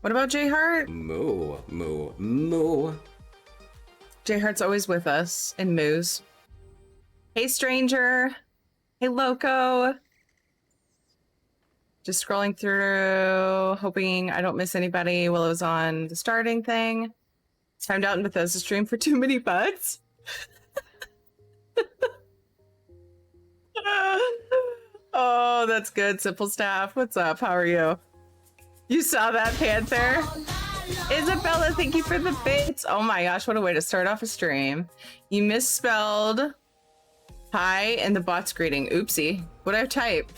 What about J Heart? Moo, moo, moo. J Heart's always with us in moos. Hey, stranger. Hey, loco. Just scrolling through, hoping I don't miss anybody while I was on the starting thing. Timed out in Bethesda stream for too many butts. Oh, that's good. Simple Staff. What's up? How are you? You saw that, Panther? Isabella, thank you for the bits. Oh my gosh, what a way to start off a stream. You misspelled hi in the bot's greeting. Oopsie. What'd I type?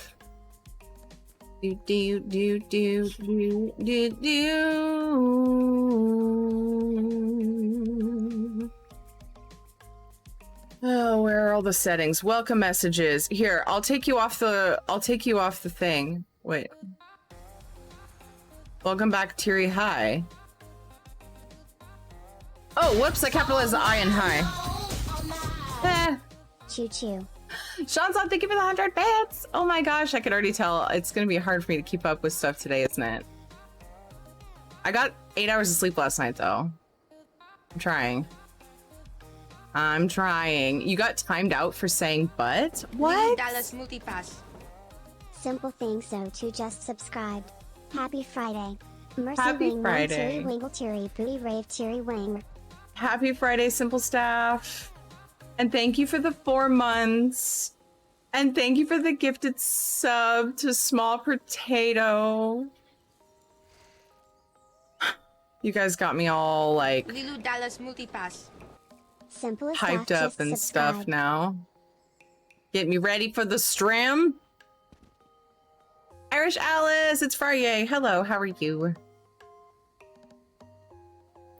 Oh, where are all the settings? Welcome messages. Here, I'll take you off the thing. Wait. Welcome back, Teary High. Oh, whoops, I capitalized the I in high. Choo choo. Sean's on, thank you for the 100 bits. Oh my gosh, I could already tell it's gonna be hard for me to keep up with stuff today, isn't it? I got 8 hours of sleep last night, though. I'm trying. You got timed out for saying but? What? Dallas Multipass. Simple thing so to just subscribed. Happy Friday. Mercy Happy wing Friday. Teary wingle teary booty rave teary wing. Happy Friday, Simple Staff. And thank you for the 4 months. And thank you for the gifted sub to Small Potato. You guys got me all like Lilu Dallas Multipass. Simple as hyped that, up just and subscribe. stuff now. Get me ready for the stream. Irish Alice, it's Friday. Hello, how are you?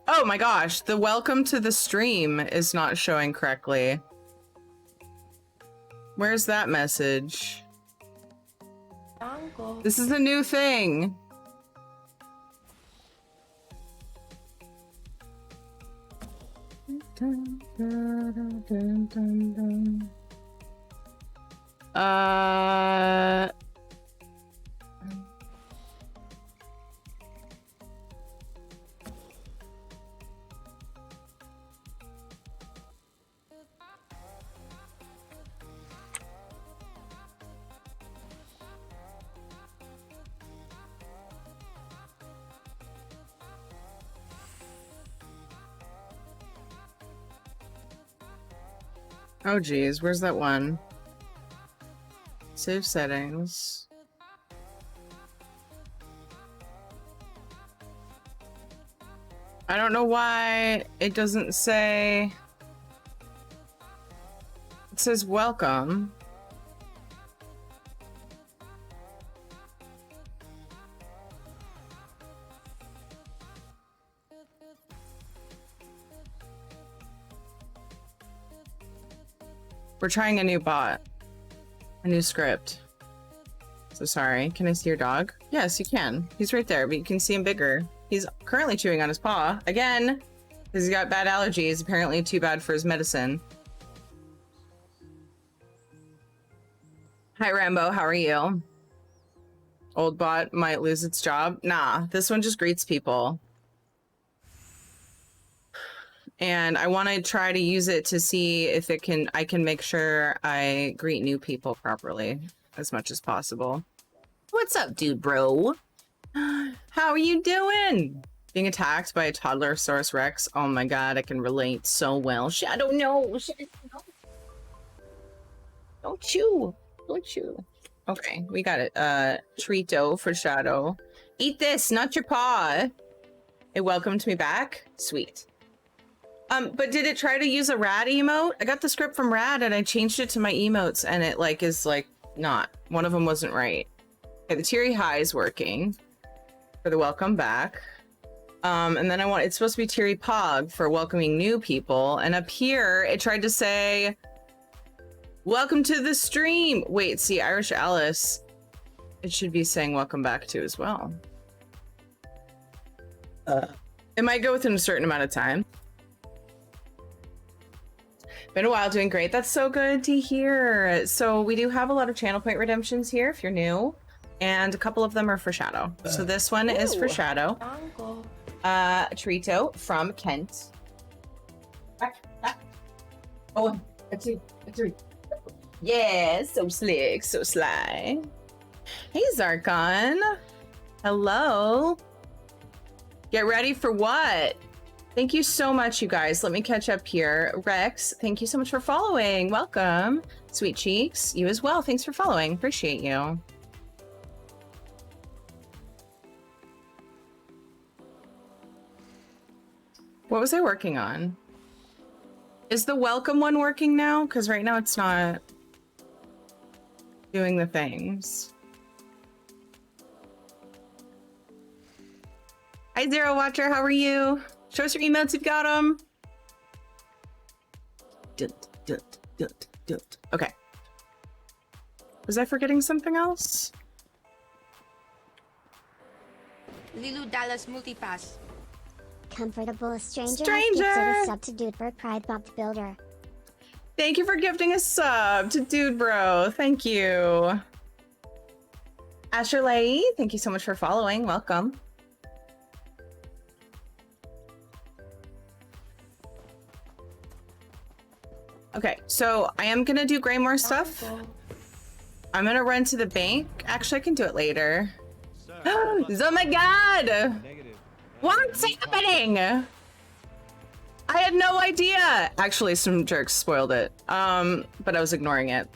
Oh my gosh, the welcome to the stream is not showing correctly. Where's that message? This is a new thing. Oh geez, where's that one? Save settings. I don't know why it doesn't say. It says welcome. We're trying a new bot, a new script. So sorry, can I see your dog? Yes, you can. He's right there, but you can see him bigger. He's currently chewing on his paw, again, because he's got bad allergies, apparently too bad for his medicine. Hi Rambo, how are you? Old bot might lose its job. Nah, this one just greets people. And I want to try to use it to see if I can make sure I greet new people properly as much as possible. What's up, dude, bro? How are you doing? Being attacked by a toddler-saurus rex. Oh my god, I can relate so well. Shadow, no. Shadow, no. Don't chew. Don't chew. Okay, we got it. Treato for Shadow. Eat this, not your paw. It welcomed me back. Sweet. But did it try to use a rad emote? I got the script from Rad and I changed it to my emotes and it like is like not. One of them wasn't right. Okay, the Teary High is working for the welcome back. And then it's supposed to be Teary Pog for welcoming new people. And up here, it tried to say, welcome to the stream. Wait, see, Irish Alice, it should be saying welcome back to as well. It might go within a certain amount of time. Been a while, doing great. That's so good to hear. So we do have a lot of channel point redemptions here if you're new. and a couple of them are for Shadow. So this one is for Shadow. Trito from Kent. Oh, a three. Yeah, so slick, so sly. Hey, Zarkon. Hello. Get ready for what? Thank you so much, you guys. Let me catch up here. Rex, thank you so much for following. Welcome. Sweet Cheeks, you as well. Thanks for following. Appreciate you. What was I working on? Is the welcome one working now? Because right now it's not doing the things. Hi, Zero Watcher. How are you? Show us your emails if you've got them. Okay. Was I forgetting something else? Lilu Dallas Multipass. Comfortable Stranger. Stranger! Has gifted a sub to Dude Bro Pride Bopped Builder. Thank you for gifting a sub to Dude Bro. Thank you. Asherley, thank you so much for following. Welcome. Okay, so I am gonna do Greymoor stuff. I'm gonna run to the bank. Actually, I can do it later. Oh my god! What's happening? I had no idea. Actually, some jerks spoiled it. But I was ignoring it.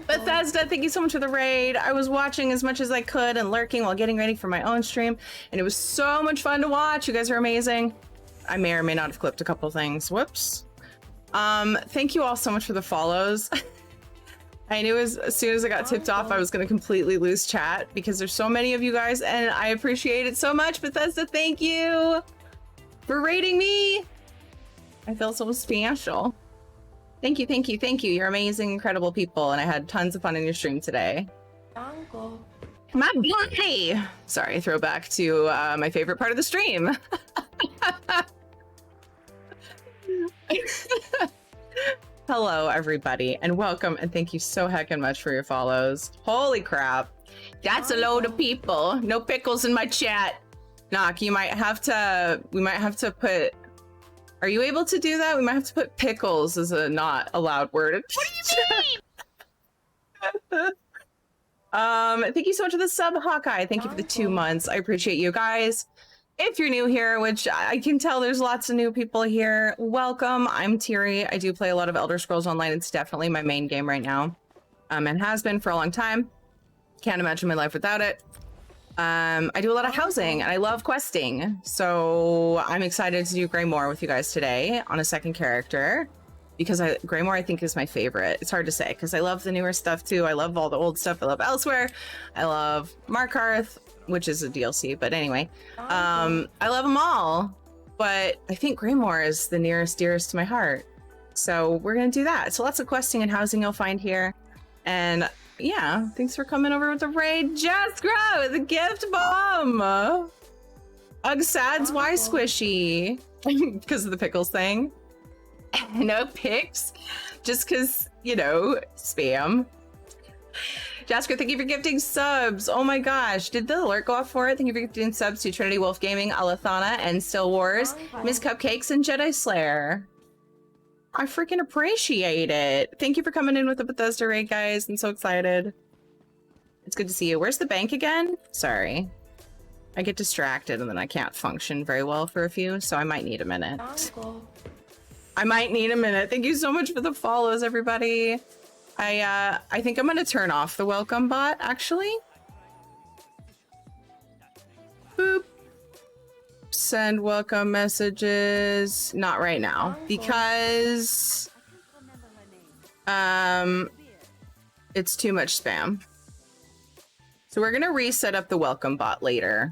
Bethesda, thank you so much for the raid. I was watching as much as I could and lurking while getting ready for my own stream, and it was so much fun to watch. You guys are amazing. I may or may not have clipped a couple things. Whoops. Thank you all so much for the follows. I knew as soon as I got tipped off, I was going to completely lose chat because there's so many of you guys and I appreciate it so much. Bethesda, thank you for rating me. I feel so special. Thank you, thank you, thank you. You're amazing, incredible people. And I had tons of fun in your stream today. My boy! Sorry, throwback to my favorite part of the stream. Hello, everybody, and welcome, and thank you so heckin' much for your follows. Holy crap. That's a load of people. No pickles in my chat. Knock, we might have to put... Are you able to do that? We might have to put pickles as a not allowed word. What do you mean? Thank you so much for the sub, Hawkeye. Thank you for the 2 months. I appreciate you guys. If you're new here, which I can tell there's lots of new people here, welcome. I'm Tiri. I do play a lot of Elder Scrolls Online. It's definitely my main game right now. And has been for a long time. Can't imagine my life without it. I do a lot of housing and I love questing. So I'm excited to do Greymoor with you guys today on a second character. Because Greymoor, I think, is my favorite. It's hard to say because I love the newer stuff too. I love all the old stuff. I love Elsewhere. I love Markarth, which is a DLC, but anyway, I love them all, but I think Greymoor is the nearest, dearest to my heart. So we're gonna do that. So lots of questing and housing you'll find here. And yeah, thanks for coming over with the raid. Just Grow with a gift bomb. Ugsad's why squishy? Because of the pickles thing. No pics, just because, you know, spam. Jasker, thank you for gifting subs. Oh my gosh, did the alert go off for it? Thank you for gifting subs to Trinity Wolf Gaming, Alathana, and Still Wars, Miss Cupcakes, and Jedi Slayer. I freaking appreciate it. Thank you for coming in with the Bethesda raid, guys. I'm so excited. It's good to see you. Where's the bank again? Sorry. I get distracted and then I can't function very well for a few, so I might need a minute. I might need a minute. Thank you so much for the follows, everybody. I think I'm gonna turn off the welcome bot, actually. Boop. Send welcome messages. Not right now, because it's too much spam. So we're gonna reset up the welcome bot later.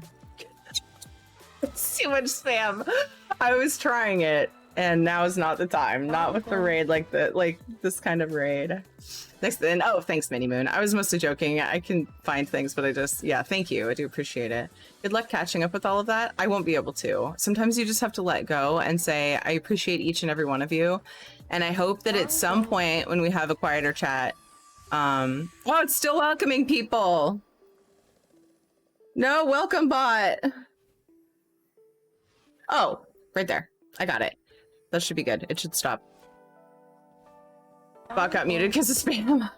It's too much spam. I was trying it. And now is not the time. Not with the raid like this kind of raid. Next then, oh, thanks, Mini Moon. I was mostly joking. I can find things, but yeah, thank you. I do appreciate it. Good luck catching up with all of that. I won't be able to. Sometimes you just have to let go and say, I appreciate each and every one of you. And I hope that at some point when we have a quieter chat, oh, it's still welcoming people. No, welcome bot. Oh, right there. I got it. That should be good. It should stop. Bot got muted because of spam.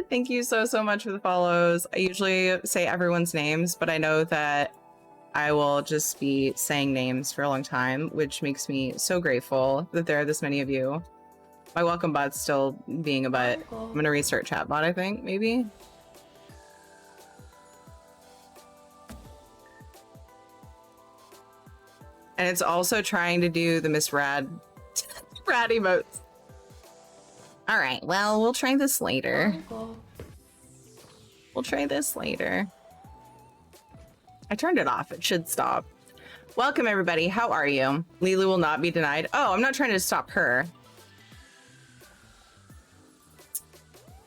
Thank you so much for the follows. I usually say everyone's names, but I know that I will just be saying names for a long time, which makes me so grateful that there are this many of you. My welcome bot's still being a butt. I'm gonna restart chat bot, I think, maybe. And it's also trying to do the Miss Rad Rad emotes. All right, well, we'll try this later. We'll try this later. I turned it off. It should stop. Welcome, everybody. How are you? Lulu will not be denied. Oh, I'm not trying to stop her.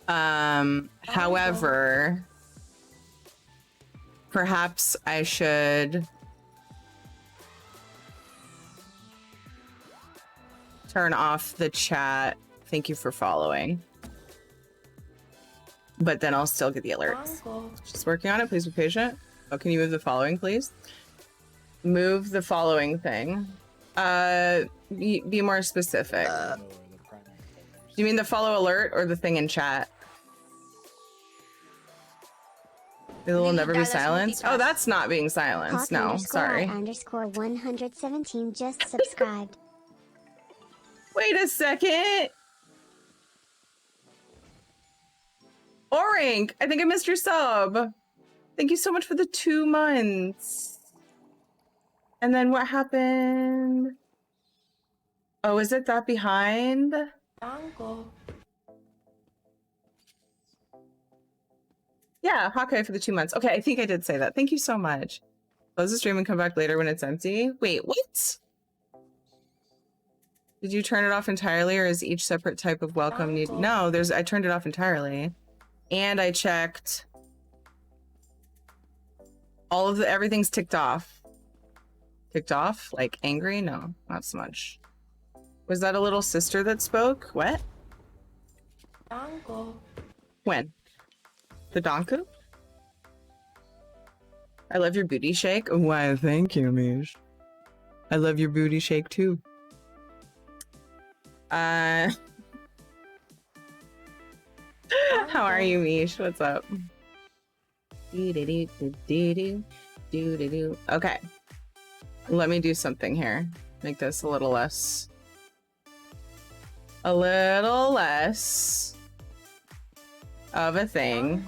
However, perhaps I should turn off the chat. Thank you for following. But then I'll still get the alerts. Just working on it. Please be patient. Oh, can you move the following, please? Move the following thing. Be more specific. Do you mean the follow alert or the thing in chat? It will never be silenced. Oh, that's not being silenced. No, sorry. _117 just subscribed. Wait a second. Orink, I think I missed your sub. Thank you so much for the 2 months. And then what happened? Oh, is it that behind? Yeah, Hawkeye for the 2 months. Okay, I think I did say that. Thank you so much. Close the stream and come back later when it's empty. Wait, what? Did you turn it off entirely, or is each separate type of welcome need? No, I turned it off entirely. And I checked all of everything's ticked off. Ticked off? Like angry? No, not so much. Was that a little sister that spoke? What? When? The Donku? I love your booty shake. Why, thank you, Mish. I love your booty shake too. How are you, Mish? What's up? Okay. Let me do something here. Make this a little less of a thing.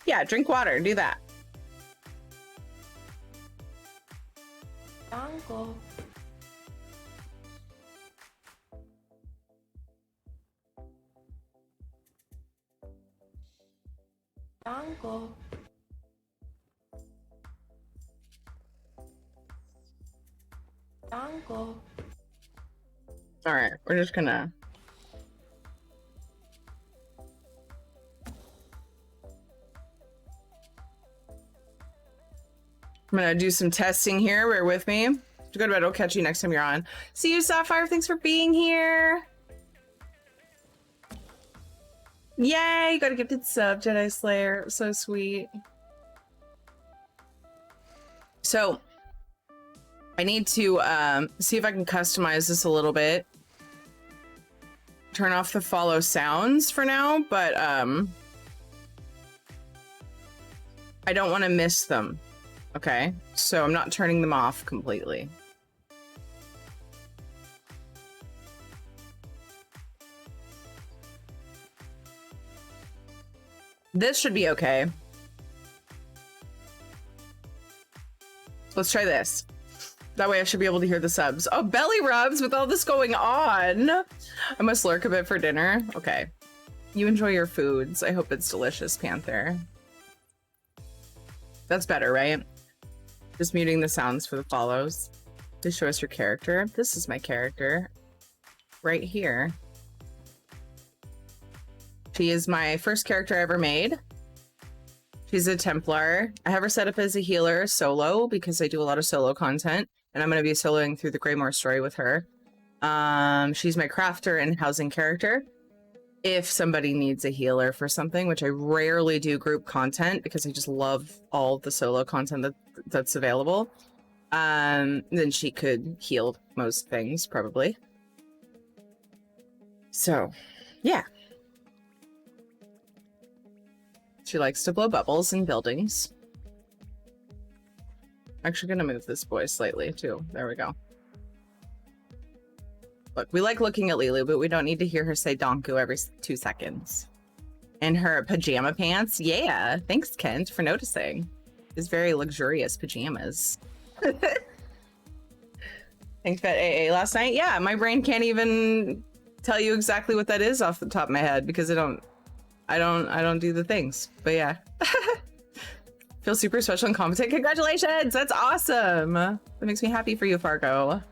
Yeah, drink water. Do that. All right, we're just gonna. I'm gonna do some testing here. Bear with me. Go to bed. I'll catch you next time you're on. See you, Sapphire. Thanks for being here. Yay! You got a gifted sub, Jedi Slayer. So sweet. So, I need to see if I can customize this a little bit. Turn off the follow sounds for now, but I don't want to miss them. Okay, so I'm not turning them off completely. This should be okay. Let's try this. That way I should be able to hear the subs. Oh, belly rubs with all this going on. I must lurk a bit for dinner. Okay. You enjoy your foods. I hope it's delicious, Panther. That's better, right? Just muting the sounds for the follows. Please show us your character. This is my character. Right here. She is my first character I ever made. She's a Templar. I have her set up as a healer solo because I do a lot of solo content, and I'm going to be soloing through the Greymoor story with her. She's my crafter and housing character. If somebody needs a healer for something, which I rarely do group content because I just love all the solo content that's available, then she could heal most things, probably. So, yeah. She likes to blow bubbles in buildings. Actually gonna move this boy slightly, too. There we go. Look, we like looking at Lulu, but we don't need to hear her say Donku every 2 seconds. And her pajama pants? Yeah, thanks, Kent, for noticing. His very luxurious pajamas. Thanks for AA last night. Yeah, my brain can't even tell you exactly what that is off the top of my head because I don't do the things. But yeah. Feel super special and competent. Congratulations! That's awesome! That makes me happy for you, Fargo.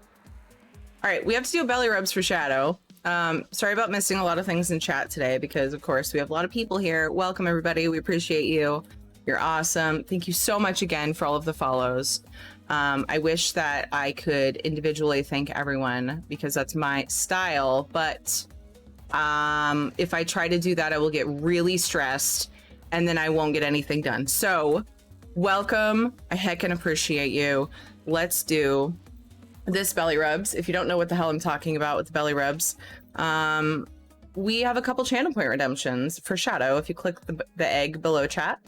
All right, we have to do belly rubs for Shadow. Sorry about missing a lot of things in chat today because, of course, we have a lot of people here. Welcome, everybody. We appreciate you. You're awesome. Thank you so much again for all of the follows. I wish that I could individually thank everyone because that's my style, but if I try to do that, I will get really stressed and then I won't get anything done. So, welcome. I heckin' appreciate you. Let's do this belly rubs. If you don't know what the hell I'm talking about with the belly rubs, we have a couple channel point redemptions for Shadow. If you click the egg below chat,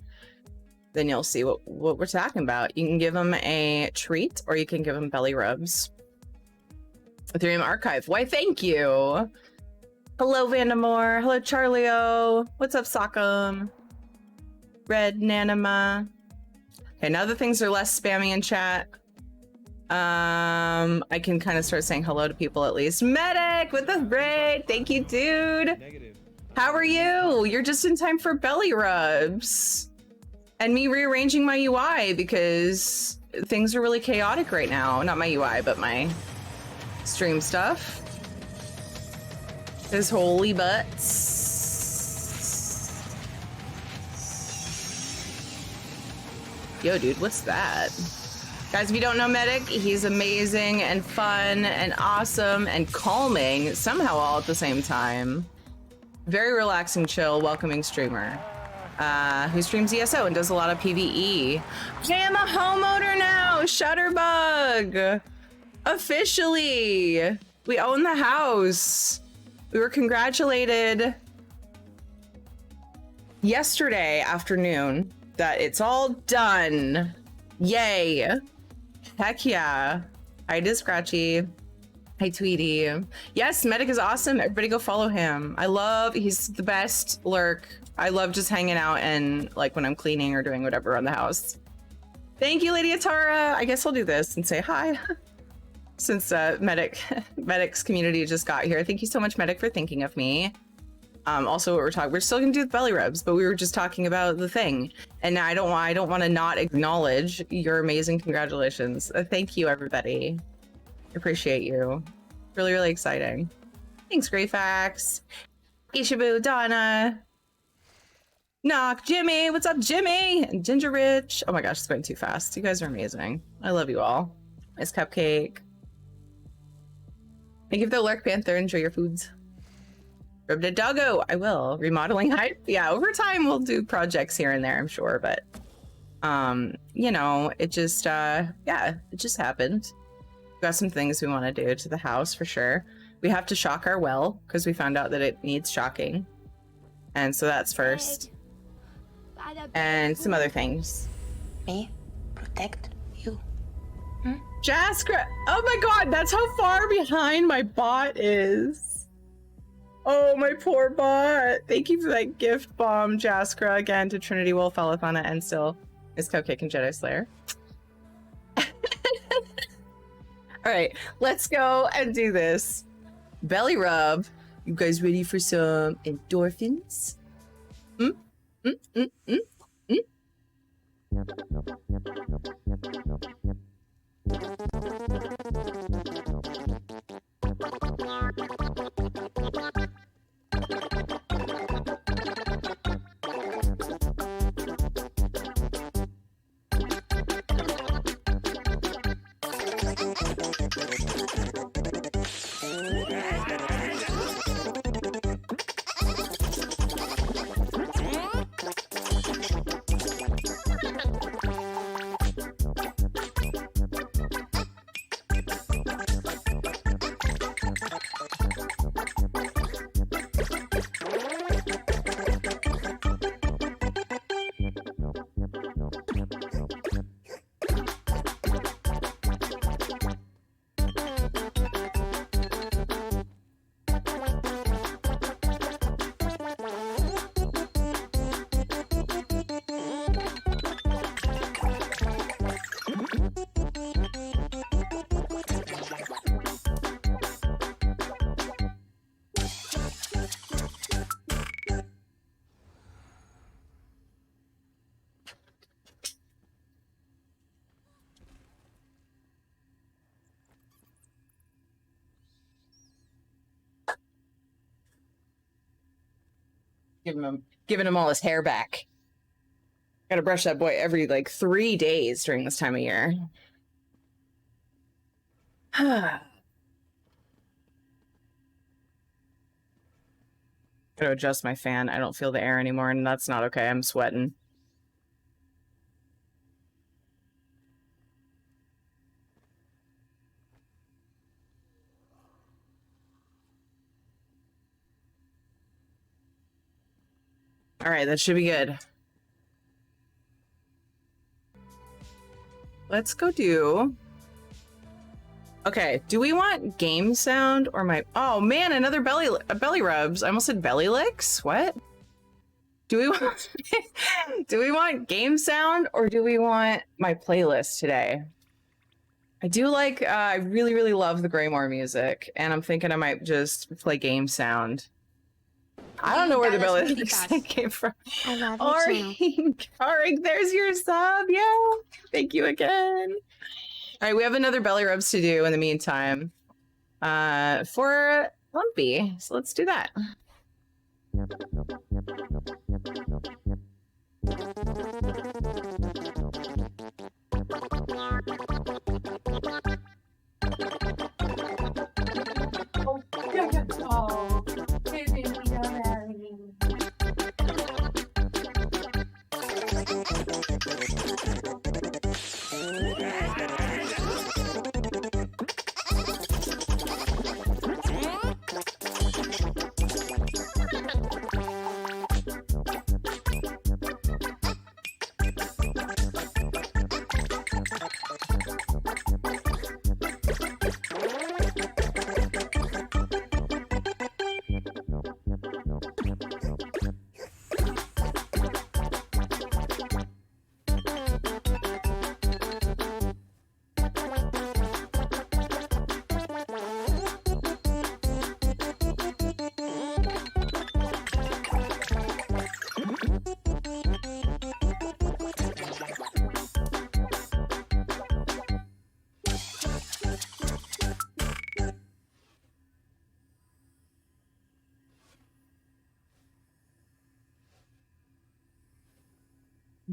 then you'll see what we're talking about. You can give him a treat or you can give him belly rubs. Ethereum Archive. Why, thank you. Hello, Vandamore. Hello, Charlio. What's up, Sock'em? Red Nanima. Okay, now that things are less spammy in chat, I can kind of start saying hello to people at least. Medic with the braid. Thank you, dude. Negative. How are you? You're just in time for belly rubs. And me rearranging my UI because things are really chaotic right now. Not my UI, but my stream stuff. His holy butts. Yo, dude, what's that? Guys, if you don't know Medic, he's amazing and fun and awesome and calming, somehow all at the same time. Very relaxing, chill, welcoming streamer. Who streams ESO and does a lot of PvE. I am a homeowner now! Shutterbug! Officially! We own the house! We were congratulated yesterday afternoon that it's all done. Yay! Heck yeah. Hi to Scratchy. Hi Tweety. Yes, Medic is awesome. Everybody go follow him. He's the best lurk. I love just hanging out and like when I'm cleaning or doing whatever around the house. Thank you, Lady Atara. I guess I'll do this and say hi. Since Medic's community just got here. Thank you so much, Medic, for thinking of me. Also, we're still gonna do the belly rubs, but we were just talking about the thing. And now I don't want to not acknowledge your amazing congratulations. Thank you, everybody. Appreciate you. Really, really exciting. Thanks, Greyfax. Ishibu, Donna. Knock, Jimmy. What's up, Jimmy? And Ginger Rich. Oh my gosh, it's going too fast. You guys are amazing. I love you all. Nice cupcake. Thank you for the lurk, Panther. Enjoy your foods. Rubbed a doggo. I will. Remodeling hype. Yeah, over time we'll do projects here and there, I'm sure, but you know, it just yeah, it just happened. We've got some things we want to do to the house for sure. We have to shock our well because we found out that it needs shocking. And so that's first. And some other things. Me protect you. Jaskra! Oh my god, that's how far behind my bot is. Oh, my poor bot. Thank you for that gift bomb, Jaskra, again to Trinity Wolf, Elethana, and still Miss Cupcake and Jedi Slayer. Alright, let's go and do this. Belly rub. You guys ready for some endorphins? Giving him all his hair back. Gotta brush that boy every like 3 days during this time of year. Gotta adjust my fan. I don't feel the air anymore, and that's not okay. I'm sweating. All right, that should be good. Let's go do... Okay, do we want game sound or my... Oh man, another belly rubs. I almost said belly licks. What? Do we want... do we want game sound or do we want my playlist today? I do like... I really, really love the Greymoor music, and I'm thinking I might just play game sound. I don't know where the belly licks came from. I love you too. Arik, there's your sub. Yeah. Thank you again. All right, we have another belly rubs to do in the meantime for Lumpy. So let's do that.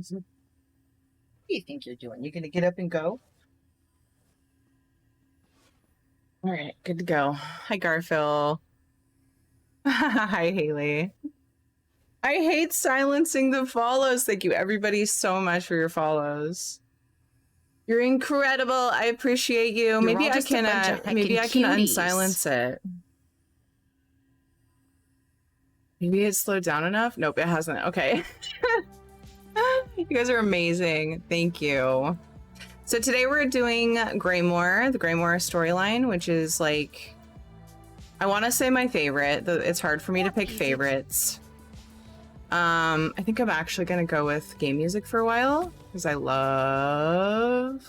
What do you think you're doing? You're gonna get up and go? All right, good to go. Hi, Garfield. Hi, Haley. I hate silencing the follows. Thank you, everybody, so much for your follows. You're incredible. I appreciate you. Maybe I can unsilence it. Maybe it slowed down enough. Nope, it hasn't. Okay. You guys are amazing. Thank you. So today we're doing Greymoor, the Greymoor storyline, which is like, I want to say my favorite. It's hard for me to pick favorites. I think I'm actually going to go with game music for a while because I love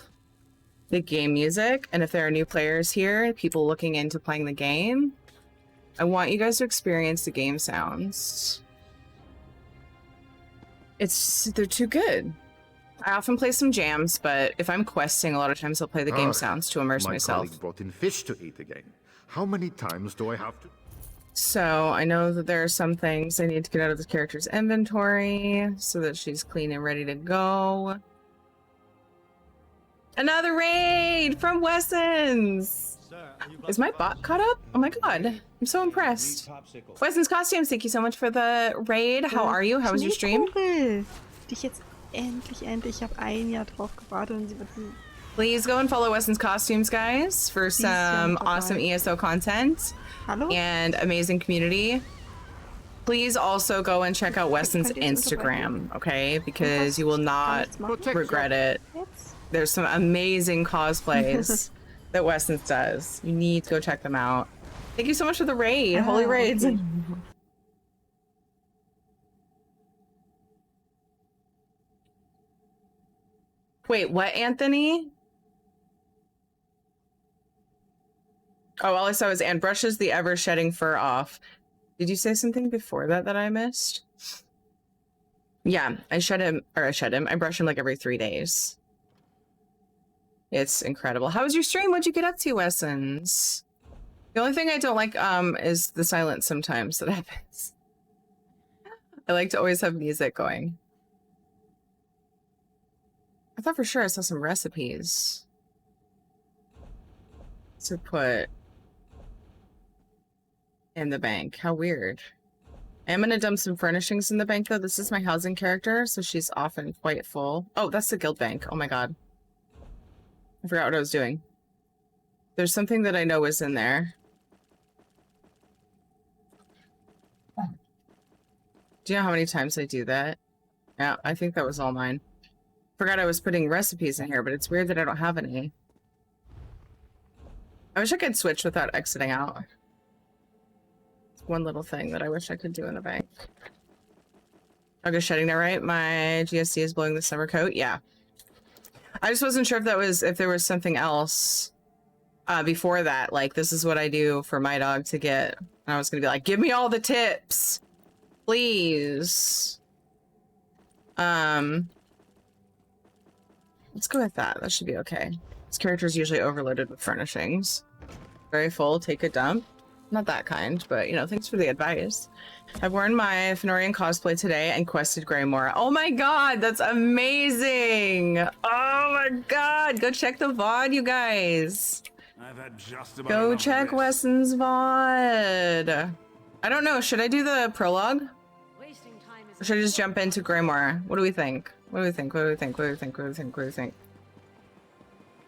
the game music. And if there are new players here, people looking into playing the game, I want you guys to experience the game sounds. They're too good. I often play some jams, but if I'm questing, a lot of times I'll play the game sounds to immerse myself. My colleague brought in fish to eat again. How many times do I have to? So I know that there are some things I need to get out of the character's inventory so that she's clean and ready to go. Another raid from Wessons. Is my bot caught up? Oh my god, I'm so impressed. Wessons Costumes, thank you so much for the raid. How are you? How was your stream? Schneekugel, die ich jetzt endlich, ich habe ein Jahr drauf gewartet und sie wird Please go and follow Wessons Costumes, guys, for some awesome ESO content and amazing community. Please also go and check out Wessons Instagram, okay? Because you will not regret it. There's some amazing cosplays that Wessons does. You need to go check them out. Thank you so much for the raid. Holy raids. Okay. Wait, what, Anthony? Oh, all I saw was Anne brushes the ever shedding fur off. Did you say something before that that I missed? Yeah, I brush him like every 3 days. It's incredible. How was your stream? What'd you get up to, Wessons? The only thing I don't like is the silence sometimes that happens. I like to always have music going. I thought for sure I saw some recipes to put in the bank. How weird. I'm gonna dump some furnishings in the bank though. This is my housing character, so she's often quite full. Oh, that's the guild bank. Oh my god. I forgot what I was doing. There's something that I know is in there. Do you know how many times I do that? Yeah, I think that was all mine. Forgot I was putting recipes in here, but it's weird that I don't have any. I wish I could switch without exiting out. It's one little thing that I wish I could do in the bank. August shedding there, right? My GSC is blowing the summer coat. Yeah. I just wasn't sure if there was something else before that. Like, this is what I do for my dog to get. And I was gonna be like, give me all the tips, please. Let's go with that. That should be okay. This character is usually overloaded with furnishings. Very full, take a dump. Not that kind, but you know, thanks for the advice. I've worn my Fenorian cosplay today and quested Greymoor. Oh my god, that's amazing! Oh my god, go check the VOD, you guys. I've had just about Go enough of check this. Wesson's VOD. I don't know, should I do the prologue? Or should I just jump into Greymoor? What do we think? What do we think? What do we think? What do we think? What do we think? What do we think?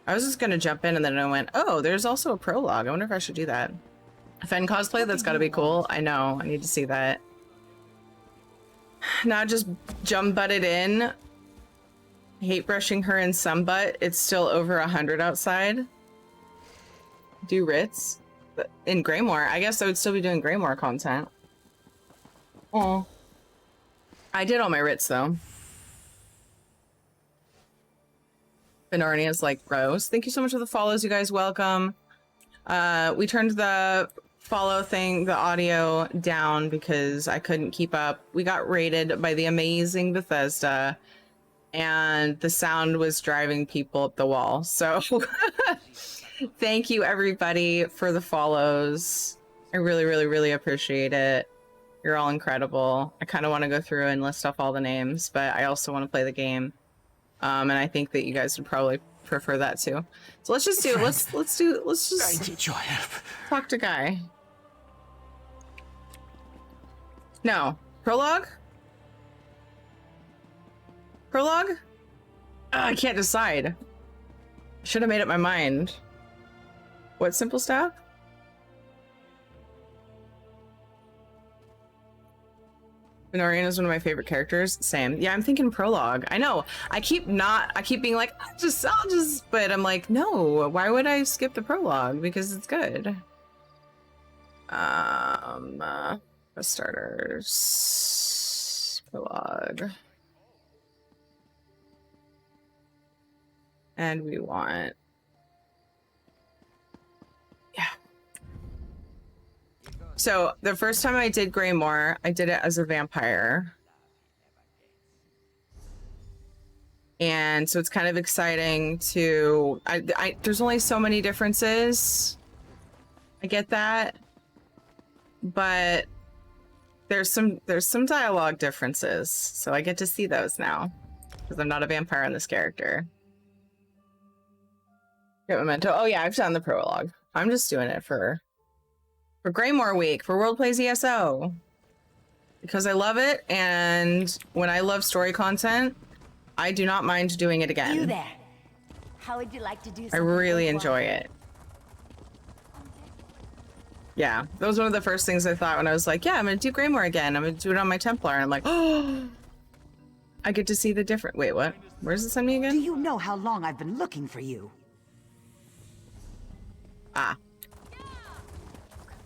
I was just gonna jump in and then I went, oh, there's also a prologue. I wonder if I should do that. Fen cosplay, that's gotta be cool. I know, I need to see that. Not just jump butted in. Hate brushing her in some butt. It's still over 100 outside. Do Ritz. But in Greymoor, I guess I would still be doing Greymoor content. Oh. I did all my Ritz though. Benornia's like gross. Thank you so much for the follows, you guys. Welcome. We turned the follow thing, the audio down because I couldn't keep up. We got raided by the amazing Bethesda and the sound was driving people up the wall. So thank you everybody for the follows. I really, really, really appreciate it. You're all incredible. I kind of want to go through and list off all the names, but I also want to play the game. And I think that you guys would probably prefer that too. So let's just do let's just I need your help. talk to Guy. No. Prologue? Prologue? I can't decide. Should have made up my mind. What simple staff? Venorian is one of my favorite characters. Same. Yeah, I'm thinking prologue. I know. I keep being like, I'll just, but I'm like, no, why would I skip the prologue? Because it's good. Starters. Prologue. And we want, yeah. So the first time I did Greymoor, I did it as a vampire. And so it's kind of exciting to, there's only so many differences. I get that. But there's some dialogue differences. So I get to see those now. Because I'm not a vampire in this character. Get Memento. Oh yeah, I've done the prologue. I'm just doing it for Greymoor week, for World Plays ESO. Because I love it, and when I love story content, I do not mind doing it again. You there. How would you like to do I something really worthwhile? enjoy it. Yeah, that was one of the first things I thought when I was like, yeah, I'm gonna do Greymoor again. I'm gonna do it on my Templar. And I'm like, oh, I get to see the different. Wait, what? Where's it send me Do again? you know how long I've been looking for you? Ah.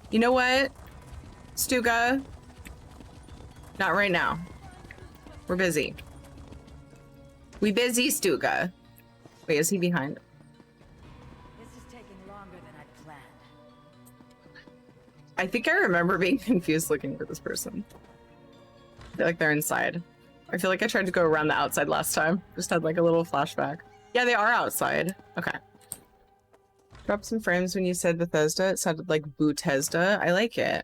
You know what, Stuga? Not right now. We're busy. We busy, Stuga. Wait, is he behind? This is taking longer than I'd planned. I think I remember being confused looking for this person. I feel like they're inside. I feel like I tried to go around the outside last time. Just had like a little flashback. Yeah, they are outside. Okay. Drop some frames when you said Bethesda. It sounded like Bootesda. I like it.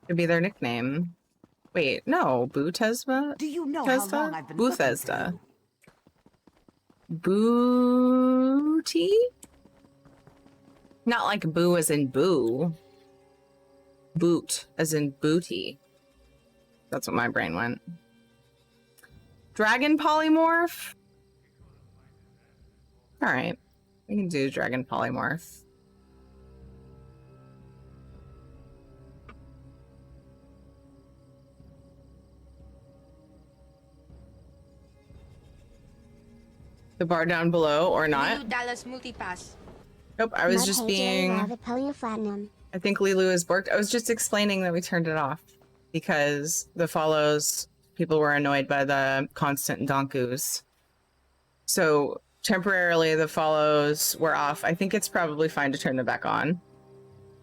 Could be their nickname. Wait, no, Bootesda? Do you know how long I've been looking for Bethesda. you? Booty? Not like boo as in boo. Boot as in booty. That's what my brain went. Dragon polymorph? Alright. We can do dragon polymorph. The bar down below or not? New Dallas Multipass. Nope, I was Mud just Hager, being... Lava Platinum. I think Lilu is borked. I was just explaining that we turned it off because the follows, people were annoyed by the constant donkus. So temporarily the follows were off. I think it's probably fine to turn them back on.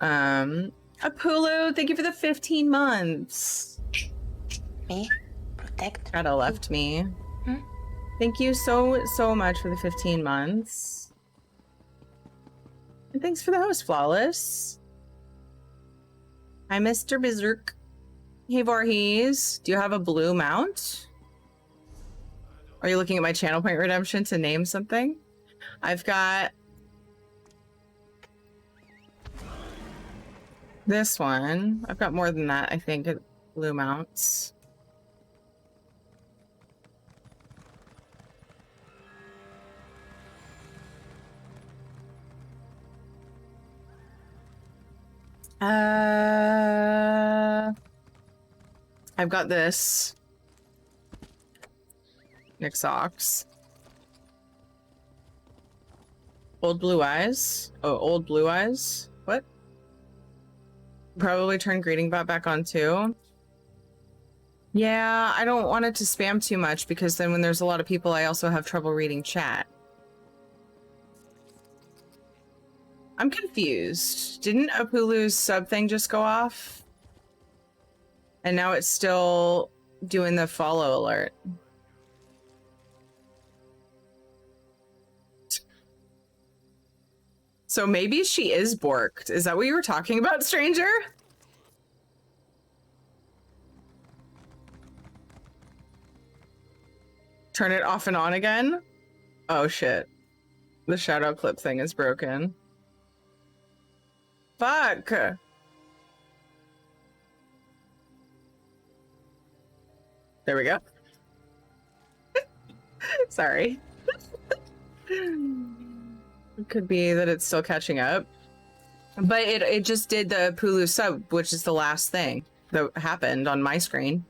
Apulu, thank you for the 15 months. Me? Protect. Shadow left me. Hmm? Thank you so much for the 15 months. And thanks for the host, Flawless. Hi, Mr. Berserk. Hey, Voorhees. Do you have a blue mount? Are you looking at my channel point redemption to name something? I've got this one. I've got more than that, I think, blue mounts. I've got this. Nixox. Old Blue Eyes. Oh, Old Blue Eyes. What? Probably turn Greeting Bot back on too. Yeah, I don't want it to spam too much because then when there's a lot of people, I also have trouble reading chat. I'm confused. Didn't Apulu's sub thing just go off? And now it's still doing the follow alert. So maybe she is borked. Is that what you were talking about, stranger? Turn it off and on again? Oh shit. The shadow clip thing is broken. Fuck! There we go. Sorry. It could be that it's still catching up. But it just did the Pulu sub, which is the last thing that happened on my screen.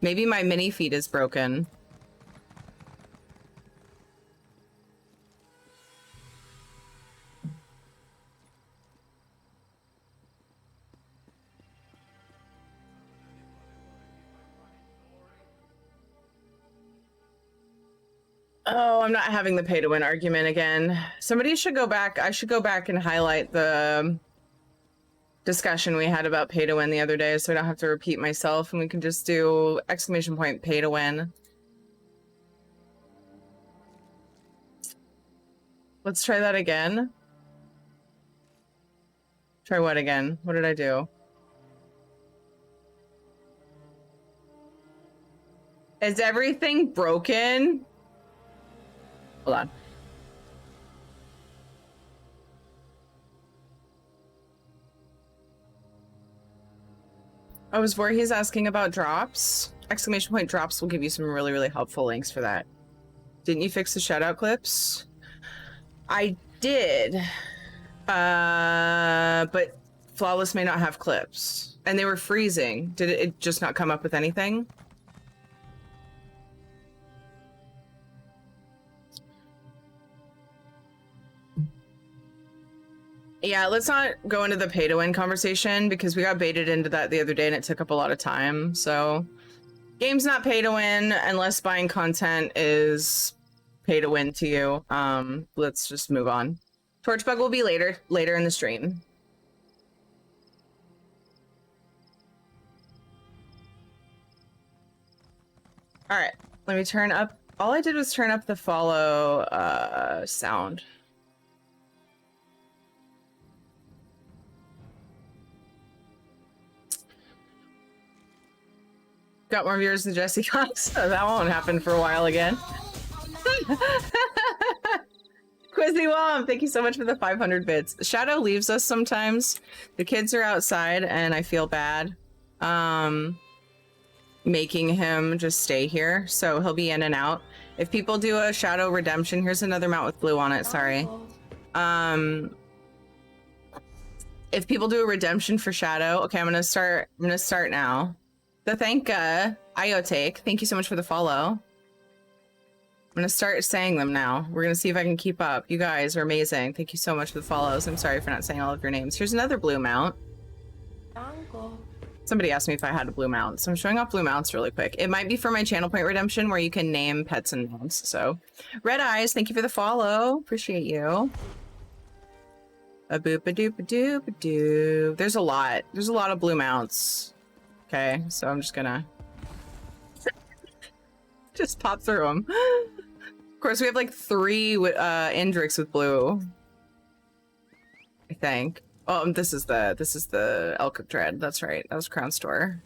Maybe my mini feed is broken. Oh, I'm not having the pay to win argument again. Somebody should go back. I should go back and highlight the discussion we had about pay to win the other day so I don't have to repeat myself and we can just do exclamation point pay to win. Let's try that again. Try what again? What did I do? Is everything broken? Hold on. I was where he's asking about drops. Exclamation point drops will give you some really, really helpful links for that. Didn't you fix the shoutout clips? I did. But Flawless may not have clips. And they were freezing. Did it just not come up with anything? Yeah, let's not go into the pay to win conversation because we got baited into that the other day and it took up a lot of time. So, game's not pay to win unless buying content is pay to win to you. Let's just move on. Torchbug will be later in the stream. All right, let me turn up. All I did was turn up the follow sound. Got more viewers than Jesse Cox. So that won't happen for a while again. Quizzy Wom, thank you so much for the 500 bits. Shadow leaves us sometimes. The kids are outside and I feel bad making him just stay here. So he'll be in and out. If people do a Shadow redemption, here's another mount with blue on it, sorry. If people do a redemption for Shadow, okay, I'm gonna start now. The Iotake, thank you so much for the follow. I'm gonna start saying them now. We're gonna see if I can keep up. You guys are amazing. Thank you so much for the follows. I'm sorry for not saying all of your names. Here's another blue mount. Somebody asked me if I had a blue mount, so I'm showing off blue mounts really quick. It might be for my channel point redemption where you can name pets and mounts. So, Red Eyes, thank you for the follow. Appreciate you. A boop a doop a doop a doo. There's a lot. There's a lot of blue mounts. Okay, so I'm just gonna just pop through them. Of course, we have like 3 Indrix with blue. I think. Oh, this is the Elk Dread. That's right. That was Crown Store.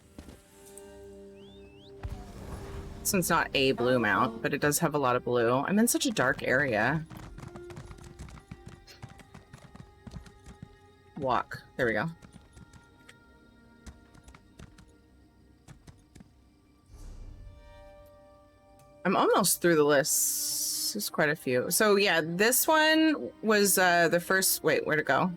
So it's not a blue mount, but it does have a lot of blue. I'm in such a dark area. Walk. There we go. I'm almost through the list. There's quite a few. So yeah, this one was the first. Wait, where'd it go?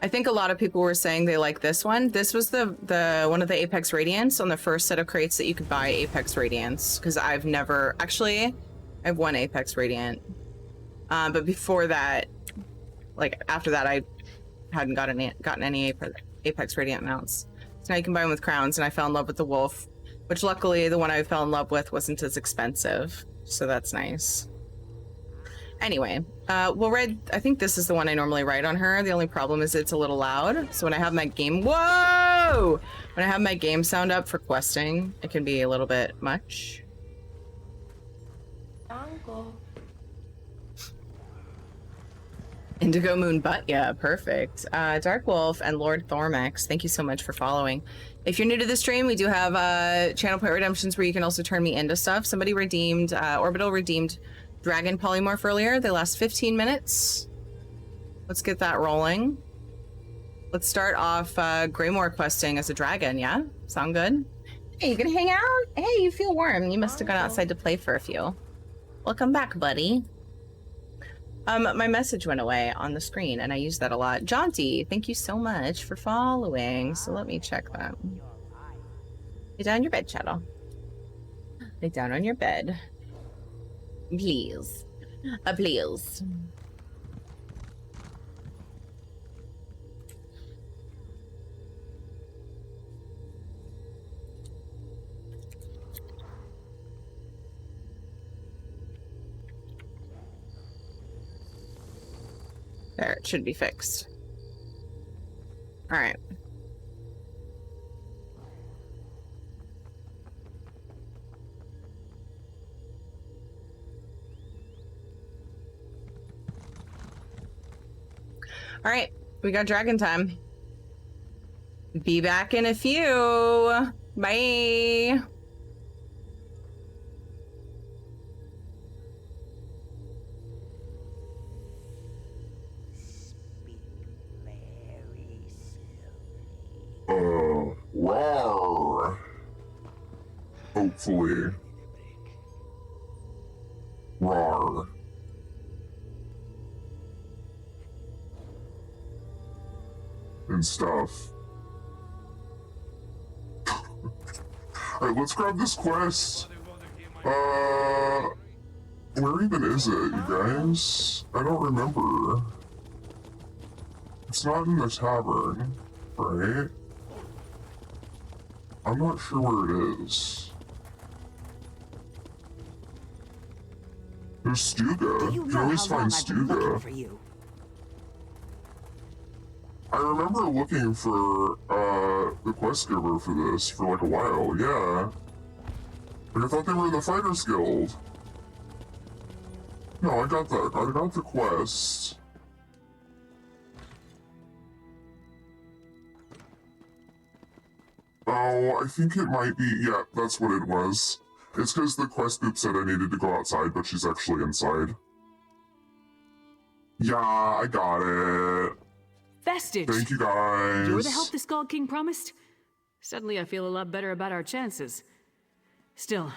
I think a lot of people were saying they like this one. This was the one of the Apex Radiants on the first set of crates that you could buy Apex Radiants, because I've never actually. I have 1 Apex Radiant, but before that, like after that, I hadn't gotten any Apex Radiant mounts. So now you can buy them with crowns, and I fell in love with the wolf, which luckily the one I fell in love with wasn't as expensive, so that's nice. Anyway, well, Red, I think this is the one I normally write on her. The only problem is it's a little loud. So when I have my game, whoa! When I have my game sound up for questing, it can be a little bit much. Indigo Moon Butt, yeah, perfect. Dark Wolf and Lord Thormax, thank you so much for following. If you're new to the stream, we do have channel point redemptions where you can also turn me into stuff. Somebody redeemed, Orbital redeemed Dragon Polymorph earlier. They last 15 minutes. Let's get that rolling. Let's start off Greymoor questing as a dragon, yeah? Sound good? Hey, you gonna hang out? Hey, you feel warm. You must have gone outside to play for a few. Welcome back, buddy. My message went away on the screen, and I use that a lot. Jaunty, thank you so much for following. So let me check that. Lay down your bed, Shadow. Lay down on your bed. Please. Please. There, it should be fixed. All right. All right, we got dragon time. Be back in a few. Bye. Well, hopefully. Rawr. And stuff. Alright, let's grab this quest. Where even is it, you guys? I don't remember. It's not in the tavern, right? I'm not sure where it is. There's Stuga. You can always find Stuga. For you. I remember looking for the quest giver for this for like a while, yeah. Like I thought they were in the Fighters Guild. No, I got that. I got the quest. Oh, I think it might be, yeah, that's what it was. It's because the quest boop said I needed to go outside, but she's actually inside. Yeah, I got it. Vestige! Thank you guys. You're the help the Skull King promised? Suddenly I feel a lot better about our chances. Still,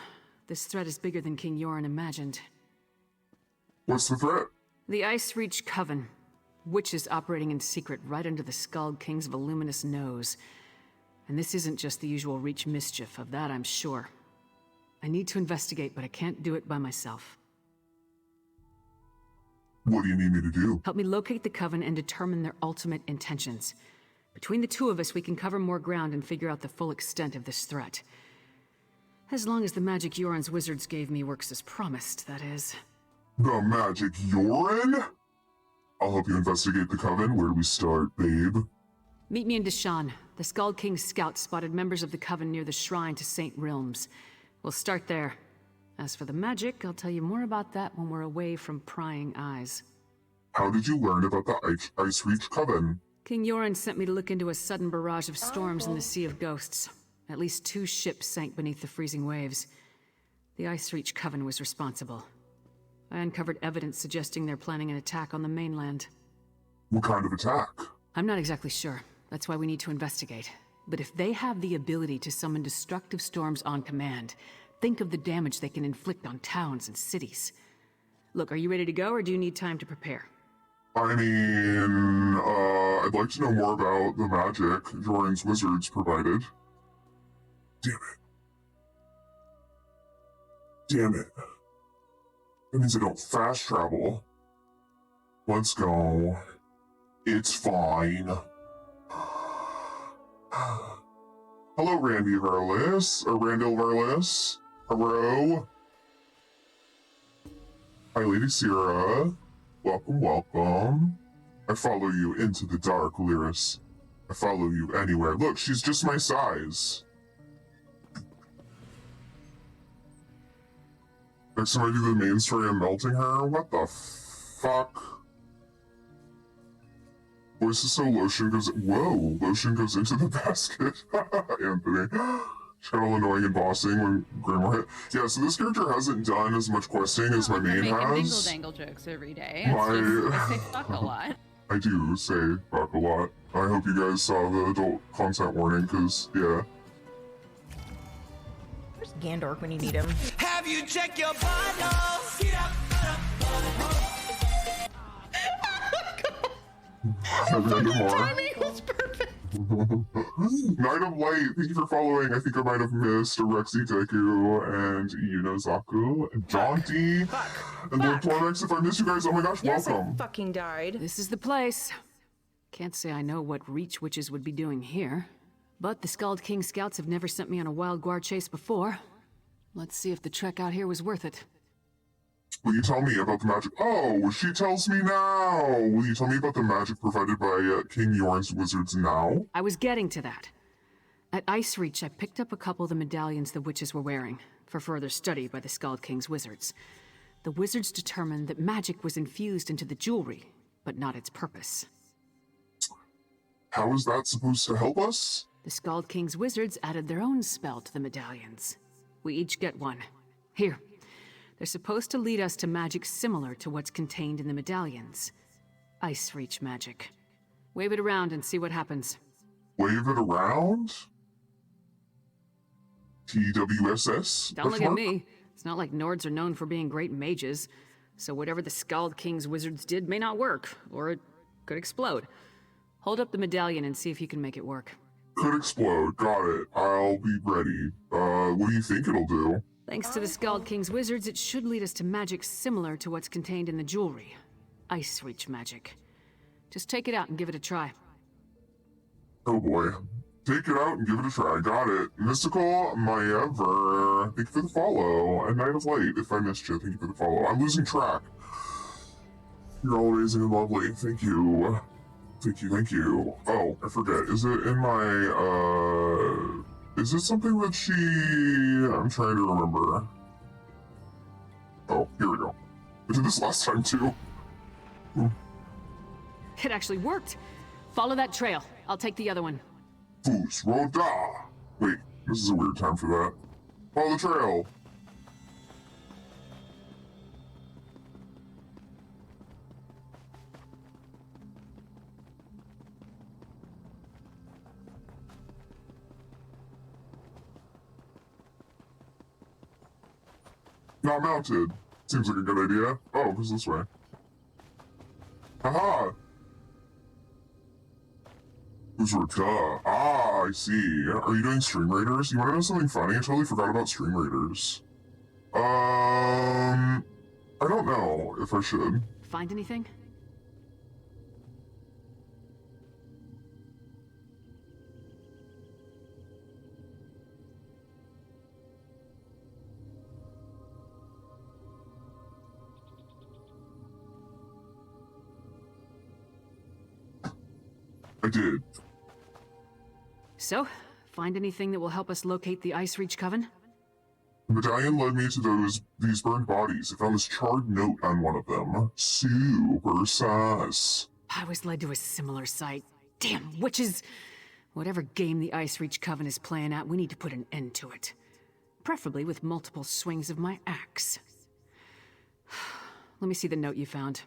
this threat is bigger than King Yoren imagined. What's the threat? The Ice Reach Coven. Witches operating in secret right under the Skull King's voluminous nose. And this isn't just the usual Reach mischief, of that I'm sure. I need to investigate, but I can't do it by myself. What do you need me to do? Help me locate the Coven and determine their ultimate intentions. Between the two of us, we can cover more ground and figure out the full extent of this threat. As long as the magic Yoren's wizards gave me works as promised, that is. The magic Yoren? I'll help you investigate the Coven. Where do we start, babe? Meet me in Deshan. The Skull King's scouts spotted members of the Coven near the shrine to St. Realms. We'll start there. As for the magic, I'll tell you more about that when we're away from prying eyes. How did you learn about the Ice Reach Coven? King Yoren sent me to look into a sudden barrage of storms in the Sea of Ghosts. At least 2 ships sank beneath the freezing waves. The Ice Reach Coven was responsible. I uncovered evidence suggesting they're planning an attack on the mainland. What kind of attack? I'm not exactly sure. That's why we need to investigate. But if they have the ability to summon destructive storms on command, think of the damage they can inflict on towns and cities. Look, are you ready to go, or do you need time to prepare? I mean, I'd like to know more about the magic Yoren's wizards provided. Damn it. Damn it. That means I don't fast travel. Let's go. It's fine. Hello, Randy Verlis. Or Randall Verlis. Hello. Hi, Lady Sierra. Welcome, welcome. I follow you into the dark, Lyris. I follow you anywhere. Look, she's just my size. Next time I do the main story, I'm melting her? What the fuck? Voice is so lotion goes— whoa, lotion goes into the basket. Anthony. Channel annoying and bossing when Greymoor hit. Yeah, so this character hasn't done as much questing as my main has. Dingle jokes every day. I say fuck a lot. I do say fuck a lot. I hope you guys saw the adult content warning, because, yeah. Where's Gandorf when you need him? Have you checked your bottles? Get up, Timing was perfect. Night of Light, thank you for following. I think I might have missed Rexy Deku and Yunozaku and Jaunty and Lord Tormex. If I missed you guys, oh my gosh, welcome. I fucking died. This is the place. Can't say I know what Reach Witches would be doing here, but the Skald King scouts have never sent me on a wild guar chase before. Let's see if the trek out here was worth it. Will you tell me about the magic? Oh, she tells me now! Will you tell me about the magic provided by King Yoren's wizards now? I was getting to that. At Ice Reach, I picked up a couple of the medallions the witches were wearing, for further study by the Skald King's wizards. The wizards determined that magic was infused into the jewelry, but not its purpose. How is that supposed to help us? The Skald King's wizards added their own spell to the medallions. We each get one. Here. They're supposed to lead us to magic similar to what's contained in the medallions. Ice Reach magic. Wave it around and see what happens. Wave it around? TWSS? Don't look at me. It's not like Nords are known for being great mages, so whatever the Skald King's wizards did may not work, or it could explode. Hold up the medallion and see if you can make it work. Could explode. Got it. I'll be ready. What do you think it'll do? Thanks to the Skald King's wizards, it should lead us to magic similar to what's contained in the jewelry. Ice Reach magic. Just take it out and give it a try. Oh boy. Take it out and give it a try. Got it. Mystical Maiever. Thank you for the follow. And Night of Light, if I missed you, thank you for the follow. I'm losing track. You're all amazing and lovely. Thank you. Thank you, thank you. Oh, I forget. Is it in my, is it something that she... I'm trying to remember. Oh, here we go. I did this last time, too. It actually worked. Follow that trail. I'll take the other one. Foos Roda. Wait, this is a weird time for that. Follow the trail. Not mounted. Seems like a good idea. Oh, it goes this way. Haha! Who's Rota? Ah, I see. Are you doing Stream Raiders? You wanna know something funny? I totally forgot about Stream Raiders. I don't know if I should. Find anything? I did. So, find anything that will help us locate the Ice Reach Coven? The medallion led me to these burned bodies. I found this charred note on one of them. Super sus. I was led to a similar sight. Damn witches! Whatever game the Ice Reach Coven is playing at, we need to put an end to it. Preferably with multiple swings of my axe. Let me see the note you found.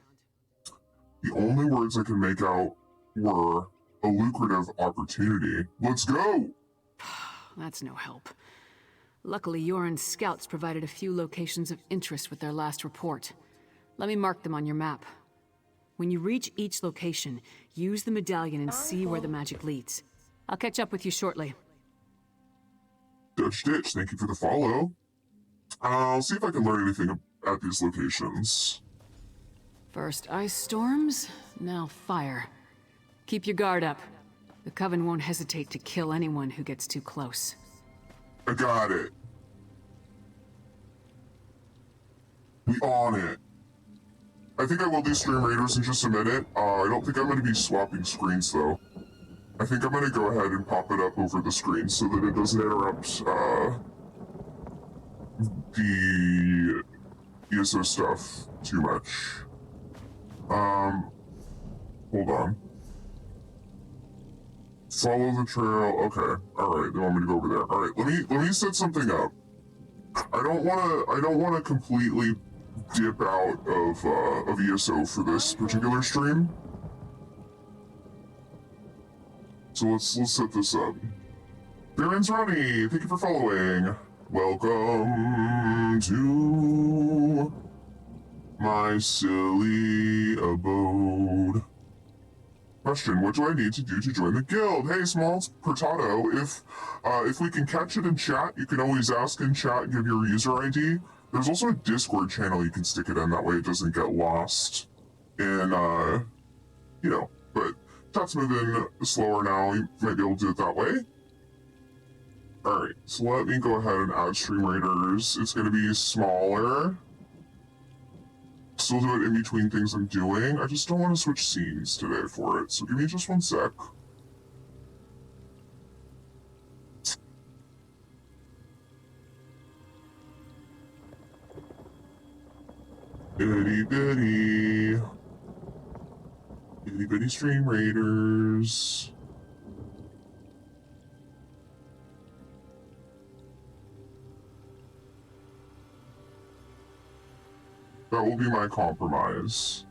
The only words I could make out were a lucrative opportunity. Let's go! That's no help. Luckily, Yoren's scouts provided a few locations of interest with their last report. Let me mark them on your map. When you reach each location, use the medallion and see where the magic leads. I'll catch up with you shortly. Dutch Ditch, thank you for the follow. I'll see if I can learn anything at these locations. First ice storms, now fire. Keep your guard up. The Coven won't hesitate to kill anyone who gets too close. I got it. We on it. I think I will do Stream Raiders in just a minute. I don't think I'm going to be swapping screens though. I think I'm going to go ahead and pop it up over the screen so that it doesn't interrupt the ESO stuff too much. Hold on. Follow the trail. Okay. Alright, they want me to go over there. Alright, let me set something up. I don't wanna completely dip out of ESO for this particular stream. So let's set this up. Baron's Ronnie, thank you for following. Welcome to my silly abode. Question, what do I need to do to join the guild? Hey, Smalls, Pertato, if we can catch it in chat, you can always ask in chat, give your user ID. There's also a Discord channel you can stick it in, that way it doesn't get lost. And, you know, but chat's moving slower now, you might be able to do it that way. Alright, so let me go ahead and add Stream Raiders. It's gonna be smaller. Still do it in between things I'm doing. I just don't want to switch scenes today for it, so give me just one sec. Itty bitty. Itty bitty Stream Raiders. That will be my compromise.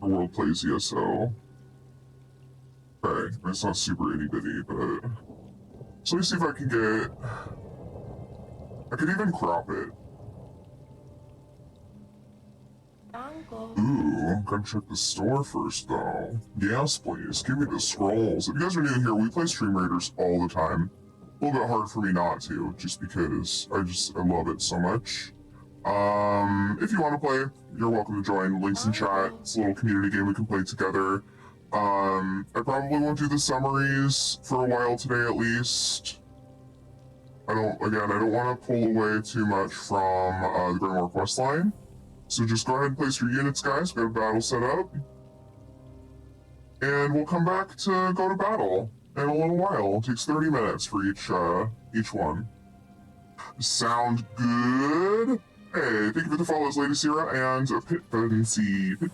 The world plays ESO. Okay, it's not super itty bitty, but... So let me see if I can get I could even crop it. Ooh, gotta check the store first though. Yes, please, give me the scrolls. If you guys are new here, we play Stream Raiders all the time. A little bit hard for me not to, just because I love it so much. If you want to play, you're welcome to join. Links in chat. It's a little community game we can play together. I probably won't do the summaries for a while today at least. I don't want to pull away too much from the Greymoor questline. So just go ahead and place your units, guys. We have a battle set up. And we'll come back to go to battle in a little while. It takes 30 minutes for each one. Sound good? Hey, thank you for the follows, Lady Sierra and Pit Fancy. If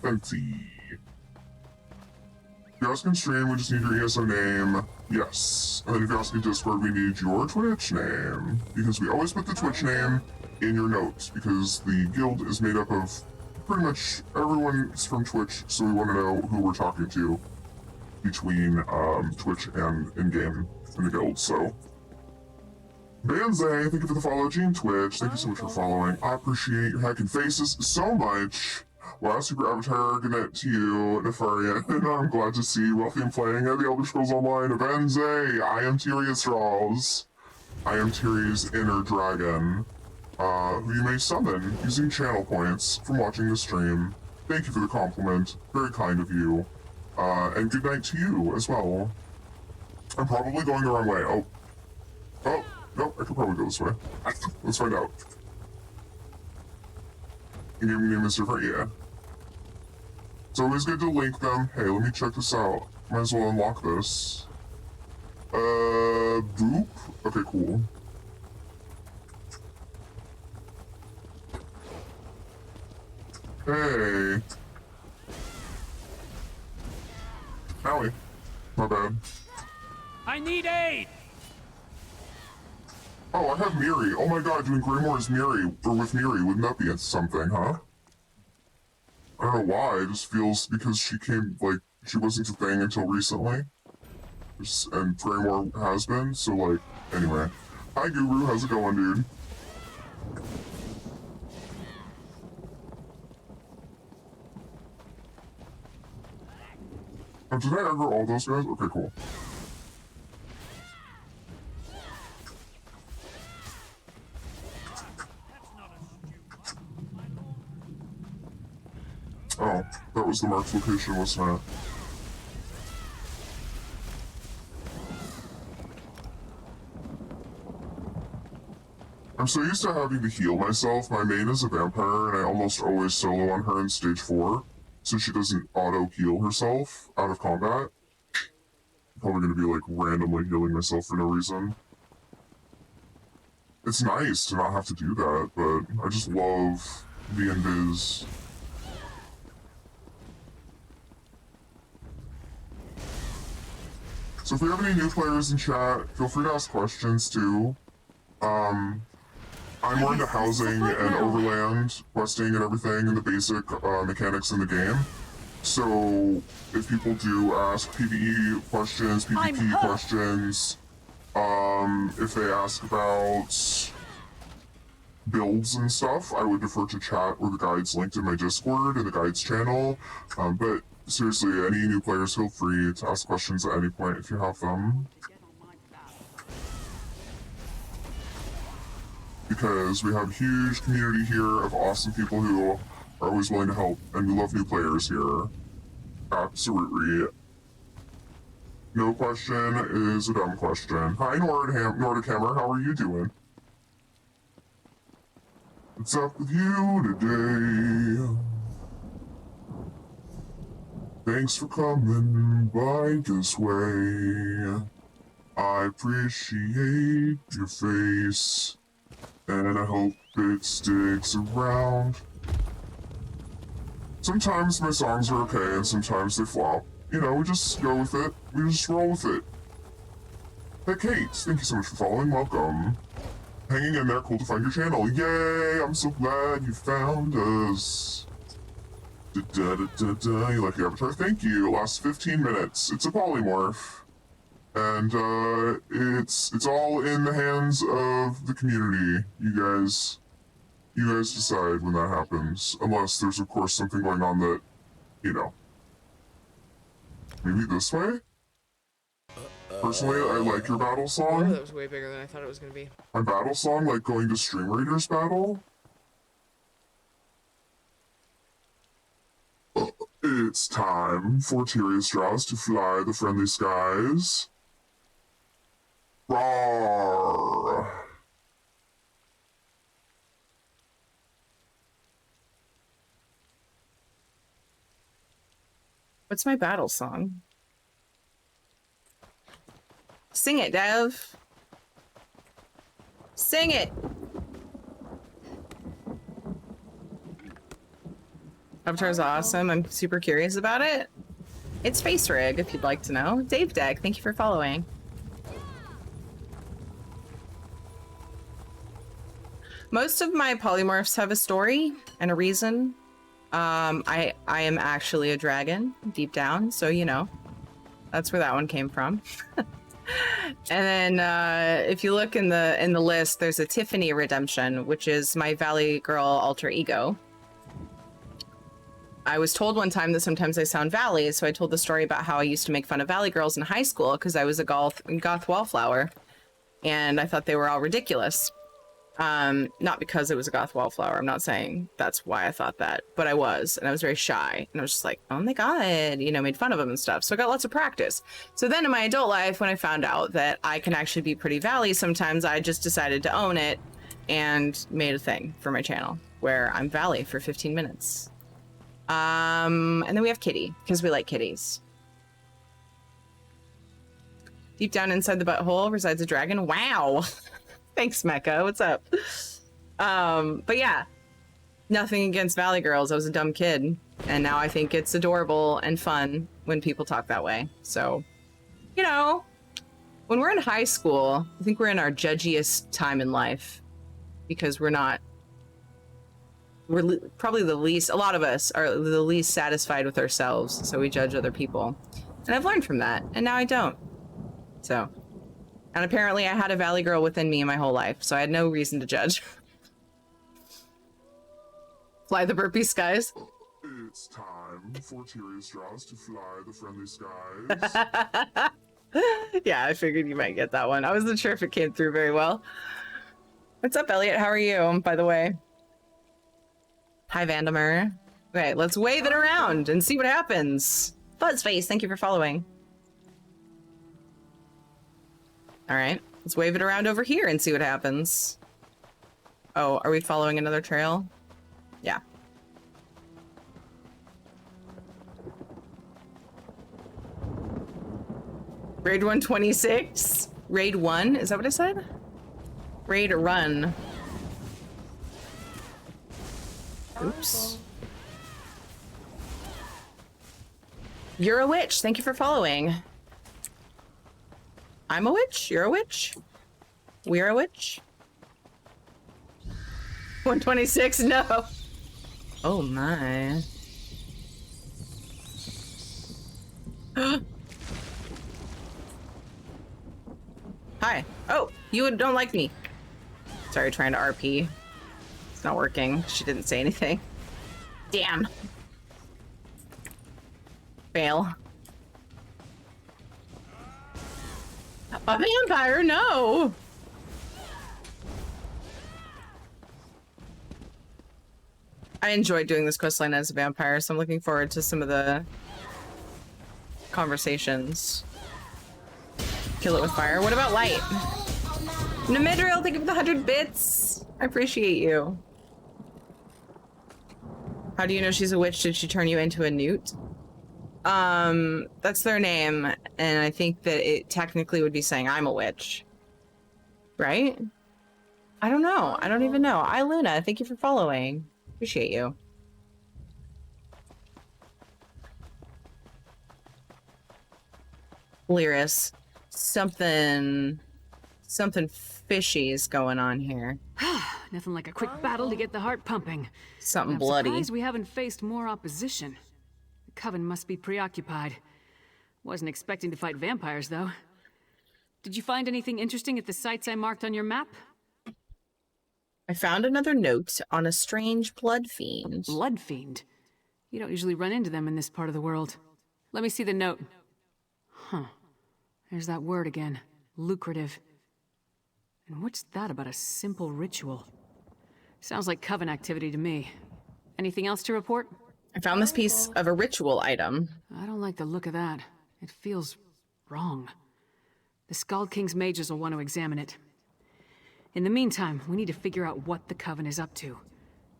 you ask in stream, we just need your ESO name. Yes. And then if you ask in Discord, we need your Twitch name. Because we always put the Twitch name in your notes, because the guild is made up of pretty much everyone's from Twitch, so we want to know who we're talking to between Twitch and in-game in the guild, so. Banzai, thank you for the follow. Gene Twitch, thank you so much for following. I appreciate your hacking faces so much. Wow, Super Avatar, good night to you, Nefarian, and I'm glad to see Wealthy and playing at the Elder Scrolls Online. Banzai, I am Tyrius Rawls. I am Tyri's inner dragon, who you may summon using channel points from watching the stream. Thank you for the compliment, very kind of you. And good night to you as well. I'm probably going the wrong way. Oh, no, I could probably go this way. Let's find out. Your name is different, yeah. It's always good to link them. Hey, let me check this out. Might as well unlock this. Boop? Okay, cool. Hey. Owie. My bad. I need aid! Oh, I have Miri. Oh my god, doing Greymoor is Miri, or with Miri, wouldn't that be something, huh? I don't know why, it just feels because she came, like, she wasn't a thing until recently. And Greymoor has been, so like, anyway. Hi Guru, how's it going, dude? Oh, did I aggro all those guys? Okay, cool. Oh, that was the marked location, wasn't it? I'm so used to having to heal myself. My main is a vampire, and I almost always solo on her in stage 4, so she doesn't auto-heal herself out of combat. I'm probably gonna be, like, randomly healing myself for no reason. It's nice to not have to do that, but I just love the invis. So if we have any new players in chat, feel free to ask questions too. I'm more into housing and overland, questing and everything, and the basic mechanics in the game. So if people do ask PvE questions, PvP questions, if they ask about builds and stuff, I would defer to chat or the guides linked in my Discord and the guides channel. But seriously, any new players, feel free to ask questions at any point if you have them. Because we have a huge community here of awesome people who are always willing to help, and we love new players here. Absolutely. No question is a dumb question. Hi Nordic Hammer, how are you doing? What's up with you today? Thanks for coming by this way. I appreciate your face, and I hope it sticks around. Sometimes my songs are okay, and sometimes they flop. You know, we just go with it. We just roll with it. Hey Kate, thank you so much for following. Welcome. Hanging in there, cool to find your channel. Yay, I'm so glad you found us. You like the avatar? Thank you. Last 15 minutes. It's a polymorph. And it's all in the hands of the community. You guys decide when that happens. Unless there's of course something going on that, you know. Maybe this way? Personally, I like your battle Oh, song. that was way bigger than I thought it was gonna be. My battle song, like going to Stream Raiders battle. It's time for Tyrius Jaws to fly the friendly skies. Roar! What's my battle song? Sing it, Dev. Sing it. Avatar's awesome. I'm super curious about it. It's Face Rig, if you'd like to know. Dave Deck, thank you for following. Most of my polymorphs have a story and a reason. I am actually a dragon deep down, so you know, that's where that one came from. And then if you look in the list, there's a Tiffany redemption, which is my Valley Girl alter ego. I was told one time that sometimes I sound Valley, so I told the story about how I used to make fun of Valley girls in high school because I was a goth wallflower, and I thought they were all ridiculous. Not because it was a goth wallflower. I'm not saying that's why I thought that, but I was, and I was very shy, and I was just like, oh my god, you know, made fun of them and stuff. So I got lots of practice. So then in my adult life, when I found out that I can actually be pretty Valley sometimes, I just decided to own it and made a thing for my channel where I'm Valley for 15 minutes. And then we have Kitty, because we like kitties. Deep down inside the butthole resides a dragon. Wow. Thanks, Mecca. What's up? But yeah, nothing against Valley girls. I was a dumb kid, and now I think it's adorable and fun when people talk that way. So, you know, when we're in high school, I think we're in our judgiest time in life because we're probably the least, a lot of us are the least satisfied with ourselves, so we judge other people. And I've learned from that, and now I don't. So, and apparently I had a Valley girl within me my whole life, so I had no reason to judge. Fly the burpee skies. It's time for Tyrius Jaws to fly the friendly skies. Yeah, I figured you might get that one. I wasn't sure if it came through very well. What's up, Elliot? How are you, by the way? Hi, Vandemer. Okay, let's wave it around and see what happens. Buzzface, thank you for following. All right, let's wave it around over here and see what happens. Oh, are we following another trail? Yeah. Raid 126? Raid 1? Is that what I said? Raid run. Oops. You're a witch. Thank you for following. I'm a witch. You're a witch. We're a witch. 126? No. Oh my. Hi. Oh, you don't like me. Sorry, trying to RP. It's not working. She didn't say anything. Damn. Fail. A vampire? No! I enjoyed doing this questline as a vampire, so I'm looking forward to some of the conversations. Kill it with fire. What about light? Namidriel, thank you for the 100 bits. I appreciate you. How do you know she's a witch? Did she turn you into a newt? That's their name, and I think that it technically would be saying I'm a witch. Right? I don't know. I don't even know. Hi, Luna. Thank you for following. Appreciate you. Lyris. Something fishy is going on here. Nothing like a quick battle to get the heart pumping. Something I'm bloody. surprised we haven't faced more opposition. The Coven must be preoccupied. Wasn't expecting to fight vampires, though. Did you find anything interesting at the sites I marked on your map? I found another note on a strange blood fiend. Blood fiend? You don't usually run into them in this part of the world. Let me see the note. Huh. There's that word again. Lucrative. And what's that about a simple ritual? Sounds like coven activity to me. Anything else to report? I found this piece of a ritual item. I don't like the look of that. It feels wrong. The Skald King's mages will want to examine it. In the meantime, we need to figure out what the coven is up to.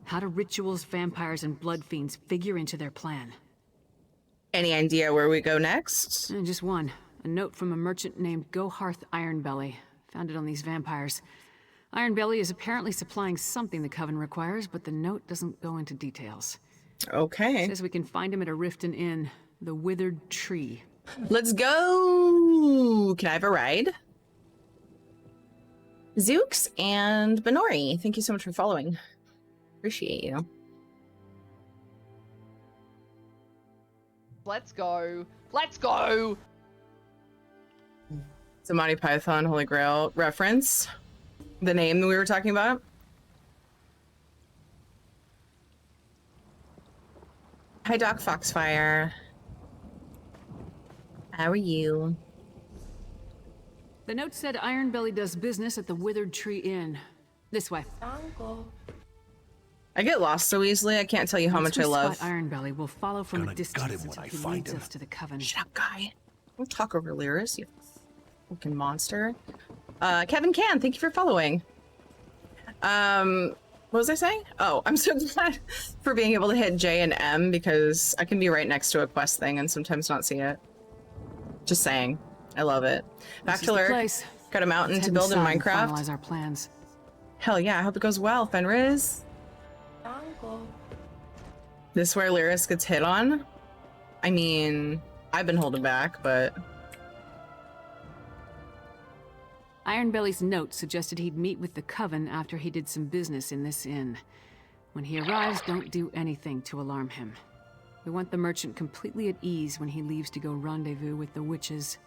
How do rituals, vampires, and blood fiends figure into their plan? Any idea where we go next? Just one. A note from a merchant named Goharth Ironbelly. Found it on these vampires. Ironbelly is apparently supplying something the coven requires, but the note doesn't go into details. Okay. It says we can find him at a Riften Inn, the Withered Tree. Let's go! Can I have a ride? Zooks and Benori, thank you so much for following. Appreciate you. Let's go. Let's go. It's a Monty Python Holy Grail reference. The name that we were talking about. Hi, Doc Foxfire. How are you? The note said Ironbelly does business at the Withered Tree Inn. This way. I get lost so easily, I can't tell you how much I love. Ironbelly will follow from a distance until he leads us to the coven. Shut up, guy. Don't talk over Lyris, you fucking monster. Kevin Can, thank you for following. What was I saying? Oh, I'm so glad for being able to hit J and M because I can be right next to a quest thing and sometimes not see it. Just saying. I love it. Back to Lurk. Got a mountain to build in Minecraft. Finalize our plans. Hell yeah, I hope it goes well, Fenris. This where Lyris gets hit on? I mean, I've been holding back, but... Ironbelly's note suggested he'd meet with the coven after he did some business in this inn. When he arrives, don't do anything to alarm him. We want the merchant completely at ease when he leaves to go rendezvous with the witches.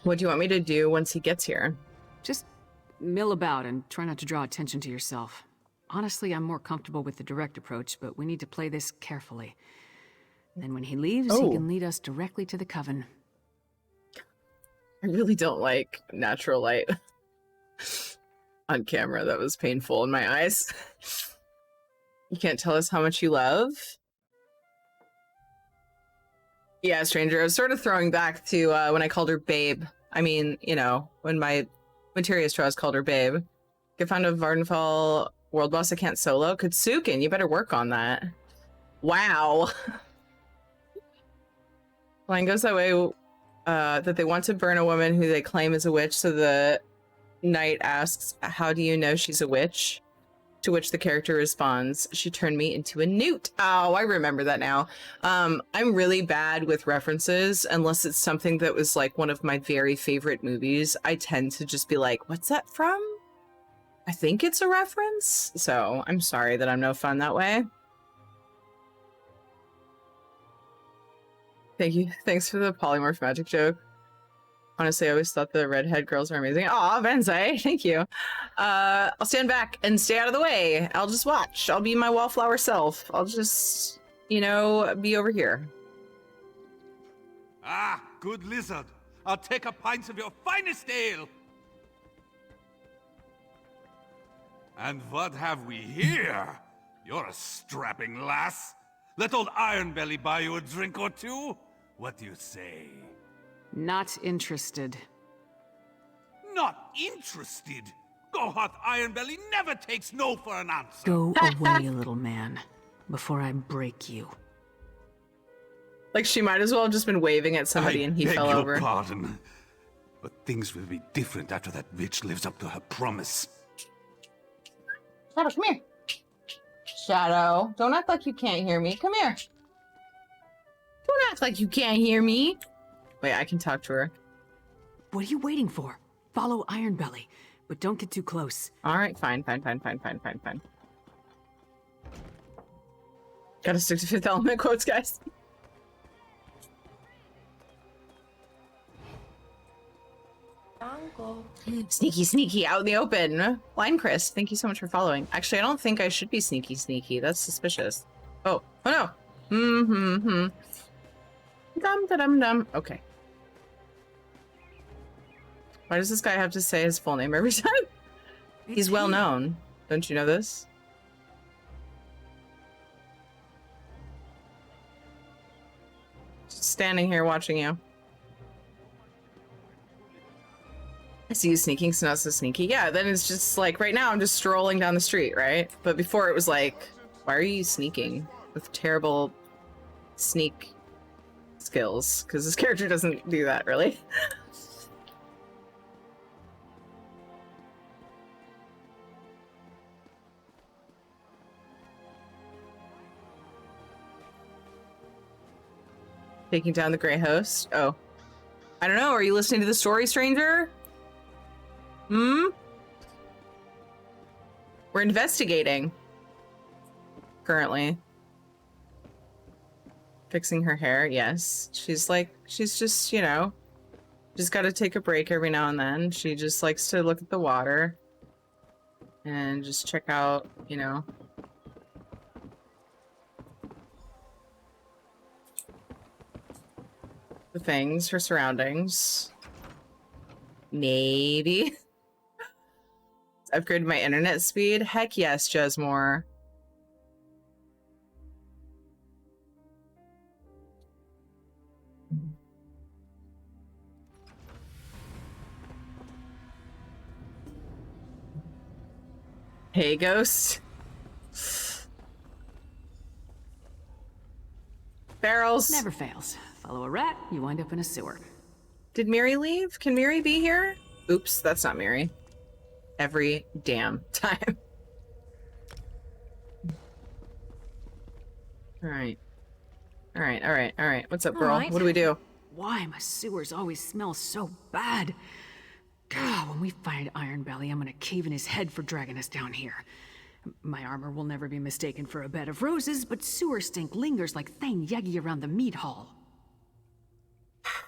What do you want me to do once he gets here? Just mill about and try not to draw attention to yourself. Honestly, I'm more comfortable with the direct approach, but we need to play this carefully. Then when he leaves, he can lead us directly to the coven. I really don't like natural light on camera. That was painful in my eyes. You can't tell us how much you love? Yeah, stranger. I was sort of throwing back to when I called her babe. I mean, you know, when Materia Strauss called her babe. Get found a Vardenfell world boss I can't solo. Kutsukin, you better work on that. Wow. Line goes that way that they want to burn a woman who they claim is a witch, so the knight asks, how do you know she's a witch? To which the character responds, she turned me into a newt. Oh, I remember that now. I'm really bad with references unless it's something that was like one of my very favorite movies. I tend to just be like, what's that from? I think it's a reference. So I'm sorry that I'm no fun that way. Thank you. Thanks for the polymorph magic joke. Honestly, I always thought the redhead girls are amazing. Aw, Bensai, thank you. I'll stand back and stay out of the way. I'll just watch. I'll be my wallflower self. I'll just, you know, be over here. Ah, good lizard. I'll take a pint of your finest ale. And what have we here? You're a strapping lass. Let old Ironbelly buy you a drink or two. What do you say? Not interested. Not interested? Goharth Ironbelly never takes no for an answer. Go away, little man, before I break you. Like, she might as well have just been waving at somebody and he fell over. I beg your pardon, but things will be different after that bitch lives up to her promise. Shadow, come here. Shadow, don't act like you can't hear me. Come here. Don't act like you can't hear me. Wait, I can talk to her. What are you waiting for? Follow Ironbelly, but don't get too close. All right, fine. Gotta stick to Fifth Element quotes, guys. Sneaky, sneaky, out in the open. Line Chris, thank you so much for following. Actually, I don't think I should be sneaky, sneaky. That's suspicious. Oh no. Dum da dum dum. Okay. Why does this guy have to say his full name every time? He's well known. Don't you know this? Just standing here watching you. I see you sneaking, so not so sneaky. Yeah, then it's just like, right now I'm just strolling down the street, right? But before it was like, why are you sneaking with terrible sneak skills? Because this character doesn't do that, really. Taking down the Grey Host. Oh. I don't know. Are you listening to the story, stranger? We're investigating. Currently. Fixing her hair, yes. She's just, you know, just gotta take a break every now and then. She just likes to look at the water. And just check out, you know, the things, her surroundings. Maybe. Upgrade my internet speed? Heck yes, Jesmore. Hey, Ghost. Barrels. Never fails. Follow a rat, you wind up in a sewer. Did Miri leave? Can Miri be here? Oops, that's not Miri. Every damn time. Alright. Alright. What's up, girl? All right. What do we do? Why my sewers always smell so bad? God, when we find Iron Belly, I'm gonna cave in his head for dragging us down here. My armor will never be mistaken for a bed of roses, but sewer stink lingers like Thane Yagi around the meat hall.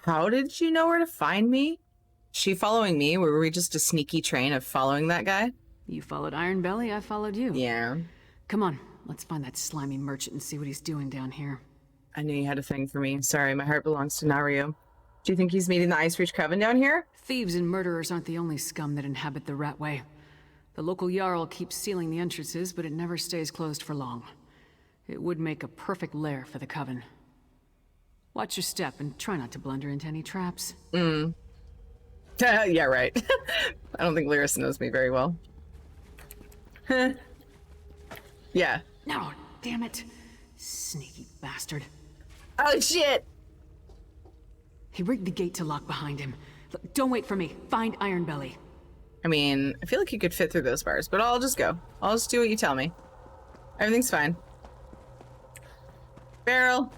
How did you know where to find me? She following me? Were we just a sneaky train of following that guy? You followed Iron Belly, I followed you. Yeah. Come on, let's find that slimy merchant and see what he's doing down here. I knew you had a thing for me. Sorry, my heart belongs to Nario. Do you think he's meeting the Ice Reach Coven down here? Thieves and murderers aren't the only scum that inhabit the Ratway. The local Jarl keeps sealing the entrances, but it never stays closed for long. It would make a perfect lair for the Coven. Watch your step and try not to blunder into any traps. Yeah, right. I don't think Lyris knows me very well. Yeah. No, damn it. Sneaky bastard. Oh, shit! He rigged the gate to lock behind him. Look, don't wait for me. Find Iron Belly. I mean, I feel like you could fit through those bars, but I'll just go. I'll just do what you tell me. Everything's fine. Barrel.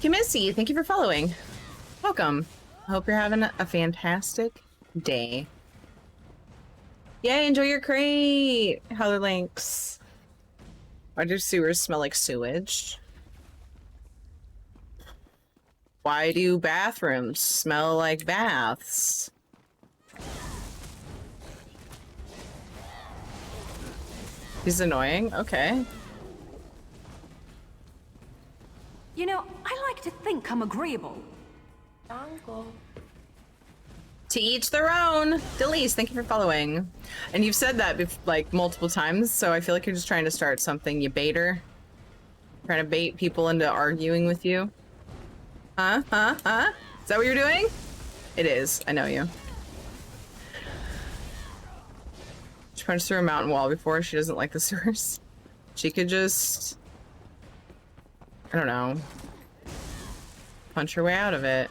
Kimissy, thank you for following. Welcome. I hope you're having a fantastic day. Yay, enjoy your crate, Heather Links. Why do sewers smell like sewage? Why do bathrooms smell like baths? He's annoying? Okay. You know, I like to think I'm agreeable. To each their own. Delise, thank you for following. And you've said that like multiple times, so I feel like you're just trying to start something, you baiter. Trying to bait people into arguing with you. Huh? Is that what you're doing? It is. I know you. She punched through a mountain wall before. She doesn't like the sewers. She could just... I don't know. Punch her way out of it.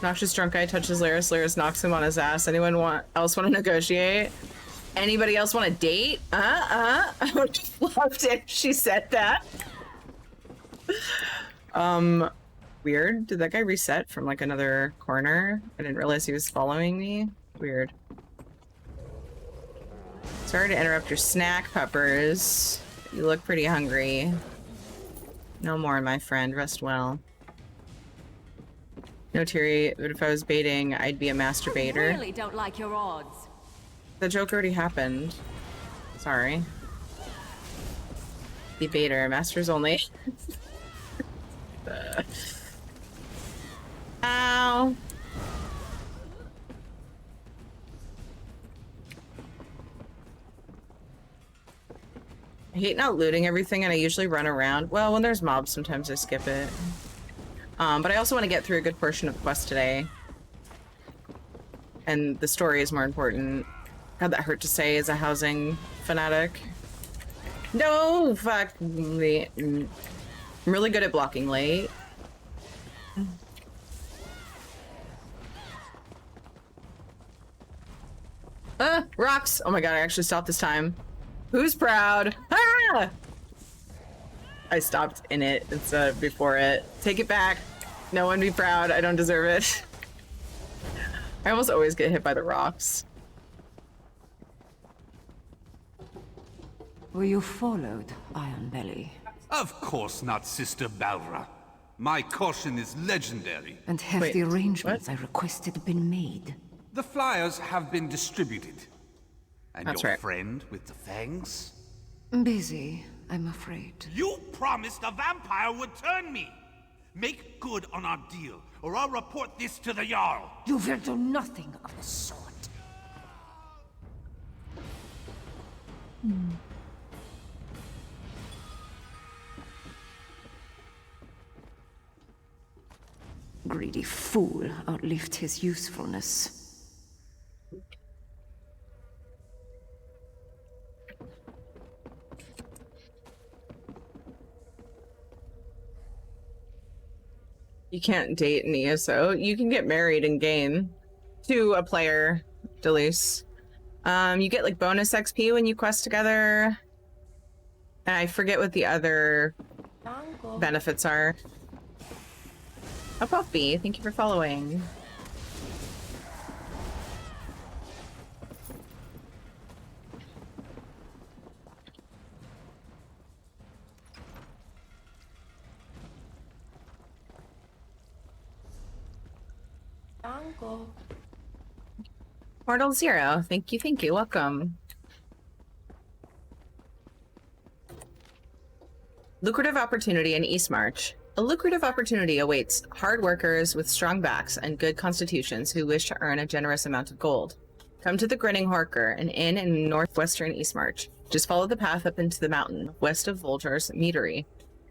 Noxious drunk guy touches Lyris. Lyris knocks him on his ass. Anyone else want to negotiate? Anybody else want to date? I would have loved it if she said that. Weird. Did that guy reset from like another corner? I didn't realize he was following me. Weird. Sorry to interrupt your snack, Peppers. You look pretty hungry. No more, my friend. Rest well. No, Tiri, but if I was baiting, I'd be a masturbator. I really don't like your odds. The joke already happened. Sorry. The baiter. Masters only. Ow. I hate not looting everything, and I usually run around. Well, when there's mobs, sometimes I skip it. But I also want to get through a good portion of the quest today. And the story is more important. God, that hurt to say as a housing fanatic. No! Fuck me. I'm really good at blocking late. Rocks! Oh my god, I actually stopped this time. Who's proud? Ah! I stopped in it instead of before it. Take it back. No one be proud. I don't deserve it. I almost always get hit by the rocks. Were you followed, Iron Belly? Of course not, Sister Balra. My caution is legendary. And have Wait, the arrangements I requested been made? The flyers have been distributed. And That's your right. friend with the fangs? Busy, I'm afraid. You promised a vampire would turn me! Make good on our deal, or I'll report this to the Jarl! You will do nothing of the sort. Greedy fool outlived his usefulness. You can't date an ESO. You can get married in game to a player, Deleuze. You get like bonus XP when you quest together. And I forget what the other benefits are. Up off B, thank you for following. Mortal Zero, thank you, welcome. Lucrative opportunity in East March. A lucrative opportunity awaits hard workers with strong backs and good constitutions who wish to earn a generous amount of gold. Come to the Grinning Horker, an inn in northwestern East March. Just follow the path up into the mountain, west of Voltur's Meadery.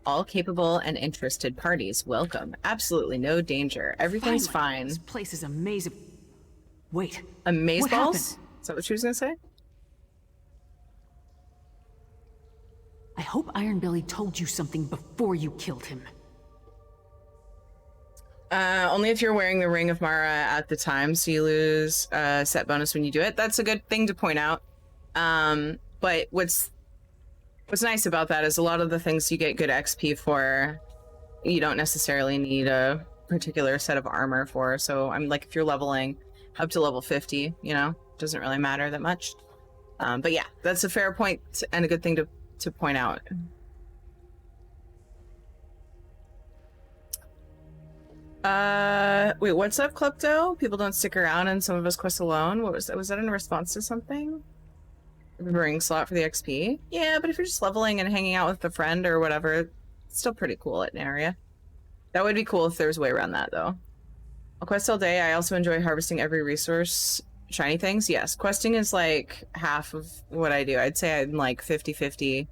All capable and interested parties welcome. Absolutely no danger. Everything's fine. This place is amazing. Wait. Amazeballs? What happened? Is that what she was gonna say? I hope Ironbelly told you something before you killed him. Only if you're wearing the Ring of Mara at the time, so you lose set bonus when you do it. That's a good thing to point out. But what's nice about that is a lot of the things you get good XP for, you don't necessarily need a particular set of armor for. So I'm like, if you're leveling up to level 50, you know, doesn't really matter that much. But yeah, that's a fair point and a good thing to point out. Wait, what's up, Klepto? People don't stick around and some of us quest alone. What was that? Was that in response to something? Ring slot for the XP? Yeah, but if you're just leveling and hanging out with a friend or whatever, it's still pretty cool at an area. That would be cool if there was a way around that, though. I'll quest all day. I also enjoy harvesting every resource. Shiny things? Yes. Questing is like half of what I do. I'd say I'm like 50-50.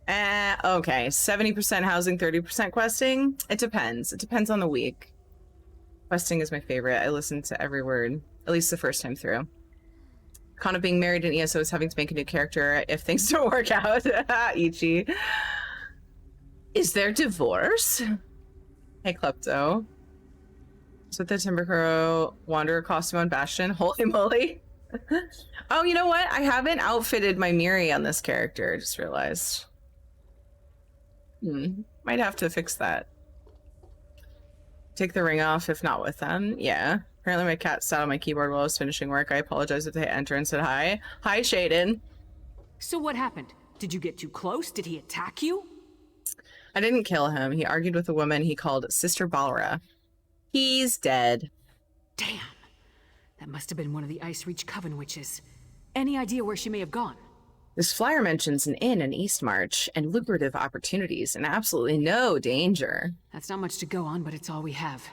Okay. 70% housing, 30% questing? It depends. It depends on the week. Questing is my favorite. I listen to every word, at least the first time through. Con of being married in ESO is having to make a new character if things don't work out. Ichi. Is there divorce? Hey, Klepto. So the Timbercrow Wanderer costume on Bastion. Holy moly. Oh, you know what? I haven't outfitted my Miri on this character. I just realized. Might have to fix that. Take the ring off if not with them. Yeah. Apparently my cat sat on my keyboard while I was finishing work. I apologize if they hit enter and said hi. Hi, Shaden. So what happened? Did you get too close? Did he attack you? I didn't kill him. He argued with a woman he called Sister Balra. He's dead. Damn. That must have been one of the Ice Reach Coven witches. Any idea where she may have gone? This flyer mentions an inn in Eastmarch and lucrative opportunities and absolutely no danger. That's not much to go on, but it's all we have.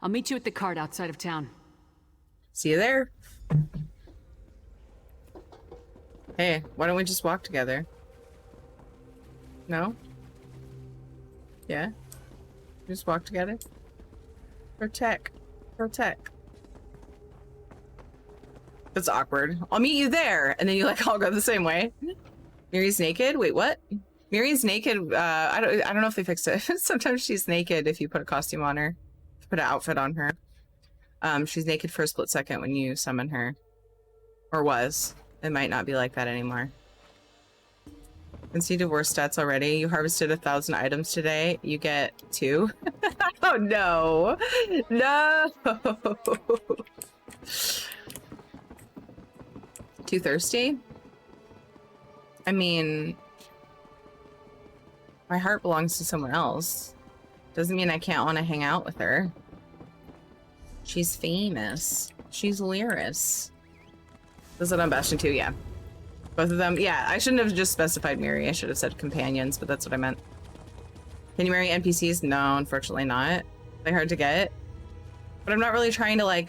I'll meet you at the cart outside of town. See you there. Hey, why don't we just walk together? No? Yeah? Just walk together? Protect. That's awkward. I'll meet you there, and then you all go the same way. Miri's naked? Wait, what? Miri's naked. I don't know if they fixed it. Sometimes she's naked if you put a costume on her, put an outfit on her. She's naked for a split second when you summon her, or was. It might not be like that anymore. Since you divorce stats already, you harvested 1,000 items today. You get 2. Oh no, no. Too thirsty? I mean, my heart belongs to someone else. Doesn't mean I can't want to hang out with her. She's famous. She's Lyris. Is it on Bastion 2? Yeah. Both of them? Yeah, I shouldn't have just specified Miri. I should have said companions, but that's what I meant. Can you marry NPCs? No, unfortunately not. They're hard to get. But I'm not really trying to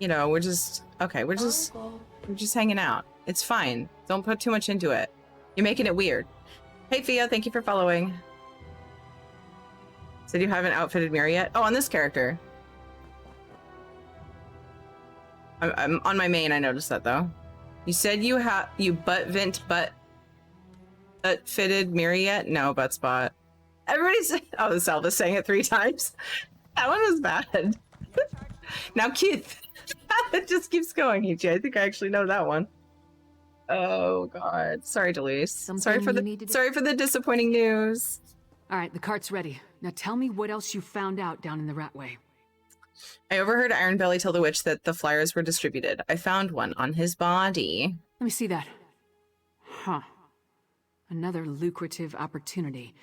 we're just... Okay, we're just hanging out. It's fine. Don't put too much into it. You're making it weird. Hey, Fia, thank you for following. Said you haven't outfitted Miri yet? Oh, on this character. I'm on my main, I noticed that, though. You said you fitted Miri yet? No, butt spot. Everybody's... Oh, the Salva's saying it 3 times. That one was bad. Now, Keith. It just keeps going, EJ. I think I actually know that one. Oh god. Sorry, Delise. Sorry for the disappointing news. Alright, the cart's ready. Now tell me what else you found out down in the Ratway. I overheard Ironbelly tell the witch that the flyers were distributed. I found one on his body. Let me see that. Huh. Another lucrative opportunity.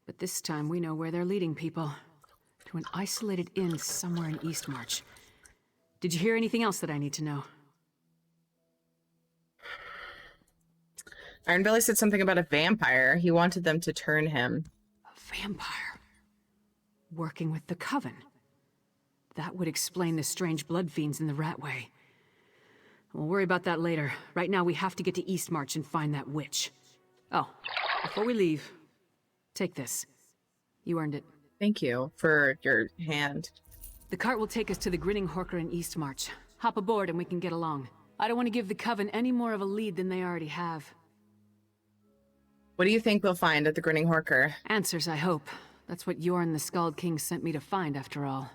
But this time we know where they're leading people. To an isolated inn somewhere in Eastmarch. Did you hear anything else that I need to know? Ironbelly said something about a vampire. He wanted them to turn him. A vampire? Working with the Coven? That would explain the strange blood fiends in the Ratway. We'll worry about that later. Right now we have to get to Eastmarch and find that witch. Oh, before we leave, take this. You earned it. Thank you for your hand. The cart will take us to the Grinning Horker in Eastmarch. Hop aboard and we can get along. I don't want to give the Coven any more of a lead than they already have. What do you think we'll find at the Grinning Horker? Answers, I hope. That's what Yorn the Skald King sent me to find, after all.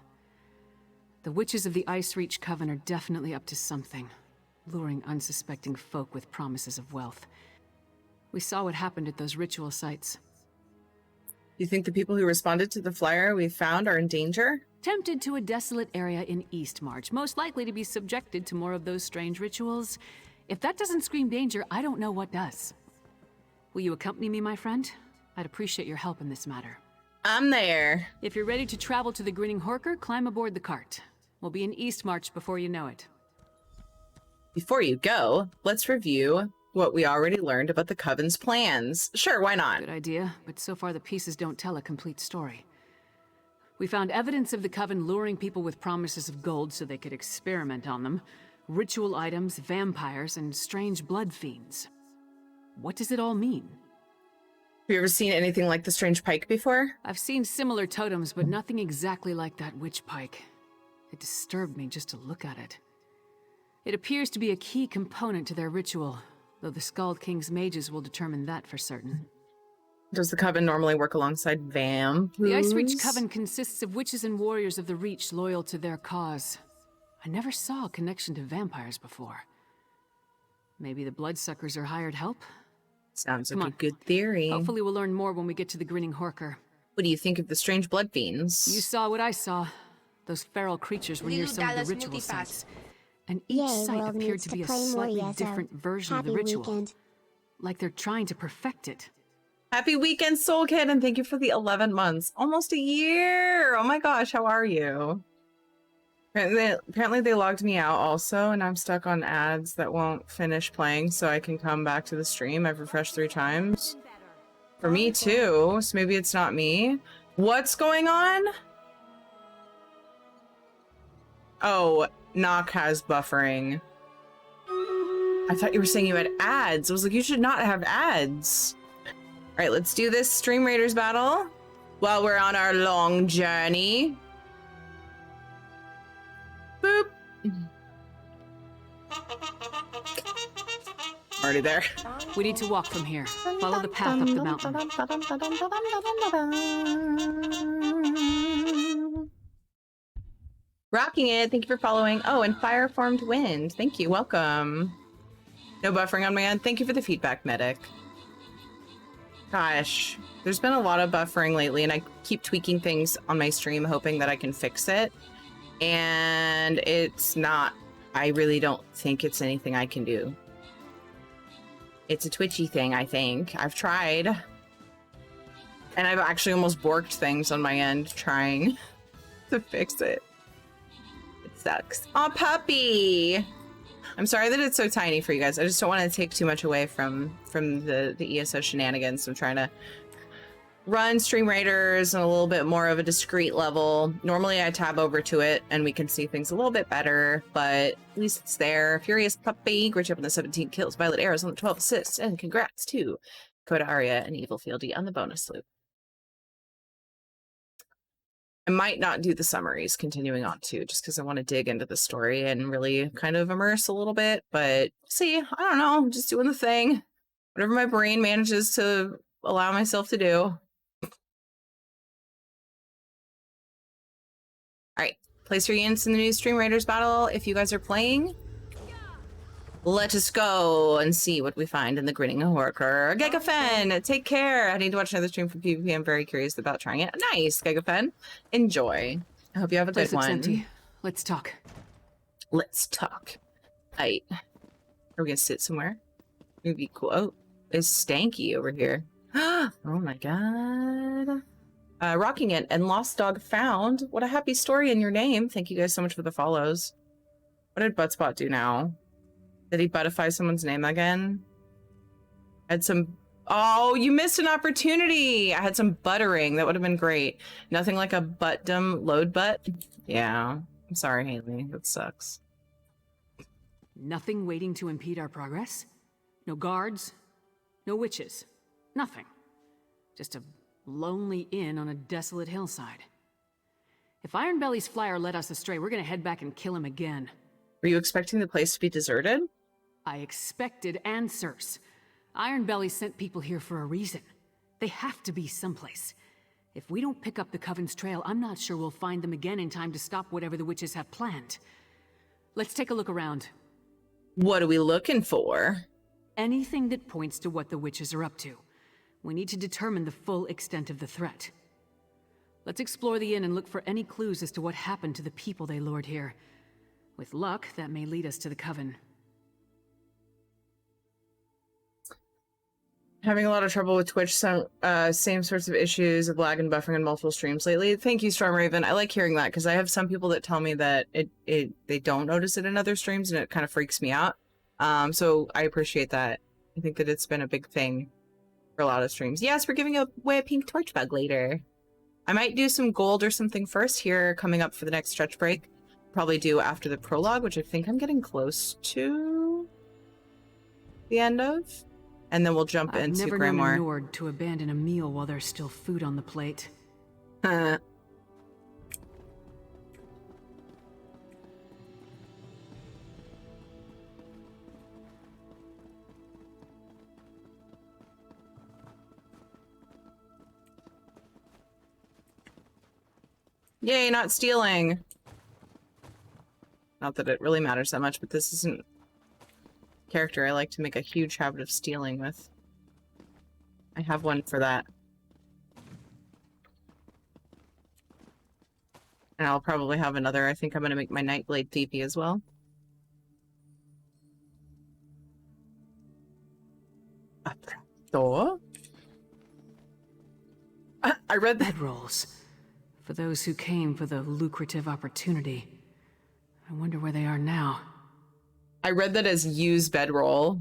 The witches of the Ice Reach Coven are definitely up to something, luring unsuspecting folk with promises of wealth. We saw what happened at those ritual sites. You think the people who responded to the flyer we found are in danger? Tempted to a desolate area in Eastmarch, most likely to be subjected to more of those strange rituals. If that doesn't scream danger, I don't know what does. Will you accompany me, my friend? I'd appreciate your help in this matter. I'm there. If you're ready to travel to the Grinning Horker, climb aboard the cart. We'll be in Eastmarch before you know it. Before you go, let's review what we already learned about the Coven's plans. Sure, why not? Good idea, but so far the pieces don't tell a complete story. We found evidence of the Coven luring people with promises of gold so they could experiment on them. Ritual items, vampires, and strange blood fiends. What does it all mean? Have you ever seen anything like the strange pike before? I've seen similar totems, but nothing exactly like that witch pike. It disturbed me just to look at it. It appears to be a key component to their ritual, though the Skald King's mages will determine that for certain. Does the Coven normally work alongside vampires? The Ice Reach Coven consists of witches and warriors of the Reach loyal to their cause. I never saw a connection to vampires before. Maybe the bloodsuckers are hired help? Sounds like a good theory. Hopefully we'll learn more when we get to the Grinning Horker. What do you think of the strange blood fiends? You saw what I saw. Those feral creatures were near some of the ritual sites. And each site appeared to be a slightly different version of the ritual. Like they're trying to perfect it. Happy weekend, Soul Kid, and thank you for the 11 months. Almost a year. Oh my gosh, how are you? Apparently they logged me out also, and I'm stuck on ads that won't finish playing so I can come back to the stream. I've refreshed 3 times. For me too, so maybe it's not me. What's going on? Oh, Knock has buffering. I thought you were saying you had ads. I was like, you should not have ads. All right, let's do this Stream Raiders battle while we're on our long journey. Boop. Already there. We need to walk from here. Follow the path up the mountain. Rocking it. Thank you for following. Oh, and Fire Formed Wind. Thank you. Welcome. No buffering on my end. Thank you for the feedback, Medic. Gosh, there's been a lot of buffering lately, and I keep tweaking things on my stream, hoping that I can fix it. And it's not. I really don't think it's anything I can do. It's a twitchy thing, I think. I've tried. And I've actually almost borked things on my end trying to fix it. It sucks. Aw, puppy! I'm sorry that it's so tiny for you guys. I just don't want to take too much away from the ESO shenanigans. I'm trying to run Stream Raiders on a little bit more of a discreet level. Normally I tab over to it and we can see things a little bit better, but at least it's there. Furious Puppy, great job on the 17 kills. Violet Arrows on the 12 assists, and congrats to Coda Aria and Evil Fieldy on the bonus loop. I might not do the summaries continuing on too, just because I want to dig into the story and really kind of immerse a little bit, but see, I don't know, I'm just doing the thing. Whatever my brain manages to allow myself to do. Alright, place your units in the new Stream Raiders battle. If you guys are playing, let us go and see what we find in the Grinning Horker. Gegafen, take care. I need to watch another stream from PvP. I'm very curious about trying it. Nice, Gegafen. Enjoy. I hope you have a good one. Empty. Let's talk. Let's talk. Alright. Are we gonna sit somewhere? Maybe cool. Oh, it's stanky over here. Oh my god. Rocking it and Lost Dog found. What a happy story in your name. Thank you guys so much for the follows. What did Buttspot do now? Did he buttify someone's name again? I had some... Oh, you missed an opportunity! I had some buttering. That would have been great. Nothing like a buttdom load butt? Yeah. I'm sorry, Haley. That sucks. Nothing waiting to impede our progress? No guards? No witches? Nothing. Just a lonely inn on a desolate hillside. If Ironbelly's flyer led us astray, we're gonna head back and kill him again. Were you expecting the place to be deserted? I expected answers. Ironbelly sent people here for a reason. They have to be someplace. If we don't pick up the Coven's trail, I'm not sure we'll find them again in time to stop whatever the witches have planned. Let's take a look around. What are we looking for? Anything that points to what the witches are up to. We need to determine the full extent of the threat. Let's explore the inn and look for any clues as to what happened to the people they lured here. With luck, that may lead us to the Coven. Having a lot of trouble with Twitch, some same sorts of issues of lag and buffering on multiple streams lately. Thank you, Storm Raven. I like hearing that because I have some people that tell me that they don't notice it in other streams and it kind of freaks me out. So I appreciate that. I think that it's been a big thing for a lot of streams. Yes, we're giving away a pink torch bug later. I might do some gold or something first here coming up for the next stretch break. Probably do after the prologue, which I think I'm getting close to the end of. And then we'll jump into Greymoor. I've never known a Nord to abandon a meal while there's still food on the plate. Yay, not stealing. Not that it really matters that much, but this isn't a character I like to make a huge habit of stealing with. I have one for that. And I'll probably have another. I think I'm going to make my Nightblade thiefy as well. Door. I read that. Bedrolls. For those who came for the lucrative opportunity. I wonder where they are now. I read that as use bedroll.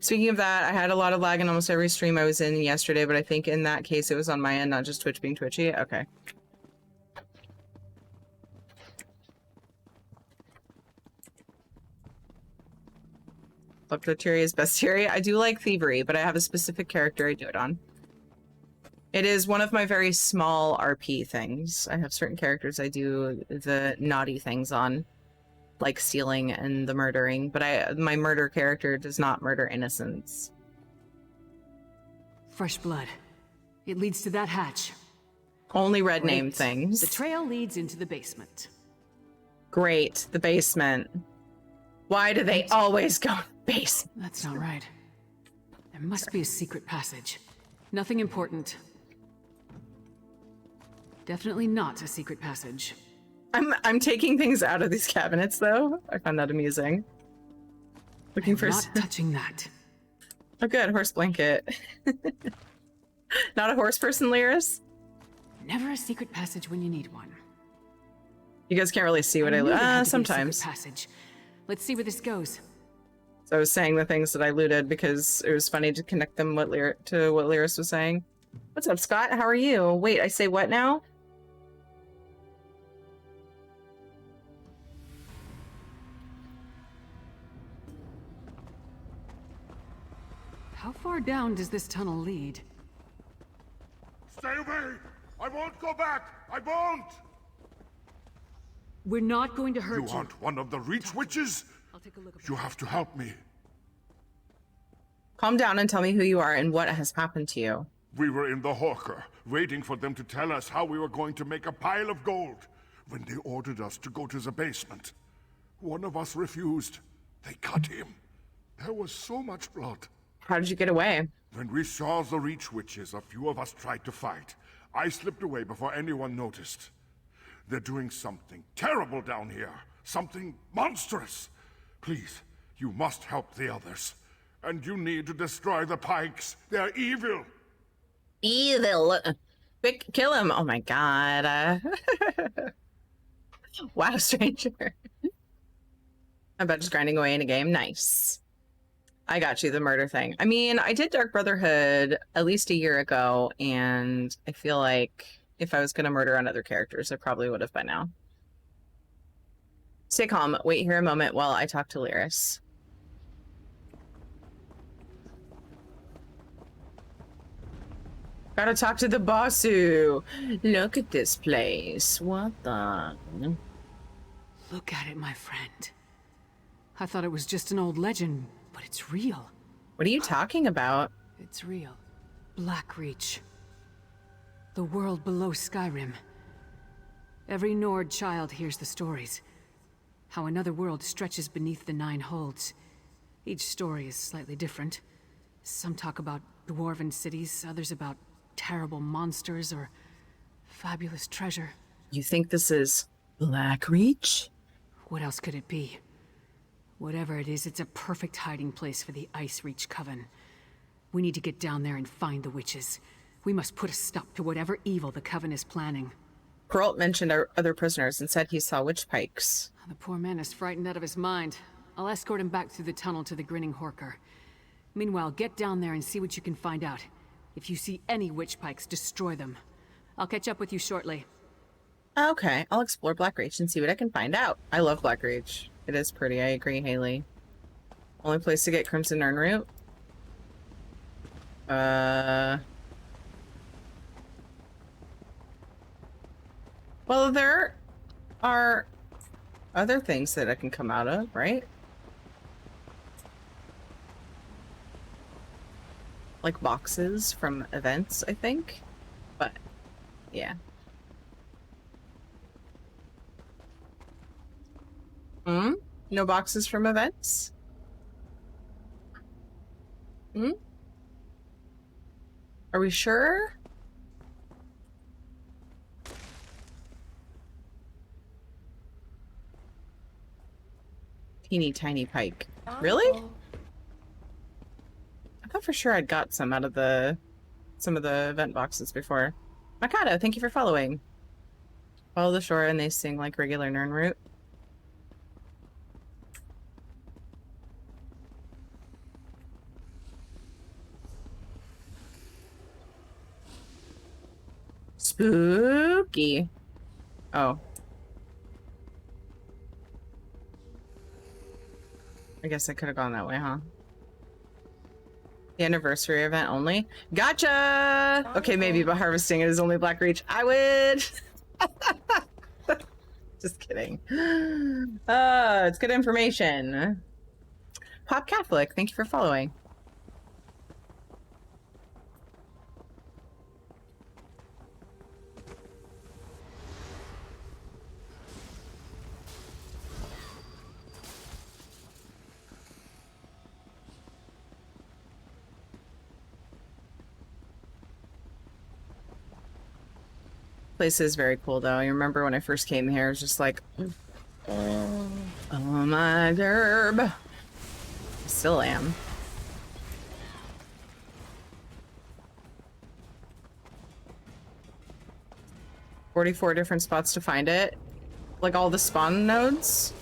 Speaking of that, I had a lot of lag in almost every stream I was in yesterday, but I think in that case it was on my end, not just Twitch being twitchy. Okay. Look, the Tiri is best Tiri. I do like thievery, but I have a specific character I do it on. It is one of my very small RP things. I have certain characters I do the naughty things on, like stealing and the murdering, but my murder character does not murder innocents. Fresh blood. It leads to that hatch. Only red Great. name things. The trail leads into the basement. Great, the basement. Why do they always go basement? That's not right. There must be a secret passage. Nothing important. Definitely not a secret passage. I'm taking things out of these cabinets though. I find that amusing. Looking for not touching that. Oh good, horse blanket. Not a horse person, Lyris? Never a secret passage when you need one. You guys can't really see what sometimes. Passage. Let's see where this goes. So I was saying the things that I looted because it was funny to connect them to what Lyris was saying. What's up, Scott? How are you? Wait, I say what now? How far down does this tunnel lead? Stay away! I won't go back! I won't! We're not going to hurt you. You aren't one of the Reach Witches? I'll take a look. You have to help me. Calm down and tell me who you are and what has happened to you. We were in the Hawker, waiting for them to tell us how we were going to make a pile of gold, when they ordered us to go to the basement. One of us refused. They cut him. There was so much blood. How did you get away? When we saw the Reach Witches, a few of us tried to fight. I slipped away before anyone noticed. They're doing something terrible down here. Something monstrous. Please, you must help the others. And you need to destroy the Pikes. They're evil. Evil. Quick, kill him. Oh my god. Wow, stranger. I'm about just grinding away in a game. Nice. I got you, the murder thing. I mean, I did Dark Brotherhood at least a year ago, and I feel like if I was going to murder on other characters, I probably would have by now. Stay calm. Wait here a moment while I talk to Lyris. Gotta talk to the bossu. Look at this place. What the... Look at it, my friend. I thought it was just an old legend, but it's real. What are you talking about? It's real. Blackreach. The world below Skyrim. Every Nord child hears the stories. How another world stretches beneath the Nine Holds. Each story is slightly different. Some talk about dwarven cities, others about terrible monsters or fabulous treasure. You think this is Blackreach? What else could it be? Whatever it is, it's a perfect hiding place for the Ice Reach Coven. We need to get down there and find the witches. We must put a stop to whatever evil the Coven is planning. Peralt mentioned our other prisoners and said he saw witch pikes. The poor man is frightened out of his mind. I'll escort him back through the tunnel to the Grinning Horker. Meanwhile, get down there and see what you can find out. If you see any witch pikes, destroy them. I'll catch up with you shortly. Okay, I'll explore Blackreach and see what I can find out. I love Blackreach. It is pretty, I agree, Haley. Only place to get Crimson Urn Root? Well, there are other things that I can come out of, right? Like boxes from events, I think. But, yeah. No boxes from events? Are we sure? Teeny tiny pike. Really? I thought for sure I'd got some out of some of the event boxes before. Mikado, thank you for following. Follow the shore and they sing like regular Nirnroot. Spooky. Oh. I guess I could have gone that way, huh? The anniversary event only? Gotcha! Okay, maybe, but harvesting it is only Black Reach. I would! Just kidding. It's good information. Pop Catholic, thank you for following. Place is very cool though. You remember when I first came here, it was just like, oh my gerb. I still am. $44 different spots to find it. Like all the spawn nodes.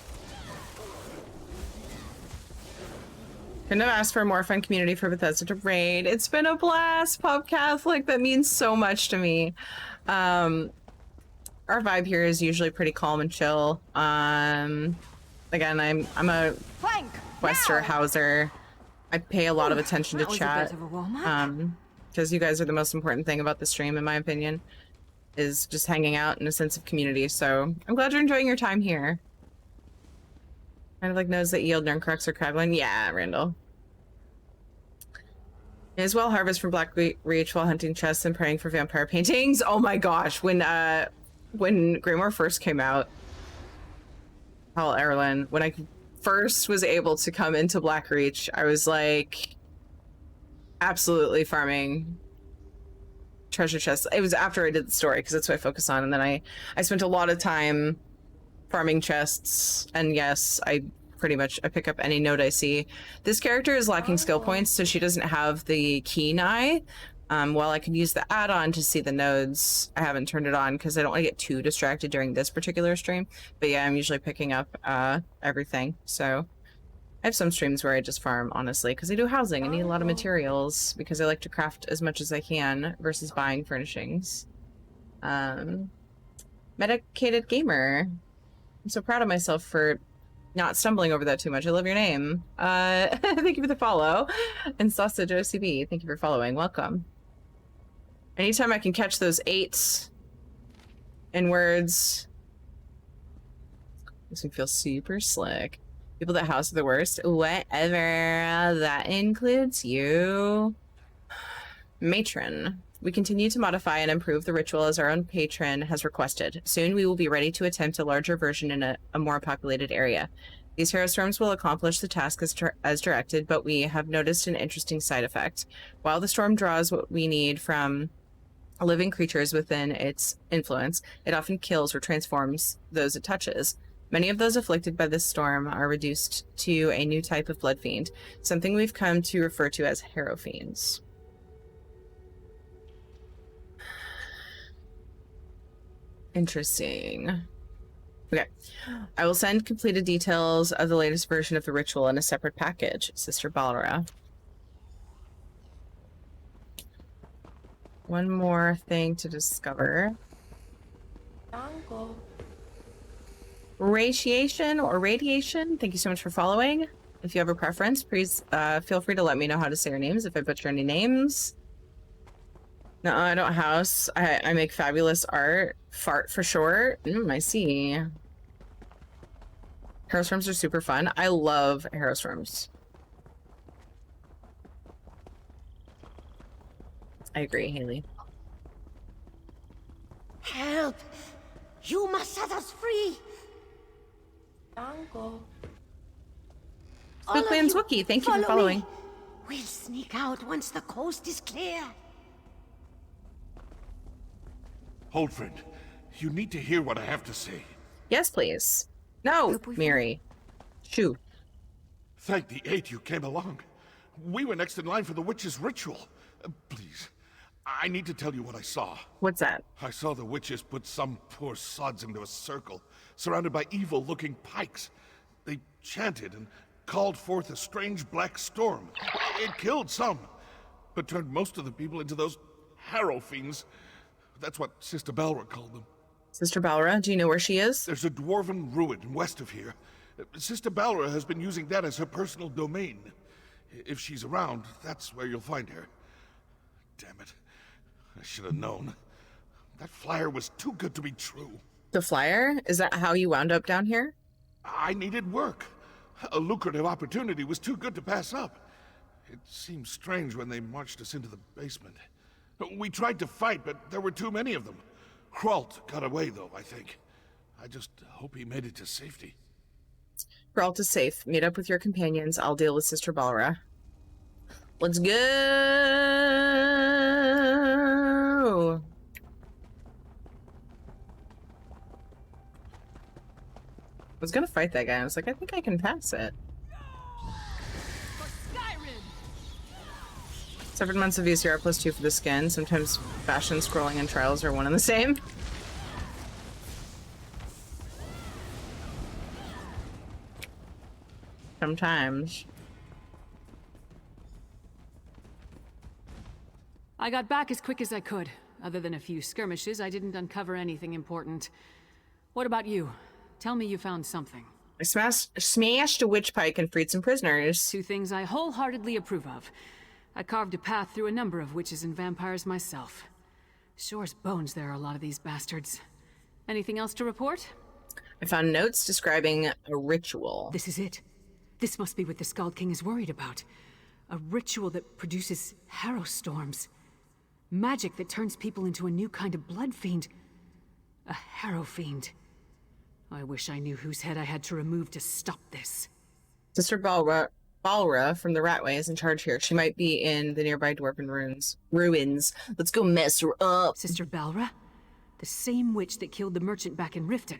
Couldn't have asked for a more fun community for Bethesda to raid. It's been a blast, Pop Catholic. That means so much to me. Our vibe here is usually pretty calm and chill. Again, I'm a Wester Hauser. I pay a lot of attention to chat. Because you guys are the most important thing about the stream, in my opinion, is just hanging out and a sense of community. So I'm glad you're enjoying your time here. Kind of like knows that yield Nirncrux or Kraglin. Yeah, Randall. May as well harvest from Black Reach while hunting chests and praying for vampire paintings. Oh my gosh, when Greymoor first came out, Paul Erlin, when I first was able to come into Black Reach, I was like absolutely farming treasure chests. It was after I did the story because that's what I focus on, and then I spent a lot of time farming chests, and yes, I pick up any node I see. This character is lacking skill points, so she doesn't have the keen eye. While I can use the add-on to see the nodes, I haven't turned it on because I don't want to get too distracted during this particular stream. But yeah, I'm usually picking up everything. So I have some streams where I just farm, honestly, because I do housing. I need a lot of materials because I like to craft as much as I can versus buying furnishings. Medicated Gamer. I'm so proud of myself for not stumbling over that too much. I love your name. Thank you for the follow. And Sausage OCB, thank you for following. Welcome. Anytime I can catch those 8s in words makes me feel super slick. People that house are the worst. Whatever. That includes you. Matron. We continue to modify and improve the ritual as our own patron has requested. Soon we will be ready to attempt a larger version in a more populated area. These hero storms will accomplish the task as directed, but we have noticed an interesting side effect. While the storm draws what we need from living creatures within its influence, it often kills or transforms those it touches. Many of those afflicted by this storm are reduced to a new type of blood fiend, something we've come to refer to as hero fiends. Interesting. Okay. I will send completed details of the latest version of the ritual in a separate package, Sister Balra. One more thing to discover. Radiation or radiation, thank you so much for following. If you have a preference, please feel free to let me know how to say your names if I butcher any names. No, I don't house. I make fabulous art. Fart for short. I see. Hero storms are super fun. I love hero storms. I agree, Haley. Help! You must set us free! Spookman's Wookie, thank you for following. Me. We'll sneak out once the coast is clear. Hold, friend. You need to hear what I have to say. Yes, please. No, Miri. Shoo. Thank the 8 you came along. We were next in line for the witch's ritual. Please, I need to tell you what I saw. What's that? I saw the witches put some poor sods into a circle, surrounded by evil-looking pikes. They chanted and called forth a strange black storm. It killed some, but turned most of the people into those harrow fiends. That's what Sister Balra called them. Sister Balra, do you know where she is? There's a dwarven ruin west of here. Sister Balra has been using that as her personal domain. If she's around, that's where you'll find her. Damn it. I should have known. That flyer was too good to be true. The flyer? Is that how you wound up down here? I needed work. A lucrative opportunity was too good to pass up. It seemed strange when they marched us into the basement. We tried to fight, but there were too many of them. Kralt got away, though, I think. I just hope he made it to safety. Kralt is safe. Meet up with your companions. I'll deal with Sister Balra. Let's go! I was gonna fight that guy. I was like, I think I can pass it. 7 months of VCR +2 for the skin. Sometimes fashion, scrolling, and trials are one and the same. Sometimes. I got back as quick as I could. Other than a few skirmishes, I didn't uncover anything important. What about you? Tell me you found something. I smashed a witch pike and freed some prisoners. Two things I wholeheartedly approve of. I carved a path through a number of witches and vampires myself. Sure as bones there are a lot of these bastards. Anything else to report? I found notes describing a ritual. This is it. This must be what the Skald King is worried about. A ritual that produces harrow storms. Magic that turns people into a new kind of blood fiend. A harrow fiend. I wish I knew whose head I had to remove to stop this. Sister Balra from the Ratway is in charge here. She might be in the nearby dwarven ruins. Let's go mess her up. Sister Balra? The same witch that killed the merchant back in Riften.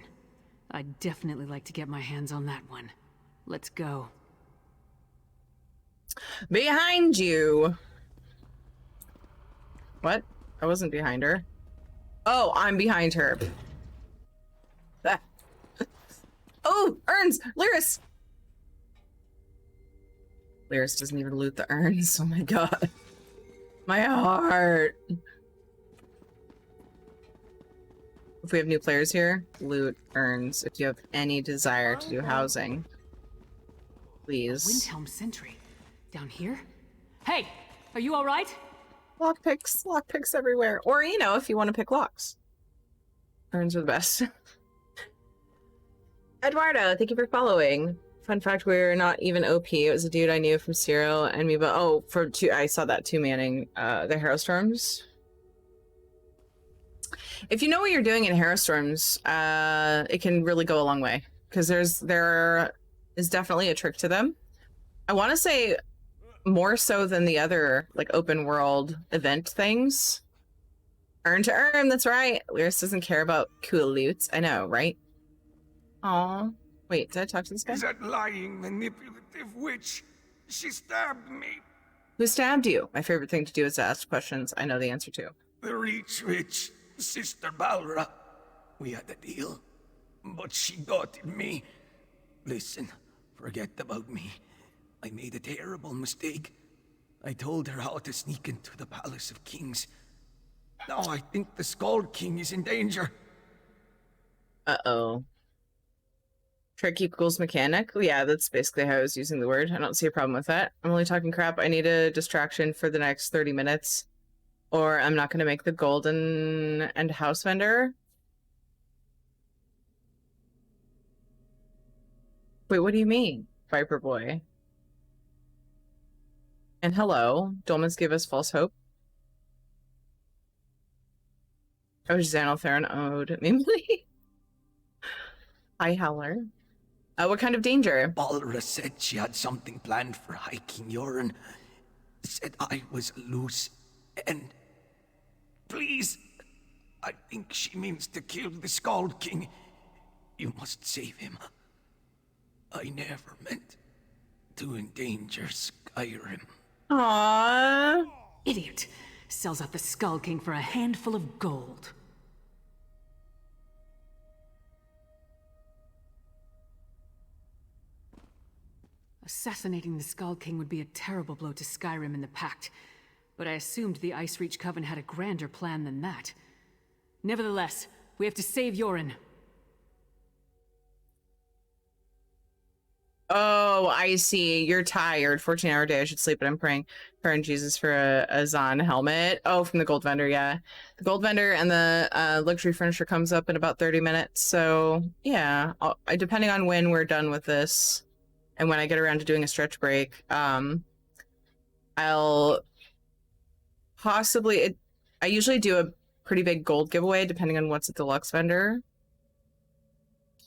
I'd definitely like to get my hands on that one. Let's go. Behind you! What? I wasn't behind her. Oh, I'm behind her. Ah. Oh, urns! Lyris! Lyris doesn't even loot the urns. Oh my god. My heart. If we have new players here, loot urns. If you have any desire to do housing, please. Windhelm Sentry. Down here? Hey! Are you alright? Lockpicks everywhere. Or, you know, if you want to pick locks. Urns are the best. Eduardo, thank you for following. Fun fact, we're not even OP. It was a dude I knew from Serial and me, but oh, I saw that too, manning the Harrow Storms. If you know what you're doing in Harrow Storms, it can really go a long way. Because there is definitely a trick to them. I want to say more so than the other like open world event things. Earn to earn, that's right. Lyris doesn't care about cool loot. I know, right? Aw. Wait, did I talk to this guy? That lying, manipulative witch. She stabbed me. Who stabbed you? My favorite thing to do is to ask questions I know the answer to. The Reach Witch, Sister Balra. We had a deal, but she doubted me. Listen, forget about me. I made a terrible mistake. I told her how to sneak into the Palace of Kings. Now I think the Skald King is in danger. Uh-oh. Trick equals mechanic? Yeah, that's basically how I was using the word. I don't see a problem with that. I'm only talking crap. I need a distraction for the next 30 minutes. Or I'm not going to make the golden and house vendor. Wait, what do you mean, Viper Boy? And hello, Dolmens gave us false hope. Oh, Xanotharan owed namely. Hi, Howler. What kind of danger? Balra said she had something planned for hiking Yoren. Said I was loose, and... Please, I think she means to kill the Skald King. You must save him. I never meant to endanger Skyrim. Aww. Idiot. sells out the Skull King for a handful of gold. Assassinating the Skull King would be a terrible blow to Skyrim and the Pact, but I assumed the Ice Reach Coven had a grander plan than that. Nevertheless, we have to save Yoren. Oh, I see. You're tired. 14-hour day. I should sleep, but I'm praying Jesus for a Zahn helmet. Oh, from the gold vendor, yeah. The gold vendor and the luxury furniture comes up in about 30 minutes. So, yeah. Depending on when we're done with this and when I get around to doing a stretch break, I'll possibly... I usually do a pretty big gold giveaway, depending on what's at the Lux vendor.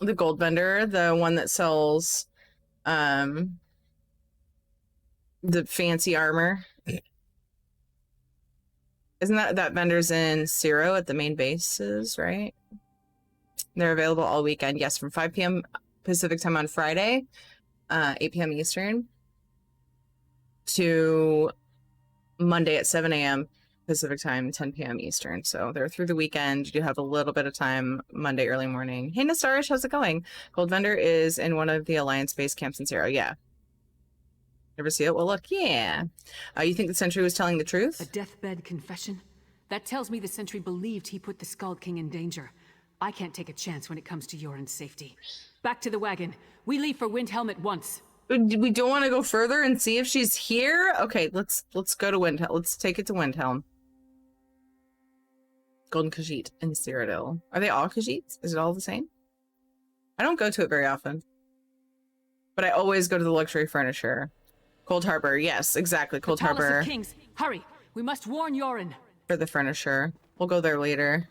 The gold vendor, the one that sells... the fancy armor. Isn't that vendor's in Zero at the main bases, right? They're available all weekend. Yes, from 5 p.m. Pacific time on Friday, 8 p.m. Eastern, to Monday at 7 a.m. Pacific time, 10 p.m. Eastern. So they're through the weekend. You do have a little bit of time Monday early morning. Hey, Nastarish, how's it going? Gold vendor is in one of the Alliance base camps in Zero. Yeah. Never see it? Well, look, yeah. You think the Sentry was telling the truth? A deathbed confession? That tells me the Sentry believed he put the Skull King in danger. I can't take a chance when it comes to Yoren's safety. Back to the wagon. We leave for Windhelm at once. We don't want to go further and see if she's here? Okay, let's go to Windhelm. Let's take it to Windhelm. Golden Khajiit and Cyrodiil. Are they all Khajiits? Is it all the same? I don't go to it very often. But I always go to the luxury furniture. Cold Harbor, yes, exactly. Cold the Palace Harbor. Of Kings. Hurry, we must warn Yoren. For the furniture. We'll go there later.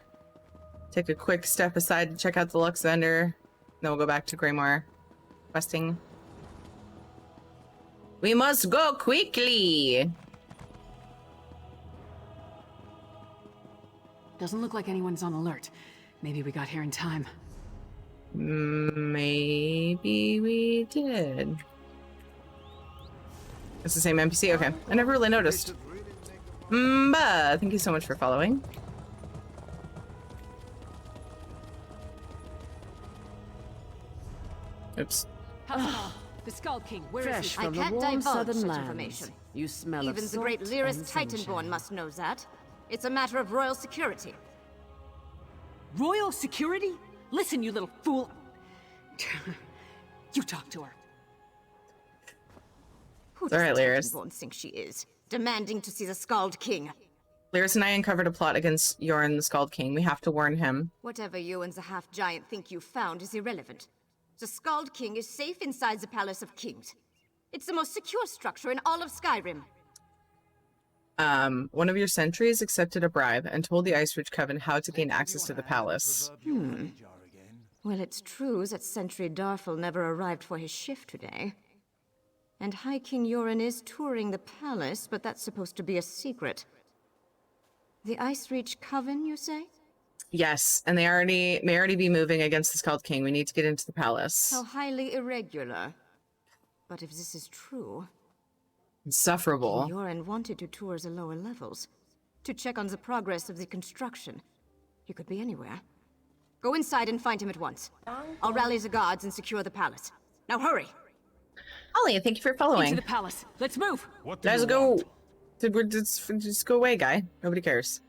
Take a quick step aside to check out the Lux vendor. Then we'll go back to Greymoor. Questing. We must go quickly! Doesn't look like anyone's on alert. Maybe we got here in time. Maybe we did. It's the same NPC? Okay. I never really noticed. Mba, thank you so much for following. Oops. The Skull King, where Fresh is he? from I can't the warm divulge southern such lands. information. You smell of Even the great salt Lyris and Titanborn sunshine. must know that. It's a matter of royal security. Royal security? Listen, you little fool. You talk to her. Who It's all right, does Lyris. Titanborn think she is? Demanding to see the Scald King. Lyris and I uncovered a plot against Yoren the Scald King. We have to warn him. Whatever you and the half-giant think you found is irrelevant. The Scald King is safe inside the Palace of Kings. It's the most secure structure in all of Skyrim. One of your sentries accepted a bribe and told the Ice Ridge Coven how to gain access to the palace. Well, it's true that Sentry Darfel never arrived for his shift today. And High King Yoren is touring the palace, but that's supposed to be a secret. The Ice Reach Coven, you say? Yes, and they may already be moving against the Scald King. We need to get into the palace. How highly irregular. But if this is true... Insufferable. King Yoren wanted to tour the lower levels, to check on the progress of the construction. He could be anywhere. Go inside and find him at once. I'll rally the guards and secure the palace. Now hurry! Holly, thank you for following. Into the palace. Let's move. Guys, go. Just go away, guy. Nobody cares.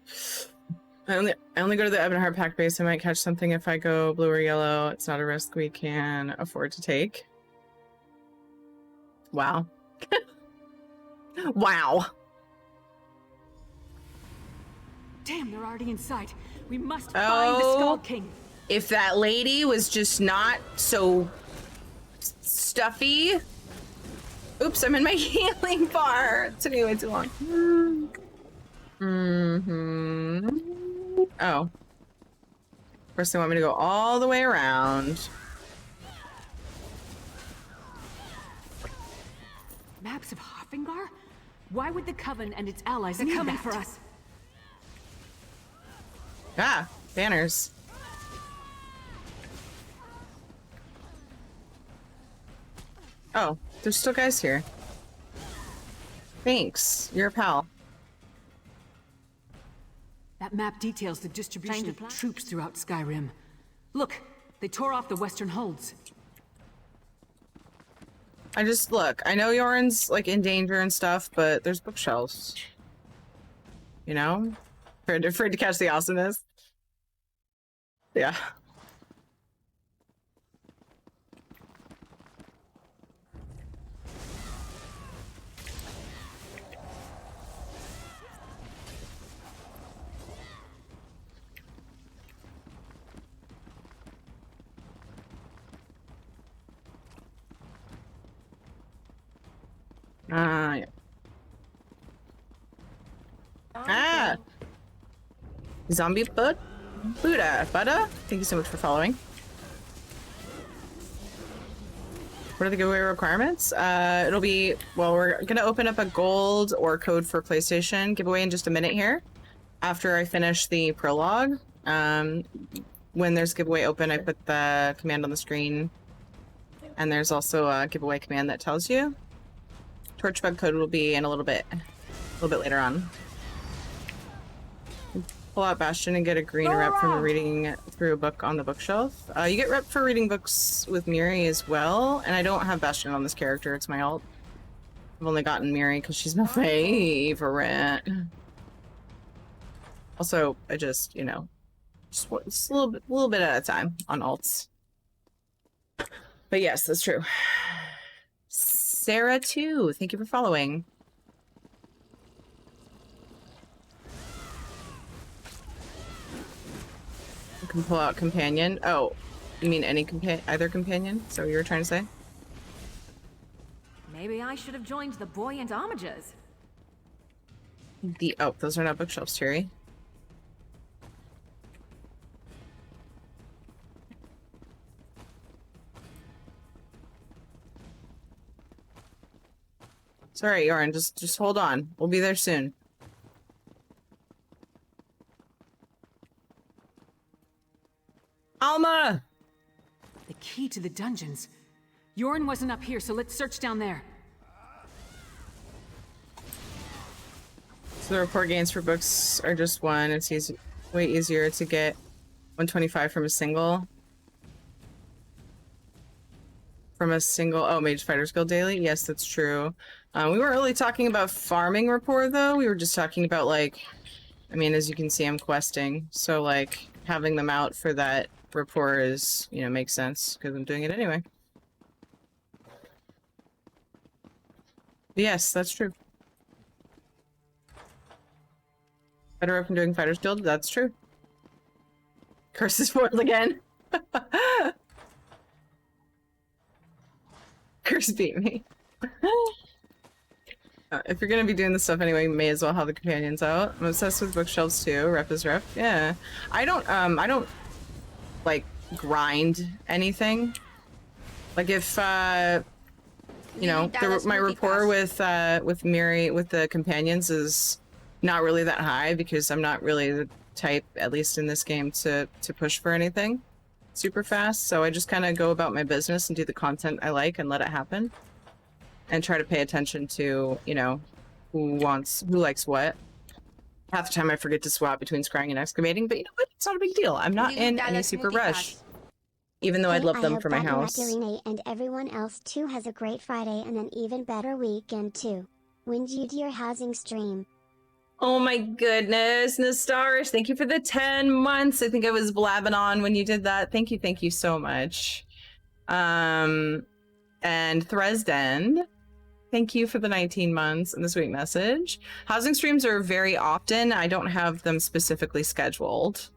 I only go to the Ebonheart Pack base. I might catch something if I go blue or yellow. It's not a risk we can afford to take. Wow. Wow. Damn, they're already inside. We must find the Skull King. If that lady was just not so stuffy. Oops, I'm in my healing bar. It took me way too long. Oh. First they want me to go all the way around. Maps of Hoffingar? Why would the Coven and its allies need coming for us? Ah, banners. Oh, there's still guys here. Thanks, you're a pal. That map details the distribution of troops throughout Skyrim. Look, they tore off the western holds. Look, I know Yoren's like in danger and stuff, but there's bookshelves. You know? Afraid to catch the awesomeness. Yeah. Yeah. Ah! Zombie Buddha? Buddha? Thank you so much for following. What are the giveaway requirements? It'll be, well, we're gonna open up a gold or code for PlayStation giveaway in just a minute here. After I finish the prologue. When there's giveaway open, I put the command on the screen. And there's also a giveaway command that tells you. Torchbug code will be in a little bit later on. Pull out Bastion and get a green rep from reading through a book on the bookshelf. You get rep for reading books with Miri as well, and I don't have Bastion on this character, it's my alt. I've only gotten Miri because she's my favorite. Also, I just, you know, just a little bit at a time on alts. But yes, that's true. Sarah too, thank you for following. You can pull out companion. Oh, you mean any either companion? So you were trying to say? Maybe I should have joined the buoyant homages. Oh, those are not bookshelves, Terry. Sorry, Yoren, just hold on. We'll be there soon. Alma! The key to the dungeons. Yoren wasn't up here, so let's search down there. So the report gains for books are just one. It's way easier to get 125 from a single. Oh, Mage Fighters Guild Daily? Yes, that's true. We weren't really talking about farming rapport, though. We were just talking about, like, I mean, as you can see, I'm questing. So, like, having them out for that rapport is, you know, makes sense, because I'm doing it anyway. But yes, that's true. Better up and doing Fighters Guild? That's true. Curse is foiled again. Curse beat me. If you're gonna be doing this stuff anyway, you may as well have the companions out. I'm obsessed with bookshelves too. Rep is rep. Yeah. I don't like grind anything. Like if you know, my rapport with Miri, with the companions is not really that high because I'm not really the type, at least in this game, to push for anything super fast. So I just kind of go about my business and do the content I like and let it happen. And try to pay attention to, you know, who likes what. Half the time I forget to swap between scrying and excavating, but you know what? It's not a big deal. I'm not in any super rush. Even though I'd love them for my house. Irene and everyone else too has a great Friday and an even better weekend too. When you do your housing stream. Oh my goodness, Nastarish, thank you for the 10 months. I think I was blabbing on when you did that. Thank you so much. And Thresden, thank you for the 19 months and the sweet message. Housing streams are very often. I don't have them specifically scheduled.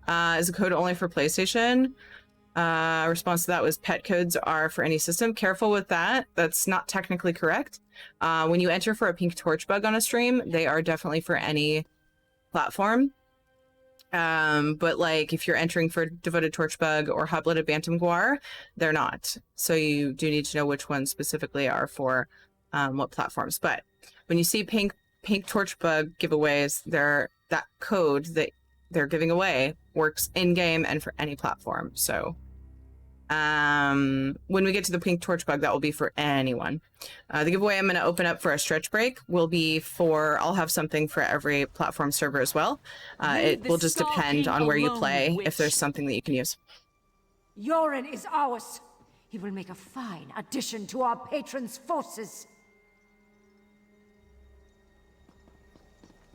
Is a code only for PlayStation? Response to that was pet codes are for any system. Careful with that. That's not technically correct. When you enter for a pink torch bug on a stream, they are definitely for any platform. But like if you're entering for devoted torchbug or hot-blooded bantam guar, they're not. So you do need to know which ones specifically are for what platforms. But when you see pink torchbug giveaways, that code that they're giving away works in game and for any platform. So When we get to the pink torch bug, that will be for anyone. The giveaway I'm going to open up for a stretch break will be for, I'll have something for every platform server as well. It will just depend on where you play, if there's something that you can use. Yoren is ours. He will make a fine addition to our patron's forces.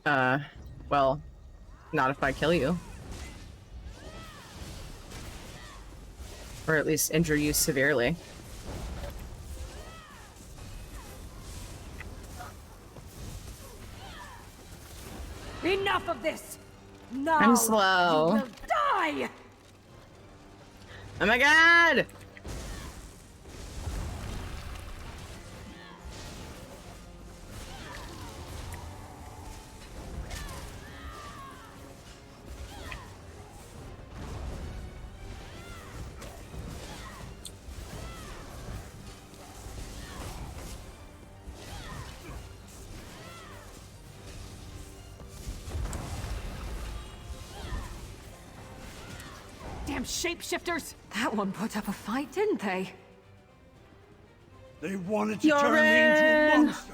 Well, not if I kill you. Or at least injure you severely. Enough of this! Now I'm slow. You will die! Oh my god! Damn shapeshifters! That one put up a fight, didn't they? They wanted to turn me into a monster.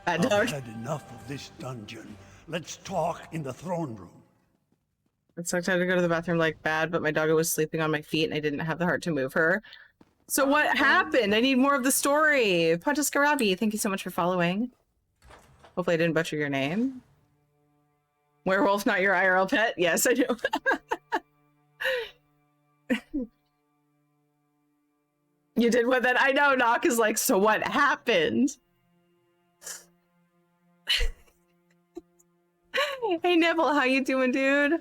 I've had enough of this dungeon. Let's talk in the throne room. It sucked. I had to go to the bathroom like bad, but my doggo was sleeping on my feet and I didn't have the heart to move her. So what happened? I need more of the story. Pontiskarabi, thank you so much for following. Hopefully I didn't butcher your name. Werewolf, not your IRL pet? Yes, I do. You did what then? I know, Knock is like, so what happened? Hey Nibble, how you doing, dude?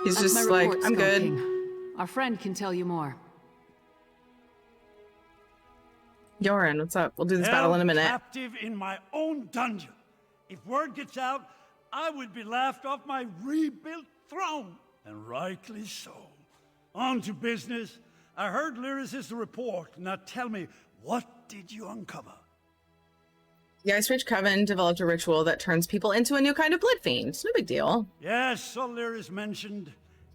He's That's just my like, report, I'm Skull good. King. Our friend can tell you more. Yoren, what's up? We'll do this Held battle in a minute. Captive in my own dungeon. If word gets out, I would be laughed off my rebuilt throne. And rightly so. On to business. I heard Lyris' report. Now tell me, what did you uncover? The Ice Ridge Coven developed a ritual that turns people into a new kind of blood fiend. It's no big deal. Yes, so Lyris mentioned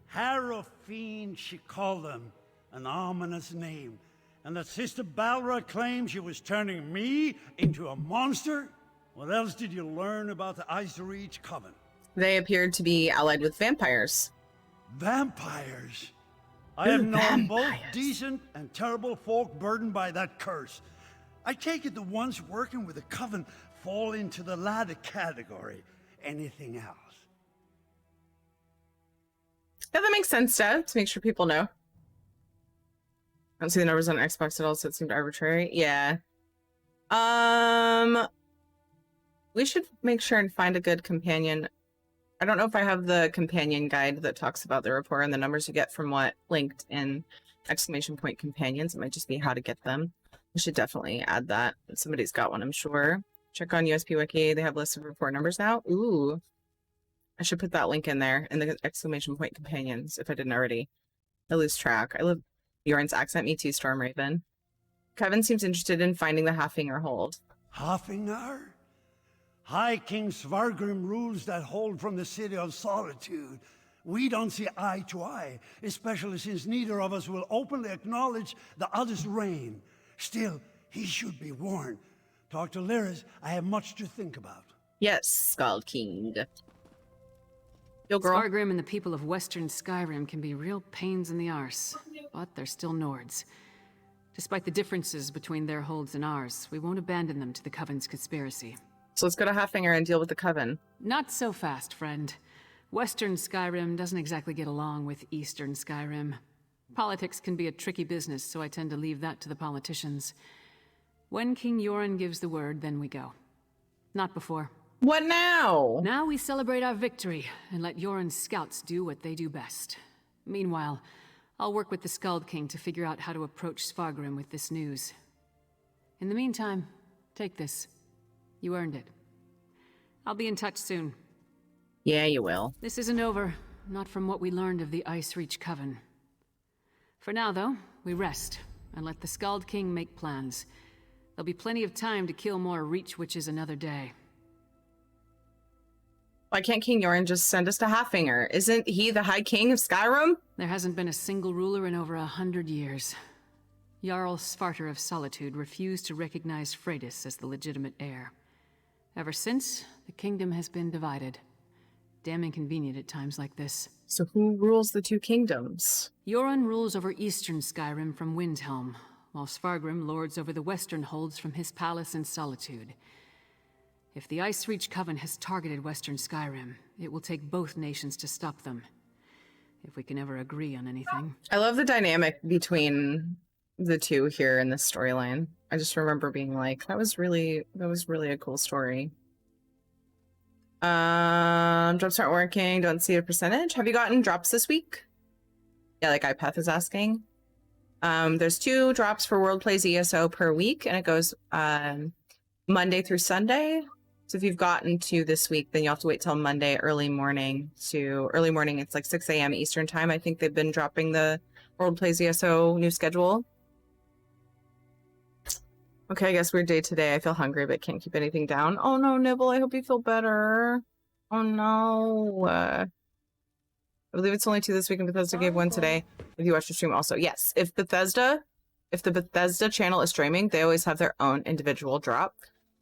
Harrow Fiend, she called them. An ominous name. And that Sister Balra claimed she was turning me into a monster? What else did you learn about the Ice Reach Coven? They appeared to be allied with vampires. Vampires? I have known both decent and terrible folk burdened by that curse. I take it the ones working with the Coven fall into the latter category. Anything else? Yeah, that makes sense, Dad, to make sure people know. I don't see the numbers on Xbox at all, so it seemed arbitrary. Yeah. We should make sure and find a good companion. I don't know if I have the companion guide that talks about the rapport and the numbers you get from what linked in exclamation point companions. It might just be how to get them. We should definitely add that. Somebody's got one, I'm sure. Check on USP Wiki. They have lists of report numbers now. Ooh. I should put that link in there in the exclamation point companions if I didn't already. I lose track. I love Yoren's accent. Me too, Storm Raven. Kevin seems interested in finding the Halfinger hold. Halfinger? High King Svargrim rules that hold from the City of Solitude. We don't see eye to eye, especially since neither of us will openly acknowledge the other's reign. Still, he should be warned. Talk to Lyris. I have much to think about. Yes, Skull King. Yo, girl. Svargrim and the people of Western Skyrim can be real pains in the arse, but they're still Nords. Despite the differences between their holds and ours, we won't abandon them to the Coven's conspiracy. So let's go to Halfinger and deal with the Coven. Not so fast, friend. Western Skyrim doesn't exactly get along with Eastern Skyrim. Politics can be a tricky business, so I tend to leave that to the politicians. When King Yoren gives the word, then we go. Not before. What now? Now we celebrate our victory and let Yoren's scouts do what they do best. Meanwhile, I'll work with the Skald King to figure out how to approach Svargrim with this news. In the meantime, take this. You earned it. I'll be in touch soon. Yeah, you will. This isn't over, not from what we learned of the Ice Reach Coven. For now, though, we rest and let the Skald King make plans. There'll be plenty of time to kill more Reach Witches another day. Why can't King Yoren just send us to Halffinger? Isn't he the High King of Skyrim? There hasn't been a single ruler in over 100 years. Jarl Svarter of Solitude refused to recognize Freydis as the legitimate heir. Ever since, the kingdom has been divided. Damn inconvenient at times like this. So who rules the two kingdoms? Yoren rules over eastern Skyrim from Windhelm, while Svargrim lords over the western holds from his palace in Solitude. If the Icereach Coven has targeted western Skyrim, it will take both nations to stop them. If we can ever agree on anything. I love the dynamic between the two here in this storyline. I just remember being like, that was really a cool story. Drops aren't working, don't see a percentage. Have you gotten drops this week? Yeah, like iPath is asking. There's 2 drops for World Plays ESO per week, and it goes Monday through Sunday. So if you've gotten 2 this week, then you'll have to wait till Monday early morning. It's like 6 a.m. Eastern time. I think they've been dropping the World Plays ESO new schedule. Okay, I guess we're day today. I feel hungry, but can't keep anything down. Oh no, Nibble, I hope you feel better. Oh no. I believe it's only 2 this week, and Bethesda gave 1 today. If you watch the stream also. Yes, if the Bethesda channel is streaming, they always have their own individual drop.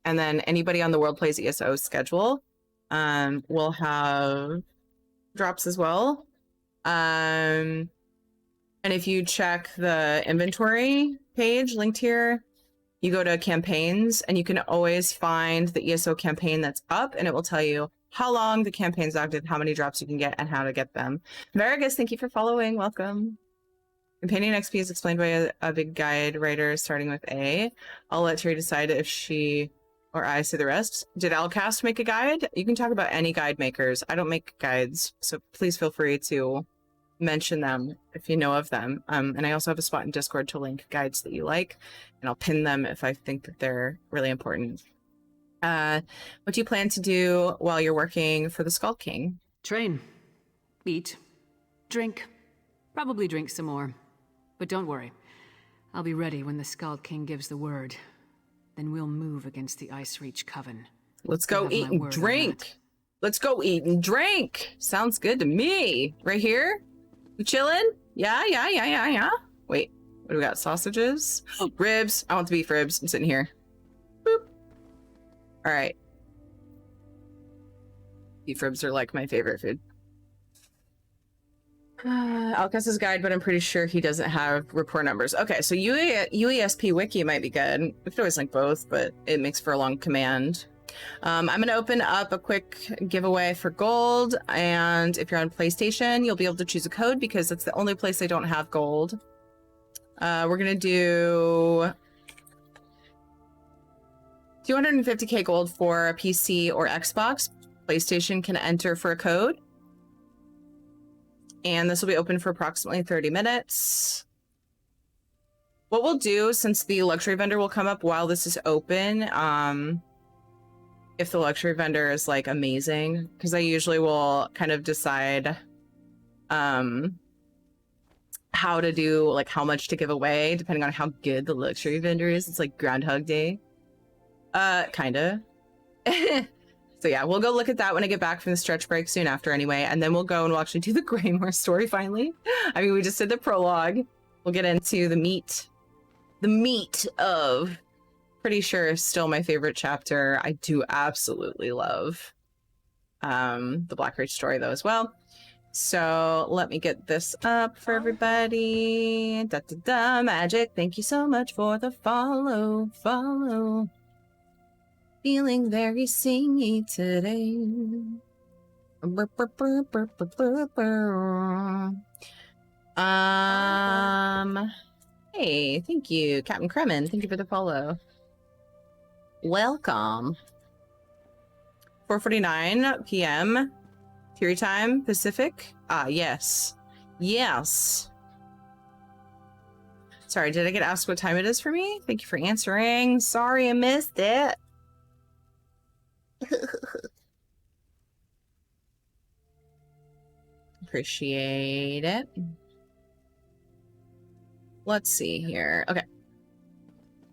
And then anybody on the World Plays ESO schedule will have drops as well. And if you check the inventory page linked here, you go to campaigns, and you can always find the ESO campaign that's up, and it will tell you how long the campaign's active, how many drops you can get, and how to get them. Vargas, thank you for following. Welcome. Companion XP is explained by a big guide writer starting with A. I'll let Terry decide if she or I say the rest. Did Alcast make a guide? You can talk about any guide makers. I don't make guides, so please feel free to mention them if you know of them. And I also have a spot in Discord to link guides that you like, and I'll pin them if I think that they're really important. What do you plan to do while you're working for the Skull King? Train. Eat. Drink. Probably drink some more. But don't worry. I'll be ready when the Skull King gives the word. Then we'll move against the Icereach Coven. Let's go eat and drink. Let's go eat and drink. Sounds good to me. Right here? We chilling? Yeah. Wait, what do we got? Sausages? Oh, ribs. I want the beef ribs. I'm sitting here. Boop. All right. Beef ribs are like my favorite food. Alcast's guide, but I'm pretty sure he doesn't have report numbers. Okay, so UESP wiki might be good. We could always link both, but it makes for a long command. I'm going to open up a quick giveaway for gold, and if you're on PlayStation, you'll be able to choose a code because it's the only place they don't have gold. We're going to do 250k gold for a PC or Xbox. PlayStation can enter for a code. And this will be open for approximately 30 minutes. What we'll do, since the luxury vendor will come up while this is open, if the luxury vendor is like amazing, because I usually will kind of decide how to do, like how much to give away, depending on how good the luxury vendor is. It's like Groundhog Day. Kinda. So yeah, we'll go look at that when I get back from the stretch break soon after anyway, and then we'll go and we'll actually do the Greymoor story finally. I mean, we just did the prologue. We'll get into the meat of, pretty sure still my favorite chapter. I do absolutely love the Blackreach story though as well. So let me get this up for everybody. Magic, thank you so much for the follow. Feeling very singy today. Hey, thank you, Captain Kremen. Thank you for the follow. Welcome. 4:49 p.m. Fury time Pacific. Yes. Sorry, did I get asked what time it is for me? Thank you for answering. Sorry, I missed it. Appreciate it. Let's see here. Okay.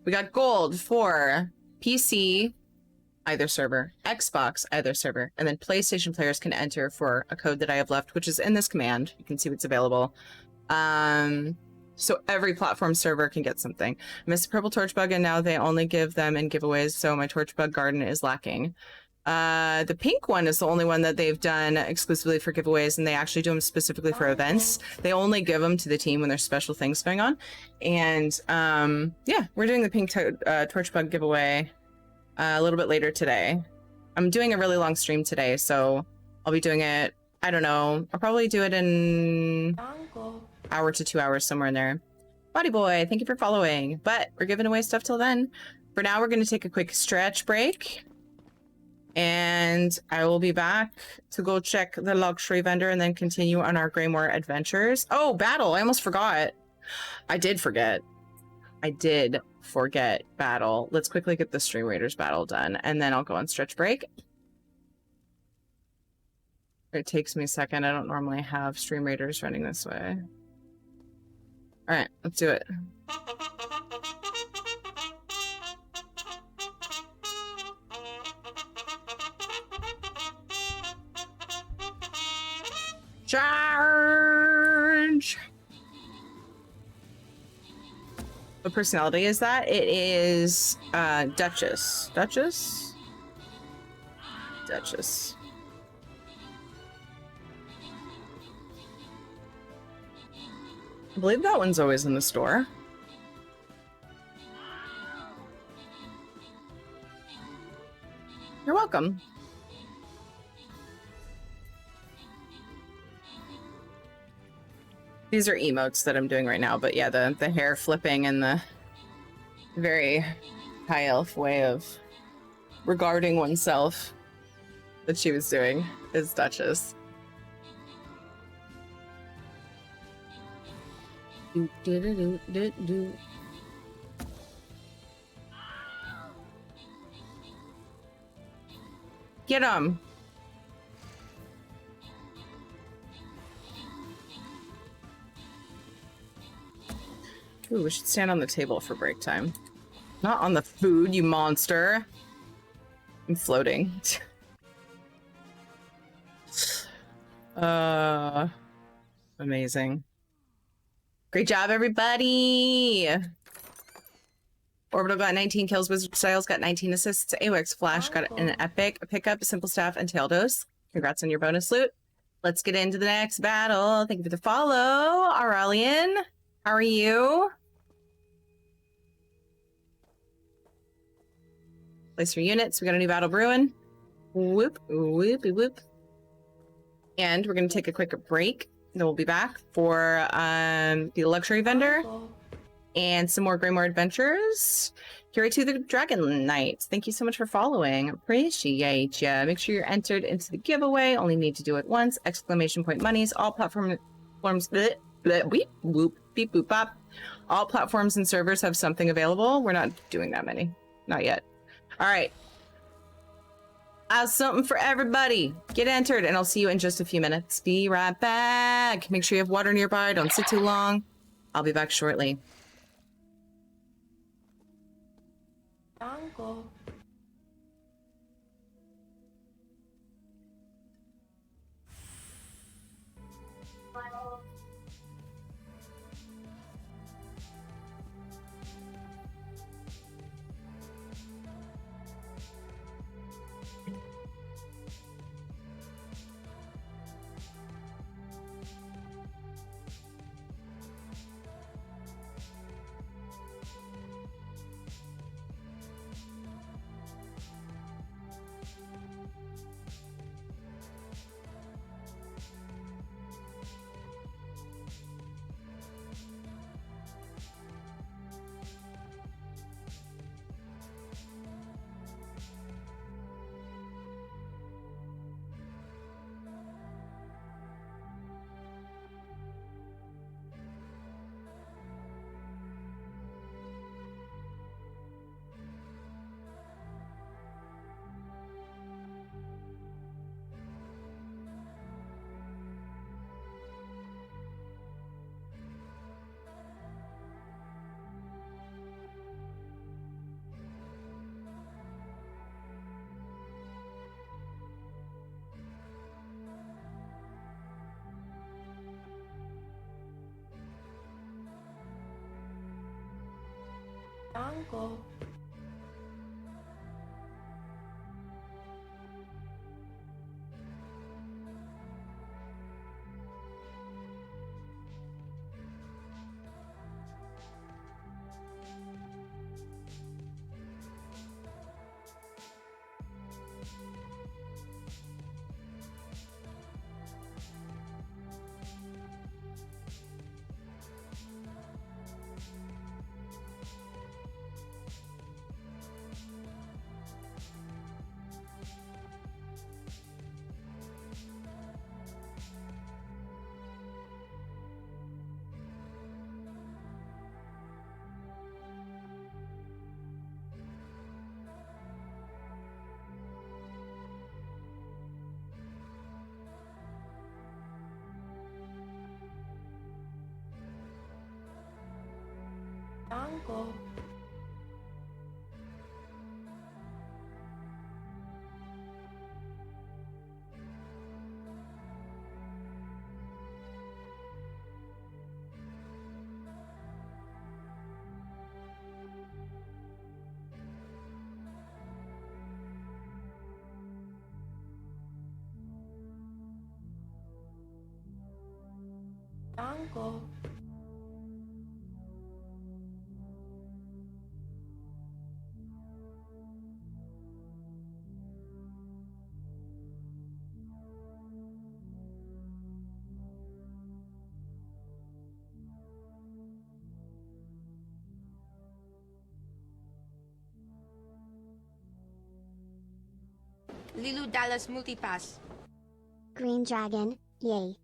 We got gold for PC either server, Xbox, either server, and then PlayStation players can enter for a code that I have left, which is in this command. You can see what's available. So every platform server can get something. I missed the purple torch bug, and now they only give them in giveaways, so my torch bug garden is lacking. The pink one is the only one that they've done exclusively for giveaways, and they actually do them specifically for events. They only give them to the team when there's special things going on. And yeah, we're doing the pink torch bug giveaway a little bit later today. I'm doing a really long stream today, so I'll be doing it, I don't know, I'll probably do it in hour to 2 hours, somewhere in there. Body boy, thank you for following. But we're giving away stuff till then. For now, we're going to take a quick stretch break. And I will be back to go check the luxury vendor and then continue on our Greymoor adventures. Oh, battle. I almost forgot. I did forget battle. Let's quickly get the Stream Raiders battle done, and then I'll go on stretch break. It takes me a second. I don't normally have Stream Raiders running this way. All right, let's do it. Charge! What personality is that? It is Duchess. Duchess? Duchess. I believe that one's always in the store. You're welcome. These are emotes that I'm doing right now, but yeah, the hair flipping and the very high elf way of regarding oneself that she was doing is Duchess. Get him! Ooh, we should stand on the table for break time. Not on the food, you monster. I'm floating. Amazing. Great job, everybody! Orbital got 19 kills, Wizard Styles got 19 assists, AWX Flash got an epic pickup, Simple Staff, and Tail Dose. Congrats on your bonus loot. Let's get into the next battle. Thank you for the follow, Aurelian. How are you? Place your units. We got a new battle brewing. Whoop, whoopie whoop. And we're going to take a quick break. Then we'll be back for the luxury vendor and some more Greymoor adventures. Here to the Dragon Knights. Thank you so much for following. Appreciate ya. Make sure you're entered into the giveaway. Only need to do it once. Exclamation point monies. All platforms. Bleh, bleh, beep, whoop, beep, boop, bop. All platforms and servers have something available. We're not doing that many. Not yet. All right. I have something for everybody. Get entered, and I'll see you in just a few minutes. Be right back. Make sure you have water nearby. Don't sit too long. I'll be back shortly. Uncle. Danko. Danko. Danko. Lilu Dallas Multipass. Green Dragon, yay.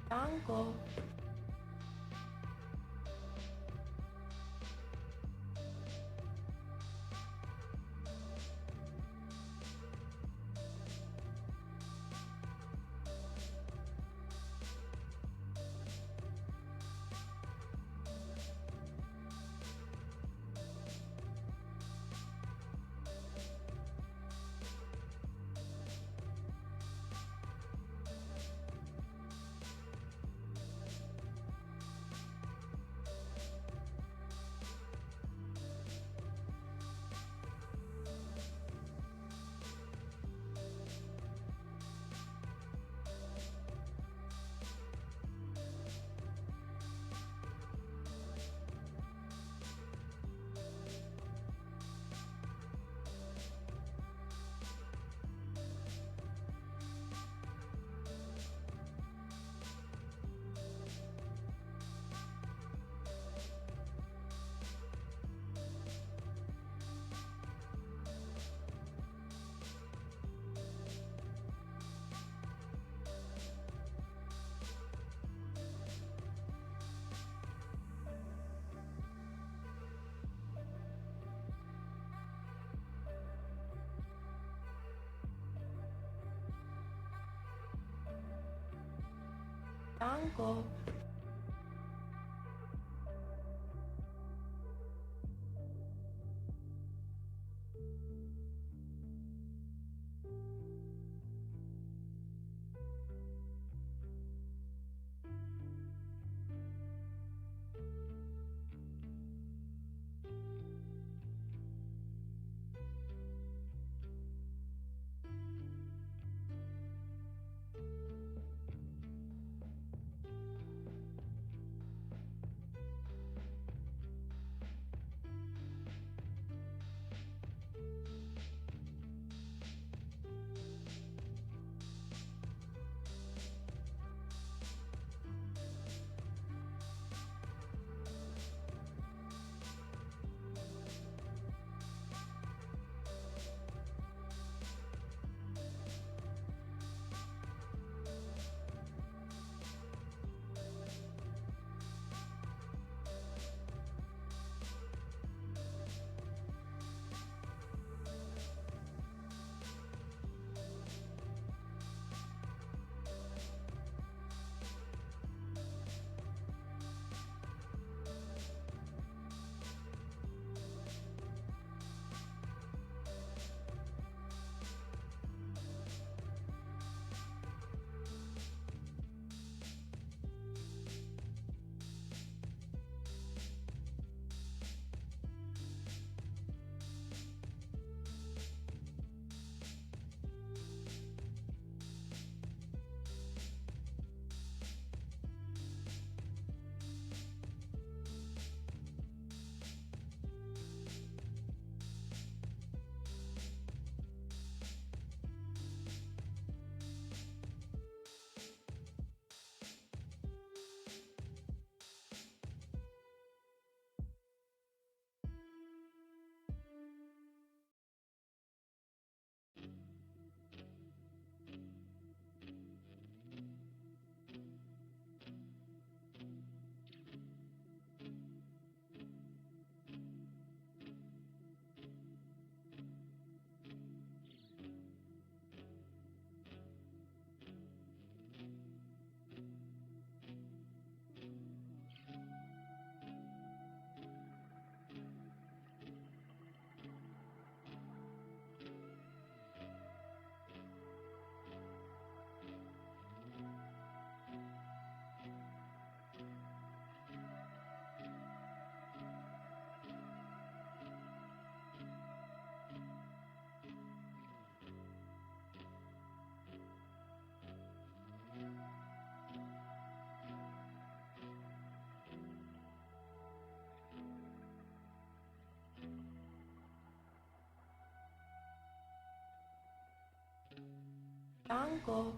Danko. Danko. Tango.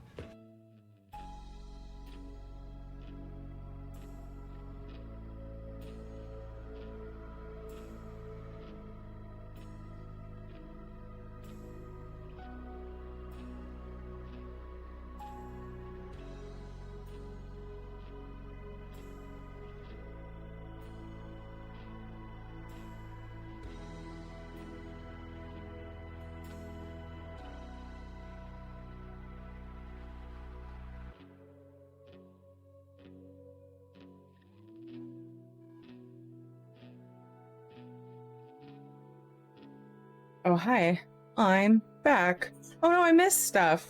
Oh, hi. I'm back. Oh no, I missed stuff.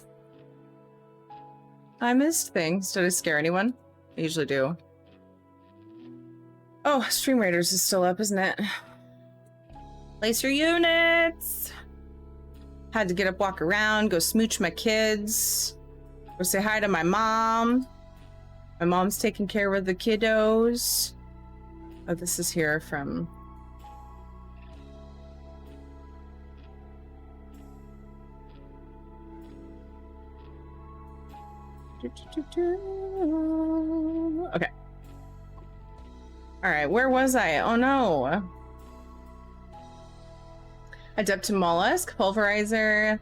I missed things. Did I scare anyone? I usually do. Oh, Stream Raiders is still up, isn't it? Place your units! Had to get up, walk around, go smooch my kids. Go say hi to my mom. My mom's taking care of the kiddos. Oh, this is here from... Okay. All right, where was I? Oh no. Adept mollusk, pulverizer,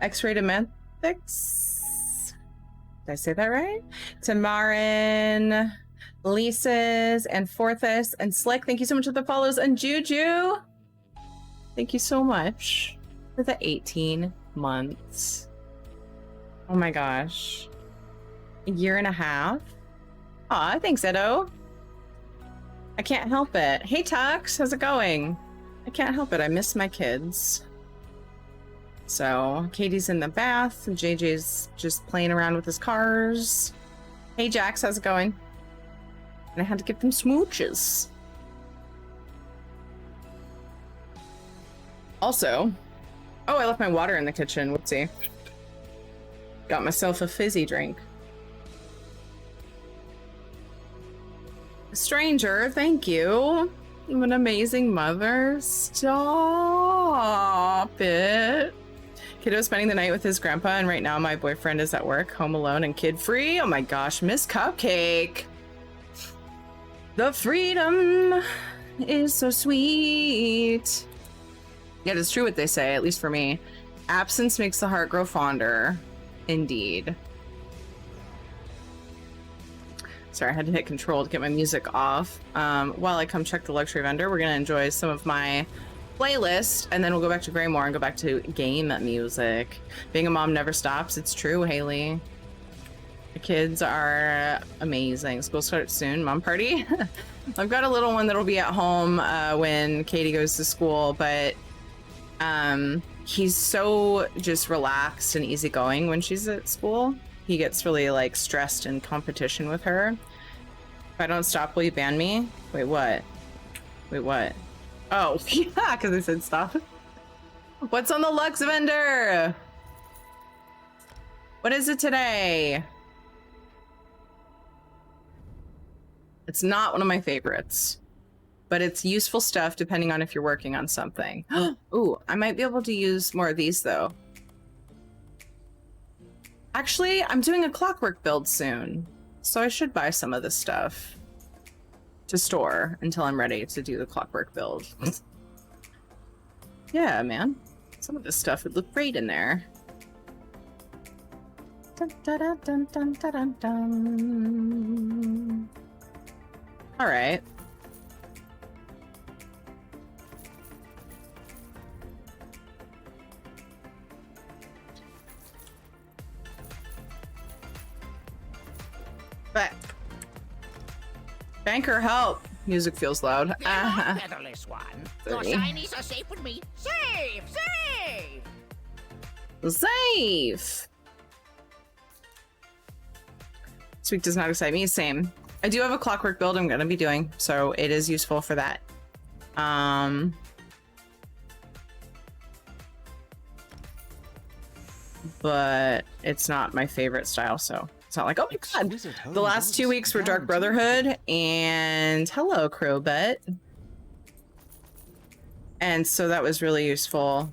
X-ray demanthics. Did I say that right? Tamarin, Lisa's, and Forthus, and Slick. Thank you so much for the follows. And Juju, thank you so much for the 18 months. Oh my gosh. A year and a half. Aw, thanks, Edo. I can't help it. Hey, Tux, how's it going? I can't help it. I miss my kids. So, Katie's in the bath, and JJ's just playing around with his cars. Hey, Jax, how's it going? And I had to give them smooches. Also, oh, I left my water in the kitchen. Whoopsie. Got myself a fizzy drink. Stranger, thank you. I'm an amazing mother. Stop it. Kiddo's spending the night with his grandpa, and right now my boyfriend is at work, home alone and kid-free. Oh my gosh, Miss Cupcake. The freedom is so sweet. Yeah, it's true what they say, at least for me. Absence makes the heart grow fonder. Indeed. Sorry, I had to hit control to get my music off. While I come check the luxury vendor, we're gonna enjoy some of my playlist, and then we'll go back to Greymoor and go back to game music. Being a mom never stops. It's true, Haley. The kids are amazing. School starts soon. Mom party? I've got a little one that'll be at home when Katie goes to school, but he's so just relaxed and easygoing when she's at school. He gets really like stressed in competition with her. If I don't stop, will you ban me? Wait, what? Wait, what? Oh, yeah, because I said stop. What's on the Lux vendor? What is it today? It's not one of my favorites, but it's useful stuff depending on if you're working on something. Ooh, I might be able to use more of these though. Actually, I'm doing a clockwork build soon, so I should buy some of this stuff to store until I'm ready to do the clockwork build. Yeah, man. Some of this stuff would look great in there. Dun, dun, dun, dun, dun, dun, dun. All right. But banker, help! Music feels loud. Featherless one. Your 30. shinies are safe with me. Safe, safe. Safe. This week does not excite me. Same. I do have a clockwork build I'm going to be doing, so it is useful for that. But it's not my favorite style, so it's not like, oh my god. The last 2 weeks were Dark Brotherhood and hello, Crowbet. And so that was really useful.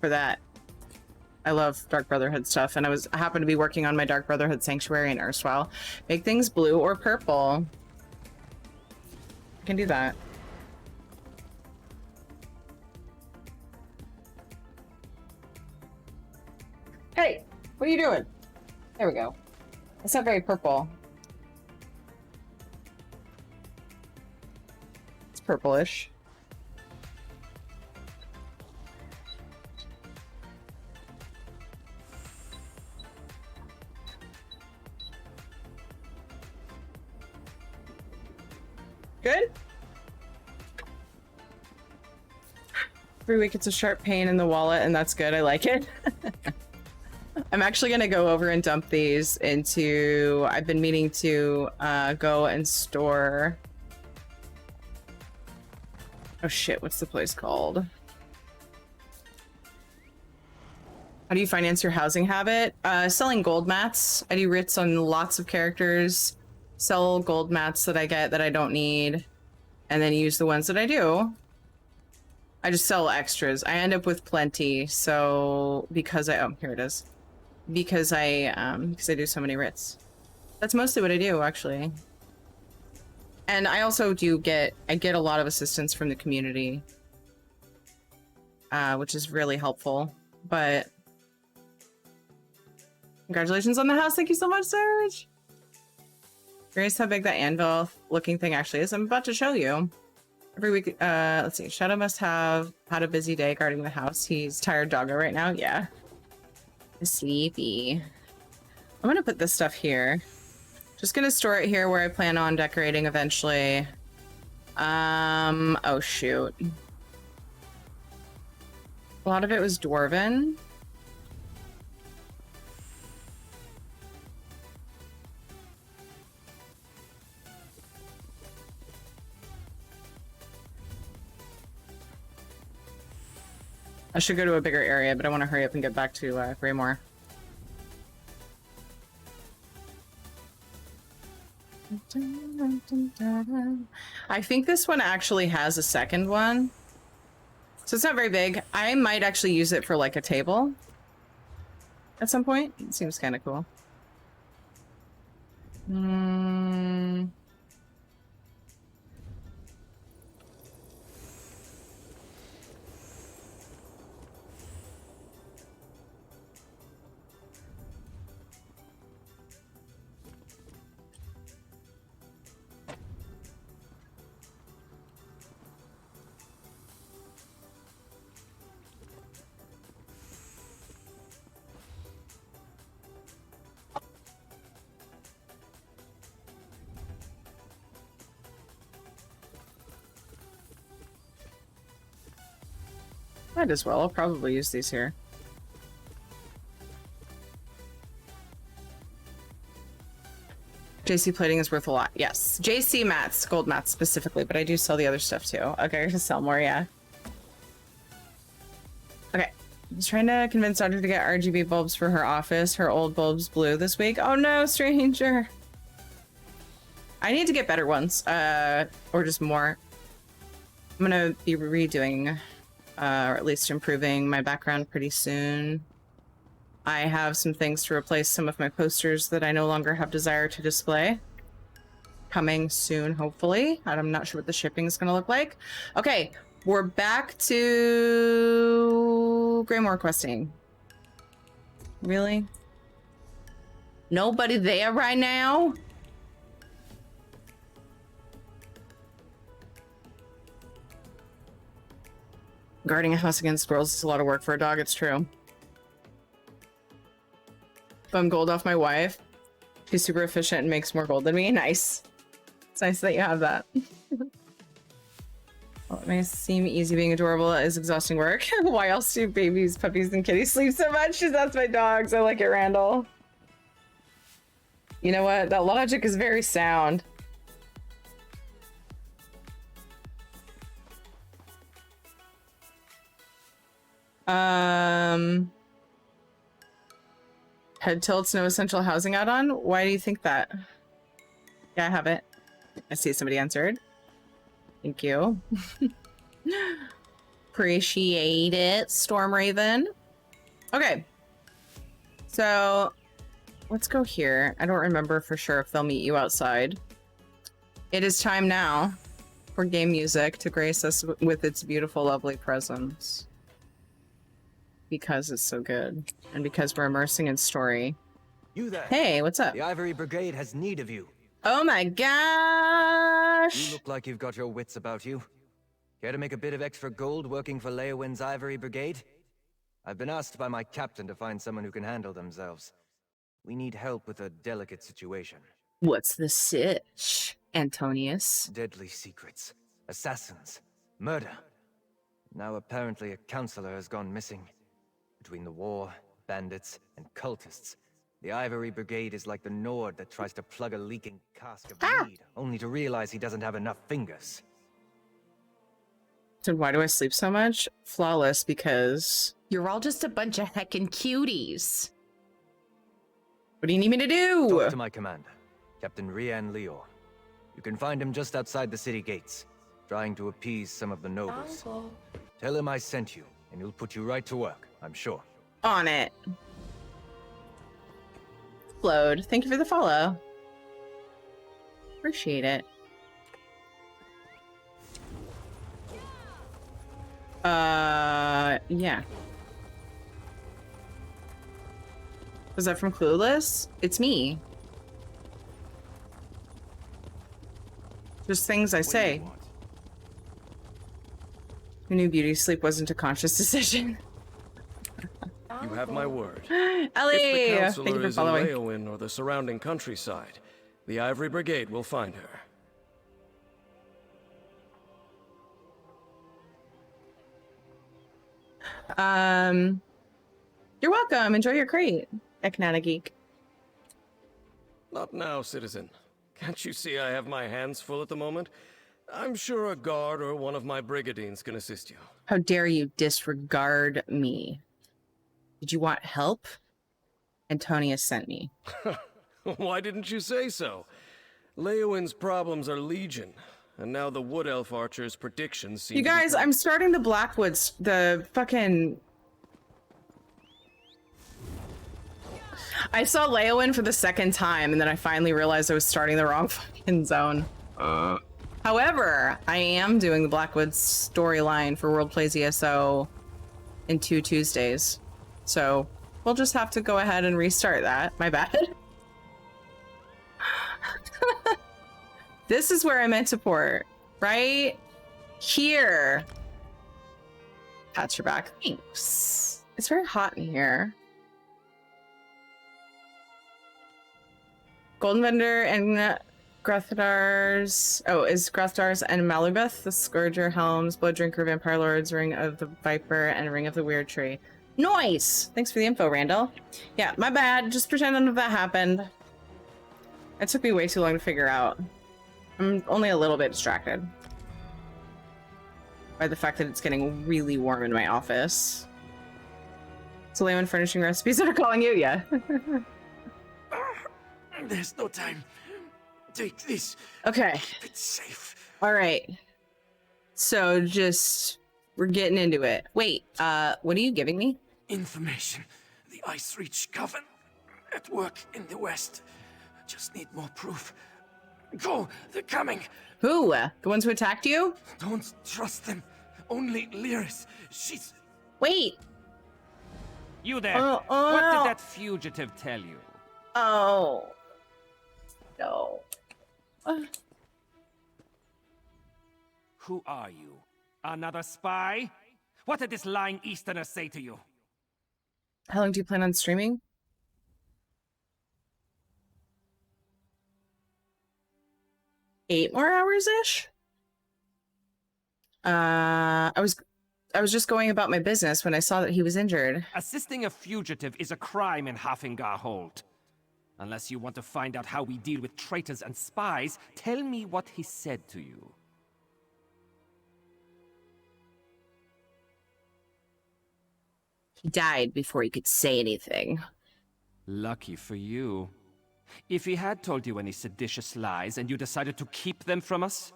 for that. I love Dark Brotherhood stuff, and I happened to be working on my Dark Brotherhood Sanctuary in erstwhile. Make things blue or purple. I can do that. Hey, what are you doing? There we go. It's not very purple. It's purplish. Good? Every week it's a sharp pain in the wallet, and that's good. I like it. I'm actually gonna go over and dump these into... I've been meaning to go and store... Oh shit, what's the place called? How do you finance your housing habit? Selling gold mats. I do writs on lots of characters. Sell gold mats that I get that I don't need, and then use the ones that I do. I just sell extras. I end up with plenty, so because I... Oh, here it is. Because I do so many writs. That's mostly what I do, actually. And I also get a lot of assistance from the community, which is really helpful. But congratulations on the house. Thank you so much, Serge. Curious how big that anvil looking thing actually is. I'm about to show you. Every week, let's see. Shadow must have had a busy day guarding the house. He's tired doggo right now. Yeah. He's sleepy. I'm gonna put this stuff here. Just gonna store it here where I plan on decorating eventually. Oh shoot. A lot of it was dwarven. I should go to a bigger area, but I want to hurry up and get back to Greymoor. I think this one actually has a second one. So it's not very big. I might actually use it for like a table at some point. It seems kind of cool. Might as well. I'll probably use these here. JC plating is worth a lot. Yes. JC mats, gold mats specifically, but I do sell the other stuff too. Okay, I can sell more, yeah. Okay. I was trying to convince Audrey to get RGB bulbs for her office. Her old bulb's blue this week. Oh no, stranger. I need to get better ones. Or just more. I'm gonna be redoing, or at least improving my background pretty soon. I have some things to replace some of my posters that I no longer have desire to display. Coming soon, hopefully. I'm not sure what the shipping is going to look like. Okay, we're back to Greymoor questing. Really? Nobody there right now? Guarding a house against squirrels is a lot of work for a dog, it's true. I'm gold off my wife. She's super efficient and makes more gold than me. Nice. It's nice that you have that. Well, it may seem easy being adorable. It is exhausting work. Why else do babies, puppies, and kitties sleep so much? That's my dogs. I like it, Randall. You know what? That logic is very sound. Head tilts, no essential housing add-on? Why do you think that? Yeah, I have it. I see somebody answered. Thank you. Appreciate it, Stormraven. Okay. So, let's go here. I don't remember for sure if they'll meet you outside. It is time now for game music to grace us with its beautiful, lovely presence. Because it's so good. And because we're immersing in story. You there. Hey, what's up? The Ivory Brigade has need of you. Oh my gosh! You look like you've got your wits about you. Care to make a bit of extra gold working for Leowin's Ivory Brigade? I've been asked by my captain to find someone who can handle themselves. We need help with a delicate situation. What's the sitch, Antonius? Deadly secrets, assassins, murder. Now apparently a counselor has gone missing. Between the war, bandits, and cultists, the Ivory Brigade is like the Nord that tries to plug a leaking cask of mead, only to realize he doesn't have enough fingers. So why do I sleep so much? Flawless, because you're all just a bunch of heckin' cuties. What do you need me to do? Talk to my commander, Captain Rian Leor. You can find him just outside the city gates, trying to appease some of the nobles. Uncle. Tell him I sent you, and he'll put you right to work, I'm sure. On it. Flowed. Thank you for the follow. Appreciate it. Yeah. Was that from Clueless? It's me. Just things I say. Who knew beauty sleep wasn't a conscious decision? You have my word. Ellie! If the Thank counselor you for is following. in Leowin or the surrounding countryside, the Ivory Brigade will find her. You're welcome. Enjoy your crate, Eknana Geek. Not now, citizen. Can't you see I have my hands full at the moment? I'm sure a guard or one of my brigadines can assist you. How dare you disregard me? Did you want help? Antonius sent me. Why didn't you say so? Leowin's problems are legion, and now the Wood Elf Archer's predictions seem You guys, I'm starting the Blackwoods, the fucking... I saw Leowin for the second time, and then I finally realized I was starting the wrong fucking zone. However, I am doing the Blackwoods storyline for World Plays ESO in 2 Tuesdays. So, we'll just have to go ahead and restart that. My bad. This is where I meant to port, right? Here. Pat your back. Thanks. It's very hot in here. Golden Vendor and Grothadar's... Oh, is Grothadar's and Malubeth, the Scourger, Helms, Blood Drinker, Vampire Lords, Ring of the Viper, and Ring of the Weird Tree. Nice! Thanks for the info, Randall. Yeah, my bad. Just pretend none of that happened. It took me way too long to figure out. I'm only a little bit distracted by the fact that it's getting really warm in my office. So Layman Furnishing Recipes are calling you? Yeah. There's no time. Take this. Okay. Keep it safe. All right. So just... We're getting into it. Wait, what are you giving me? Information. The Ice Reach Coven at work in the west. Just need more proof. Go, they're coming. Who? The ones who attacked you? Don't trust them. Only Lyris. She's... Wait. You there. What did that fugitive tell you? Oh. No. Who are you? Another spy? What did this lying Easterner say to you? How long do you plan on streaming? Eight more hours-ish? I was just going about my business when I saw that he was injured. Assisting a fugitive is a crime in Hafingar Hold. Unless you want to find out how we deal with traitors and spies, tell me what he said to you. He died before he could say anything. Lucky for you. If he had told you any seditious lies and you decided to keep them from us,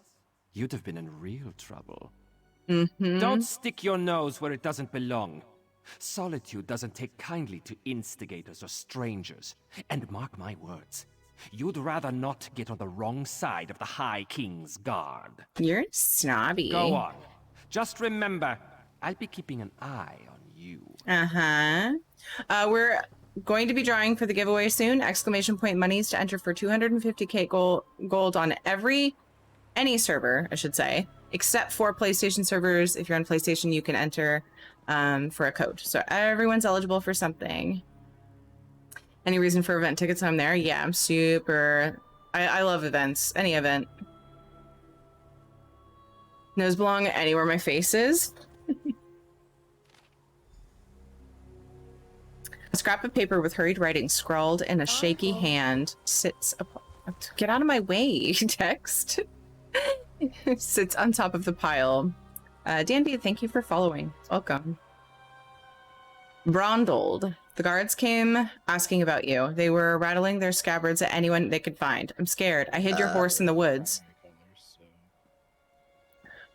you'd have been in real trouble. Don't stick your nose where it doesn't belong. Solitude doesn't take kindly to instigators or strangers. And mark my words, you'd rather not get on the wrong side of the High King's guard. You're snobby. Go on. Just remember, I'll be keeping an eye on you. We're going to be drawing for the giveaway soon. Exclamation point monies to enter for 250k gold on any server, I should say, except for PlayStation servers. If you're on PlayStation, you can enter for a code. So everyone's eligible for something. Any reason for event tickets when I'm there? Yeah, I'm super... I love events. Any event. Nose belong anywhere my face is. A scrap of paper with hurried writing scrawled in a shaky hand sits... Get out of my way, text. Sits on top of the pile. Dandy, thank you for following. Welcome. Brondled. The guards came asking about you. They were rattling their scabbards at anyone they could find. I'm scared. I hid your horse in the woods.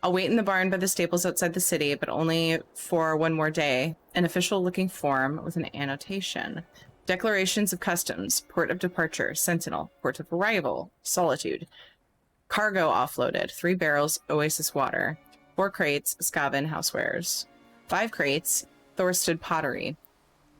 I'll wait in the barn by the stables outside the city, but only for one more day. An official-looking form with an annotation. Declarations of customs. Port of departure. Sentinel. Port of arrival. Solitude. Cargo offloaded. 3 barrels. Oasis water. 4 crates. Skaven housewares. 5 crates. Thorsted pottery.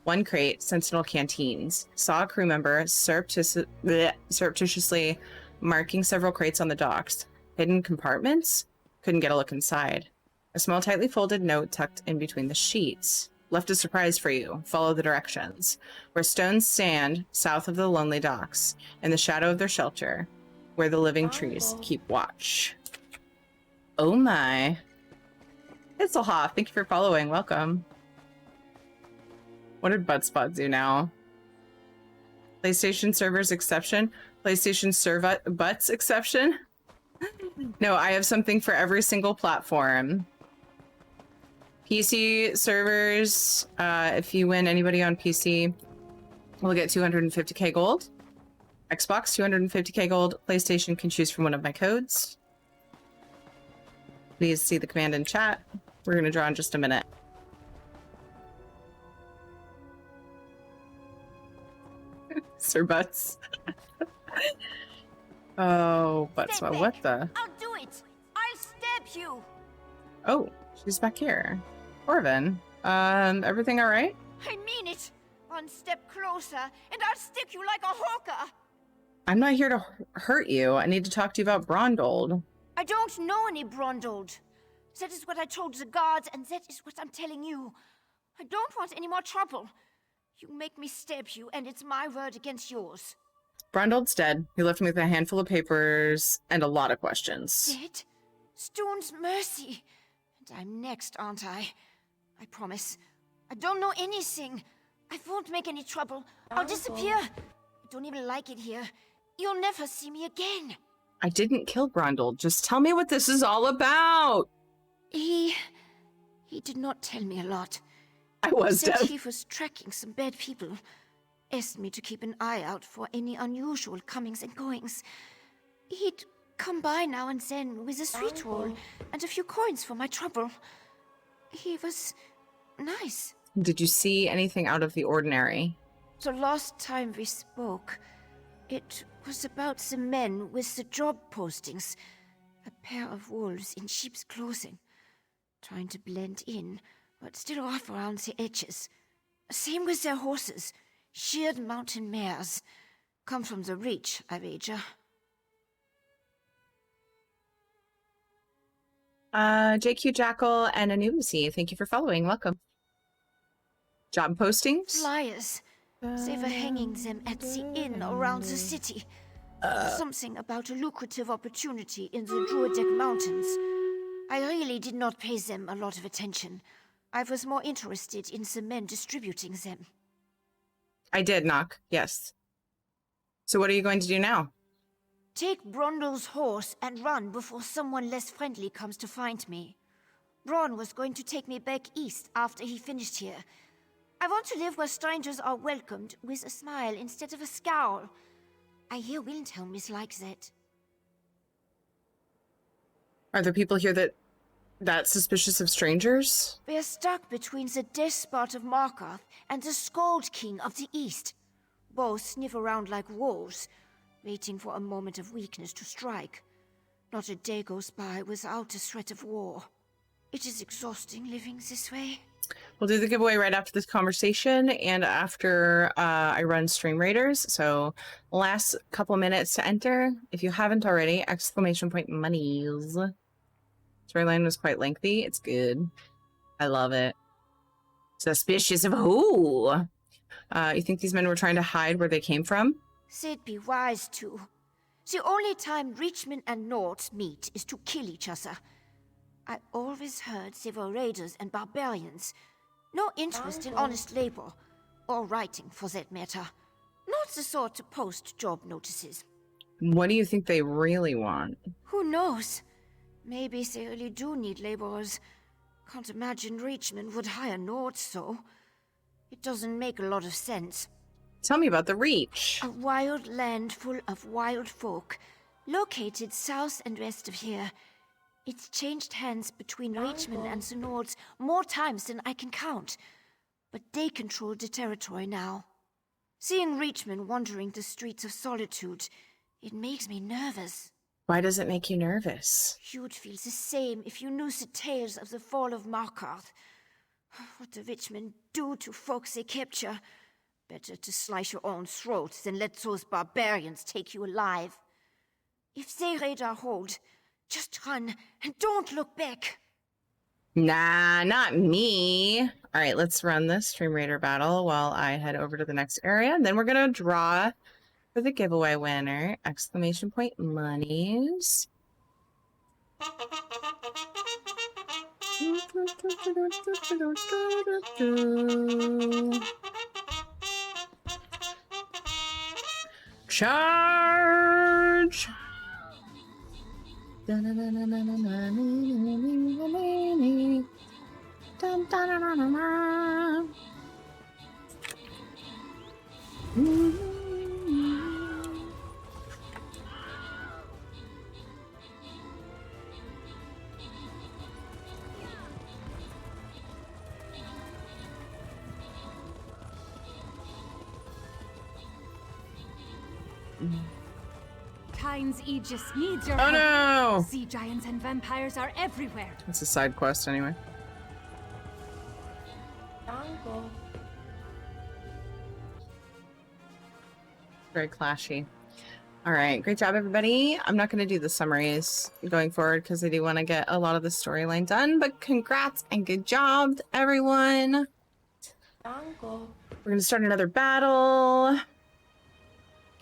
1 crate. Sentinel canteens. Saw a crew member surreptitiously marking several crates on the docks. Hidden compartments? Couldn't get a look inside. A small, tightly folded note tucked in between the sheets. Left a surprise for you. Follow the directions. Where stones stand, south of the lonely docks, in the shadow of their shelter, where the living trees keep watch. Oh my. Itzelhoff, thank you for following. Welcome. What did Buttspot do now? PlayStation servers exception? PlayStation butts exception? No, I have something for every single platform. PC servers, if you win anybody on PC, will get 250k gold. Xbox, 250k gold. PlayStation can choose from one of my codes. Please see the command in chat. We're going to draw in just a minute. Sir Butts. Oh, Buttswell, what the? I'll do it. I'll stab you. Oh, she's back here. Orvin, everything all right? I mean it. One step closer, and I'll stick you like a hawker. I'm not here to hurt you. I need to talk to you about Brondled. I don't know any Brondled. That is what I told the guards, and that is what I'm telling you. I don't want any more trouble. You make me stab you, and it's my word against yours. Brondled's dead. He left me with a handful of papers and a lot of questions. Dead? Stone's mercy. And I'm next, aren't I? I promise. I don't know anything. I won't make any trouble. I'll disappear. I don't even like it here. You'll never see me again. I didn't kill Brondled. Just tell me what this is all about. He did not tell me a lot. I was He said dead. he was tracking some bad people. Asked me to keep an eye out for any unusual comings and goings. He'd come by now and then with a sweet roll and a few coins for my trouble. He was nice. Did you see anything out of the ordinary? The last time we spoke, it was about the men with the job postings. A pair of wolves in sheep's clothing. Trying to blend in, but still off around the edges. Same with their horses. Sheared mountain mares. Come from the Reach, I wager. JQ Jackal and Anubusi, thank you for following. Welcome. Job postings? Flyers. They were hanging them at the inn around the city. Something about a lucrative opportunity in the Druidic Mountains. I really did not pay them a lot of attention. I was more interested in the men distributing them. I did, Knock. Yes. So what are you going to do now? Take Brondle's horse and run before someone less friendly comes to find me. Bron was going to take me back east after he finished here. I want to live where strangers are welcomed with a smile instead of a scowl. I hear Wilhelm is like that. Are there people here that That's suspicious of strangers? We're stuck between the death spot of Markarth and the Skald King of the East. Both sniff around like wolves, waiting for a moment of weakness to strike. Not a day goes by without a threat of war. It is exhausting living this way. We'll do the giveaway right after this conversation and after I run Stream Raiders. So last couple minutes to enter. If you haven't already, exclamation point monies. Storyline was quite lengthy. It's good. I love it. Suspicious of who? You think these men were trying to hide where they came from? They'd be wise to. The only time Reachmen and Nords meet is to kill each other. I always heard they were raiders and barbarians. No interest in honest labor, or writing for that matter. Not the sort to post job notices. What do you think they really want? Who knows? Maybe they really do need laborers. Can't imagine Reachmen would hire Nords, though. It doesn't make a lot of sense. Tell me about the Reach. A wild land full of wild folk, located south and west of here. It's changed hands between Reachmen and the Nords more times than I can count. But they control the territory now. Seeing Reachmen wandering the streets of Solitude, it makes me nervous. Why does it make you nervous? You'd feel the same if you knew the tales of the fall of Markarth. What the Reachmen do to folks they capture. Better to slice your own throat than let those barbarians take you alive. If they raid our hold, just run and don't look back. Nah, not me. All right, let's run this Stream Raider battle while I head over to the next area. And then we're going to draw for the giveaway winner. Exclamation point monies. Charge! Kyne's Aegis needs your Oh help. no! Sea giants and vampires are everywhere. It's a side quest anyway. Very clashy. All right, great job, everybody. I'm not going to do the summaries going forward because I do want to get a lot of the storyline done, but congrats and good job, everyone. We're going to start another battle.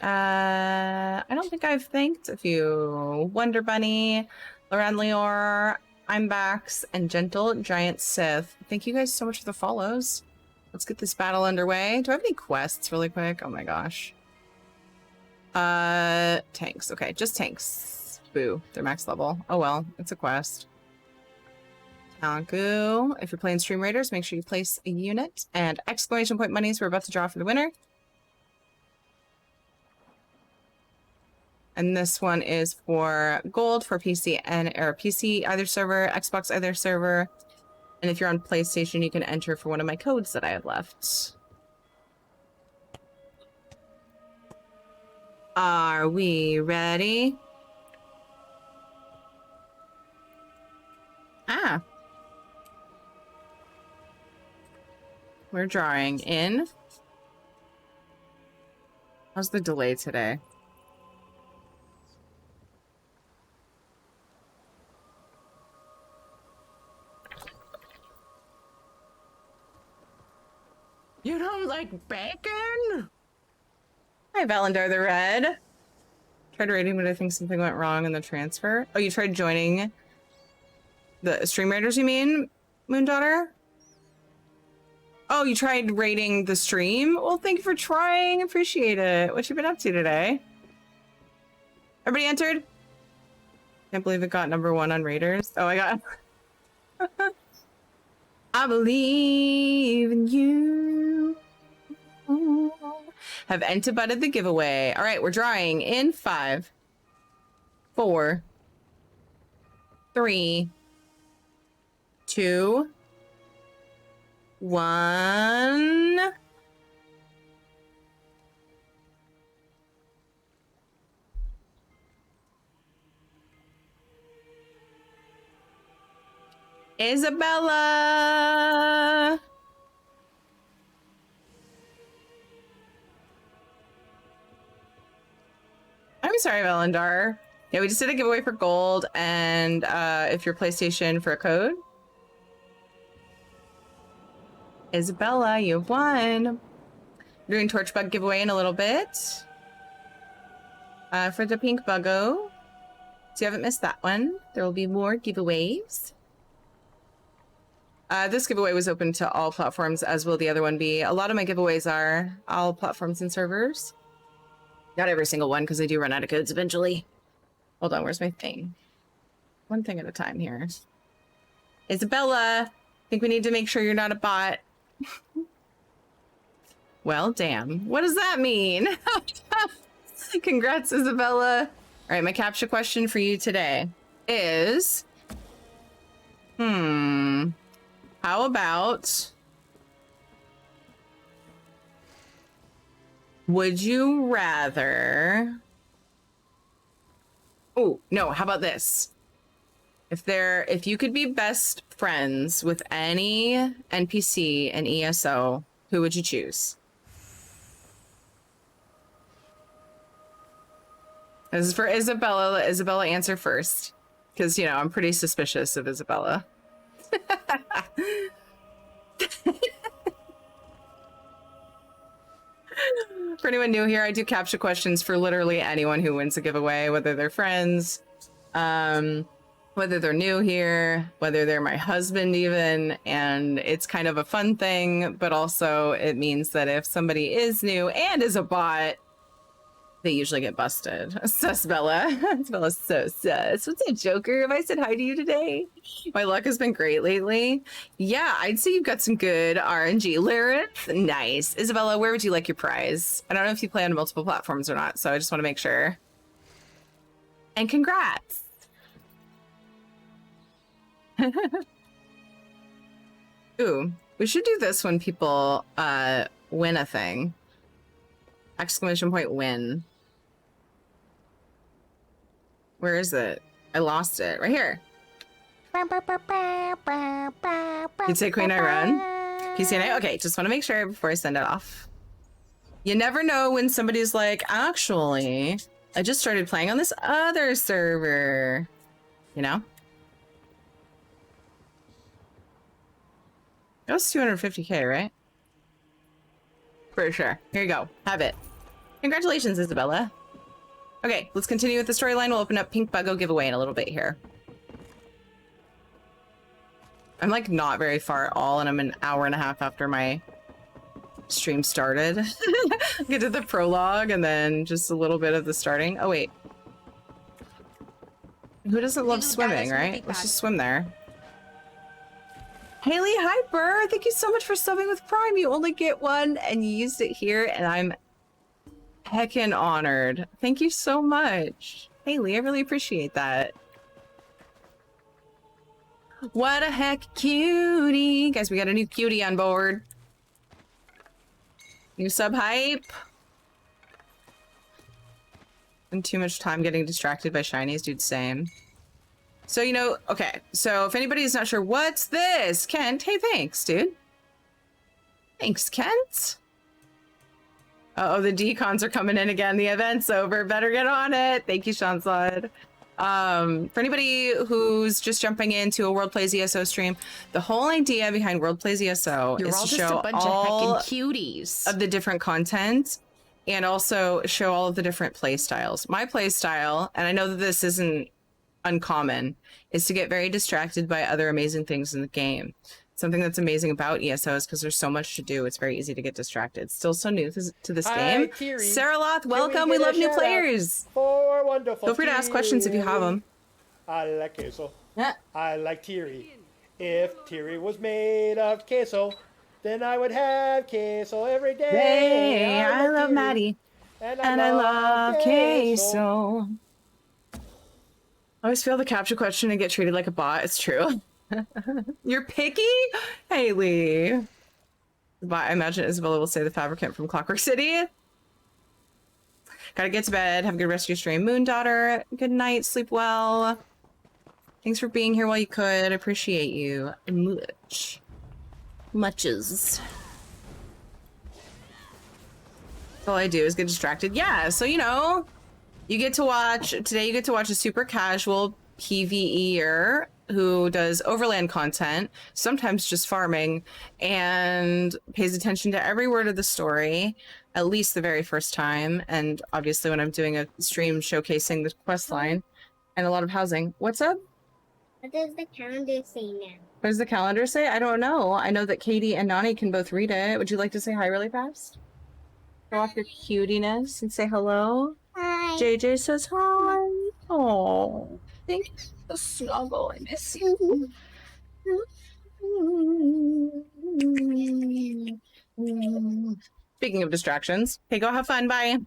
I don't think I've thanked a few. Wonder Bunny, Loran Leor, Imbax, and Gentle Giant Sith. Thank you guys so much for the follows. Let's get this battle underway. Do I have any quests really quick? Oh my gosh. Tanks. Okay, just tanks. Boo, they're max level. Oh well, it's a quest. Talku. If you're playing Stream Raiders, make sure you place a unit. And exclamation point monies we're about to draw for the winner. And this one is for gold for PC or PC either server, Xbox either server. And if you're on PlayStation, you can enter for one of my codes that I have left. Are we ready? Ah. We're drawing in. How's the delay today? You don't like bacon? Hi, Valendar the Red. Tried raiding, but I think something went wrong in the transfer. Oh, you tried joining the Stream Raiders, you mean, Moondaughter? Oh, you tried raiding the stream? Well, thank you for trying. Appreciate it. What you been up to today? Everybody entered? Can't believe it got #1 on Raiders. Oh, I got... I believe in you. Have entered the giveaway. All right, we're drawing in 5, 4, 3, 2, 1. Isabella! I'm sorry, Valendar. Yeah, we just did a giveaway for gold, and if your PlayStation for a code. Isabella, you've won. We're doing torch bug giveaway in a little bit. For the pink buggo. So you haven't missed that one. There will be more giveaways. This giveaway was open to all platforms, as will the other one be. A lot of my giveaways are all platforms and servers. Not every single one, because I do run out of codes eventually. Hold on, where's my thing? One thing at a time here. Isabella, I think we need to make sure you're not a bot. Well, damn. What does that mean? Congrats, Isabella. All right, my captcha question for you today is... how about... Would you rather... Oh, no, how about this? If you could be best friends with any NPC and ESO, who would you choose? This is for Isabella. Let Isabella answer first. Because, you know, I'm pretty suspicious of Isabella. For anyone new here, I do capture questions for literally anyone who wins a giveaway, whether they're friends, whether they're new here, whether they're my husband even, and it's kind of a fun thing, but also it means that if somebody is new and is a bot, they usually get busted. Sus Bella. Bella's so sus. What's up, Joker? Have I said hi to you today? My luck has been great lately. Yeah, I'd say you've got some good RNG lyrics. Nice. Isabella, where would you like your prize? I don't know if you play on multiple platforms or not, so I just want to make sure. And congrats. Ooh, we should do this when people win a thing. Exclamation point win. Where is it? I lost it. Right here. You'd say Queen I run? PCNA? Okay, just want to make sure before I send it off. You never know when somebody's like, actually, I just started playing on this other server. You know? That was 250k, right? For sure. Here you go. Have it. Congratulations, Isabella. Okay, let's continue with the storyline. We'll open up Pink Buggo giveaway in a little bit here. I'm like not very far at all, and I'm an hour and a half after my stream started. Get to the prologue and then just a little bit of the starting. Oh, wait. Who doesn't love swimming, right? Let's just swim there. Haley, hi, Burr. Thank you so much for subbing with Prime. You only get one, and you used it here, and I'm heckin' honored. Thank you so much. Haley, I really appreciate that. What a heck cutie. Guys, we got a new cutie on board. New sub hype. And too much time getting distracted by shinies, dude, same. So, you know, okay. So if anybody's not sure, what's this? Kent, hey, thanks, dude. Thanks, Kent. Uh-oh, the decons are coming in again. The event's over. Better get on it. Thank you, Shanslod. For anybody who's just jumping into a World Plays ESO stream, the whole idea behind World Plays ESO is to show all of the different content and also show all of the different play styles. My play style, and I know that this isn't uncommon, is to get very distracted by other amazing things in the game. Something that's amazing about ESO is because there's so much to do. It's very easy to get distracted. Still so new to this game. Sarah Loth, welcome. We love new players. For wonderful. Feel free to ask questions if you have them. I like queso. I like Tiri. If Tiri was made of queso, then I would have queso every day. Hey, I love Maddie. And I love queso. I always fail the capture question and get treated like a bot. It's true. You're picky? Haley. But I imagine Isabella will say the fabricant from Clockwork City. Gotta get to bed. Have a good rest of your stream. Moon Daughter, good night. Sleep well. Thanks for being here while you could. I appreciate you much. Muches. All I do is get distracted. Yeah, so you know, you get to watch today. You get to watch a super casual PvEer who does overland content, sometimes just farming, and pays attention to every word of the story, at least the very first time. And obviously, when I'm doing a stream showcasing the quest line and a lot of housing. What's up? What does the calendar say now? What does the calendar say? I don't know. I know that Katie and Nani can both read it. Would you like to say hi really fast? Show off your cutiness and say hello. Hi. JJ says hi. Oh, thank you for the snuggle. I miss you. Speaking of distractions, hey, go have fun. Bye.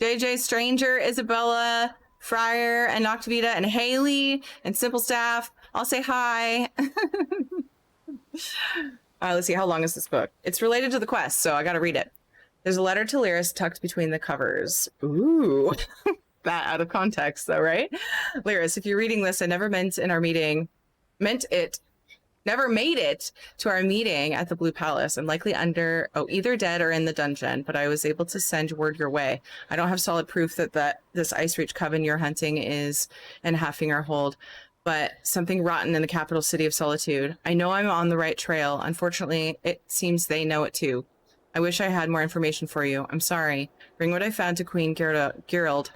JJ, Stranger, Isabella, Friar, and Noctavita, and Haley, and Simple Staff. I'll say hi. Let's see, how long is this book? It's related to the quest, so I gotta read it. There's a letter to Lyris tucked between the covers. Ooh, that out of context though, right? Lyris, if you're reading this, I never made it to our meeting at the Blue Palace. I'm likely either dead or in the dungeon, but I was able to send word your way. I don't have solid proof that this Ice Reach coven you're hunting is in Haffinger Hold, but something rotten in the capital city of Solitude. I know I'm on the right trail. Unfortunately, it seems they know it too. I wish I had more information for you. I'm sorry. Bring what I found to Queen Gerald.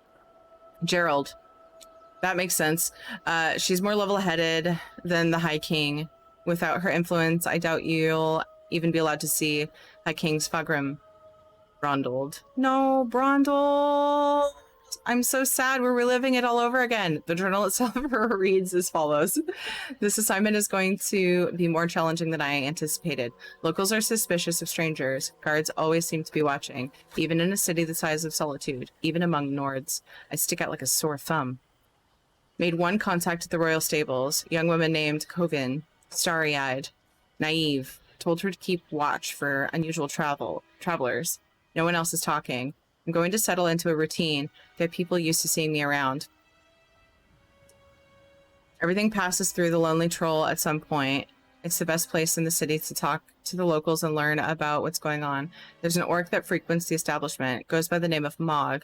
That makes sense. She's more level-headed than the High King. Without her influence, I doubt you'll even be allowed to see High King Svagrim. Brondled. No, Brondled! I'm so sad we're reliving it all over again. The journal itself reads as follows. This assignment is going to be more challenging than I anticipated. Locals are suspicious of strangers. Guards always seem to be watching, even in a city the size of Solitude, even among Nords. I stick out like a sore thumb. Made one contact at the royal stables. Young woman named Kovin, starry-eyed, naive. Told her to keep watch for unusual travelers. No one else is talking. I'm going to settle into a routine, get people used to seeing me around. Everything passes through the Lonely Troll at some point. It's the best place in the city to talk to the locals and learn about what's going on. There's an orc that frequents the establishment. Goes by the name of Mog.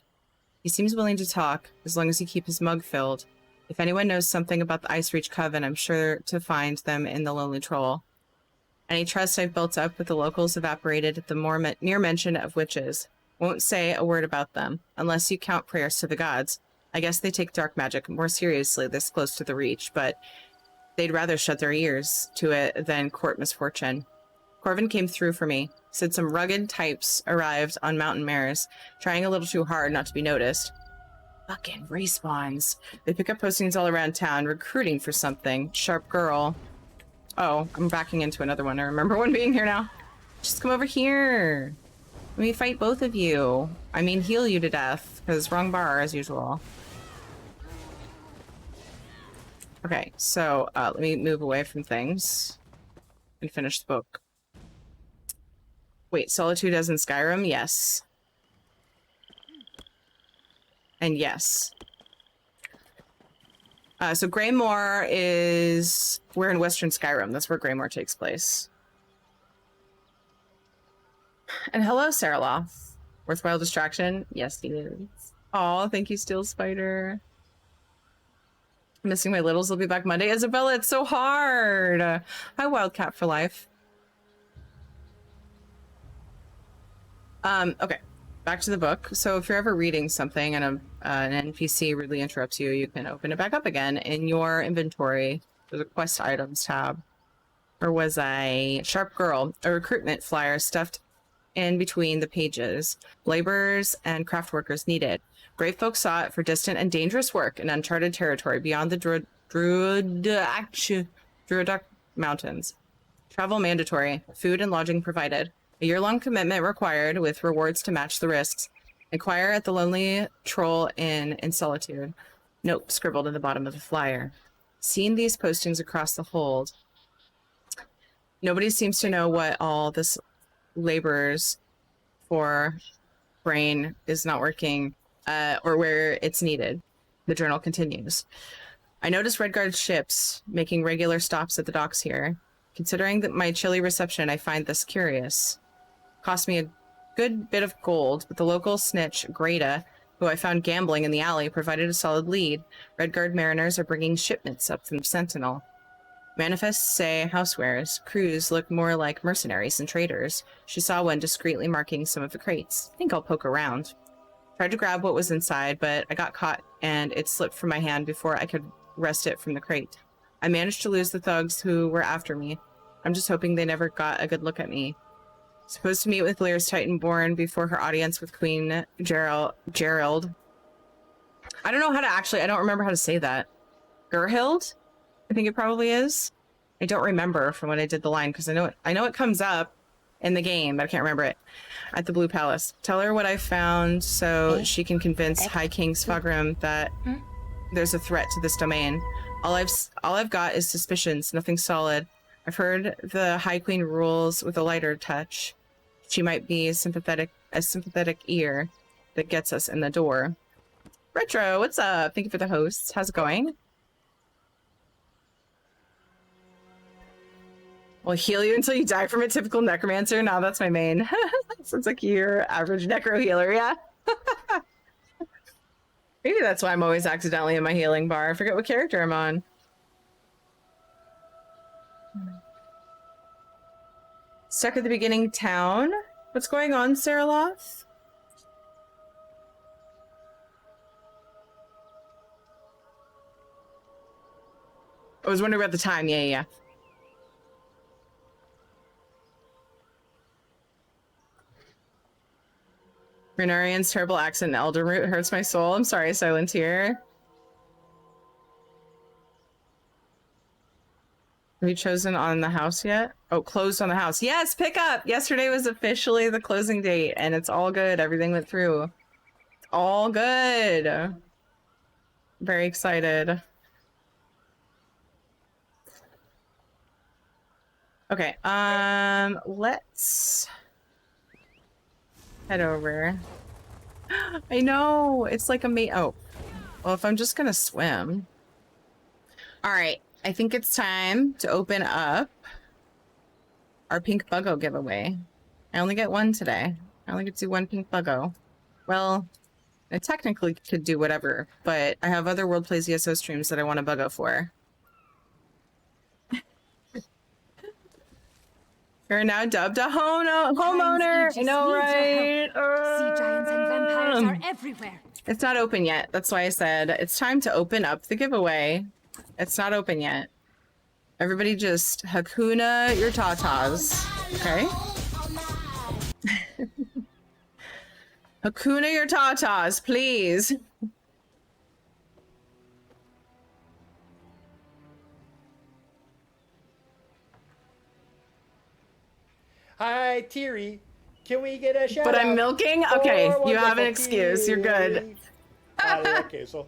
He seems willing to talk, as long as you keep his mug filled. If anyone knows something about the Ice Reach Coven, I'm sure to find them in the Lonely Troll. Any trust I've built up with the locals evaporated at the mere mention of witches. Won't say a word about them, unless you count prayers to the gods. I guess they take dark magic more seriously this close to the Reach, but they'd rather shut their ears to it than court misfortune. Corvin came through for me. Said some rugged types arrived on mountain mares, trying a little too hard not to be noticed. Fucking respawns. They pick up postings all around town, recruiting for something. Sharp girl. Oh, I'm backing into another one. I remember one being here now. Just come over here. Let me fight both of you. I mean, heal you to death, because wrong bar, as usual. Okay, so let me move away from things and finish the book. Wait, Solitude as in Skyrim? Yes. And yes. So Greymoor is... We're in Western Skyrim. That's where Greymoor takes place. And hello, Sarah Law. Worthwhile distraction? Yes, he is. Aw, thank you, Steel Spider. Missing my littles will be back Monday. Isabella, it's so hard. Hi, Wildcat for life. Okay, back to the book. So if you're ever reading something and an NPC rudely interrupts you, you can open it back up again in your inventory. There's a quest items tab. Or was I Sharp Girl, a recruitment flyer stuffed in between the pages. Laborers and craft workers needed. Brave folks sought for distant and dangerous work in uncharted territory beyond the Druidic Mountains. Travel mandatory. Food and lodging provided. A year-long commitment required with rewards to match the risks. Inquire at the Lonely Troll Inn in Solitude. Note scribbled in the bottom of the flyer. Seen these postings across the hold. Nobody seems to know what all this labors for. Brain is not working, or where it's needed. The journal continues. I noticed Redguard ships making regular stops at the docks here. Considering that my chilly reception, I find this curious. Cost me a good bit of gold, but the local snitch, Greta, who I found gambling in the alley, provided a solid lead. Redguard mariners are bringing shipments up from Sentinel. Manifests say housewares. Crews look more like mercenaries than traders. She saw one discreetly marking some of the crates. Think I'll poke around. Tried to grab what was inside, but I got caught and it slipped from my hand before I could wrest it from the crate. I managed to lose the thugs who were after me. I'm just hoping they never got a good look at me. Supposed to meet with Lear's Titanborn before her audience with Queen Gerald. I don't know how to I don't remember how to say that. Gerhild? I think it probably is. I don't remember from when I did the line because I know it comes up in the game, but I can't remember it. At the Blue Palace. Tell her what I found so she can convince High King Svagrim that there's a threat to this domain. All I've got is suspicions, nothing solid. I've heard the High Queen rules with a lighter touch. She might be a sympathetic ear that gets us in the door. Retro, what's up? Thank you for the hosts. How's it going? We'll heal you until you die from a typical necromancer. Now that's my main. Sounds like your average necro healer, yeah? Maybe that's why I'm always accidentally in my healing bar. I forget what character I'm on. Stuck at the beginning town? What's going on, Saraloth? I was wondering about the time. Yeah. Renarian's terrible accent in Elderroot hurts my soul. I'm sorry, Silent Tear. Have you chosen on the house yet? Oh, closed on the house. Yes, pick up! Yesterday was officially the closing date, and it's all good. Everything went through. All good. Very excited. Okay, let's head over. I know, it's like oh. Well, if I'm just gonna swim. All right, I think it's time to open up our pink buggo giveaway. I only get one today. I only get to do one pink buggo. Well, I technically could do whatever, but I have other World Plays ESO streams that I want to buggo for. You're now dubbed a homeowner. I know, right? Sea giants and vampires are everywhere. It's not open yet. That's why I said it's time to open up the giveaway. It's not open yet. Everybody just Hakuna your tatas, okay? Hakuna your tatas, please. Hi, Teary. Can we get a shout But I'm out milking? for Okay, you wonderful have an excuse. You're good. Teary? Okay, so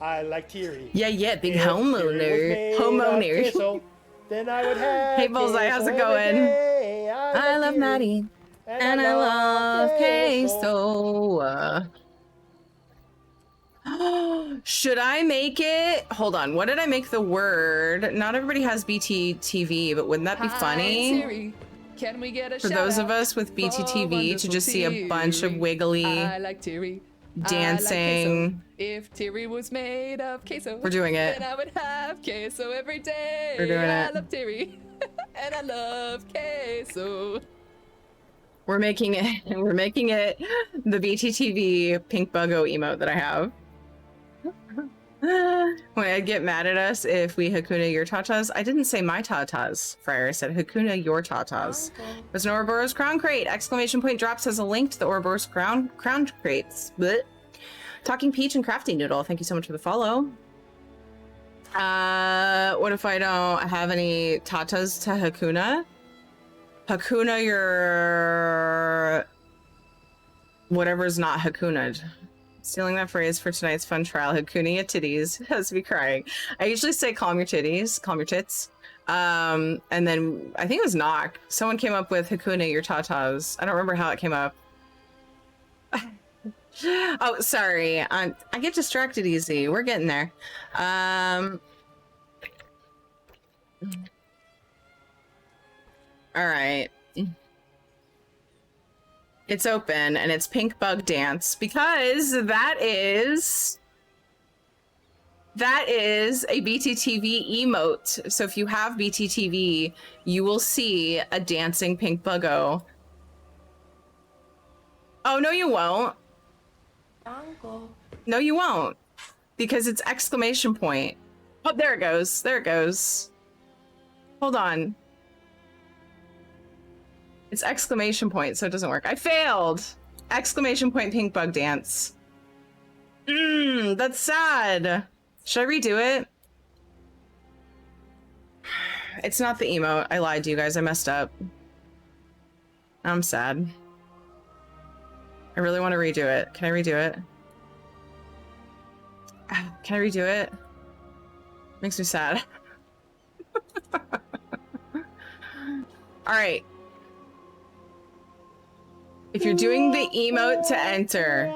I like Teary. Yeah, big If homeowner. Teary was made of queso, then I would have Hey, Bullseye, how's it queso every going? day. I love Teary, Maddie. And I love queso. Should I make it? Hold on. What did I make the word? Not everybody has BTTV, but wouldn't that be funny? Siri, can we get a For those of us with BTTV to just see a bunch of wiggly I like Tiri. dancing. I like queso. If Tiri was made of queso, We're doing it. then I would have queso every day. We're doing I it. love Tiri. And I love queso. We're making it. We're making it the BTTV pink buggo emote that I have. When I get mad at us if we Hakuna your tatas. I didn't say my tatas, Friar. I said Hakuna your tatas. There's an Ouroboros crown crate! Exclamation point drops has a link to the Ouroboros crown crates. Blech. Talking Peach and Crafty Noodle, thank you so much for the follow. What if I don't have any tatas to Hakuna? Hakuna your whatever's not Hakuna'd. Stealing that phrase for tonight's fun trial. Hakuna your titties. Has me crying. I usually say calm your titties, calm your tits. And then I think it was Knock. Someone came up with Hakuna your tatas. I don't remember how it came up. Oh, sorry. I get distracted easy. We're getting there. All right. It's open and it's Pink Bug Dance because that is a BTTV emote. So if you have BTTV, you will see a dancing pink buggo. Oh, no, you won't. No, you won't. Because it's exclamation point. Oh, there it goes. There it goes. Hold on. It's exclamation point, so it doesn't work. I failed! Exclamation point pink bug dance. That's sad. Should I redo it? It's not the emote. I lied to you guys. I messed up. I'm sad. I really want to redo it. Can I redo it? Can I redo it? Makes me sad. All right. If you're doing the emote to enter,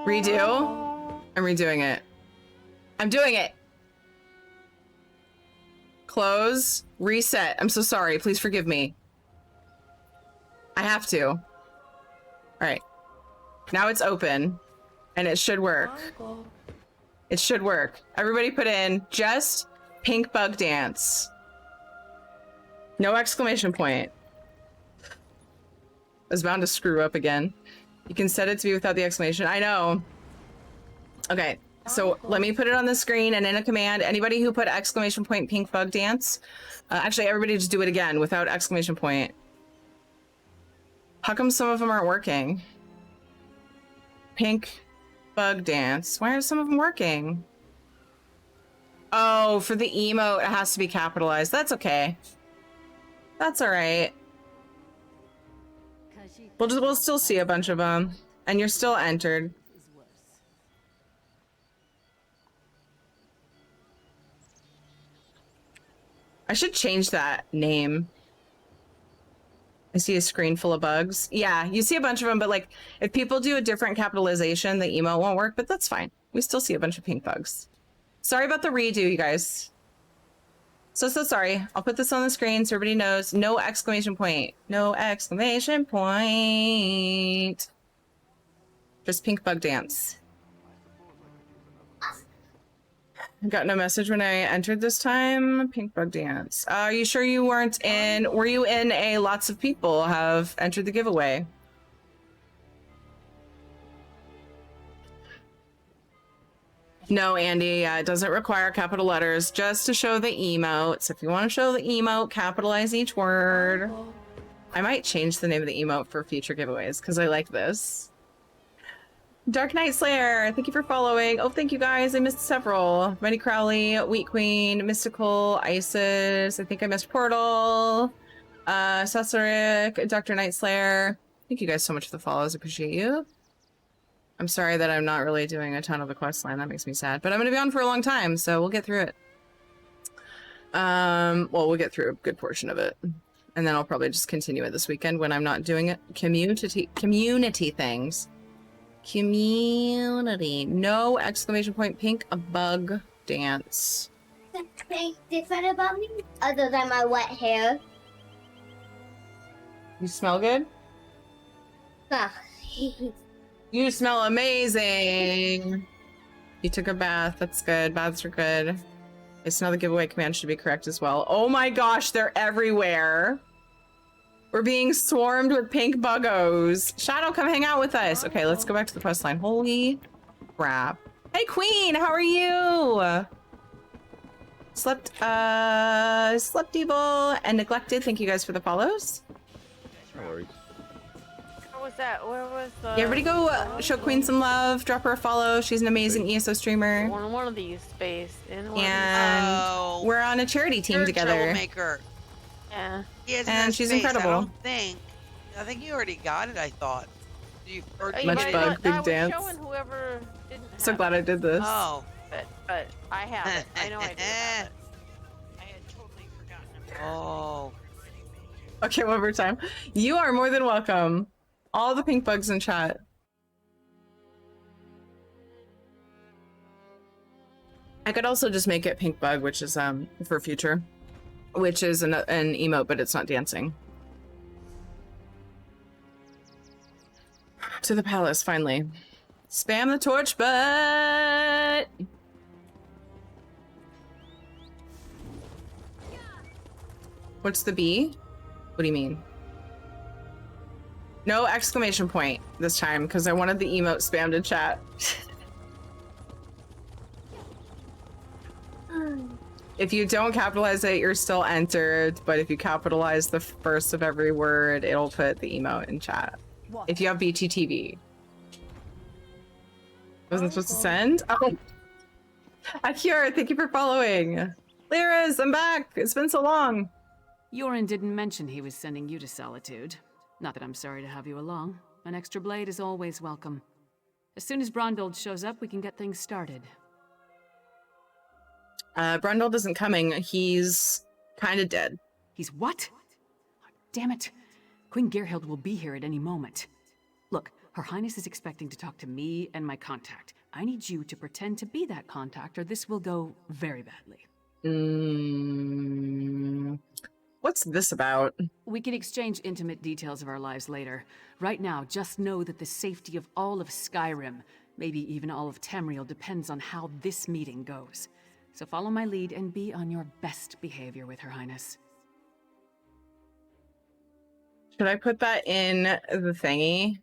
redo. I'm redoing it. I'm doing it. Close, reset. I'm so sorry. Please forgive me. I have to. All right. Now it's open and it should work. It should work. Everybody put in just pink bug dance. No exclamation point. I was bound to screw up again. You can set it to be without the exclamation. I know. Okay, so let me put it on the screen and in a command. Anybody who put exclamation point pink bug dance, actually everybody just do it again without exclamation point. How come some of them aren't working? Pink bug dance. Why aren't some of them working? Oh, for the emote, it has to be capitalized. That's okay. That's all right. We'll still see a bunch of them, and you're still entered. I should change that name. I see a screen full of bugs. Yeah, you see a bunch of them, but like, if people do a different capitalization, the emote won't work, but that's fine. We still see a bunch of pink bugs. Sorry about the redo, you guys. So sorry. I'll put this on the screen so everybody knows. No exclamation point. No exclamation point. Just pink bug dance. I got no message when I entered this time. Pink bug dance. Are you sure you weren't in? Were you in a lots of people have entered the giveaway? No, Andy, it doesn't require capital letters, just to show the emote. So if you want to show the emote, capitalize each word. I might change the name of the emote for future giveaways because I like this. Dark Knight Slayer, thank you for following. Oh, thank you guys. I missed several. Mighty Crowley, Wheat Queen, Mystical, Isis. I think I missed Portal. Sasaric, Dr. Night Slayer. Thank you guys so much for the follows. I appreciate you. I'm sorry that I'm not really doing a ton of the quest line. That makes me sad. But I'm going to be on for a long time, so we'll get through it. Well, we'll get through a good portion of it. And then I'll probably just continue it this weekend when I'm not doing it. Community things. Community. No exclamation point pink bug dance. Something different about me other than my wet hair. You smell good? You smell amazing. You took a bath. That's good. Baths are good. It's now the giveaway command should be correct as well. Oh my gosh, they're everywhere. We're being swarmed with pink buggos. Shadow, come hang out with us. Okay, let's go back to the quest line. Holy crap. Hey, Queen, how are you? Slept evil and neglected. Thank you guys for the follows. No worries. What was that? Where was the... Yeah, everybody go show Queen some love. Drop her a follow. She's an amazing ESO streamer. One of these space. And we're on a charity team together. Troublemaker. Yeah. He has and she's space, incredible. I don't think. I think you already got it, I thought. Much bug, big I was dance. showing whoever didn't have So glad I did this. Oh. But I have it. I know I do have it. I had totally forgotten about it. Oh. Okay, one more time. You are more than welcome. All the pink bugs in chat. I could also just make it pink bug, which is for future, which is an emote, but it's not dancing. To the palace, finally. Spam the torch butt. What's the B? What do you mean? No exclamation point this time, because I wanted the emote spammed in chat. If you don't capitalize it, you're still entered, but if you capitalize the first of every word, it'll put the emote in chat. What? If you have BTTV. Wasn't supposed to send? Oh. Akira, thank you for following. Lyris, I'm back. It's been so long. Yoren didn't mention he was sending you to Solitude. Not that I'm sorry to have you along. An extra blade is always welcome. As soon as Brundold shows up, we can get things started. Brundold isn't coming. He's kind of dead. He's what? Oh, damn it. Queen Gerhild will be here at any moment. Look, Her Highness is expecting to talk to me and my contact. I need you to pretend to be that contact, or this will go very badly. What's this about? We can exchange intimate details of our lives later. Right now, just know that the safety of all of Skyrim, maybe even all of Tamriel, depends on how this meeting goes. So follow my lead and be on your best behavior with Her Highness. Should I put that in the thingy?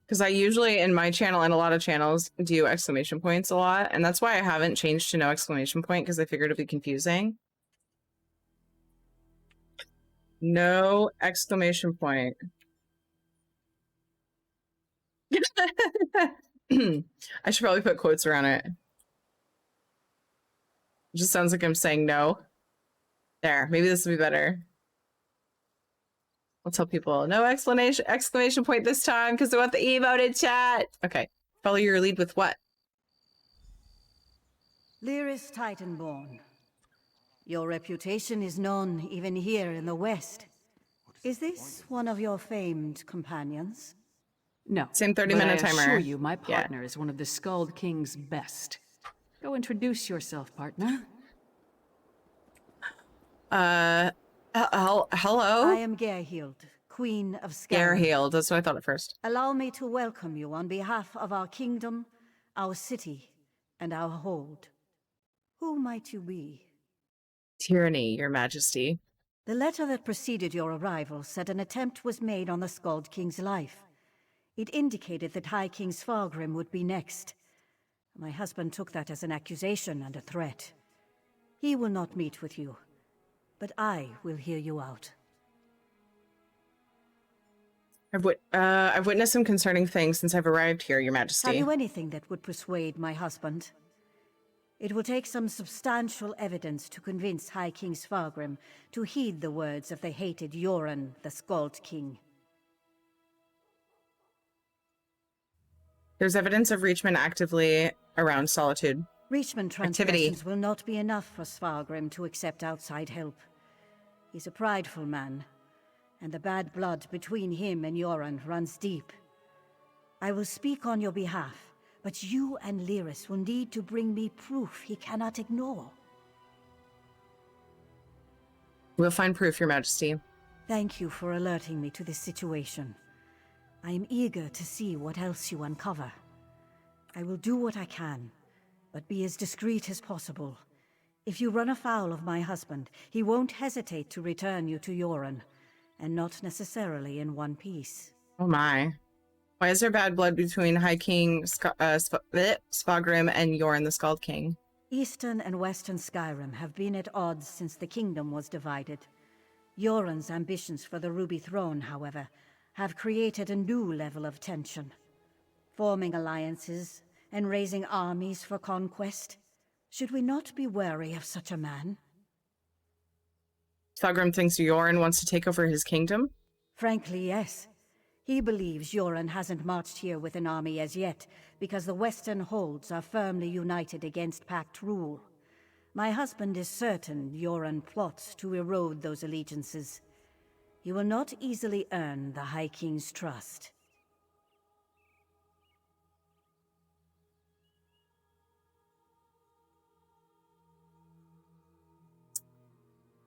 Because I usually, in my channel and a lot of channels, do exclamation points a lot. And that's why I haven't changed to no exclamation point, because I figured it'd be confusing. No exclamation point. I should probably put quotes around it. It just sounds like I'm saying no. There, maybe this will be better. I'll tell people no exclamation point this time because they want the emote in chat. Okay, follow your lead with what? Lyris Titanborn. Your reputation is known even here in the West. Is this one of your famed companions? No. Same 30-minute timer. I assure you, my partner is one of the Skald King's best. Go introduce yourself, partner. Hello? I am Gerhild, Queen of Skyrim. Gerhild, that's what I thought at first. Allow me to welcome you on behalf of our kingdom, our city, and our hold. Who might you be? Tyranny, your majesty. The letter that preceded your arrival said an attempt was made on the Skald King's life. It indicated that High King Svargrim would be next. My husband took that as an accusation and a threat. He will not meet with you, but I will hear you out. I've witnessed some concerning things since I've arrived here, your majesty. Have you anything that would persuade my husband? It will take some substantial evidence to convince High King Svargrim to heed the words of the hated Yoren, the Skald King. There's evidence of Reachman actively around Solitude. Reachman transgressions will not be enough for Svargrim to accept outside help. He's a prideful man, and the bad blood between him and Yoren runs deep. I will speak on your behalf, but you and Lyris will need to bring me proof he cannot ignore. We'll find proof, your majesty. Thank you for alerting me to this situation. I am eager to see what else you uncover. I will do what I can, but be as discreet as possible. If you run afoul of my husband, he won't hesitate to return you to Yoren, and not necessarily in one piece. Oh my. Why is there bad blood between High King Svargrim and Yoren the Skald King? Eastern and Western Skyrim have been at odds since the kingdom was divided. Yoren's ambitions for the Ruby Throne, however, have created a new level of tension. Forming alliances and raising armies for conquest. Should we not be wary of such a man? Thugrim thinks Yoren wants to take over his kingdom? Frankly, yes. He believes Yoren hasn't marched here with an army as yet, because the Western holds are firmly united against Pact rule. My husband is certain Yoren plots to erode those allegiances. He will not easily earn the High King's trust.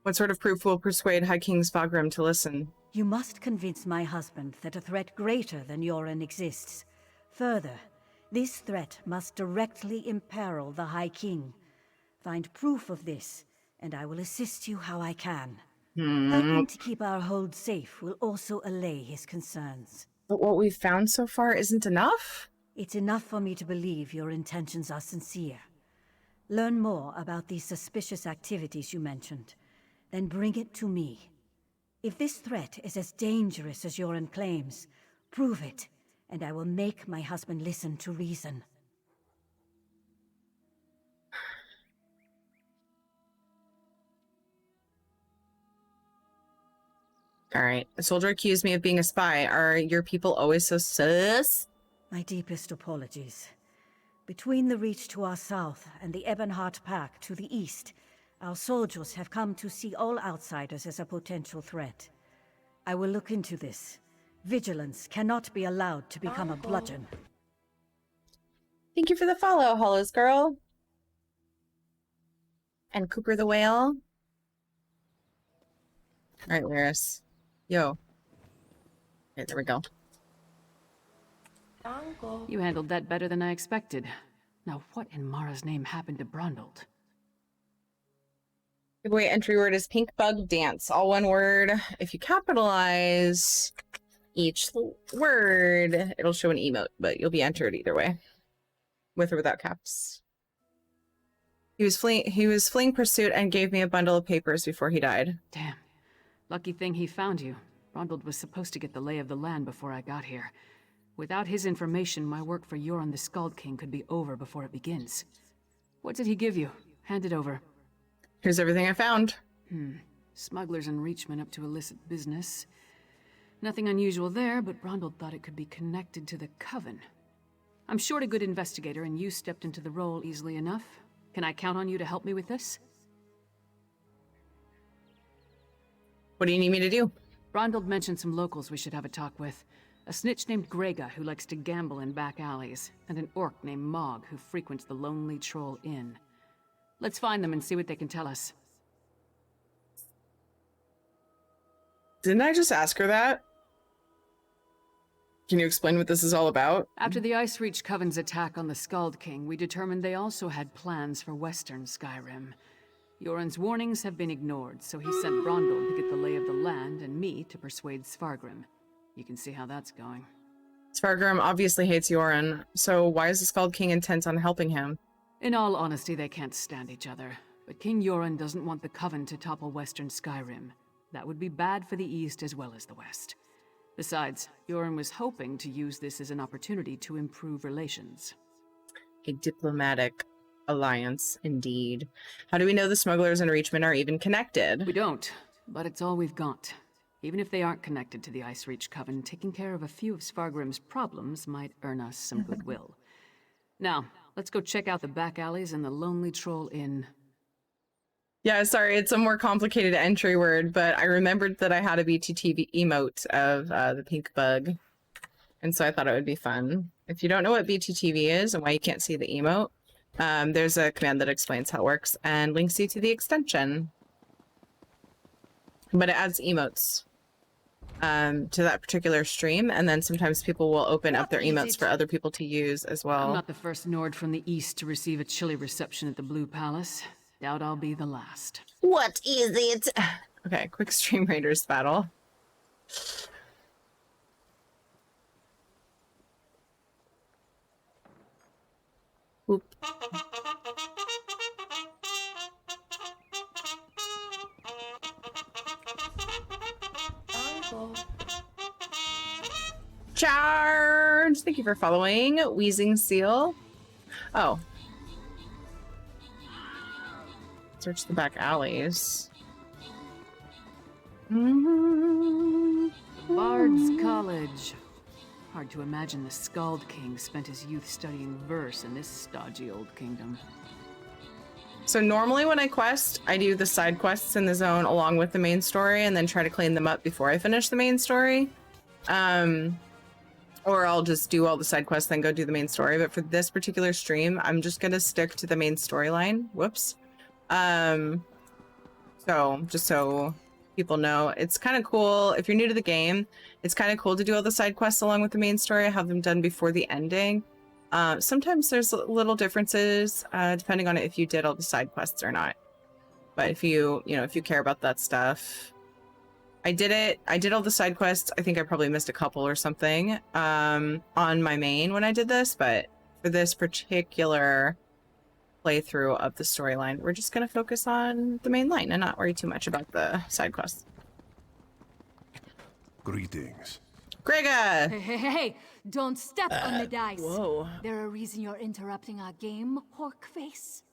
What sort of proof will persuade High King Svagrim to listen? You must convince my husband that a threat greater than Yoren exists. Further, this threat must directly imperil the High King. Find proof of this, and I will assist you how I can. Helping to keep our hold safe will also allay his concerns. But what we've found so far isn't enough? It's enough for me to believe your intentions are sincere. Learn more about these suspicious activities you mentioned, then bring it to me. If this threat is as dangerous as Yoren claims, prove it, and I will make my husband listen to reason. Alright, a soldier accused me of being a spy. Are your people always so sus? My deepest apologies. Between the Reach to our south and the Ebonheart Pack to the east, our soldiers have come to see all outsiders as a potential threat. I will look into this. Vigilance cannot be allowed to become a bludgeon. Thank you for the follow, Hollows Girl. And Cooper the Whale. Alright, Lyris. Yo. Okay, there we go. You handled that better than I expected. Now what in Mara's name happened to Brondald? Giveaway entry word is pink bug dance. All one word. If you capitalize each word, it'll show an emote, but you'll be entered either way. With or without caps. He was fleeing pursuit and gave me a bundle of papers before he died. Damn. Lucky thing he found you. Brondald was supposed to get the lay of the land before I got here. Without his information, my work for Yoren the Skald King could be over before it begins. What did he give you? Hand it over. Here's everything I found. Smugglers and Reachmen up to illicit business. Nothing unusual there, but Brondald thought it could be connected to the Coven. I'm short a good investigator, and you stepped into the role easily enough. Can I count on you to help me with this? What do you need me to do? Brondald mentioned some locals we should have a talk with. A snitch named Grega who likes to gamble in back alleys, and an orc named Mog who frequents the Lonely Troll Inn. Let's find them and see what they can tell us. Didn't I just ask her that? Can you explain what this is all about? After the Ice Reach Coven's attack on the Skald King, we determined they also had plans for Western Skyrim. Yoren's warnings have been ignored, so he sent Brondald to get the lay of the land and me to persuade Svargrim. You can see how that's going. Svargrim obviously hates Yoren, so why is the Skald King intent on helping him? In all honesty, they can't stand each other. But King Yoren doesn't want the Coven to topple Western Skyrim. That would be bad for the East as well as the West. Besides, Yoren was hoping to use this as an opportunity to improve relations. A diplomatic alliance, indeed. How do we know the smugglers and Reachmen are even connected? We don't, but it's all we've got. Even if they aren't connected to the Ice Reach Coven, taking care of a few of Svargrim's problems might earn us some goodwill. Now, let's go check out the back alleys and the Lonely Troll Inn. Yeah, sorry, it's a more complicated entry word, but I remembered that I had a BTTV emote of the pink bug, and so I thought it would be fun. If you don't know what BTTV is and why you can't see the emote, there's a command that explains how it works and links you to the extension. But it adds emotes to that particular stream, and then sometimes people will open up their emotes for other people to use as well. I'm not the first Nord from the East to receive a chilly reception at the Blue Palace. Doubt I'll be the last. What is it? Okay, quick Stream Raiders battle. Oop. Charge! Thank you for following. Wheezing Seal. Oh. Search the back alleys. Bard's College. Hard to imagine the Skald King spent his youth studying verse in this stodgy old kingdom. So normally when I quest, I do the side quests in the zone along with the main story and then try to clean them up before I finish the main story. Or I'll just do all the side quests, then go do the main story. But for this particular stream, I'm just gonna stick to the main storyline. Whoops. So just so people know, it's kind of cool. If you're new to the game, it's kind of cool to do all the side quests along with the main story. I have them done before the ending. Sometimes there's little differences depending on if you did all the side quests or not. But if you care about that stuff, I did it. I did all the side quests. I think I probably missed a couple or something on my main when I did this, but for this particular playthrough of the storyline, we're just going to focus on the main line and not worry too much about the side quests. Greetings. Grega! Hey, don't step on the dice. Whoa. There a reason you're interrupting our game, Horkface?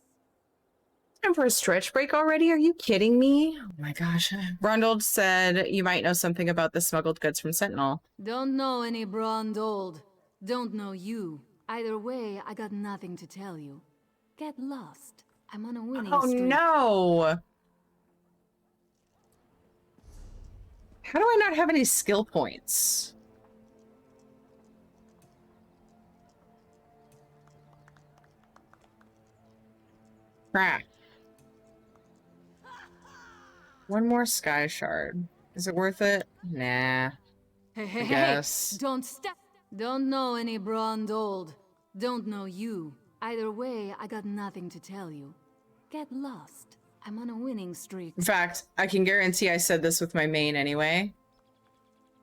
Time for a stretch break already? Are you kidding me? Oh my gosh. Brundled said you might know something about the smuggled goods from Sentinel. Don't know any Brundold. Don't know you. Either way, I got nothing to tell you. Get lost. I'm on a winning streak. Oh no! How do I not have any skill points? Crap. One more sky shard. Is it worth it? Nah. Hey, I guess. don't step. Don't know any Brundold. Don't know you. Either way, I got nothing to tell you. Get lost. I'm on a winning streak. In fact, I can guarantee I said this with my main anyway.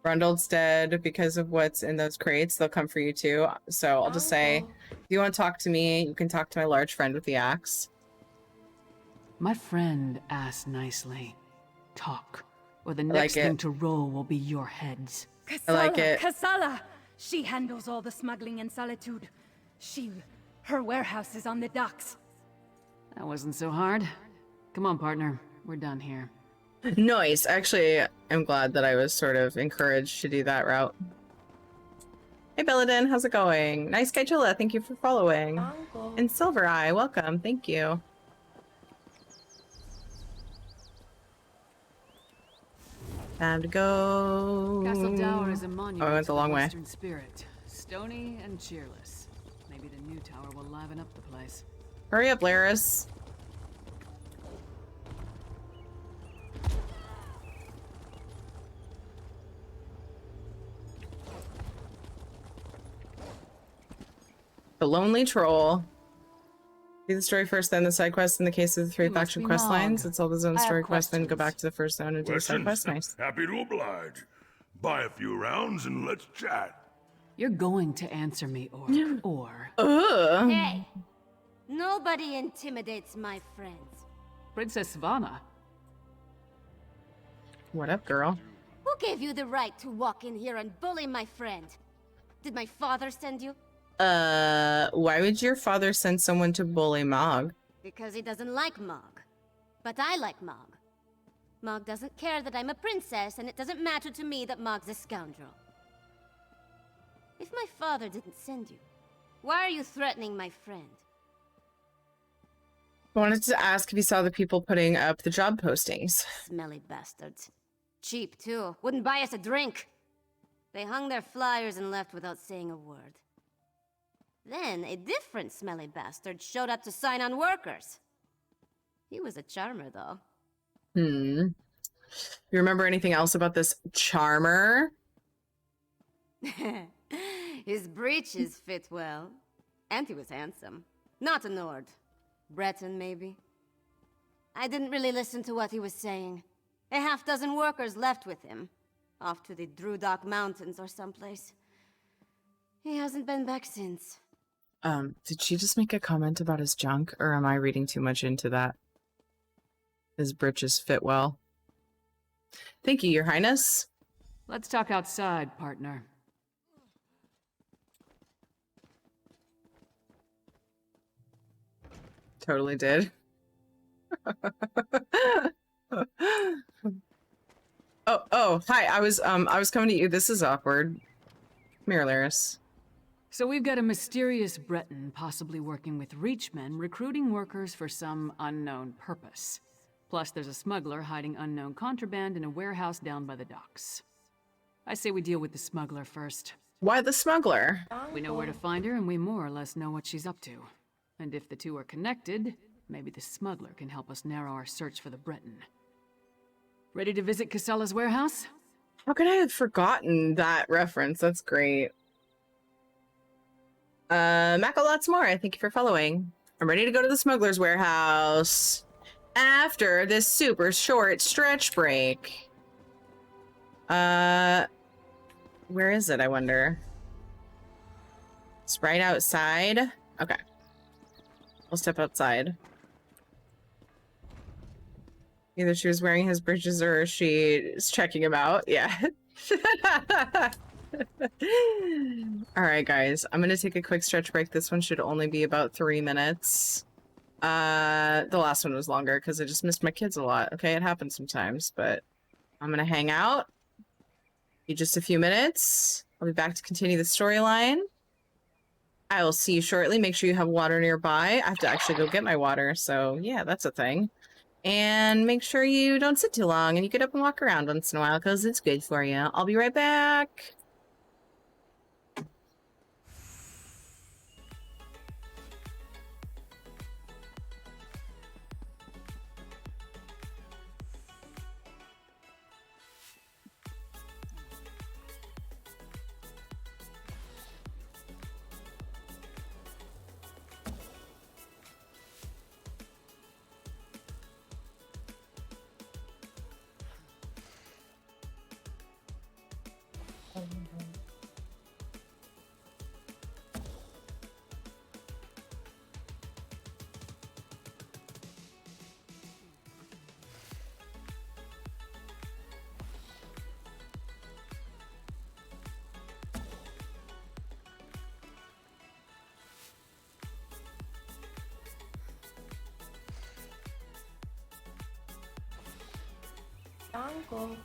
Brundle's dead because of what's in those crates. They'll come for you too. So I'll just say, if you want to talk to me, you can talk to my large friend with the axe. My friend asked nicely. Talk, or the next thing to roll will be your heads. I like it. Kasala! She handles all the smuggling in Solitude. Her warehouse is on the docks. That wasn't so hard. Come on, partner. We're done here. Nice. Actually, I'm glad that I was sort of encouraged to do that route. Hey, Belladin, how's it going? Nice Kaijula, thank you for following. And Silver Eye, welcome. Thank you. Time to go. Castle Dower is a monument I went the long to the way. Western spirit. Stony and cheerless. Maybe the new tower will liven up the place. Hurry up, Laris. The Lonely Troll. Do the story first, then the side quest. In the case of the three faction quest lines, it's all the zone story quest, then go back to the first zone and do the side quest. Nice. Happy to oblige. Buy a few rounds and let's chat. You're going to answer me, or... Hey! Nobody intimidates my friends. Princess Savannah. What up, girl? Who gave you the right to walk in here and bully my friend? Did my father send you? Why would your father send someone to bully Mog? Because he doesn't like Mog. But I like Mog. Mog doesn't care that I'm a princess, and it doesn't matter to me that Mog's a scoundrel. If my father didn't send you, why are you threatening my friend? I wanted to ask if you saw the people putting up the job postings. Smelly bastards. Cheap, too. Wouldn't buy us a drink. They hung their flyers and left without saying a word. Then, a different smelly bastard showed up to sign on workers. He was a charmer, though. You remember anything else about this charmer? His breeches fit well. And he was handsome. Not a Nord. Breton, maybe. I didn't really listen to what he was saying. A half-dozen workers left with him. Off to the Drudok Mountains or someplace. He hasn't been back since. Did she just make a comment about his junk, or am I reading too much into that? His breeches fit well. Thank you, Your Highness. Let's talk outside, partner. Totally did. Oh, hi. I was coming to you. This is awkward. Mirrorless. So we've got a mysterious Breton possibly working with Reachmen, recruiting workers for some unknown purpose. Plus, there's a smuggler hiding unknown contraband in a warehouse down by the docks. I say we deal with the smuggler first. Why the smuggler? We know where to find her, and we more or less know what she's up to. And if the two are connected, maybe the smuggler can help us narrow our search for the Breton. Ready to visit Casella's warehouse? How could I have forgotten that reference? That's great. Mako lots more. Thank you for following. I'm ready to go to the smuggler's warehouse after this super short stretch break. Where is it, I wonder? It's right outside. Okay. I'll step outside. Either she was wearing his bridges or she is checking him out. Yeah. All right, guys. I'm going to take a quick stretch break. This one should only be about 3 minutes. The last one was longer because I just missed my kids a lot. Okay, it happens sometimes, but I'm going to hang out. In just a few minutes. I'll be back to continue the storyline. I will see you shortly. Make sure you have water nearby. I have to actually go get my water, so yeah, that's a thing. And make sure you don't sit too long and you get up and walk around once in a while because it's good for you. I'll be right back. Uncle.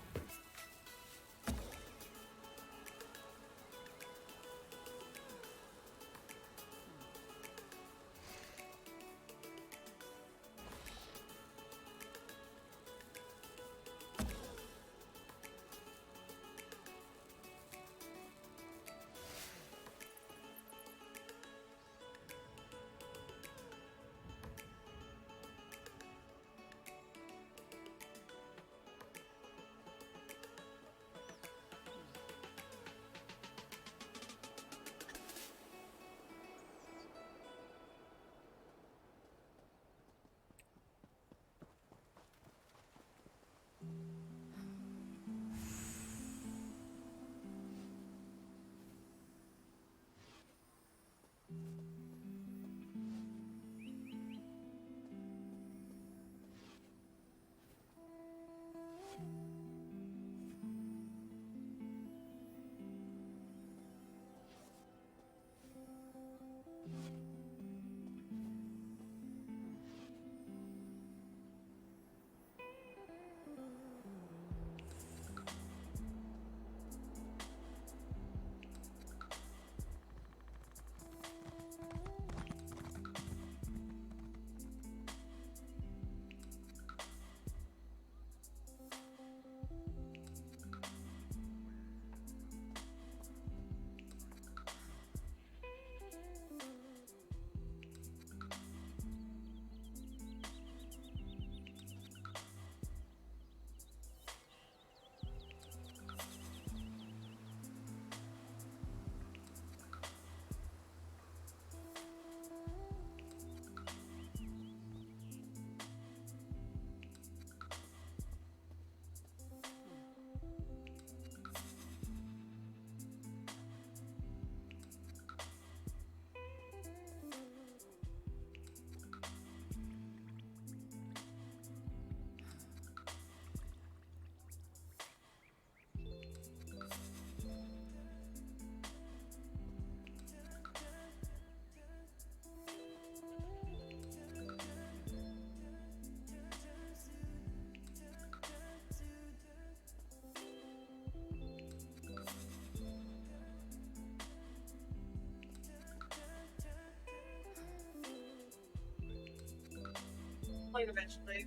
eventually.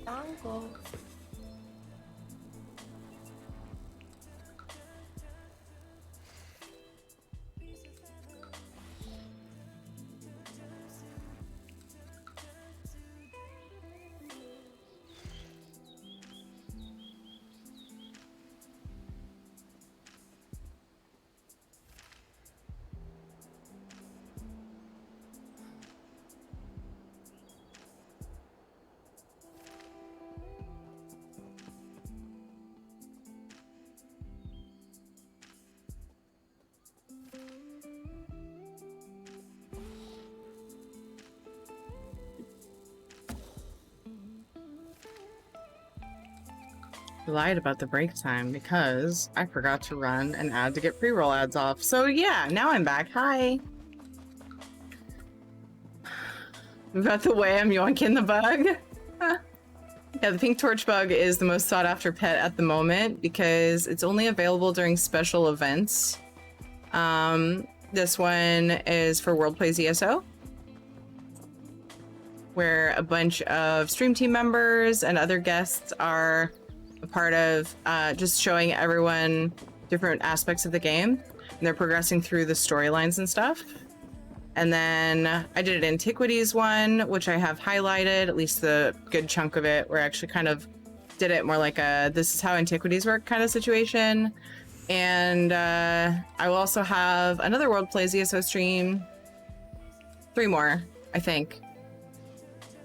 Dango. Lied about the break time because I forgot to run an ad to get pre-roll ads off. So yeah, now I'm back. Hi. About the way I'm yoinking the bug. Yeah, the pink torch bug is the most sought after pet at the moment because it's only available during special events. This one is for World Plays ESO, where a bunch of stream team members and other guests are a part of just showing everyone different aspects of the game, and they're progressing through the storylines and stuff. And then I did an Antiquities one, which I have highlighted, at least the good chunk of it, where I actually kind of did it more like a this is how Antiquities work kind of situation. And I will also have another World Plays ESO stream. 3 more, I think.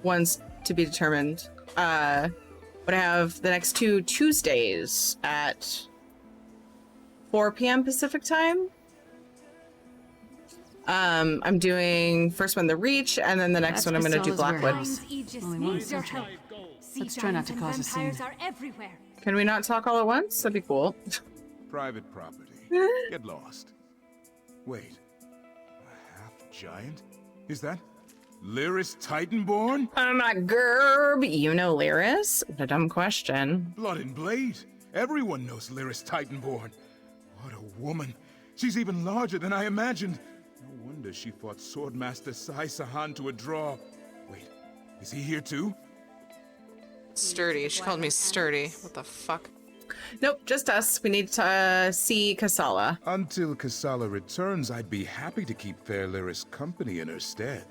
One's to be determined. But I have the next 2 Tuesdays at 4 p.m. Pacific time. I'm doing first one the Reach, and then the next one I'm going to do Blackwood. Let's try not to cause a scene. Can we not talk all at once? That'd be cool. Private property. Get lost. Wait. A half-giant? Is that Lyris Titanborn? I'm not Gerb. You know Lyris? What a dumb question. Blood and Blade. Everyone knows Lyris Titanborn. What a woman. She's even larger than I imagined. No wonder she fought Swordmaster Sai Sahan to a draw. Wait, is he here too? Sturdy. She called me sturdy. What the fuck? Nope, just us. We need to see Kasala. Until Kasala returns, I'd be happy to keep fair Lyris company in her stead.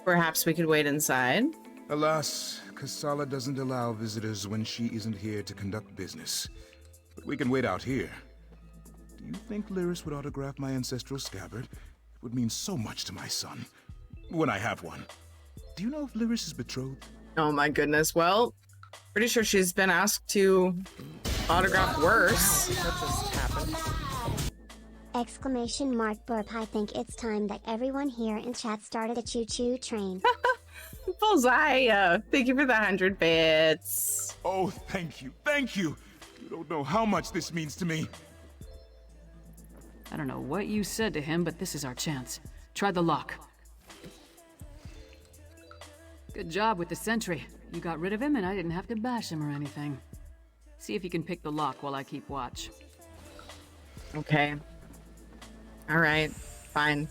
Perhaps we could wait inside. Alas, Kasala doesn't allow visitors when she isn't here to conduct business. But we can wait out here. Do you think Lyris would autograph my ancestral scabbard? It would mean so much to my son. When I have one. Do you know if Lyris is betrothed? Oh my goodness. Well, pretty sure she's been asked to autograph worse. Wow, that just happened. Exclamation mark burp. I think it's time that everyone here in chat started a choo-choo train. Bullseye, thank you for the 100 bits. Oh, thank you, thank you. You don't know how much this means to me. I don't know what you said to him, but this is our chance. Try the lock. Good job with the sentry. You got rid of him and I didn't have to bash him or anything. See if you can pick the lock while I keep watch. Okay. All right, fine.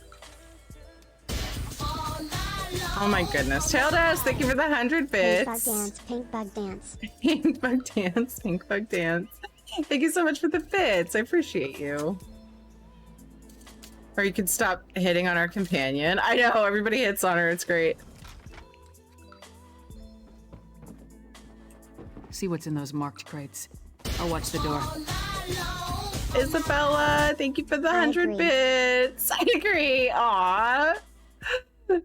Oh my goodness. Taildesk, thank you for the 100 bits. Pink bug dance, Pink bug dance, pink bug dance. Thank you so much for the bits. I appreciate you. Or you can stop hitting on our companion. I know, everybody hits on her. It's great. See what's in those marked crates. I'll watch the door. Isabella, thank you for the 100 bits. I agree. Aw.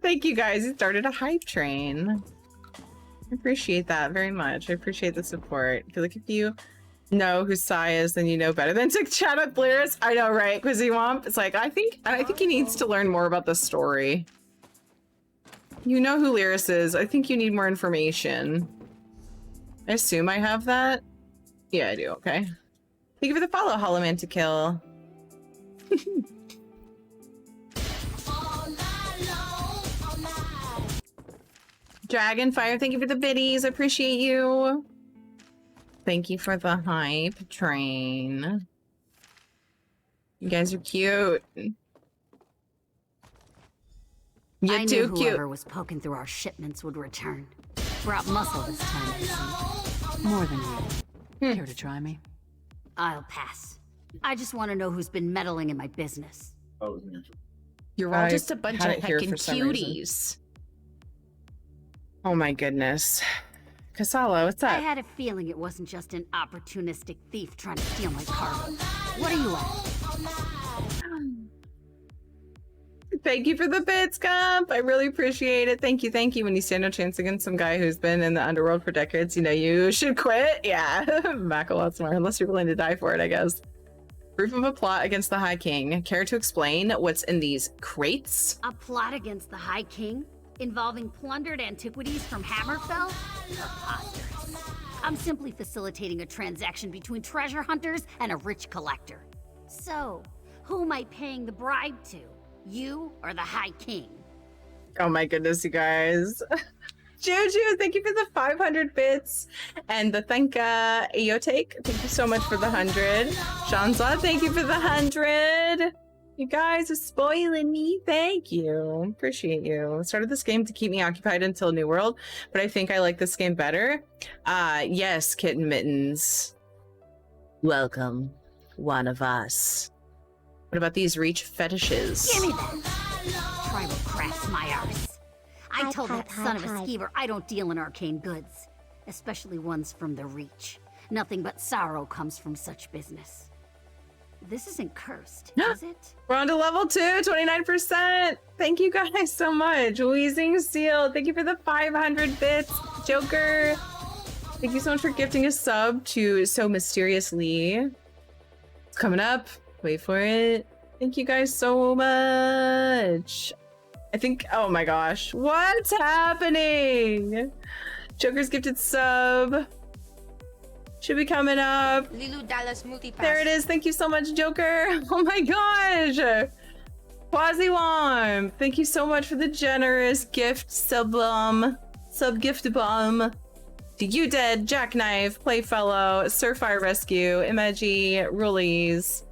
Thank you guys. You started a hype train. I appreciate that very much. I appreciate the support. I feel like if you know who Sai is, then you know better than to chat up Lyris. I know, right? Quizzy Womp. It's like I think he needs to learn more about the story. You know who Lyris is. I think you need more information. I assume I have that. Yeah, I do. Okay. Thank you for the follow, Hollow Man to Kill. Dragonfire, thank you for the biddies. I appreciate you. Thank you for the hype train. You guys are cute. You're I too knew cute. whoever was poking through our shipments would return. Brought muscle this time, it seemed. More than you. Care to try me? I'll pass. I just want to know who's been meddling in my business. You're all just a bunch of heckin' cuties. Oh my goodness. Kasala, what's I up? had a feeling it wasn't just an opportunistic thief trying to steal my cargo. What are you at? Thank you for the bits, Gump. I really appreciate it. Thank you, thank you. When you stand no chance against some guy who's been in the underworld for decades, you know you should quit. Yeah, Mac a lot more, unless you're willing to die for it, I guess. Proof of a plot against the High King. Care to explain what's in these crates? A plot against the High King? Involving plundered antiquities from Hammerfell? Preposterous. I'm simply facilitating a transaction between treasure hunters and a rich collector. So, who am I paying the bribe to? You or the High King? Oh my goodness, you guys. Juju, thank you for the 500 bits. And the Thanka Eotake, thank you so much for the 100. Shanza, thank you for the 100. You guys are spoiling me. Thank you. Appreciate you. I started this game to keep me occupied until New World, but I think I like this game better. Yes, Kitten Mittens. Welcome, one of us. What about these reach fetishes? Give me that! Tribal crafts my arse. I told that son of a skeever I don't deal in arcane goods, especially ones from the Reach. Nothing but sorrow comes from such business. This isn't cursed, is it? We're on to level 2, 29%. Thank you guys so much. Wheezing Seal, thank you for the 500 bits. Joker, thank you so much for gifting a sub to So Mysteriously. It's coming up. Wait for it. Thank you guys so much. I think, oh my gosh, what's happening? Joker's gifted sub. Should be coming up. Lilu Dallas Multipass. There it is. Thank you so much, Joker. Oh my gosh. Quasi-Wom, thank you so much for the generous gift sub gift bomb. To You Dead, Jackknife, Playfellow, Surfire Rescue, Imagie, Rulies,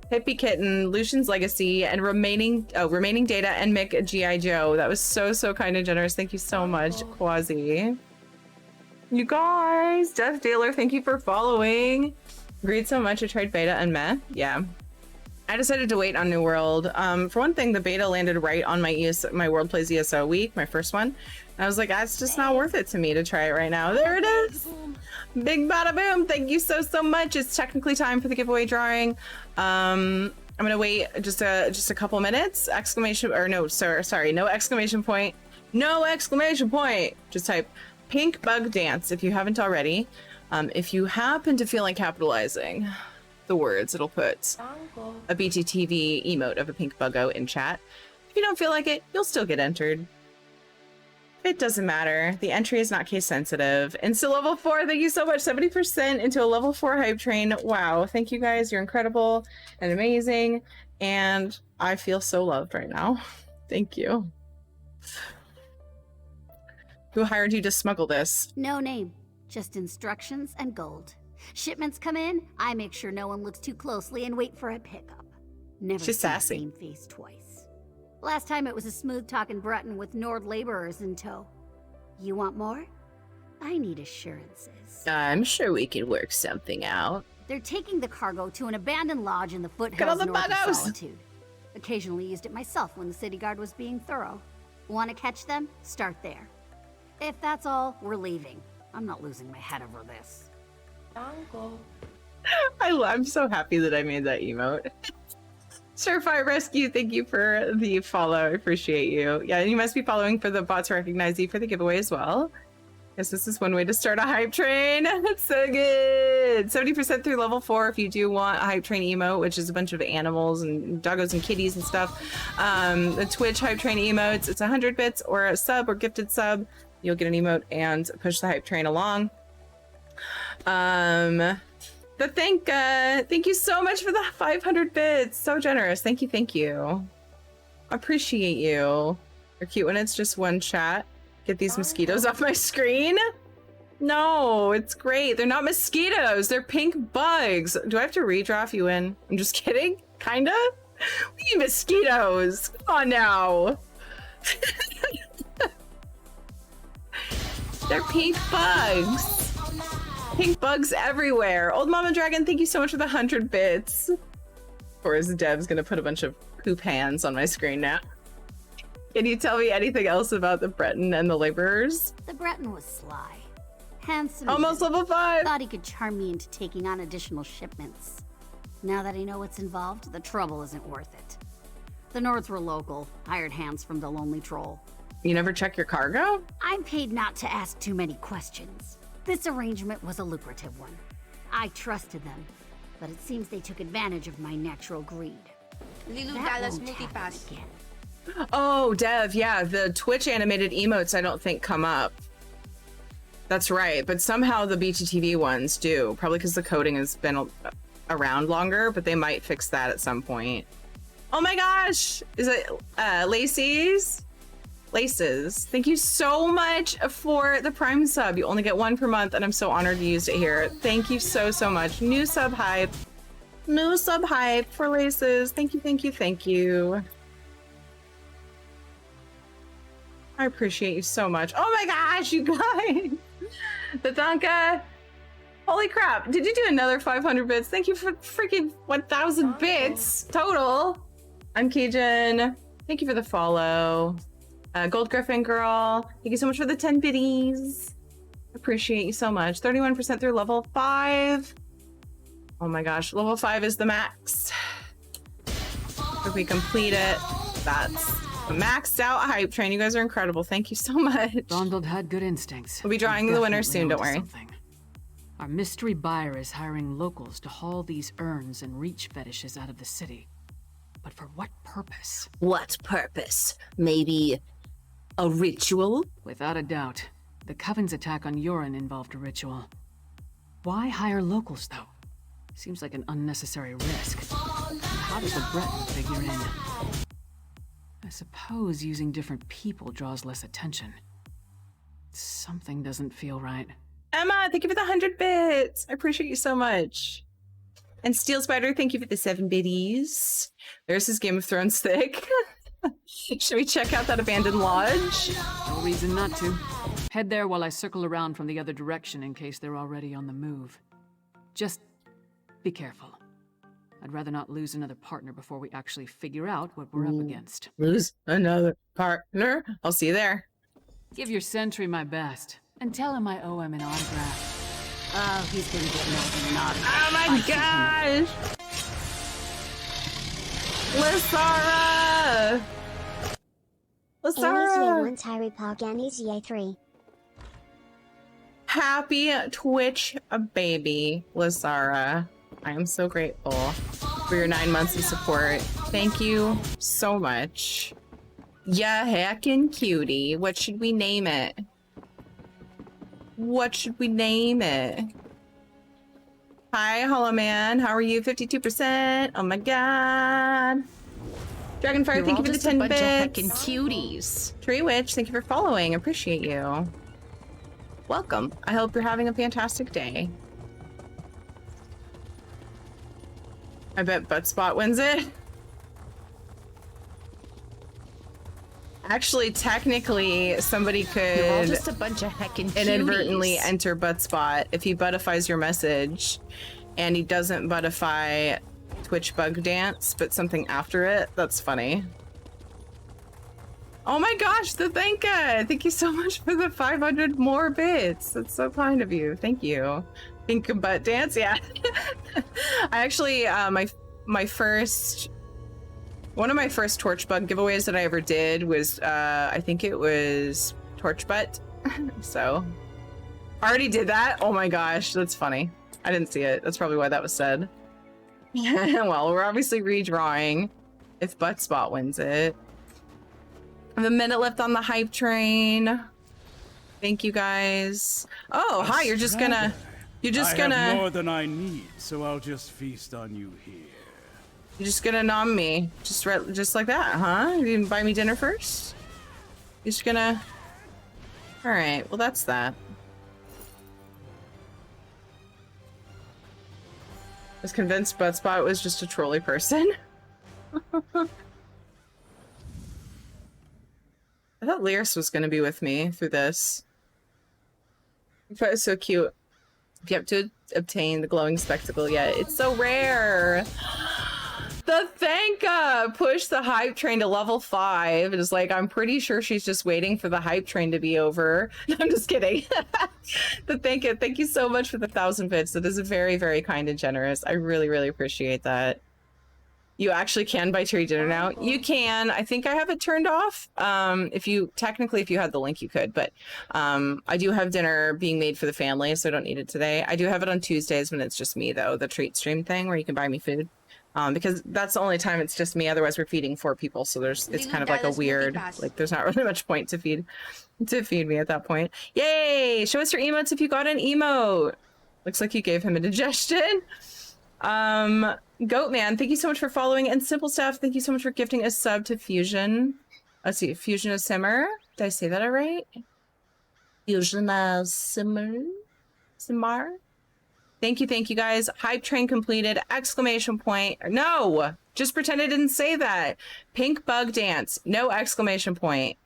Hippie Kitten, Lucian's Legacy, and remaining data and Mick G.I. Joe. That was so kind and generous. Thank you so much, Quasi. You guys, Death Dealer, thank you for following. Agreed so much. I tried beta and meh. Yeah. I decided to wait on New World. For one thing, the beta landed right on my World Plays ESO week, my first one. And I was like, it's just not worth it to me to try it right now. There it is. Big bada boom. Thank you so much. It's technically time for the giveaway drawing. I'm gonna wait just a couple minutes. Exclamation, or no, sorry, no exclamation point. No exclamation point. Just type Pink Bug Dance if you haven't already. If you happen to feel like capitalizing the words, it'll put a BTTV emote of a pink buggo in chat. If you don't feel like it, you'll still get entered. It doesn't matter. The entry is not case sensitive. Into level 4, thank you so much. 70% into a level 4 hype train. Wow, thank you guys. You're incredible and amazing. And I feel so loved right now. Thank you. Who hired you to smuggle this? No name, just instructions and gold. Shipments come in, I make sure no one looks too closely and wait for a pickup. Never She's seen sassy. the same face twice. Last time it was a smooth-talking Breton with Nord laborers in tow. You want more? I need assurances. I'm sure we can work something out. They're taking the cargo to an abandoned lodge in the Look at foothills all the north of buggos. Solitude. Occasionally used it myself when the city guard was being thorough. Want to catch them? Start there. If that's all, we're leaving. I'm not losing my head over this. I'm so happy that I made that emote. Surfire Rescue, thank you for the follow. I appreciate you. Yeah, and you must be following for the bot to recognize you for the giveaway as well. Guess this is one way to start a hype train. It's so good. 70% through level 4 if you do want a hype train emote, which is a bunch of animals and doggos and kitties and stuff. The Twitch hype train emotes, it's 100 bits or a sub or gifted sub. You'll get an emote and push the hype train along. But thank you so much for the 500 bits. So generous. Thank you. Appreciate you. You're cute when it's just one chat. Get these mosquitoes off my screen. No, it's great. They're not mosquitoes. They're pink bugs. Do I have to redraft you in? I'm just kidding. Kinda. We need mosquitoes. Come on now. They're pink bugs. Pink bugs everywhere. Old Mama Dragon, thank you so much for the 100 bits. Or is Dev's gonna put a bunch of poop hands on my screen now? Can you tell me anything else about the Breton and the laborers? The Breton was sly. Handsome. Almost level 5. Thought he could charm me into taking on additional shipments. Now that I know what's involved, the trouble isn't worth it. The Nords were local, hired hands from the Lonely Troll. You never check your cargo? I'm paid not to ask too many questions. This arrangement was a lucrative one. I trusted them, but it seems they took advantage of my natural greed. Lilu That Dallas won't happen Multipass. again. Oh, Dev, yeah, the Twitch animated emotes I don't think come up. That's right, but somehow the BTTV ones do. Probably because the coding has been around longer, but they might fix that at some point. Oh my gosh! Is it Lacey's? Laces. Thank you so much for the Prime sub. You only get one per month, and I'm so honored you used it here. Thank you so, so much. New sub hype. New sub hype for Laces. Thank you, thank you, thank you. I appreciate you so much. Oh my gosh, you guys! Tatanka! Holy crap, did you do another 500 bits? Thank you for freaking 1,000 bits total. I'm Keijin. Thank you for the follow. Gold Griffin Girl, thank you so much for the 10 biddies. Appreciate you so much. 31% through level 5. Oh my gosh, level 5 is the max. If we complete it, that's a maxed out hype train. You guys are incredible. Thank you so much. Ronald had good instincts. We'll be drawing the winner soon, don't worry. Something. Our mystery buyer is hiring locals to haul these urns and reach fetishes out of the city. But for what purpose? What purpose? Maybe a ritual? Without a doubt. The Coven's attack on Yoren involved a ritual. Why hire locals, though? Seems like an unnecessary risk. And how does the Breton figure in? I suppose using different people draws less attention. Something doesn't feel right. Emma, thank you for the 100 bits. I appreciate you so much. And Steel Spider, thank you for the 7 biddies. There's his Game of Thrones thick. Should we check out that abandoned lodge? No reason not to. Head there while I circle around from the other direction in case they're already on the move. Just be careful. I'd rather not lose another partner before we actually figure out what we're up against. Lose another partner? I'll see you there. Give your sentry my best, and tell him I owe him an autograph. Oh, he's gonna get more than an autograph. Oh my gosh! Lysara! Lysara! Annie's 1 Tyree Pog Annie's Yay 3. Happy Twitch baby, Lysara. I am so grateful for your 9 months of support. Thank you so much. Yeah, heckin' cutie. What should we name it? What should we name it? Hi, Hollow Man. How are you? 52%. Oh my god. Dragonfire, thank you for the 10 bits. Heckin' cuties. Tree Witch, thank you for following. Appreciate you. Welcome. I hope you're having a fantastic day. I bet Buttspot wins it. Actually, technically, somebody could You're all just a bunch of heckin' inadvertently cuties. enter Buttspot if he buttifies your message and he doesn't buttify Twitch bug dance, but something after it. That's funny. Oh my gosh, the Thanka! Thank you so much for the 500 more bits. That's so kind of you. Thank you. Think butt dance, yeah. I actually, one of my first torch bug giveaways that I ever did was, I think it was torch butt. So, already did that. Oh my gosh, that's funny. I didn't see it. That's probably why that was said. Well, we're obviously redrawing if Buttspot wins it. I have a minute left on the hype train. Thank you guys. Oh, hi, you're just gonna... I have more than I need, so I'll just feast on you here. You're just gonna nom me, just like that, huh? You didn't buy me dinner first? You're just gonna All right, well that's that. I was convinced Buttspot was just a trolley person. I thought Lyris was going to be with me through this. I thought it was so cute. If you have to obtain the glowing spectacle yet, it's so rare. The Thanka pushed the hype train to level 5. It is like, I'm pretty sure she's just waiting for the hype train to be over. I'm just kidding. The Thanka, thank you so much for the 1,000 bits. That is very, very kind and generous. I really, really appreciate that. You actually can buy Cherry dinner now. You can. I think I have it turned off. If you had the link, you could. But I do have dinner being made for the family, so I don't need it today. I do have it on Tuesdays when it's just me, though. The treat stream thing where you can buy me food. Because that's the only time it's just me. Otherwise, we're feeding 4 people, so it's kind of like a weird, like there's not really much point to feed me at that point. Yay! Show us your emotes if you got an emote. Looks like you gave him a digestion. Goatman, thank you so much for following, and Simple Stuff, thank you so much for gifting a sub to Fusion. Let's see, Fusion of Simmer. Did I say that all right? Fusion of Simmer. Thank you guys. Hype train completed! Exclamation point. No! Just pretend I didn't say that. Pink bug dance. No exclamation point.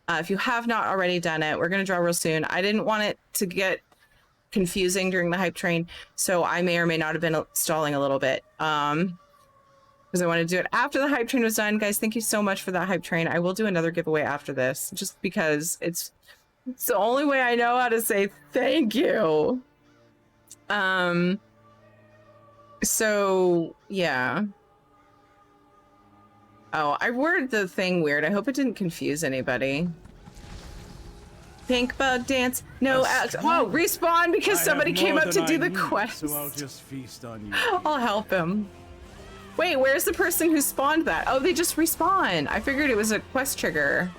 If you have not already done it, we're gonna draw real soon. I didn't want it to get confusing during the hype train, so I may or may not have been stalling a little bit. Because I wanted to do it after the hype train was done. Guys, thank you so much for that hype train. I will do another giveaway after this, just because it's the only way I know how to say thank you. So yeah. Oh, I worded the thing weird. I hope it didn't confuse anybody. Pink bug dance. No, whoa, respawn because somebody came up to do the quest. So I'll just feast on you. I'll help him. Wait, where's the person who spawned that? Oh, they just respawn. I figured it was a quest trigger.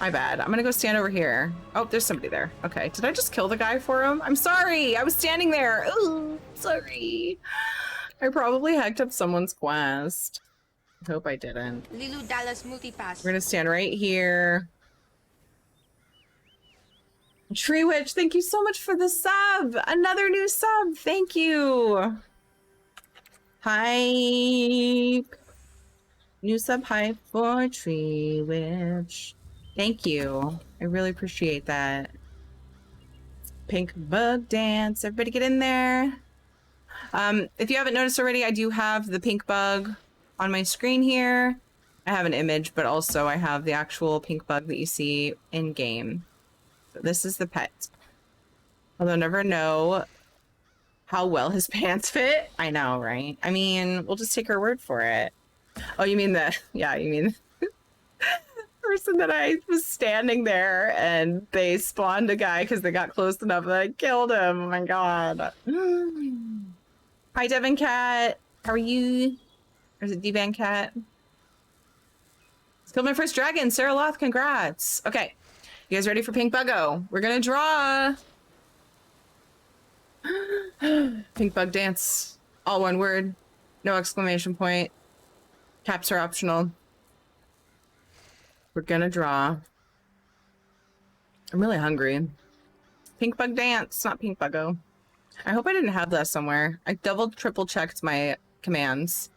My bad. I'm gonna go stand over here. Oh, there's somebody there. Okay, did I just kill the guy for him? I'm sorry, I was standing there. Ooh, sorry. I probably hacked up someone's quest. I hope I didn't. Lilu Dallas Multipass. We're gonna stand right here. Tree Witch, thank you so much for the sub. Another new sub. Thank you. Hype. New sub hype for Tree Witch. Thank you. I really appreciate that. Pink bug dance. Everybody get in there. If you haven't noticed already, I do have the pink bug on my screen here. I have an image, but also I have the actual pink bug that you see in game. So this is the pet. Although never know how well his pants fit. I know, right? I mean, we'll just take her word for it. Oh, you mean the, yeah, you mean the person that I was standing there and they spawned a guy because they got close enough that I killed him. Oh my god. Hi, Devin Cat. How are you? Or is it D-Ban Cat? Let's kill my first dragon. Sarah Loth, congrats. Okay. You guys ready for Pink Buggo? We're gonna draw. Pink bug dance. All one word. No exclamation point. Caps are optional. We're gonna draw. I'm really hungry. Pink bug dance, not Pink Buggo. I hope I didn't have that somewhere. I triple checked my commands.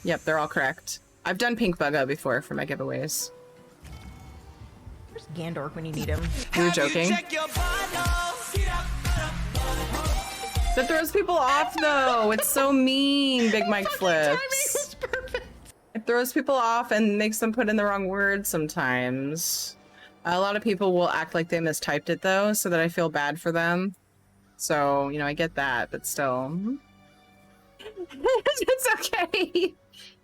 Yep, they're all correct. I've done Pink Buggo before for my giveaways. Where's Gandorf when you need him? You were joking. That throws people off though. It's so mean, Big Mike Flips. It throws people off and makes them put in the wrong word sometimes. A lot of people will act like they mistyped it though, so that I feel bad for them. So, you know, I get that, but still. It's okay.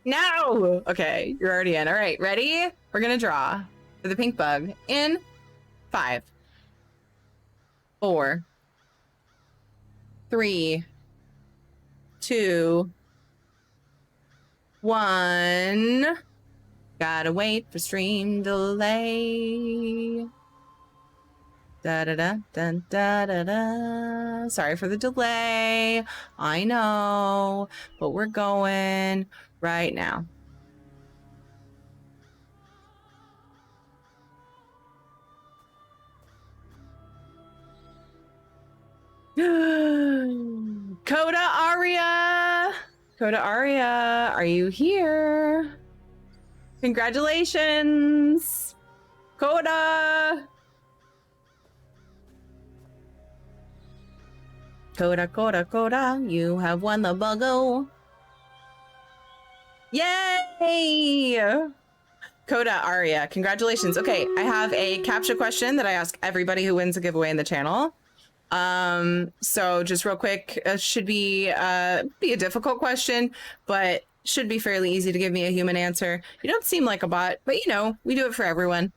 No! Okay, you're already in. All right, ready? We're gonna draw for the pink bug in 5, 4, 3, 2, 1. Gotta wait for stream delay. Da da da da da da da. Sorry for the delay. I know, but we're going right now. Coda Aria! Coda Aria, are you here? Congratulations! Coda! Coda, Coda, Coda, you have won the BUGGO. Yay! Coda Aria, congratulations. Okay, I have a captcha question that I ask everybody who wins a giveaway in the channel. So just real quick, should be a difficult question, but should be fairly easy to give me a human answer. You don't seem like a bot, but you know, we do it for everyone.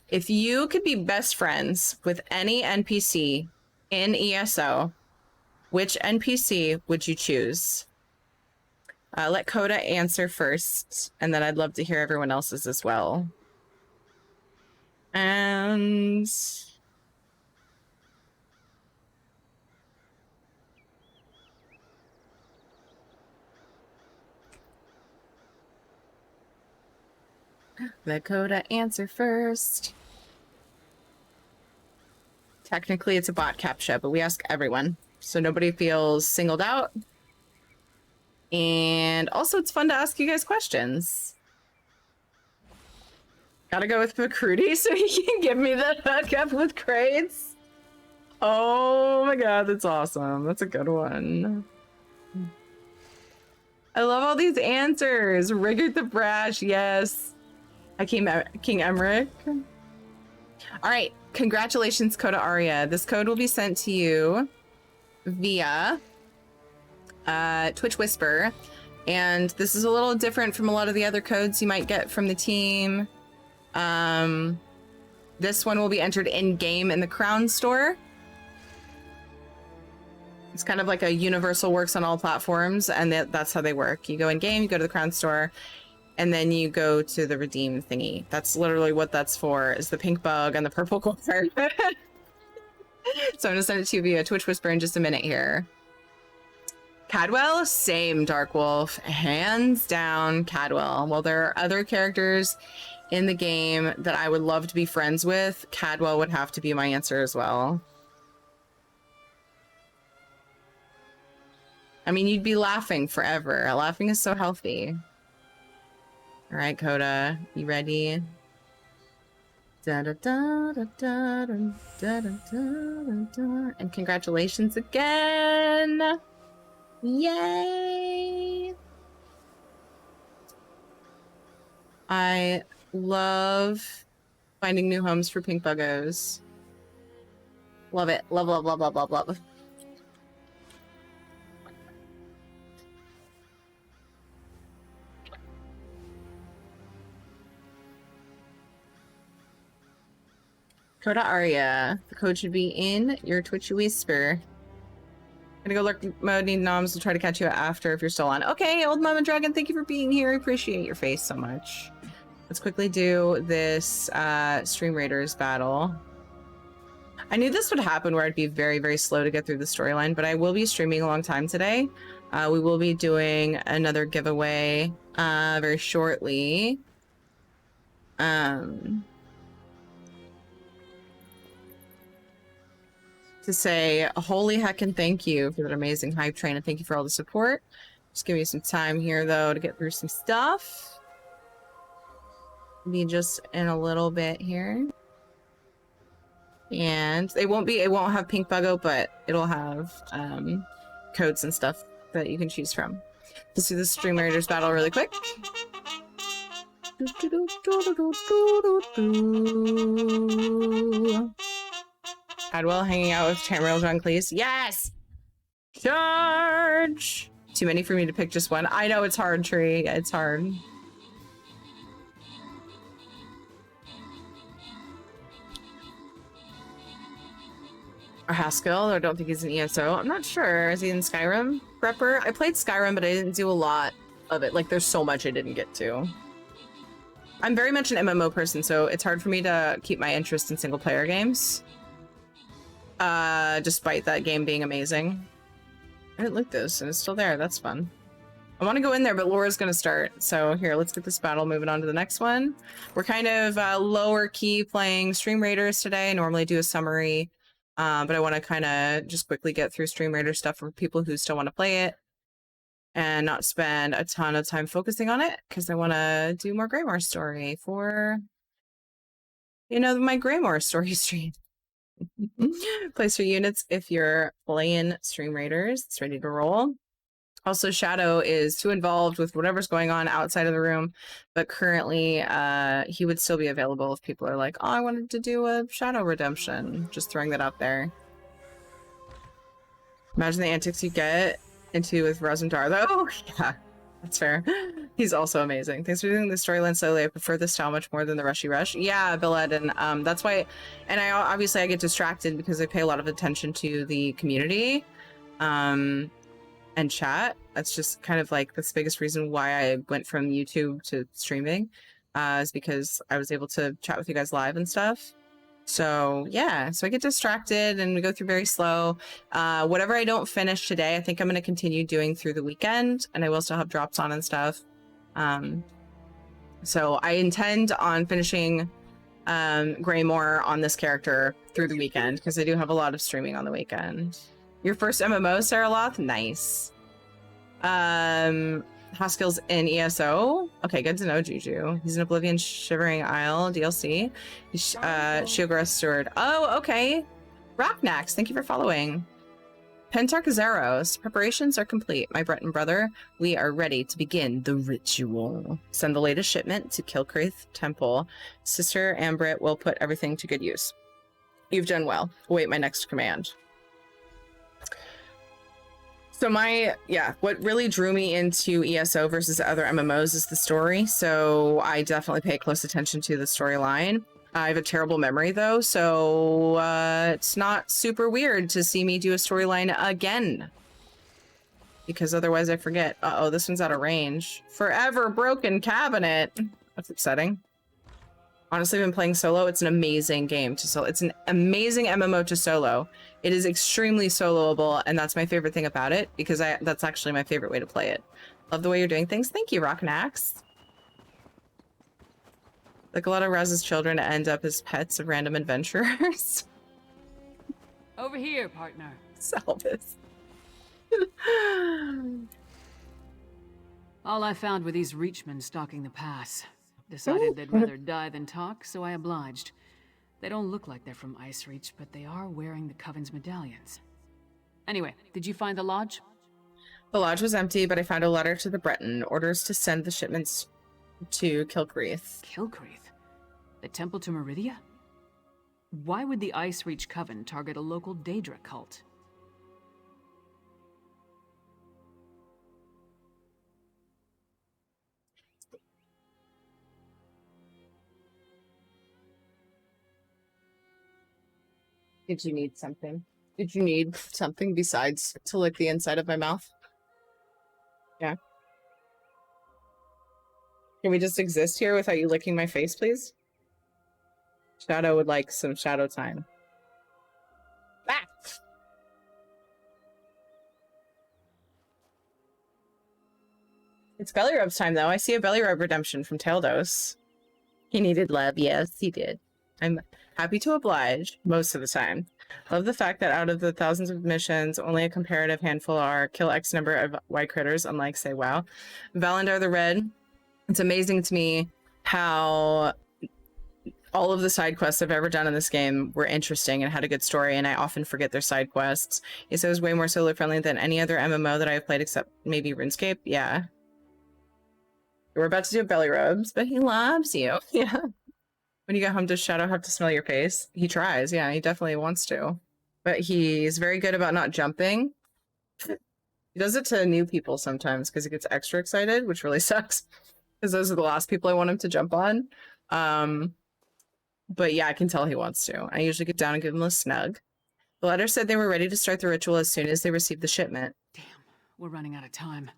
If you could be best friends with any NPC in ESO, which NPC would you choose? Let Coda answer first, and then I'd love to hear everyone else's as well. And let Coda answer first. Technically, it's a bot captcha, but we ask everyone, so nobody feels singled out. And also, it's fun to ask you guys questions. Gotta go with McCrudy so he can give me the hookup with crates. Oh my god, that's awesome. That's a good one. I love all these answers. Riggard the Brash, yes. King Emmerich. All right, congratulations, Coda Aria. This code will be sent to you via Twitch Whisper, and this is a little different from a lot of the other codes you might get from the team. This one will be entered in-game in the Crown store. It's kind of like a universal, works on all platforms, and that's how they work. You go in-game, you go to the Crown store, and then you go to the redeem thingy. That's literally what that's for, is the pink bug and the purple card. So I'm gonna send it to you via Twitch Whisper in just a minute here. Cadwell, same, Dark Wolf, hands down Cadwell. While there are other characters in the game that I would love to be friends with, Cadwell would have to be my answer as well. I mean, you'd be laughing forever. Laughing is so healthy. All right, Coda, you ready? Da, da, da, da, da, da, da, da, da, da. And congratulations again. Yay! I love finding new homes for pink buggos. Love it. Love, love, love, love, love, love. Coda Aria. The code should be in your Twitch Whisper. I'm gonna go lurk mode, need noms, will try to catch you after if you're still on. Okay, Old Mama Dragon, thank you for being here. I appreciate your face so much. Let's quickly do this Stream Raiders battle. I knew this would happen where I'd be very, very slow to get through the storyline, but I will be streaming a long time today. We will be doing another giveaway very shortly. To say a holy heckin' thank you for that amazing hype train, and thank you for all the support. Just give me some time here though to get through some stuff. Be just in a little bit here. And it won't have pink buggo, but it'll have codes and stuff that you can choose from. Let's do the Stream Raiders battle really quick. Cadwell hanging out with Tamriel John Cleese. Yes! Charge! Too many for me to pick just one. I know it's hard, Tree. It's hard. Or Haskell, I don't think he's an ESO. I'm not sure. Is he in Skyrim? Prepper? I played Skyrim, but I didn't do a lot of it. Like, there's so much I didn't get to. I'm very much an MMO person, so it's hard for me to keep my interest in single-player games. Despite that game being amazing. I didn't loot this, and it's still there. That's fun. I want to go in there, but Laura's gonna start. So here, let's get this battle moving on to the next one. We're kind of lower key playing Stream Raiders today. I normally do a summary But I want to kind of just quickly get through Stream Raider stuff for people who still want to play it and not spend a ton of time focusing on it because I want to do more Greymoor story for, you know, my Greymoor story stream. Place your units if you're playing Stream Raiders. It's ready to roll. Also, Shadow is too involved with whatever's going on outside of the room, but currently he would still be available if people are like, oh, I wanted to do a Shadow redemption. Just throwing that out there. Imagine the antics you get into with Razumdar, though. Oh, yeah, that's fair. He's also amazing. Thanks for doing the storyline slowly. I prefer this style much more than the rushy rush. Yeah, Billed, and that's why, and I get distracted because I pay a lot of attention to the community. And chat. That's just kind of like that's the biggest reason why I went from YouTube to streaming, is because I was able to chat with you guys live and stuff. So yeah, so I get distracted and we go through very slow. Whatever I don't finish today, I think I'm going to continue doing through the weekend, and I will still have drops on and stuff. So I intend on finishing Greymoor on this character through the weekend because I do have a lot of streaming on the weekend. Your first MMO, Sarah Loth? Nice. Hoskill's in ESO? Okay, good to know, Juju. He's in Oblivion Shivering Isle DLC. He's Shiogara Steward. Oh, okay. Rocknax, thank you for following. Pentarkazaros, preparations are complete. My Breton brother, we are ready to begin the ritual. Send the latest shipment to Kilcreath Temple. Sister Ambrit will put everything to good use. You've done well. Await my next command. So what really drew me into ESO versus other MMOs is the story. So I definitely pay close attention to the storyline. I have a terrible memory though, so it's not super weird to see me do a storyline again. Because otherwise I forget. Uh-oh, this one's out of range. Forever Broken Cabinet. That's upsetting. Honestly, I've been playing solo. It's an amazing game to solo. It's an amazing MMO to solo. It is extremely soloable, and that's my favorite thing about it, because that's actually my favorite way to play it. Love the way you're doing things. Thank you, Rocknax. Like a lot of Raz's children end up as pets of random adventurers. Over here, partner. Salvis. All I found were these Reachmen stalking the pass. Decided they'd rather die than talk, so I obliged. They don't look like they're from Icereach, but they are wearing the Coven's medallions. Anyway, did you find the lodge? The lodge was empty, but I found a letter to the Breton. Orders to send the shipments to Kilcreath. Kilcreath? The temple to Meridia? Why would the Icereach Coven target a local Daedra cult? Did you need something? Did you need something besides to lick the inside of my mouth? Yeah. Can we just exist here without you licking my face, please? Shadow would like some shadow time. Ah! It's belly rubs time, though. I see a belly rub redemption from Taildos. He needed love. Yes, he did. I'm happy to oblige most of the time. Love the fact that out of the thousands of missions, only a comparative handful are kill X number of white critters, unlike, say, WoW. Valandar the Red. It's amazing to me how all of the side quests I've ever done in this game were interesting and had a good story, and I often forget their side quests. He says way more solo friendly than any other MMO that I've played except maybe RuneScape. Yeah. We're about to do belly rubs, but he loves you. Yeah. When you get home, does Shadow have to smell your face? He tries. Yeah, he definitely wants to. But he's very good about not jumping. He does it to new people sometimes because he gets extra excited, which really sucks. Because those are the last people I want him to jump on. But yeah, I can tell he wants to. I usually get down and give him a snug. The letter said they were ready to start the ritual as soon as they received the shipment. Damn, we're running out of time.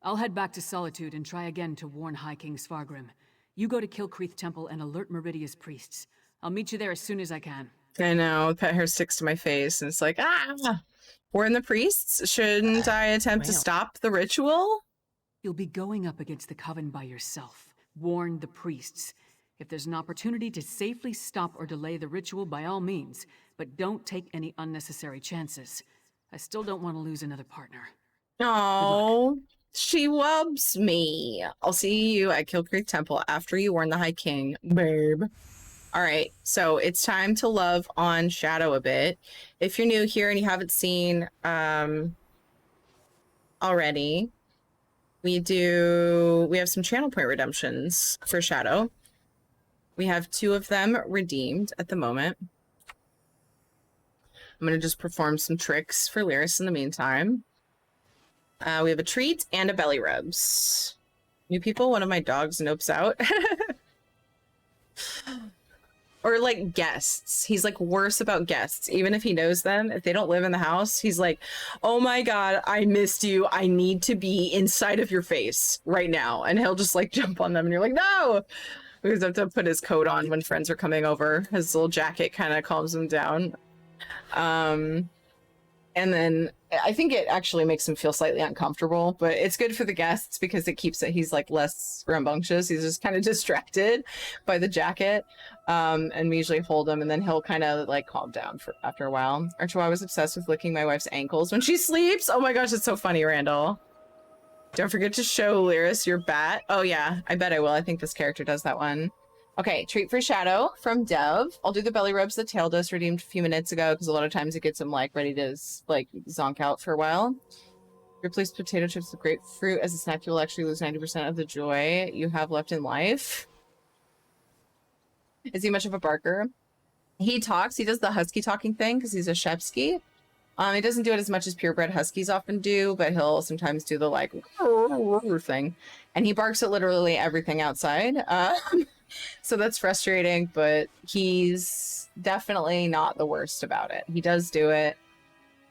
I'll head back to Solitude and try again to warn High King Svargrim. You go to Kilcreath Temple and alert Meridia's priests. I'll meet you there as soon as I can. I know, pet hair sticks to my face, and it's like, ah! We're in the priests? Shouldn't I attempt to stop the ritual? You'll be going up against the Coven by yourself. Warn the priests. If there's an opportunity to safely stop or delay the ritual, by all means, but don't take any unnecessary chances. I still don't want to lose another partner. Oh, she loves me. I'll see you at Kill Creek Temple after you warn the High King, babe. All right, so it's time to love on Shadow a bit. If you're new here and you haven't seen already, we have some channel point redemptions for Shadow. We have 2 of them redeemed at the moment. I'm going to just perform some tricks for Lyris in the meantime. We have a treat and a belly rubs. New people, one of my dogs nopes out. Or like guests. He's like worse about guests. Even if he knows them, if they don't live in the house, he's like, oh my God, I missed you. I need to be inside of your face right now. And he'll just like jump on them and you're like, no! Because I have to put his coat on when friends are coming over. His little jacket kind of calms him down. And then I think it actually makes him feel slightly uncomfortable, but it's good for the guests because it keeps it, he's like less rambunctious. He's just kind of distracted by the jacket. And we usually hold him and then he'll kind of like calm down for after a while. Our Chihuahua's obsessed with licking my wife's ankles when she sleeps. Oh my gosh, it's so funny, Randall. Don't forget to show Lyris your bat. Oh yeah, I bet I will. I think this character does that one. Okay, treat for Shadow from Dev. I'll do the belly rubs that Tail Dust redeemed a few minutes ago because a lot of times it gets him like ready to like zonk out for a while. Replace potato chips with grapefruit as a snack. You will actually lose 90% of the joy you have left in life. Is he much of a barker? He talks. He does the husky talking thing because he's a Shepsky. He doesn't do it as much as purebred huskies often do, but he'll sometimes do the like thing, and he barks at literally everything outside. So that's frustrating, but he's definitely not the worst about it. He does do it.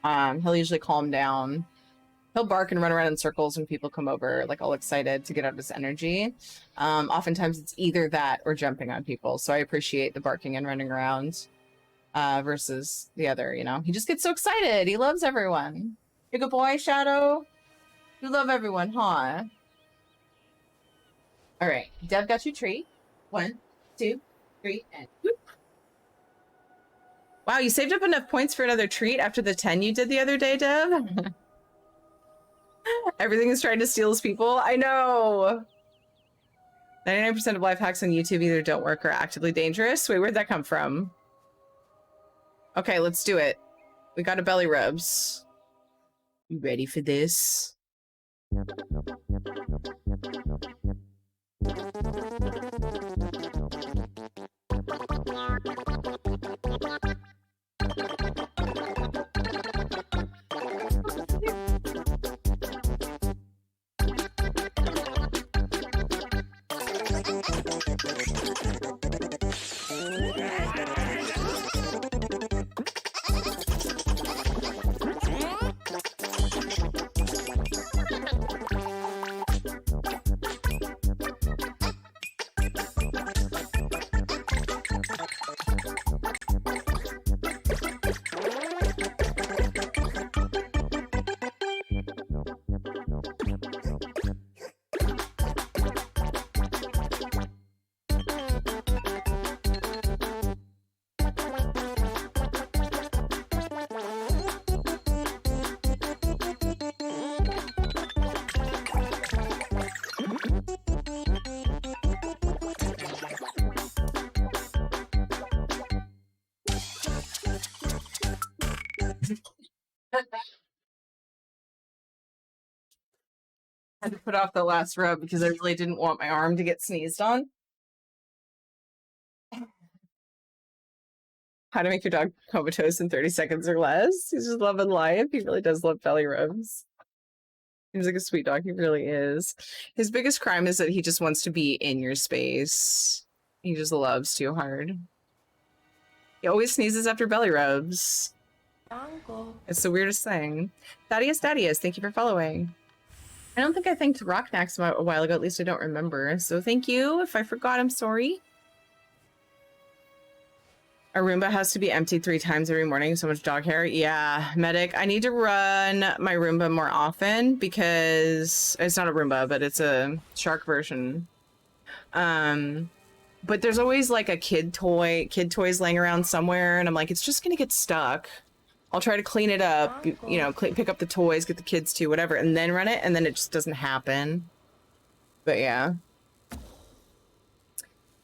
He'll usually calm down. He'll bark and run around in circles when people come over, like all excited to get out his energy. Oftentimes it's either that or jumping on people. So I appreciate the barking and running around versus the other, you know. He just gets so excited. He loves everyone. You're a good boy, Shadow. You love everyone, huh? All right, Dev got you a treat. 1, 2, 3, and whoop. Wow, you saved up enough points for another treat after the 10 you did the other day, Dev. Everything is trying to steal his people. I know. 99% of life hacks on YouTube either don't work or are actively dangerous. Wait, where'd that come from? Okay, let's do it. We got a belly rubs. You ready for this? I had to put off the last rub because I really didn't want my arm to get sneezed on. How to make your dog comatose in 30 seconds or less. He's just loving life. He really does love belly rubs. He's like a sweet dog. He really is. His biggest crime is that he just wants to be in your space. He just loves too hard. He always sneezes after belly rubs. It's the weirdest thing. Thaddeus, thank you for following. I don't think I thanked Rocknax a while ago, at least I don't remember. So thank you. If I forgot, I'm sorry. Our Roomba has to be emptied 3 times every morning. So much dog hair. Yeah, Medic. I need to run my Roomba more often because it's not a Roomba, but it's a shark version. But there's always like a kid toys laying around somewhere, and I'm like, it's just gonna get stuck. I'll try to clean it up, you know, pick up the toys, get the kids to whatever, and then run it, and then it just doesn't happen. But yeah.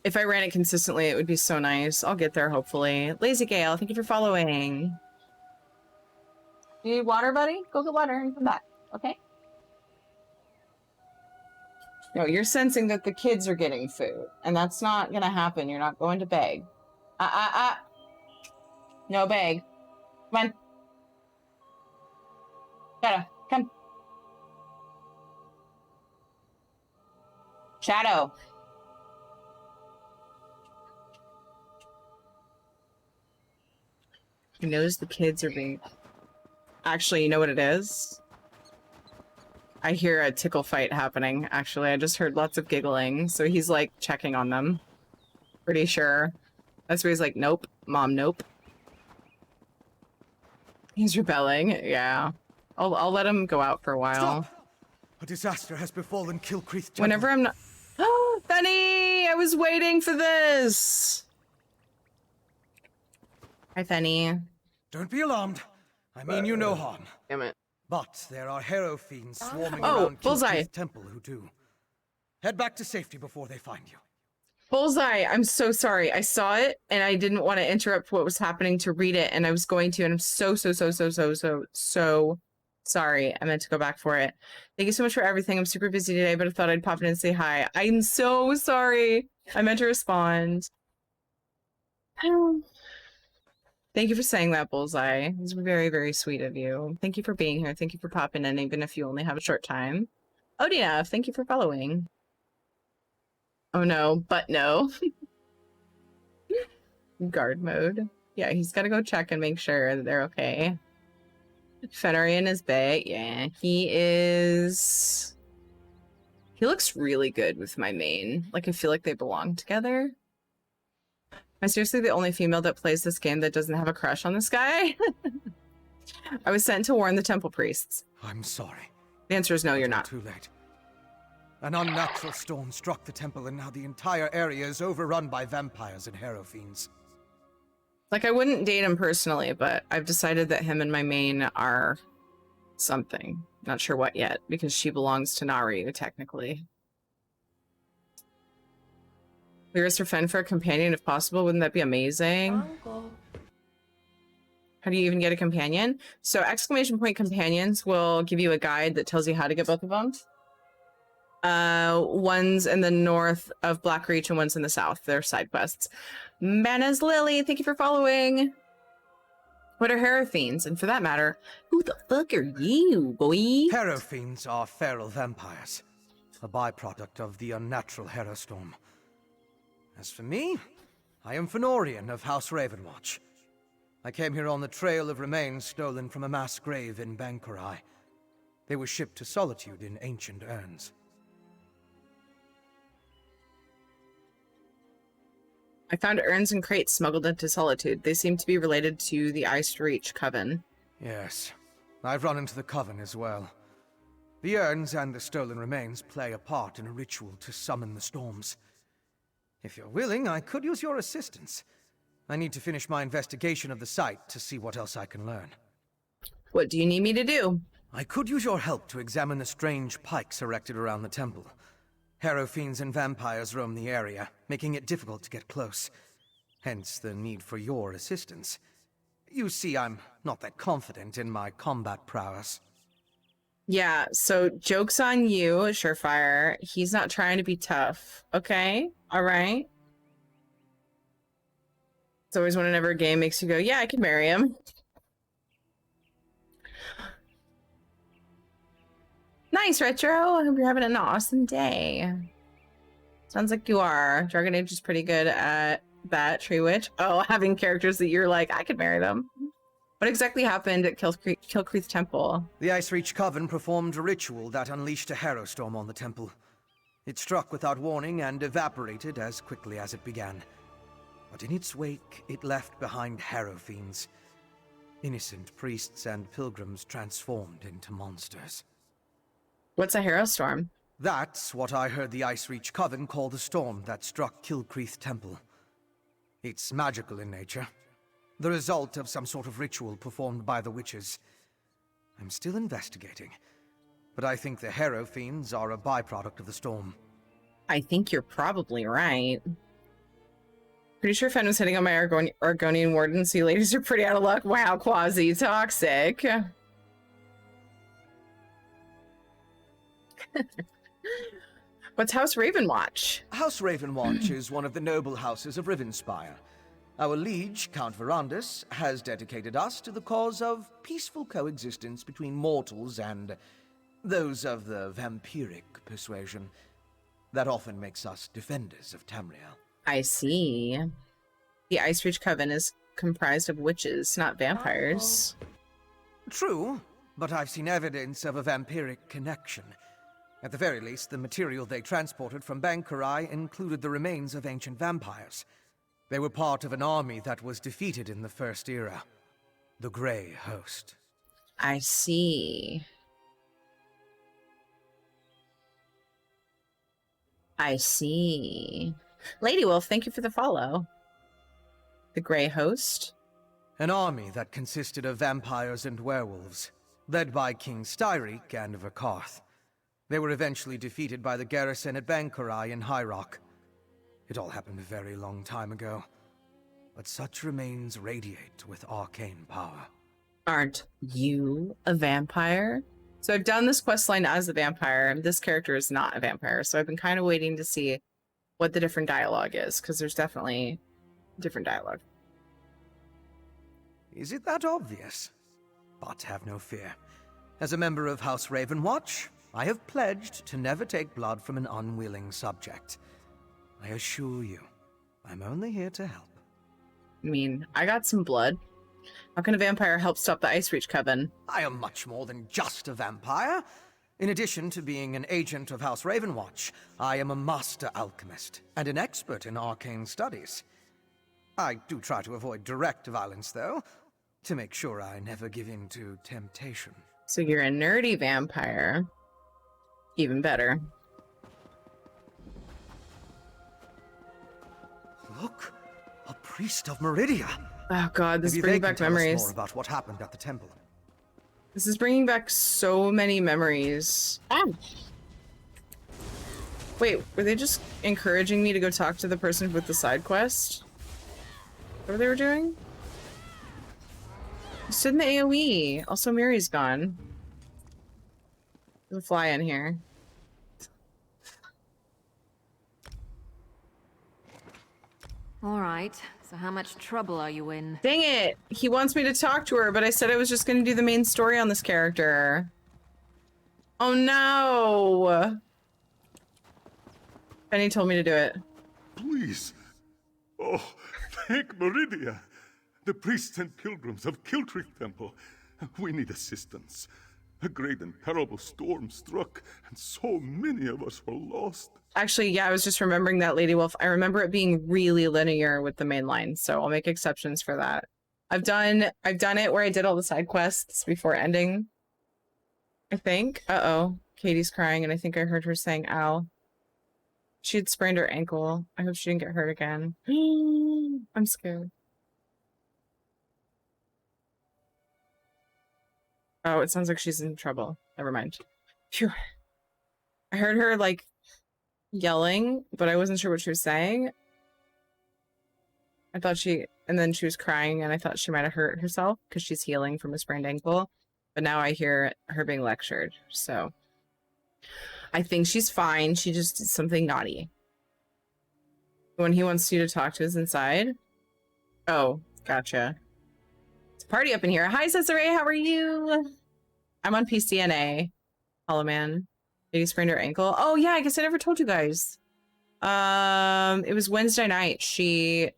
If I ran it consistently, it would be so nice. I'll get there, hopefully. Lazy Gale, thank you for following. You need water, buddy? Go get water and come back, okay? No, you're sensing that the kids are getting food, and that's not gonna happen. You're not going to beg. No beg. Come on. Shadow, come. Shadow. He knows the kids are being... Actually, you know what it is? I hear a tickle fight happening, actually. I just heard lots of giggling, so he's, like, checking on them. Pretty sure. That's where he's like, nope. Mom, nope. He's rebelling, yeah. I'll let him go out for a while. Stop! A disaster has befallen Kilcreath Temple. Whenever I'm not... Oh, Fenny! I was waiting for this! Hi, Fenny. Don't be alarmed. I mean you no harm. Damn it. But there are Harrow fiends swarming Oh, around Bullseye. Kilcreath Temple who do. Head back to safety before they find you. Bullseye, I'm so sorry. I saw it, and I didn't want to interrupt what was happening to read it, and I was going to, and I'm so sorry. I meant to go back for it. Thank you so much for everything. I'm super busy today, but I thought I'd pop in and say hi. I'm so sorry. I meant to respond. Thank you for saying that, Bullseye. It's very, very sweet of you. Thank you for being here. Thank you for popping in, even if you only have a short time. Odina, thank you for following. Oh no, but no. Guard mode. Yeah, he's gotta go check and make sure that they're okay. Fenarian is bae. Yeah, he is... He looks really good with my main. Like, I feel like they belong together. Am I seriously the only female that plays this game that doesn't have a crush on this guy? I was sent to warn the temple priests. I'm sorry. The answer is no, you're not. Too late. An unnatural storm struck the temple, and now the entire area is overrun by vampires and Harrow fiends. Like, I wouldn't date him personally, but I've decided that him and my main are something. Not sure what yet, because she belongs to Naru, technically. Lyris or Fen for a companion if possible. Wouldn't that be amazing? How do you even get a companion? So exclamation point companions will give you a guide that tells you how to get both of them. One's in the north of Blackreach and one's in the south. They're side quests. Mana's Lily, thank you for following. What are Harrow fiends? And for that matter, who the fuck are you, boy? Harrow fiends are feral vampires, a byproduct of the unnatural Harrow storm. As for me, I am Fenorian of House Ravenwatch. I came here on the trail of remains stolen from a mass grave in Bankurai. They were shipped to Solitude in ancient urns. I found urns and crates smuggled into Solitude. They seem to be related to the Icereach Coven. Yes, I've run into the Coven as well. The urns and the stolen remains play a part in a ritual to summon the storms. If you're willing, I could use your assistance. I need to finish my investigation of the site to see what else I can learn. What do you need me to do? I could use your help to examine the strange pikes erected around the temple. Harrow fiends and vampires roam the area, making it difficult to get close. Hence the need for your assistance. You see, I'm not that confident in my combat prowess. Yeah, so joke's on you, Surefire. He's not trying to be tough, okay? Alright? It's always whenever a game makes you go, yeah, I could marry him. Nice, Retro! I hope you're having an awesome day. Sounds like you are. Dragon Age is pretty good at that. Tree Witch. Oh, having characters that you're like, I could marry them. What exactly happened at Kilcreath Temple? The Icereach Coven performed a ritual that unleashed a Harrow storm on the temple. It struck without warning and evaporated as quickly as it began. But in its wake, it left behind Harrow fiends. Innocent priests and pilgrims transformed into monsters. What's a Harrow storm? That's what I heard the Ice Reach Coven call the storm that struck Kilcreath Temple. It's magical in nature. The result of some sort of ritual performed by the witches. I'm still investigating, but I think the Harrow Fiends are a byproduct of the storm. I think you're probably right. Pretty sure Fen was hitting on my Argonian Warden, so you ladies are pretty out of luck. Wow, quasi-toxic. What's House Ravenwatch? House Ravenwatch is one of the noble houses of Rivenspire. Our liege, Count Verandus, has dedicated us to the cause of peaceful coexistence between mortals and those of the vampiric persuasion. That often makes us defenders of Tamriel. I see. The Ice Reach Coven is comprised of witches, not vampires. True, but I've seen evidence of a vampiric connection. At the very least, the material they transported from Bankarai included the remains of ancient vampires. They were part of an army that was defeated in the First Era. The Grey Host. I see. I see. Lady Wolf, thank you for the follow. The Grey Host? An army that consisted of vampires and werewolves, led by King Styriek and Verkarth. They were eventually defeated by the garrison at Bankarai in High Rock. It all happened a very long time ago, but such remains radiate with arcane power. Aren't you a vampire? So I've done this questline as a vampire, and this character is not a vampire, so I've been kind of waiting to see what the different dialogue is, because there's definitely different dialogue. Is it that obvious? But have no fear. As a member of House Ravenwatch, I have pledged to never take blood from an unwilling subject. I assure you, I'm only here to help. I mean, I got some blood. How can a vampire help stop the Ice Reach Coven? I am much more than just a vampire. In addition to being an agent of House Ravenwatch, I am a master alchemist and an expert in arcane studies. I do try to avoid direct violence, though, to make sure I never give in to temptation. So you're a nerdy vampire. Even better. Look, a priest of Meridia. Oh god, this is Maybe bringing they back can tell us memories. more about what happened at the temple. This is bringing back so many memories. Wait, were they just encouraging me to go talk to the person with the side quest? What they were doing? You stood in the AoE. Also, Miri's gone. There's a fly in here. All right, so how much trouble are you in? Dang it! He wants me to talk to her, but I said I was just gonna do the main story on this character. Oh no! Benny told me to do it. Please. Oh, thank Meridia. The priests and pilgrims of Kiltrick Temple. We need assistance. A great and terrible storm struck, and so many of us were lost. Actually, yeah, I was just remembering that, Lady Wolf. I remember it being really linear with the main line, so I'll make exceptions for that. I've done it where I did all the side quests before ending. I think. Uh-oh. Katie's crying, and I think I heard her saying, ow. She had sprained her ankle. I hope she didn't get hurt again. I'm scared. Oh, it sounds like she's in trouble. Never mind. Phew. I heard her, like, yelling, but I wasn't sure what she was saying. I thought and then she was crying, and I thought she might have hurt herself because she's healing from a sprained ankle. But now I hear her being lectured, so I think she's fine. She just did something naughty. When he wants you to talk to is inside. Oh, gotcha. It's a party up in here. Hi, Cesare, how are you? I'm on PCNA. Hollow Man. Did he sprain her ankle? Oh yeah, I guess I never told you guys. It was Wednesday night. She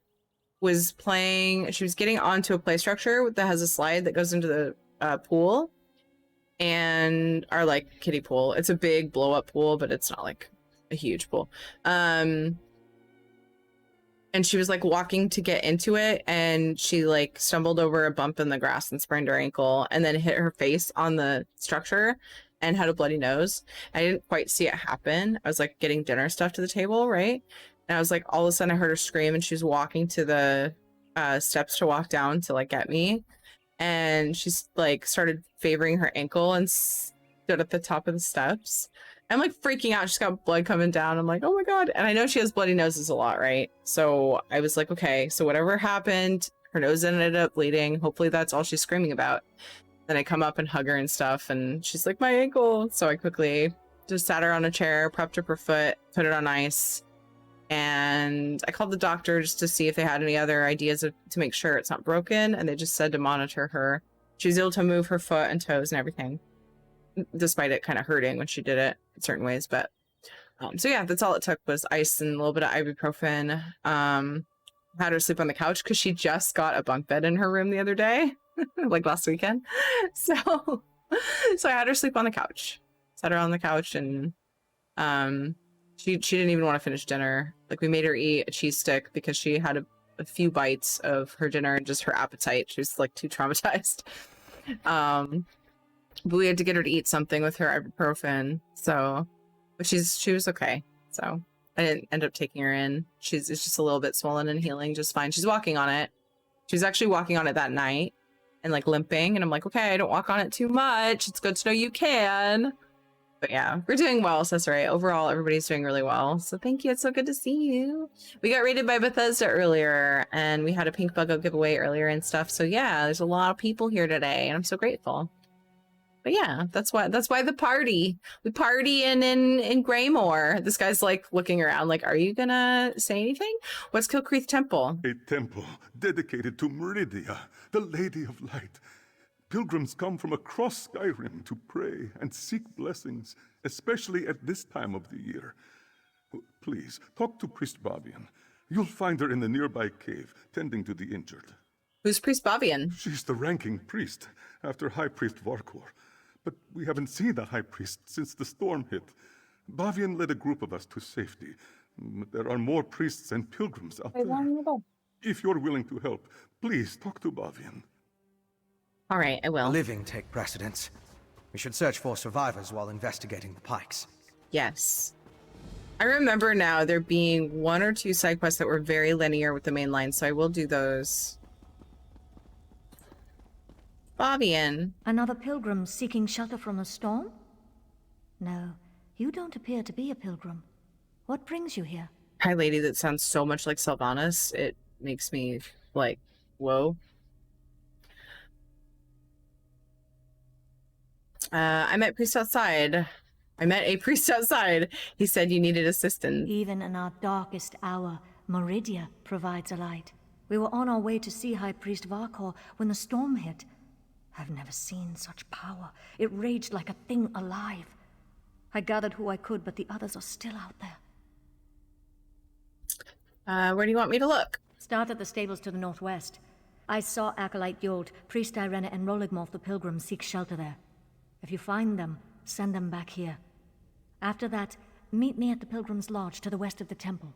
was getting onto a play structure that has a slide that goes into the pool. And our, like, kiddie pool. It's a big blow-up pool, but it's not, like, a huge pool. And she was, like, walking to get into it, and she, like, stumbled over a bump in the grass and sprained her ankle, and then hit her face on the structure. and had a bloody nose. I didn't quite see it happen. I was like getting dinner stuff to the table, right? And I was like, all of a sudden I heard her scream, and she was walking to the steps to walk down to like get me. And she's like started favoring her ankle and stood at the top of the steps. I'm like freaking out. She's got blood coming down. I'm like, oh my God. And I know she has bloody noses a lot, right? So I was like, okay, so whatever happened, her nose ended up bleeding. Hopefully that's all she's screaming about. Then I come up and hug her and stuff, and she's like, my ankle. So I quickly just sat her on a chair, prepped up her foot, put it on ice. And I called the doctor just to see if they had any other ideas to make sure it's not broken. And they just said to monitor her. She was able to move her foot and toes and everything, despite it kind of hurting when she did it in certain ways. But so yeah, that's all it took was ice and a little bit of ibuprofen. Had her sleep on the couch because she just got a bunk bed in her room the other day, like last weekend. So I had her sleep on the couch, sat her on the couch, and she didn't even want to finish dinner. Like, we made her eat a cheese stick because she had a few bites of her dinner and just her appetite. She was like too traumatized. But we had to get her to eat something with her ibuprofen. So, but she was okay. So I didn't end up taking her in. It's just a little bit swollen and healing just fine. She's walking on it. She was actually walking on it that night and like limping. And I'm like, okay, don't walk on it too much. It's good to know you can. But yeah, we're doing well, Cesare. Overall, everybody's doing really well. So thank you. It's so good to see you. We got rated by Bethesda earlier, and we had a pink BUGGO giveaway earlier and stuff. So yeah, there's a lot of people here today, and I'm so grateful. But yeah, that's why the party. We party in Greymoor. This guy's like looking around like, are you gonna say anything? What's Kilcreath Temple? A temple dedicated to Meridia, the Lady of Light. Pilgrims come from across Skyrim to pray and seek blessings, especially at this time of the year. Please, talk to Priest Bavian. You'll find her in the nearby cave, tending to the injured. Who's Priest Bavian? She's the ranking priest, after High Priest Varkor. But we haven't seen the High Priest since the storm hit. Bavian led a group of us to safety. There are more priests and pilgrims out there. If you're willing to help, please talk to Bavian. All right, I will. Living take precedence. We should search for survivors while investigating the pikes. Yes. I remember now there being 1 or 2 side quests that were very linear with the main line, so I will do those. Bavian. Another pilgrim seeking shelter from a storm? No, you don't appear to be a pilgrim. What brings you here? Hi, lady, that sounds so much like Sylvanas. It makes me like, whoa. I met a priest outside. He said you needed assistance. Even in our darkest hour, Meridia provides a light. We were on our way to see High Priest Varkor when the storm hit. I've never seen such power. It raged like a thing alive. I gathered who I could, but the others are still out there. Where do you want me to look? Start at the stables to the northwest. I saw Acolyte Yold, Priest Irena, and Roligmorth the Pilgrim seek shelter there. If you find them, send them back here. After that, meet me at the Pilgrim's Lodge to the west of the temple.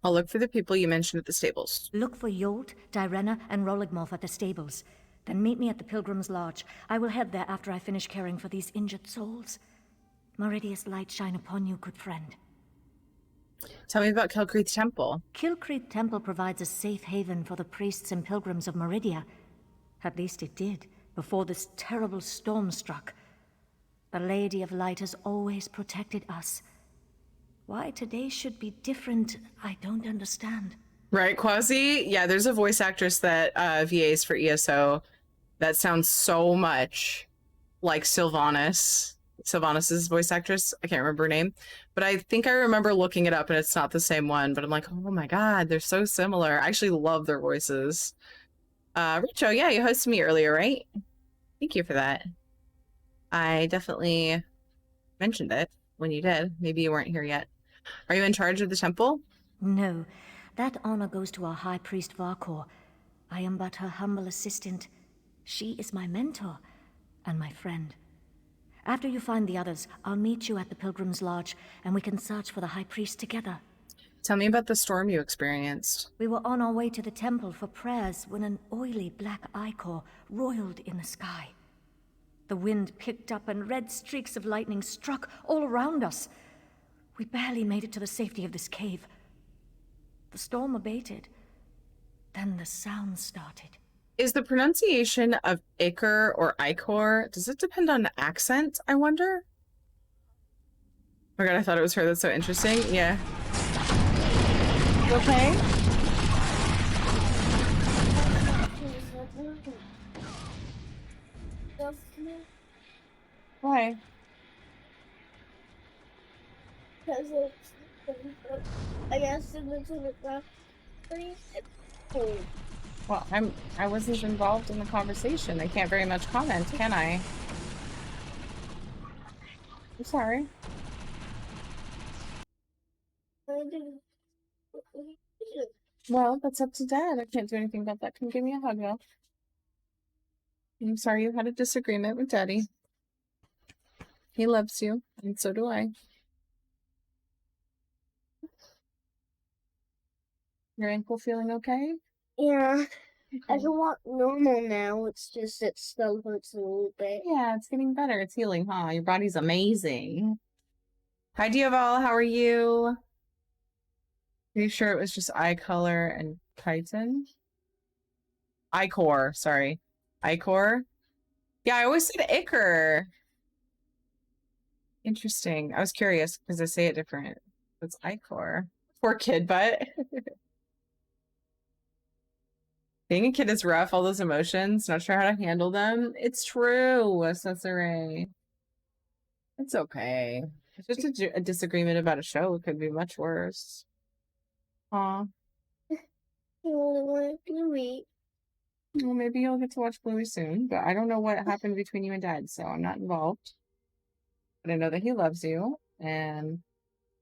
I'll look for the people you mentioned at the stables. Look for Yold, Direna, and Roligmorth at the stables. Then meet me at the Pilgrim's Lodge. I will head there after I finish caring for these injured souls. Meridia's light shine upon you, good friend. Tell me about Kilcreath Temple. Kilcreath Temple provides a safe haven for the priests and pilgrims of Meridia. At least it did, before this terrible storm struck. The Lady of Light has always protected us. Why today should be different, I don't understand. Right, Quasi? Yeah, there's a voice actress that VAs for ESO that sounds so much like Sylvanas. Sylvanas' voice actress. I can't remember her name. But I think I remember looking it up and it's not the same one. But I'm like, oh my god, they're so similar. I actually love their voices. Richo, yeah, you hosted me earlier, right? Thank you for that. I definitely mentioned it when you did. Maybe you weren't here yet. Are you in charge of the temple? No. That honor goes to our High Priest Varkor. I am but her humble assistant. She is my mentor and my friend. After you find the others, I'll meet you at the Pilgrim's Lodge, and we can search for the High Priest together. Tell me about the storm you experienced. We were on our way to the temple for prayers when an oily black ichor roiled in the sky. The wind picked up and red streaks of lightning struck all around us. We barely made it to the safety of this cave. The storm abated. Then the sound started. Is the pronunciation of Ichor or Ichor, does it depend on the accent, I wonder? Oh my god, I thought it was her. That's so interesting. Yeah. You okay? Why? Because I asked him to the ground. Well, I wasn't involved in the conversation. I can't very much comment, can I? I'm sorry. Well, that's up to Dad. I can't do anything about that. Can you give me a hug, though? I'm sorry you had a disagreement with Daddy. He loves you, and so do I. Your ankle feeling okay? Yeah. I can walk normal now. It's just it still hurts a little bit. Yeah, it's getting better. It's healing, huh? Your body's amazing. Hi, Dioval. How are you? Pretty sure it was just eye color and chitin. Ichor, sorry. Ichor? Yeah, I always said Ichor. Interesting. I was curious because I say it different. It's Ichor. Poor kid butt. Being a kid is rough, all those emotions, not sure how to handle them. It's true, Cesare. It's okay. It's just a disagreement about a show. It could be much worse. Aw. Bluey. Well, maybe you'll get to watch Bluey soon, but I don't know what happened between you and Dad, so I'm not involved. But I know that he loves you, and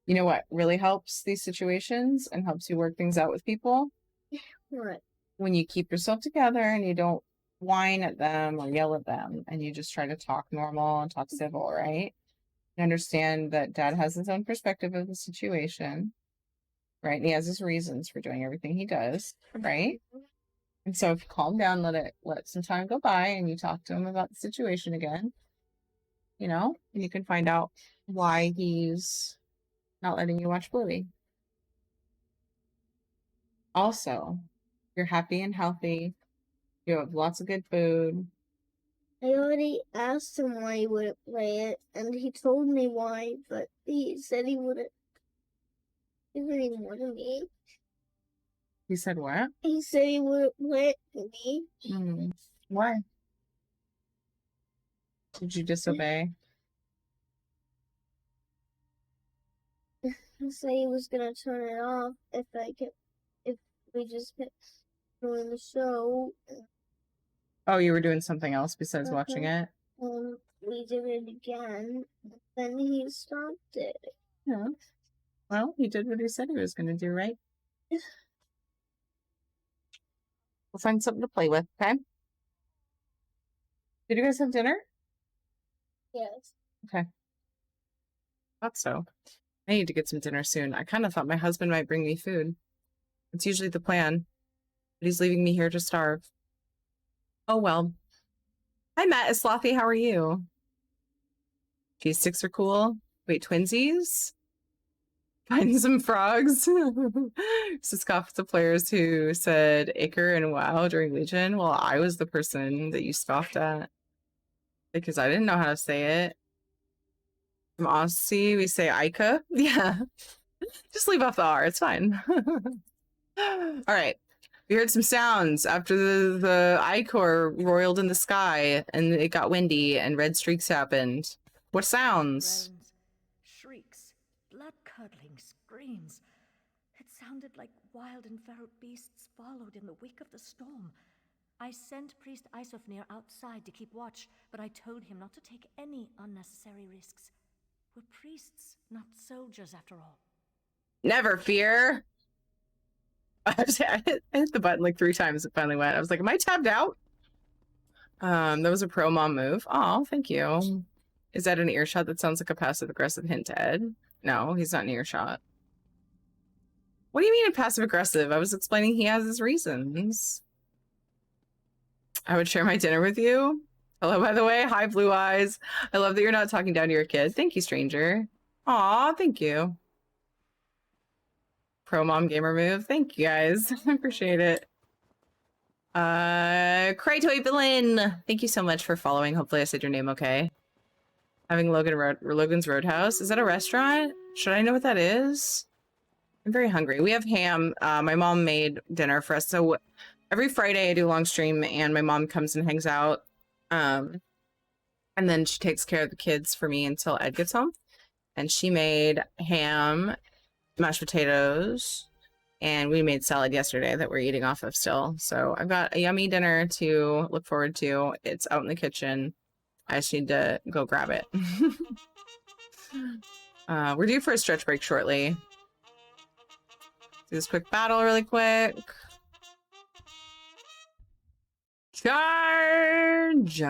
you know what really helps these situations and helps you work things out with people? What? When you keep yourself together and you don't whine at them or yell at them, and you just try to talk normal and talk civil, right? You understand that Dad has his own perspective of the situation, right? And he has his reasons for doing everything he does, right? And so if you calm down, let some time go by, and you talk to him about the situation again, you know, and you can find out why he's not letting you watch Bluey. Also, you're happy and healthy. You have lots of good food. I already asked him why he wouldn't play it, and he told me why, but he said he wouldn't do it anymore to me. He said what? He said he wouldn't play it to me. Why? Did you disobey? He said he was gonna turn it off if we just kept doing the show. Oh, you were doing something else besides watching it? We did it again, then he stopped it. Yeah. Well, he did what he said he was going to do, right? We'll find something to play with, okay? Did you guys have dinner? Yes. Okay. Thought so. I need to get some dinner soon. I kind of thought my husband might bring me food. It's usually the plan. But he's leaving me here to starve. Oh, well. Hi, Matt Slothy. How are you? Cheese sticks are cool. Wait, twinsies? Find some frogs. So scoffed at the players who said Ichor and WoW during Legion. Well, I was the person that you scoffed at. Because I didn't know how to say it. From Aussie, we say Ica. Yeah. Just leave off the R. It's fine. All right. We heard some sounds after the Ichor roiled in the sky and it got windy and red streaks happened. What sounds? Groans, shrieks, blood-curdling screams. It sounded like wild and feral beasts followed in the wake of the storm. I sent Priest Isofnir outside to keep watch, but I told him not to take any unnecessary risks. We're priests, not soldiers, after all. Never fear. I hit the button like 3 times. It finally went. I was like, am I tabbed out? That was a pro mom move. Oh, thank you. Is that an earshot? That sounds like a passive aggressive hint to Ed. No, he's not an earshot. What do you mean a passive aggressive? I was explaining he has his reasons. I would share my dinner with you. Hello, by the way. Hi, Blue Eyes. I love that you're not talking down to your kid. Thank you, stranger. Aw, thank you. Pro mom gamer move. Thank you, guys. I appreciate it. Kraytoy Villain. Thank you so much for following. Hopefully I said your name okay. Having Logan's Roadhouse. Is that a restaurant? Should I know what that is? I'm very hungry. We have ham. My mom made dinner for us. So every Friday I do a long stream and my mom comes and hangs out. And then she takes care of the kids for me until Ed gets home. And she made ham, mashed potatoes, and we made salad yesterday that we're eating off of still. So I've got a yummy dinner to look forward to. It's out in the kitchen. I just need to go grab it. We're due for a stretch break shortly. Do this quick battle really quick. Charge!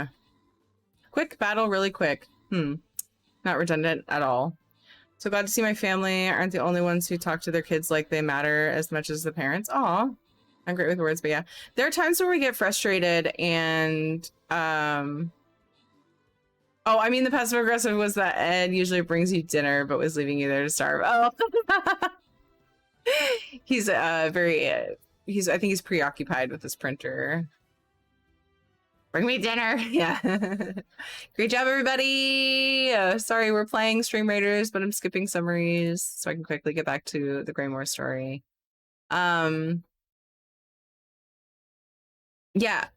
Quick battle really quick. Not redundant at all. So glad to see my family aren't the only ones who talk to their kids like they matter as much as the parents. Aw. I'm great with words, but yeah. There are times where we get frustrated and oh, I mean the passive aggressive was that Ed usually brings you dinner but was leaving you there to starve. Oh. He's I think he's preoccupied with his printer. Bring me dinner. Yeah. Great job, everybody. Sorry, we're playing Stream Raiders, but I'm skipping summaries so I can quickly get back to the Greymoor story. Yeah,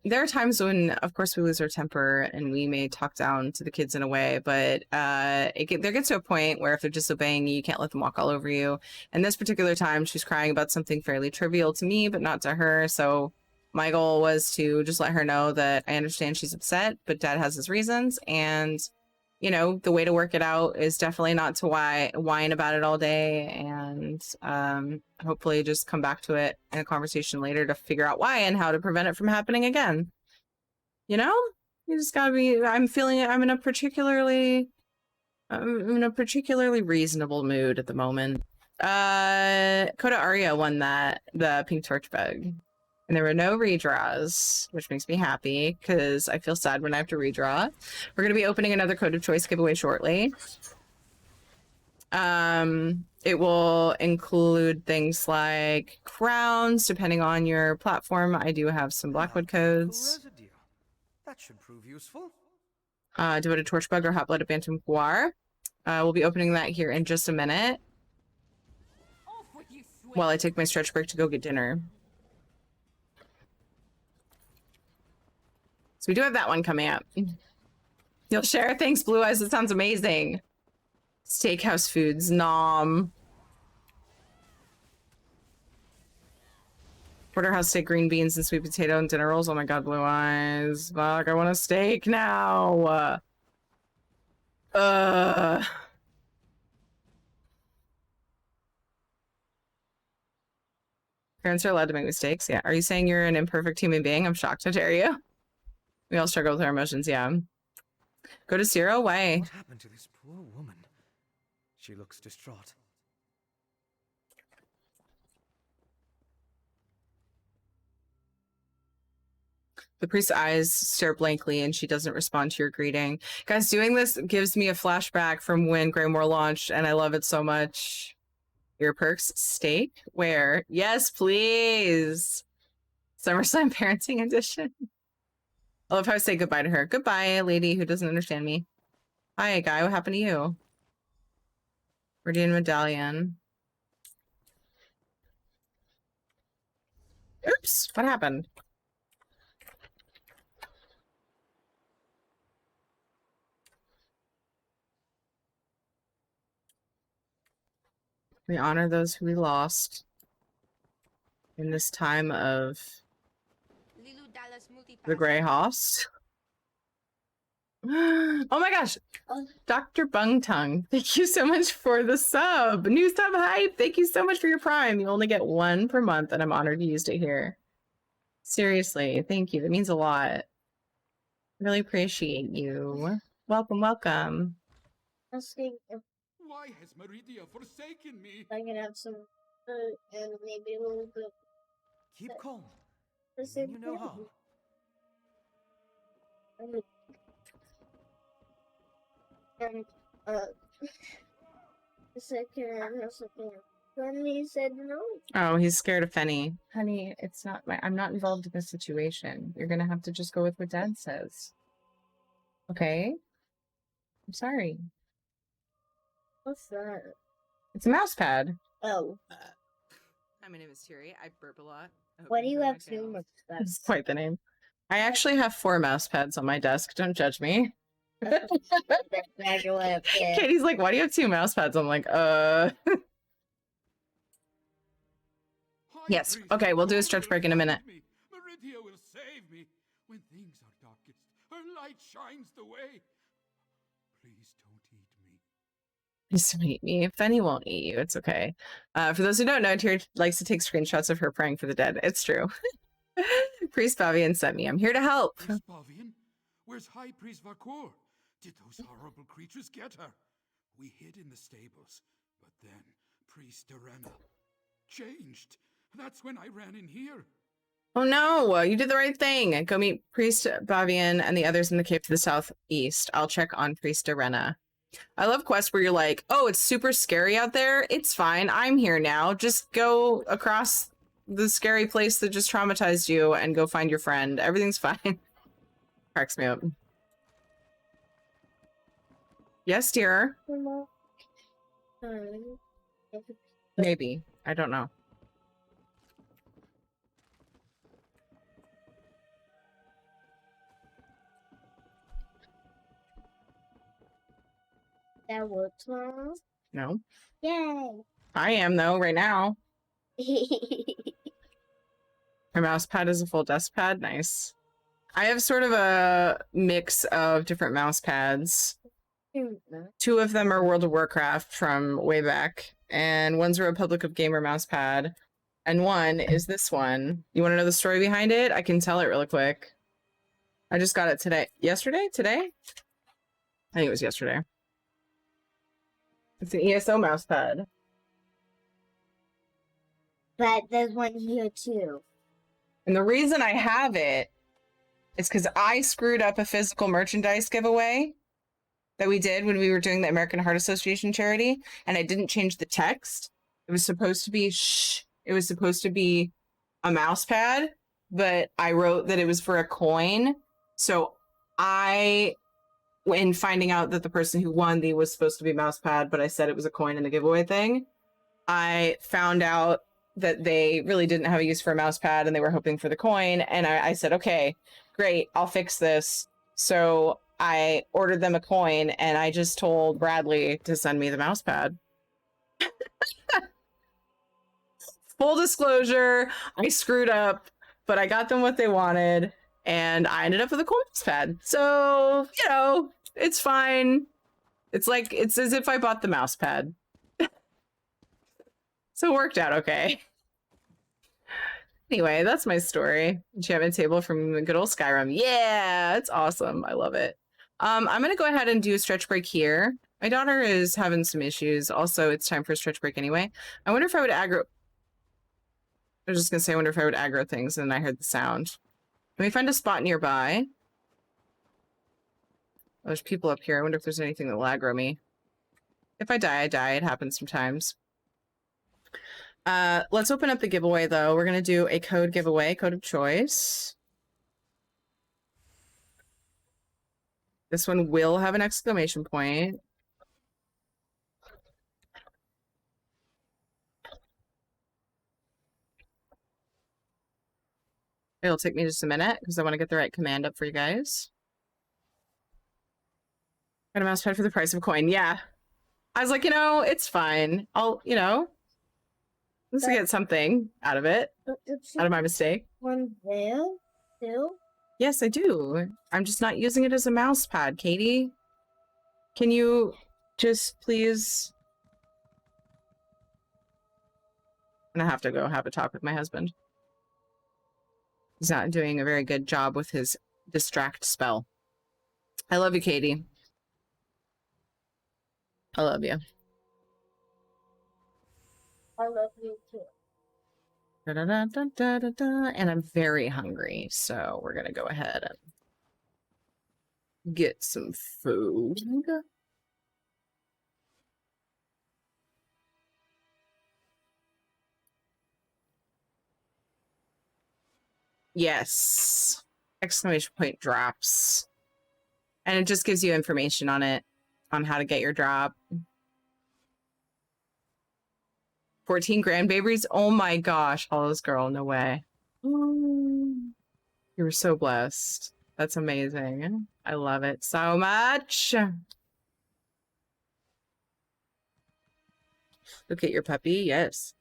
there are times when, of course, we lose our temper and we may talk down to the kids in a way, but there gets to a point where if they're disobeying you, you can't let them walk all over you. And this particular time, she's crying about something fairly trivial to me, but not to her. So my goal was to just let her know that I understand she's upset, but Dad has his reasons. And, you know, the way to work it out is definitely not to whine about it all day, and hopefully just come back to it in a conversation later to figure out why and how to prevent it from happening again. You know? You just gotta be, I'm in a particularly reasonable mood at the moment. Coda Aria won the Pink Torch bug. And there were no redraws, which makes me happy because I feel sad when I have to redraw. We're going to be opening another Code of Choice giveaway shortly. It will include things like crowns, depending on your platform. I do have some Blackwood codes. That should prove useful. Devoted Torchbug or Hot-Blooded Bantam Guar. We'll be opening that here in just a minute while I take my stretch break to go get dinner. So we do have that one coming up. You'll share? Thanks, Blue Eyes. That sounds amazing. Steakhouse foods. Nom. Porterhouse steak, green beans, and sweet potato and dinner rolls. Oh my god, Blue Eyes. Fuck, I want a steak now. Parents are allowed to make mistakes. Yeah. Are you saying you're an imperfect human being? I'm shocked. How dare you? We all struggle with our emotions, yeah. Go to 0 away. What happened to this poor woman? She looks distraught. The priest's eyes stare blankly and she doesn't respond to your greeting. Guys, doing this gives me a flashback from when Greymoor launched and I love it so much. Your perks steak? Where? Yes, please. SummerSlam Parenting Edition. I love how I say goodbye to her. Goodbye, lady who doesn't understand me. Hi, guy. What happened to you? Meridian Medallion. Oops. What happened? We honor those who we lost in this time of the Grey Host. Oh my gosh, Dr. Bungtongue, thank you so much for the sub. New sub hype. Thank you so much for your Prime. You only get 1 per month, and I'm honored you used it here. Seriously, thank you. That means a lot. Really appreciate you. Welcome, welcome. Why has Meridia forsaken me? I can have some food and maybe a little bit. Keep calm. You know how. And, the second or something. Then he said no. Oh, he's scared of Fenny. Honey, it's not I'm not involved in this situation. You're gonna have to just go with what Dad says. Okay? I'm sorry. What's that? It's a mouse pad. Oh. Hi, my name is Tiri. I burp a lot. Why do you have two mouse pads? That's quite the name. I actually have 4 mouse pads on my desk. Don't judge me. Katie's like, why do you have 2 mouse pads? I'm like, Yes. Okay, we'll do a stretch break in a minute. Meridia will save me. When things are darkest, her light shines the way. Please don't eat me. Please don't eat me. Fenny won't eat you. It's okay. For those who don't know, Tyr likes to take screenshots of her praying for the dead. It's true. Priest Bavian sent me. I'm here to help. Priest Bavian? Where's High Priest Vakor? Did those horrible creatures get her? We hid in the stables, but then Priest Arena changed. That's when I ran in here. Oh no, you did the right thing. Go meet Priest Bavian and the others in the cave to the southeast. I'll check on Priest Arena. I love quests where you're like, oh, it's super scary out there. It's fine. I'm here now. Just go across the scary place that just traumatized you and go find your friend. Everything's fine. Cracks me up. Yes, dear. Maybe. I don't know. That works, Mom? No. Yay! I am, though, right now. My mouse pad is a full desk pad. Nice. I have sort of a mix of different mouse pads. 2 of them are World of Warcraft from way back, and one's a Republic of Gamer mouse pad, and one is this one. You want to know the story behind it? I can tell it really quick. I just got it today. Yesterday? Today? I think it was yesterday. It's an ESO mouse pad. But there's one here too. And the reason I have it is because I screwed up a physical merchandise giveaway that we did when we were doing the American Heart Association charity, and I didn't change the text. It was supposed to be it was supposed to be a mouse pad, but I wrote that it was for a coin. So when finding out that the person who won was supposed to be a mouse pad, but I said it was a coin in the giveaway thing, I found out that they really didn't have a use for a mouse pad and they were hoping for the coin. And I said, okay, great, I'll fix this. So I ordered them a coin and I just told Bradley to send me the mouse pad. Full disclosure, I screwed up, but I got them what they wanted and I ended up with a coin mouse pad. So, you know, it's fine. It's like, it's as if I bought the mouse pad. So it worked out okay. Anyway, that's my story. Enchantment table from the good old Skyrim. Yeah, it's awesome. I love it. I'm gonna go ahead and do a stretch break here. My daughter is having some issues. Also, it's time for a stretch break anyway. I wonder if I would aggro. I was just gonna say, I wonder if I would aggro things, and then I heard the sound. Let me find a spot nearby. Oh, there's people up here. I wonder if there's anything that will aggro me. If I die, I die. It happens sometimes. Let's open up the giveaway though. We're gonna do a code giveaway, code of choice. This one will have an exclamation point. It'll take me just a minute because I want to get the right command up for you guys. Got a mouse pad for the price of a coin. Yeah. I was like, you know, it's fine. You know, let's get something out of it. Out of my mistake. One there, still? Yes, I do. I'm just not using it as a mouse pad, Katie. Can you just please... I'm gonna have to go have a talk with my husband. He's not doing a very good job with his distract spell. I love you, Katie. I love you. I love you too. Da, da, da, da, da, da, da. And I'm very hungry, so we're gonna go ahead and get some food. Yes. Exclamation point drops. And it just gives you information on it, on how to get your drop. 14 grandbabies? Oh my gosh, Hollow's girl, no way. You were so blessed. That's amazing. I love it so much. Look at your puppy, yes.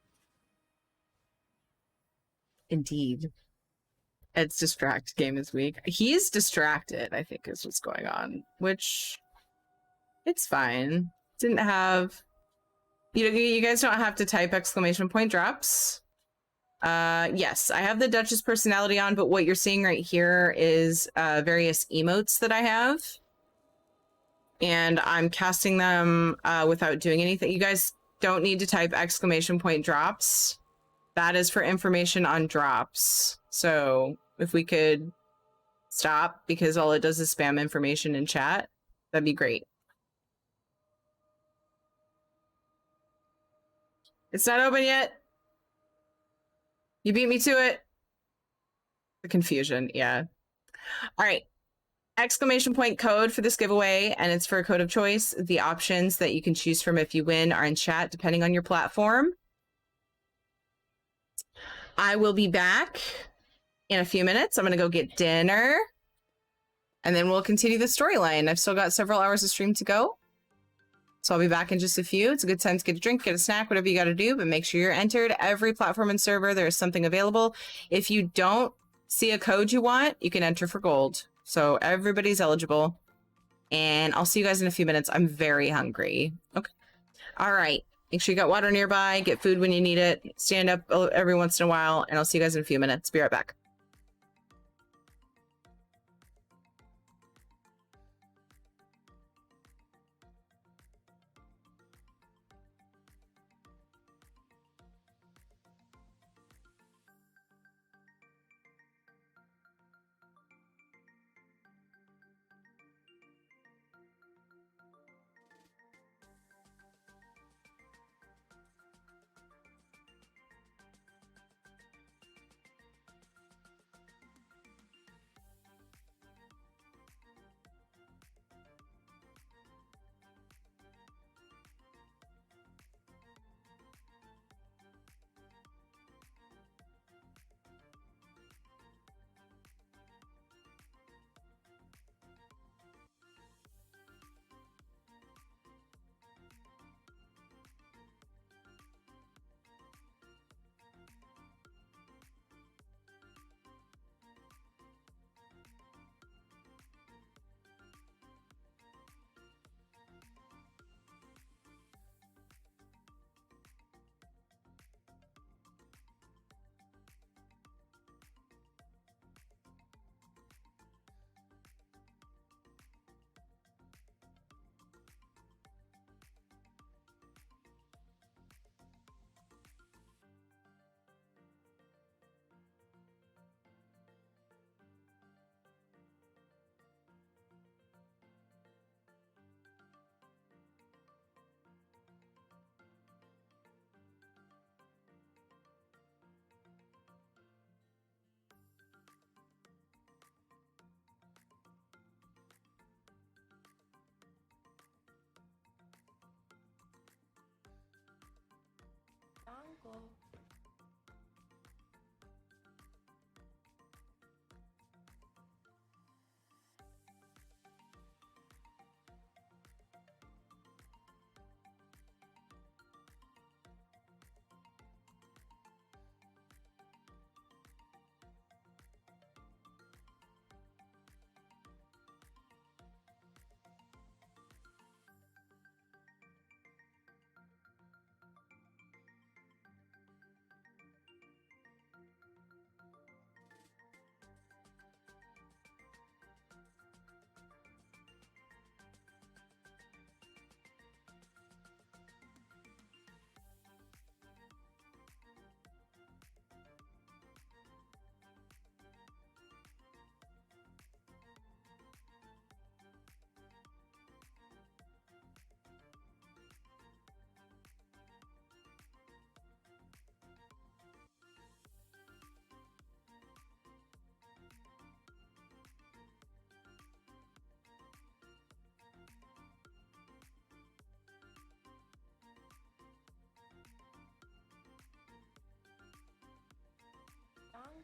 Indeed. Ed's distract game is weak. He's distracted, I think is what's going on, which it's fine. Didn't have, you guys don't have to type exclamation point drops. Yes, I have the Duchess personality on, but what you're seeing right here is various emotes that I have. And I'm casting them without doing anything. You guys don't need to type exclamation point drops. That is for information on drops. So if we could stop, because all it does is spam information in chat, that'd be great. It's not open yet. You beat me to it. The confusion, yeah. All right. Exclamation point code for this giveaway, and it's for a code of choice. The options that you can choose from if you win are in chat, depending on your platform. I will be back in a few minutes. I'm going to go get dinner, and then we'll continue the storyline. I've still got several hours of stream to go, so I'll be back in just a few. It's a good time to get a drink, get a snack, whatever you got to do, but make sure you're entered. Every platform and server, there is something available. If you don't see a code you want, you can enter for gold. So everybody's eligible, and I'll see you guys in a few minutes. I'm very hungry. Okay. All right. Make sure you got water nearby, get food when you need it, stand up every once in a while, and I'll see you guys in a few minutes. Be right back.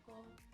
people.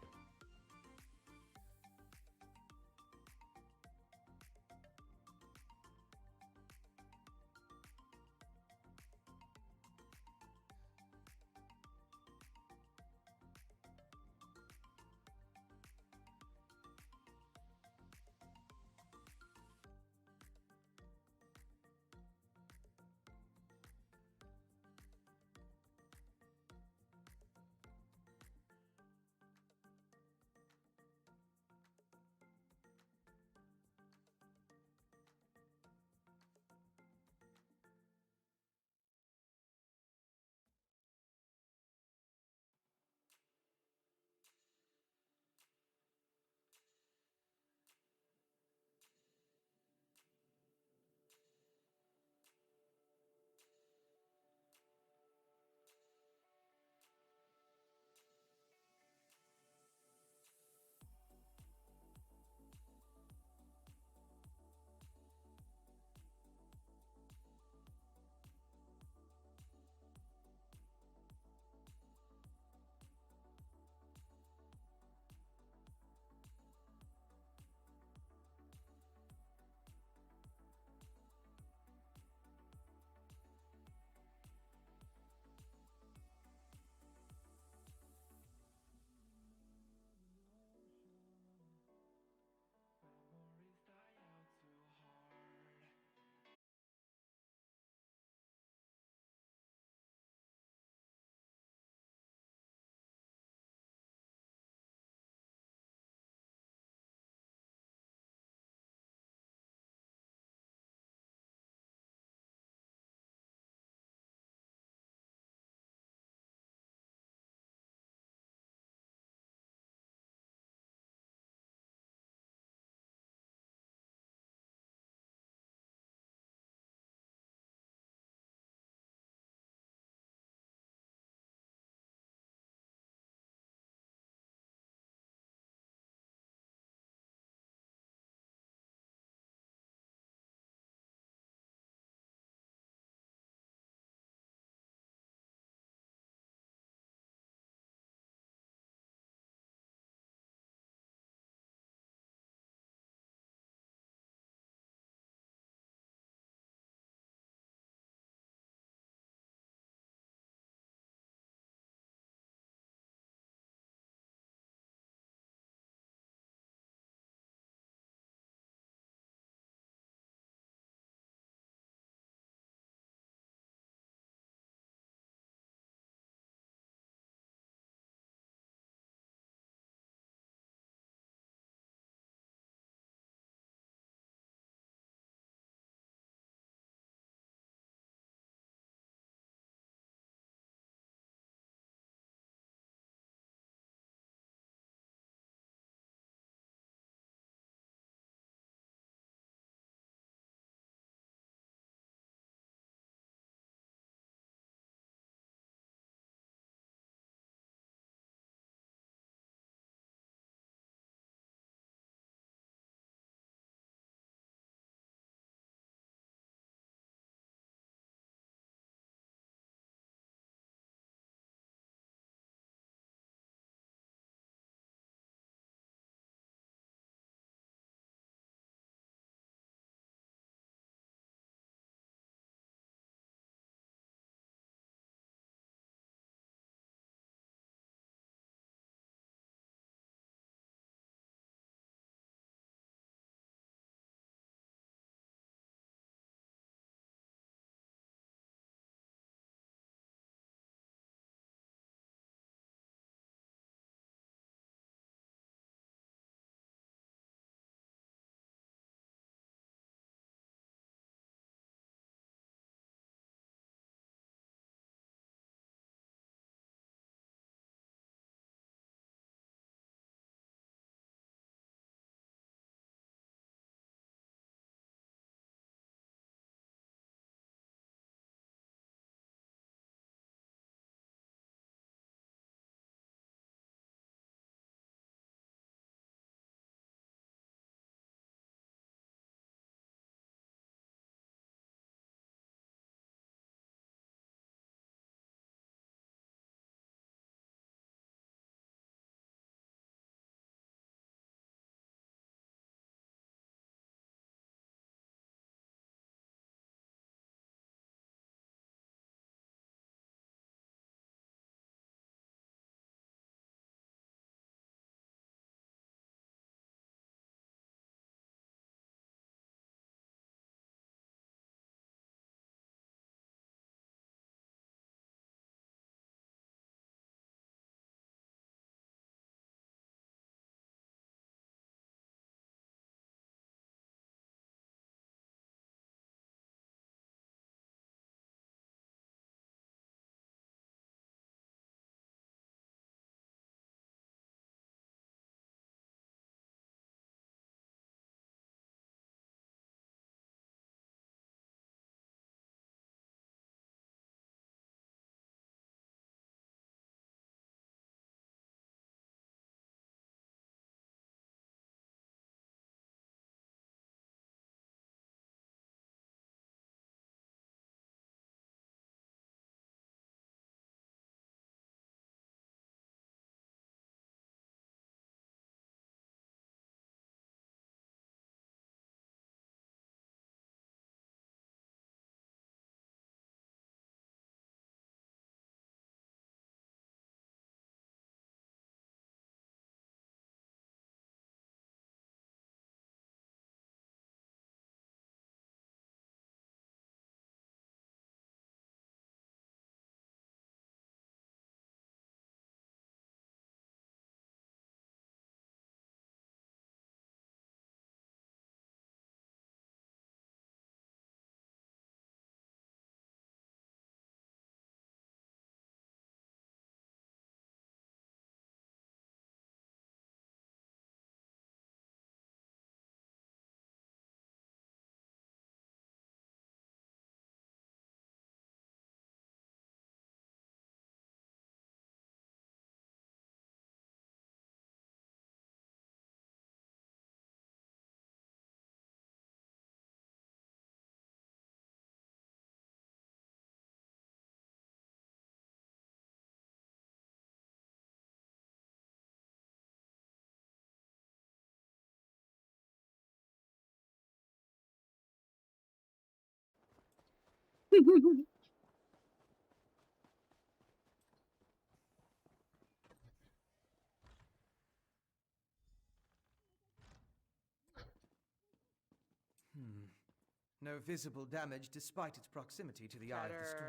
No visible damage despite its proximity to the eye of the storm.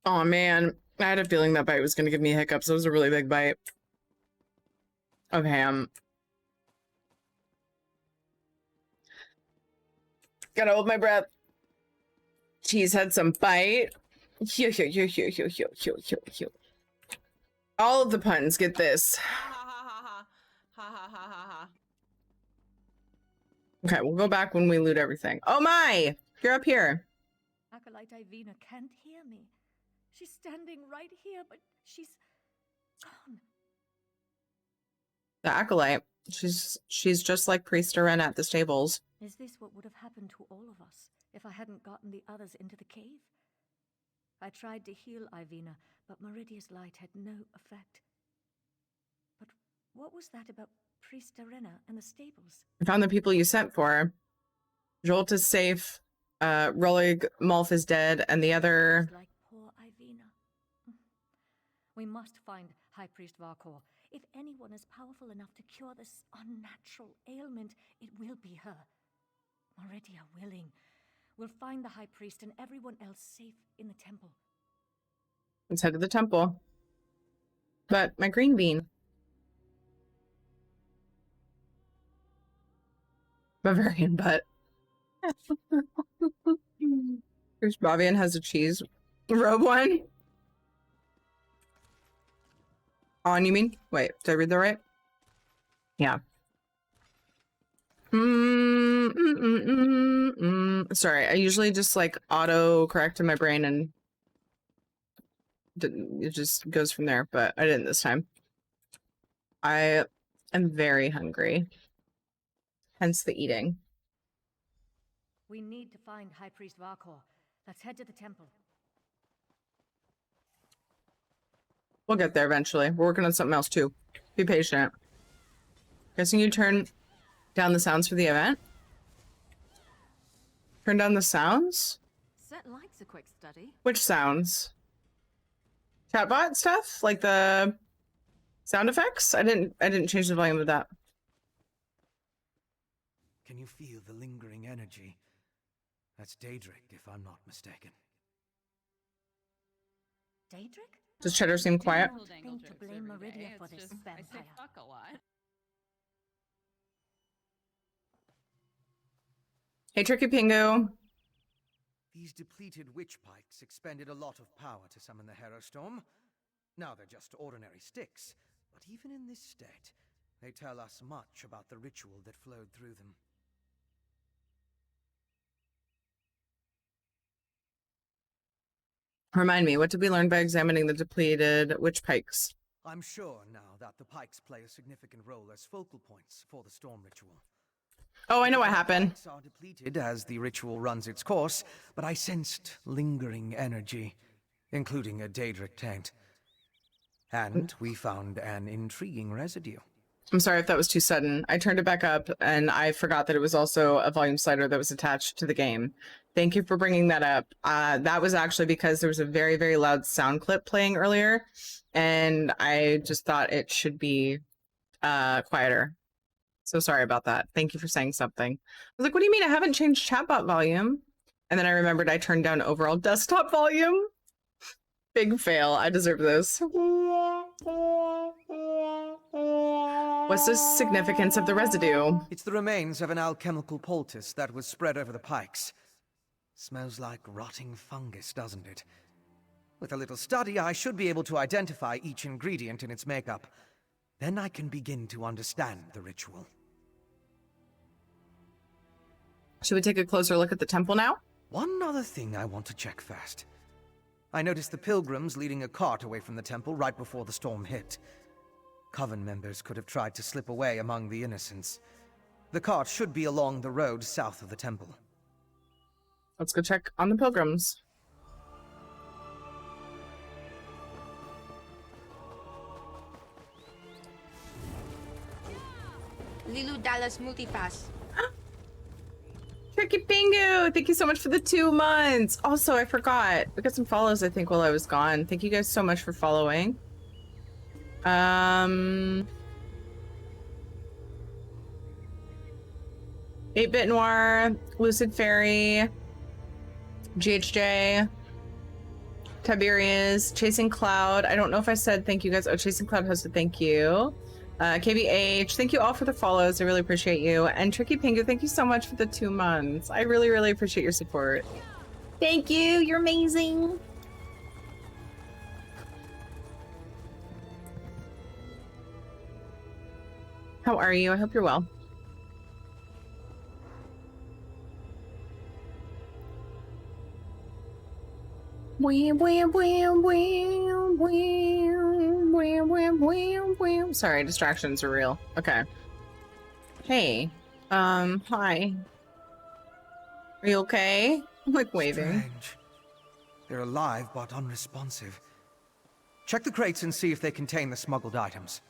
Oh man, I had a feeling that bite was gonna give me hiccups. It was a really big bite of ham. Gotta hold my breath. Cheese had some bite. All of the puns, get this. Okay, we'll go back when we loot everything. Oh my! You're up here. Acolyte Ivina can't hear me. She's standing right here, but she's gone. The acolyte. She's just like Priest Aren at the stables. Is this what would have happened to all of us if I hadn't gotten the others into the cave? I tried to heal Ivina, but Meridia's light had no effect. But what was that about Priest Arena and the stables? I found the people you sent for. Jolt is safe. Rolig Molf is dead, and the other... Like poor Ivina. We must find High Priest Varkor. If anyone is powerful enough to cure this unnatural ailment, it will be her. Meridia willing. We'll find the High Priest and everyone else safe in the temple. Let's head to the temple. But my green bean. Bavarian butt. Here's Bavian has a cheese robe one. On, you mean? Wait, did I read that right? Yeah. Sorry, I usually just like auto correct in my brain and it just goes from there, but I didn't this time. I am very hungry. Hence the eating. We need to find High Priest Varkor. Let's head to the temple. We'll get there eventually. We're working on something else too. Be patient. Guessing you turn down the sounds for the event? Turn down the sounds? Set likes a quick study. Which sounds? Chatbot stuff? Like the sound effects? I didn't change the volume of that. Can you feel the lingering energy? That's Daedric, if I'm not mistaken. Daedric? Does Cheddar seem quiet? I don't think to blame Meridia for this vampire. I say fuck a lot. Hey, Tricky Pingu. These depleted witch pikes expended a lot of power to summon the Hero Storm. Now they're just ordinary sticks, but even in this state, they tell us much about the ritual that flowed through them. Remind me, what did we learn by examining the depleted witch pikes? I'm sure now that the pikes play a significant role as focal points for the storm ritual. Oh, I know what happened. Pikes are depleted as the ritual runs its course, but I sensed lingering energy, including a Daedric taint. And we found an intriguing residue. I'm sorry if that was too sudden. I turned it back up and I forgot that it was also a volume slider that was attached to the game. Thank you for bringing that up. That was actually because there was a very, very loud sound clip playing earlier and I just thought it should be quieter. So sorry about that. Thank you for saying something. I was like, what do you mean? I haven't changed chatbot volume. And then I remembered I turned down overall desktop volume. Big fail. I deserve this. What's the significance of the residue? It's the remains of an alchemical poultice that was spread over the pikes. Smells like rotting fungus, doesn't it? With a little study, I should be able to identify each ingredient in its makeup. Then I can begin to understand the ritual. Should we take a closer look at the temple now? One other thing I want to check first. I noticed the pilgrims leading a cart away from the temple right before the storm hit. Coven members could have tried to slip away among the innocents. The cart should be along the road south of the temple. Let's go check on the pilgrims. Lilu Dallas Multipass. Tricky Pingu, thank you so much for the 2 months. Also, I forgot. We got some follows, I think, while I was gone. Thank you guys so much for following. 8-Bit Noir, Lucid Fairy, GHJ, Tiberius, Chasing Cloud. I don't know if I said thank you guys. Oh, Chasing Cloud hosted, thank you. KBH, thank you all for the follows. I really appreciate you. And Tricky Pingu, thank you so much for the 2 months. I really, really appreciate your support. Thank you. You're amazing. How are you? I hope you're well. Sorry, distractions are real. Okay. Hey. Hi. Are you okay? I'm like waving. Strange. They're alive but unresponsive. Check the crates and see if they contain the smuggled items.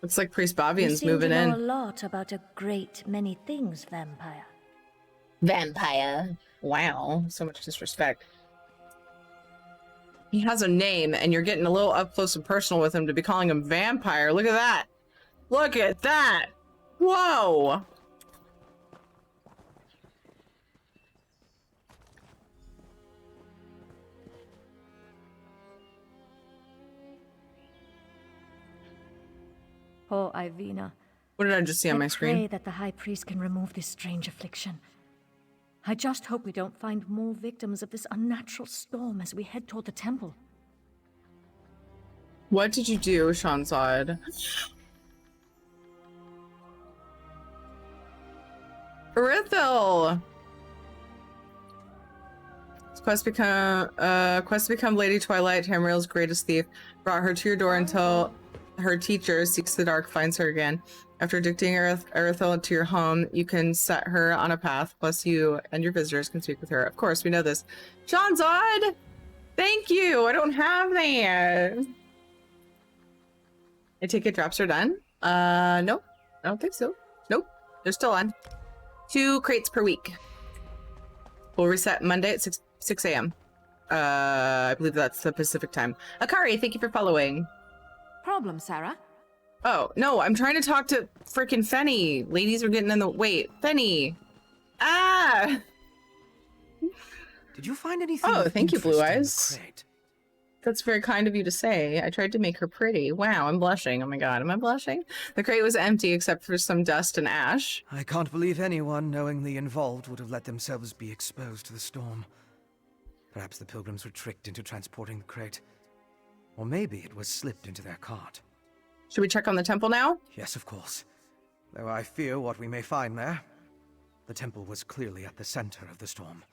Looks like Priest You Bavian's seem moving to know in. a lot about a great many things, vampire. Vampire. Wow. So much disrespect. He has a name, and you're getting a little up close and personal with him to be calling him vampire. Look at that. Look at that. Whoa. Oh, Ivina. What did I just see on my I screen? pray that the High Priest can remove this strange affliction. I just hope we don't find more victims of this unnatural storm as we head toward the temple. What did you do, Shanzad? Irithel! Quest to become Lady Twilight, Tamriel's greatest thief, brought her to your door until her teacher seeks the dark, finds her again. After addicting Irithel to your home, you can set her on a path, plus you and your visitors can speak with her. Of course, we know this. Shanzad! Thank you! I don't have that! I take it drops are done? Nope. I don't think so. Nope. They're still on. 2 crates per week. We'll reset Monday at 6 a.m. I believe that's the Pacific time. Akari, thank you for following. Problem, Sarah? Oh, no, I'm trying to talk to frickin' Fenny. Ladies are getting in the... Wait, Fenny. Ah! Did you find anything? Oh, of thank you, Blue interest in the Eyes. crate? That's very kind of you to say. I tried to make her pretty. Wow, I'm blushing. Oh my god, am I blushing? The crate was empty except for some dust and ash. I can't believe anyone knowingly involved would have let themselves be exposed to the storm. Perhaps the pilgrims were tricked into transporting the crate. Or maybe it was slipped into their cart. Should we check on the temple now? Yes, of course. Though I fear what we may find there. The temple was clearly at the center of the storm.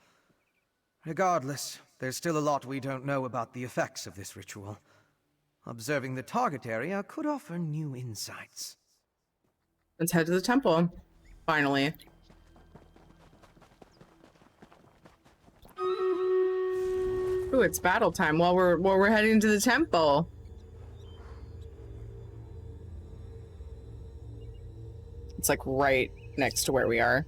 Regardless, there's still a lot we don't know about the effects of this ritual. Observing the target area could offer new insights. Let's head to the temple. Finally. Ooh, it's battle time while we're heading to the temple. It's like right next to where we are.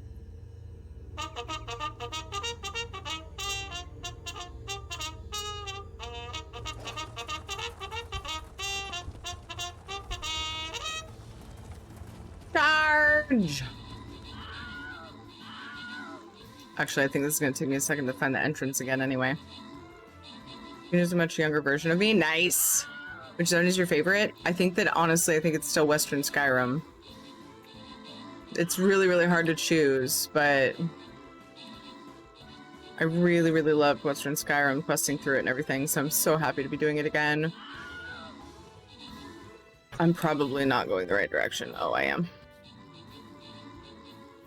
Charge! Actually, I think this is going to take me a second to find the entrance again anyway. Here's a much younger version of me. Nice! Which zone is your favorite? I think that, honestly, I think it's still Western Skyrim. It's really, really hard to choose, but I really, really loved Western Skyrim, questing through it and everything, so I'm so happy to be doing it again. I'm probably not going the right direction. Oh, I am.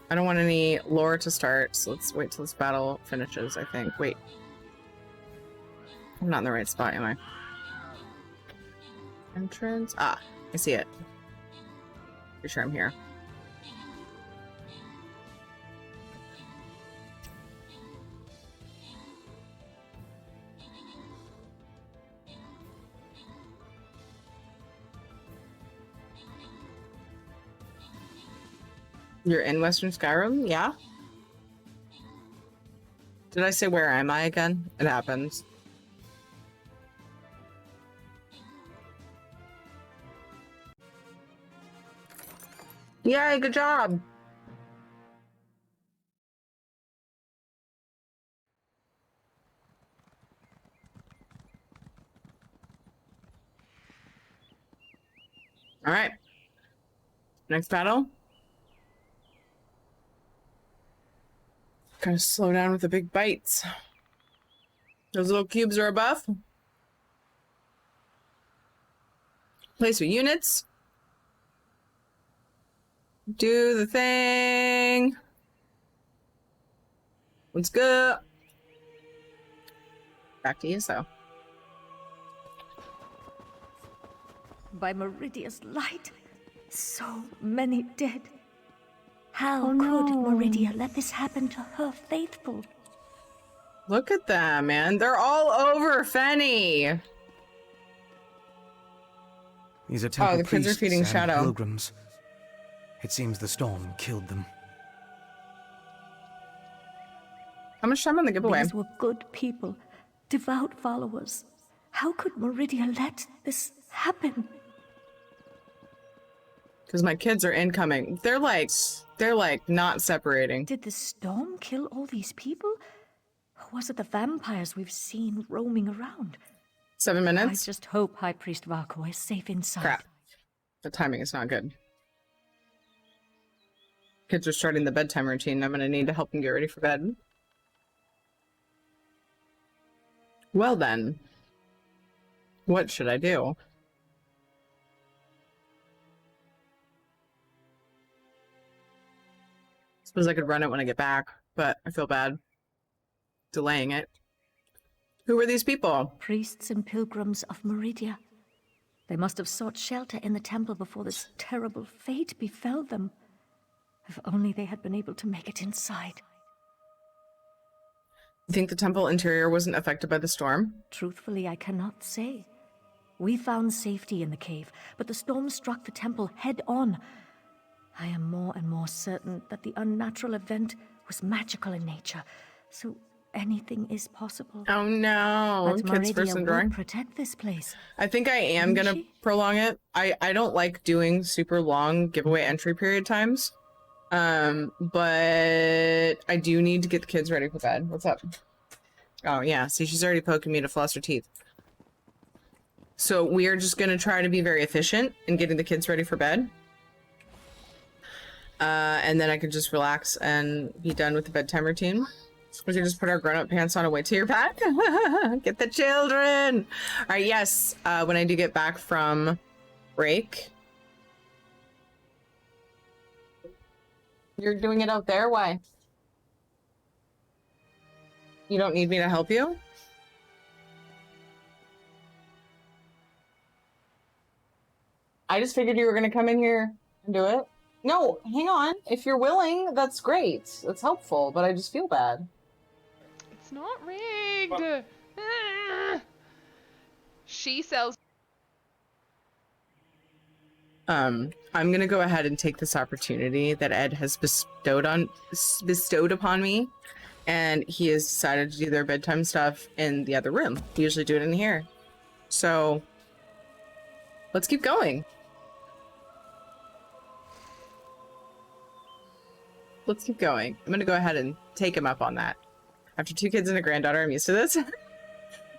I don't want any lore to start, so let's wait till this battle finishes, I think. Wait. I'm not in the right spot, am I? Entrance? Ah, I see it. Pretty sure I'm here. You're in Western Skyrim? Yeah? Did I say where am I again? It happens. Yay, good job! Alright. Next battle. Gotta slow down with the big bites. Those little cubes are a buff. Place your units. Do the thing. Let's go. Back to you, so. By Meridia's light, so many dead. How Oh, could no. Meridia let this happen to her faithful? Look at them, man. They're all over Fenny. These are temple the kids are priests feeding and Shadow. pilgrims. It seems the storm killed them. How much time on the giveaway? These were good people, devout followers. How could Meridia let this happen? Because my kids are incoming. They're like not separating. Did the storm kill all these people? Or was it the vampires we've seen roaming around? 7 minutes? I just hope High Priest Varko is safe inside. Crap. The timing is not good. Kids are starting the bedtime routine. I'm gonna need to help them get ready for bed. Well then. What should I do? Suppose I could run it when I get back, but I feel bad delaying it. Who were these people? Priests and pilgrims of Meridia. They must have sought shelter in the temple before this terrible fate befell them. If only they had been able to make it inside. You think the temple interior wasn't affected by the storm? Truthfully, I cannot say. We found safety in the cave, but the storm struck the temple head on. I am more and more certain that the unnatural event was magical in nature, so anything is possible. Oh no! But Kids first Meridia and will drawing. protect this place. I think I am Won't gonna she? prolong it. I don't like doing super long giveaway entry period times. But I do need to get the kids ready for bed. What's up? Oh yeah, see, she's already poking me to floss her teeth. So we are just gonna try to be very efficient in getting the kids ready for bed. And then I can just relax and be done with the bedtime routine. We can just put our grown-up pants on and wait till you're back. Get the children. All right, yes. When I do get back from break. You're doing it out there? Why? You don't need me to help you? I just figured you were going to come in here and do it. No, hang on. If you're willing, that's great. That's helpful, but I just feel bad. It's not rigged. She sells. I'm gonna go ahead and take this opportunity that Ed has bestowed upon me, and he has decided to do their bedtime stuff in the other room. We usually do it in here. So let's keep going. Let's keep going. I'm gonna go ahead and take him up on that. After 2 kids and a granddaughter, I'm used to this.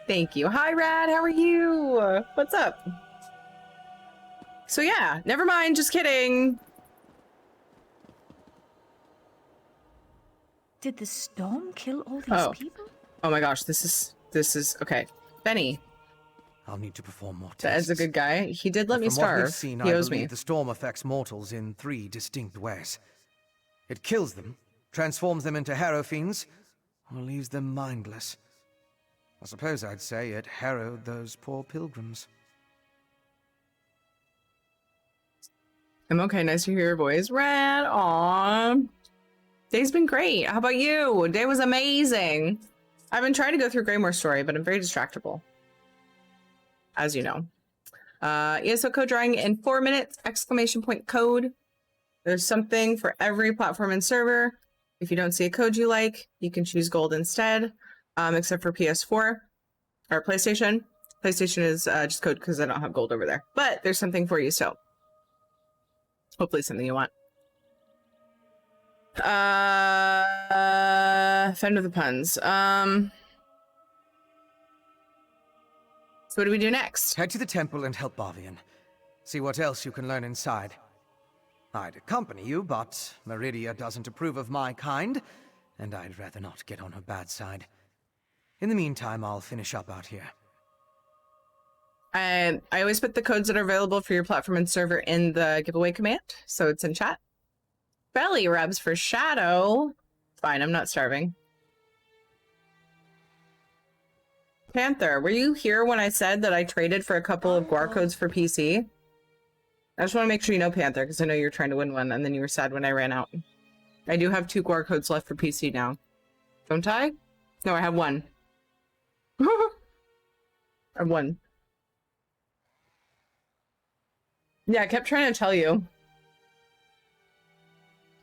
Thank you. Hi, Rad. How are you? What's up? So yeah, never mind. Just kidding. Did the storm kill all these people? Oh my gosh, this is okay. Benny. I'll need to perform more tests. Ed's a good guy. He did let me From what starve. we've seen, He I owes believe me. the storm affects mortals in 3 distinct ways. It kills them, transforms them into harrow fiends, or leaves them mindless. I suppose I'd say it harrowed those poor pilgrims. I'm okay. Nice to hear your voice. Rad. Aw. Day's been great. How about you? Day was amazing. I've been trying to go through Greymoor story, but I'm very distractible. As you know. ESO code drawing in 4 minutes! Exclamation point code. There's something for every platform and server. If you don't see a code you like, you can choose gold instead, except for PS4 or PlayStation. PlayStation is just code because I don't have gold over there. But there's something for you still. Hopefully something you want. Fend with the puns. So what do we do next? Head to the temple and help Bavian. See what else you can learn inside. I'd accompany you, but Meridia doesn't approve of my kind, and I'd rather not get on her bad side. In the meantime, I'll finish up out here. I always put the codes that are available for your platform and server in the giveaway command, so it's in chat. Belly rubs for Shadow. Fine, I'm not starving. Panther, were you here when I said that I traded for a couple of Guar codes for PC? I just want to make sure you know, Panther, because I know you're trying to win one, and then you were sad when I ran out. I do have 2 Guar codes left for PC now. Don't I? No, I have 1. I have 1. Yeah, I kept trying to tell you.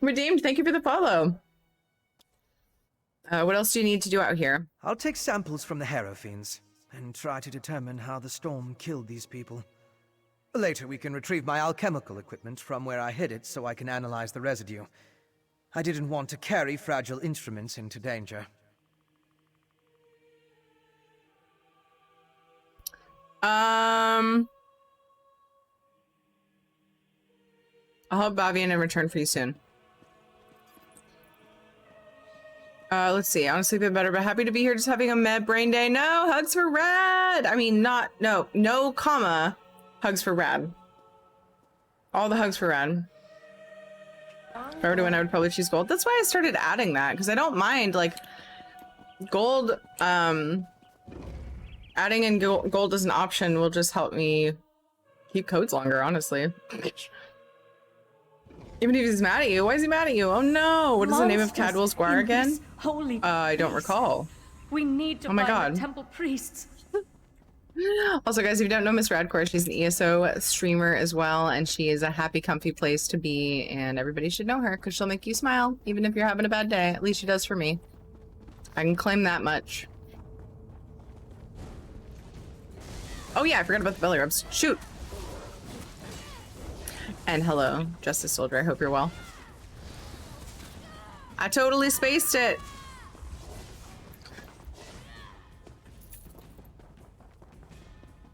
Redeemed, thank you for the follow. What else do you need to do out here? I'll take samples from the Harrow Fiends, and try to determine how the storm killed these people. Later, we can retrieve my alchemical equipment from where I hid it so I can analyze the residue. I didn't want to carry fragile instruments into danger. I'll help Bavian and return for you soon. Let's see. Honestly, a bit better, but happy to be here. Just having a med brain day. No, hugs for Rad. I mean, no comma. Hugs for Rad. All the hugs for Rad. If I were to win, I would probably choose gold. That's why I started adding that, because I don't mind, like, gold, adding in gold as an option will just help me keep codes longer, honestly. Even if he's mad at you. Why is he mad at you? Oh no! What is the name of Cadwell's Guar again? Holy I don't recall. We need to find the temple priests. Also, guys, if you don't know Miss Radcore, she's an ESO streamer as well, and she is a happy, comfy place to be, and everybody should know her because she'll make you smile, even if you're having a bad day. At least she does for me. I can claim that much. Oh yeah, I forgot about the belly rubs. Shoot! And hello, Justice Soldier. I hope you're well. I totally spaced it.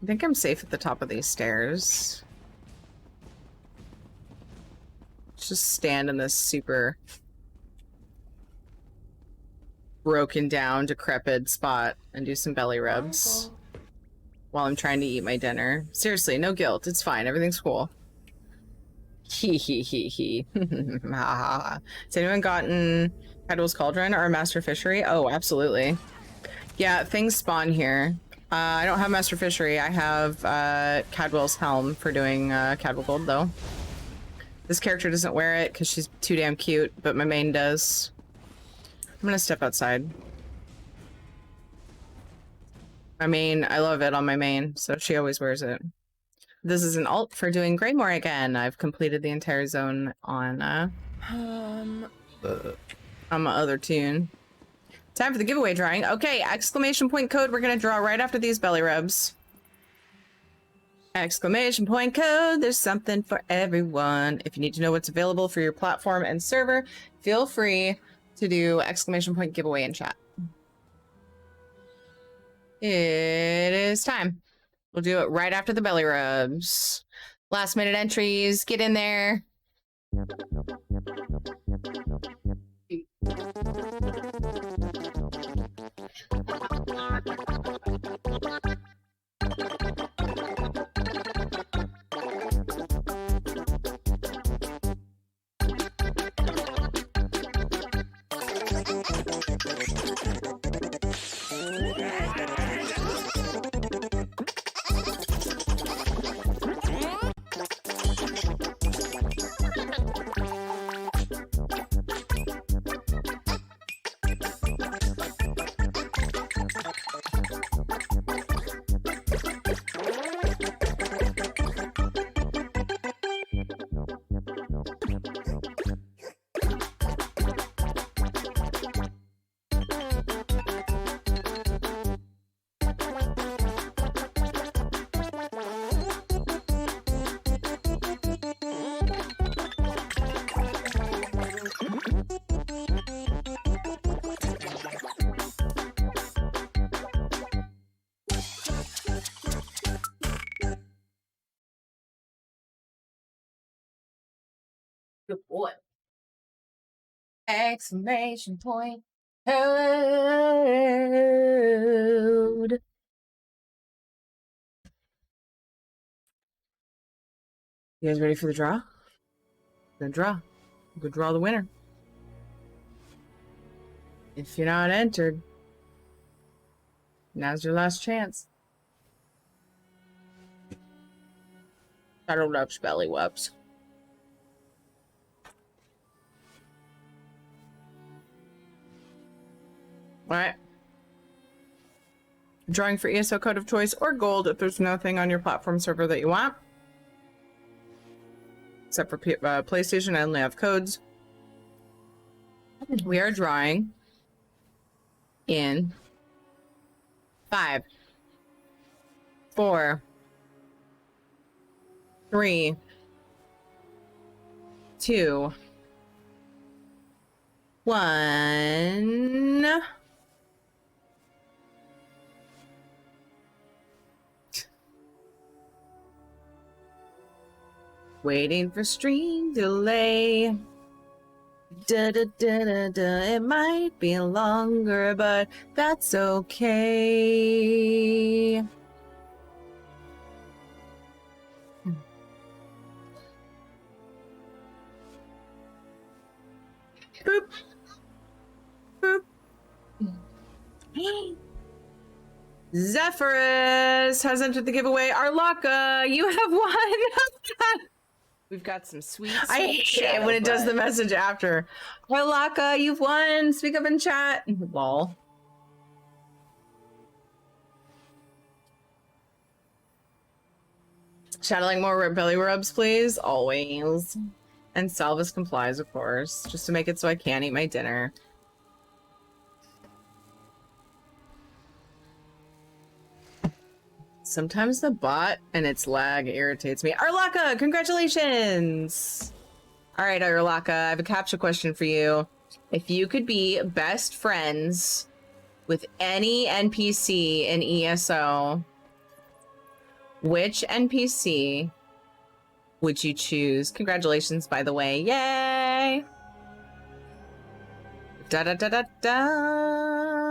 I think I'm safe at the top of these stairs. Just stand in this super broken down, decrepit spot and do some belly rubs while I'm trying to eat my dinner. Seriously, no guilt. It's fine. Everything's cool. He. Has anyone gotten Cadwell's Cauldron or Master Fishery? Oh, absolutely. Yeah, things spawn here. I don't have Master Fishery. I have Cadwell's Helm for doing Cadwell Gold, though. This character doesn't wear it because she's too damn cute, but my main does. I'm gonna step outside. My main, I love it on my main, so she always wears it. This is an alt for doing Greymoor again. I've completed the entire zone on my other tune. Time for the giveaway drawing. Okay, exclamation point code we're gonna draw right after these belly rubs. Exclamation point code, there's something for everyone. If you need to know what's available for your platform and server, feel free to do exclamation point giveaway in chat. It is time. We'll do it right after the belly rubs. Last minute entries, get in there. Good boy. Exclamation point. Code. You guys ready for the draw? Gonna draw. Go draw the winner. If you're not entered, now's your last chance. Shadow Whoops, Belly Whoops. Alright. Drawing for ESO code of choice or gold if there's nothing on your platform server that you want. Except for PlayStation, I only have codes. We are drawing in 5, 4, 3, 2, 1. Waiting for stream delay. Da da da da da. It might be longer, but that's okay. Boop. Boop. Zephyrus has entered the giveaway. Arlaka, you have won. We've got some sweet. I hate it when it does the message after. Arlaka, you've won. Speak up in chat. Lol. Shadowing more belly rubs, please. Always. And Salvis complies, of course. Just to make it so I can eat my dinner. Sometimes the bot and its lag irritates me. Arlaka, congratulations! Alright, Arlaka, I have a captcha question for you. If you could be best friends with any NPC in ESO, which NPC would you choose? Congratulations, by the way. Yay! Da da da da da.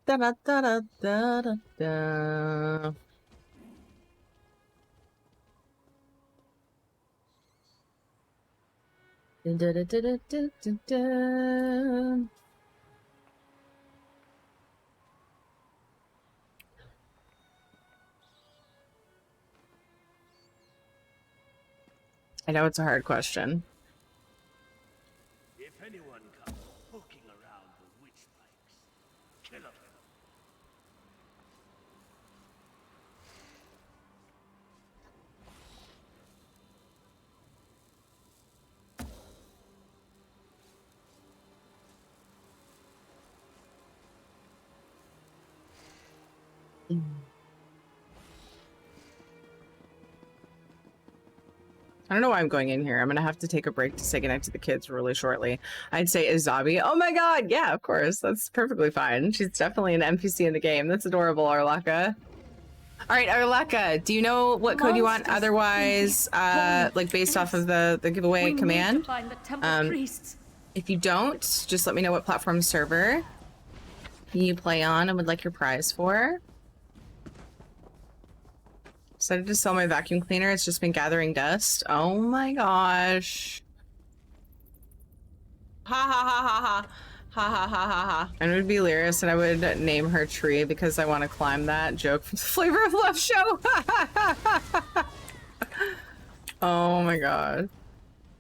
Da da da da da da da. Da da da da da da da. I know it's a hard question. If anyone comes poking around the witch pikes, kill him. I don't know why I'm going in here. I'm gonna have to take a break to say goodnight to the kids really shortly. I'd say Izabi. Oh my god, yeah, of course. That's perfectly fine. She's definitely an NPC in the game. That's adorable, Arlaka. Alright, Arlaka, do you know what code you want? Otherwise, like based off of the giveaway command. If you don't, just let me know what platform server you play on and would like your prize for. Decided to sell my vacuum cleaner. It's just been gathering dust. Oh my gosh. Ha ha ha ha ha. Ha ha ha ha ha. And it would be Lyris and I would name her Tree because I want to climb that joke from the Flavor of Love show. Oh my god.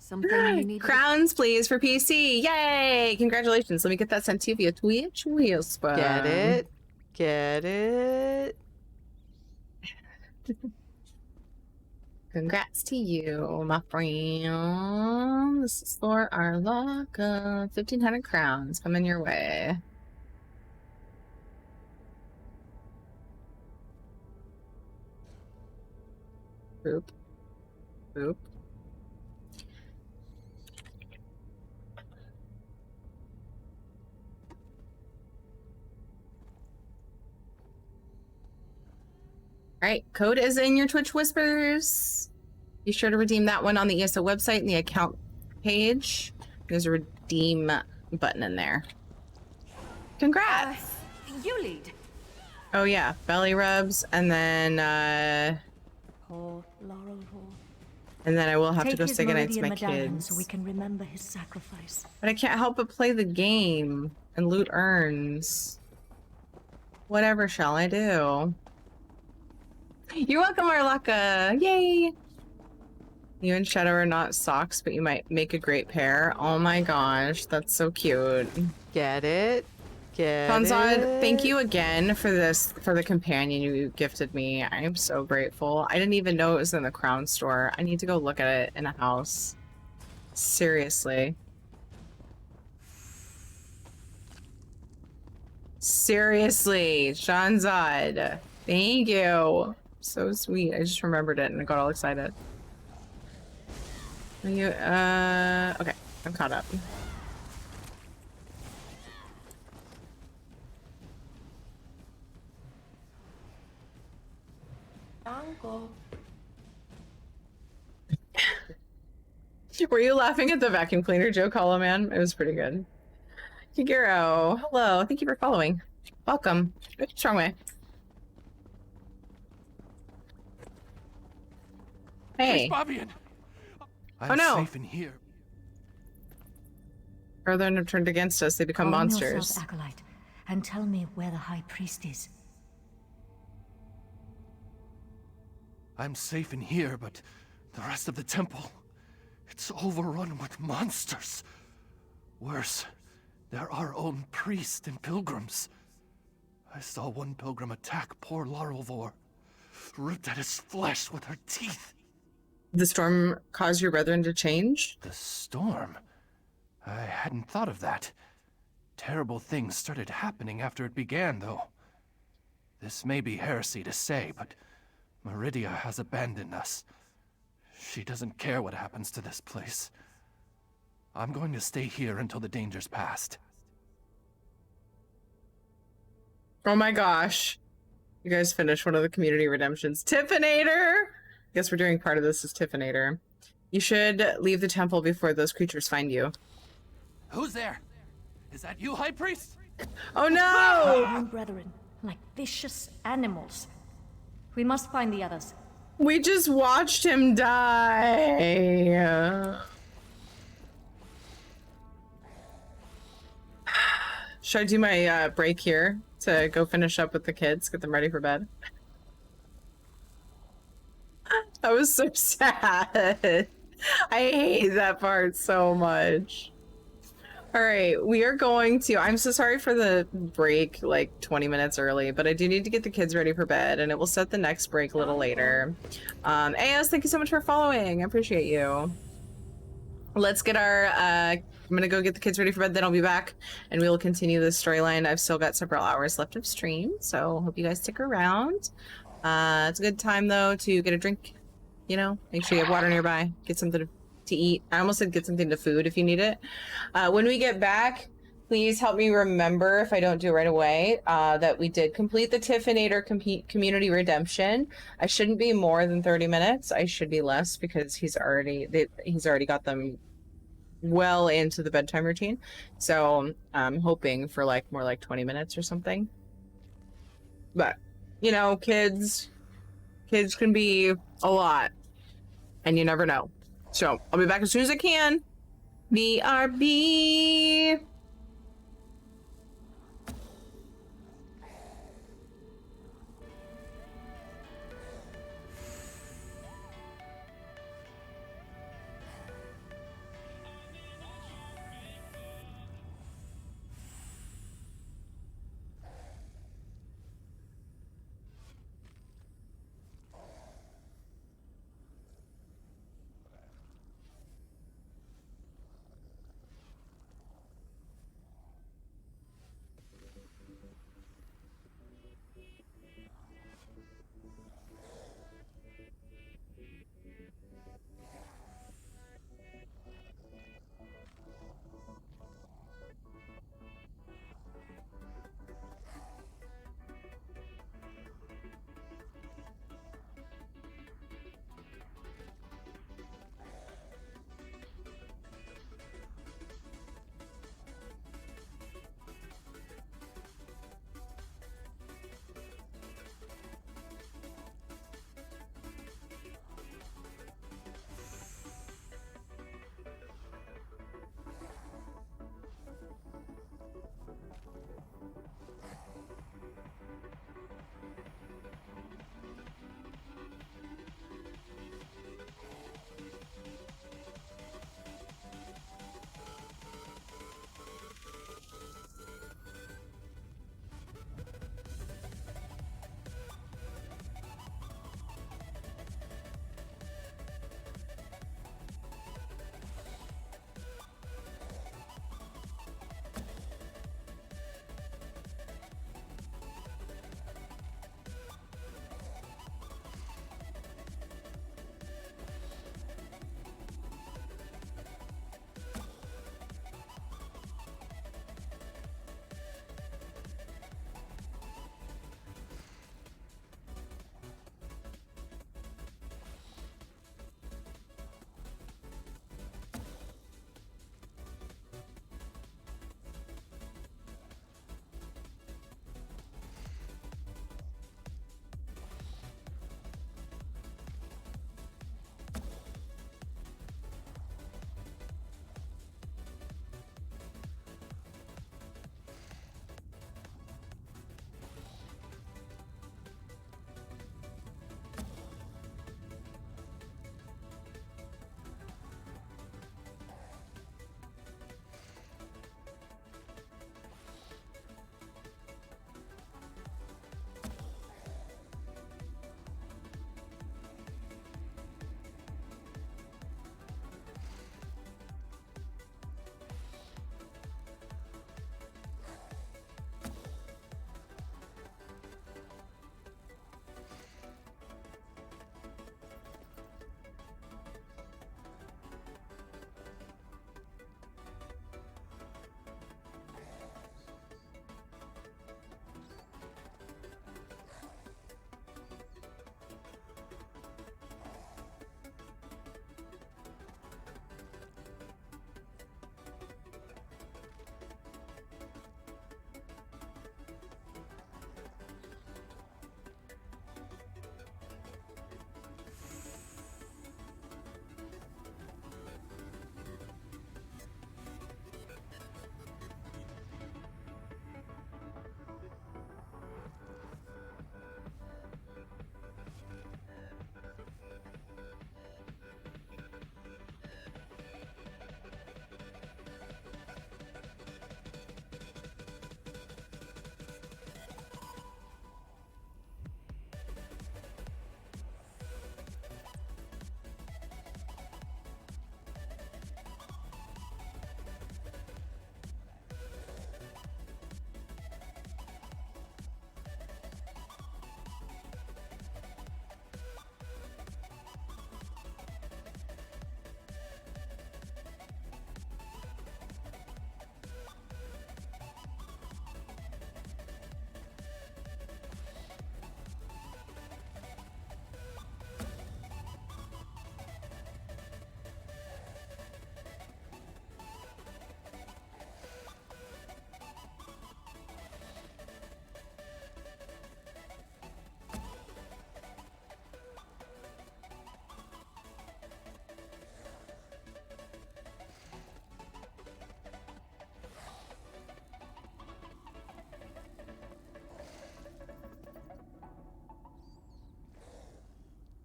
Something you need. Crowns, please, for PC. Yay! Congratulations. Let me get that sent to you via Twitch. Wheelspun. Get it? Get it? Congrats to you, my friend. This is for our luck. 1,500 crowns coming your way. Boop. Boop. All right, code is in your Twitch whispers. Be sure to redeem that one on the ESO website and the account page. There's a redeem button in there. Congrats! You lead. Oh yeah, belly rubs, and then Poor Laurel Hall. and then I will have to Take go his say goodnight to Meridian my medallion kids. so we can remember his sacrifice. But I can't help but play the game and loot urns. Whatever shall I do? You're welcome, Arlaka! Yay! You and Shadow are not socks, but you might make a great pair. Oh my gosh, that's so cute. Get it? Get Kanzad, it? thank you again for the companion you gifted me. I am so grateful. I didn't even know it was in the Crown store. I need to go look at it in a house. Seriously. Seriously, Shanzad. Thank you. So sweet. I just remembered it and I got all excited. Are you, okay. I'm caught up. Were you laughing at the vacuum cleaner joke, Hollow Man? It was pretty good. Kiguro, hello. Thank you for following. Welcome. Oops, wrong way. Hey. Fabian! Oh I'm no. safe in here. Brethren have turned against us. They become Calm monsters. yourself, Acolyte, and tell me where the High Priest is. I'm safe in here, but the rest of the temple, it's overrun with monsters. Worse, they're our own priests and pilgrims. I saw one pilgrim attack poor Larelvor, ripped at his flesh with her teeth. The storm caused your brethren to change? The storm? I hadn't thought of that. Terrible things started happening after it began, though. This may be heresy to say, but Meridia has abandoned us. She doesn't care what happens to this place. I'm going to stay here until the danger's past. Oh my gosh. You guys finished one of the community redemptions. Tiffinator! Guess we're doing part of this as Tiffinator. You should leave the temple before those creatures find you. Who's there? Is that you, High Priest? Oh no! Our own brethren, like vicious animals. We must find the others. We just watched him die. Should I do my break here to go finish up with the kids, get them ready for bed? That was so sad. I hate that part so much. All right, we are going to, I'm so sorry for the break like 20 minutes early, but I do need to get the kids ready for bed and it will set the next break a little later. AS, thank you so much for following. I appreciate you. Let's get our, I'm gonna go get the kids ready for bed, then I'll be back and we will continue this storyline. I've still got several hours left of stream, so hope you guys stick around. It's a good time though to get a drink, you know, make sure you have water nearby, get something to eat. I almost said get something to food if you need it. When we get back, please help me remember, if I don't do it right away, that we did complete the Tiffinator community redemption. I shouldn't be more than 30 minutes. I should be less because he's already got them well into the bedtime routine. So I'm hoping for like more like 20 minutes or something. But you know, kids can be a lot and you never know. So I'll be back as soon as I can. BRB.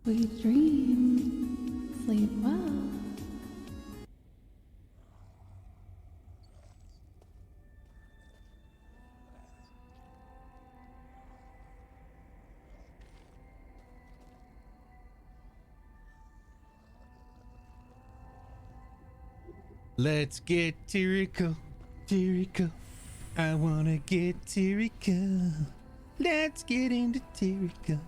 Sweet dreams. Sleep well. Let's get Tirico, Tirico. I wanna get Tirico. Let's get into Tirico.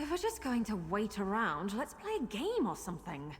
If we're just going to wait around, let's play a game or something.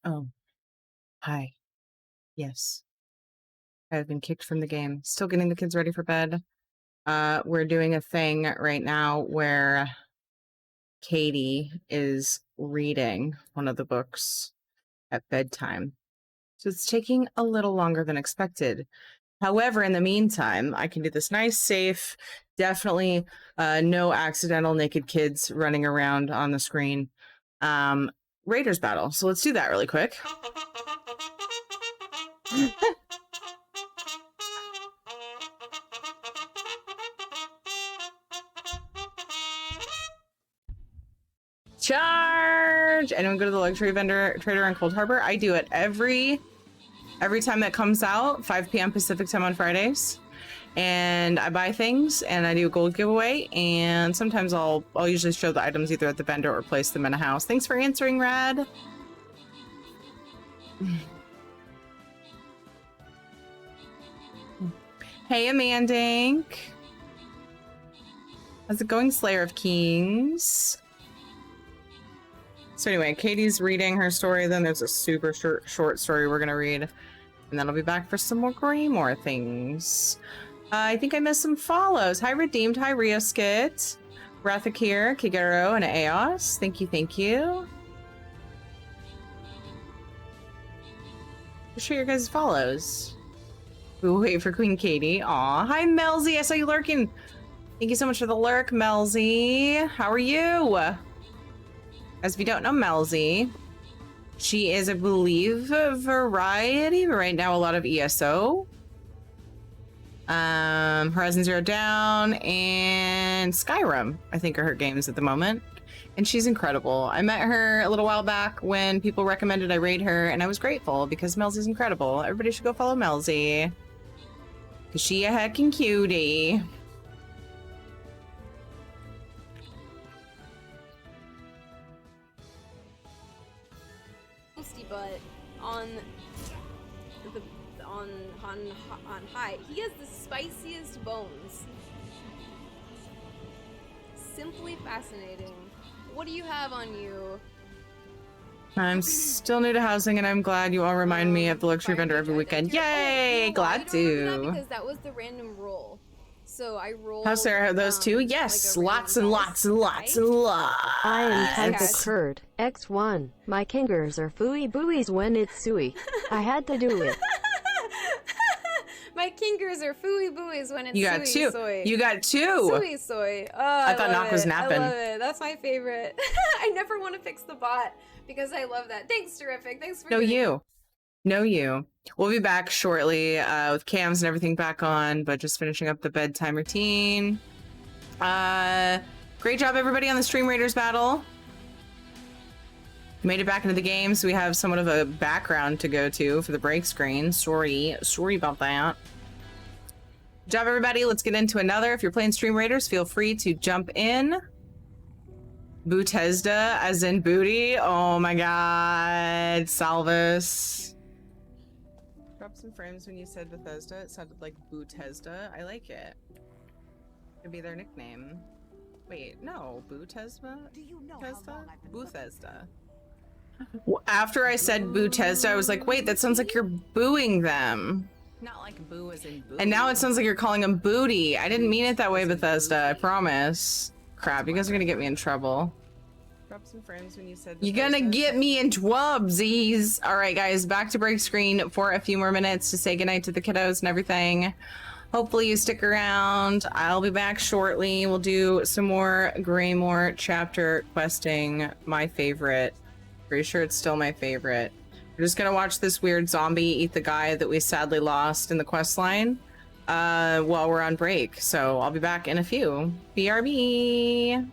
Oh, hi. Yes. I've been kicked from the game. Still getting the kids ready for bed. We're doing a thing right now where Katie is reading one of the books at bedtime. So it's taking a little longer than expected. However, in the meantime, I can do this nice, safe, definitely no accidental naked kids running around on the screen. Raiders battle. So let's do that really quick. Charge! Anyone go to the luxury trader in Cold Harbor? I do it every time that comes out, 5 p.m. Pacific time on Fridays. And I buy things and I do a gold giveaway, and sometimes I'll usually show the items either at the vendor or place them in a house. Thanks for answering, Rad. Hey, Amandink. How's it going, Slayer of Kings? So anyway, Katie's reading her story, then there's a super short story we're gonna read, and then I'll be back for some more Greymoor things. I think I missed some follows. Hi, Redeemed. Hi, Rio Skit. Rathakir, Kigero, and Aos. Thank you, thank you. Share your guys' follows. We'll wait for Queen Katie. Aw. Hi, Melzy. I saw you lurking. Thank you so much for the lurk, Melzy. How are you? As if you don't know Melzy, she is, I believe, a variety, but right now a lot of ESO. Horizon Zero Dawn and Skyrim, I think, are her games at the moment. And she's incredible. I met her a little while back when people recommended I raid her, and I was grateful because Melzy's incredible. Everybody should go follow Melzy, because she a heckin' cutie. But on high, he has the spiciest bones. Simply fascinating. What do you have on you? I'm still new to housing, and I'm glad you all remind me of the luxury vendor every weekend. Yay! Glad to. Because that was the random roll. So I rolled. How's Sarah? Have those two? Yes, like lots and lots and lots and lots. I am type of Kurd. X1. My kingers are fooey buoys when it's suey. I had to do it. My kingers are fooey buoys when it's You got suey two. soy. You got two. Suey soy. Oh, I thought Knock was napping. I love it. That's my favorite. I never want to fix the bot because I love that. Thanks, terrific. Thanks for doing it. No, you. We'll be back shortly with cams and everything back on, but just finishing up the bedtime routine. Great job, everybody, on the Stream Raiders battle. Made it back into the game, so we have somewhat of a background to go to for the break screen. Sorry about that. Good job, everybody. Let's get into another. If you're playing Stream Raiders, feel free to jump in. Bethesda, as in booty. Oh my god. Salvus. Drop some frames when you said Bethesda. It sounded like Bethesda. I like it. Could be their nickname. Wait, no. Bethesda? Do you know Bethesda. After I said Bethesda, I was like, wait, that sounds like you're booing them. Not like boo as in boo. And now it sounds like you're calling them booty. I didn't mean it that way, Bethesda. I promise. Crap, you guys are gonna get me in trouble. Drop some frames when you said Bethesda. You're gonna get me in twubsies. All right, guys, back to break screen for a few more minutes to say goodnight to the kiddos and everything. Hopefully you stick around. I'll be back shortly. We'll do some more Greymoor chapter questing. My favorite. Pretty sure it's still my favorite. We're just gonna watch this weird zombie eat the guy that we sadly lost in the quest line while we're on break. So I'll be back in a few. BRB.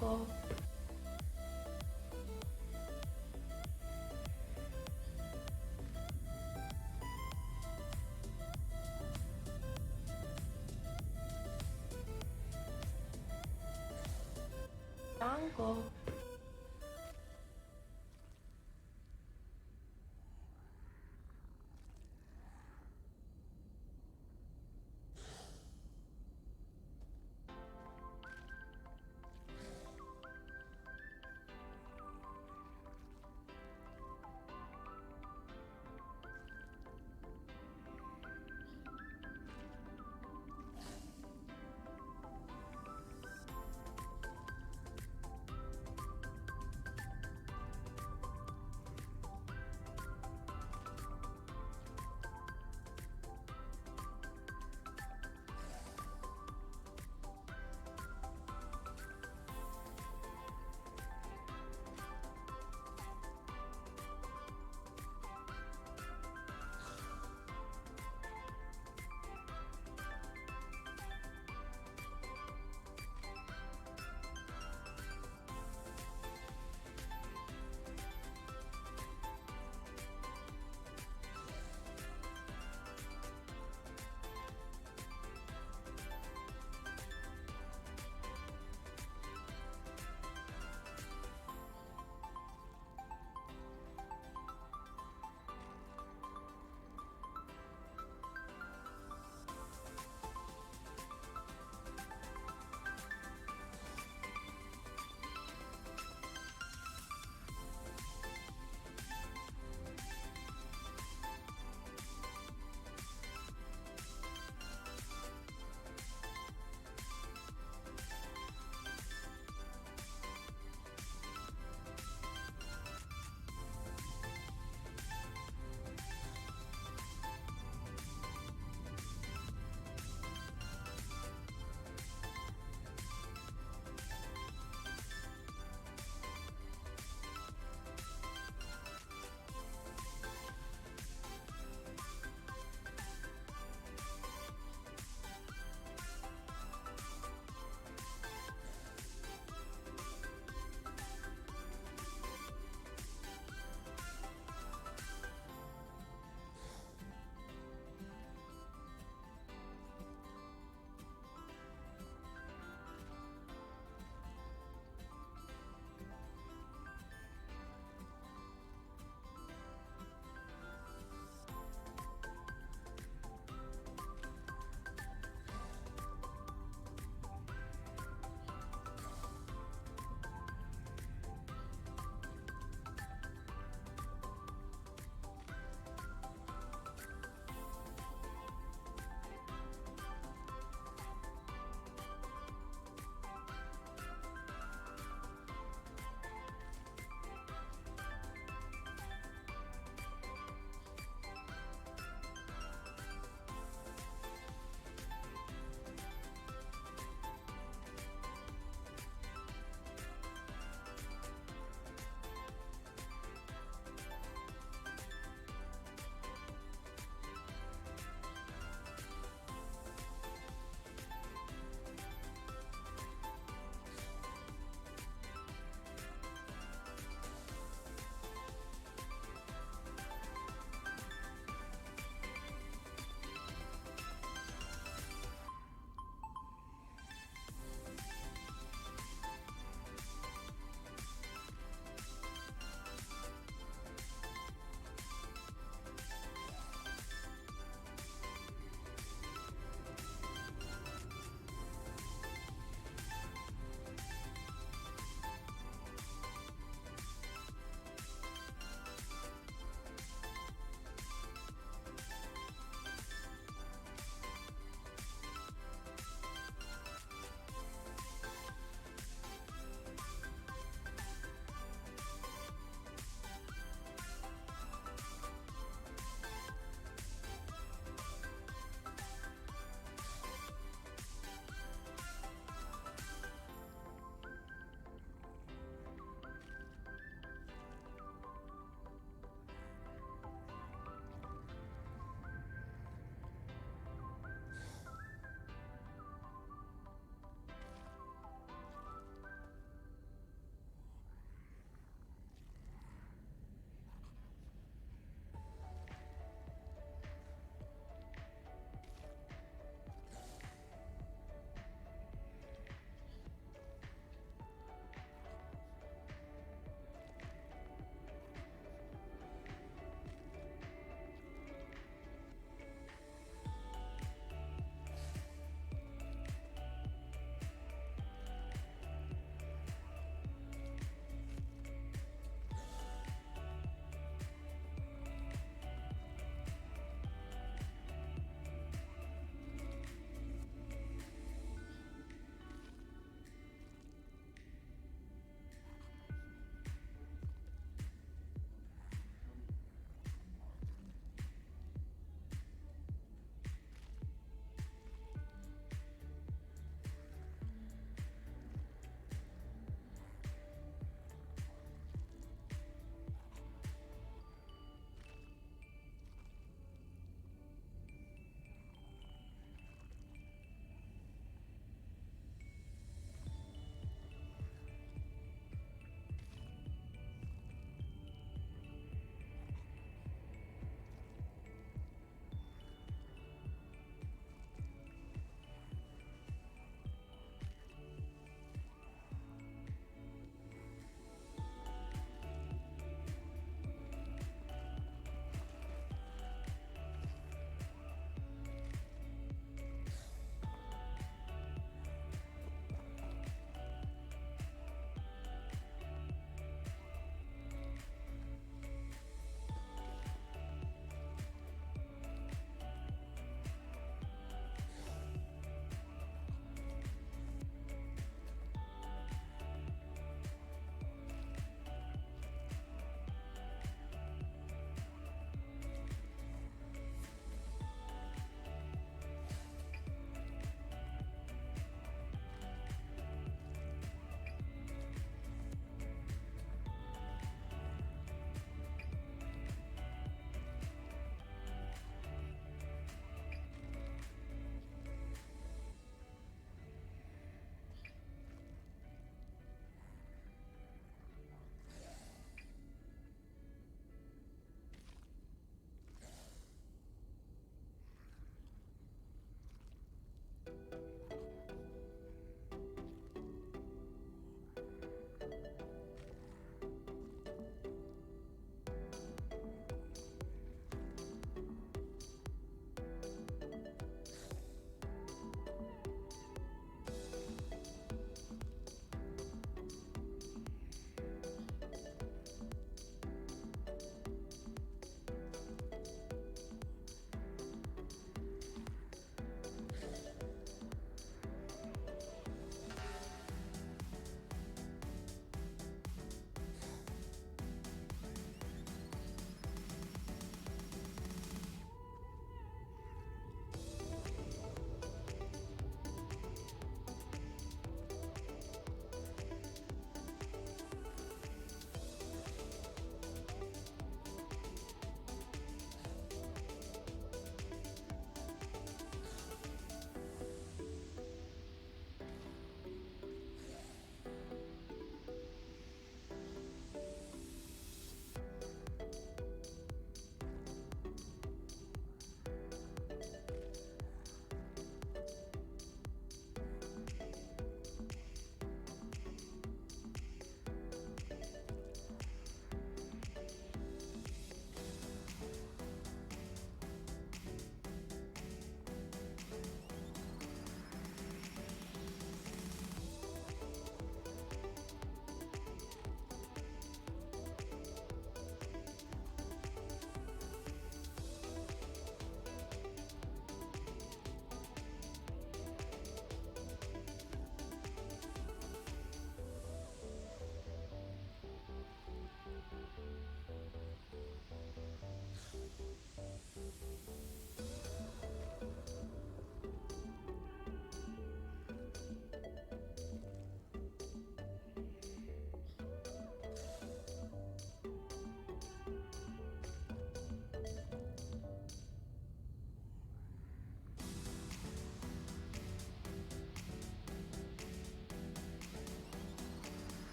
Dango. Dango.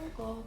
Dango.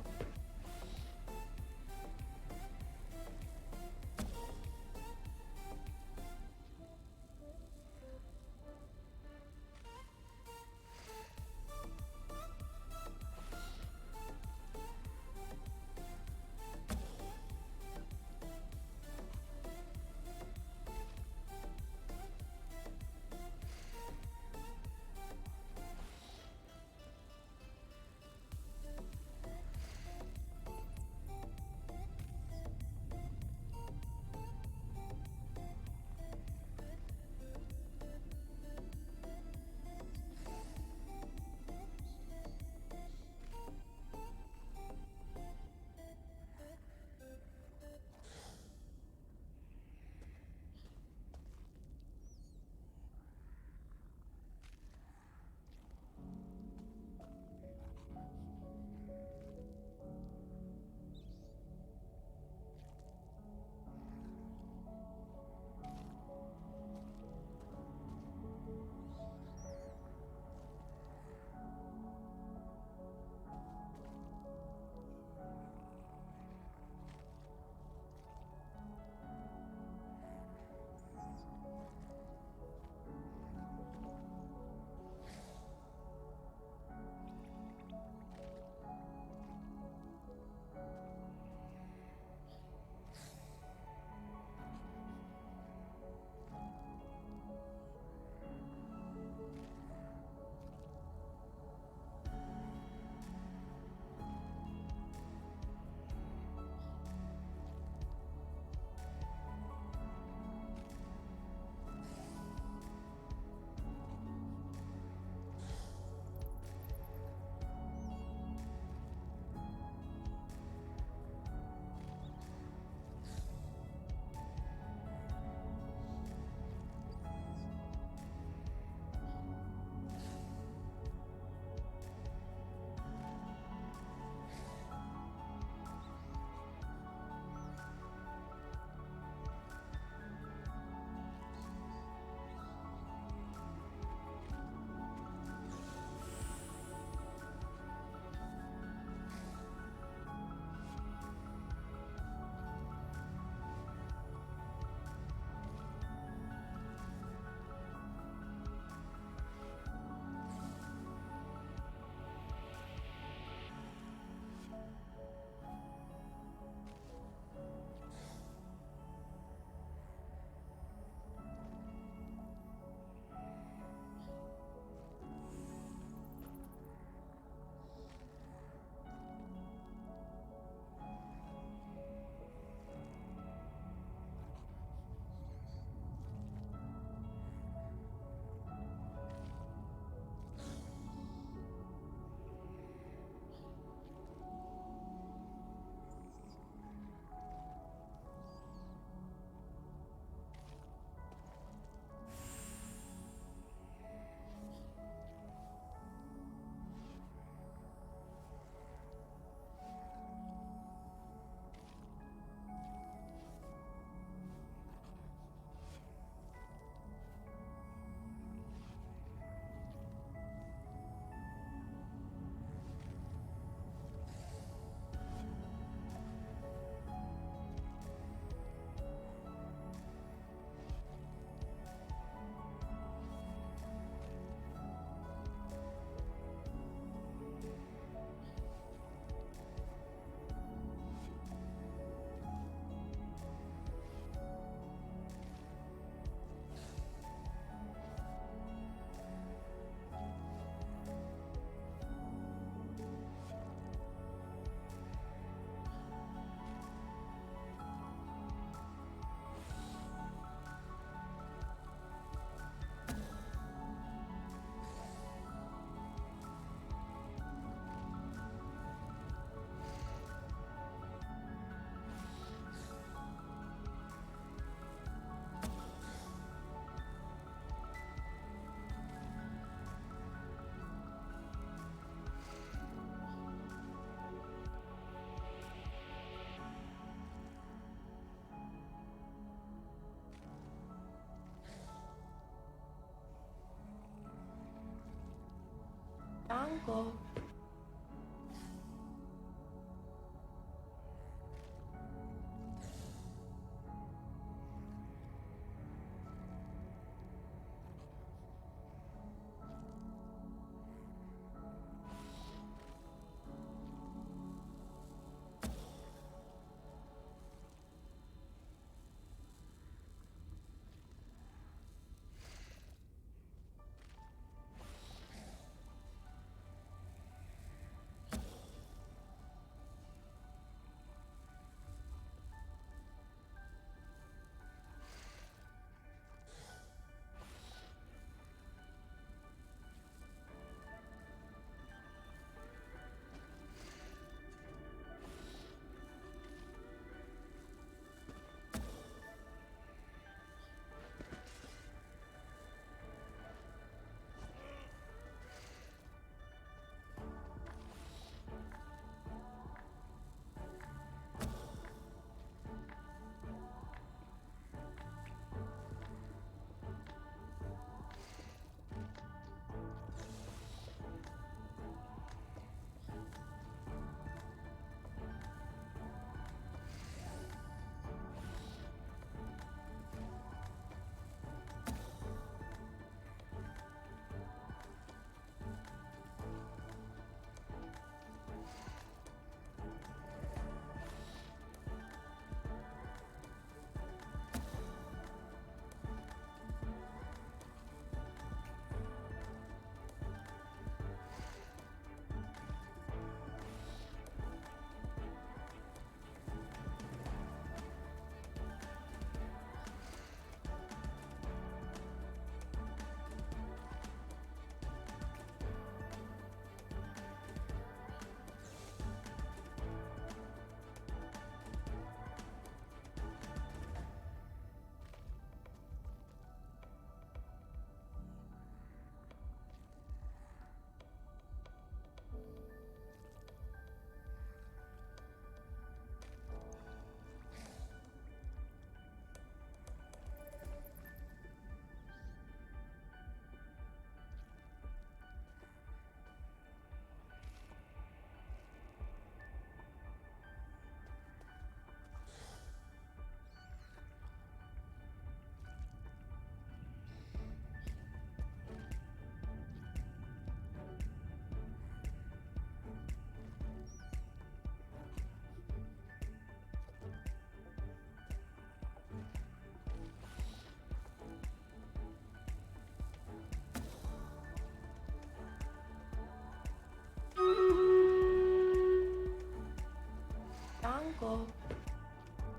Dango.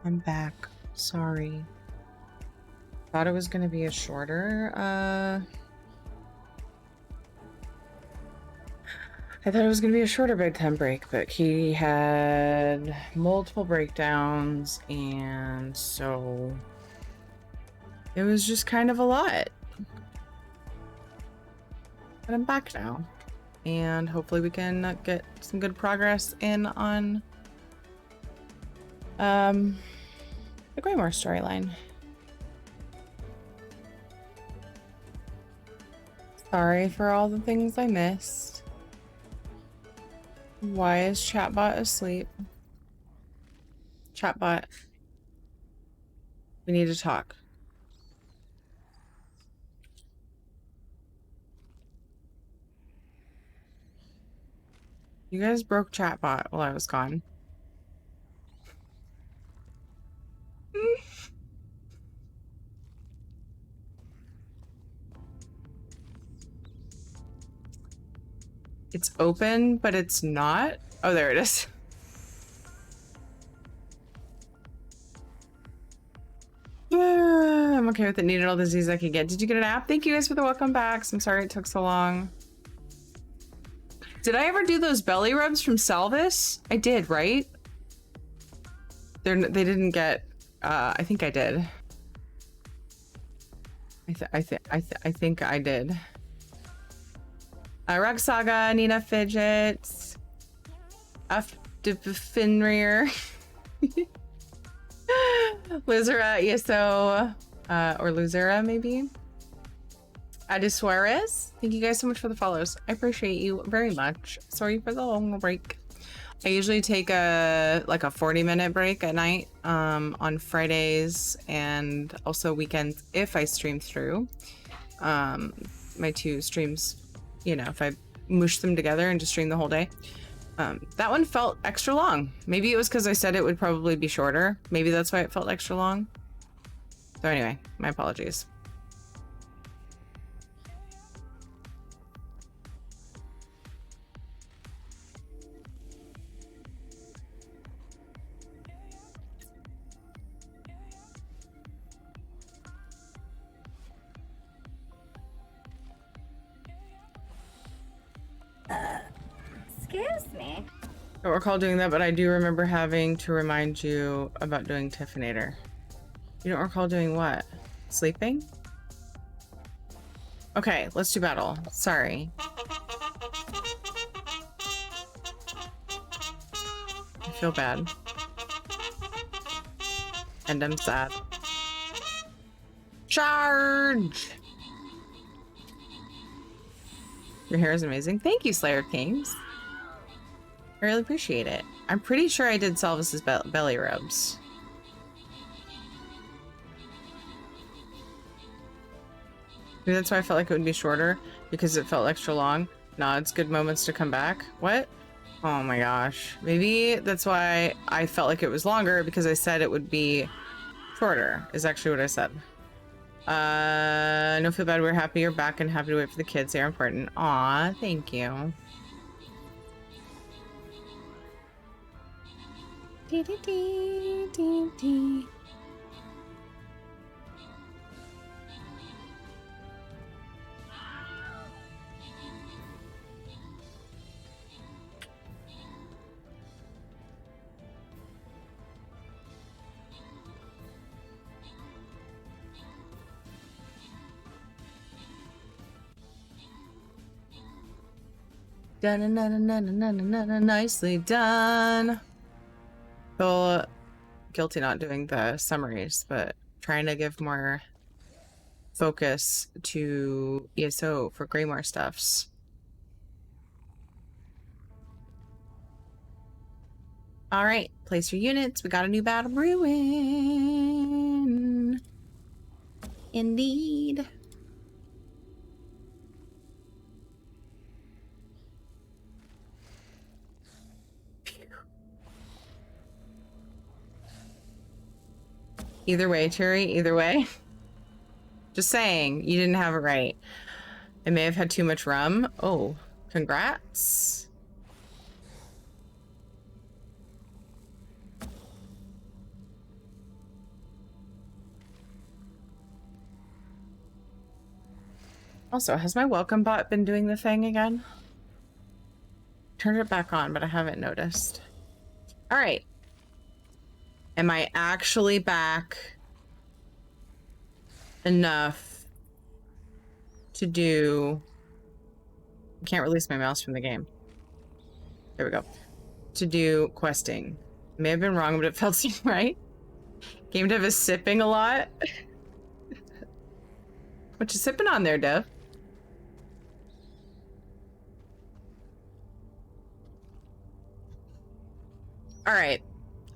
I'm back. Sorry. Thought it was gonna be a shorter, I thought it was gonna be a shorter bedtime break, but he had multiple breakdowns, and so it was just kind of a lot. But I'm back now, and hopefully we can get some good progress in on the Greymoor storyline. Sorry for all the things I missed. Why is Chatbot asleep? Chatbot, we need to talk. You guys broke Chatbot while I was gone. It's open, but it's not. Oh, there it is. Yeah, I'm okay with it. Needed all the Z's I could get. Did you get an app? Thank you guys for the welcome backs. I'm sorry it took so long. Did I ever do those belly rubs from Salvis? I did, right? They didn't get. I think I did. I think I did. Rug Saga, Nina Fidgets, Finrear, Lizera, ESO, or Luzera maybe. Adi Suarez, thank you guys so much for the follows. I appreciate you very much. Sorry for the long break. I usually take a 40-minute break at night on Fridays and also weekends if I stream through. My two streams, you know, if I mush them together and just stream the whole day. That one felt extra long. Maybe it was because I said it would probably be shorter. Maybe that's why it felt extra long. So anyway, my apologies. Excuse me. I don't recall doing that, but I do remember having to remind you about doing Tiffinator. You don't recall doing what? Sleeping? Okay, let's do battle. Sorry. I feel bad. And I'm sad. Charge! Your hair is amazing. Thank you, Slayer Kings. I really appreciate it. I'm pretty sure I did Salvis's belly rubs. Maybe that's why I felt like it would be shorter, because it felt extra long. Nah, it's good moments to come back. What? Oh my gosh. Maybe that's why I felt like it was longer, because I said it would be shorter, is actually what I said. No, feel bad. We're happy you're back and happy to wait for the kids. They're important. Aw, thank you. Dee dee dee dee dee. Done, nicely done. Feel guilty not doing the summaries, but trying to give more focus to ESO for Greymoor stuffs. All right, place your units. We got a new battle brewing. Indeed. Either way, Cherry, either way. Just saying, you didn't have it right. I may have had too much rum. Oh, congrats. Also, has my welcome bot been doing the thing again? Turned it back on, but I haven't noticed. All right. Am I actually back enough to do... I can't release my mouse from the game. There we go. To do questing. May have been wrong, but it felt so right. Game Dev is sipping a lot. What you sipping on there, Dev? All right.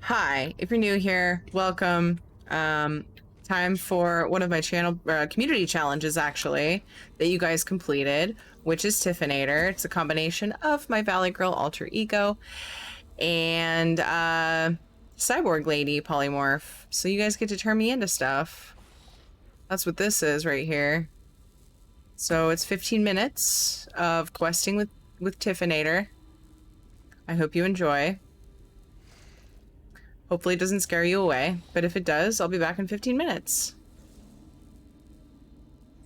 Hi. If you're new here, welcome. Time for one of my channel community challenges, actually, that you guys completed, which is Tiffinator. It's a combination of my Valley Girl alter ego and cyborg lady polymorph. So you guys get to turn me into stuff. That's what this is right here. So it's 15 minutes of questing with Tiffinator. I hope you enjoy. Hopefully it doesn't scare you away, but if it does, I'll be back in 15 minutes.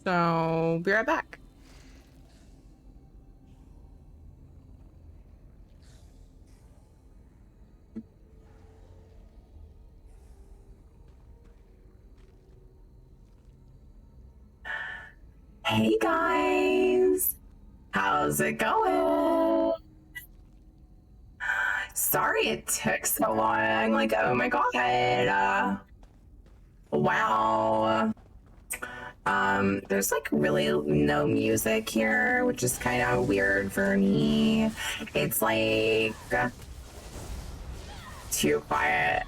So, be right back. Hey guys! How's it going? Sorry it took so long. Like, oh my god. Wow. There's like really no music here, which is kind of weird for me. It's like too quiet.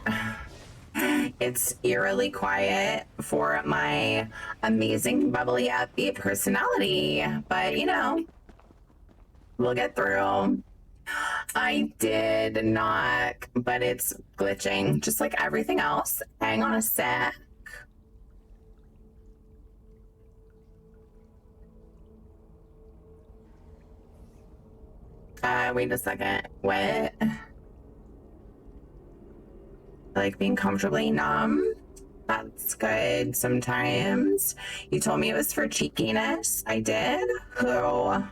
It's eerily quiet for my amazing, bubbly, upbeat personality, but you know, we'll get through. I did knock, but it's glitching just like everything else. Hang on a sec. Wait a second. What? I like being comfortably numb. That's good sometimes. You told me it was for cheekiness. I did. Who?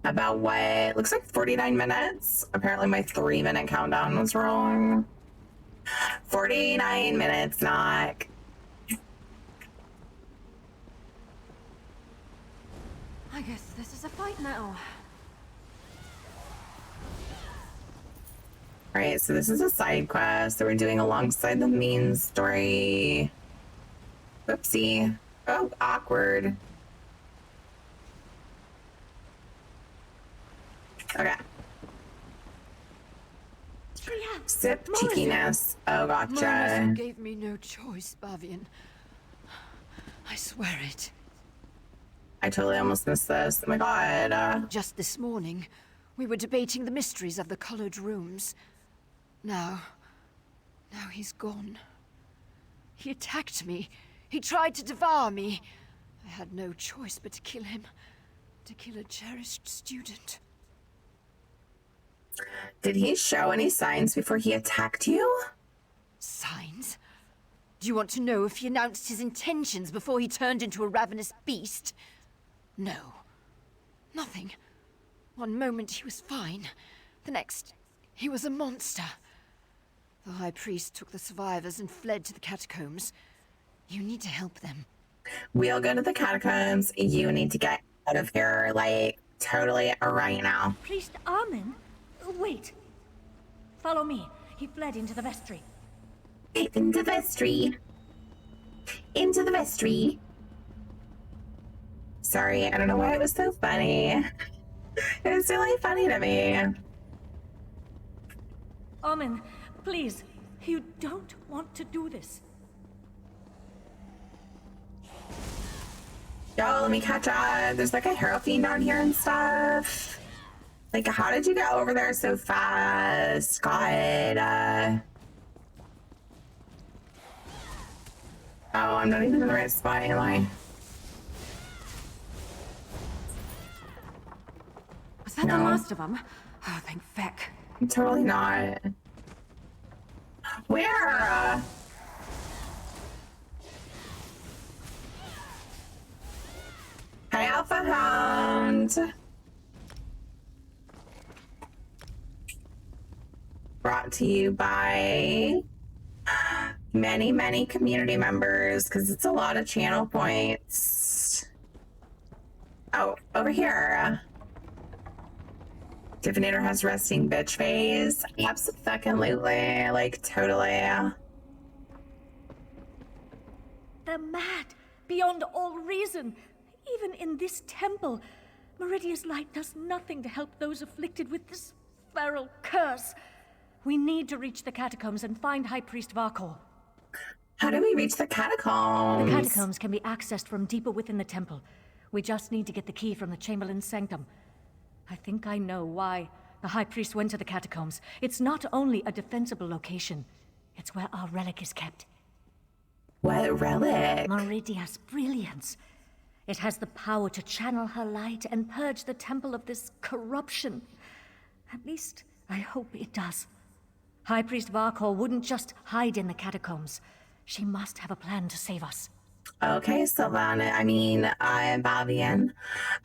About what? Looks like 49 minutes. Apparently my 3-minute countdown was wrong. 49 minutes, knock. I guess this is a fight now. Alright, so this is a side quest that we're doing alongside the main story. Whoopsie. Oh, awkward. Okay. Sip cheekiness. Oh, gotcha. Marissa gave me no choice, Bavian. I swear it. I totally almost missed this. Oh my god. Just this morning, we were debating the mysteries of the colored rooms. Now he's gone. He attacked me. He tried to devour me. I had no choice but to kill him. To kill a cherished student. Did he show any signs before he attacked you? Signs? Do you want to know if he announced his intentions before he turned into a ravenous beast? No. Nothing. One moment he was fine. The next, he was a monster. The High Priest took the survivors and fled to the catacombs. You need to help them. We'll go to the catacombs. You need to get out of here, like, totally right now. Priest Armin? Wait. Follow me. He fled into the vestry. Into the vestry. Into the vestry. Sorry, I don't know why it was so funny. It was really funny to me. Armin, please. You don't want to do this. Yo, let me catch up. There's like a hero fiend down here and stuff. Like, how did you get over there so fast? God. Oh, I'm not even in the right spot, am I? Was that the last of them? Oh, thank feck. I'm totally not. Where? Hi, Alpha Hound. Brought to you by many community members, because it's a lot of channel points. Oh, over here. Divinator has resting bitch face. Absolutely, like totally. They're mad, beyond all reason. Even in this temple, Meridia's light does nothing to help those afflicted with this feral curse. We need to reach the catacombs and find High Priest Varkor. How do we reach the catacombs? The catacombs can be accessed from deeper within the temple. We just need to get the key from the Chamberlain's sanctum. I think I know why the High Priest went to the catacombs. It's not only a defensible location, it's where our relic is kept. What relic? Meridia's brilliance. It has the power to channel her light and purge the temple of this corruption. At least, I hope it does. High Priest Varkor wouldn't just hide in the catacombs. She must have a plan to save us. Okay, Sylvana. I'm Bavian.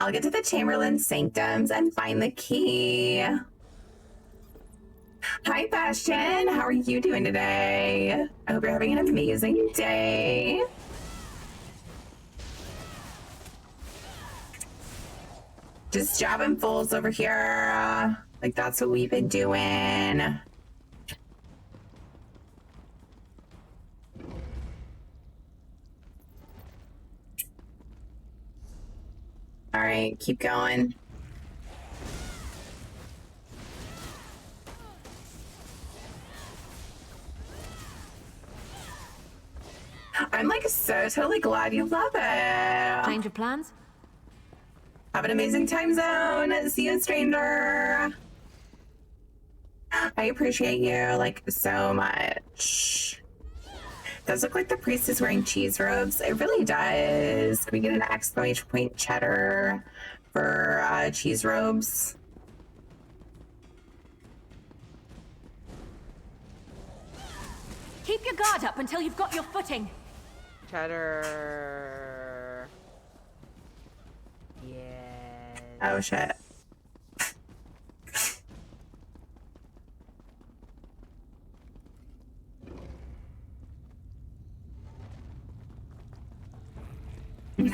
I'll get to the Chamberlain's sanctums and find the key. Hi, Bastion. How are you doing today? I hope you're having an amazing day. Just jabbing fools over here. Like, that's what we've been doing. All right, keep going. I'm like so totally glad you love it. Change of plans? Have an amazing time zone. See you, stranger. I appreciate you like so much. Does look like the priest is wearing cheese robes. It really does. Can we get an exclamation point cheddar for cheese robes? Keep your guard up until you've got your footing. Cheddar. Yes. Oh shit. In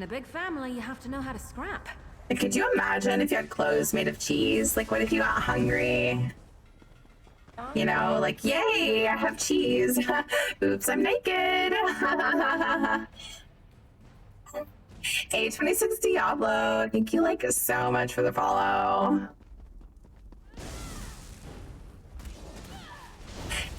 a big family, you have to know how to scrap. Could you imagine if you had clothes made of cheese? Like, what if you got hungry? You know, like, yay, I have cheese. Oops, I'm naked. A26 Diablo, thank you like so much for the follow.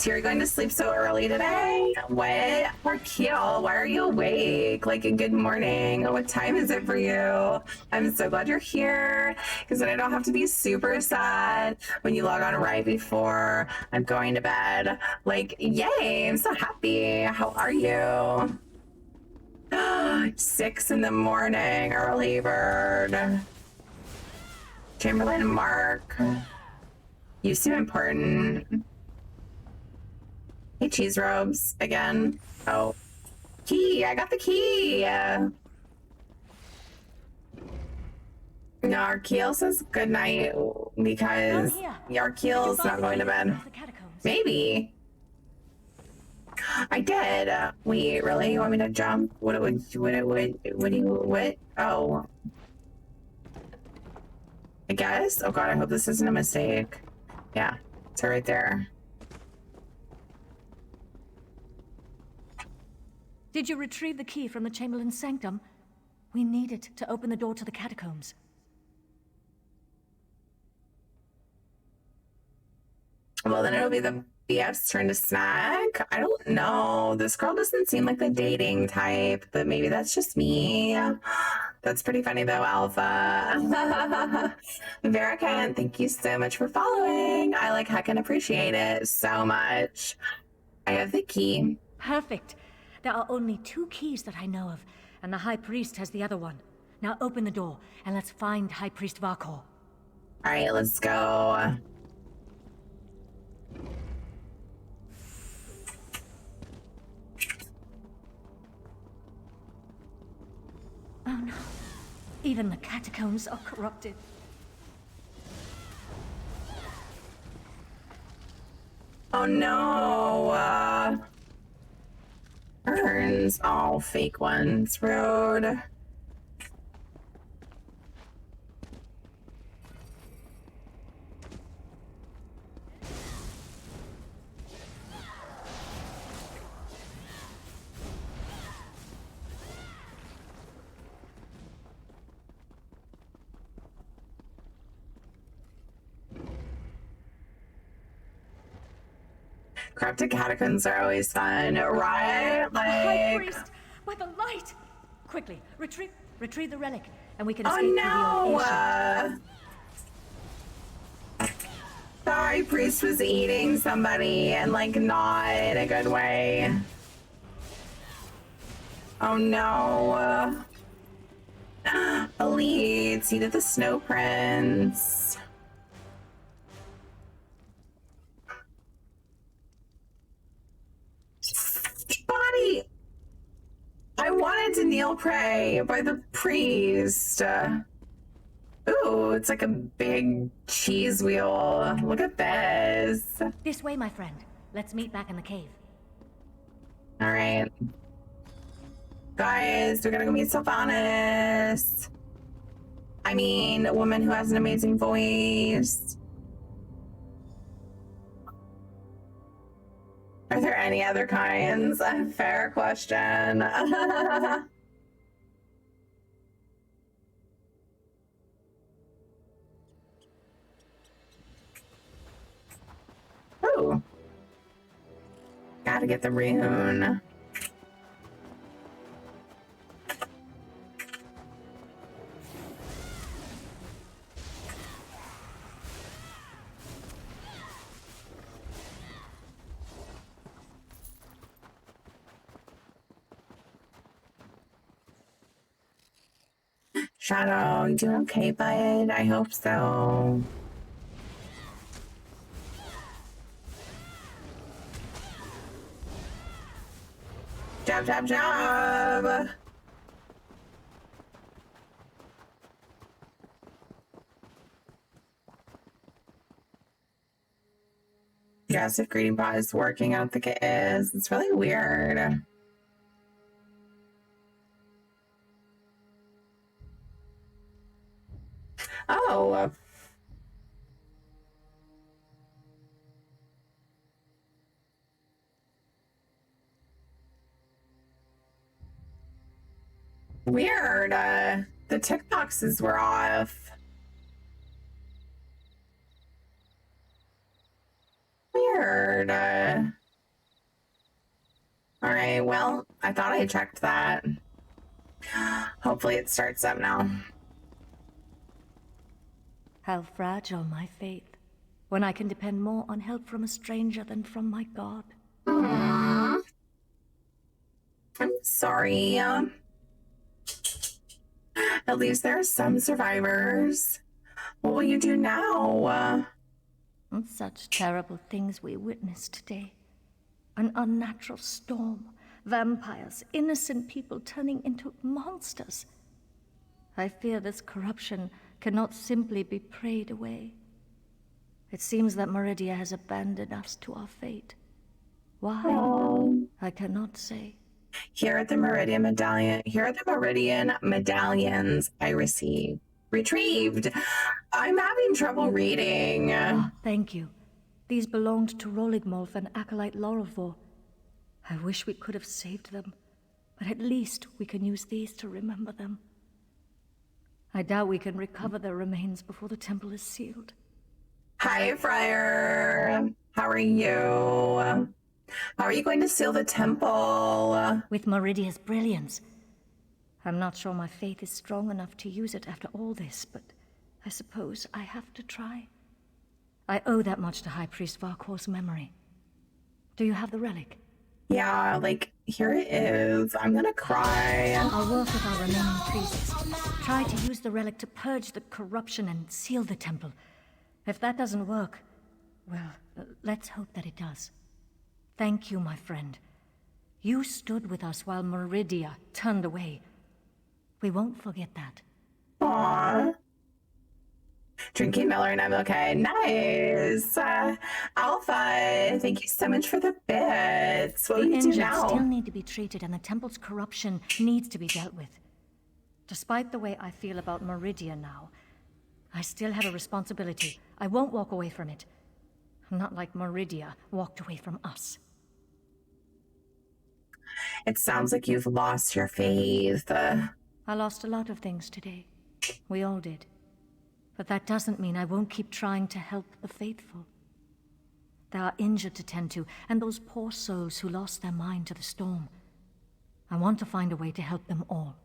You're going to sleep so early today? What? Raquel, why are you awake? Like, good morning. What time is it for you? I'm so glad you're here, because then I don't have to be super sad when you log on right before I'm going to bed. Like, yay, I'm so happy. How are you? 6 in the morning, early bird. Chamberlain and Mark. You seem important. Hey, cheese robes again. Oh, key! I got the key. No, Arkeel says good night because Yarkeel's not going to bed. Maybe. I did. Wait, really? You want me to jump? What? Oh. I guess. Oh God, I hope this isn't a mistake. Yeah, it's right there. Did you retrieve the key from the Chamberlain's sanctum? We need it to open the door to the catacombs. Well, then it'll be the BF's turn to snack. I don't know. This girl doesn't seem like the dating type, but maybe that's just me. That's pretty funny though, Alpha. Verican, thank you so much for following. I like heckin' appreciate it so much. I have the key. Perfect. There are only 2 keys that I know of, and the High Priest has the other one. Now open the door, and let's find High Priest Varkor. All right, let's go. no. Even the catacombs are corrupted. Oh no! Burns, all fake ones, rude. Corrupted catacombs are always fun, right? High Like, priest, by the light! Quickly, retrieve the relic, and we can oh escape through no! the old The high priest was eating somebody, and like not in a good way. Oh no! Elite, seat of the Snow Prince. Body. I wanted to kneel pray by the priest. Ooh, it's like a big cheese wheel. Look at this. This way, my friend. Let's meet back in the cave. All right. Guys, we gotta go meet Sylvanas. I mean, a woman who has an amazing voice. Are there any other kinds? Fair question. Oh. Gotta get the rune. Shadow, you doing okay, bud? I hope so. Jab, jab, jab! Yes, if Greeting Bot is working out the is. It's really weird. Oh. Weird. The tick boxes were off. Weird. All right, well, I thought I checked that. Hopefully it starts up now. How fragile my faith, when I can depend more on help from a stranger than from my God. Aww. I'm sorry. At least there are some survivors. What will you do now? Such terrible things we witnessed today. An unnatural storm, vampires, innocent people turning into monsters. I fear this corruption cannot simply be prayed away. It seems that Meridia has abandoned us to our fate. Why? I cannot say. Here are the Meridian medallions I retrieved. I'm having trouble reading. Oh, thank you. These belonged to Roligmolf and Acolyte Lorivor. I wish we could have saved them, but at least we can use these to remember them. I doubt we can recover their remains before the temple is sealed. Hi, Friar. How are you? How are you going to seal the temple? With Meridia's brilliance. I'm not sure my faith is strong enough to use it after all this, but I suppose I have to try. I owe that much to High Priest Varkor's memory. Do you have the relic? Yeah, like, here it is. I'm gonna cry. I'll work with our remaining priests. Try to use the relic to purge the corruption and seal the temple. If that doesn't work, well, let's hope that it does. Thank you, my friend. You stood with us while Meridia turned away. We won't forget that. Aww. Drinking Miller and I'm okay. Nice. Alpha, thank you so much for the bits. What The do you do injured now? still need to be treated, and the temple's corruption needs to be dealt with. Despite the way I feel about Meridia now, I still have a responsibility. I won't walk away from it. Not like Meridia walked away from us. It sounds like you've lost your faith. I lost a lot of things today. We all did. But that doesn't mean I won't keep trying to help the faithful. There are injured to tend to, and those poor souls who lost their mind to the storm. I want to find a way to help them all.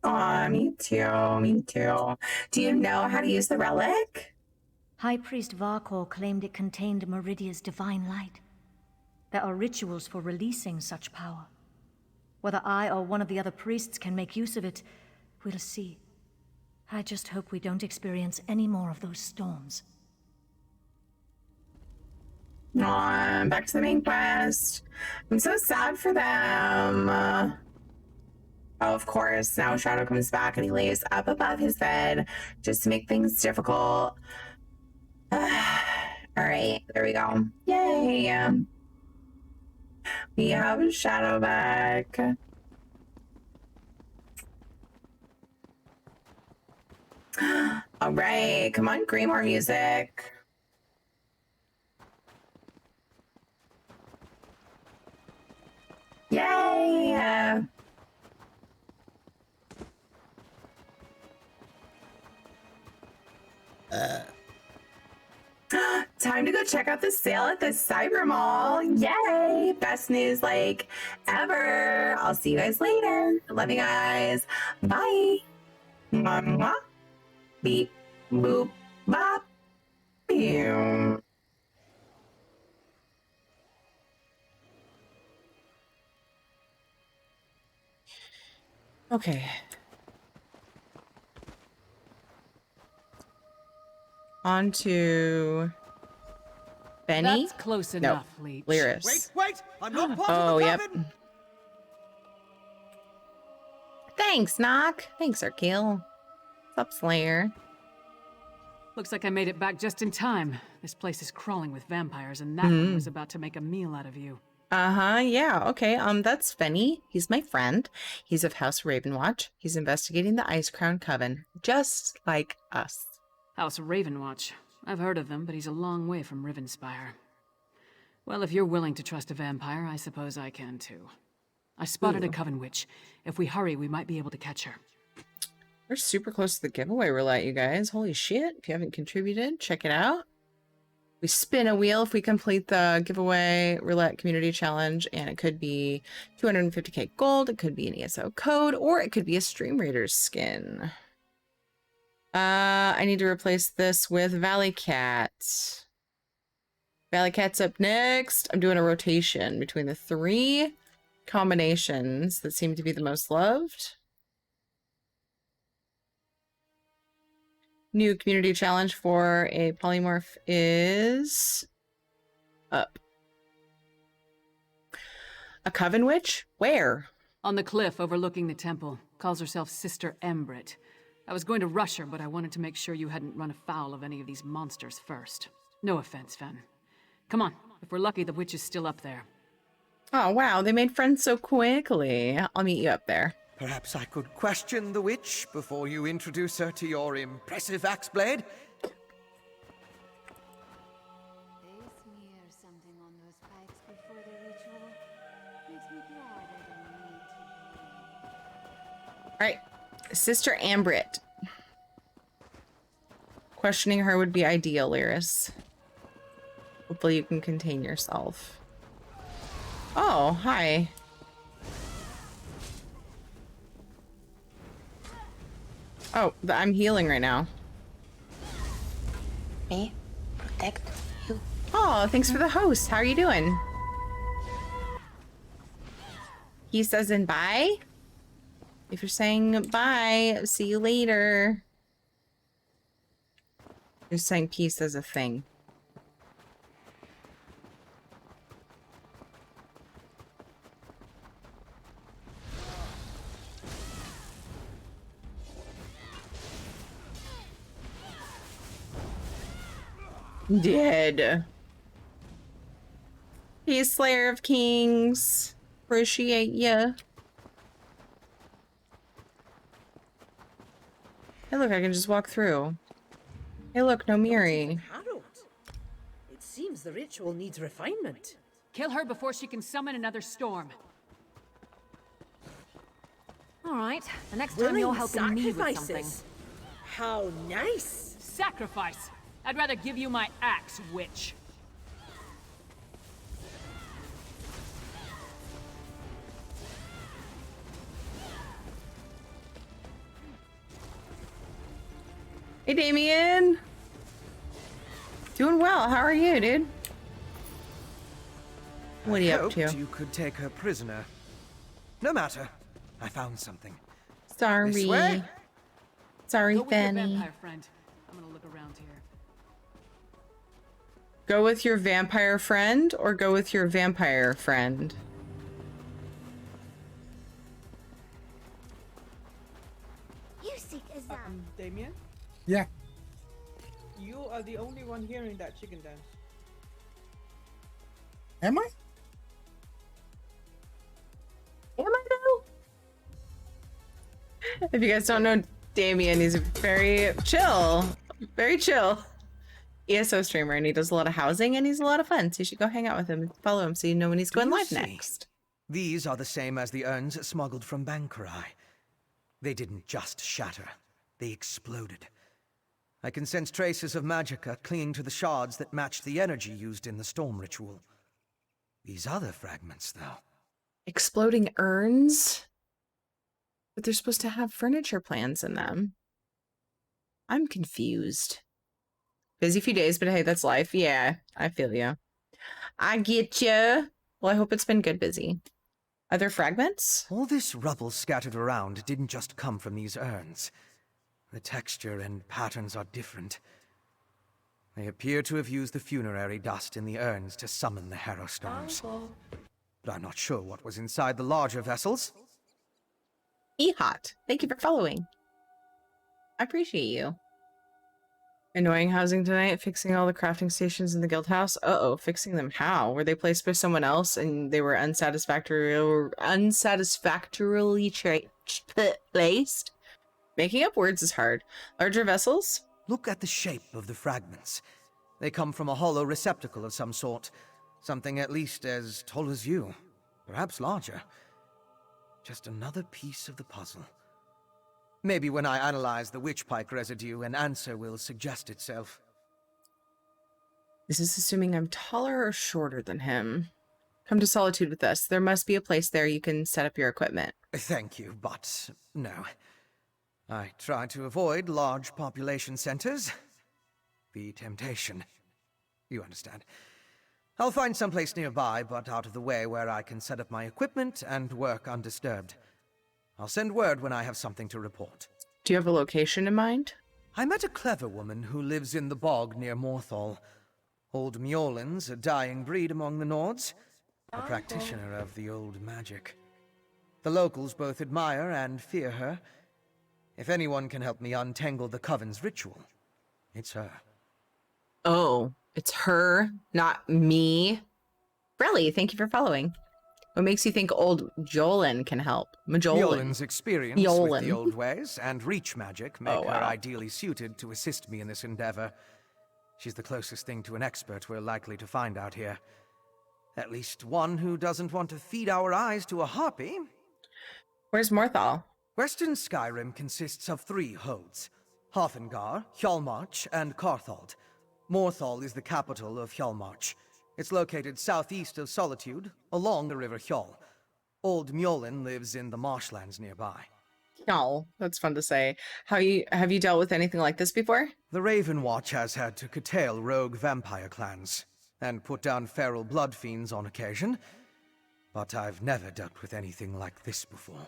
Aw, me too, me too. Do you know how to use the relic? High Priest Varkor claimed it contained Meridia's divine light. There are rituals for releasing such power. Whether I or one of the other priests can make use of it, we'll see. I just hope we don't experience any more of those storms. Aw, back to the main quest. I'm so sad for them. Oh, of course, now Shadow comes back and he lays up above his bed just to make things difficult. Alright, there we go. Yay! We have Shadow back. Alright, come on, Greymoor music. Yay! Time to go check out the sale at the Cyber Mall. Yay! Best news like ever. I'll see you guys later. Love you guys. Bye. Mwah, mwah. Beep, boop, bop. Pew. Okay. On to Benny. That's close No, enough, Leech. Lyris. Wait! I'm not part Oh, of the yep. coven! Thanks, Knock. Thanks, Arkeel. What's up, Slayer? Looks like I made it back just in time. This place is crawling with vampires, and that one was about to make a meal out of you. Uh-huh, yeah, okay, that's Fenny. He's my friend. He's of House Ravenwatch. He's investigating the Ice Crown Coven, just like us. House Ravenwatch. I've heard of them, but he's a long way from Rivenspire. Well, if you're willing to trust a vampire, I suppose I can too. I spotted a Coven Witch. If we hurry, we might be able to catch her. We're super close to the giveaway roulette, you guys. Holy shit. If you haven't contributed, check it out. We spin a wheel if we complete the giveaway roulette community challenge, and it could be 250k gold, it could be an ESO code, or it could be a Stream Raiders skin. I need to replace this with Valley Cat. Valley Cat's up next. I'm doing a rotation between the 3 combinations that seem to be the most loved. New community challenge for a polymorph is up. A Coven Witch? Where? On the cliff overlooking the temple. Calls herself Sister Embrit. I was going to rush her, but I wanted to make sure you hadn't run afoul of any of these monsters first. No offense, Fen. Come on. If we're lucky, the witch is still up there. Oh, wow. They made friends so quickly. I'll meet you up there. Perhaps I could question the witch before you introduce her to your impressive axe blade? They smear something on those pipes before the ritual. Makes me glad I don't need to. All right. Sister Ambrit. Questioning her would be ideal, Lyris. Hopefully you can contain yourself. Oh, hi. Oh, I'm healing right now. Me protect you. Oh, thanks for the host. How are you doing? He says in bye. If you're saying bye, see you later. You're saying peace as a thing. Dead. He's Slayer of Kings. Appreciate ya. Hey, look, I can just walk through. Hey, look, no Miri. Harold. It seems the ritual needs refinement. Kill her before she can summon another storm. All right, the next time you're helping me with something. Sacrifices. How nice. Sacrifice. I'd rather give you my axe, witch. Hey, Damien. Doing well. How are you, dude? What are you up to? You could take her prisoner. No matter. I found something. Sorry. This way? Sorry, Go with your Fanny. vampire friend. I'm gonna look around here. Go with your vampire friend or go with your vampire friend? You seek Azam. Damien? Yeah. You are the only one hearing that chicken dance. Am I? Am I though? If you guys don't know Damien, he's very chill. Very chill. ESO streamer, and he does a lot of housing, and he's a lot of fun. So you should go hang out with him and follow him so you know when he's going live next. These are the same as the urns smuggled from Bankarai. They didn't just shatter. They exploded. I can sense traces of magicka clinging to the shards that match the energy used in the storm ritual. These other fragments, though. Exploding urns? But they're supposed to have furniture plans in them. I'm confused. Busy few days, but hey, that's life. Yeah, I feel you. I get you. Well, I hope it's been good busy. Other fragments? All this rubble scattered around didn't just come from these urns. The texture and patterns are different. They appear to have used the funerary dust in the urns to summon the Harrow Storms. But I'm not sure what was inside the larger vessels. Ehot, thank you for following. I appreciate you. Annoying housing tonight, fixing all the crafting stations in the guild house. Uh-oh, fixing them how? Were they placed by someone else and they were unsatisfactorily placed? Making up words is hard. Larger vessels? Look at the shape of the fragments. They come from a hollow receptacle of some sort. Something at least as tall as you. Perhaps larger. Just another piece of the puzzle. Maybe when I analyze the witch pike residue, an answer will suggest itself. This is assuming I'm taller or shorter than him. Come to Solitude with us. There must be a place there you can set up your equipment. Thank you, but no. I try to avoid large population centers. The temptation. You understand. I'll find someplace nearby, but out of the way where I can set up my equipment and work undisturbed. I'll send word when I have something to report. Do you have a location in mind? I met a clever woman who lives in the bog near Morthal. Old Mjolin's a dying breed among the Nords, a practitioner of the old magic. The locals both admire and fear her. If anyone can help me untangle the Coven's ritual, it's her. Oh, it's her, not me. Relly, thank you for following. What makes you think old Mjolin can help? Mjolin's experience with the old ways and reach magic make her ideally suited to assist me in this endeavor. She's the closest thing to an expert we're likely to find out here. At least one who doesn't want to feed our eyes to a harpy. Where's Morthal? Western Skyrim consists of 3 holds. Hafengar, Hjalmarch, and Carthald. Morthal is the capital of Hjalmarch. It's located southeast of Solitude, along the River Hjal. Old Mjolin lives in the marshlands nearby. Hjal, that's fun to say. Have you dealt with anything like this before? The Raven Watch has had to curtail rogue vampire clans, and put down feral blood fiends on occasion. But I've never dealt with anything like this before.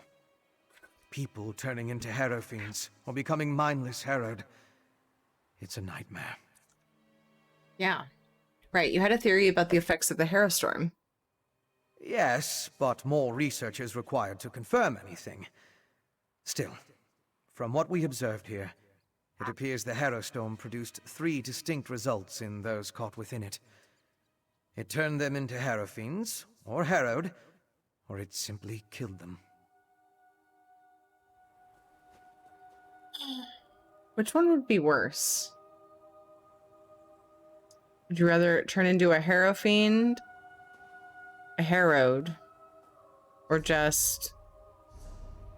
People turning into Harrow fiends, or becoming mindless harrowed. It's a nightmare. Yeah. Right, you had a theory about the effects of the Harrow Storm. Yes, but more research is required to confirm anything. Still, from what we observed here, It appears the Harrowstorm produced 3 distinct results in those caught within it. It turned them into Harrowfiends, or harrowed, or it simply killed them. Which one would be worse? Would you rather turn into a Harrowfiend, a harrowed, or just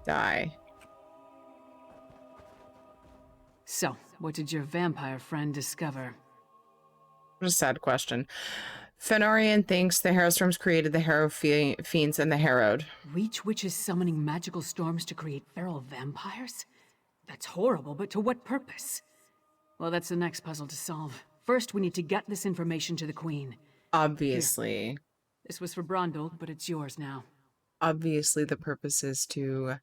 die? So, what did your vampire friend discover? What a sad question. Fenorian thinks the Harrowstorms created the Harrowfiends and the Harrowed. Reach witches summoning magical storms to create feral vampires? That's horrible, but to what purpose? Well, that's the next puzzle to solve. First, we need to get this information to the Queen. Obviously. Here. This was for Brondel, but it's yours now. Obviously, the purpose is to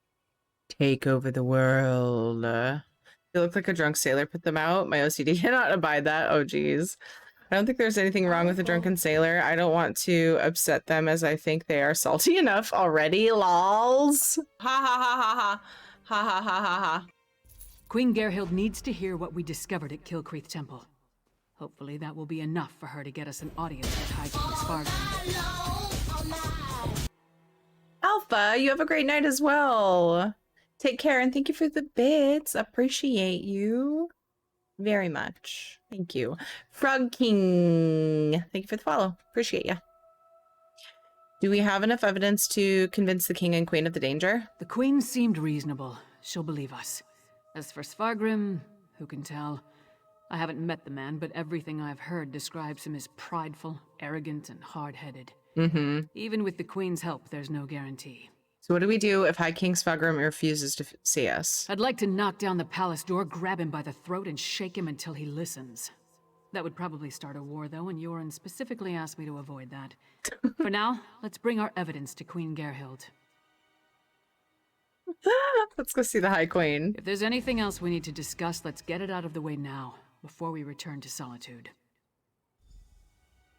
take over the world. You look like a drunk sailor. Put them out. My OCD cannot abide that. Oh, geez. I don't think there's anything wrong with a drunken sailor. I don't want to upset them as I think they are salty enough already. Lols. Ha ha ha ha ha. Ha ha ha ha ha. Queen Gerhild needs to hear what we discovered at Kilcreath Temple. Hopefully that will be enough for her to get us an audience with High King Svargrim. Alpha, you have a great night as well. Take care and thank you for the bits. Appreciate you very much. Thank you. Frog King, thank you for the follow. Appreciate you. Do we have enough evidence to convince the king and queen of the danger? The queen seemed reasonable. She'll believe us. As for Svargrim, who can tell? I haven't met the man, but everything I've heard describes him as prideful, arrogant, and hard-headed. Even with the queen's help, there's no guarantee. So what do we do if High King Svargrim refuses to see us? I'd like to knock down the palace door, grab him by the throat, and shake him until he listens. That would probably start a war, though, and Yoren specifically asked me to avoid that. For now, let's bring our evidence to Queen Gerhild. Let's go see the High Queen. If there's anything else we need to discuss, let's get it out of the way now, before we return to Solitude.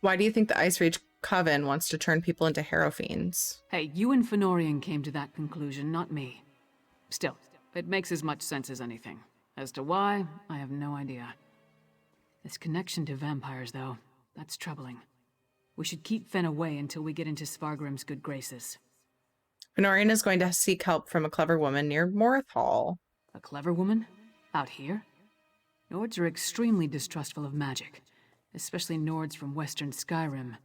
Why do you think the Ice Reach Coven wants to turn people into Harrowfiends? Hey, you and Fenorian came to that conclusion, not me. Still, it makes as much sense as anything. As to why, I have no idea. This connection to vampires, though, that's troubling. We should keep Fen away until we get into Svargrim's good graces. Fenorian is going to seek help from a clever woman near Morthal. A clever woman? Out here? Nords are extremely distrustful of magic, especially Nords from western Skyrim.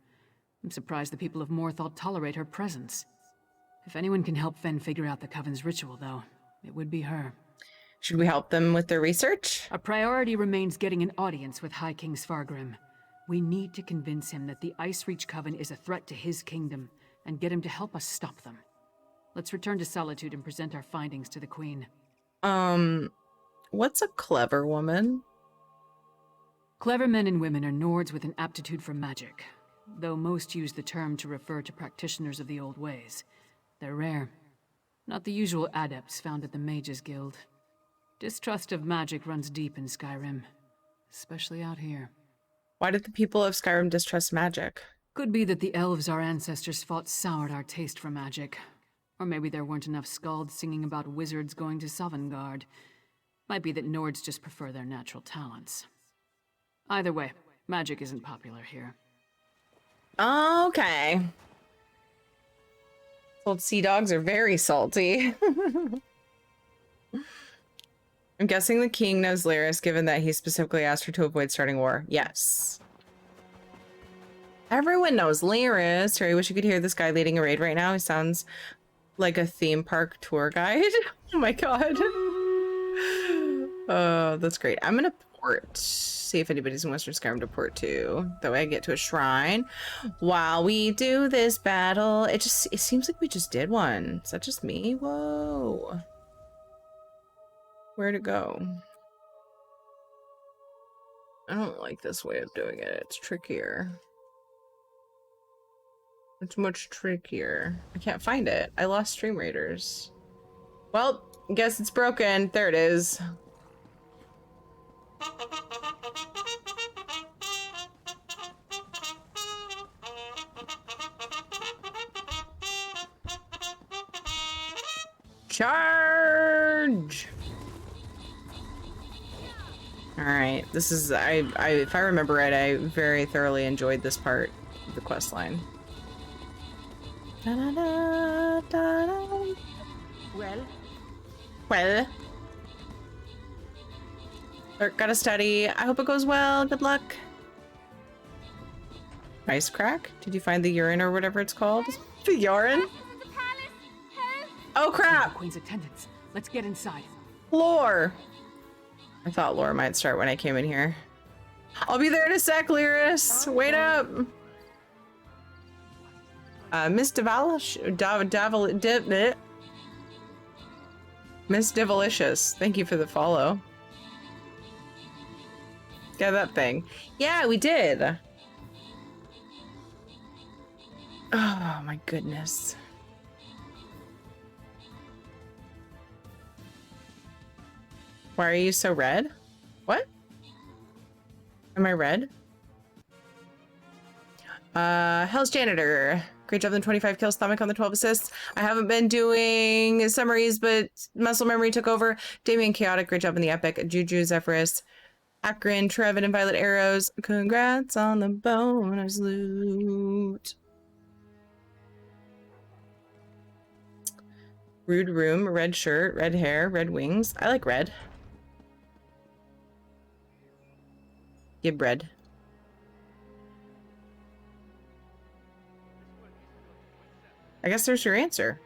I'm surprised the people of Morthal tolerate her presence. If anyone can help Fen figure out the Coven's ritual, though, it would be her. Should we help them with their research? Our priority remains getting an audience with High King Svargrim. We need to convince him that the Ice Reach Coven is a threat to his kingdom, and get him to help us stop them. Let's return to Solitude and present our findings to the Queen. What's a clever woman? Clever men and women are Nords with an aptitude for magic, though most use the term to refer to practitioners of the old ways. They're rare. Not the usual adepts found at the Mages Guild. Distrust of magic runs deep in Skyrim, especially out here. Why did the people of Skyrim distrust magic? Could be that the elves our ancestors fought soured our taste for magic. Or maybe there weren't enough skalds singing about wizards going to Sovngarde. Might be that Nords just prefer their natural talents. Either way, magic isn't popular here. Okay. Old sea dogs are very salty. I'm guessing the king knows Lyris, given that he specifically asked her to avoid starting war. Yes. Everyone knows Lyris. I wish you could hear this guy leading a raid right now. He sounds like a theme park tour guide. Oh my god. Oh, that's great. I'm gonna port. See if anybody's in Western Skyrim to port to. That way I get to a shrine while we do this battle. It seems like we just did one. Is that just me? Whoa. Where'd it go? I don't like this way of doing it. It's trickier. It's much trickier. I can't find it. I lost Stream Raiders. Well, I guess it's broken. There it is. Charge! All right, this is I if I remember right, I very thoroughly enjoyed this part of the quest line. Well, gotta study. I hope it goes well. Good luck. Ice crack? Did you find the urine or whatever it's called? The urine? Oh crap! Queen's attendants. Let's get inside. Lore. I thought lore might start when I came in here. I'll be there in a sec, Lyris. Wait up. Miss Miss Divalicious, thank you for the follow. Yeah, that thing. Yeah, we did. Oh my goodness. Why are you so red? What? Am I red? Hell's Janitor. Great job on the 25 kills, Stomach on the 12 assists. I haven't been doing summaries, but muscle memory took over. Damien Chaotic, great job in the epic. Juju, Zephyrus, Akron, Trevin, and Violet Arrows. Congrats on the bonus loot. Rude Room, red shirt, red hair, red wings. I like red. Give bread. I guess there's your answer.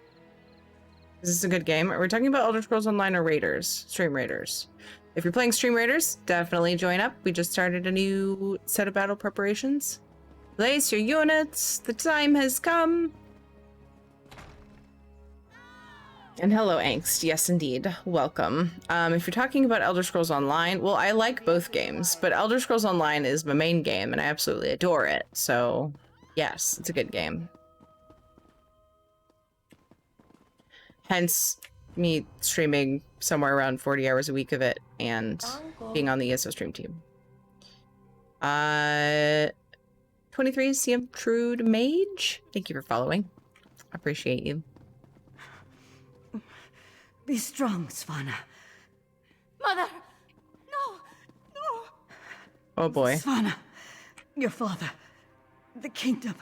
Is this a good game? Are we talking about Elder Scrolls Online or Raiders? Stream Raiders. If you're playing Stream Raiders, definitely join up. We just started a new set of battle preparations. Place your units. The time has come. And hello, Angst. Yes, indeed. Welcome. If you're talking about Elder Scrolls Online, well, I like both games, but Elder Scrolls Online is my main game, and I absolutely adore it. So, yes, it's a good game. Hence, me streaming somewhere around 40 hours a week of it, and being on the ESO stream team. 23 CM Trude Mage. Thank you for following. I appreciate you. Be strong, Svanna. Mother! No! No! Oh boy. Svanna, your father, the kingdom.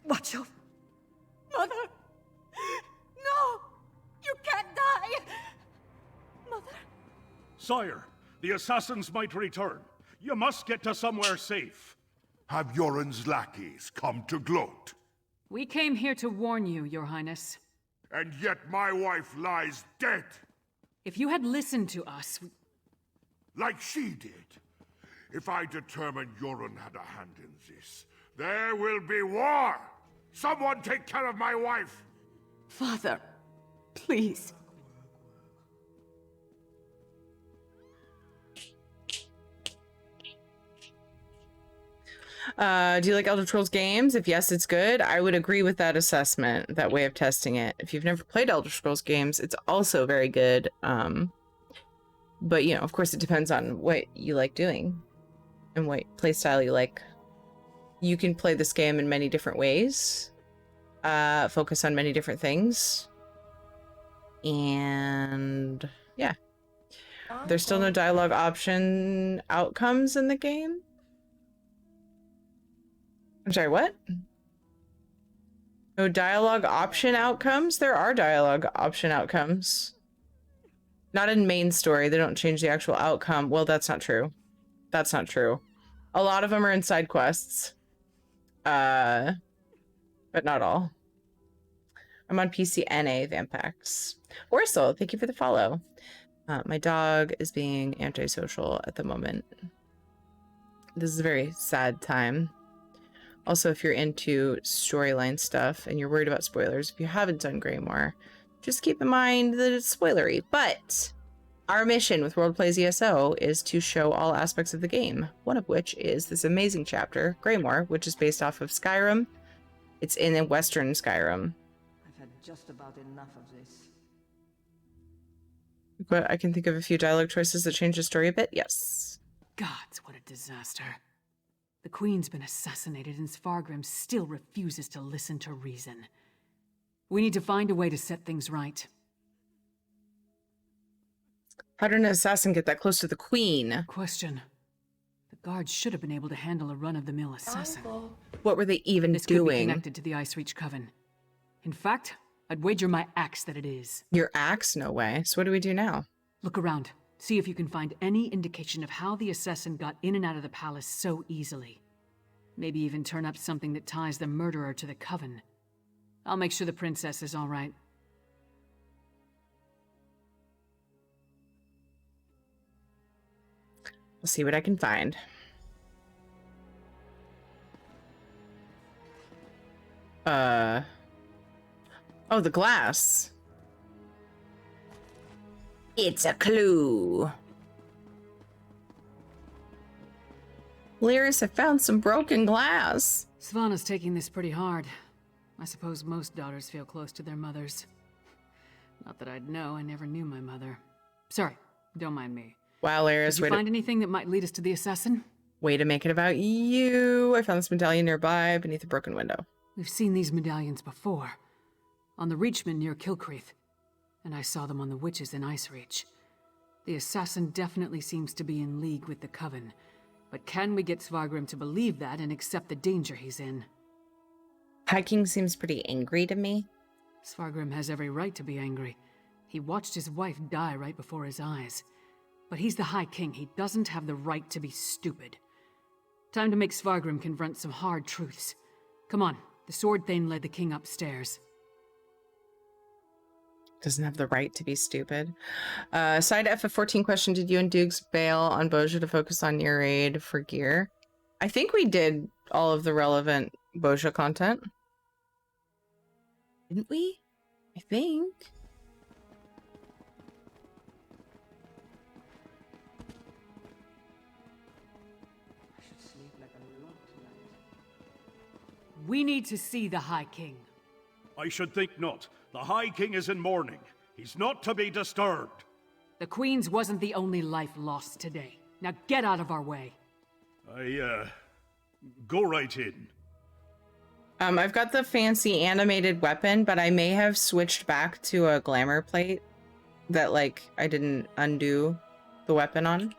Watch over. Mother! No! You can't die! Mother! Sire, the assassins might return. You must get to somewhere safe. Have Yoren's lackeys come to gloat? We came here to warn you, Your Highness. And yet my wife lies dead. If you had listened to us... Like she did. If I determine Yoren had a hand in this, there will be war! Someone take care of my wife! Father, please. Do you like Elder Scrolls games? If yes, it's good. I would agree with that assessment, that way of testing it. If you've never played Elder Scrolls games, it's also very good. But, you know, of course, it depends on what you like doing and what playstyle you like. You can play this game in many different ways, focus on many different things, and yeah. There's still no dialogue option outcomes in the game. I'm sorry, what? No dialogue option outcomes? There are dialogue option outcomes. Not in main story. They don't change the actual outcome. Well, that's not true. That's not true. A lot of them are in side quests. But not all. I'm on PC NA Vampax. Orso, thank you for the follow. My dog is being antisocial at the moment. This is a very sad time. Also, if you're into storyline stuff and you're worried about spoilers, if you haven't done Greymoor, just keep in mind that it's spoilery. But our mission with World Plays ESO is to show all aspects of the game, one of which is this amazing chapter, Greymoor, which is based off of Skyrim. It's in Western Skyrim. I've had just about enough of this. But I can think of a few dialogue choices that change the story a bit. Yes. Gods, what a disaster. The Queen's been assassinated and Svargrim still refuses to listen to reason. We need to find a way to set things right. How did an assassin get that close to the queen? Question. The guards should have been able to handle a run-of-the-mill assassin. What were they even this could be doing? connected to the Ice Reach Coven. In fact, I'd wager my axe that it is. Your axe? No way. So what do we do now? Look around. See if you can find any indication of how the assassin got in and out of the palace so easily. Maybe even turn up something that ties the murderer to the Coven. I'll make sure the princess is all right. I'll see what I can find. Oh, the glass. It's a clue. Lyris, I found some broken glass. Svanna's taking this pretty hard. I suppose most daughters feel close to their mothers. Not that I'd know, I never knew my mother. Sorry, don't mind me. Wow, Lyris, did you find anything that might lead us to the assassin? Way to make it about you. I found this medallion nearby, beneath a broken window. We've seen these medallions before. On the Reachman near Kilcreath. And I saw them on the witches in Icereach. The assassin definitely seems to be in league with the Coven. But can we get Svargrim to believe that and accept the danger he's in? High King seems pretty angry to me. Svargrim has every right to be angry. He watched his wife die right before his eyes. But he's the High King. He doesn't have the right to be stupid. Time to make Svargrim confront some hard truths. Come on, the Sword Thane led the king upstairs. Doesn't have the right to be stupid. Side FF14 question, did you and Dukes bail on Boja to focus on your raid for gear? I think we did all of the relevant Boja content. Didn't we? I think. We need to see the High King. I should think not. The High King is in mourning. He's not to be disturbed. The Queen's wasn't the only life lost today. Now get out of our way. Go right in. I've got the fancy animated weapon, but I may have switched back to a glamour plate that, like, I didn't undo the weapon on.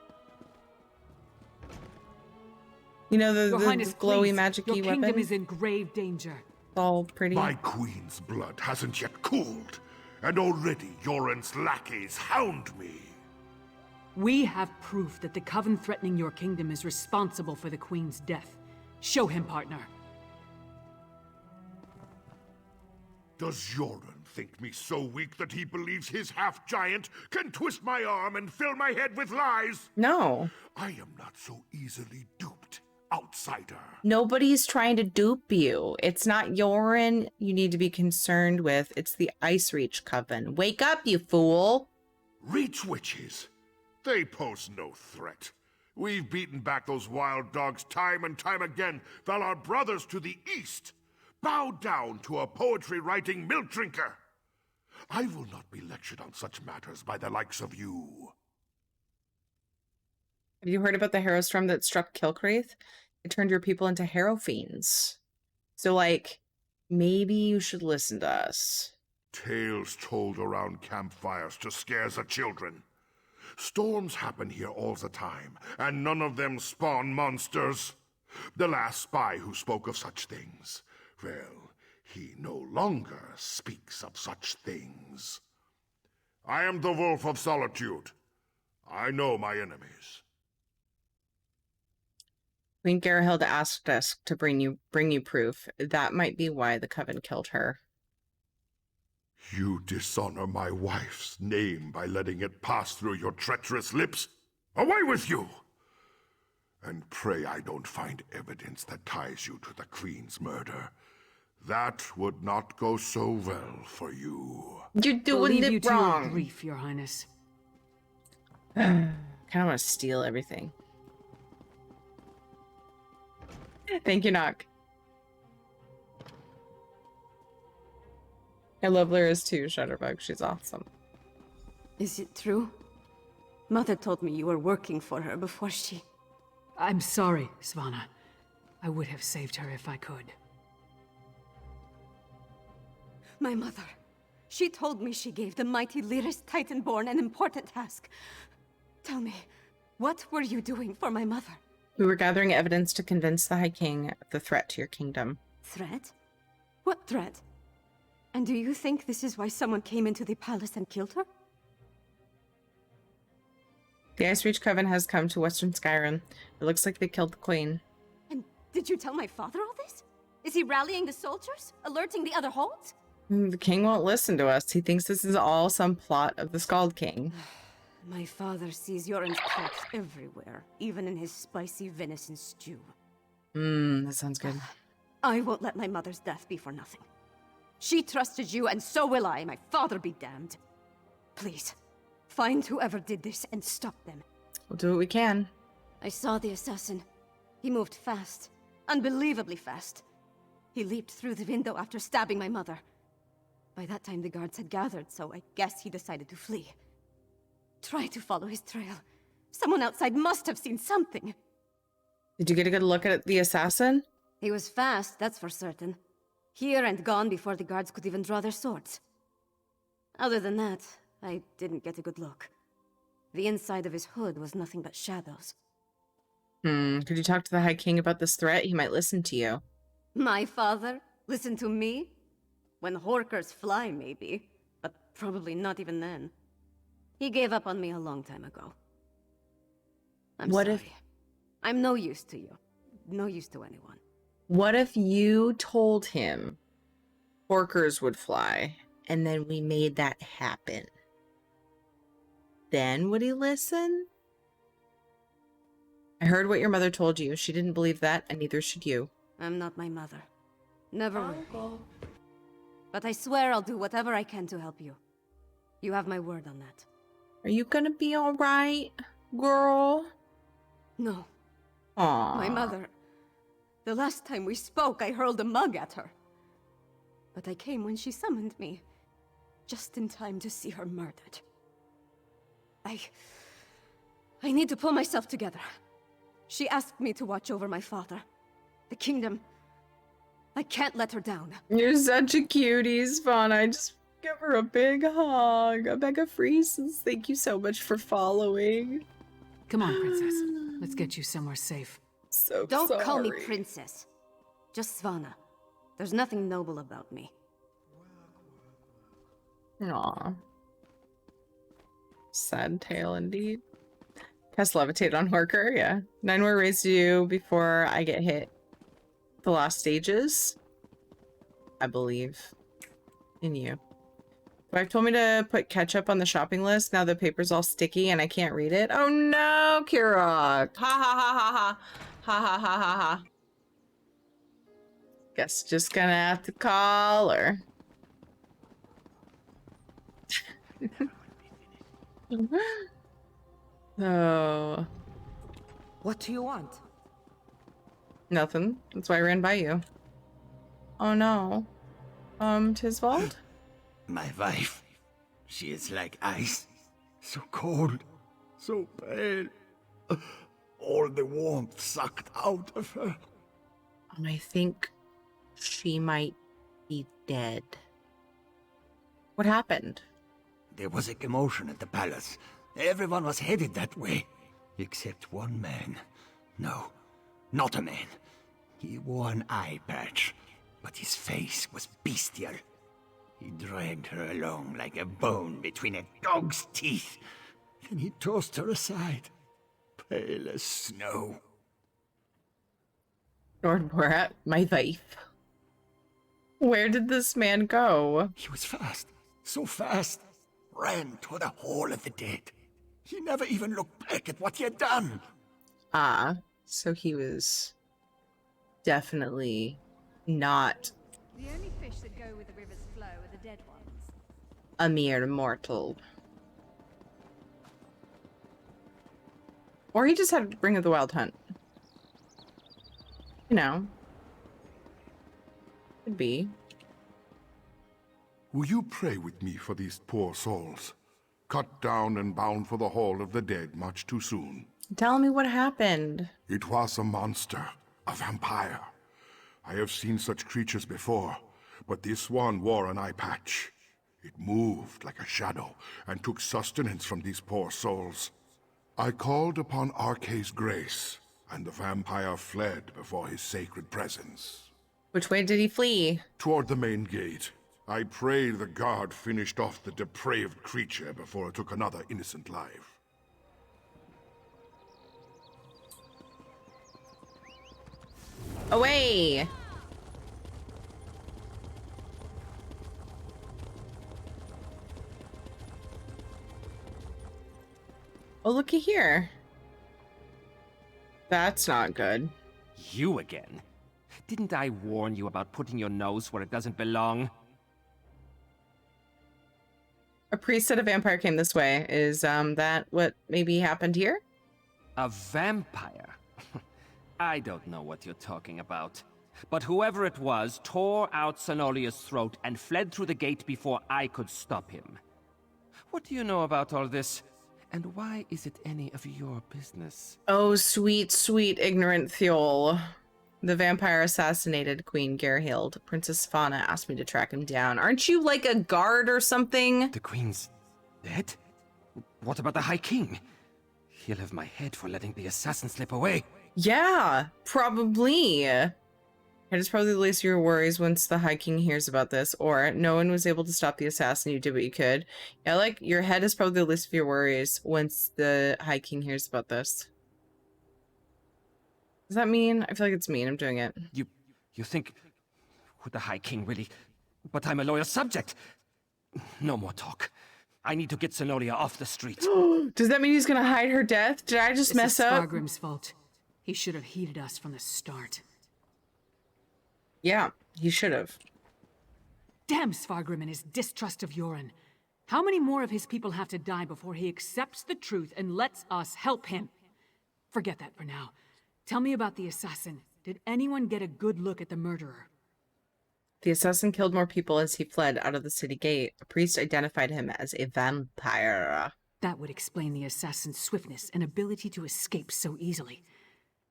You know, the Highness, glowy, please. magic-y Your weapon? kingdom is in grave danger. All pretty. My queen's blood hasn't yet cooled, and already Yoren's lackeys hound me. We have proof that the Coven threatening your kingdom is responsible for the Queen's death. Show him, partner. Does Yoren think me so weak that he believes his half-giant can twist my arm and fill my head with lies? No. I am not so easily duped, outsider. Nobody's trying to dupe you. It's not Yoren you need to be concerned with. It's the Icereach Coven. Wake up, you fool! Reach witches? They pose no threat. We've beaten back those wild dogs time and time again, while our brothers to the east bow down to a poetry-writing milk drinker. I will not be lectured on such matters by the likes of you. Have you heard about the Harrow Storm that struck Kilcreath? It turned your people into Harrow Fiends. So, like, maybe you should listen to us. Tales told around campfires to scare the children. Storms happen here all the time, and none of them spawn monsters. The last spy who spoke of such things, well, he no longer speaks of such things. I am the Wolf of Solitude. I know my enemies. Queen Gerhild asked us to bring you proof. That might be why the Coven killed her. You dishonor my wife's name by letting it pass through your treacherous lips? Away with you! And pray I don't find evidence that ties you to the Queen's murder. That would not go so well for you. You're doing it wrong. To your grief, Your Highness. Kind of want to steal everything. Thank you, Nock. I love Lyris too, Shutterbug. She's awesome. Is it true? Mother told me you were working for her before she... I'm sorry, Svanna. I would have saved her if I could. My mother. She told me she gave the mighty Lyris Titanborn an important task. Tell me, what were you doing for my mother? We were gathering evidence to convince the High King of the threat to your kingdom. Threat? What threat? And do you think this is why someone came into the palace and killed her? The Ice Reach Coven has come to Western Skyrim. It looks like they killed the Queen. And did you tell my father all this? Is he rallying the soldiers? Alerting the other holds? The king won't listen to us. He thinks this is all some plot of the Skald King. My father sees Yoren's corpse everywhere, even in his spicy venison stew. That sounds good. I won't let my mother's death be for nothing. She trusted you, and so will I. My father be damned. Please, find whoever did this and stop them. We'll do what we can. I saw the assassin. He moved fast. Unbelievably fast. He leaped through the window after stabbing my mother. By that time, the guards had gathered, so I guess he decided to flee. Try to follow his trail. Someone outside must have seen something. Did you get a good look at the assassin? He was fast, that's for certain. Here and gone before the guards could even draw their swords. Other than that, I didn't get a good look. The inside of his hood was nothing but shadows. Could you talk to the High King about this threat? He might listen to you. My father? Listen to me? When Horkers fly, maybe. But probably not even then. He gave up on me a long time ago. I'm sorry. I'm no use to you. No use to anyone. What if you told him Horkers would fly, and then we made that happen? Then would he listen? I heard what your mother told you. She didn't believe that, and neither should you. I'm not my mother. Never will. But I swear I'll do whatever I can to help you. You have my word on that. Are you gonna be alright, girl? No. Aww. My mother. The last time we spoke, I hurled a mug at her. But I came when she summoned me. Just in time to see her murdered. I need to pull myself together. She asked me to watch over my father. The kingdom. I can't let her down. You're such a cutie, Svana. Just give her a big hug. Becca Freezes, thank you so much for following. Come on, princess. Let's get you somewhere safe. Don't call me princess. Just Svana. There's nothing noble about me. Aw. Sad tale indeed. Cast levitate on Horker, yeah. 9 more raised you before I get hit. The last stages. I believe in you. Wife told me to put ketchup on the shopping list. Now the paper's all sticky and I can't read it. Oh no, Kira. Ha ha ha ha ha. Ha ha ha ha ha. Guess just gonna have to call her. Oh. What do you want? Nothing. That's why I ran by you. Oh no. Tisvold? My wife. She is like ice. So cold. So pale. All the warmth sucked out of her. And I think she might be dead. What happened? There was a commotion at the palace. Everyone was headed that way. Except one man. No, not a man. He wore an eye patch, but his face was bestial. He dragged her along like a bone between a dog's teeth. Then he tossed her aside, pale as snow. Lord Borat, my wife. Where did this man go? He was fast, so fast. Ran to the Hall of the Dead. He never even looked back at what he had done. Ah, so he was definitely not The only fish that go with the river's flow are the dead ones. a mere mortal. Or he just had Ring of the Wild Hunt. You know. Could be. Will you pray with me for these poor souls? Cut down and bound for the Hall of the Dead much too soon. Tell me what happened. It was a monster, a vampire. I have seen such creatures before, but this one wore an eye patch. It moved like a shadow and took sustenance from these poor souls. I called upon Arce's grace, and the vampire fled before his sacred presence. Which way did he flee? Toward the main gate. I pray the guard finished off the depraved creature before it took another innocent life. Away! Oh, looky here. That's not good. You again? Didn't I warn you about putting your nose where it doesn't belong? A priest said a vampire came this way. Is that what maybe happened here? A vampire? I don't know what you're talking about. But whoever it was tore out Zenolia's throat and fled through the gate before I could stop him. What do you know about all this? And why is it any of your business? Oh, sweet, sweet, ignorant Thiol. The vampire assassinated Queen Gerhild. Princess Fauna asked me to track him down. Aren't you like a guard or something? The Queen's dead? What about the High King? He'll have my head for letting the assassin slip away. Yeah, probably. It is probably the least of your worries once the High King hears about this, or no one was able to stop the assassin, you did what you could. Yeah, like, your head is probably the least of your worries once the High King hears about this. Does that mean? I feel like it's mean. I'm doing it. You think... Would the High King really... But I'm a loyal subject. No more talk. I need to get Zenolia off the street. Does that mean he's gonna hide her death? Did I just mess up? It's Fargrim's fault. He should have heeded us from the start. Yeah, he should have. Damn Svargrim and his distrust of Yoren. How many more of his people have to die before he accepts the truth and lets us help him? Forget that for now. Tell me about the assassin. Did anyone get a good look at the murderer? The assassin killed more people as he fled out of the city gate. A priest identified him as a vampire. That would explain the assassin's swiftness and ability to escape so easily.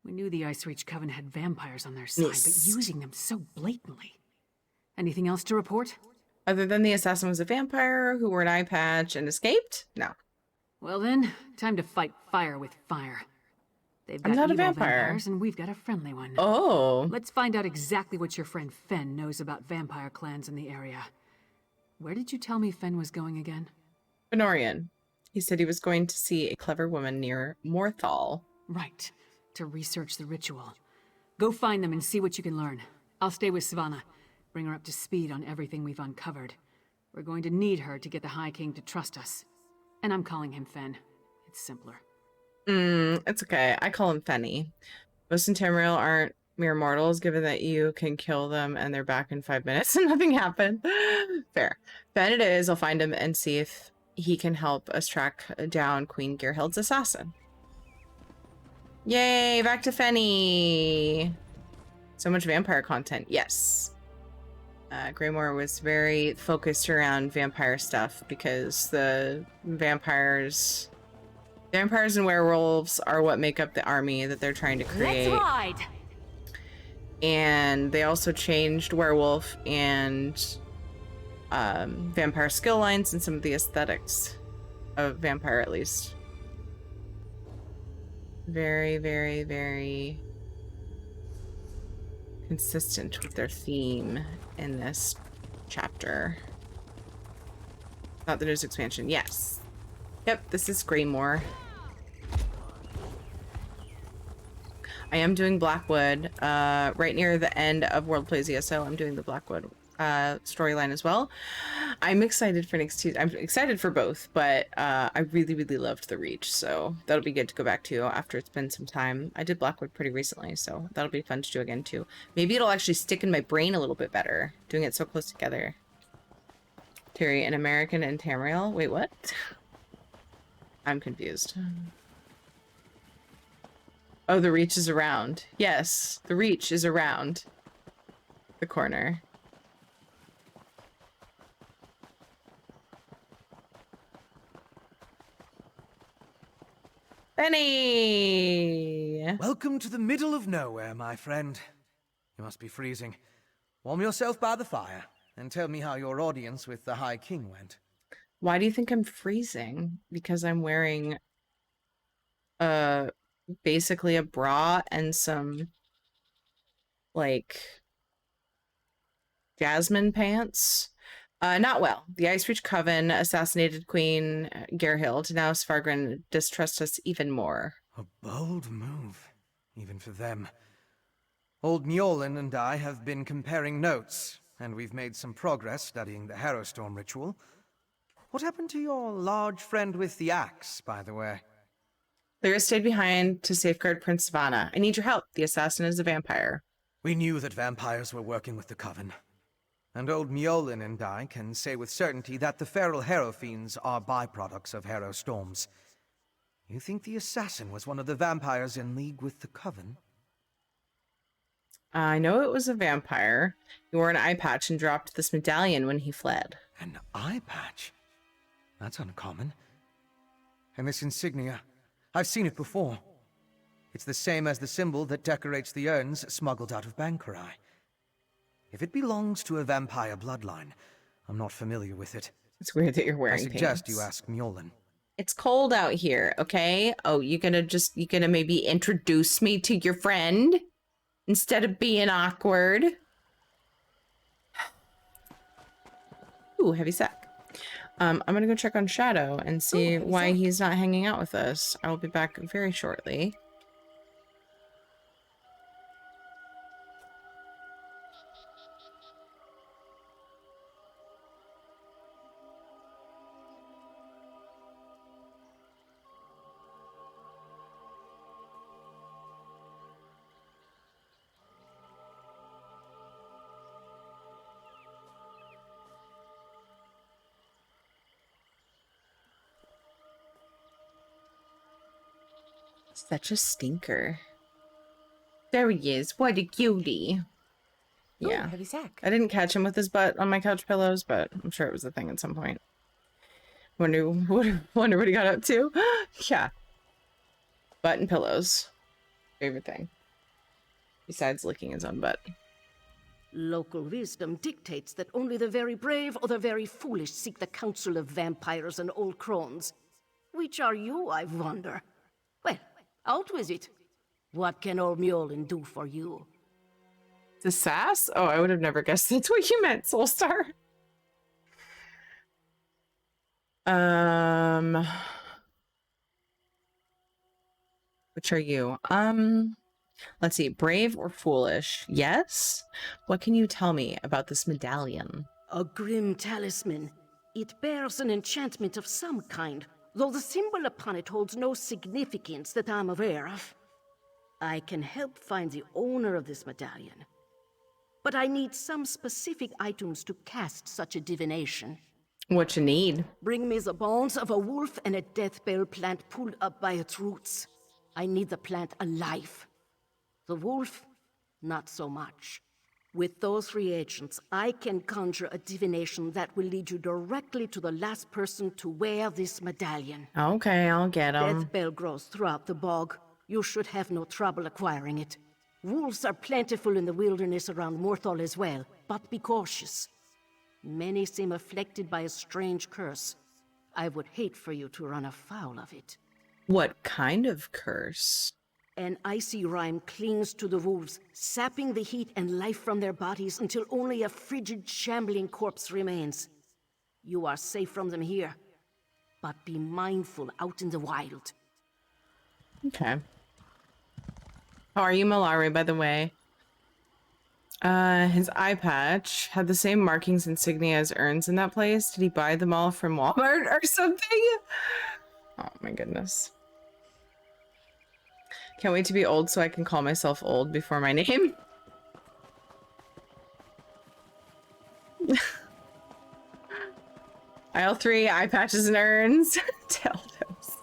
We knew the Ice Reach Coven had vampires on their side, but using them so blatantly. Anything else to report? Other than the assassin was a vampire who wore an eye patch and escaped? No. Well then, time to fight fire with fire. They've got I'm not a evil vampire. vampires, and we've got a friendly one. Oh. Let's find out exactly what your friend Fen knows about vampire clans in the area. Where did you tell me Fen was going again? Fenorian. He said he was going to see a clever woman near Morthal. Right. To research the ritual. Go find them and see what you can learn. I'll stay with Svanna. Bring her up to speed on everything we've uncovered. We're going to need her to get the High King to trust us. And I'm calling him Fen. It's simpler. It's okay. I call him Fenny. Most in Tamriel aren't mere mortals, given that you can kill them and they're back in 5 minutes and nothing happened. Fair. Fen it is. I'll find him and see if he can help us track down Queen Gerhild's assassin. Yay, back to Fenny. So much vampire content. Yes. Greymoor was very focused around vampire stuff because the vampires and werewolves are what make up the army that they're trying to create. Let's ride. And they also changed werewolf and vampire skill lines and some of the aesthetics of vampire, at least. Very, very, very consistent with their theme in this chapter. Not the news expansion. Yes. Yep, this is Greymoor. I am doing Blackwood right near the end of World Plays ESO. I'm doing the Blackwood storyline as well. I'm excited for next Tuesday. I'm excited for both, but I really, really loved The Reach, so that'll be good to go back to after it's been some time. I did Blackwood pretty recently, so that'll be fun to do again too. Maybe it'll actually stick in my brain a little bit better, doing it so close together. Terry, an American and Tamriel? Wait, what? I'm confused. Oh, the Reach is around. Yes, the Reach is around the corner. Benny! Welcome to the middle of nowhere, my friend. You must be freezing. Warm yourself by the fire. and tell me how your audience with the High King went. Why do you think I'm freezing? Because I'm wearing basically a bra and some like jasmine pants. Not well. The Icereach Coven assassinated Queen Gerhild. Now Svargren distrusts us even more. A bold move, even for them. Old Mjolnir and I have been comparing notes, and we've made some progress studying the Harrowstorm ritual. What happened to your large friend with the axe, by the way? Lyra stayed behind to safeguard Prince Svana. I need your help. The assassin is a vampire. We knew that vampires were working with the Coven. And old Mjolnir and I can say with certainty that the feral Harrow fiends are byproducts of Harrow storms. You think the assassin was one of the vampires in league with the Coven? I know it was a vampire. He wore an eye patch and dropped this medallion when he fled. An eye patch? That's uncommon. And this insignia, I've seen it before. It's the same as the symbol that decorates the urns smuggled out of Bankarai. If it belongs to a vampire bloodline, I'm not familiar with it. It's weird that you're wearing I suggest pants. you ask Mjolnir. It's cold out here, okay? Oh, you gonna maybe introduce me to your friend instead of being awkward? Ooh, heavy sack. I'm gonna go check on Shadow and see why he's not hanging out with us. I will be back very shortly. Such a stinker. There he is. What a cutie. Yeah. Heavy sack. I didn't catch him with his butt on my couch pillows, but I'm sure it was a thing at some point. Wonder what he got up to. Yeah. Butt and pillows. Favorite thing. Besides licking his own butt. Local wisdom dictates that only the very brave or the very foolish seek the counsel of vampires and old crones. Which are you, I wonder? Well, out with it. What can old Mjolnir do for you? The sass? Oh, I would have never guessed that's what you meant, Soulstar. Which are you? Let's see. Brave or foolish? Yes? What can you tell me about this medallion? A grim talisman. It bears an enchantment of some kind, though the symbol upon it holds no significance that I'm aware of. I can help find the owner of this medallion, but I need some specific items to cast such a divination. What you need? Bring me the bones of a wolf and a death bell plant pulled up by its roots. I need the plant alive. The wolf, not so much. With those reagents, I can conjure a divination that will lead you directly to the last person to wear this medallion. Okay, I'll get him. Death bell grows throughout the bog. You should have no trouble acquiring it. Wolves are plentiful in the wilderness around Morthal as well, but be cautious. Many seem afflicted by a strange curse. I would hate for you to run afoul of it. What kind of curse? An icy rime clings to the wolves, sapping the heat and life from their bodies until only a frigid, shambling corpse remains. You are safe from them here, but be mindful out in the wild. Okay. How are you, Malari, by the way? His eye patch had the same markings insignia as urns in that place. Did he buy them all from Walmart or something? Oh my goodness. Can't wait to be old so I can call myself old before my name. Aisle 3, eye patches and urns. Dildos.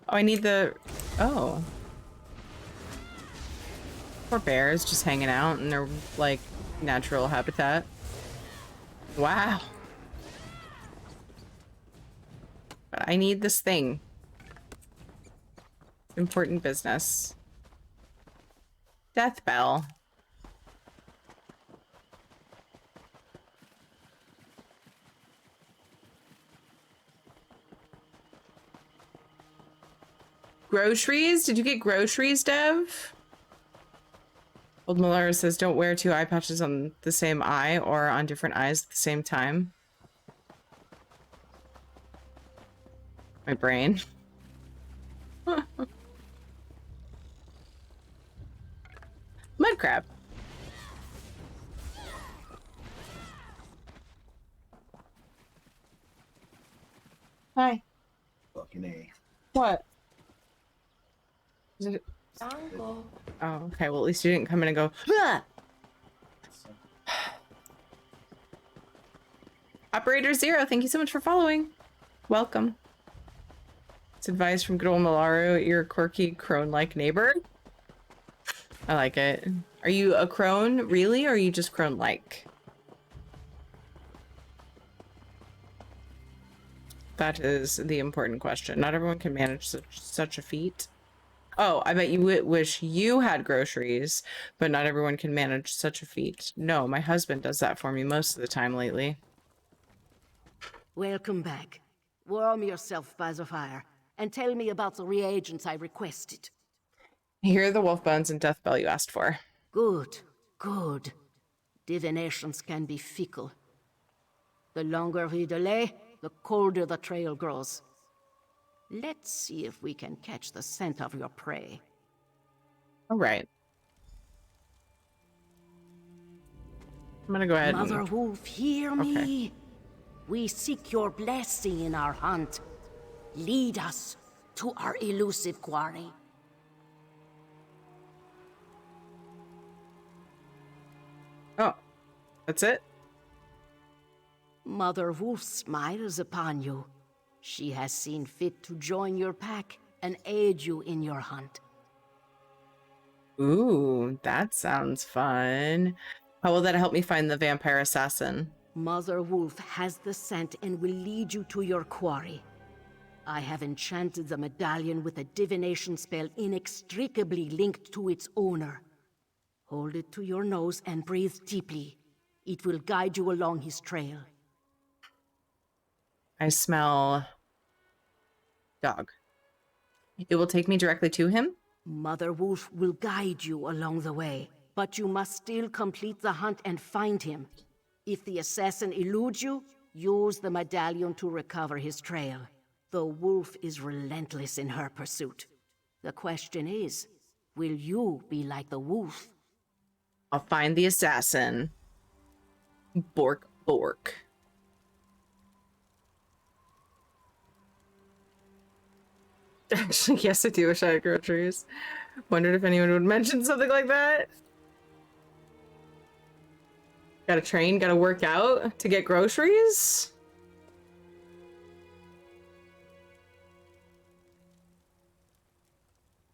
Oh, I need the... Oh. Poor bears just hanging out in their, like, natural habitat. Wow. But I need this thing. Important business. Death bell. Groceries? Did you get groceries, Dev? Old Malara says, don't wear 2 eye patches on the same eye or on different eyes at the same time. My brain. Mud crab. Hi. Fucking A. What? Is it... Oh, okay. Well, at least you didn't come in and go, "Ah!" Operator Zero, thank you so much for following. Welcome. It's advice from good old Malaru, your quirky crone-like neighbor. I like it. Are you a crone, really, or are you just crone-like? That is the important question. Not everyone can manage such a feat. Oh, I bet you wish you had groceries, but not everyone can manage such a feat. No, my husband does that for me most of the time lately. Welcome back. Warm yourself by the fire, and tell me about the reagents I requested. Here are the wolf bones and death bell you asked for. Good, good. Divinations can be fickle. The longer we delay, the colder the trail grows. Let's see if we can catch the scent of your prey. All right. I'm gonna go ahead Mother and... Wolf, hear me. We seek your blessing in our hunt. Lead us to our elusive quarry. Oh, that's it? Mother Wolf smiles upon you. She has seen fit to join your pack and aid you in your hunt. Ooh, that sounds fun. How will that help me find the vampire assassin? Mother Wolf has the scent and will lead you to your quarry. I have enchanted the medallion with a divination spell inextricably linked to its owner. Hold it to your nose and breathe deeply. It will guide you along his trail. I smell... dog. It will take me directly to him? Mother Wolf will guide you along the way, but you must still complete the hunt and find him. If the assassin eludes you, use the medallion to recover his trail. The wolf is relentless in her pursuit. The question is, will you be like the wolf? I'll find the assassin. Bork, bork. Actually, yes, I do wish I had groceries. Wondered if anyone would mention something like that. Gotta train, gotta work out to get groceries?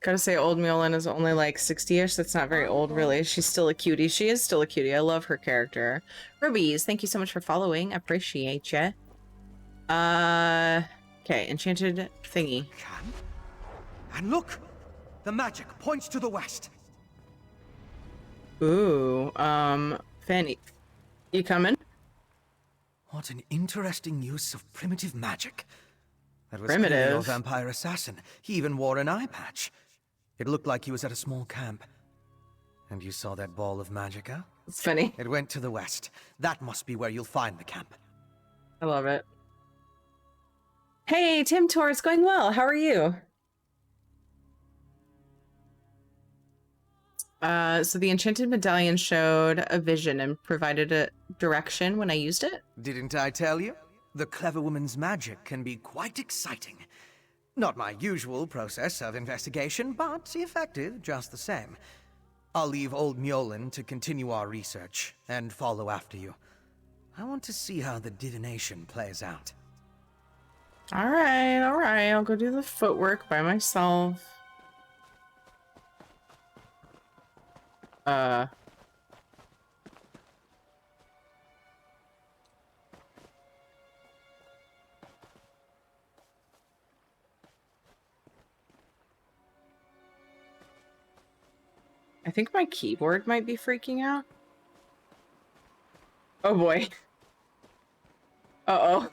Gotta say, old Mulan is only like 60-ish. That's not very old, really. She's still a cutie. She is still a cutie. I love her character. Rubies, thank you so much for following. I appreciate ya. Okay, enchanted thingy. And look! The magic points to the west. Ooh, Fanny. You coming? What an interesting use of primitive magic. That was Primitive? clearly your vampire assassin. He even wore an eye patch. It looked like he was at a small camp. And you saw that ball of magicka? It's funny. It went to the west. That must be where you'll find the camp. I love it. Hey, Tim Tor, it's going well. How are you? So the enchanted medallion showed a vision and provided a direction when I used it. Didn't I tell you? The clever woman's magic can be quite exciting. Not my usual process of investigation, but effective just the same. I'll leave old Mjolin to continue our research and follow after you. I want to see how the divination plays out. All right. I'll go do the footwork by myself. I think my keyboard might be freaking out. Oh boy. Uh-oh.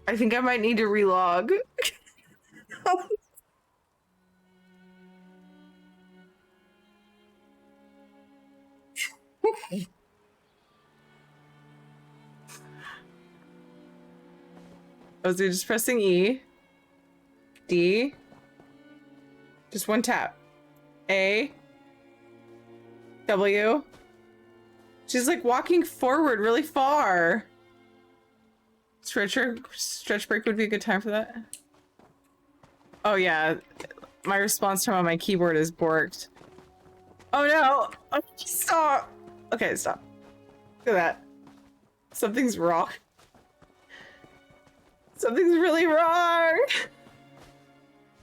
I think I might need to relog. I was just pressing E. D. Just one tap. A. W. She's like walking forward really far. Stretch break would be a good time for that. Oh yeah, my response time on my keyboard is borked. Oh no! Oh, stop! Okay, stop. Look at that. Something's wrong. Something's really wrong!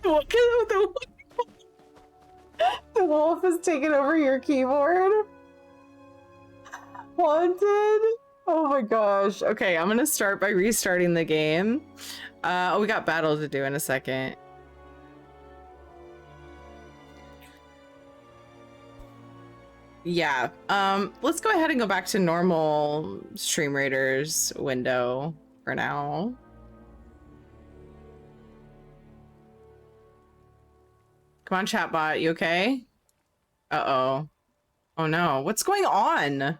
What the wolf has taken over your keyboard? Wanted? Oh my gosh. Okay, I'm gonna start by restarting the game. Oh, we got battle to do in a second. Yeah, let's go ahead and go back to normal Stream Raiders window for now. Come on, chatbot, you okay? Uh-oh. Oh no, what's going on?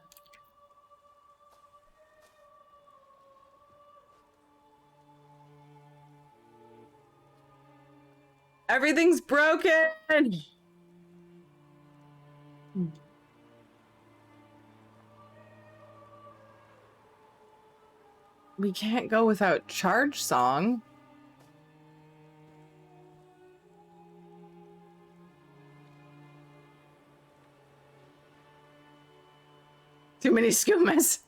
Everything's broken! We can't go without Charge Song. Too many skumas.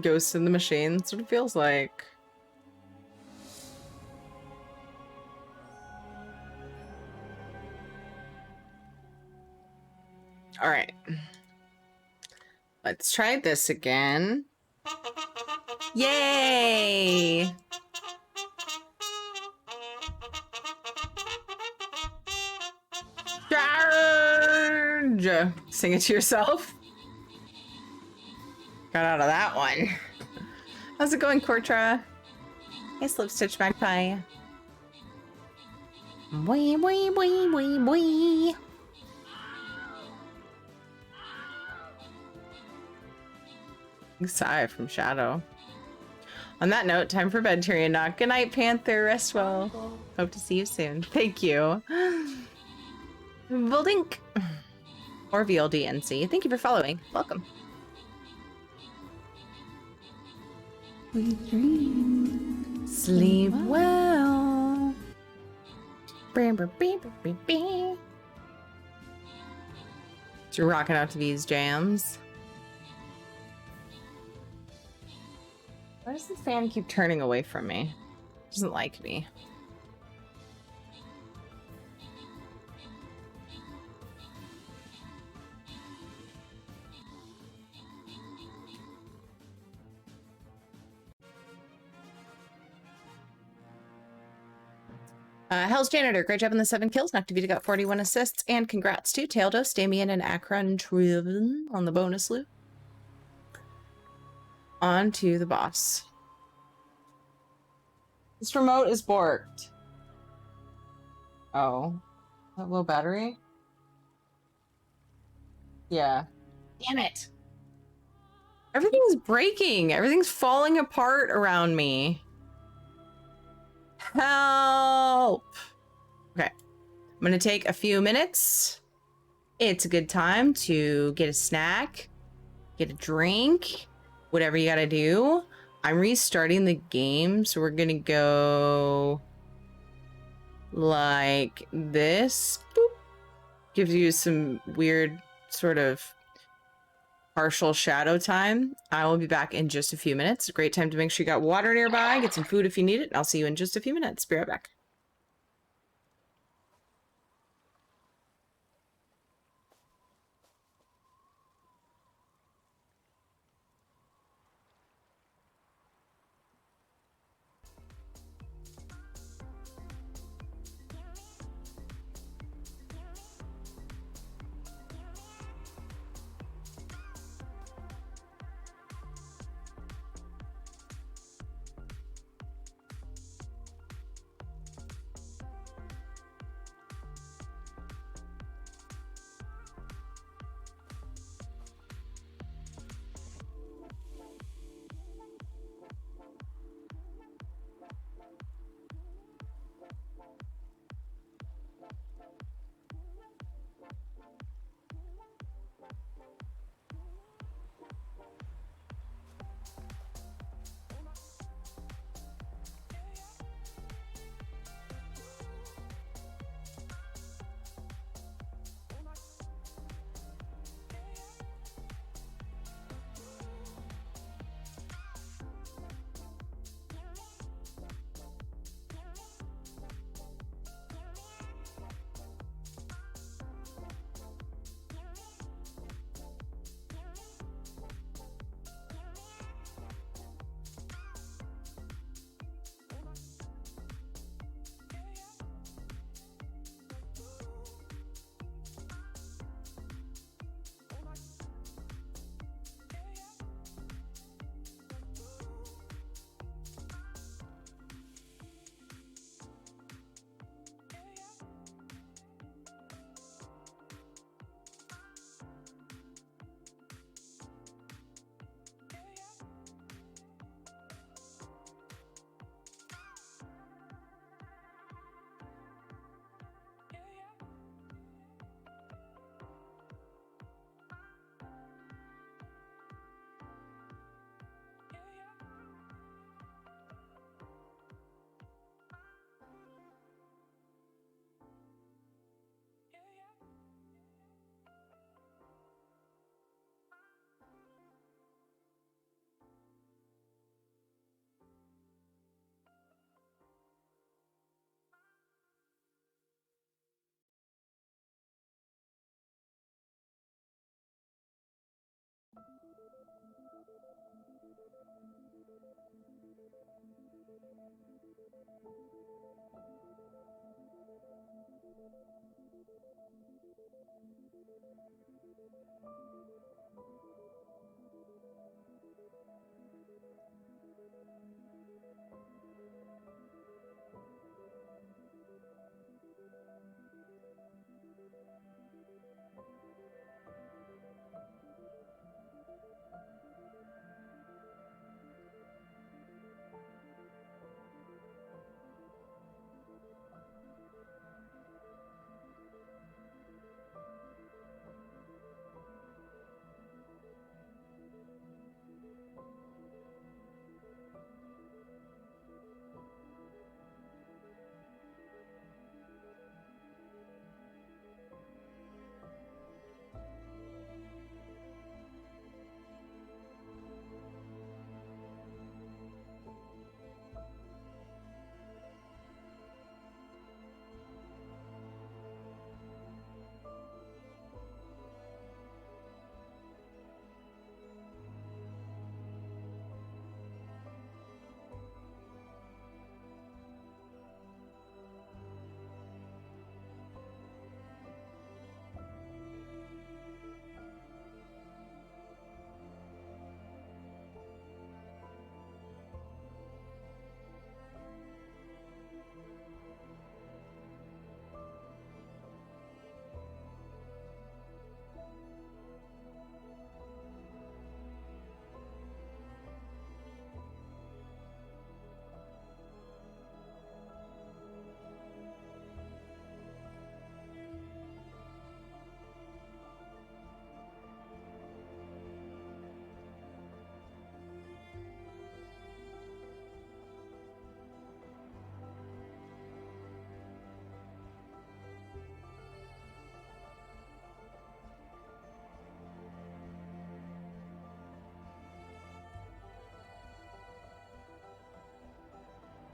Ghost in the Machine, that's what it feels like. All right. Let's try this again. Yay! Charge! Sing it to yourself. Got out of that one. How's it going, Cortra? Hey, Slip Stitch Magpie. Wee, wee, wee, wee, wee. Sigh from Shadow. On that note, time for bed, Tyrion Knock. Good night, Panther. Rest well. Hope to see you soon. Thank you. Voldink. Or VLDNC. Thank you for following. Welcome. We dream. Sleep well. So you're rocking out to these jams. Why does the fan keep turning away from me? It doesn't like me. Hell's Janitor, great job on the 7 kills. Noctivita got 41 assists, and congrats to Taildos, Damien, and Akron Triven on the bonus loot. On to the boss. This remote is borked. Oh. That low battery? Yeah. Damn it. Everything's breaking. Everything's falling apart around me. Help! Okay. I'm gonna take a few minutes. It's a good time to get a snack, get a drink, whatever you gotta do. I'm restarting the game, so we're gonna go like this. Boop. Gives you some weird sort of partial shadow time. I will be back in just a few minutes. Great time to make sure you got water nearby, get some food if you need it, and I'll see you in just a few minutes. Be right back.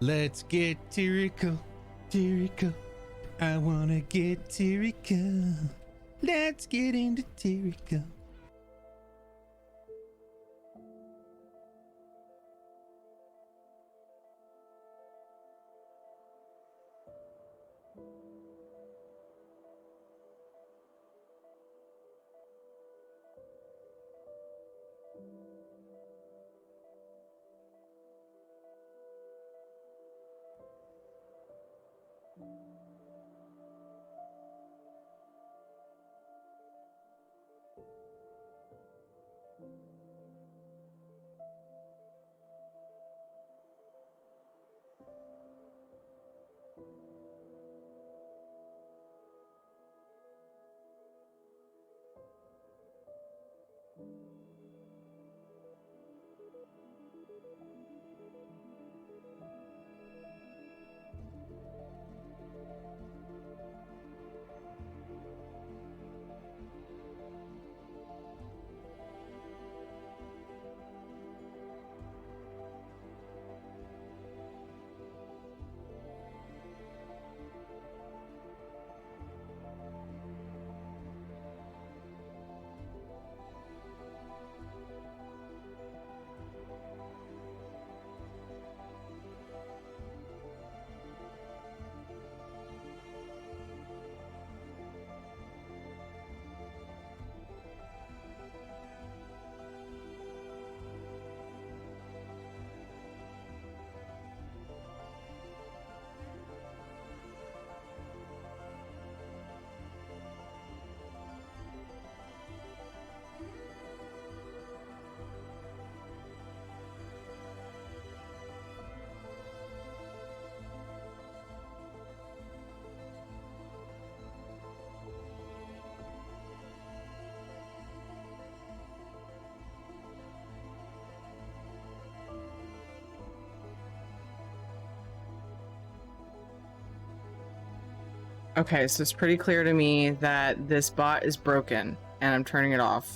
Let's get Tirico, Tirico. I wanna get Tirico. Let's get into Tirico. Okay, so it's pretty clear to me that this bot is broken and I'm turning it off.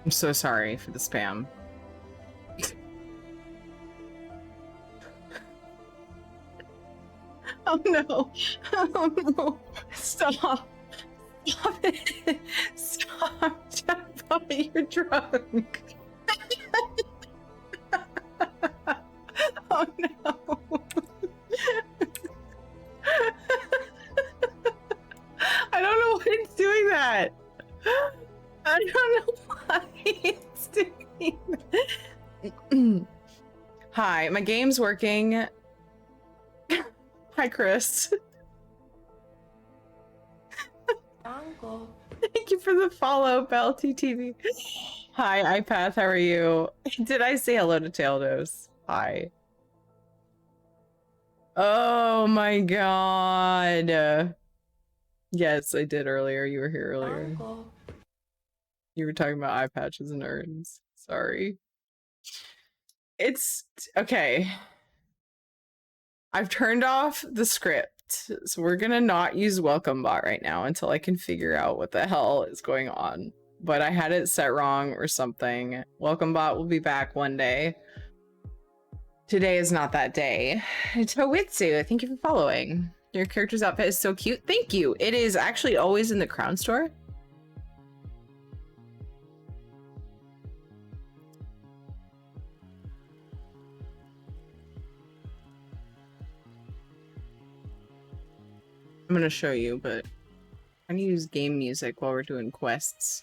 I'm so sorry for the spam. Oh no. Oh no. Stop. Stop it. Stop. Bobby, you're drunk. Hi, my game's working. Hi, Chris. Thank you for the follow, Bell TTV. Hi, iPath, how are you? Did I say hello to Taildos? Hi. Oh my god. Yes, I did earlier. You were here earlier. You were talking about eye patches and urns. Sorry. It's okay. I've turned off the script, so we're gonna not use welcome bot right now until I can figure out what the hell is going on. But I had it set wrong or something. Welcome bot will be back one day. Today is not that day. Towitsu, thank you for following. Your character's outfit is so cute. Thank you. It is actually always in the crown store. I'm gonna show you, but I'm gonna use game music while we're doing quests.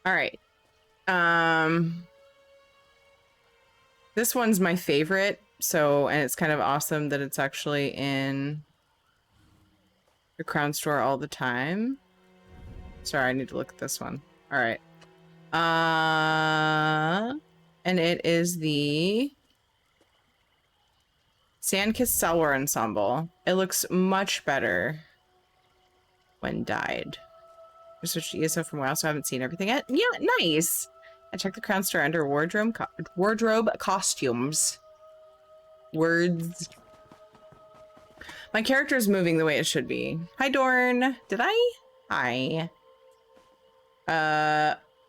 All right. This one's my favorite, and it's kind of awesome that it's actually in the crown store all the time. Sorry, I need to look at this one. All right. And it is the Sandkissed Salwar Ensemble. It looks much better when dyed. I switched to ESO from WoW, so I haven't seen everything yet. Yeah, nice. I checked the crown store under wardrobe costumes. Words. My character is moving the way it should be. Hi, Dorn. Did I? Hi.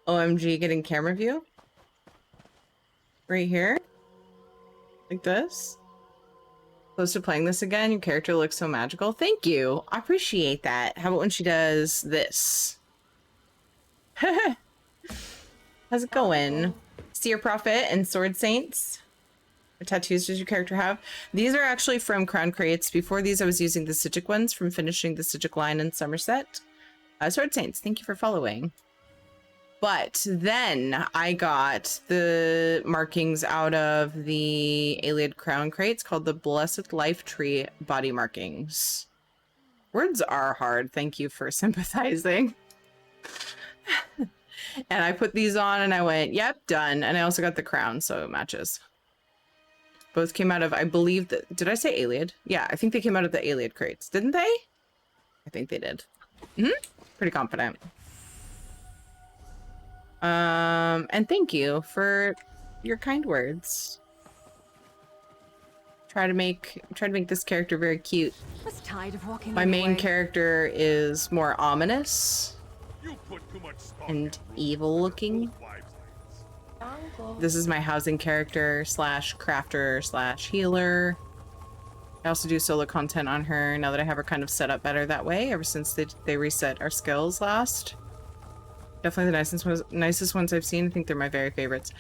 OMG, getting camera view. Right here. Like this. Close to playing this again. Your character looks so magical. Thank you. I appreciate that. How about when she does this? How's it going? Seer Prophet and Sword Saints. What tattoos does your character have? These are actually from Crown Crates. Before these, I was using the Sijic ones from finishing the Sijic line in Somerset. Sword Saints, thank you for following. But then I got the markings out of the Ayleid Crown Crates called the Blessed Life Tree body markings. Words are hard. Thank you for sympathizing. And I put these on and I went, yep, done. And I also got the crown, so it matches. Both came out of, I believe that, did I say Ayleid? Yeah, I think they came out of the Ayleid crates, didn't they? I think they did. Pretty confident. And thank you for your kind words. Try to make this character very cute. I was tired of walking My main character is more ominous and evil looking. This is my housing character slash crafter slash healer. I also do solo content on her now that I have her kind of set up better that way ever since they reset our skills last. Definitely the nicest ones I've seen. I think they're my very favorites.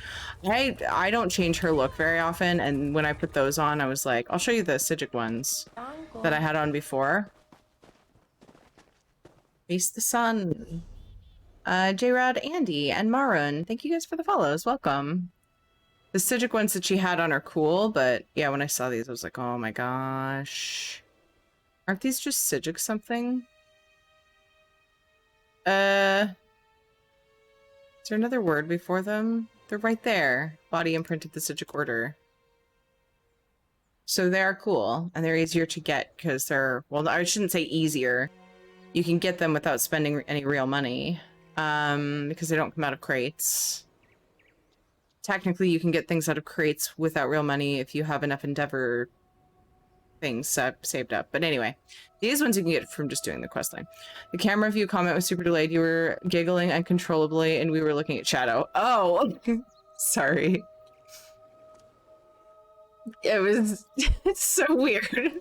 I don't change her look very often, and when I put those on, I was like, I'll show you the Sijic ones that I had on before. Face the sun. J-Rod, Andy, and Marun, thank you guys for the follows. Welcome. The Sijic ones that she had on are cool, but yeah, when I saw these, I was like, oh my gosh. Aren't these just Sijic something? Is there another word before them? They're right there. Body imprint of the Sijic Order. So they're cool, and they're easier to get because they're, well, I shouldn't say easier. You can get them without spending any real money, because they don't come out of crates. Technically, you can get things out of crates without real money if you have enough Endeavor things saved up. But anyway, these ones you can get from just doing the questline. The camera view comment was super delayed. You were giggling uncontrollably and we were looking at Shadow. Oh, sorry. It's so weird.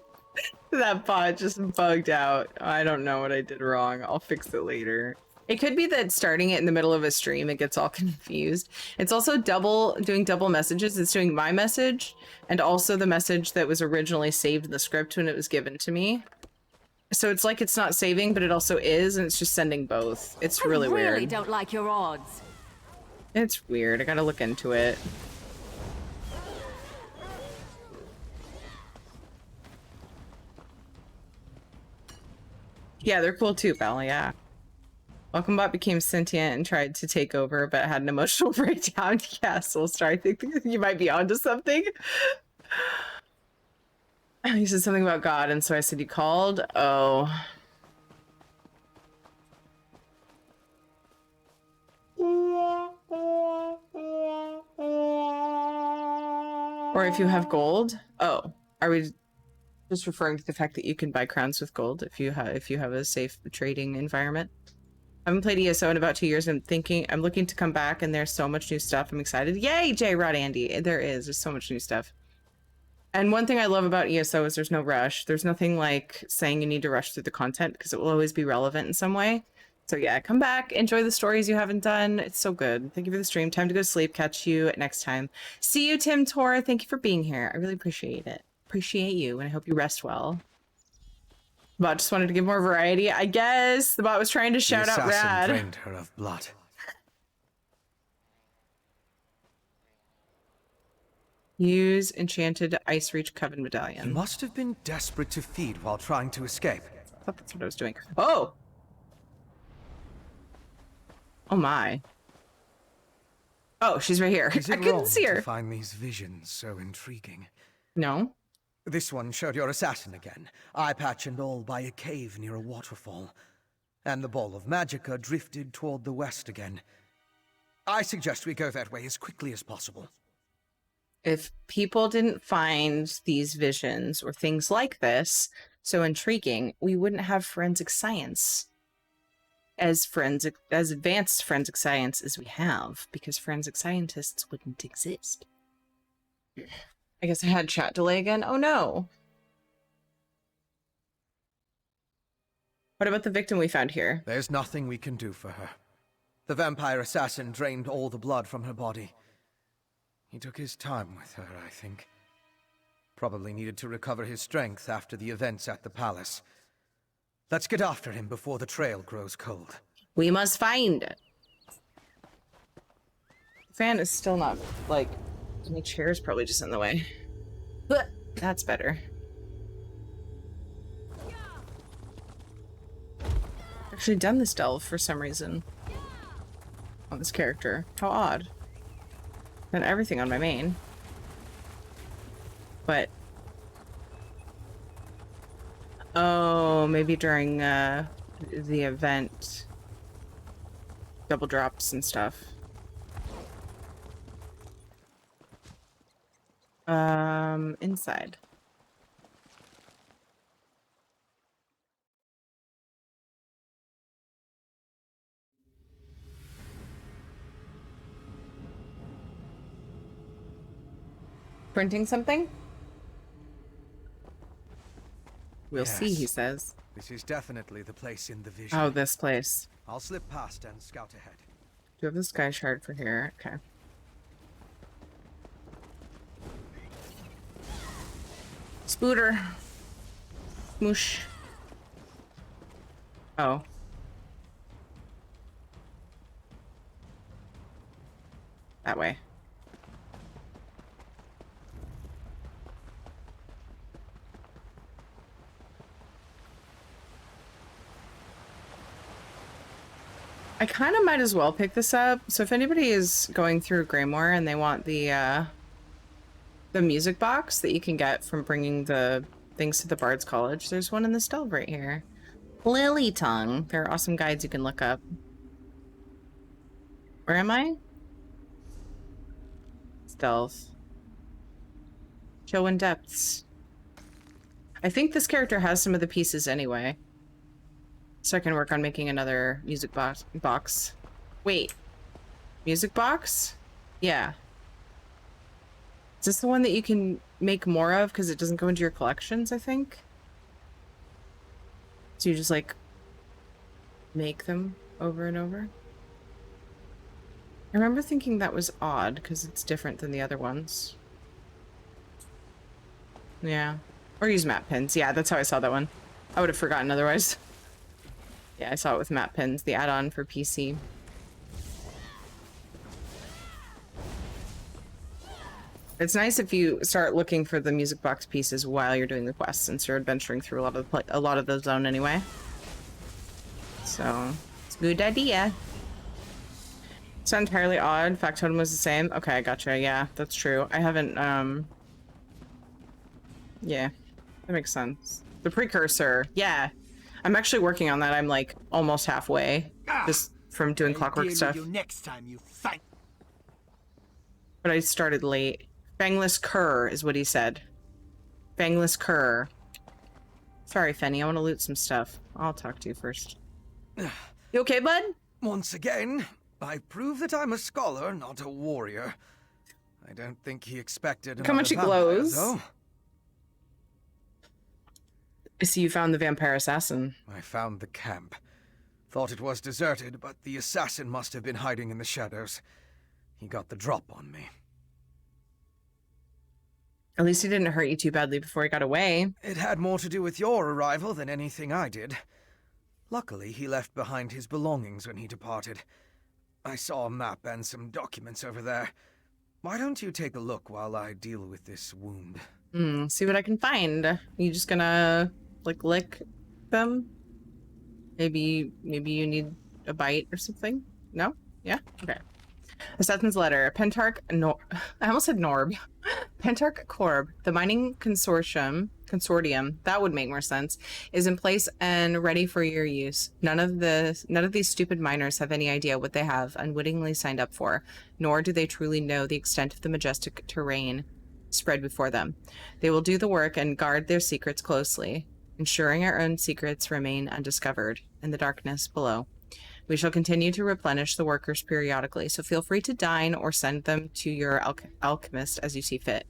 That bot just bugged out. I don't know what I did wrong. I'll fix it later. It could be that starting it in the middle of a stream, it gets all confused. It's also doing double messages. It's doing my message and also the message that was originally saved in the script when it was given to me. So it's like it's not saving, but it also is, and it's just sending both. It's really weird. I really don't like your odds. It's weird. I gotta look into it. Yeah, they're cool too, Belle. Yeah. Welcomebot became sentient and tried to take over, but had an emotional breakdown. Yeah, Soulstar, I think you might be onto something. He said something about God, and so I said, you called? Oh. Or if you have gold? Oh, are we just referring to the fact that you can buy crowns with gold if you have a safe trading environment? I haven't played ESO in about 2 years. I'm looking to come back, and there's so much new stuff. I'm excited. Yay, J Rod Andy. There's so much new stuff. And one thing I love about ESO is there's no rush. There's nothing like saying you need to rush through the content because it will always be relevant in some way. So yeah, come back, enjoy the stories you haven't done. It's so good. Thank you for the stream. Time to go to sleep. Catch you next time. See you, Tim Tor. Thank you for being here. I really appreciate it. Appreciate you, and I hope you rest well. The bot just wanted to give more variety. I guess the bot was trying to shout out rad. Drained her of blood. Use enchanted Ice Reach Coven medallion. He must have been desperate to feed while trying to escape. I thought that's what I was doing. Oh! Oh my. Oh, she's right here. I couldn't see her. To find these visions so intriguing. No. This one showed your assassin again, eye patch and all, by a cave near a waterfall. And the ball of magicka drifted toward the west again. I suggest we go that way as quickly as possible. If people didn't find these visions or things like this so intriguing, we wouldn't have forensic science as advanced forensic science as we have, because forensic scientists wouldn't exist. I guess I had chat delay again. Oh no. What about the victim we found here? There's nothing we can do for her. The vampire assassin drained all the blood from her body. He took his time with her, I think. Probably needed to recover his strength after the events at the palace. Let's get after him before the trail grows cold. We must find it. The fan is still not, like, my chair's probably just in the way. But that's better. I've actually done this delve for some reason on this character. How odd. Done everything on my main. But oh, maybe during the event, double drops and stuff. Inside. Printing something? We'll see, he says. This is definitely the place in the vision. Oh, this place. I'll slip past and scout ahead. Do you have the sky shard for here? Okay. Spooter. Smoosh. Oh. That way. I kind of might as well pick this up. So if anybody is going through Greymoor and they want the music box that you can get from bringing the things to the Bard's College, there's one in the stove right here. Lily Tongue. There are awesome guides you can look up. Where am I? Stealth. Show in depths. I think this character has some of the pieces anyway. So I can work on making another music box. Wait. Music box? Yeah. Is this the one that you can make more of because it doesn't go into your collections, I think? So you just, like, make them over and over? I remember thinking that was odd because it's different than the other ones. Yeah. Or use map pins. Yeah, that's how I saw that one. I would have forgotten otherwise. Yeah, I saw it with map pins, the add-on for PC. It's nice if you start looking for the music box pieces while you're doing the quest, since you're adventuring through a lot of the zone anyway. So it's a good idea. It's not entirely odd. Factotum was the same. Okay, I gotcha. Yeah, that's true. I haven't. Yeah, that makes sense. The precursor. Yeah, I'm actually working on that. I'm like almost halfway, just from doing clockwork stuff. You next time, you fang. But I started late. Fangless cur is what he said. Fangless cur. Sorry, Fenny. I want to loot some stuff. I'll talk to you first. You okay, bud? Once again, I prove that I'm a scholar, not a warrior. I don't think he expected Look how much he vampire, glows. though. I see you found the vampire assassin. I found the camp. Thought it was deserted, but the assassin must have been hiding in the shadows. He got the drop on me. At least he didn't hurt you too badly before he got away. It had more to do with your arrival than anything I did. Luckily, he left behind his belongings when he departed. I saw a map and some documents over there. Why don't you take a look while I deal with this wound? See what I can find. You just gonna, like, lick them? Maybe you need a bite or something? No? Yeah? Okay. Assassin's letter. I almost said Norb. Pentarch Corb, the mining consortium, that would make more sense, is in place and ready for your use. None of these stupid miners have any idea what they have unwittingly signed up for, nor do they truly know the extent of the majestic terrain spread before them. They will do the work and guard their secrets closely, ensuring our own secrets remain undiscovered in the darkness below. We shall continue to replenish the workers periodically, so feel free to dine or send them to your alchemist as you see fit.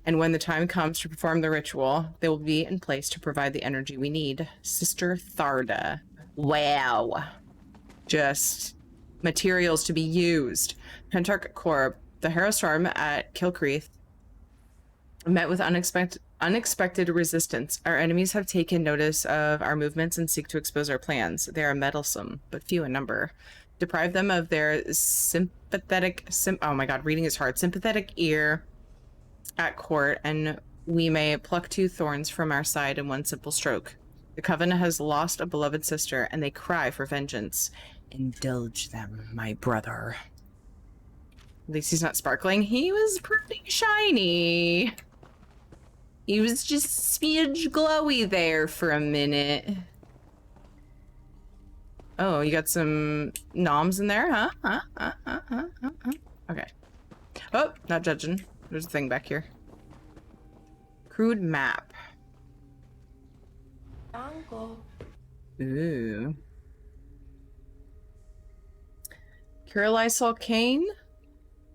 And when the time comes to perform the ritual, they will be in place to provide the energy we need. Sister Tharda. Wow. Just materials to be used. Pentarch Corb, the Harrowstorm at Kilcreath, met with unexpected resistance. Our enemies have taken notice of our movements and seek to expose our plans. They are meddlesome, but few in number. Deprive them of their sympathetic ear at court, and we may pluck 2 thorns from our side in one simple stroke. The Coven has lost a beloved sister, and they cry for vengeance. Indulge them, my brother. At least he's not sparkling. He was pretty shiny. He was just smidge glowy there for a minute. Oh, you got some noms in there, huh? Okay. Oh, not judging. There's a thing back here. Crude map. Ooh. Curlysol Kane?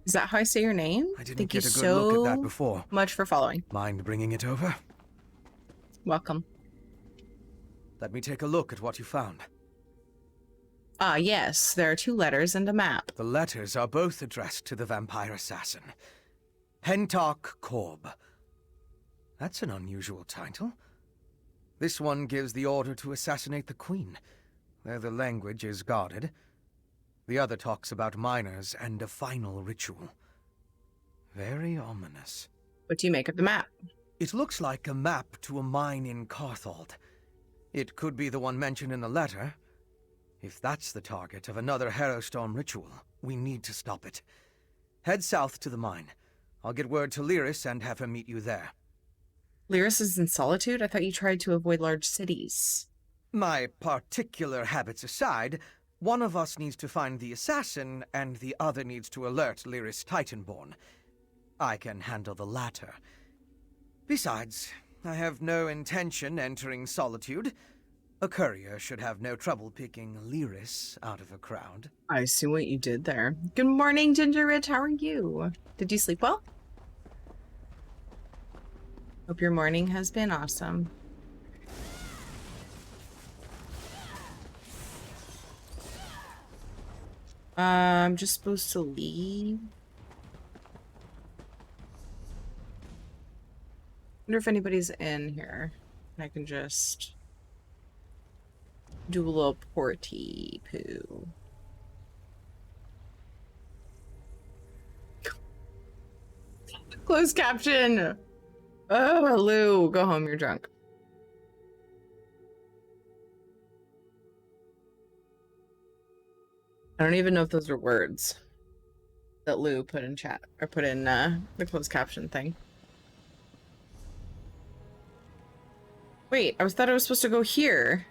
Is that how I say your name? I didn't Thank get you a good so look at that before. much for following. Mind bringing it over? Welcome. Let me take a look at what you found. Ah, yes. There are 2 letters and a map. The letters are both addressed to the vampire assassin. Pentarch Corb. That's an unusual title. This one gives the order to assassinate the queen, though the language is guarded. The other talks about miners and a final ritual. Very ominous. What do you make of the map? It looks like a map to a mine in Carthald. It could be the one mentioned in the letter. If that's the target of another Harrowstorm ritual, we need to stop it. Head south to the mine. I'll get word to Lyris and have her meet you there. Lyris is in solitude? I thought you tried to avoid large cities. My particular habits aside, one of us needs to find the assassin, and the other needs to alert Lyris Titanborn. I can handle the latter. Besides, I have no intention entering solitude. A courier should have no trouble picking Lyris out of a crowd. I see what you did there. Good morning, Ginger Rich. How are you? Did you sleep well? Hope your morning has been awesome. I'm just supposed to leave. Wonder if anybody's in here. I can just do a little porty poo. Closed caption. Oh, Lou, go home. You're drunk. I don't even know if those are words that Lou put in chat or put in the closed caption thing. Wait, thought I was supposed to go here.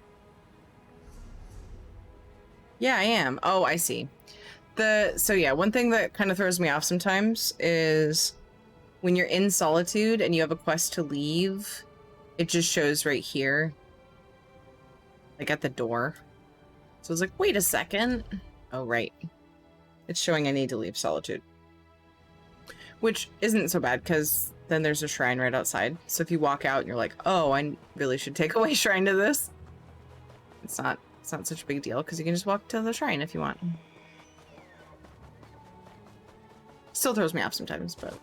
Yeah, I am. Oh, I see. So yeah, one thing that kind of throws me off sometimes is when you're in Solitude and you have a quest to leave, it just shows right here, like at the door. So I was like, wait a second. Oh, right. It's showing I need to leave Solitude. Which isn't so bad, because then there's a shrine right outside. So if you walk out and you're like, oh, I really should take away shrine to this, it's not such a big deal, because you can just walk to the shrine if you want. Still throws me off sometimes, but...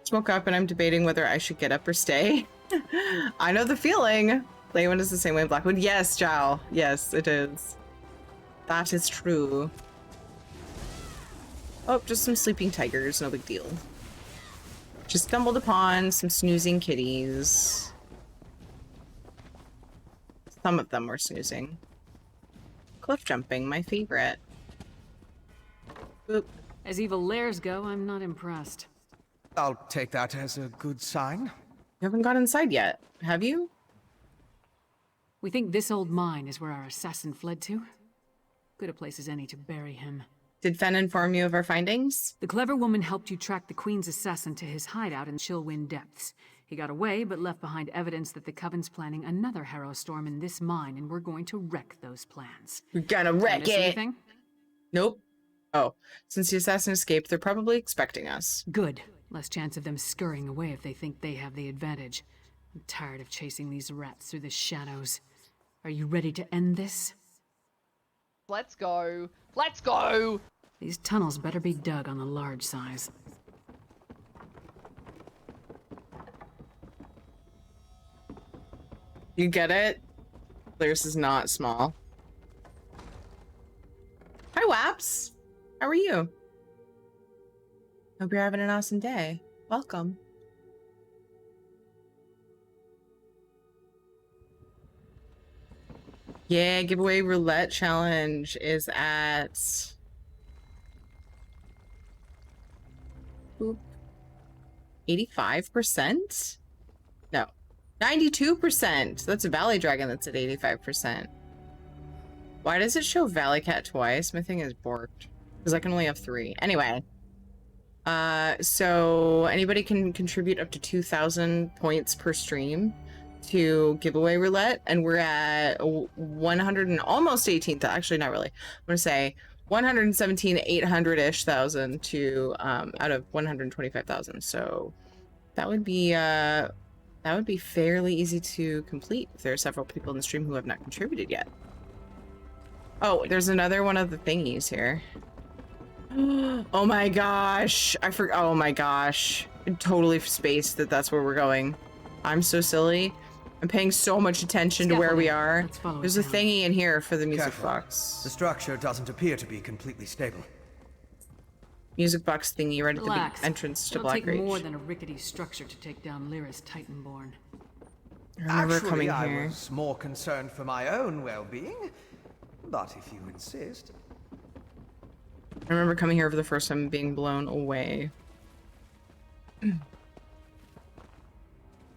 Smoke up and I'm debating whether I should get up or stay. I know the feeling. Leyland is the same way in Blackwood. Yes, Jal. Yes, it is. That is true. Oh, just some sleeping tigers. No big deal. Just stumbled upon some snoozing kitties. Some of them were snoozing. Cliff jumping, my favorite. Boop. As evil lairs go, I'm not impressed. I'll take that as a good sign. You haven't got inside yet, have you? We think this old mine is where our assassin fled to. Good a place as any to bury him. Did Fen inform you of our findings? The clever woman helped you track the Queen's assassin to his hideout in Chillwind Depths. He got away, but left behind evidence that the Coven's planning another Harrow storm in this mine, and we're going to wreck those plans. We're gonna wreck it! Anything? Nope. Oh, since the assassin escaped, they're probably expecting us. Good. Less chance of them scurrying away if they think they have the advantage. I'm tired of chasing these rats through the shadows. Are you ready to end this? Let's go. Let's go! These tunnels better be dug on the large size. You get it? Theirs is not small. Hi, Waps. How are you? Hope you're having an awesome day. Welcome. Yeah, giveaway roulette challenge is at... Boop. 85%? No. 92%! That's a Valley Dragon that's at 85%. Why does it show Valley Cat twice? My thing is borked. Because I can only have 3. Anyway. So anybody can contribute up to 2,000 points per stream to giveaway roulette, and we're at 100 and almost 18th. Actually, not really. I'm gonna say 117 800-ish thousand to out of 125,000. So that would be fairly easy to complete if there are several people in the stream who have not contributed yet. Oh, there's another one of the thingies here. Oh my gosh, oh my gosh, I totally spaced that's where we're going. I'm so silly. I'm paying so much attention to where we are. There's a thingy in here for the music box. The structure doesn't appear to be completely stable. Music box thingy right at the entrance to Black Reach. It'll take more than a rickety structure to take down Lyra's Titanborn. I remember coming I here. was more concerned for my own well-being, but if you insist. I remember coming here for the first time and being blown away.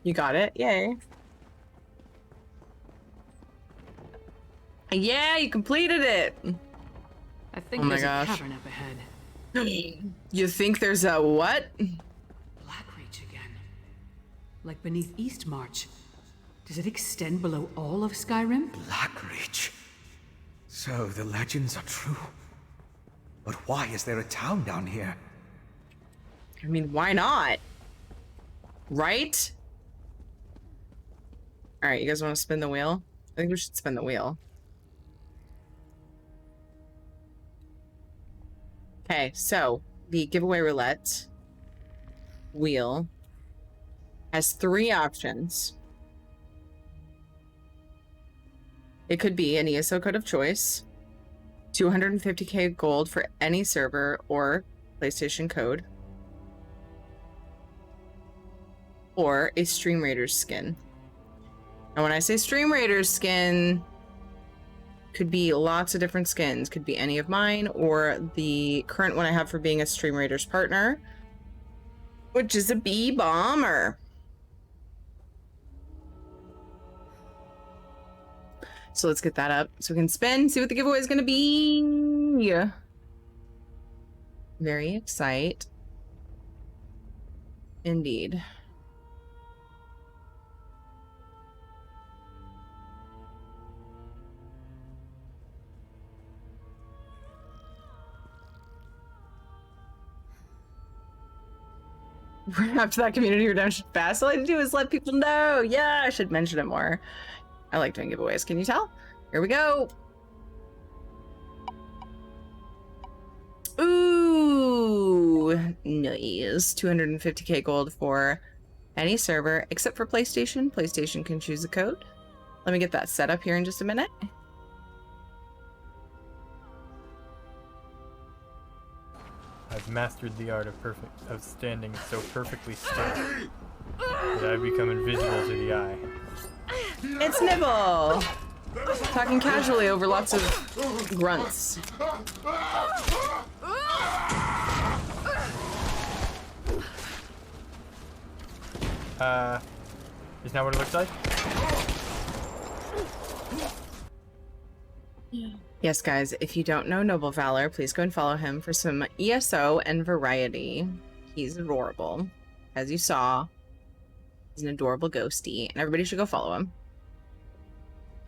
You got it? Yay. Yeah, you completed it! I think there's a cavern up ahead. You think there's a what? Blackreach again. Like beneath Eastmarch. Does it extend below all of Skyrim? Blackreach. So the legends are true. But why is there a town down here? I mean, why not? Right? Alright, you guys want to spin the wheel? I think we should spin the wheel. Okay, so the giveaway roulette wheel has 3 options. It could be an ESO code of choice, 250k gold for any server or PlayStation code, or a Stream Raiders skin. And when I say Stream Raiders skin, could be lots of different skins. Could be any of mine or the current one I have for being a Stream Raiders partner, which is a bee bomber. So let's get that up so we can spin, see what the giveaway is going to be. Very excited. Indeed. After that community redemption fast, all I do is let people know. Yeah, I should mention it more. I like doing giveaways. Can you tell? Here we go. Ooh, nice. 250k gold for any server except for PlayStation. PlayStation can choose a code. Let me get that set up here in just a minute. I've mastered the art of standing so perfectly still that I've become invisible to the eye. It's Nibble! Talking casually over lots of grunts. Isn't that what it looks like? Yes, guys, if you don't know Noble Valor, please go and follow him for some ESO and variety. He's adorable. As you saw, he's an adorable ghosty, and everybody should go follow him.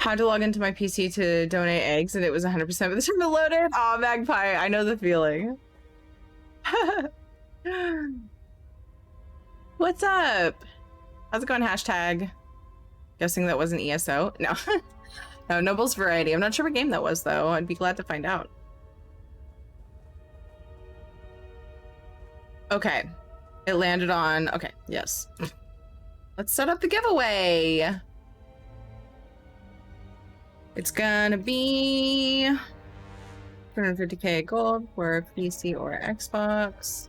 Had to log into my PC to donate eggs, and it was 100% by the time it loaded. Aw, Magpie, I know the feeling. What's up? How's it going, hashtag? Guessing that wasn't ESO? No. No, Noble's Variety. I'm not sure what game that was, though. I'd be glad to find out. Okay. It landed on... Okay, yes. Let's set up the giveaway. It's gonna be 250k gold for PC or Xbox.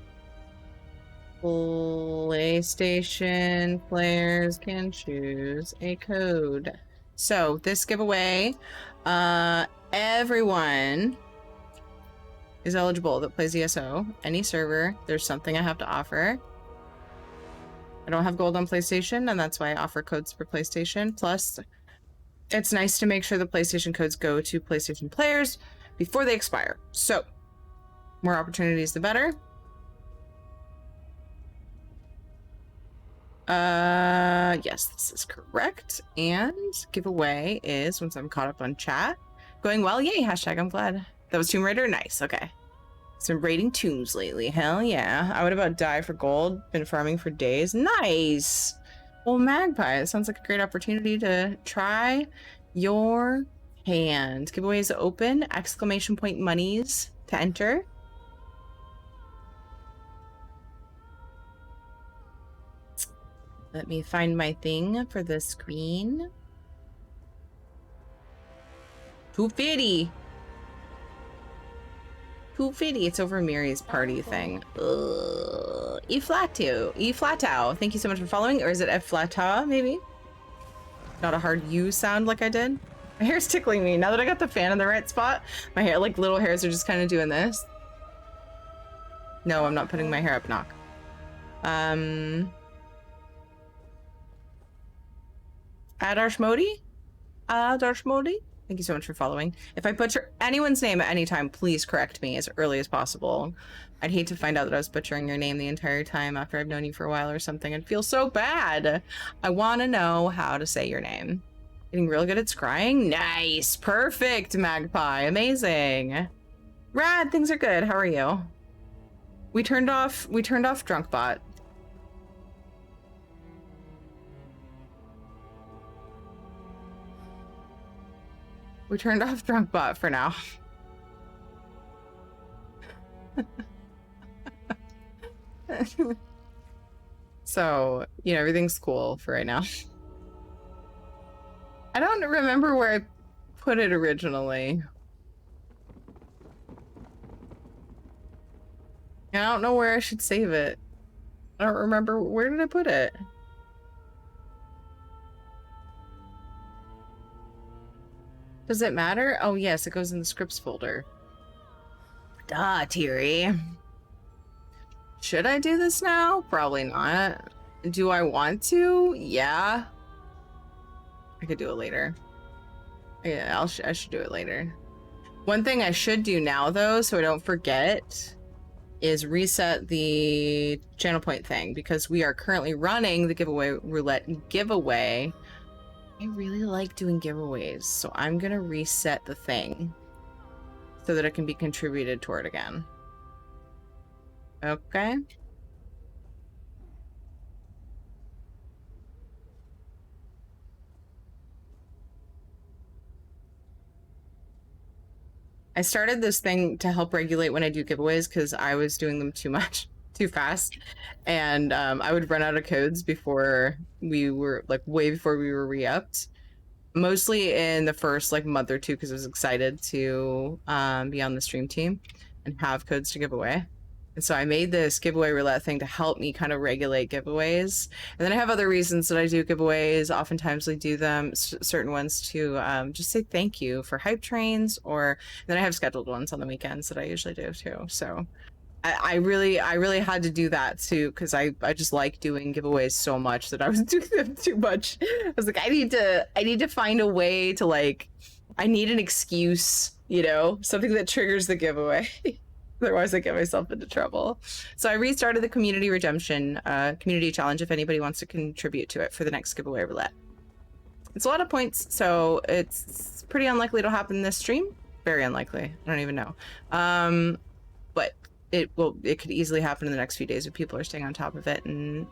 PlayStation players can choose a code. So this giveaway, everyone is eligible that plays ESO, any server. There's something I have to offer. I don't have gold on PlayStation, and that's why I offer codes for PlayStation. Plus, it's nice to make sure the PlayStation codes go to PlayStation players before they expire. So, more opportunities, the better. Yes, this is correct. And giveaway is, once I'm caught up on chat, going well. Yay, hashtag I'm glad. That was Tomb Raider? Nice, okay. So I'm raiding tombs lately. Hell yeah. I would about die for gold. Been farming for days. Nice. Well, Magpie, it sounds like a great opportunity to try your hand. Giveaway is open. Exclamation point monies to enter. Let me find my thing for the screen. 250. 250. It's over Miri's party thing. E-Flatao. Thank you so much for following. Or is it E-Flata, maybe? Not a hard U sound like I did. My hair's tickling me. Now that I got the fan in the right spot, my hair, like little hairs are just kind of doing this. No, I'm not putting my hair up, knock. Adarshmodi? Adarshmodi? Thank you so much for following. If I butcher anyone's name at any time, please correct me as early as possible. I'd hate to find out that I was butchering your name the entire time after I've known you for a while or something. I'd feel so bad. I want to know how to say your name. Getting real good at scrying? Nice. Perfect, Magpie. Amazing. Rad, things are good. How are you? We turned off Drunkbot. We turned off Drunkbot for now. So, you know, everything's cool for right now. I don't remember where I put it originally. I don't know where I should save it. I don't remember. Where did I put it? Does it matter? Oh, yes, it goes in the scripts folder. Duh, Teary. Should I do this now? Probably not. Do I want to? Yeah. I could do it later. Yeah, I should do it later. One thing I should do now, though, so I don't forget, is reset the channel point thing, because we are currently running the giveaway roulette giveaway. I really like doing giveaways, so I'm gonna reset the thing so that it can be contributed toward again. Okay. I started this thing to help regulate when I do giveaways because I was doing them too much, too fast. And I would run out of codes before we were, like, way before we were re-upped. Mostly in the first, like, month or two because I was excited to be on the stream team and have codes to give away. And so I made this giveaway roulette thing to help me kind of regulate giveaways. And then I have other reasons that I do giveaways. Oftentimes I do them, certain ones to just say thank you for hype trains, or then I have scheduled ones on the weekends that I usually do too. So I really had to do that too, because I just like doing giveaways so much that I was doing them too much. I was like, I need to find a way to, like, I need an excuse, you know, something that triggers the giveaway. Otherwise I get myself into trouble. So I restarted the community redemption community challenge if anybody wants to contribute to it for the next giveaway roulette. It's a lot of points, so it's pretty unlikely it'll happen this stream. Very unlikely. I don't even know. But it could easily happen in the next few days if people are staying on top of it and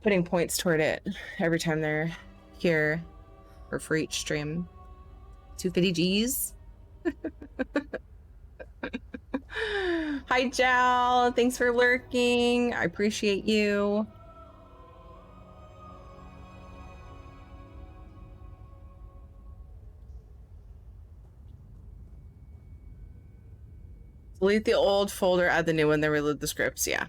putting points toward it every time they're here, or for each stream. 250 G's. Hi, Jal. Thanks for lurking. I appreciate you. Delete the old folder, add the new one, then reload the scripts. Yeah,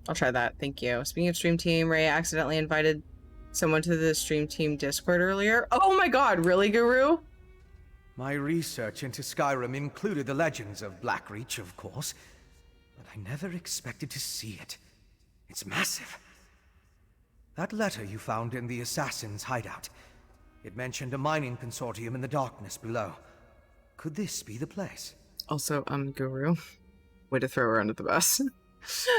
I'll try that. Thank you. Speaking of stream team, Ray accidentally invited someone to the stream team Discord earlier. Oh my god, really, Guru? My research into Skyrim included the legends of Blackreach, of course, but I never expected to see it. It's massive. That letter you found in the assassin's hideout, it mentioned a mining consortium in the darkness below. Could this be the place? Also, Guru, way to throw her under the bus.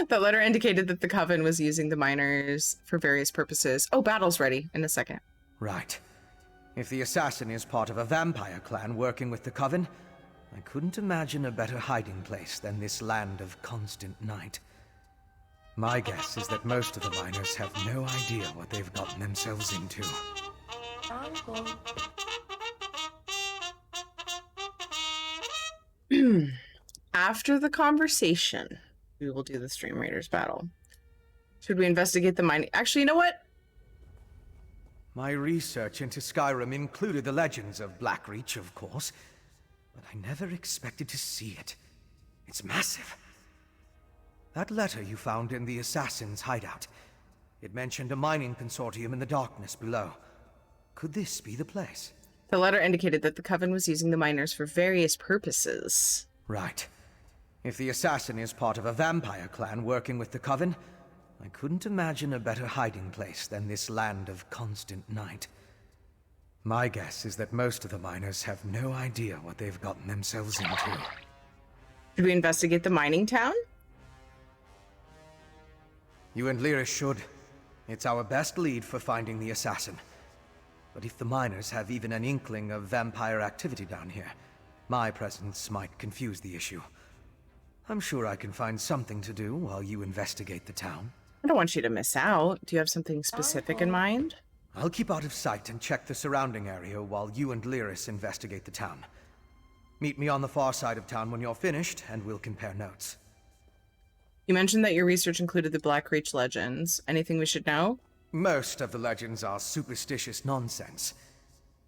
That letter indicated that the Coven was using the miners for various purposes. Oh, battle's ready in a second. Right. If the assassin is part of a vampire clan working with the Coven, I couldn't imagine a better hiding place than this land of constant night. My guess is that most of the miners have no idea what they've gotten themselves into. Uncle. After the conversation, we will do the Stream Raiders battle. Should we investigate the mining? Actually, you know what? My research into Skyrim included the legends of Blackreach, of course, but I never expected to see it. It's massive. That letter you found in the assassin's hideout, it mentioned a mining consortium in the darkness below. Could this be the place? The letter indicated that the Coven was using the miners for various purposes. Right. If the assassin is part of a vampire clan working with the Coven, I couldn't imagine a better hiding place than this land of constant night. My guess is that most of the miners have no idea what they've gotten themselves into. Should we investigate the mining town? You and Lyra should. It's our best lead for finding the assassin. But if the miners have even an inkling of vampire activity down here, my presence might confuse the issue. I'm sure I can find something to do while you investigate the town. I don't want you to miss out. Do you have something specific in mind? I'll keep out of sight and check the surrounding area while you and Lyris investigate the town. Meet me on the far side of town when you're finished, and we'll compare notes. You mentioned that your research included the Blackreach legends. Anything we should know? Most of the legends are superstitious nonsense.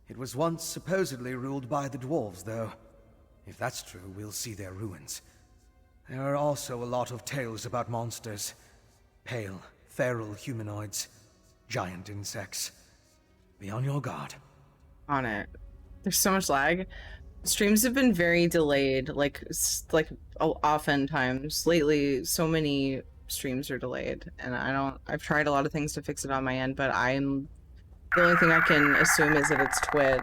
It was once supposedly ruled by the dwarves, though. If that's true, we'll see their ruins. There are also a lot of tales about monsters. Pale, feral humanoids, giant insects. Be on your guard. on it. There's so much lag. Streams have been very delayed, like oftentimes. Lately, so many streams are delayed, and I've tried a lot of things to fix it on my end, but the only thing I can assume is that it's Twitch.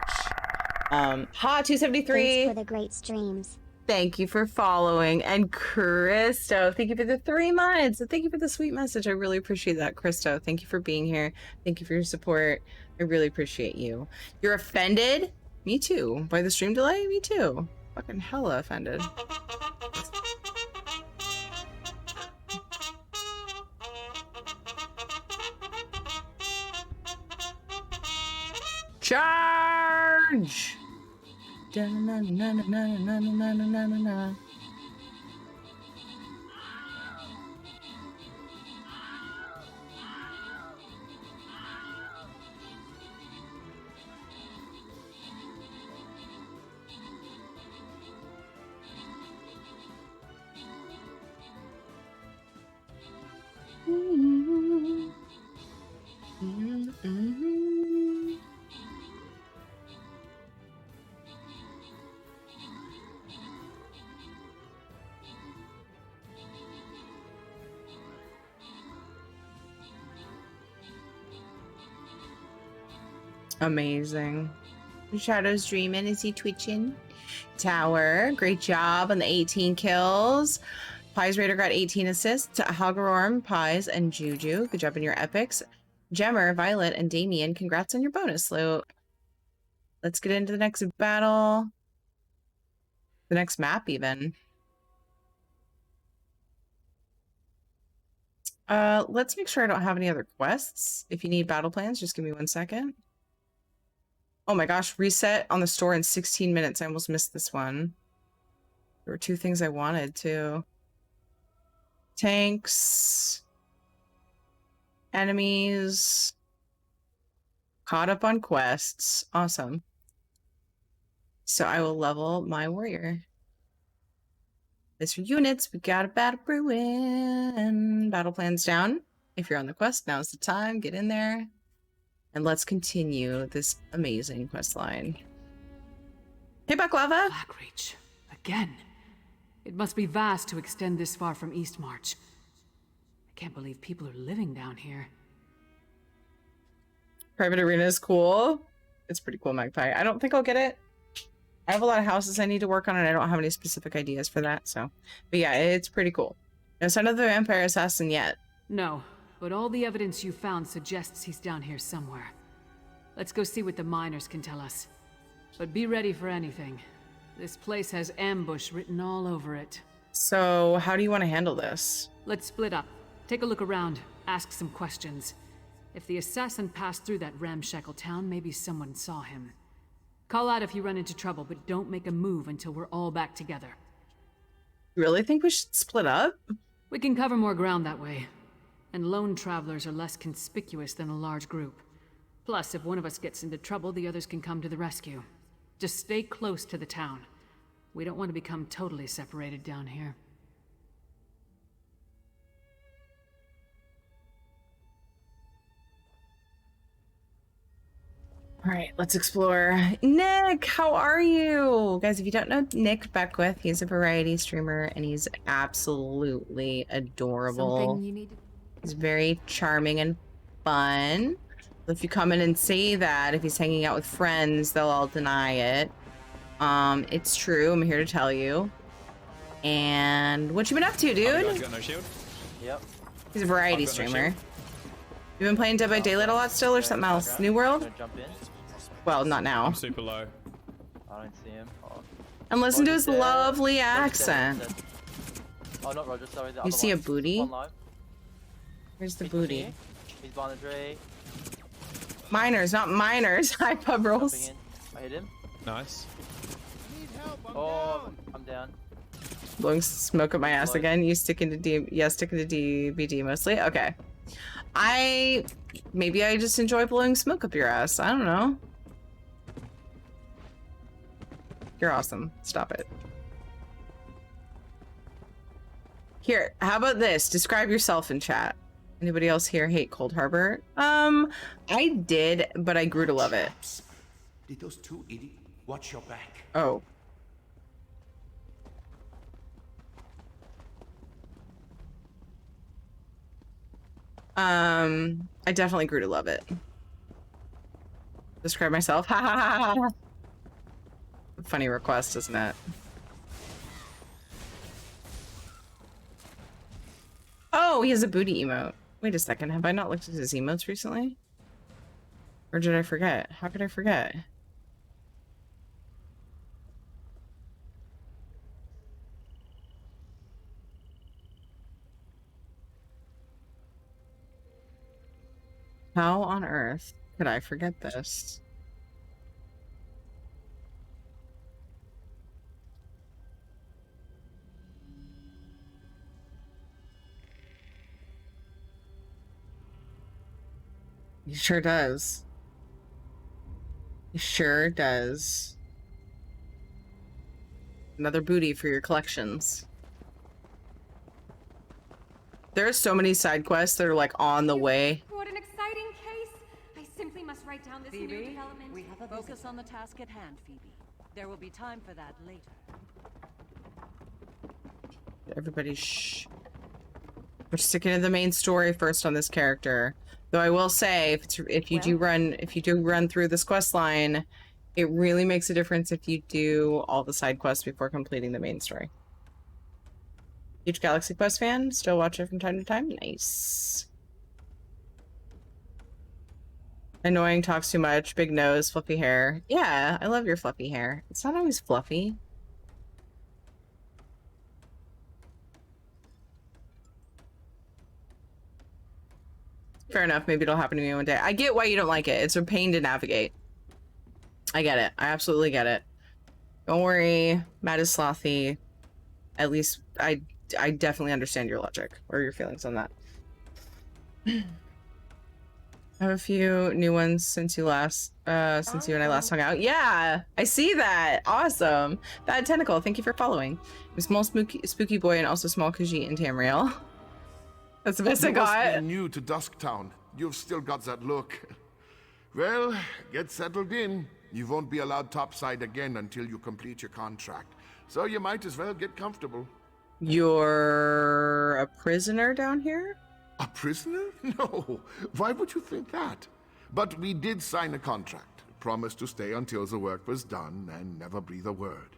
273. Thanks for the great streams. Thank you for following. And Christo, thank you for the 3 months. Thank you for the sweet message. I really appreciate that, Christo. Thank you for being here. Thank you for your support. I really appreciate you. You're offended? Me too. By the stream delay? Me too. Fucking hella offended. Charge! Da-na-na-na-na-na-na-na-na-na-na. Amazing. Shadow's dreaming. Is he twitching? Tower, great job on the 18 kills. Pies Raider got 18 assists. Hagarorm, Pies, and Juju. Good job on your epics. Gemmer, Violet, and Damien, congrats on your bonus loot. Let's get into the next battle. The next map, even. Let's make sure I don't have any other quests. If you need battle plans, just give me 1 second. Oh my gosh, reset on the store in 16 minutes. I almost missed this one. There were 2 things I wanted too. Tanks. Enemies. Caught up on quests. Awesome. So I will level my warrior. This for units. We got a battle brewing. Battle plans down. If you're on the quest, now's the time. Get in there. And let's continue this amazing quest line. Hey, Baklava! Blackreach. Again. It must be vast to extend this far from Eastmarch. I can't believe people are living down here. Private Arena is cool. It's pretty cool, Magpie. I don't think I'll get it. I have a lot of houses I need to work on, and I don't have any specific ideas for that, so. But yeah, it's pretty cool. No sign of the vampire assassin yet. No, but all the evidence you found suggests he's down here somewhere. Let's go see what the miners can tell us. But be ready for anything. This place has ambush written all over it. So, how do you want to handle this? Let's split up. Take a look around. Ask some questions. If the assassin passed through that ramshackle town, maybe someone saw him. Call out if you run into trouble, but don't make a move until we're all back together. You really think we should split up? We can cover more ground that way. And lone travelers are less conspicuous than a large group. Plus, if one of us gets into trouble, the others can come to the rescue. Just stay close to the town. We don't want to become totally separated down here. All right, let's explore. Nick, how are you? Guys, if you don't know Nick Beckwith, he's a variety streamer and he's absolutely adorable. Something you need to... He's very charming and fun. If you come in and say that, if he's hanging out with friends, they'll all deny it. It's true. I'm here to tell you. And what you been up to, dude? You guys got no shield? Yep. He's a variety streamer. You been playing Dead by Daylight a lot still, or something else? New World? Jump in. Well, not now. I'm super low. I don't see him. Oh. And listen to his lovely accent. Oh, not Roger, sorry. You see a booty? Where's the booty? He's behind the tree. Miners, not miners. Hi, pub rolls. I hit him. Nice. Oh, I'm down. Blowing smoke up my ass again. You sticking to D? Yeah, sticking to DBD mostly. Okay. Maybe I just enjoy blowing smoke up your ass. I don't know. You're awesome. Stop it. Here, how about this? Describe yourself in chat. Anybody else here hate Cold Harbor? I did, but I grew to love it. Did those two idiots... Watch your back. Oh. I definitely grew to love it. Describe myself. Ha ha ha ha. Funny request, isn't it? Oh, he has a booty emote. Wait a second, have I not looked at his emotes recently? Or did I forget? How could I forget? How on earth could I forget this? He sure does. He sure does. Another booty for your collections. There are so many side quests that are like on the way. What an exciting case! I simply must write down this new development. We have a focus on the task at hand, Phoebe. There will be time for that later. Everybody shh. We're sticking to the main story first on this character. Though I will say, if you do run through this quest line, it really makes a difference if you do all the side quests before completing the main story. Huge Galaxy Quest fan, still watch it from time to time. Nice. Annoying, talks too much, big nose, fluffy hair. Yeah, I love your fluffy hair. It's not always fluffy. Fair enough, maybe it'll happen to me one day. I get why you don't like it. It's a pain to navigate. I get it. I absolutely get it. Don't worry, Matt is slothy. At least I definitely understand your logic or your feelings on that. I have a few new ones since you and I last hung out. Yeah, I see that. Awesome. Bad Tentacle, thank you for following. I'm small spooky boy and also small Khajiit and Tamriel. That's the best I got. You must be new to Dusktown. You've still got that look. Well, get settled in. You won't be allowed topside again until you complete your contract. So you might as well get comfortable. You're a prisoner down here? A prisoner? No. Why would you think that? But we did sign a contract. Promised to stay until the work was done and never breathe a word.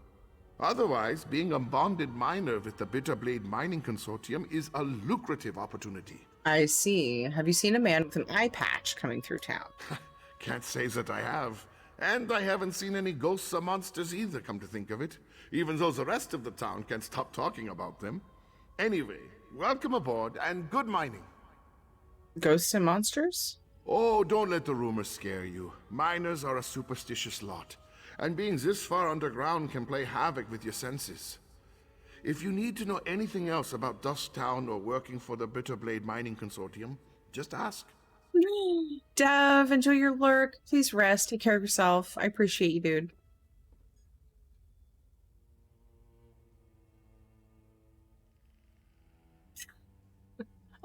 Otherwise, being a bonded miner with the Bitterblade Mining Consortium is a lucrative opportunity. I see. Have you seen a man with an eye patch coming through town? Can't say that I have. And I haven't seen any ghosts or monsters either, come to think of it. Even though the rest of the town can't stop talking about them. Anyway, welcome aboard and good mining. Ghosts and monsters? Oh, don't let the rumors scare you. Miners are a superstitious lot. And being this far underground can play havoc with your senses. If you need to know anything else about Dusktown or working for the Bitterblade Mining Consortium, just ask. Dev, enjoy your lurk. Please rest. Take care of yourself. I appreciate you, dude.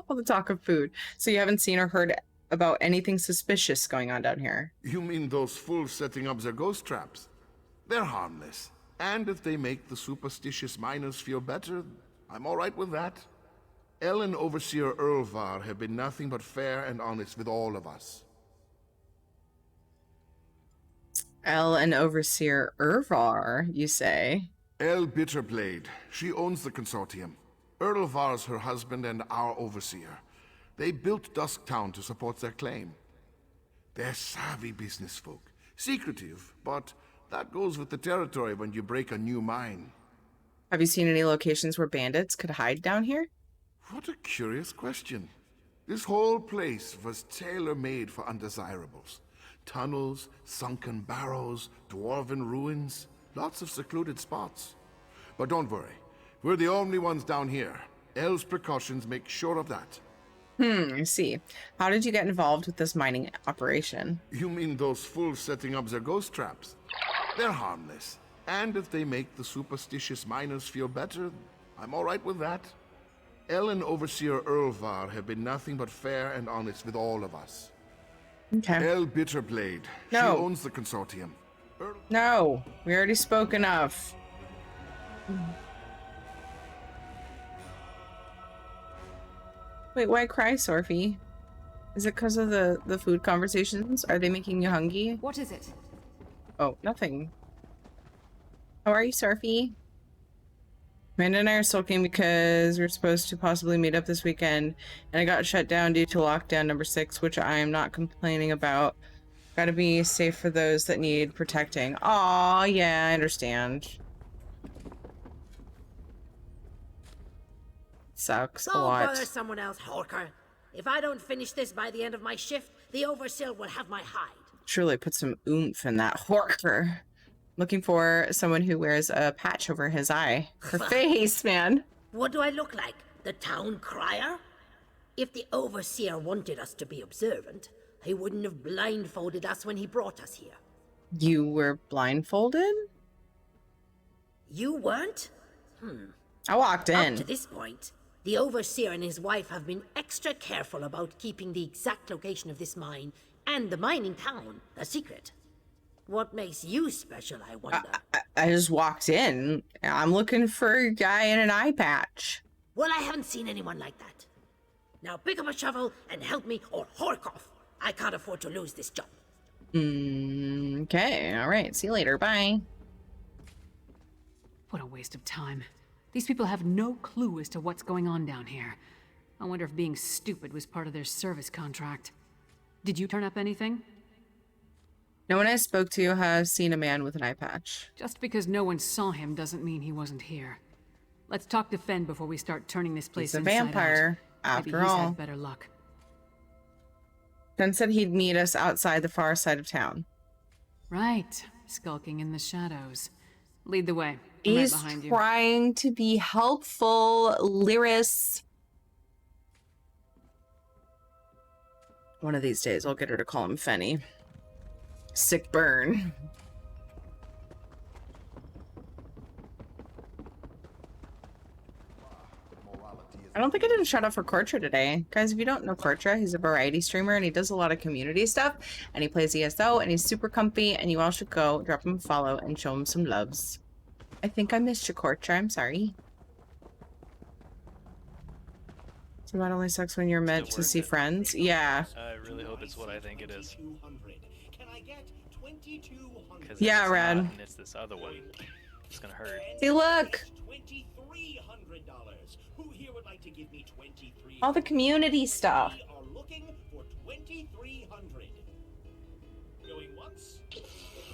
All the talk of food. So you haven't seen or heard about anything suspicious going on down here? You mean those fools setting up their ghost traps? They're harmless. And if they make the superstitious miners feel better, I'm all right with that. El and Overseer Erlvar have been nothing but fair and honest with all of us. El and Overseer Erlvar, you say? El Bitterblade. She owns the consortium. Erlvar's her husband and our overseer. They built Dusktown to support their claim. They're savvy business folk. Secretive, but that goes with the territory when you break a new mine. Have you seen any locations where bandits could hide down here? What a curious question. This whole place was tailor-made for undesirables. Tunnels, sunken barrows, dwarven ruins, lots of secluded spots. But don't worry, we're the only ones down here. El's precautions make sure of that. I see. How did you get involved with this mining operation? You mean those fools setting up their ghost traps? They're harmless. And if they make the superstitious miners feel better, I'm all right with that. El and Overseer Erlvar have been nothing but fair and honest with all of us. Okay. El Bitterblade. No. She owns the consortium. No, we already spoke enough. Wait, why cry, Sorfy? Is it because of the food conversations? Are they making you hungry? What is it? Oh, nothing. How are you, Sorfy? Amanda and I are sulking because we're supposed to possibly meet up this weekend, and I got shut down due to lockdown number 6, which I am not complaining about. Gotta be safe for those that need protecting. Aw, yeah, I understand. Sucks a Go lot. bother someone else, Hawker. If I don't finish this by the end of my shift, the Overseer will have my hide. Truly put some oomph in that horker. Looking for someone who wears a patch over his eye. Her face, man. What do I look like? The town crier? If the Overseer wanted us to be observant, he wouldn't have blindfolded us when he brought us here. You were blindfolded? You weren't? I walked in. Up to this point, the Overseer and his wife have been extra careful about keeping the exact location of this mine and the mining town a secret. What makes you special, I wonder? I just walked in. I'm looking for a guy in an eye patch. Well, I haven't seen anyone like that. Now pick up a shovel and help me or hork off. I can't afford to lose this job. Okay, alright. See you later. Bye. What a waste of time. These people have no clue as to what's going on down here. I wonder if being stupid was part of their service contract. Did you turn up anything? No one I spoke to has seen a man with an eye patch. Just because no one saw him doesn't mean he wasn't here. Let's talk to Fen before we start turning this place He's a inside vampire, out. after Maybe he's all. had better luck. Fen said he'd meet us outside the far side of town. Right. Skulking in the shadows. Lead the way. I'm He's right behind you. trying to be helpful, Lyris. One of these days, I'll get her to call him Fenny. Sick burn. I don't think I did a shout out for Kortra today. Guys, if you don't know Kortra, he's a variety streamer and he does a lot of community stuff and he plays ESO and he's super comfy and you all should go drop him a follow and show him some loves. I think I missed you, Kortra. I'm sorry. So that only sucks when you're meant to see friends. Yeah. I really hope it's what I think it is. Yeah, Rad. And it's this other one. It's gonna hurt. See, look. All the community stuff.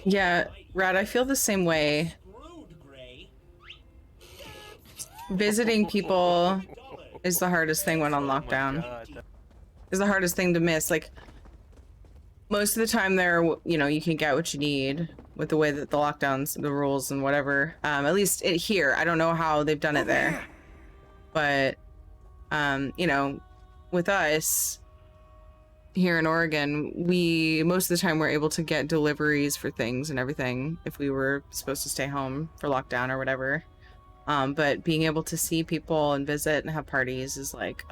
Yeah, Rad, I feel the same way. Visiting people is the hardest thing when on lockdown. Is the hardest thing to miss. Like, most of the time there, you know, you can get what you need with the way that the lockdowns, the rules and whatever. At least here, I don't know how they've done it there. But, you know, with us here in Oregon, most of the time we're able to get deliveries for things and everything if we were supposed to stay home for lockdown or whatever. But being able to see people and visit and have parties is like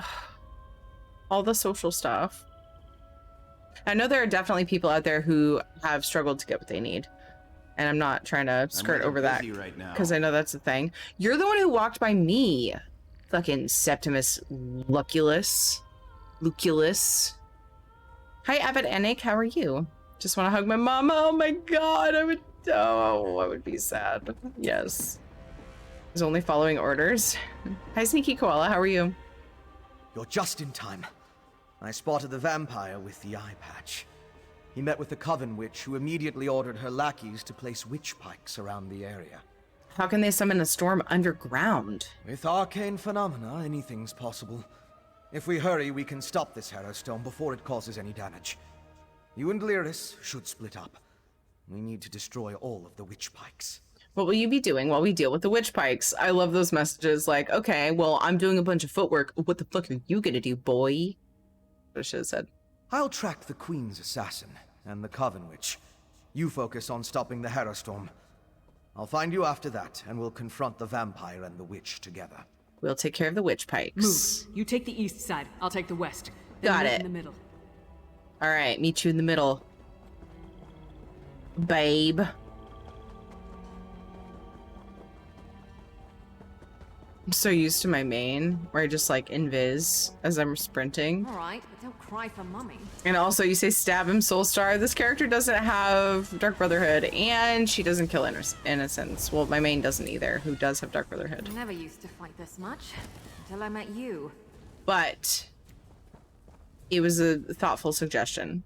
all the social stuff. I know there are definitely people out there who have struggled to get what they need. And I'm not trying to skirt over that because I know that's the thing. You're the one who walked by me. Fucking Septimus Luculus. Hi, Avid Anik. How are you? Just want to hug my mama. Oh my god. I would be sad. Yes. He's only following orders. Hi, Sneaky Koala. How are you? You're just in time. I spotted the vampire with the eye patch. He met with the Coven Witch, who immediately ordered her lackeys to place witch pikes around the area. How can they summon a storm underground? With arcane phenomena, anything's possible. If we hurry, we can stop this Harrowstone before it causes any damage. You and Lyris should split up. We need to destroy all of the witch pikes. What will you be doing while we deal with the witch pikes? I love those messages like, okay, well, I'm doing a bunch of footwork. What the fuck are you gonna do, boy? What I should have said. I'll track the Queen's assassin and the Coven Witch. You focus on stopping the Harrowstorm. I'll find you after that, and we'll confront the vampire and the witch together. We'll take care of the witch pikes. Move. You take the east side. I'll take the west. Then Got meet it. in the middle. All right, meet you in the middle, babe. I'm so used to my main, where I just like invis as I'm sprinting. All right, but don't cry for mummy. And also, you say stab him, Soulstar. This character doesn't have Dark Brotherhood, and she doesn't kill innocents. Well, my main doesn't either, who does have Dark Brotherhood. I never used to fight this much until I met you. But it was a thoughtful suggestion.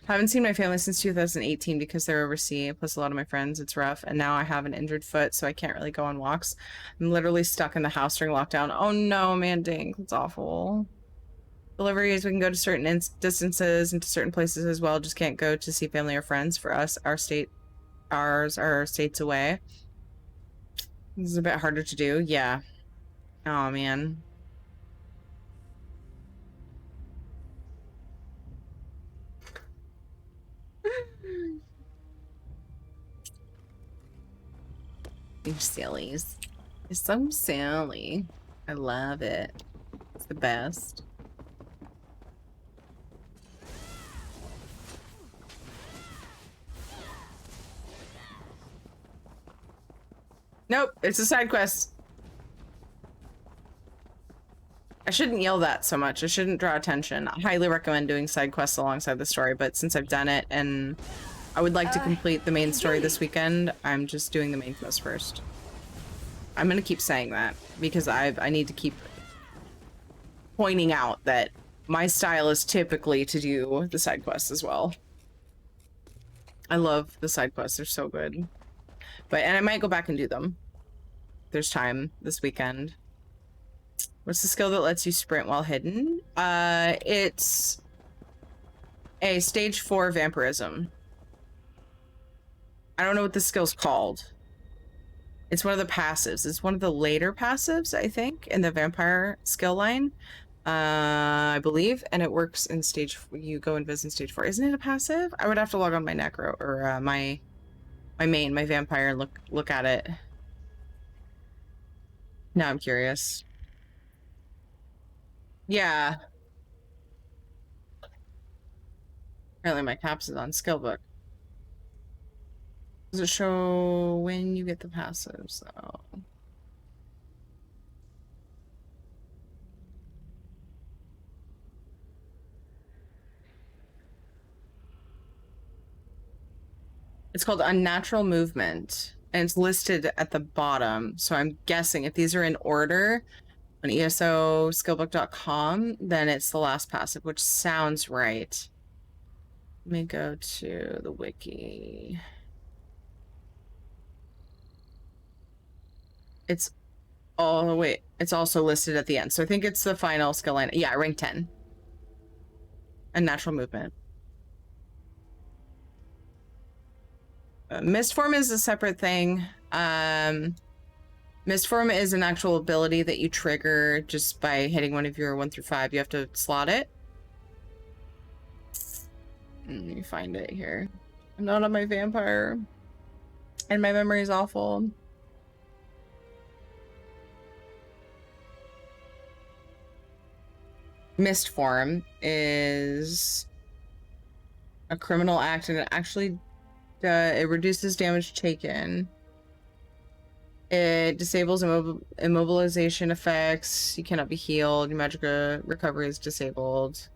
Haven't seen my family since 2018 because they're overseas, plus a lot of my friends. It's rough, and now I have an injured foot, so I can't really go on walks. I'm literally stuck in the house during lockdown. Oh no, man, dang, that's awful. Deliveries, we can go to certain distances and to certain places as well. Just can't go to see family or friends. For us, ours are states away. This is a bit harder to do. Yeah. Oh man. You sillies. You're so silly. I love it. It's the best. Nope, it's a side quest. I shouldn't yell that so much. I shouldn't draw attention. I highly recommend doing side quests alongside the story, but since I've done it and I would like to complete the main story this weekend, I'm just doing the main quest first. I'm gonna keep saying that because I need to keep pointing out that my style is typically to do the side quests as well. I love the side quests, they're so good. And I might go back and do them. There's time this weekend. What's the skill that lets you sprint while hidden? It's a stage 4 vampirism. I don't know what the skill's called. It's one of the passives. It's one of the later passives, I think, in the vampire skill line. I believe, and it works in stage. You go invis in stage 4. Isn't it a passive? I would have to log on my necro or my main, my vampire, and look at it. Now I'm curious. Yeah. Apparently my caps is on skill book. Does it show when you get the passives though? It's called Unnatural Movement, and it's listed at the bottom. So I'm guessing if these are in order on ESOskillbook.com, then it's the last passive, which sounds right. Let me go to the wiki. It's wait, it's also listed at the end. So I think it's the final skill line. Yeah, rank 10. Unnatural Movement. Mist Form is a separate thing. Mist Form is an actual ability that you trigger just by hitting one of your 1 through 5. You have to slot it. Let me find it here. I'm not on my vampire. And my memory is awful. Mist Form is a criminal act, and it actually it reduces damage taken. It disables immobilization effects. You cannot be healed. Your magic recovery is disabled.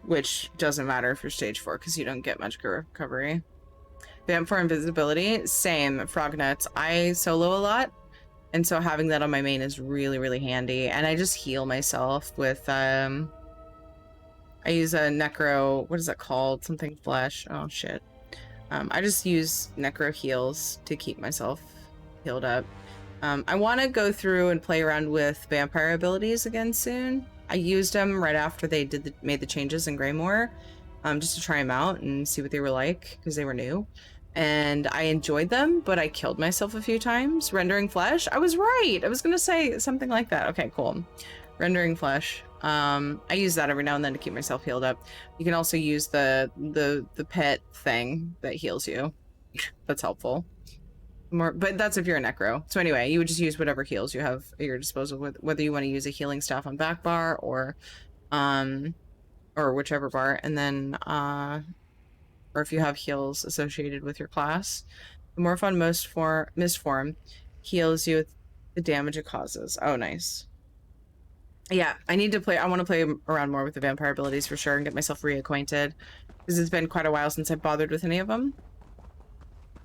Which doesn't matter if you're stage 4 because you don't get magic recovery. Vamp for invisibility, same. Frog nuts. I solo a lot, and so having that on my main is really, really handy. And I just heal myself with I use a necro, what is that called? Something flesh. Oh shit. I just use necro heals to keep myself healed up. I want to go through and play around with vampire abilities again soon. I used them right after they made the changes in Greymoor, just to try them out and see what they were like because they were new. And I enjoyed them, but I killed myself a few times. Rendering flesh. I was right. I was gonna say something like that. Okay, cool. Rendering flesh. I use that every now and then to keep myself healed up. You can also use the pet thing that heals you. That's helpful. But that's if you're a necro. So anyway, you would just use whatever heals you have at your disposal, with whether you want to use a healing staff on back bar or whichever bar, and then or if you have heals associated with your class. The Morph on mist form heals you with the damage it causes. Oh, nice. Yeah, I need to play. I want to play around more with the vampire abilities for sure and get myself reacquainted, because it's been quite a while since I bothered with any of them.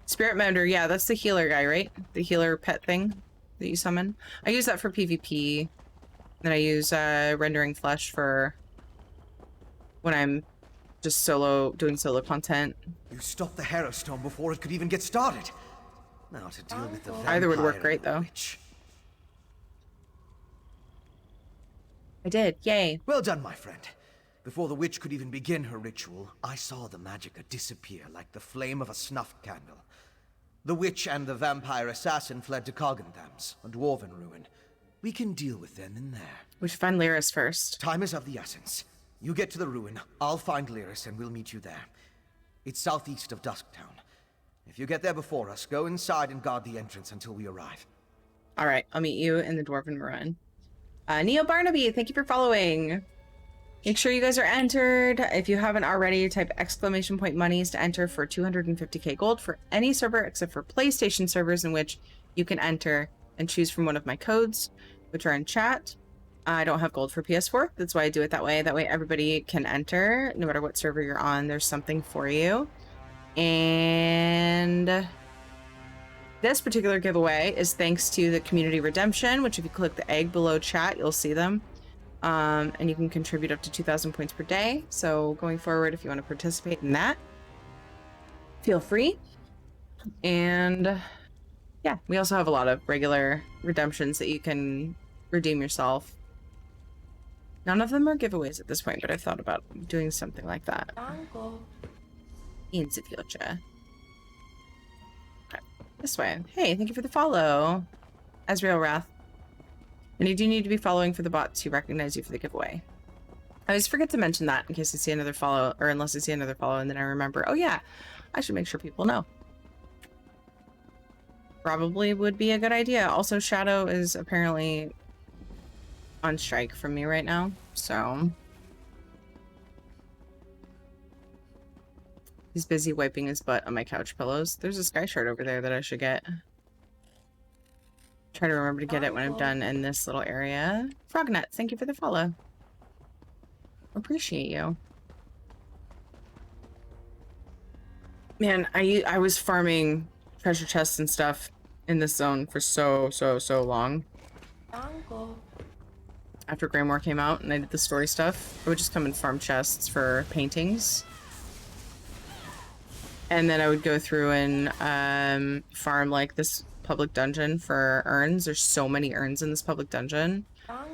Spirit Mender, yeah, that's the healer guy, right? The healer pet thing that you summon. I use that for PvP. Then I use Rendering Flesh for when I'm just doing solo content. You stopped the Hera Storm before it could even get started. Now to deal with the vampire. Either would work great though. I did, yay. Well done, my friend. Before the witch could even begin her ritual, I saw the magicka disappear like the flame of a snuff candle. The witch and the vampire assassin fled to Coggentham's, a dwarven ruin. We can deal with them in there. We should find Lyris first. Time is of the essence. You get to the ruin, I'll find Lyris and we'll meet you there. It's southeast of Dusktown. If you get there before us, go inside and guard the entrance until we arrive. All right, I'll meet you in the dwarven ruin. Neo Barnaby, thank you for following. Make sure you guys are entered. If you haven't already, type !monies to enter for 250k gold for any server except for PlayStation servers, in which you can enter and choose from one of my codes, which are in chat. I don't have gold for PS4. That's why I do it that way. That way everybody can enter. No matter what server you're on, there's something for you. And this particular giveaway is thanks to the community redemption, which if you click the egg below chat, you'll see them. And you can contribute up to 2,000 points per day. So going forward, if you want to participate in that, feel free. And yeah, we also have a lot of regular redemptions that you can redeem yourself. None of them are giveaways at this point, but I've thought about doing something like that in the future. Okay, this way. Hey, thank you for the follow, Azrael Wrath. And you do need to be following for the bot to recognize you for the giveaway. I always forget to mention that in case I see another follow, or unless I see another follow and then I remember, oh yeah, I should make sure people know. Probably would be a good idea. Also, Shadow is apparently on strike from me right now, so he's busy wiping his butt on my couch pillows. There's a sky shard over there that I should get. Try to remember to get it when I'm done in this little area. Frognet, thank you for the follow. Appreciate you. Man, I was farming treasure chests and stuff in this zone for so long. After Greymoor came out and I did the story stuff, I would just come and farm chests for paintings. And then I would go through and farm like this public dungeon for urns. There's so many urns in this public dungeon.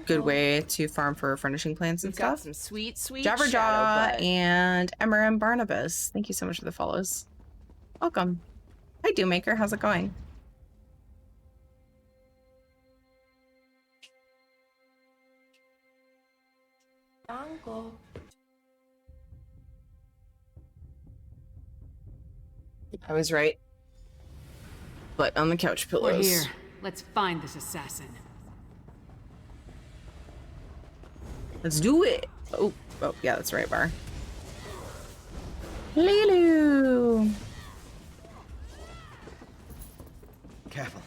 Good way to farm for furnishing plants and stuff. Got some sweet Jabberjaw and Emerem Barnabas. Thank you so much for the follows. Welcome. Hi, Doommaker. How's it going? I was right. But on the couch pillows. We're here. Let's find this assassin. Let's do it. Oh, yeah, that's right, Bar. Lilu. Careful.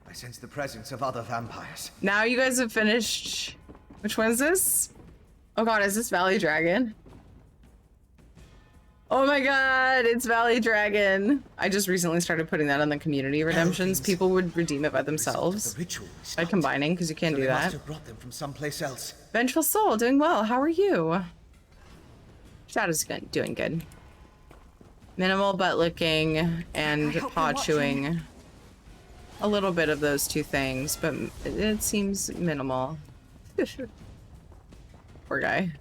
I sense the presence of other vampires. Now you guys have finished. Which one is this? Oh god, is this Valley Dragon? Oh my god, it's Valley Dragon. I just recently started putting that on the community redemptions. People would redeem it by themselves by combining, because you can't do that. Must have brought them from someplace else. Vengeful Soul, doing well. How are you? Shadow's good, doing good. Minimal butt licking and paw chewing. A little bit of those two things, but it seems minimal. Poor guy.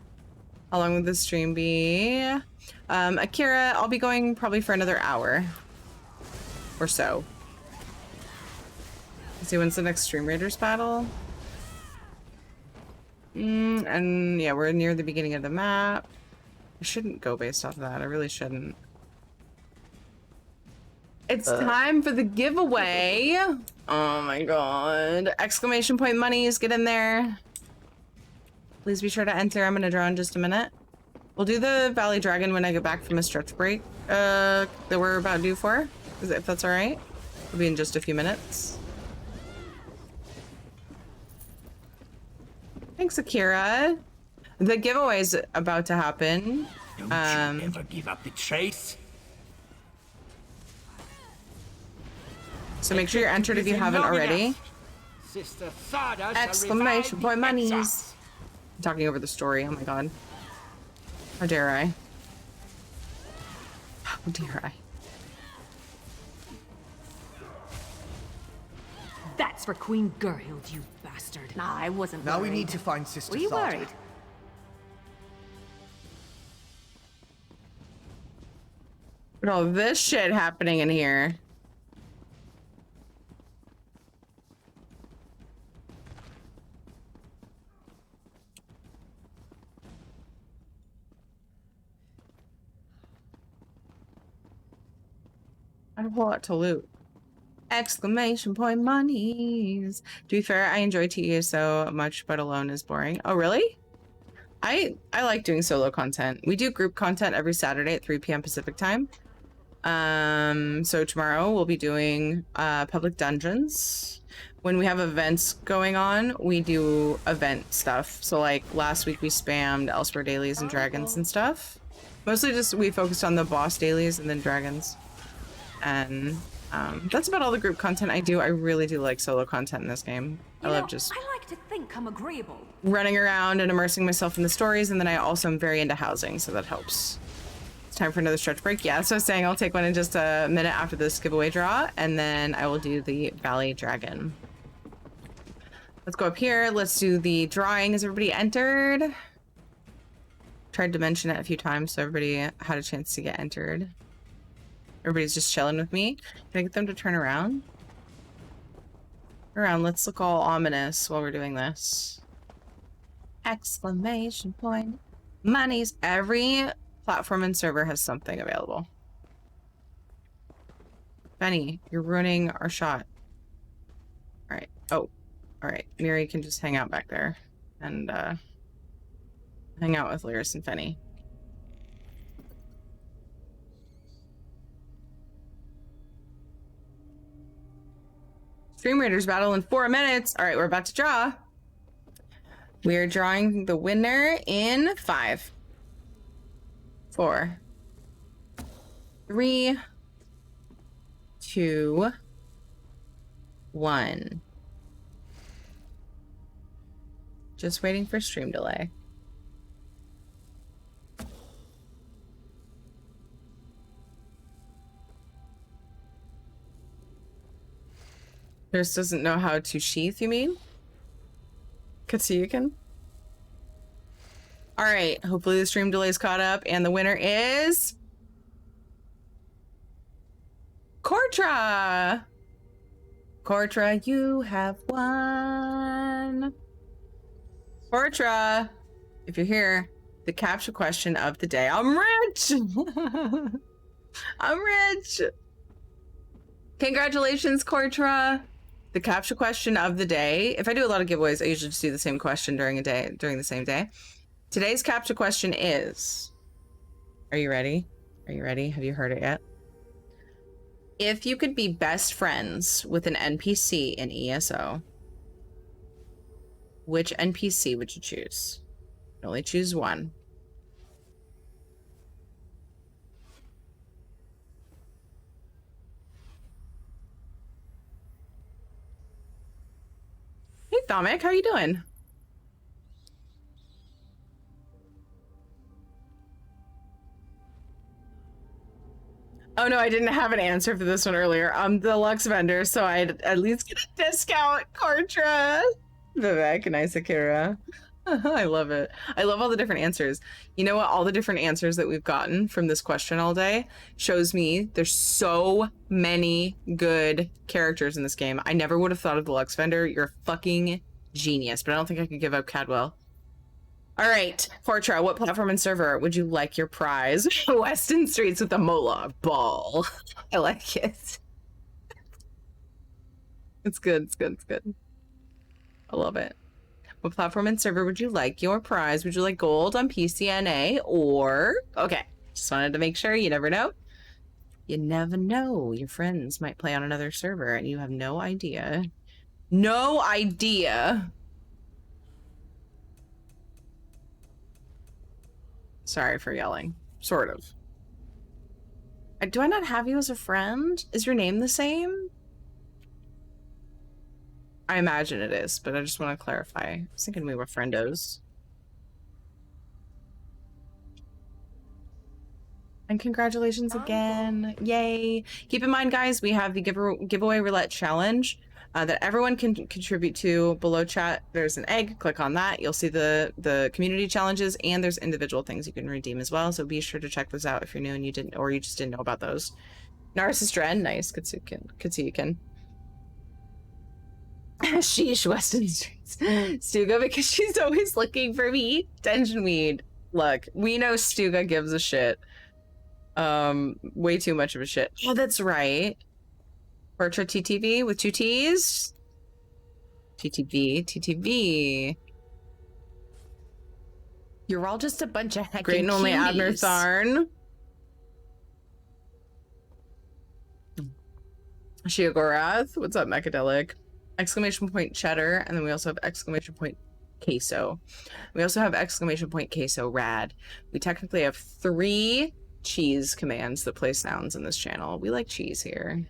How long will the stream be? Akira, I'll be going probably for another hour or so. Let's see, when's the next Stream Raiders battle? And yeah, we're near the beginning of the map. I shouldn't go based off of that. I really shouldn't. It's time for the giveaway. Oh my god. Exclamation point monies, get in there. Please be sure to enter. I'm gonna draw in just a minute. We'll do the Valley Dragon when I get back from a stretch break that we're about due for. if that's all right. We'll be in just a few minutes. Thanks, Akira. The giveaway's about to happen. Don't you ever give up the chase? So make sure you're entered if you haven't already. Sister Sawdust, Exclamation point monies. I'm talking over the story. Oh my god. How dare I? How dare I? That's for Queen Gurhild, you bastard. Nah, I wasn't Now worried. we need to find Sister Were you Sawdust. worried? Look at all this shit happening in here. I have a whole lot to loot. Exclamation point monies. To be fair, I enjoy TE so much, but alone is boring. Oh, really? I like doing solo content. We do group content every Saturday at 3 p.m. Pacific time. So tomorrow we'll be doing public dungeons. When we have events going on, we do event stuff. So like last week we spammed Elsewhere dailies and dragons and stuff. Mostly just we focused on the boss dailies and then dragons. And that's about all the group content I do. I really do like solo content in this game. I love just I like to think I'm agreeable. running around and immersing myself in the stories, and then I also am very into housing, so that helps. It's time for another stretch break. Yeah, so I was saying I'll take one in just a minute after this giveaway draw, and then I will do the Valley Dragon. Let's go up here. Let's do the drawing. Is everybody entered? Tried to mention it a few times so everybody had a chance to get entered. Everybody's just chilling with me. Can I get them to turn around? Around. Let's look all ominous while we're doing this. Exclamation point. Monies. Every platform and server has something available. Benny, you're ruining our shot. All right. Oh, all right. Miri can just hang out back there and hang out with Lyris and Fenny. Stream Raiders battle in 4 minutes. All right, we're about to draw. We are drawing the winner in 5, 4, 3, 2, 1. Just waiting for stream delay. Nurse doesn't know how to sheath, you mean? Katsuya. All right, hopefully the stream delay's caught up, and the winner is Kortra. Kortra, you have won. Kortra, if you're here, the captcha question of the day. I'm rich. I'm rich. Congratulations, Kortra. The captcha question of the day. If I do a lot of giveaways, I usually just do the same question during the same day. Today's captcha question is, are you ready? Are you ready? Have you heard it yet? If you could be best friends with an NPC in ESO, which NPC would you choose? You can only choose one. Hey, Thomik, how you doing? Oh no, I didn't have an answer for this one earlier. I'm the Lux vendor, so I'd at least get a discount. Kortra, Vivek, and Isakira. I love it. I love all the different answers. You know what? All the different answers that we've gotten from this question all day shows me there's so many good characters in this game. I never would have thought of the Lux vendor. You're a fucking genius, but I don't think I could give up Cadwell. All right, Fortra, what platform and server would you like your prize? Weston Streets with the Molar Ball. I like it. It's good, it's good, it's good. I love it. What platform and server would you like your prize? Would you like gold on PCNA or... Okay, just wanted to make sure, you never know. You never know. Your friends might play on another server and you have no idea. No idea. Sorry for yelling. Sort of. Do I not have you as a friend? Is your name the same? I imagine it is, but I just want to clarify. I was thinking we were friendos. And congratulations again. Yay. Keep in mind, guys, we have the giveaway roulette challenge that everyone can contribute to. Below chat, there's an egg. Click on that. You'll see the community challenges, and there's individual things you can redeem as well. So be sure to check those out if you're new and you didn't, or you just didn't know about those. Narcissus Dren, nice. Good see you can. Sheesh, Weston Streets. Stuga, because she's always looking for me. Dungeon Weed. Look, we know Stuga gives a shit. Way too much of a shit. Oh, that's right. Portrait TTV with 2 T's. TTV. You're all just a bunch of heckin' Great and only Abner cuties. Tharn. Shiogorath. What's up, Mechadelic? Exclamation point cheddar, and then we also have exclamation point queso. We also have exclamation point queso rad. We technically have 3 cheese commands that play sounds in this channel. We like cheese here.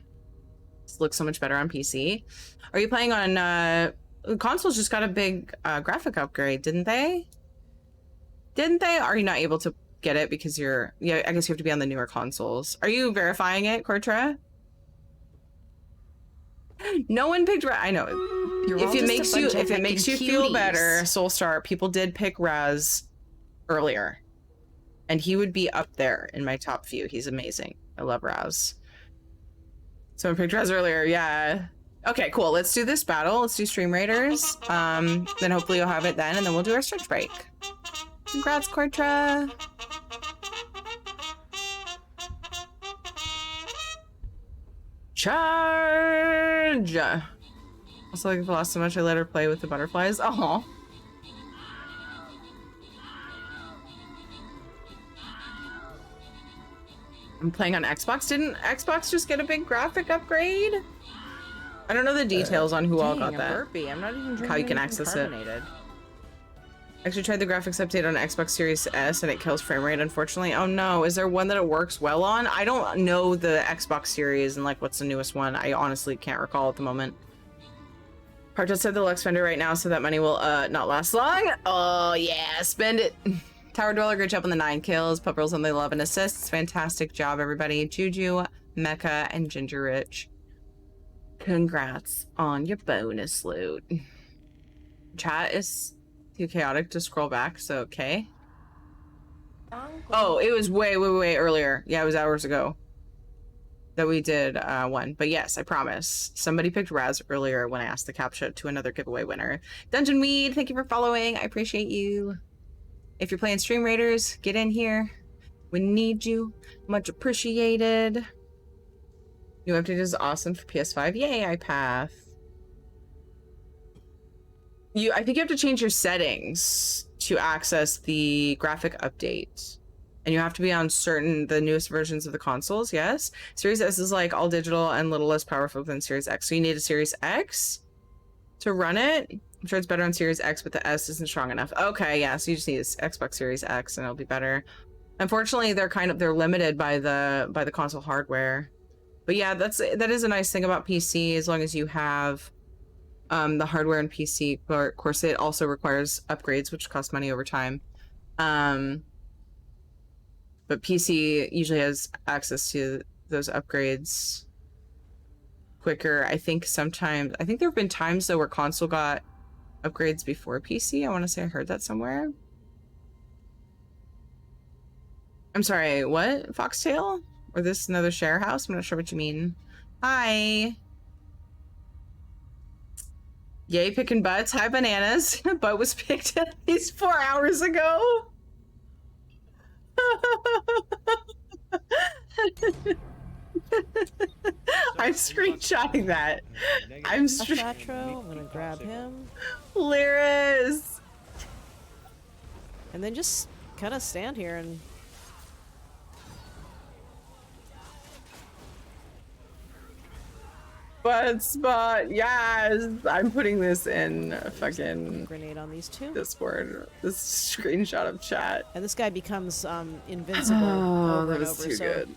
This looks so much better on PC. Are you playing on consoles? Just got a big graphic upgrade, didn't they? Are you not able to get it because you're, yeah, I guess you have to be on the newer consoles. Are you verifying it, Cortra? No one picked Raz. I know. If it makes you feel better, Soulstar, people did pick Raz earlier. And he would be up there in my top few. He's amazing. I love Raz. Someone picked Raz earlier, yeah. Okay, cool. Let's do this battle. Let's do Stream Raiders. Then hopefully you'll have it then, and then we'll do our search break. Congrats, Cortra. Charge! Also, like, I've lost so much, I let her play with the butterflies. Oh. I'm playing on Xbox. Didn't Xbox just get a big graphic upgrade? I don't know the details on who all got that. Burpee. I'm not even How you can access it. I actually tried the graphics update on Xbox Series S and it kills frame rate, unfortunately. Oh no, is there one that it works well on? I don't know the Xbox Series and like what's the newest one. I honestly can't recall at the moment. Parto said the Lux vendor right now, so that money will not last long. Oh yeah, spend it. Tower Dweller, great job on the 9 kills. Pup Rolls on the 11 assists. Fantastic job, everybody. Juju, Mecha, and Ginger Rich. Congrats on your bonus loot. Chat is too chaotic to scroll back, so okay. Oh, it was way earlier. Yeah, it was hours ago that we did one. But yes, I promise. Somebody picked Raz earlier when I asked the captcha to another giveaway winner. Dungeon Weed, thank you for following. I appreciate you. If you're playing Stream Raiders, get in here. We need you. Much appreciated. New update is awesome for PS5. Yay, iPath. I think you have to change your settings to access the graphic update. And you have to be on the newest versions of the consoles, yes? Series S is like all digital and a little less powerful than Series X. So you need a Series X to run it. I'm sure it's better on Series X, but the S isn't strong enough. Okay, yeah, so you just need this Xbox Series X and it'll be better. Unfortunately, they're limited by the console hardware. But yeah, that is a nice thing about PC, as long as you have the hardware and PC. Of course, it also requires upgrades, which cost money over time. But PC usually has access to those upgrades quicker. I think there have been times though where console got upgrades before PC. I want to say I heard that somewhere. I'm sorry, what? Foxtail? Or this another share house? I'm not sure what you mean. Hi. Yay, picking butts. Hi, bananas. Butt was picked at least 4 hours ago. I'm screenshotting that. I'm gonna grab him. Lyris. And then just kind of stand here and Butt spot, yes! I'm putting this in fucking grenade on these two. Discord. This screenshot of chat. And this guy becomes invincible Oh, over that and was over. too So good.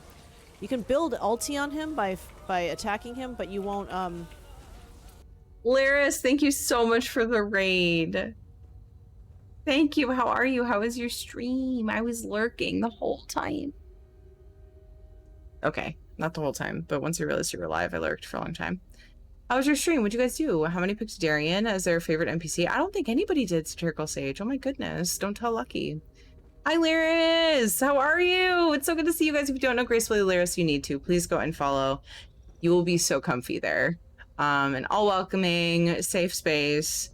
you can build ulti on him by attacking him, but you won't Lyris, thank you so much for the raid. Thank you. How are you? How was your stream? I was lurking the whole time. Okay, not the whole time, but once I realized you were live, I lurked for a long time. How was your stream? What'd you guys do? How many picked Darian as their favorite NPC? I don't think anybody did Satirical Sage. Oh my goodness. Don't tell Lucky. Hi, Lyris. How are you? It's so good to see you guys. If you don't know Gracefully Lyris, you need to. Please go and follow. You will be so comfy there. An all welcoming, safe space.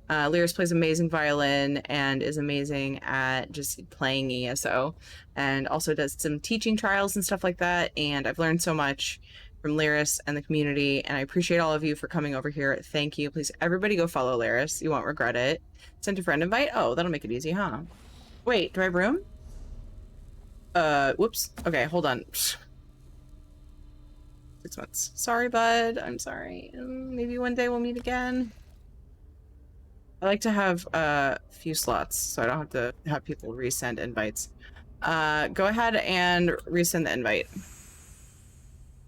Lyris plays amazing violin and is amazing at just playing ESO, and also does some teaching trials and stuff like that. And I've learned so much from Lyris and the community, and I appreciate all of you for coming over here. Thank you. Please, everybody go follow Lyris. You won't regret it. Send a friend invite. Oh, that'll make it easy, huh? Wait, do I have room? Whoops. Okay, hold on. 6 months. Sorry, bud. I'm sorry. Maybe one day we'll meet again. I like to have a few slots, so I don't have to have people resend invites. Go ahead and resend the invite.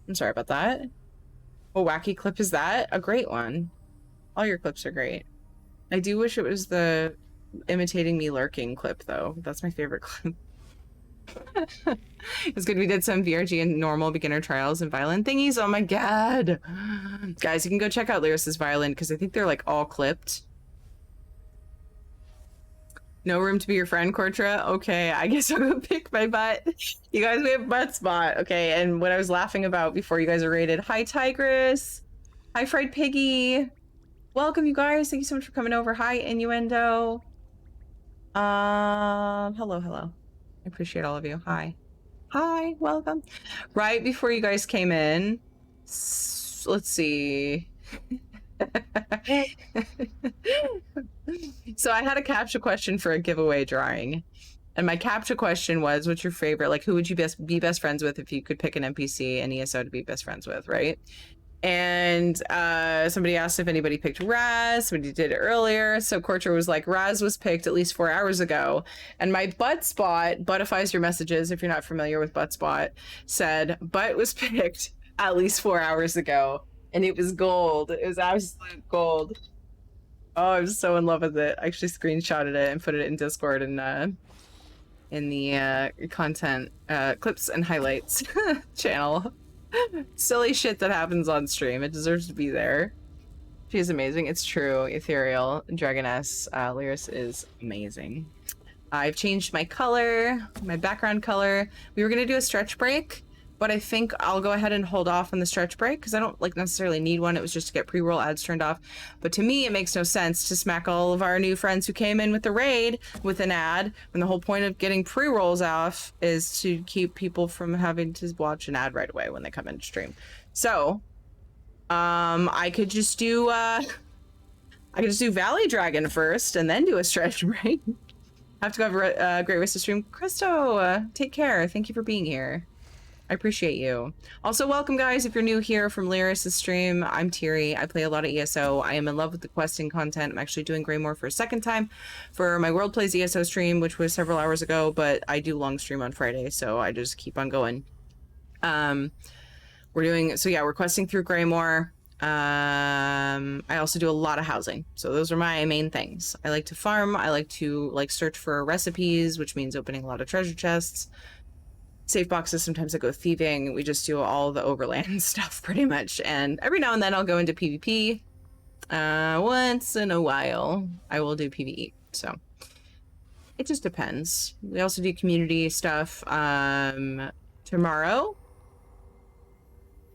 I'm sorry about that. What wacky clip is that? A great one. All your clips are great. I do wish it was the imitating me lurking clip, though. That's my favorite clip. It's good we did some VRG and normal beginner trials and violin thingies. Oh my god. Guys, you can go check out Lyris's violin, because I think they're like all clipped. No room to be your friend, Cortra? Okay, I guess I'll go pick my butt. You guys, we have butt spot. Okay, and what I was laughing about before you guys are rated. Hi, Tigress. Hi, Fried Piggy. Welcome, you guys. Thank you so much for coming over. Hi, Innuendo. Hello. I appreciate all of you. Hi. Hi, welcome. Right before you guys came in, let's see. So I had a captcha question for a giveaway drawing, and my captcha question was, what's your favorite, like, who would you be best friends with if you could pick an NPC and ESO to be best friends with, right? And somebody asked if anybody picked Raz. Somebody did it earlier, so Cortra was like, Raz was picked at least 4 hours ago. And my butt spot, buttifies your messages if you're not familiar with butt spot, said butt was picked at least 4 hours ago, and it was gold. It was absolute gold. Oh, I'm so in love with it. I actually screenshotted it and put it in Discord and in the content clips and highlights channel. Silly shit that happens on stream. It deserves to be there. She's amazing. It's true. Ethereal Dragoness Lyris is amazing. I've changed my color, my background color. We were gonna do a stretch break, but I think I'll go ahead and hold off on the stretch break because I don't like necessarily need one. It was just to get pre-roll ads turned off. But to me, it makes no sense to smack all of our new friends who came in with the raid with an ad when the whole point of getting pre-rolls off is to keep people from having to watch an ad right away when they come in stream. So, I could just do Valley Dragon first and then do a stretch break. I have to go have a great rest of stream. Christo, take care. Thank you for being here. I appreciate you. Also, welcome, guys. If you're new here from Lyris' stream, I'm Tiri. I play a lot of ESO. I am in love with the questing content. I'm actually doing Greymoor for a second time for my World Plays ESO stream, which was several hours ago, but I do long stream on Friday, so I just keep on going. We're questing through Greymoor. I also do a lot of housing. So those are my main things. I like to farm. I like to search for recipes, which means opening a lot of treasure chests. Safe boxes, sometimes I go thieving. We just do all the overland stuff pretty much. And every now and then I'll go into PvP. Once in a while I will do PvE. So it just depends. We also do community stuff. Tomorrow,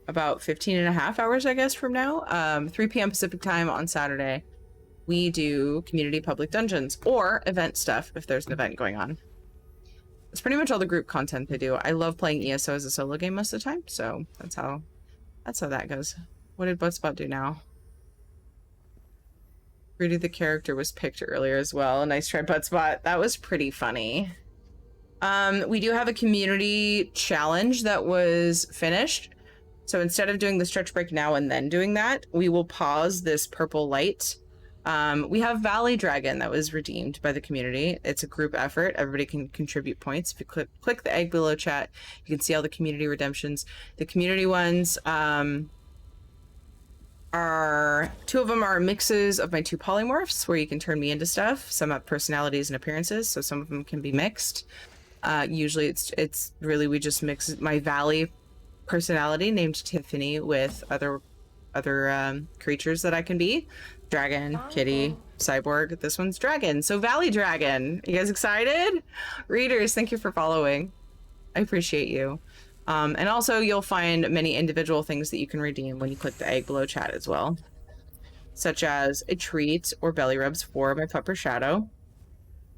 about 15.5 hours, I guess, from now, 3 p.m. Pacific time on Saturday, we do community public dungeons or event stuff if there's an event going on. It's pretty much all the group content they do. I love playing ESO as a solo game most of the time, so that's how that goes. What did Buttspot do now? Rudy the character was picked earlier as well. Nice try, Buttspot. That was pretty funny. We do have a community challenge that was finished. So instead of doing the stretch break now and then doing that, we will pause this purple light. We have Valley Dragon that was redeemed by the community. It's a group effort. Everybody can contribute points. If you click the egg below chat, you can see all the community redemptions. The community ones are, 2 of them are mixes of my 2 polymorphs where you can turn me into stuff. Some have personalities and appearances, so some of them can be mixed. Usually it's really, we just mix my Valley personality named Tiffany with other creatures that I can be. Dragon, kitty, cyborg. This one's dragon. So Valley Dragon. You guys excited? Readers, thank you for following. I appreciate you. And also you'll find many individual things that you can redeem when you click the egg below chat as well. Such as a treat or belly rubs for my pupper Shadow.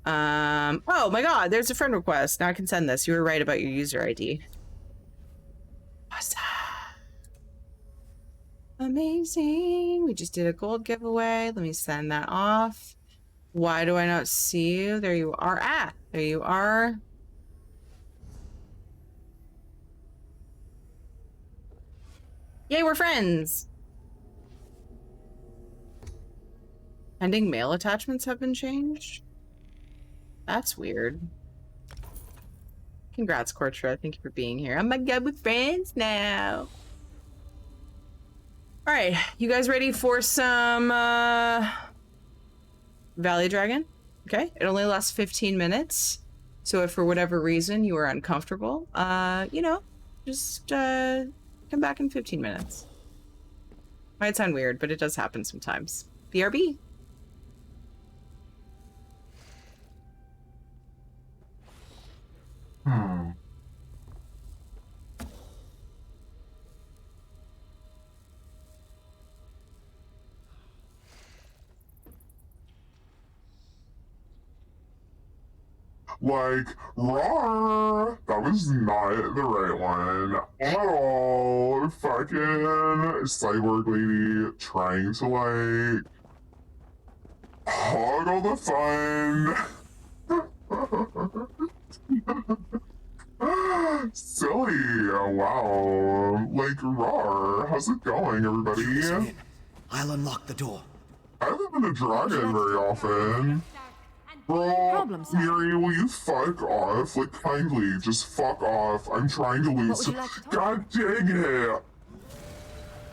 Oh my god, there's a friend request. Now I can send this. You were right about your user ID. Awesome. Amazing. We just did a gold giveaway. Let me send that off. Why do I not see you? There you are. Ah, there you are. Yay, we're friends. Pending mail attachments have been changed. That's weird. Congrats, Kortra. Thank you for being here. Oh my god, we're friends now. All right, you guys ready for some Valley Dragon? Okay, it only lasts 15 minutes. So if for whatever reason you are uncomfortable, you know, just come back in 15 minutes. Might sound weird, but it does happen sometimes. BRB. Like, roar! That was not the right one at all. Fucking cyborg lady trying to, like, hog all the fun. Silly. Wow. Like, roar. How's it going, everybody? I'll unlock the door. I haven't been a dragon very often. Bro, Miri, will you fuck off? Like, kindly, just fuck off. I'm trying to lose. God dang it!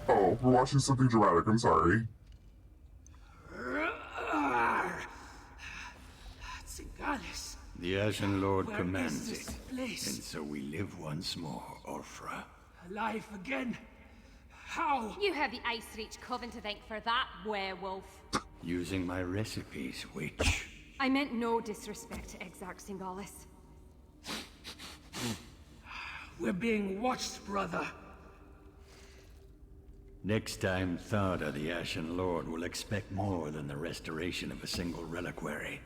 Oh, we're watching something dramatic. I'm sorry. The Ashen Lord commands it, and so we live once more, Orfra. Alive again? How? You have the Ice Reach Coven to thank for that, werewolf. Using my recipes, witch. I meant no disrespect to Exarch Singalis. We're being watched, brother. Next time, Tharda, the Ashen Lord, will expect more than the restoration of a single reliquary.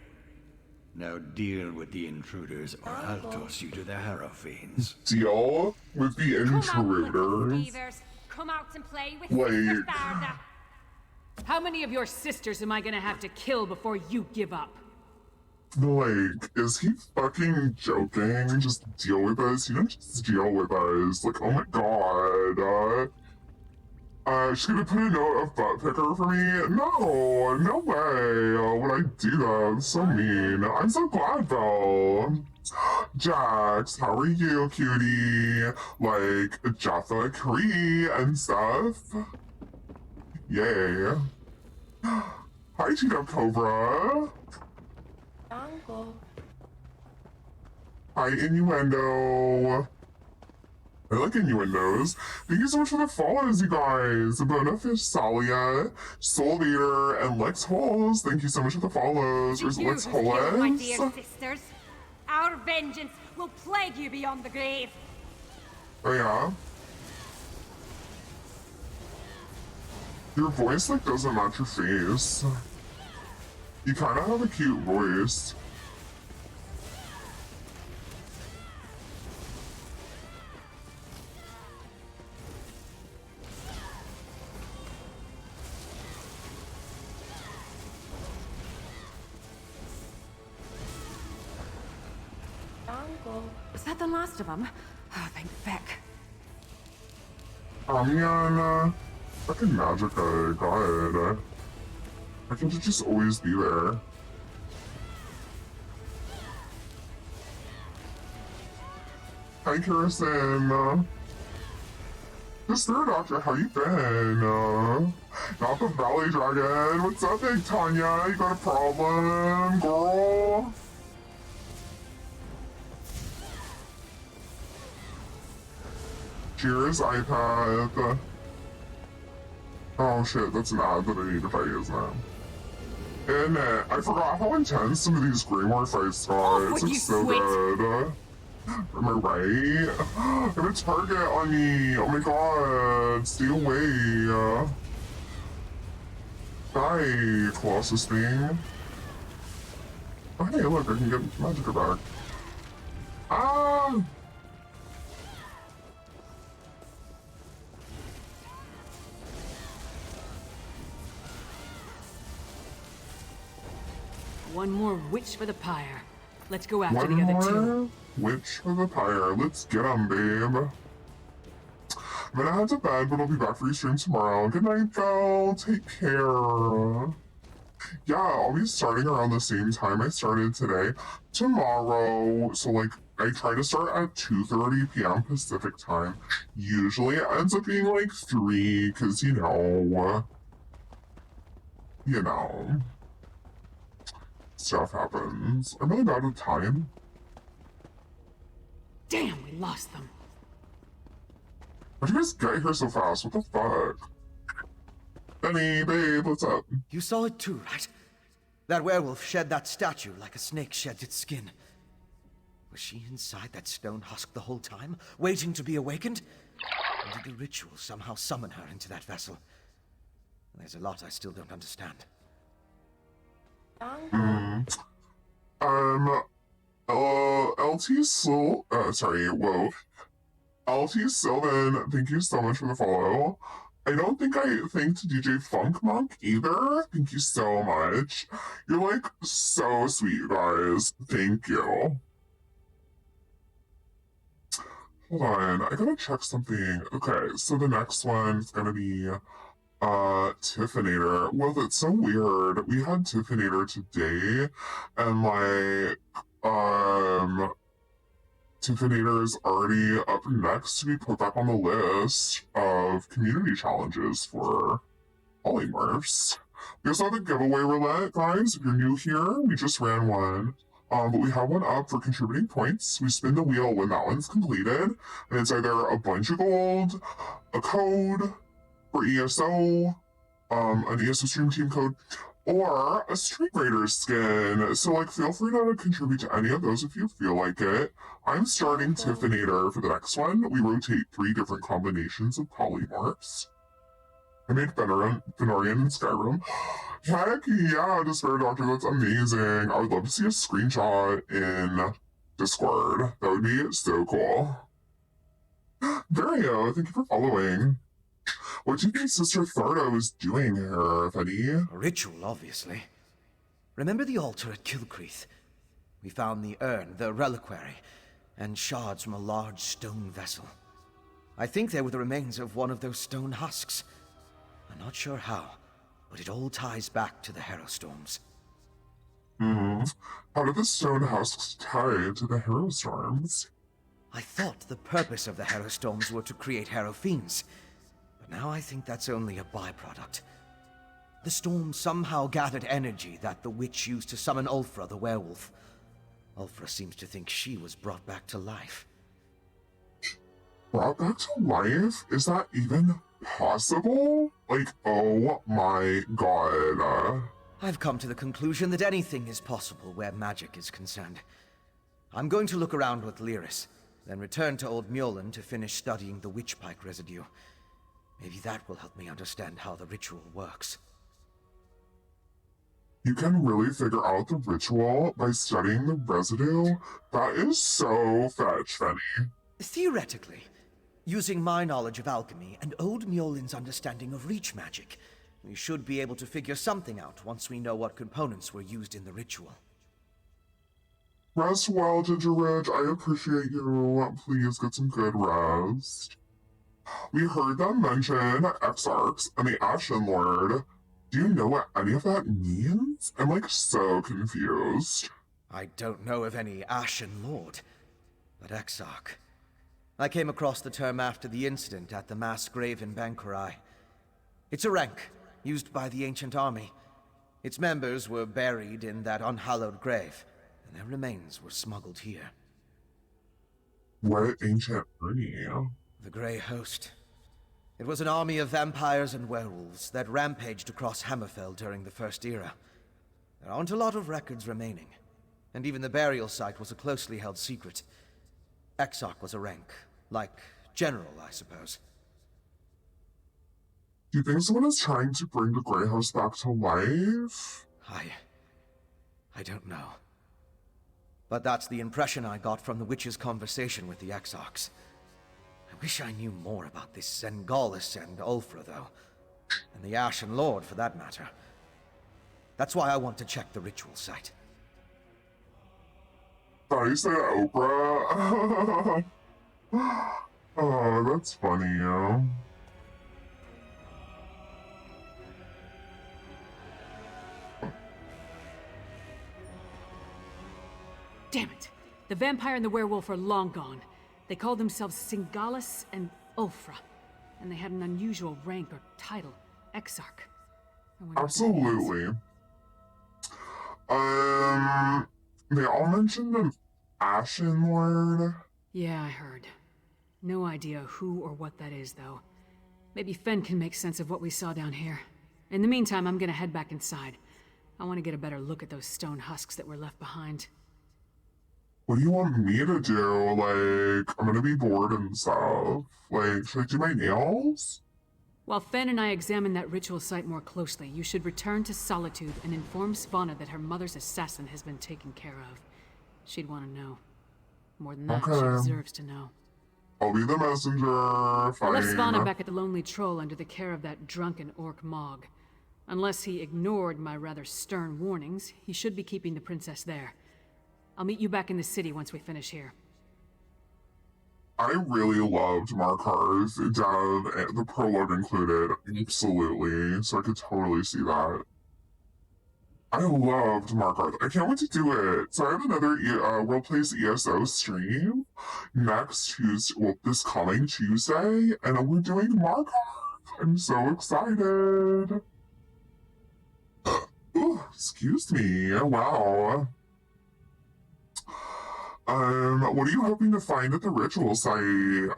Now deal with the intruders, or I'll toss you to the Harrowfiends. Deal with the intruders? Come out and play with Like... How many of your sisters am I gonna have to kill before you give up? Like, is he fucking joking? Just deal with us? You don't just deal with us. Like, oh my god. She's gonna put a note of butt picker for me? No, no way. Would I do that? That's so mean. I'm so glad though. Jax, how are you, cutie? Like, Jaffa Cree and stuff. Yay. Hi, T-Dub Cobra. Uncle. Hi, Innuendo. I like innuendos. Thank you so much for the follows, you guys. Bonafish, Salia, Soul Leader, and Lex Holes. Thank you so much for the follows. Where's Lex Holes? My dear sisters, our vengeance will plague you beyond the grave. Oh yeah? Your voice, like, doesn't match your face. You kind of have a cute voice. Uncle. Was that the last of them? Oh, thank feck. Fucking Magica, God. I can just always be there. Hi, Kirsten. The Spirit Doctor, how you been? Not the Valley Dragon. What's up, Big Tanya? You got a problem, girl? Cheers, iPad. Oh shit, that's an ad that I need to fight, isn't it? And I forgot how intense some of these Greymoor fights got. It's like so good. Am I right? I have a target on me! Oh my god! Stay away! Die, Colossus thing. Oh hey, look, I can get Magica back. Ah! One more witch for the pyre. Let's go after One the other more two. witch for the pyre. Let's get 'em, babe. I'm gonna head to bed, but I'll be back for your stream tomorrow. Good night, Belle. Take care. Yeah, I'll be starting around the same time I started today. Tomorrow, so like, I try to start at 2:30 p.m. Pacific time. Usually it ends up being like 3, because, you know, stuff happens. I'm really bad with time. Damn, we lost them. How'd you guys get here so fast? What the fuck? Benny, babe, what's up? You saw it too, right? That werewolf shed that statue like a snake sheds its skin. Was she inside that stone husk the whole time, waiting to be awakened? Or did the ritual somehow summon her into that vessel? There's a lot I still don't understand. LT Sil- sorry, whoa. LT Sylvan, thank you so much for the follow. I don't think I thanked DJ Funk Monk either. Thank you so much. You're like so sweet, you guys. Thank you. Hold on, I gotta check something. Okay, so the next one is gonna be Tiffinator. Well, that's so weird. We had Tiffinator today, and like, Tiffinator is already up next to be put back on the list of community challenges for polymorphs. We also have a giveaway roulette, guys. If you're new here, we just ran one. But we have one up for contributing points. We spin the wheel when that one's completed, and it's either a bunch of gold, a code for ESO, an ESO Stream Team code, or a Street Raider skin. So, like, feel free to contribute to any of those if you feel like it. I'm starting Tiffinator for the next one. We rotate 3 different combinations of polymorphs. I made Fenorian and Skyrim. Heck yeah, Despair Doctor, that's amazing. I would love to see a screenshot in Discord. That would be so cool. Dario, thank you for following. What do you think Sister Thardo is doing here, Fetty? A ritual, obviously. Remember the altar at Kilcreath? We found the urn, the reliquary, and shards from a large stone vessel. I think they were the remains of one of those stone husks. I'm not sure how, but it all ties back to the Harrowstorms. How did the stone husks tie to the Harrowstorms? I thought the purpose of the Harrowstorms were to create Harrow Fiends, but now I think that's only a byproduct. The storm somehow gathered energy that the witch used to summon Ulfra the werewolf. Ulfra seems to think she was brought back to life. Brought back to life? Is that even possible? Like, oh my god. I've come to the conclusion that anything is possible where magic is concerned. I'm going to look around with Lyris, then return to Old Mjolnir to finish studying the witchpike residue. Maybe that will help me understand how the ritual works. You can really figure out the ritual by studying the residue? That is so fetch, Fenny. Theoretically, using my knowledge of alchemy and Old Mjolin's understanding of reach magic, we should be able to figure something out once we know what components were used in the ritual. Rest well, Ginger Ridge. I appreciate you. Please get some good rest. We heard them mention Exarchs and the Ashen Lord. Do you know what any of that means? I'm like so confused. I don't know of any Ashen Lord, but Exarch. I came across the term after the incident at the mass grave in Bankurai. It's a rank used by the ancient army. Its members were buried in that unhallowed grave, and their remains were smuggled here. What ancient army? The Grey Host. It was an army of vampires and werewolves that rampaged across Hammerfell during the First Era. There aren't a lot of records remaining, and even the burial site was a closely held secret. Exarch was a rank, like General, I suppose. Do you think someone is trying to bring the Grey House back to life? I don't know. But that's the impression I got from the witch's conversation with the Exarchs. I wish I knew more about this Zengalis and Ulfra, though. And the Ashen Lord, for that matter. That's why I want to check the ritual site. Thought you said Oprah. Oh, that's funny. Damn it! The vampire and the werewolf are long gone. They called themselves Singalis and Ulfra, and they had an unusual rank or title, Exarch. Absolutely. They all mentioned an Ashen Lord. Yeah, I heard. No idea who or what that is, though. Maybe Fen can make sense of what we saw down here. In the meantime, I'm gonna head back inside. I want to get a better look at those stone husks that were left behind. What do you want me to do? Like, I'm gonna be bored and stuff. Like, should I do my nails? While Fen and I examine that ritual site more closely, you should return to Solitude and inform Svanna that her mother's assassin has been taken care of. She'd want to know. More than that, she deserves to know. I'll be the messenger. Fine. I left Svanna back at the Lonely Troll under the care of that drunken orc Mog. Unless he ignored my rather stern warnings, he should be keeping the princess there. I'll meet you back in the city once we finish here. I really loved Markar's dev, the prologue included, absolutely, so I could totally see that. I loved Markarth. I can't wait to do it. So I have another World Plays ESO stream next Tuesday, well, this coming Tuesday, and we're doing Markarth. I'm so excited. Ooh, excuse me. Wow. What are you hoping to find at the ritual site?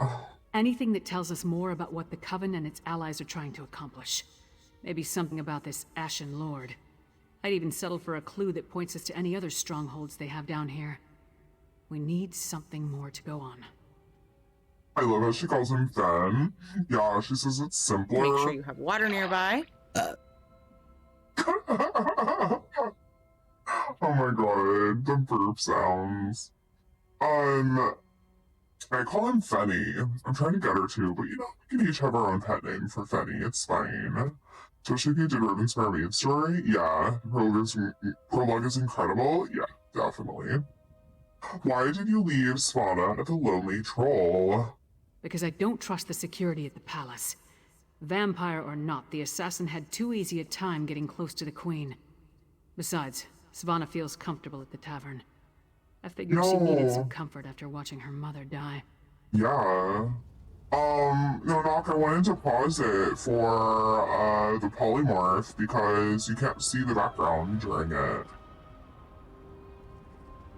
Anything that tells us more about what the Coven and its allies are trying to accomplish. Maybe something about this Ashen Lord. I'd even settle for a clue that points us to any other strongholds they have down here. We need something more to go on. I love how she calls him Fen. Yeah, she says it's simpler. Make sure you have water nearby. Oh my god, the burp sounds. I call him Fenny. I'm trying to get her to, but you know, we can each have our own pet name for Fenny, it's fine. Especially if you did Ribbon's Mermaid story, yeah. Prologue is incredible, yeah, definitely. Why did you leave Svanna at the Lonely Troll? Because I don't trust the security at the palace. Vampire or not, the assassin had too easy a time getting close to the Queen. Besides, Svanna feels comfortable at the tavern. I figured she needed some comfort after watching her mother die. Yeah. No, Nock, I wanted to pause it for, the polymorph because you can't see the background during it.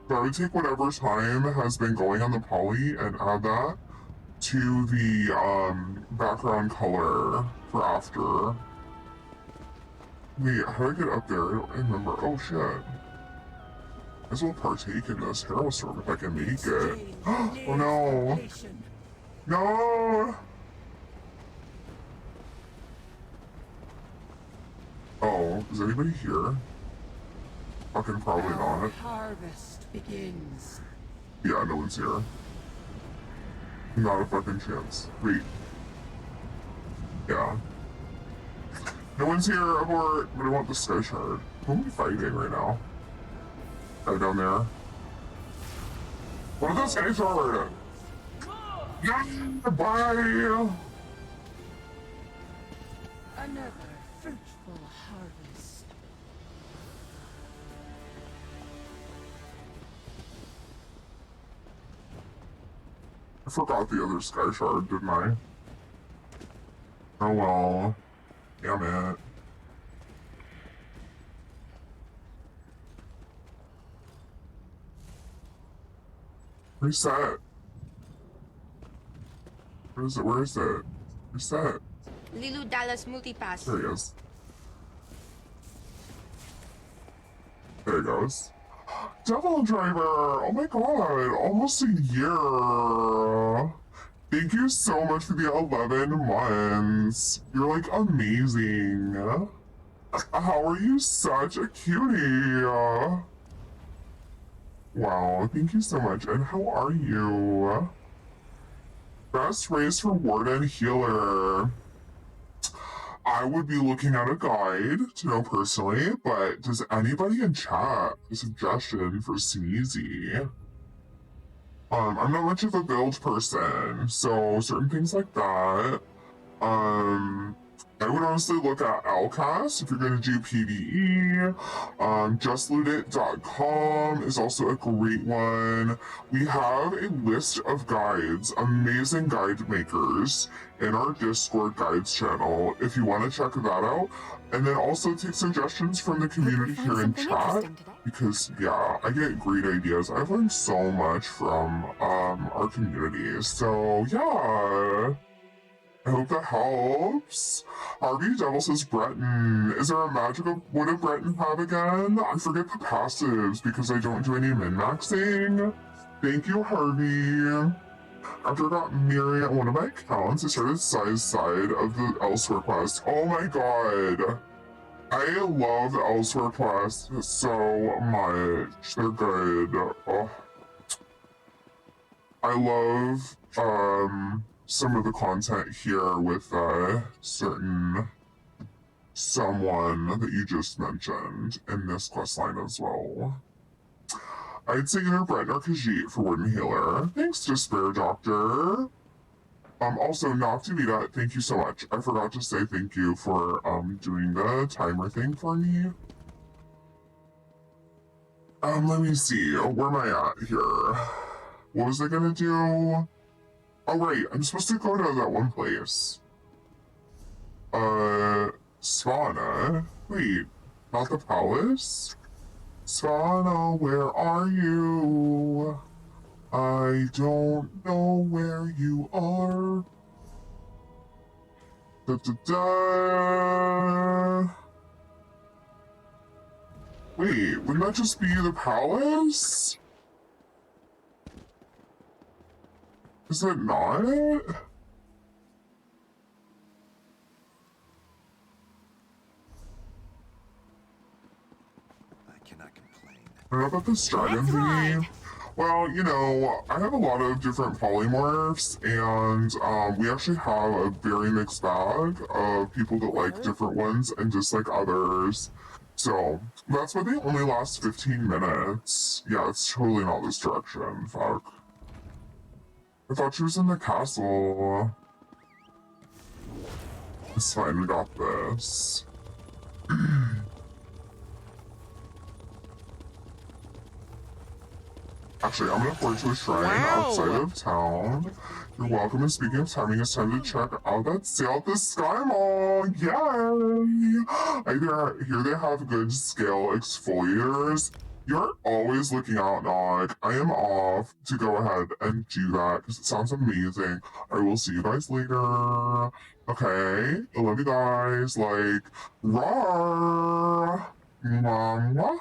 So I would take whatever time has been going on the poly and add that to the, background color for after. Wait, how do I get up there? I don't remember. Oh, shit. Might as well partake in this Hero Storm if I can make it. Oh, no. No! Oh, is anybody here? Fucking probably not. Harvest begins. Yeah, no one's here. Not a fucking chance. Wait. Yeah. No one's here, abort! But I want the Sky Shard. Who am I fighting right now? Guy down there. What is the Sky Shard? Yeah, bye! harvest. I forgot the other sky shard, didn't I? Oh well. Damn it. Reset. Where is it? Where is it? Reset. Lilu Dallas Multipass. There he is. There he goes. Devil Driver! Oh my god, almost a year! Thank you so much for the 11 months. You're like amazing. How are you such a cutie? Wow, thank you so much. And how are you? Best race for Warden Healer. I would be looking at a guide to know personally, but does anybody in chat have a suggestion for Sneezy? I'm not much of a build person, so certain things like that. I would honestly look at LCAS if you're going to do PvE. JustLootIt.com is also a great one. We have a list of guides, amazing guide makers, in our Discord guides channel if you want to check that out. And then also take suggestions from the community here in chat, because yeah, I get great ideas. I've learned so much from our community. So yeah. I hope that helps. Harvey Devil says Breton. Is there a magical... What did Breton have again? I forget the passives because I don't do any min-maxing. Thank you, Harvey. After I got Miri on one of my accounts, I started Size Side of the Elsewhere quest. Oh my god. I love the Elsewhere quest so much. They're good. Oh. I love, some of the content here with someone that you just mentioned in this questline as well. I'd say either Brett or Khajiit for Warden Healer. Thanks, Despair Doctor. Also, Noctivita, thank you so much. I forgot to say thank you for doing the timer thing for me. Let me see. Where am I at here? What was I gonna do? Oh, right, I'm supposed to go to that one place. Svana? Wait, not the palace? Svana, where are you? I don't know where you are. Da-da-da. Wait, wouldn't that just be the palace? Is it not? What about this dragon thingy? Well, you know, I have a lot of different polymorphs, and we actually have a very mixed bag of people that like different ones and dislike others. So, that's why they only last 15 minutes. Yeah, it's totally not this direction, fuck. I thought she was in the castle. It's fine, we got this. Actually, I'm gonna forward to a shrine outside of town. You're welcome, and speaking of timing, it's time to check out that sale at the Sky Mall! Yay! I hear they have good scale exfoliators. You're always looking out, Nog. I am off to go ahead and do that, because it sounds amazing. I will see you guys later. Okay? I love you guys. Like, rawr! Mwah, mwah.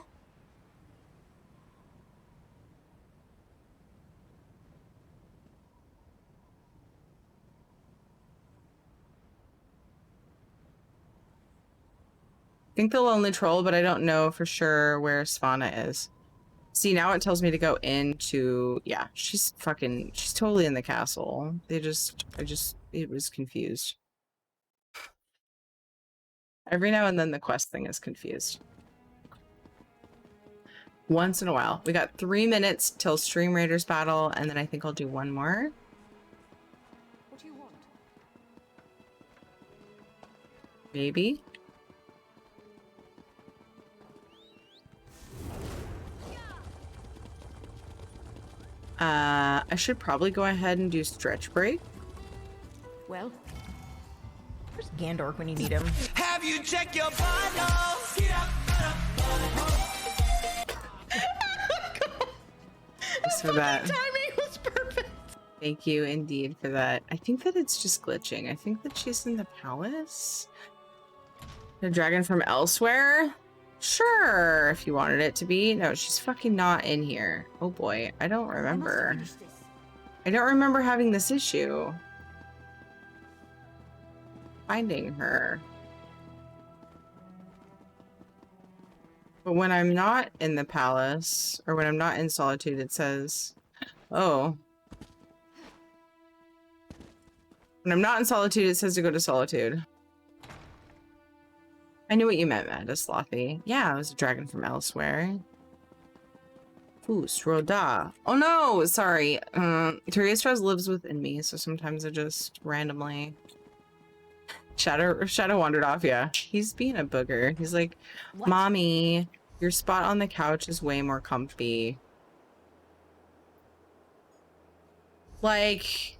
I think the Lonely Troll, but I don't know for sure where Svana is. See, now it tells me to go into... Yeah, she's totally in the castle. It was confused. Every now and then the quest thing is confused. Once in a while. We got 3 minutes till Stream Raiders battle, and then I think I'll do one more. What do you want? Maybe. I should probably go ahead and do stretch break. Well, where's Gandorf when you need him? Have you checked your vitals? Get up, Thanks for that. Timing was perfect. Thank you indeed for that. I think that it's just glitching. I think that she's in the palace. The dragon from elsewhere? Sure, if you wanted it to be. No, she's fucking not in here. Oh boy, I don't remember. I don't remember having this issue. Finding her. But when I'm not in the palace, or when I'm not in Solitude, it says, oh. When I'm not in Solitude, it says to go to Solitude. I knew what you meant, Slothy. Yeah, it was a dragon from elsewhere. Foos, Roda. Oh no, sorry. Therese lives within me, so sometimes I just randomly... Shadow wandered off, yeah. He's being a booger. He's like, what? Mommy, your spot on the couch is way more comfy. Like...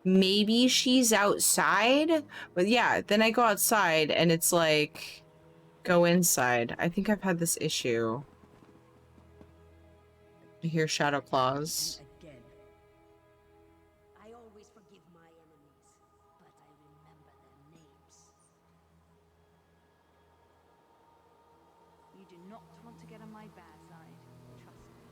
maybe she's outside, but yeah, then I go outside and it's like, go inside. I think I've had this issue. I hear shadow claws. Again. I always forgive my enemies, but I remember their names. You do not want to get on my bad side, trust me.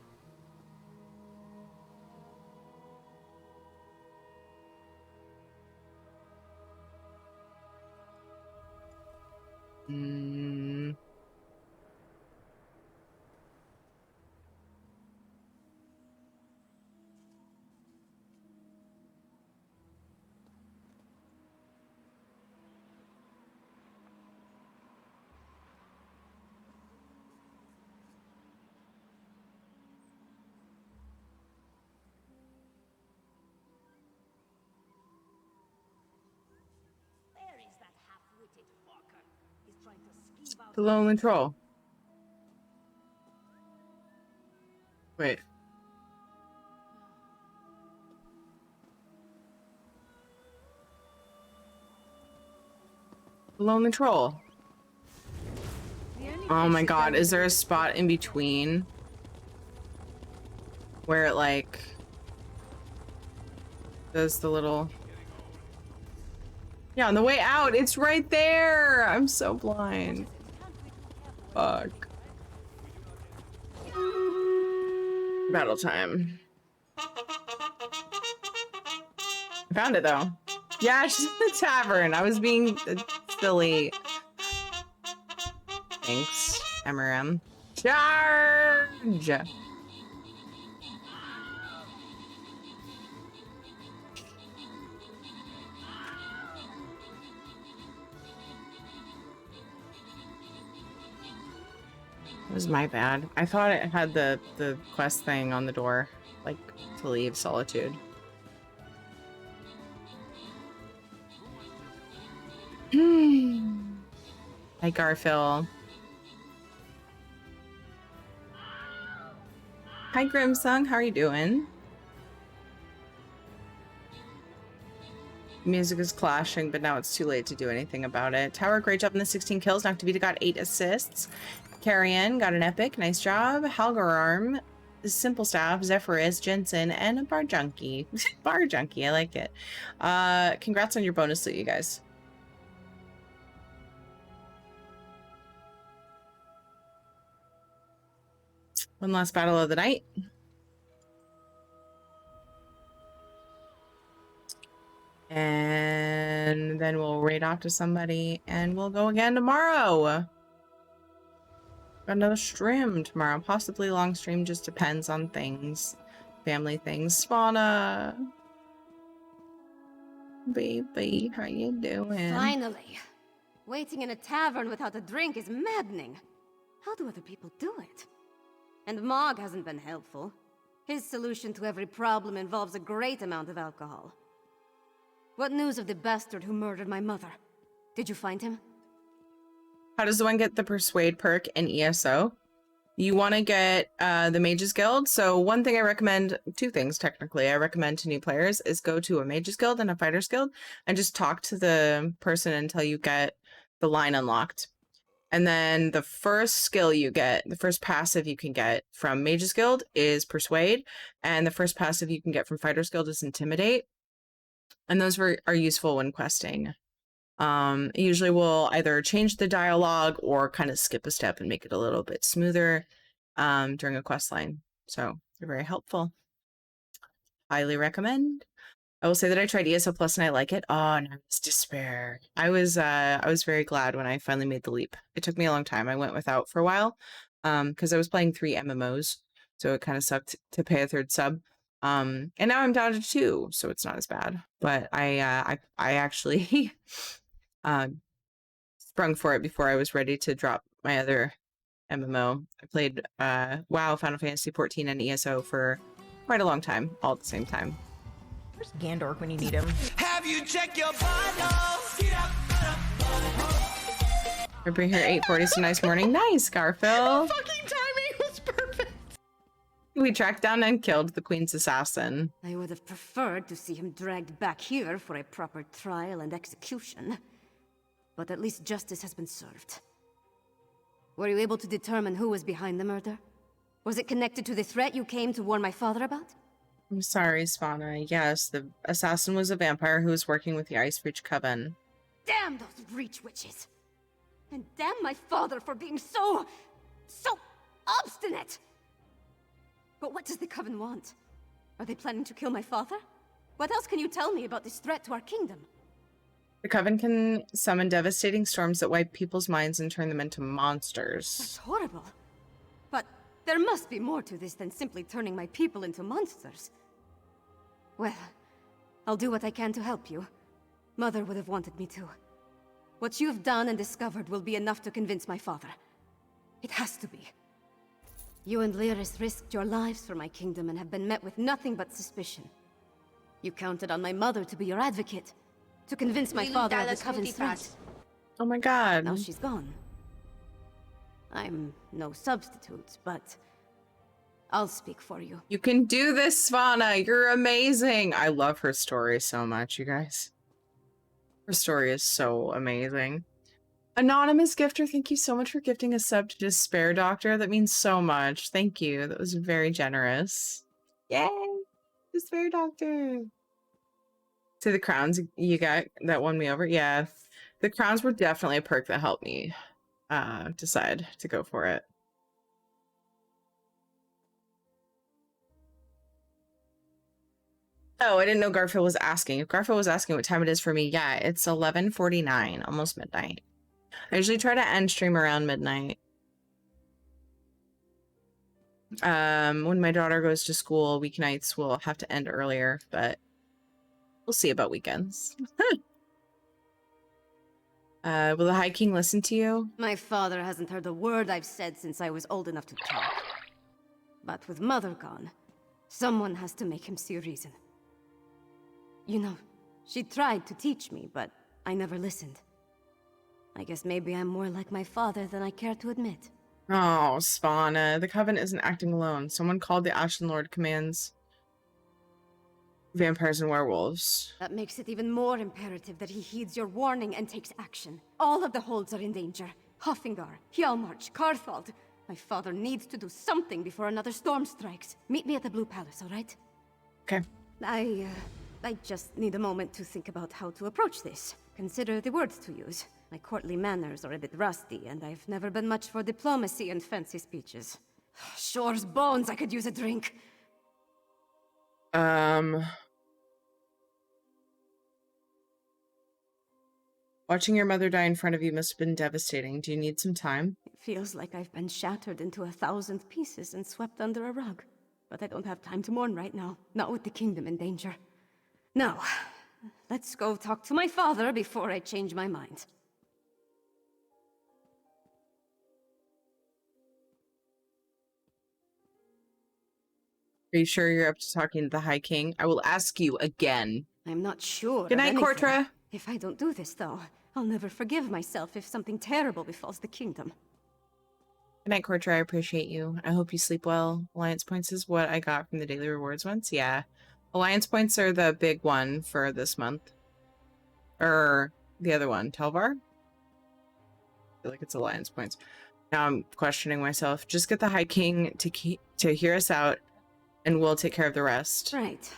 The Lonely Troll. Wait. The Lonely Troll. Oh my god, is there a spot in between where it like does the little... Yeah, on the way out, it's right there! I'm so blind. Fuck. Battle time. I found it though. Yeah, she's in the tavern. I was being silly. Thanks, MRM. Charge! It was my bad. I thought it had the quest thing on the door, like to leave Solitude. Hi, Garfield. Hi, Grimsung. How are you doing? Music is clashing, but now it's too late to do anything about it. Tower, great job in the 16 kills. Noctavita got 8 assists. Carrion got an epic. Nice job. Halgararm, Simple Staff, Zephyrus, Jensen, and a Bar Junkie. Bar Junkie, I like it. Congrats on your bonus loot, you guys. One last battle of the night. And then we'll raid off to somebody and we'll go again tomorrow. Got another stream tomorrow. Possibly long stream, just depends on things. Family things. Spawna. Baby, how you doing? Finally. Waiting in a tavern without a drink is maddening. How do other people do it? And Mog hasn't been helpful. His solution to every problem involves a great amount of alcohol. What news of the bastard who murdered my mother? Did you find him? How does one get the Persuade perk in ESO? you want to get the Mages Guild. So one thing I recommend, two things technically, I recommend to new players is go to a Mages Guild and a Fighters Guild and just talk to the person until you get the line unlocked. And then the first skill you get, the first passive you can get from Mages Guild is Persuade, and the first passive you can get from Fighters Guild is Intimidate. And those are useful when questing. Usually we'll either change the dialogue or kind of skip a step and make it a little bit smoother during a quest line. So they're very helpful. Highly recommend. I will say that I tried ESO Plus and I like it. Oh, no, it's despair. I was very glad when I finally made the leap. It took me a long time. I went without for a while because I was playing 3 MMOs, so it kind of sucked to pay a third sub. And now I'm down to 2, so it's not as bad. But I actually sprung for it before I was ready to drop my other MMO. I played WoW, Final Fantasy 14, and ESO for quite a long time, all at the same time. Where's Gandorf when you need him? Have you checked your vitals? Get up, We're bring here 8:40. So nice morning. Nice, Garfield. The fucking timing was perfect. We tracked down and killed the Queen's assassin. I would have preferred to see him dragged back here for a proper trial and execution. But at least justice has been served. Were you able to determine who was behind the murder? Was it connected to the threat you came to warn my father about? I'm sorry, Svana. Yes, the assassin was a vampire who was working with the Ice Reach Coven. Damn those Reach witches! And damn my father for being so obstinate! But what does the Coven want? Are they planning to kill my father? What else can you tell me about this threat to our kingdom? The Coven can summon devastating storms that wipe people's minds and turn them into monsters. That's horrible. But there must be more to this than simply turning my people into monsters. Well, I'll do what I can to help you. Mother would have wanted me to. What you've done and discovered will be enough to convince my father. It has to be. You and Lyris risked your lives for my kingdom and have been met with nothing but suspicion. You counted on my mother to be your advocate, to convince my father of the Coven's threat. Oh my god. Now she's gone. I'm no substitute, but I'll speak for you. You can do this, Svana. You're amazing. I love her story so much, you guys. Her story is so amazing. Anonymous gifter, thank you so much for gifting a sub to Despair Doctor. That means so much. Thank you. That was very generous. Yay! Despair Doctor. So the crowns you got that won me over? Yeah. The crowns were definitely a perk that helped me decide to go for it. Oh, I didn't know Garfield was asking. If Garfield was asking what time it is for me, yeah, it's 11:49, almost midnight. I usually try to end stream around midnight. When my daughter goes to school, weeknights will have to end earlier, but we'll see about weekends. Will the High King listen to you? My father hasn't heard a word I've said since I was old enough to talk. But with Mother gone, someone has to make him see reason. You know, she tried to teach me, but I never listened. I guess maybe I'm more like my father than I care to admit. Oh, Spana. The Coven isn't acting alone. Someone called the Ashen Lord commands vampires and werewolves. That makes it even more imperative that he heeds your warning and takes action. All of the holds are in danger. Hoffingar, Hjalmarch, Karthald. My father needs to do something before another storm strikes. Meet me at the Blue Palace, all right? Okay. I just need a moment to think about how to approach this. Consider the words to use. My courtly manners are a bit rusty, and I've never been much for diplomacy and fancy speeches. Shore's bones, I could use a drink. Watching your mother die in front of you must have been devastating. Do you need some time? It feels like I've been shattered into 1,000 pieces and swept under a rug. But I don't have time to mourn right now, not with the kingdom in danger. Now, let's go talk to my father before I change my mind. Are you sure you're up to talking to the High King? I will ask you again. I'm not sure. Good night, Cortra. If I don't do this, though, I'll never forgive myself if something terrible befalls the kingdom. Good night, Cortra. I appreciate you. I hope you sleep well. Alliance points is what I got from the daily rewards once. Yeah. Alliance points are the big one for this month. Or the other one, Telvar? I feel like it's Alliance points. Now I'm questioning myself. Just get the High King to hear us out, and we'll take care of the rest. Right.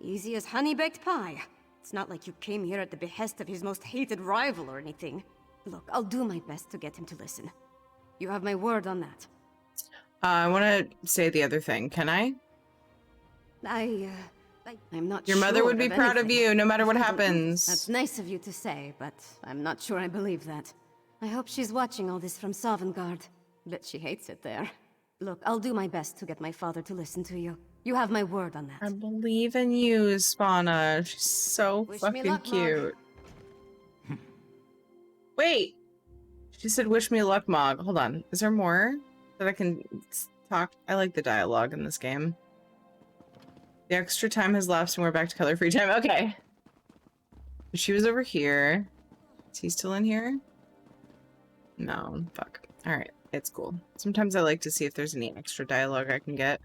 Easy as honey-baked pie. It's not like you came here at the behest of his most hated rival or anything. Look, I'll do my best to get him to listen. You have my word on that. I want to say the other thing. Can I? I'm not Your sure mother would be of proud of anything. you, no matter what happens. That's nice of you to say, but I'm not sure I believe that. I hope she's watching all this from Sovngarde. Bet she hates it there. Look, I'll do my best to get my father to listen to you. You have my word on that. I believe in you, Spana. She's so fucking luck, cute. Wait! She said, wish me luck, Mog. Hold on. Is there more that I can talk? I like the dialogue in this game. The extra time has lapsed and we're back to color free time. Okay. She was over here. Is he still in here? No. Fuck. Alright. It's cool. Sometimes I like to see if there's any extra dialogue I can get.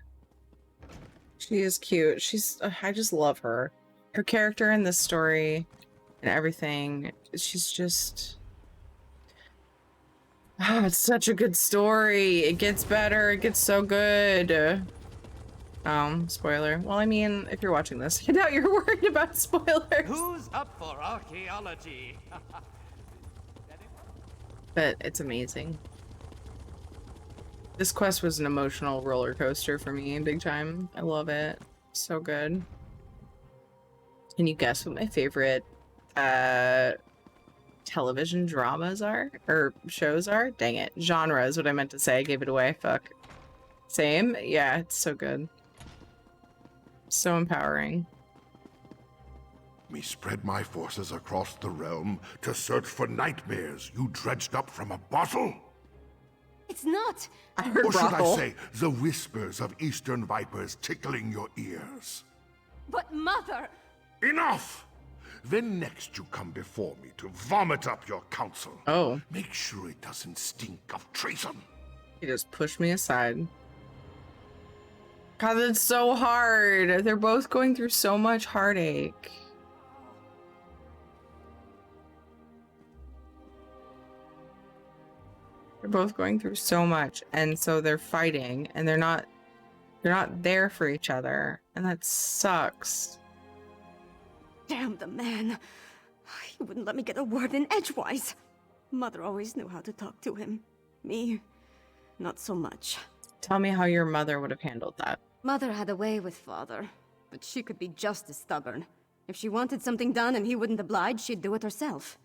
She is cute. She's... I just love her. Her character in this story and everything. She's just... Oh, it's such a good story. It gets better. It gets so good. Spoiler. Well, I mean, if you're watching this, I doubt you're worried about spoilers. Who's up for archaeology? But it's amazing. This quest was an emotional roller coaster for me, big time. I love it. So good. Can you guess what my favorite television dramas are? Or shows are? Dang it. Genre is what I meant to say. I gave it away. Fuck. Same? Yeah, it's so good. So empowering. Me spread my forces across the realm to search for nightmares you dredged up from a bottle? It's not! I heard or should brothel. I say, the whispers of eastern vipers tickling your ears? But Mother! Enough! Then next you come before me to vomit up your counsel. Oh. Make sure it doesn't stink of treason. He just pushed me aside. God, it's so hard. They're both going through so much heartache. They're both going through so much, and so they're fighting, and they're not there for each other, and that sucks. Damn the man. He wouldn't let me get a word in edgewise. Mother always knew how to talk to him. Me, not so much. Tell me how your mother would have handled that. Mother had a way with Father, but she could be just as stubborn. If she wanted something done and he wouldn't oblige, she'd do it herself.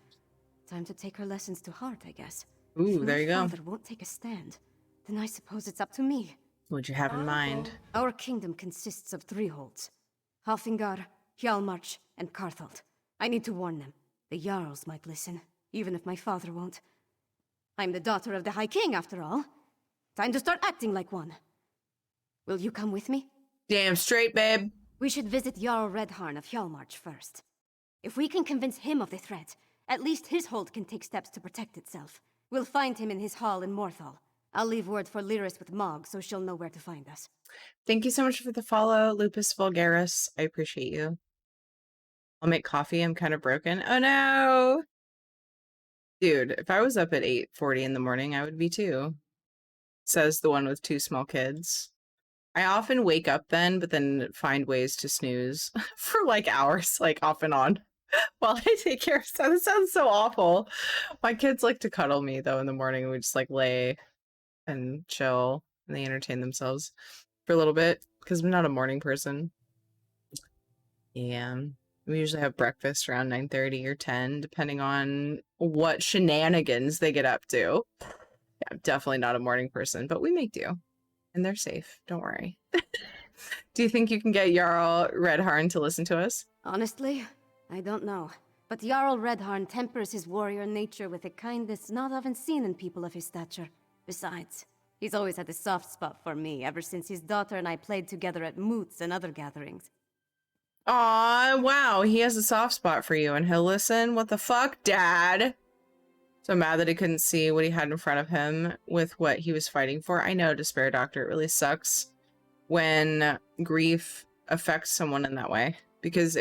Time to take her lessons to heart, I guess. Ooh, if there you go. Father won't take a stand, then I suppose it's up to me. What'd you have in mind? Our kingdom consists of 3 holds. Halfingar, Hjalmarch, and Karthald. I need to warn them. The Jarls might listen, even if my father won't. I'm the daughter of the High King, after all. Time to start acting like one. Will you come with me? Damn straight, babe. We should visit Jarl Redharn of Hjalmarch first. If we can convince him of the threat, at least his hold can take steps to protect itself. We'll find him in his hall in Morthal. I'll leave word for Lyris with Mog, so she'll know where to find us. Thank you so much for the follow, Lupus Vulgaris. I appreciate you. I'll make coffee. I'm kind of broken. Oh no! Dude, if I was up at 8:40 in the morning, I would be too. Says the one with 2 small kids. I often wake up then, but then find ways to snooze for like hours, like off and on, while I take care of stuff. That sounds so awful. My kids like to cuddle me though in the morning, and we just like lay and chill, and they entertain themselves for a little bit because I'm not a morning person. Yeah, we usually have breakfast around 9:30 or 10, depending on what shenanigans they get up to. Yeah, I'm definitely not a morning person, but we make do. And they're safe. Don't worry. Do you think you can get Jarl Redharn to listen to us? Honestly, I don't know. But Jarl Redharn tempers his warrior nature with a kind that's not often seen in people of his stature. Besides, he's always had a soft spot for me ever since his daughter and I played together at moots and other gatherings. Aw, wow. He has a soft spot for you and he'll listen? What the fuck, Dad? So mad that he couldn't see what he had in front of him with what he was fighting for. I know, Despair Doctor, it really sucks when grief affects someone in that way, because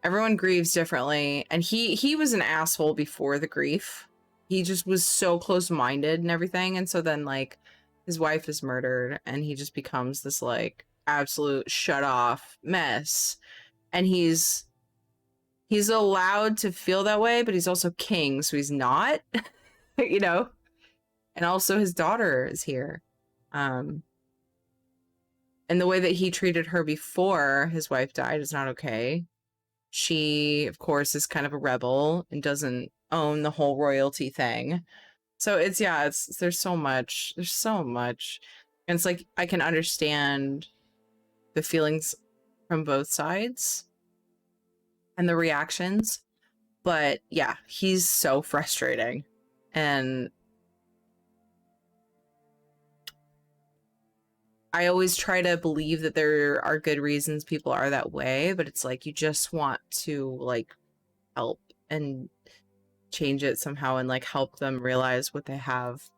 everyone grieves differently, and he was an asshole before the grief. He just was so close-minded and everything, and so then like his wife is murdered and he just becomes this like absolute shut-off mess, and he's allowed to feel that way, but he's also king, so he's not. You know, and also his daughter is here, and the way that he treated her before his wife died is not okay. She, of course, is kind of a rebel and doesn't own the whole royalty thing. So there's so much. And it's like, I can understand the feelings from both sides and the reactions. But yeah, he's so frustrating. And I always try to believe that there are good reasons people are that way, but it's like you just want to like help and change it somehow and like help them realize what they have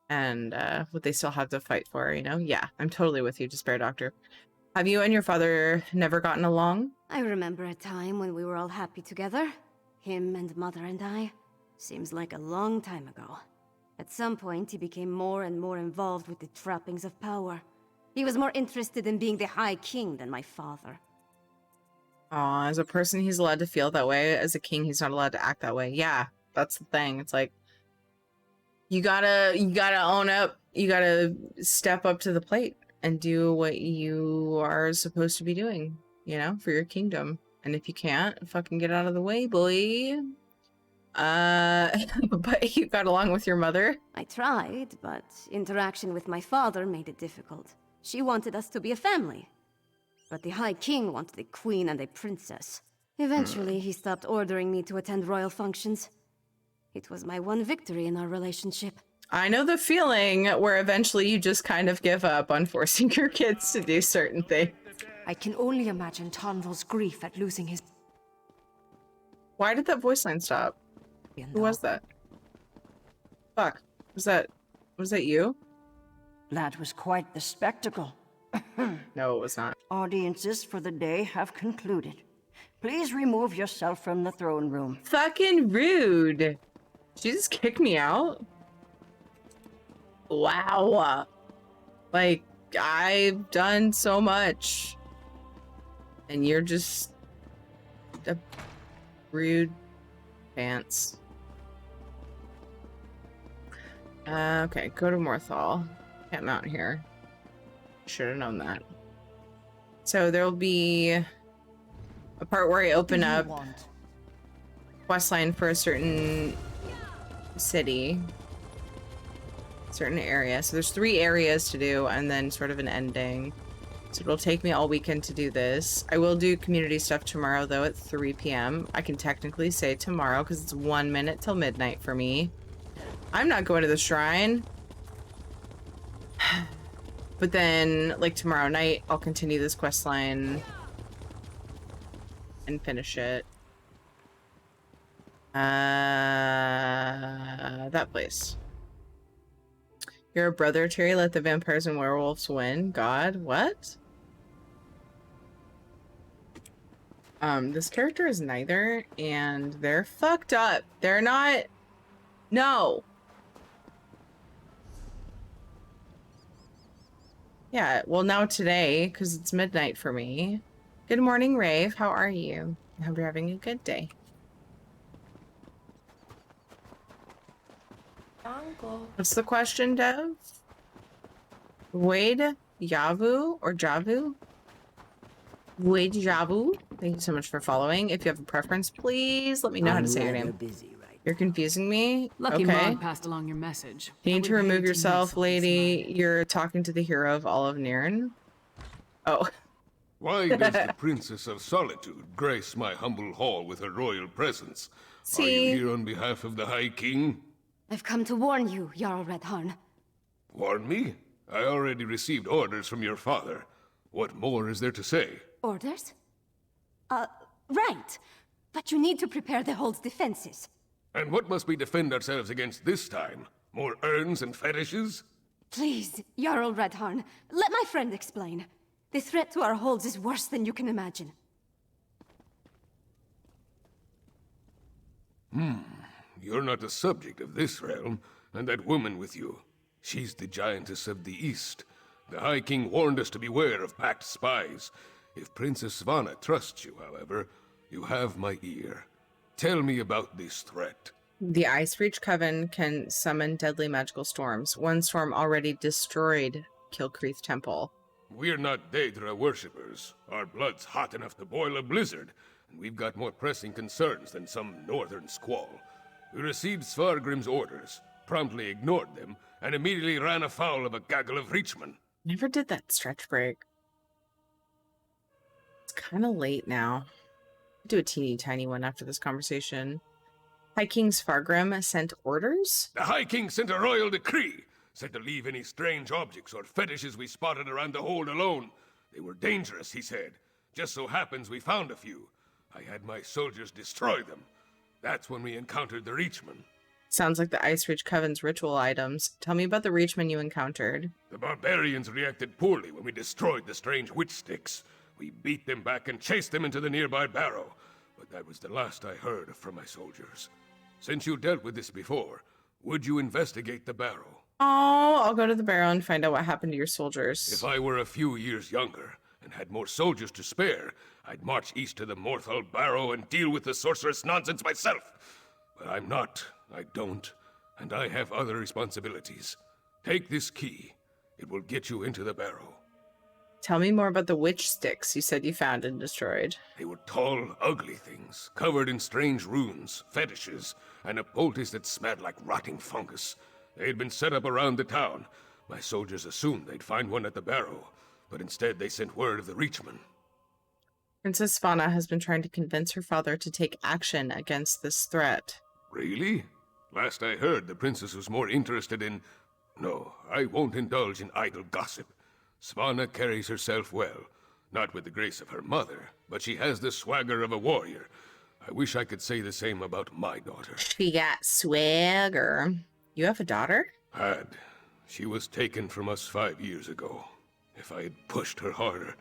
and what they still have to fight for, you know? Yeah, I'm totally with you, Despair Doctor. Have you and your father never gotten along? I remember a time when we were all happy together. Him and Mother and I. Seems like a long time ago. At some point, he became more and more involved with the trappings of power. He was more interested in being the High King than my father. Aw, as a person, he's allowed to feel that way. As a king, he's not allowed to act that way. Yeah, that's the thing. It's like, you gotta own up. You gotta step up to the plate and do what you are supposed to be doing, you know, for your kingdom. And if you can't, fucking get out of the way, boy. But you got along with your mother? I tried, but interaction with my father made it difficult. She wanted us to be a family. But the High King wanted a queen and a princess. Eventually, he stopped ordering me to attend royal functions. It was my one victory in our relationship. I know the feeling where eventually you just kind of give up on forcing your kids to do certain things. I can only imagine Tonval's grief at losing his... Why did that voice line stop? Who was that? Fuck. Was that you? That was quite the spectacle. No, it was not. Audiences for the day have concluded. Please remove yourself from the throne room. Fucking rude. She just kicked me out? Wow. Like, I've done so much. And you're just a rude pants. Okay, go to Morthal. Can't mount here. Should have known that. So there'll be a part where I open up questline for a certain city, certain area. So there's 3 areas to do and then sort of an ending. So it'll take me all weekend to do this. I will do community stuff tomorrow though at 3 p.m. I can technically say tomorrow because it's 1 minute till midnight for me. I'm not going to the shrine. But then, like, tomorrow night, I'll continue this quest line and finish it. That place. You're a brother, Terry. Let the vampires and werewolves win. God, what? This character is neither, and they're fucked up. They're not... No! Yeah, well now today, because it's midnight for me. Good morning, Rave. How are you? I hope you're having a good day. What's the question, Dev? Wade Yavu or Javu? Wade Javu. Thank you so much for following. If you have a preference, please let me know how to say your name. You're confusing me. Lucky okay. Mog passed along your message. You need to remove yourself, lady. You're talking to the hero of all of Nirn. Oh. Why does the Princess of Solitude grace my humble hall with her royal presence? Are you here on behalf of the High King? I've come to warn you, Jarl Redharn. Warn me? I already received orders from your father. What more is there to say? Orders? Right. But you need to prepare the hold's defenses. And what must we defend ourselves against this time? More urns and fetishes? Please, Jarl Redharn, let my friend explain. The threat to our holds is worse than you can imagine. You're not the subject of this realm, and that woman with you. She's the giantess of the East. The High King warned us to beware of packed spies. If Princess Svanna trusts you, however, you have my ear. Tell me about this threat. The Ice Reach Coven can summon deadly magical storms. One storm already destroyed Kilcreath Temple. We're not Daedra worshippers. Our blood's hot enough to boil a blizzard, and we've got more pressing concerns than some northern squall. We received Svargrim's orders, promptly ignored them, and immediately ran afoul of a gaggle of Reachmen. Never did that stretch break. It's kind of late now. I'll do a teeny tiny one after this conversation. High King Svargrim sent orders? The High King sent a royal decree, said to leave any strange objects or fetishes we spotted around the hold alone. They were dangerous, he said. Just so happens we found a few. I had my soldiers destroy them. That's when we encountered the Reachmen. Sounds like the Ice Reach Coven's ritual items. Tell me about the Reachmen you encountered. The barbarians reacted poorly when we destroyed the strange witch sticks. We beat them back and chased them into the nearby barrow. But that was the last I heard from my soldiers. Since you dealt with this before, would you investigate the barrow? Oh, I'll go to the barrow and find out what happened to your soldiers. If I were a few years younger and had more soldiers to spare, I'd march east to the Morthal Barrow and deal with the sorceress nonsense myself. But I'm not. I don't. And I have other responsibilities. Take this key. It will get you into the barrow. Tell me more about the witch sticks you said you found and destroyed. They were tall, ugly things, covered in strange runes, fetishes, and a poultice that smelled like rotting fungus. They had been set up around the town. My soldiers assumed they'd find one at the barrow, but instead they sent word of the Reachmen. Princess Svanna has been trying to convince her father to take action against this threat. Really? Last I heard, the princess was more interested in... No, I won't indulge in idle gossip. Svanna carries herself well. Not with the grace of her mother, but she has the swagger of a warrior. I wish I could say the same about my daughter. She got swagger. You have a daughter? Had. She was taken from us 5 years ago. If I had pushed her harder,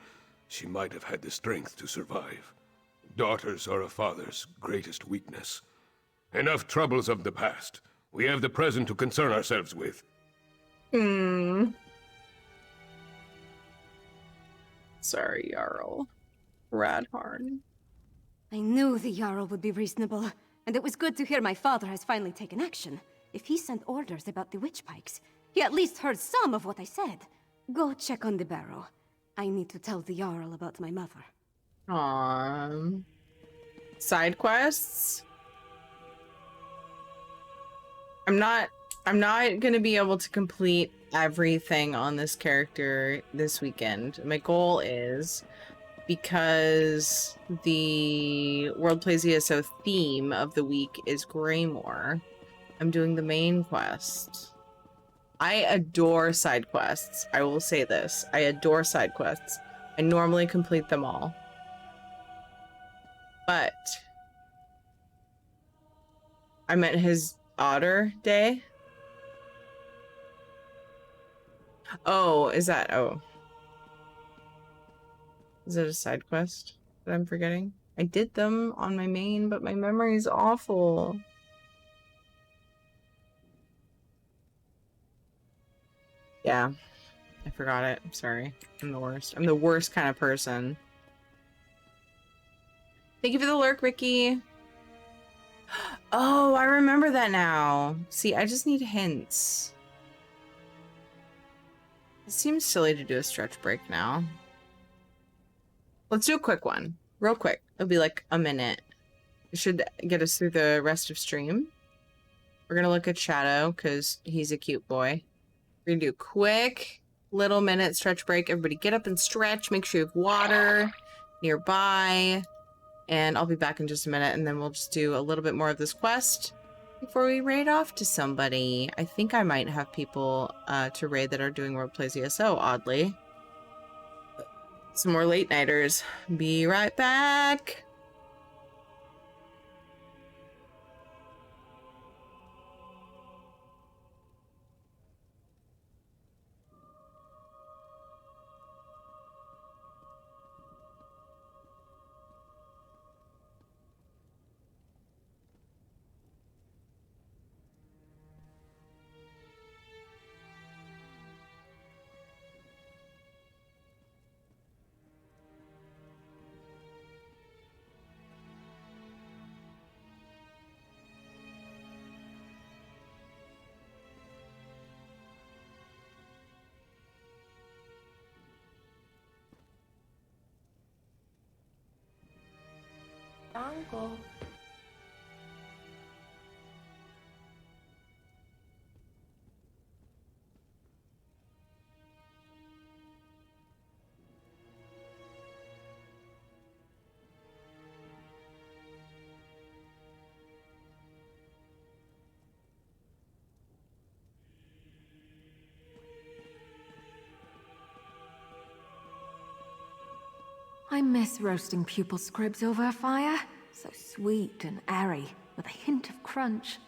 she might have had the strength to survive. Daughters are a father's greatest weakness. Enough troubles of the past. We have the present to concern ourselves with. Sorry, Jarl. Radharn. I knew the Jarl would be reasonable, and it was good to hear my father has finally taken action. If he sent orders about the witch pikes, he at least heard some of what I said. Go check on the barrow. I need to tell the Jarl about my mother. Side quests? I'm not gonna be able to complete everything on this character this weekend. My goal is, because the World Plays ESO theme of the week is Greymoor, I'm doing the main quest. I adore side quests. I will say this. I adore side quests. I normally complete them all. But I meant his Otter Day. Oh, is that... Oh. Is it a side quest that I'm forgetting? I did them on my main, but my memory is awful. Yeah. I forgot it. I'm sorry. I'm the worst. I'm the worst kind of person. Thank you for the lurk, Ricky. Oh, I remember that now. See, I just need hints. It seems silly to do a stretch break now. Let's do a quick one. Real quick. It'll be like a minute. It should get us through the rest of stream. We're going to look at Shadow because he's a cute boy. We're going to do a quick little minute stretch break. Everybody get up and stretch. Make sure you have water nearby. And I'll be back in just a minute, and then we'll just do a little bit more of this quest before we raid off to somebody. I think I might have people to raid that are doing World Plays ESO, oddly. Some more late nighters. Be right back. I miss roasting pupil scribs over a fire. So sweet and airy, with a hint of crunch.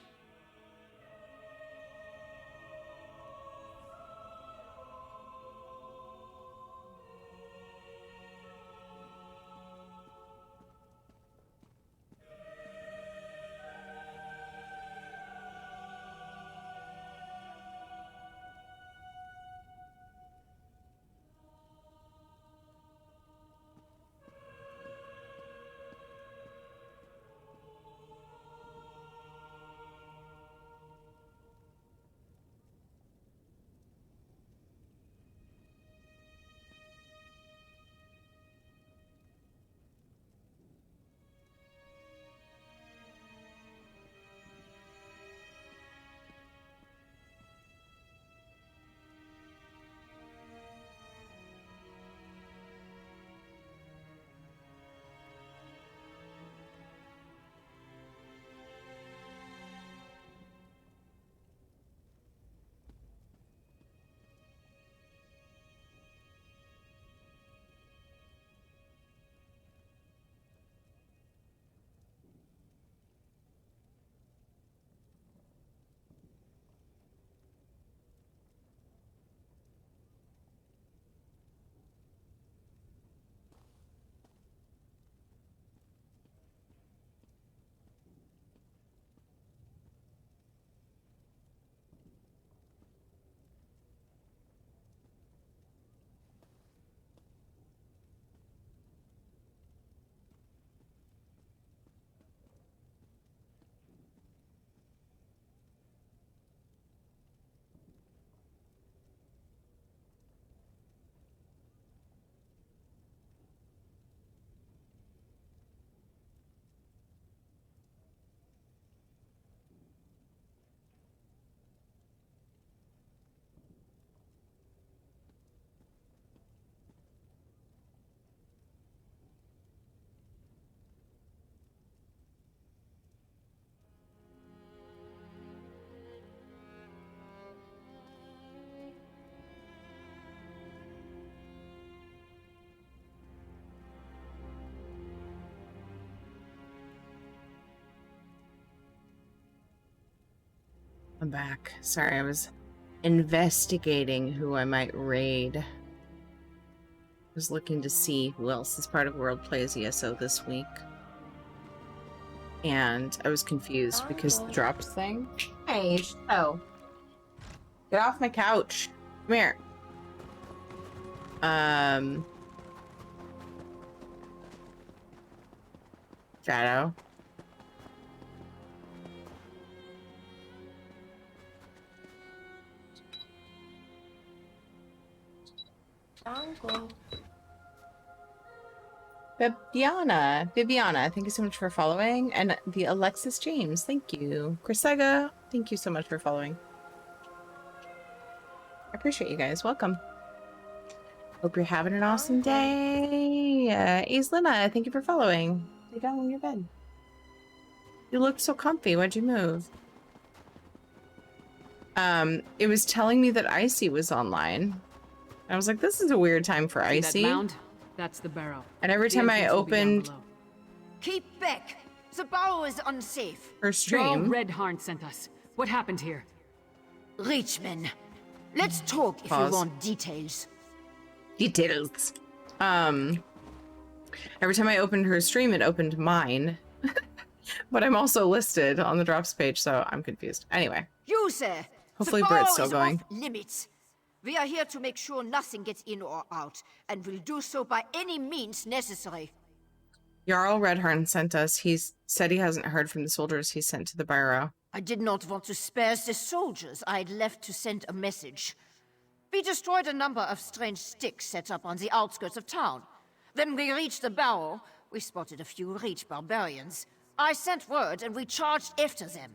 I'm back. Sorry, I was investigating who I might raid. I was looking to see who else is part of World Plays ESO this week. And I was confused because the drops thing. Hey, Shadow. Get off my couch. Come here. Shadow. Bibiana, thank you so much for following. And the Alexis James, thank you. Crisega, thank you so much for following. I appreciate you guys. Welcome. Hope you're having an awesome day. Aislina, thank you for following. Lay down on your bed. You look so comfy. Why'd you move? It was telling me that Icy was online. I was like, this is a weird time for See Icy. that mound? That's the barrow. And every time I opened Keep back! The barrow is unsafe. her stream, Red Harn sent us. What happened here? Reachman, let's talk if you want details. Details. Every time I opened her stream, it opened mine. But I'm also listed on the drops page, so I'm confused. Anyway. You, sir. Hopefully the Britt's still is going. Off limits. We are here to make sure nothing gets in or out, and will do so by any means necessary. Jarl Redhorn sent us. He said he hasn't heard from the soldiers he sent to the barrow. I did not want to spare the soldiers I'd left to send a message. We destroyed a number of strange sticks set up on the outskirts of town. When we reached the barrow, We spotted a few reach barbarians. I sent word and we charged after them.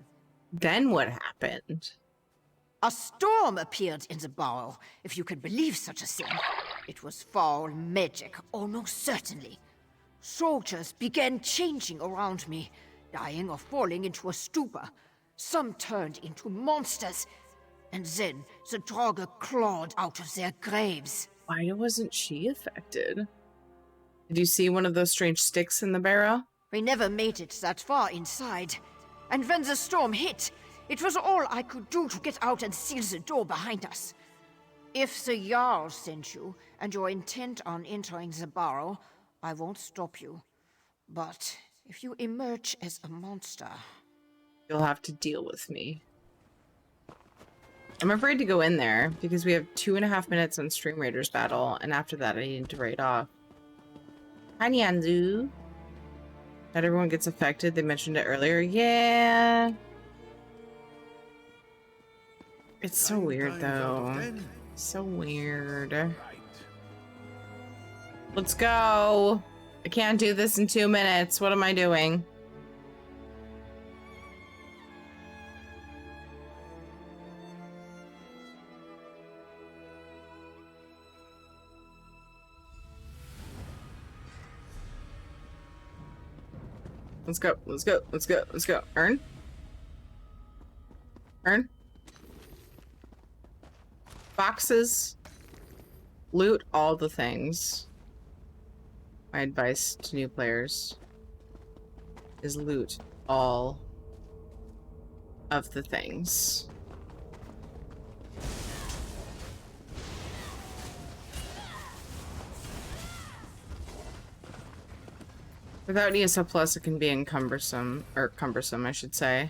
Then what happened? A storm appeared in the barrow, if you could believe such a thing. It was foul magic, almost certainly. Soldiers began changing around me, dying or falling into a stupor. Some turned into monsters, and then the Draugr clawed out of their graves. Why wasn't she affected? Did you see one of those strange sticks in the barrel? We never made it that far inside. And when the storm hit, it was all I could do to get out and seal the door behind us. If the Jarl sent you, and you're intent on entering the barrow, I won't stop you. But if you emerge as a monster... You'll have to deal with me. I'm afraid to go in there, because we have 2.5 minutes on Stream Raiders battle, and after that I need to raid off. Hi, Nyanzu. Not everyone gets affected. They mentioned it earlier. Yeah. It's so weird, though. So weird. Let's go. I can't do this in 2 minutes. What am I doing? Let's go, let's go, let's go, let's go. Earn? Earn? Boxes. Loot all the things. My advice to new players is loot all of the things. Without ESO Plus, it can be cumbersome, I should say.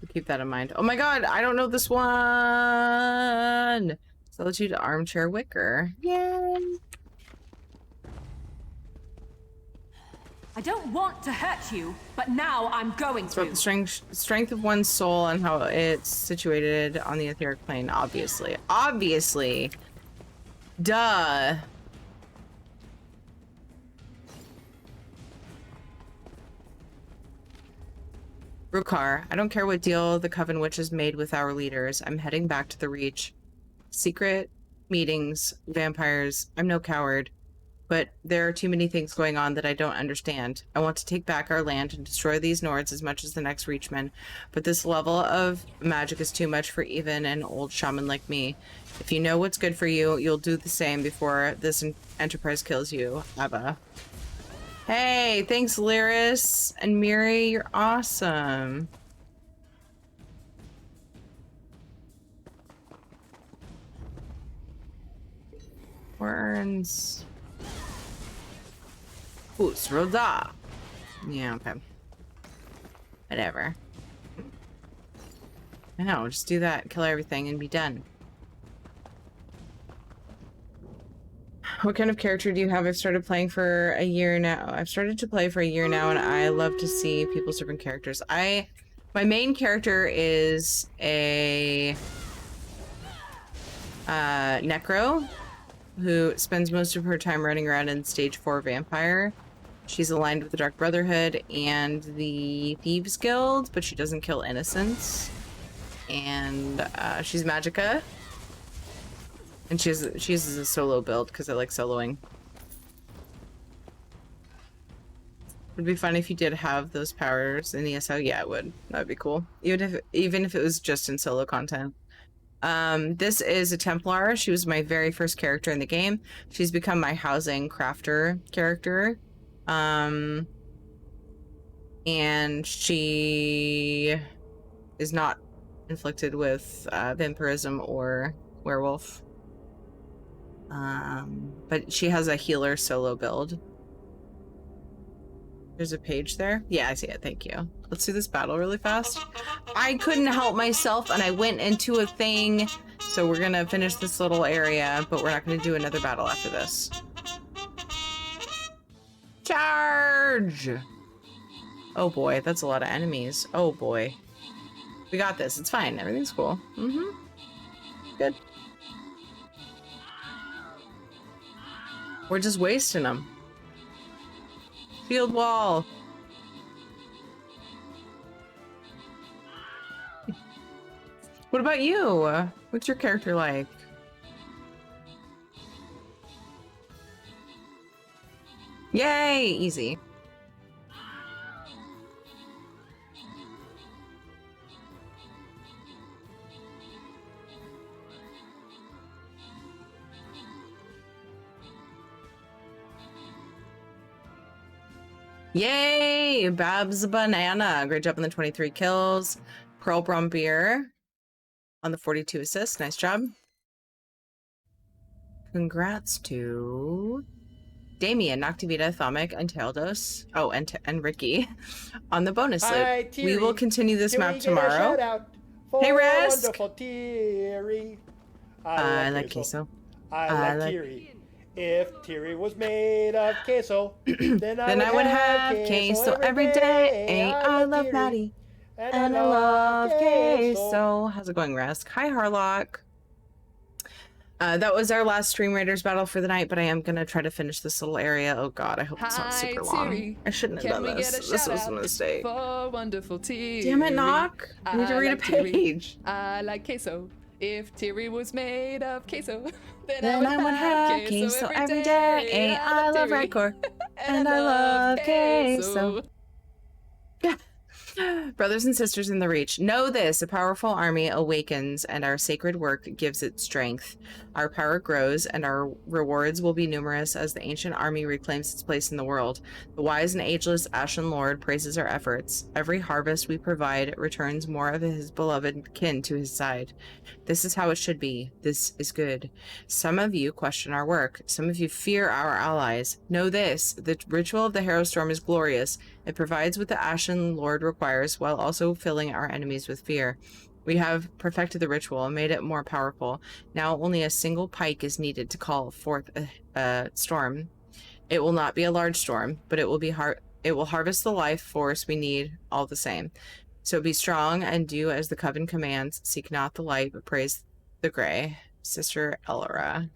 So keep that in mind. Oh my god, I don't know this one! Solitude Armchair Wicker. Yay! I don't want to hurt you, but now I'm going to. It's about the strength of one's soul and how it's situated on the etheric plane, obviously. Obviously! Duh! Rukar, I don't care what deal the Coven Witches made with our leaders. I'm heading back to the Reach. Secret meetings, vampires. I'm no coward. But there are too many things going on that I don't understand. I want to take back our land and destroy these Nords as much as the next Reachmen. But this level of magic is too much for even an old shaman like me. If you know what's good for you, you'll do the same before this enterprise kills you. Abba. Hey, thanks, Lyris and Miri. You're awesome. Worms. Who's Roda? Yeah, okay. Whatever. I know, just do that, kill everything, and be done. What kind of character do you have? I've started playing for a year now. I've started to play for a year now, and I love to see people's different characters. My main character is a Necro, who spends most of her time running around in Stage 4 Vampire. She's aligned with the Dark Brotherhood and the Thieves Guild, but she doesn't kill innocents. And she's Magicka. And she uses a solo build because I like soloing. Would be fun if you did have those powers in ESO. Yeah, it would. That would be cool. Even if it was just in solo content. This is a Templar. She was my very first character in the game. She's become my housing crafter character. And she is not inflicted with vampirism or werewolf. But she has a healer solo build. There's a page there. Yeah, I see it. Thank you. Let's do this battle really fast. I couldn't help myself and I went into a thing. So we're gonna finish this little area, but we're not gonna do another battle after this. Charge! Oh boy, that's a lot of enemies. Oh boy. We got this. It's fine. Everything's cool. Mm-hmm. Good. We're just wasting them. Field wall. What about you? What's your character like? Yay! Easy. Yay! Babs Banana. Great job on the 23 kills. Pearl Brombeer on the 42 assists. Nice job. Congrats to Damien, Noctivita, Thomic, and Tealdos. Oh, and Ricky on the bonus loot. Hi, We will continue this Can map we get a tomorrow. shout out for Hey, Resk! wonderful Thierry. I like queso. I like Thierry. If Thierry was made of queso, then I would have queso every day. I love Thierry, Maddie. and I love queso. How's it going, Resk? Hi, Harlock. That was our last Stream Raiders battle for the night, but I am gonna try to finish this little area. Oh god, I hope it's not super long. I shouldn't have done this. This was a mistake. For wonderful Thierry. Damn it, Knock! I need to read a page. I like queso. If Thierry was made of queso, then I would have queso every day. I love Rancor. And I love queso. Brothers and sisters in the Reach, know this: a powerful army awakens and our sacred work gives it strength. Our power grows and our rewards will be numerous as the ancient army reclaims its place in the world. The wise and ageless Ashen Lord praises our efforts. Every harvest we provide returns more of his beloved kin to his side. This is how it should be. This is good. Some of you question our work. Some of you fear our allies. Know this: the ritual of the Harrow Storm is glorious. It provides what the Ashen Lord requires while also filling our enemies with fear. We have perfected the ritual and made it more powerful. Now only a single pike is needed to call forth a storm. It will not be a large storm, but it will be it will harvest the life force we need all the same. So be strong and do as the coven commands. Seek not the light, but praise the gray. Sister Elora.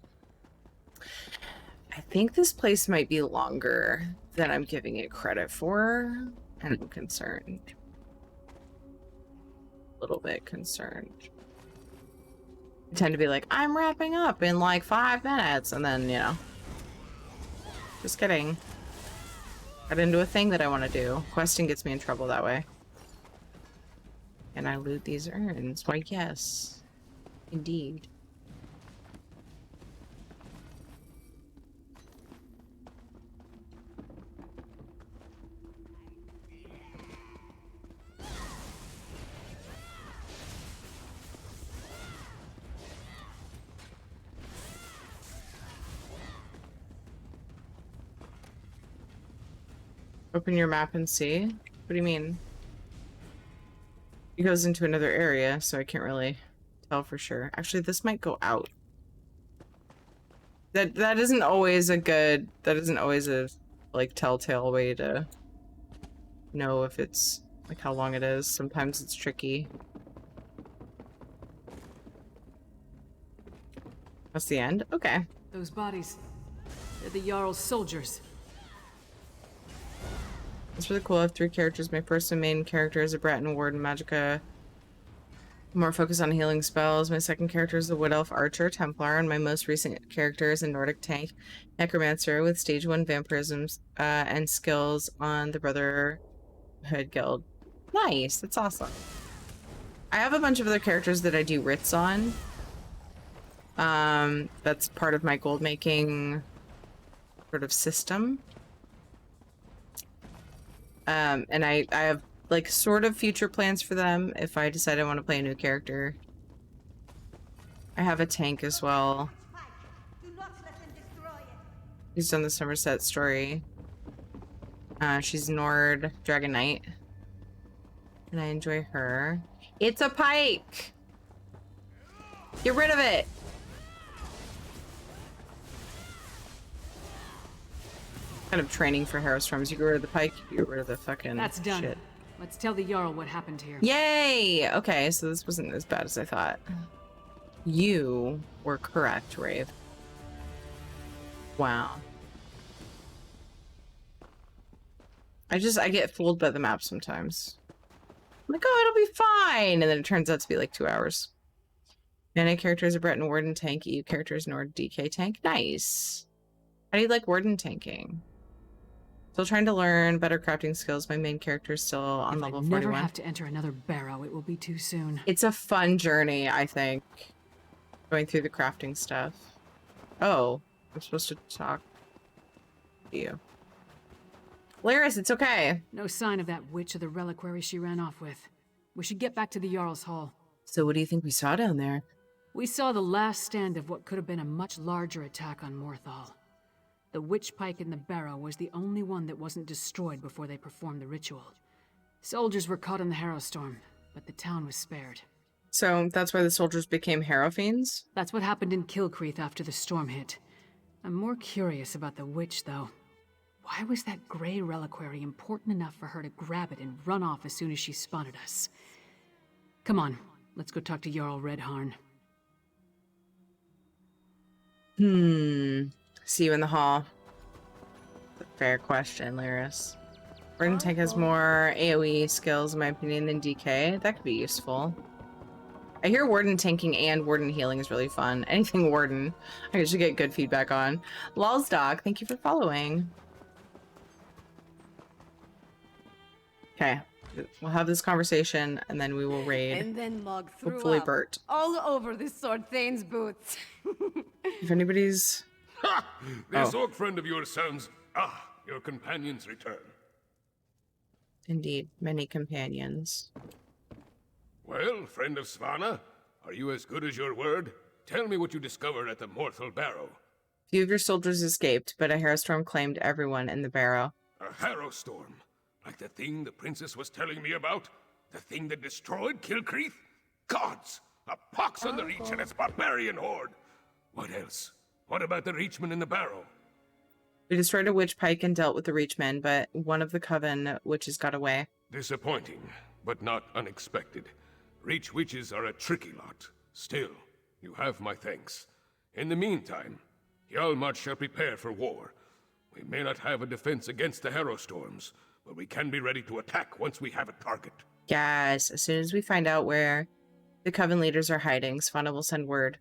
I think this place might be longer than I'm giving it credit for, and I'm concerned. A little bit concerned. I tend to be like, I'm wrapping up in like 5 minutes, and then, you know. Just kidding. Got into a thing that I want to do. Questing gets me in trouble that way. And I loot these urns. Why, yes. Indeed. Open your map and see? What do you mean? It goes into another area, so I can't really tell for sure. Actually, this might go out. That isn't always a good... That isn't always a, like, telltale way to know if it's, like, how long it is. Sometimes it's tricky. That's the end? Okay. Those bodies, they're the Jarl's soldiers. It's really cool. I have 3 characters. My first and main character is a Breton Ward and Magicka. More focused on healing spells. My second character is a Wood Elf Archer, Templar, and my most recent character is a Nordic Tank, Necromancer, with stage 1 vampirism and skills on the Brotherhood Guild. Nice! That's awesome. I have a bunch of other characters that I do writs on. That's part of my gold making sort of system. And I have like sort of future plans for them if I decide I want to play a new character. I have a tank as well. She's done the Somerset story. She's Nord Dragon Knight. And I enjoy her. It's a pike! Get rid of it! Kind of training for Harrow Storms. You get rid of the pike, you get rid of the fucking That's done. shit. Let's tell the Jarl what happened here. Yay! Okay, so this wasn't as bad as I thought. You were correct, Rave. Wow. I get fooled by the map sometimes. I'm like, oh, it'll be fine. And then it turns out to be like 2 hours. Mana characters are Breton Warden tank, EU characters Nord DK tank. Nice. How do you like Warden tanking? Still trying to learn better crafting skills. My main character is still on level 41. If I never have to enter another barrow, it will be too soon. It's a fun journey, I think. Going through the crafting stuff. Oh, I'm supposed to talk to you. Lyris, it's okay. No sign of that witch or the reliquary she ran off with. We should get back to the Jarl's Hall. So what do you think we saw down there? We saw the last stand of what could have been a much larger attack on Morthal. The witch pike in the barrow was the only one that wasn't destroyed before they performed the ritual. Soldiers were caught in the Harrowstorm, but the town was spared. So that's why the soldiers became Harrow Fiends? That's what happened in Kilcreath after the storm hit. I'm more curious about the witch, though. Why was that grey reliquary important enough for her to grab it and run off as soon as she spotted us? Come on, let's go talk to Jarl Redharn. See you in the hall. Fair question, Lyris. Warden tank has more AoE skills, in my opinion, than DK. That could be useful. I hear Warden tanking and Warden healing is really fun. Anything Warden, I usually get good feedback on. Lolsdoc, thank you for following. Okay, we'll have this conversation and then we will raid. And then Mog threw Hopefully up Bert. all over this Sword Thane's boots. If anybody's... Ha! This orc friend of yours sounds... Ah, your companions return. Indeed, many companions. Well, friend of Svanna, are you as good as your word? Tell me what you discovered at the Morthal Barrow. Few of your soldiers escaped, but a Harrowstorm claimed everyone in the barrow. A Harrowstorm? Like the thing the princess was telling me about? The thing that destroyed Kilcreath? Gods! A pox on the Reach and its barbarian horde! What else? What about the Reachmen in the barrow? We destroyed a witch pike and dealt with the Reachmen, but one of the Coven witches got away. Disappointing, but not unexpected. Reach witches are a tricky lot. Still, you have my thanks. In the meantime, Hjalmar shall prepare for war. We may not have a defense against the Harrowstorms, but we can be ready to attack once we have a target. Yes, as soon as we find out where the Coven leaders are hiding, Svanna will send word.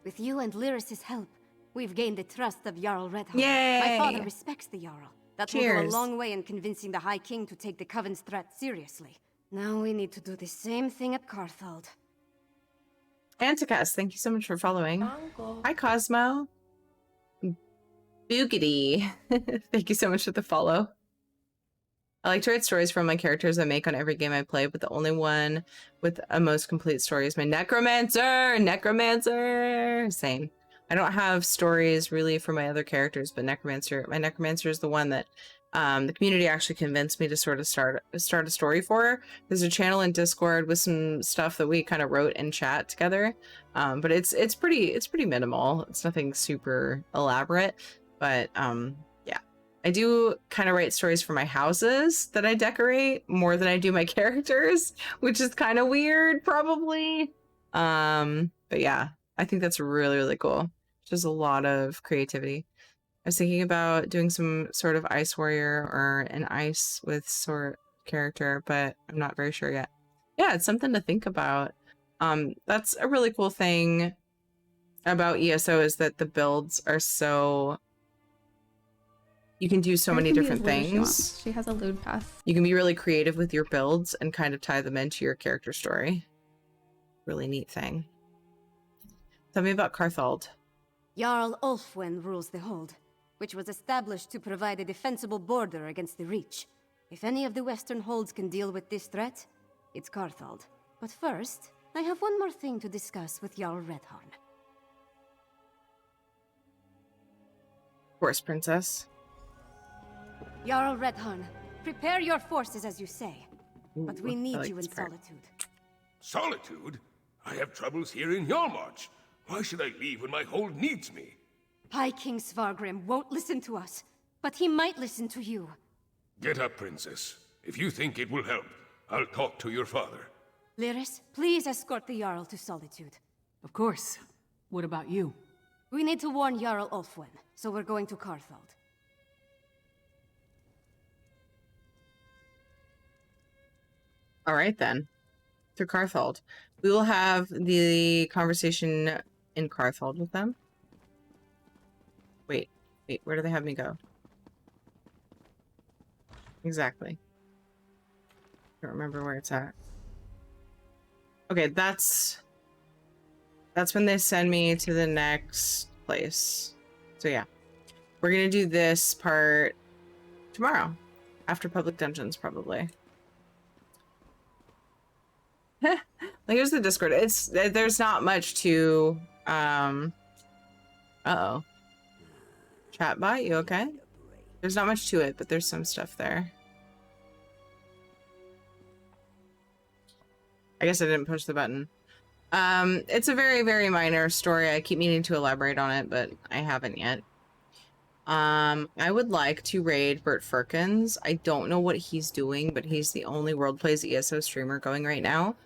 With you and Lyris' help, we've gained the trust of Jarl Redharn. Yay! My father respects the Jarl. That will go a Cheers. long way in convincing the High King to take the Coven's threat seriously. Now we need to do the same thing at Carthald. Anticast, thank you so much for following. Hi, Cosmo. Boogity. Thank you so much for the follow. I like to write stories from my characters I make on every game I play, but the only one with a most complete story is my Necromancer! Necromancer! Same. I don't have stories really for my other characters, but my Necromancer is the one that the community actually convinced me to sort of start a story for. There's a channel in Discord with some stuff that we kind of wrote in chat together, but it's pretty minimal. It's nothing super elaborate, but yeah. I do kind of write stories for my houses that I decorate more than I do my characters, which is kind of weird, probably. But yeah, I think that's really, really cool. Just a lot of creativity. I was thinking about doing some sort of ice warrior or an ice with sword character, but I'm not very sure yet. Yeah, it's something to think about. That's a really cool thing about ESO is that the builds are so... You can do so many different things. She has a loot path. You can be really creative with your builds and kind of tie them into your character story. Really neat thing. Tell me about Carthald. Jarl Ulfwen rules the Hold, which was established to provide a defensible border against the Reach. If any of the Western Holds can deal with this threat, it's Carthald. But first, I have one more thing to discuss with Jarl Redharn. Of course, Princess. Jarl Redharn, prepare your forces as you say. But we need you in solitude. Solitude? I have troubles here in Hjalmarch. Why should I leave when my hold needs me? High King Svargrim won't listen to us, but he might listen to you. Get up, Princess. If you think it will help, I'll talk to your father. Lyris, please escort the Jarl to solitude. Of course. What about you? We need to warn Jarl Ulfwin, so we're going to Carthald. All right, then. To Carthald. We will have the conversation in Carthald with them. Wait, where do they have me go? Exactly. I don't remember where it's at. Okay, that's when they send me to the next place. So yeah, we're gonna do this part tomorrow, after public dungeons, probably. Like, here's the Discord. There's not much to uh-oh. Chatbot, you okay? There's not much to it, but there's some stuff there. I guess I didn't push the button. It's a very, very minor story. I keep meaning to elaborate on it, but I haven't yet. I would like to raid Bert Firkins. I don't know what he's doing, but he's the only World Plays ESO streamer going right now,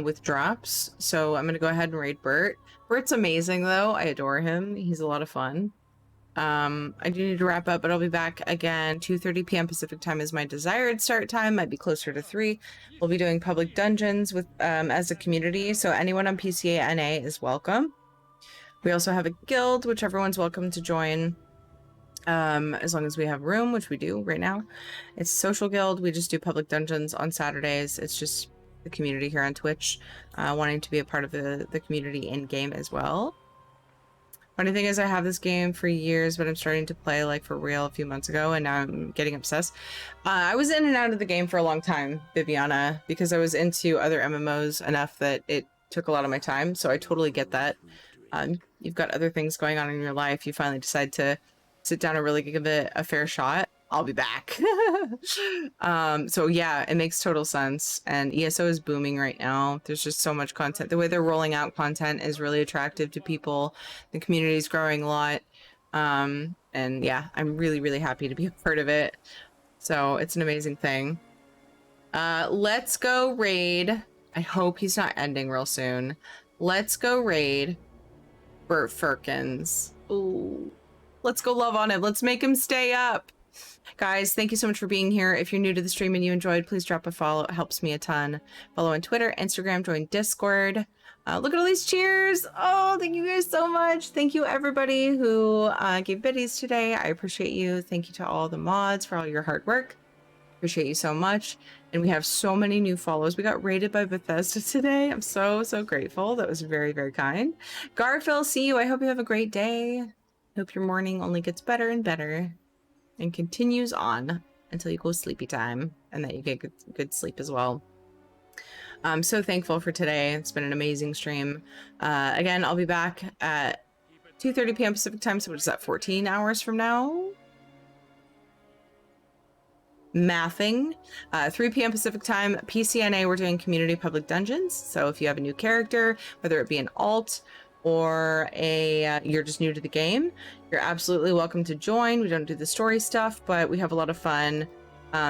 with drops. So I'm gonna go ahead and raid Bert. Bert's amazing though. I adore him. He's a lot of fun. I do need to wrap up, but I'll be back again. 2:30 p.m. Pacific time is my desired start time. Might be closer to 3. We'll be doing public dungeons with as a community, so anyone on PCA NA is welcome. We also have a guild, which everyone's welcome to join, as long as we have room, which we do right now. It's a social guild. We just do public dungeons on Saturdays. It's just the community here on Twitch, wanting to be a part of the community in game as well. Funny thing is, I have this game for years, but I'm starting to play like for real a few months ago, and now I'm getting obsessed. I was in and out of the game for a long time, Viviana, because I was into other MMOs enough that it took a lot of my time, so I totally get that. You've got other things going on in your life, you finally decide to sit down and really give it a fair shot. I'll be back. So yeah, it makes total sense. And ESO is booming right now. There's just so much content. The way they're rolling out content is really attractive to people. The community is growing a lot. And yeah, I'm really, really happy to be a part of it. So it's an amazing thing. Let's go raid. I hope he's not ending real soon. Let's go raid Bert Firkins. Ooh, let's go love on him. Let's make him stay up. Guys, thank you so much for being here. If you're new to the stream and you enjoyed, please drop a follow. It helps me a ton. Follow on Twitter, Instagram, join Discord. Look at all these cheers. Oh, thank you guys so much. Thank you everybody who gave biddies today. I appreciate you. Thank you to all the mods for all your hard work. Appreciate you so much. And we have so many new follows. We got rated by Bethesda today. I'm so, so grateful. That was very, very kind. Garfield, see you. I hope you have a great day. Hope your morning only gets better and better and continues on until you go sleepy time, and that you get good sleep as well. I'm so thankful for today. It's been an amazing stream. Again, I'll be back at 2:30 p.m. Pacific time, so what is that, 14 hours from now? Mathing. 3 p.m. Pacific time, PCNA, we're doing community public dungeons. So if you have a new character, whether it be an alt or you're just new to the game, you're absolutely welcome to join. We don't do the story stuff, but we have a lot of fun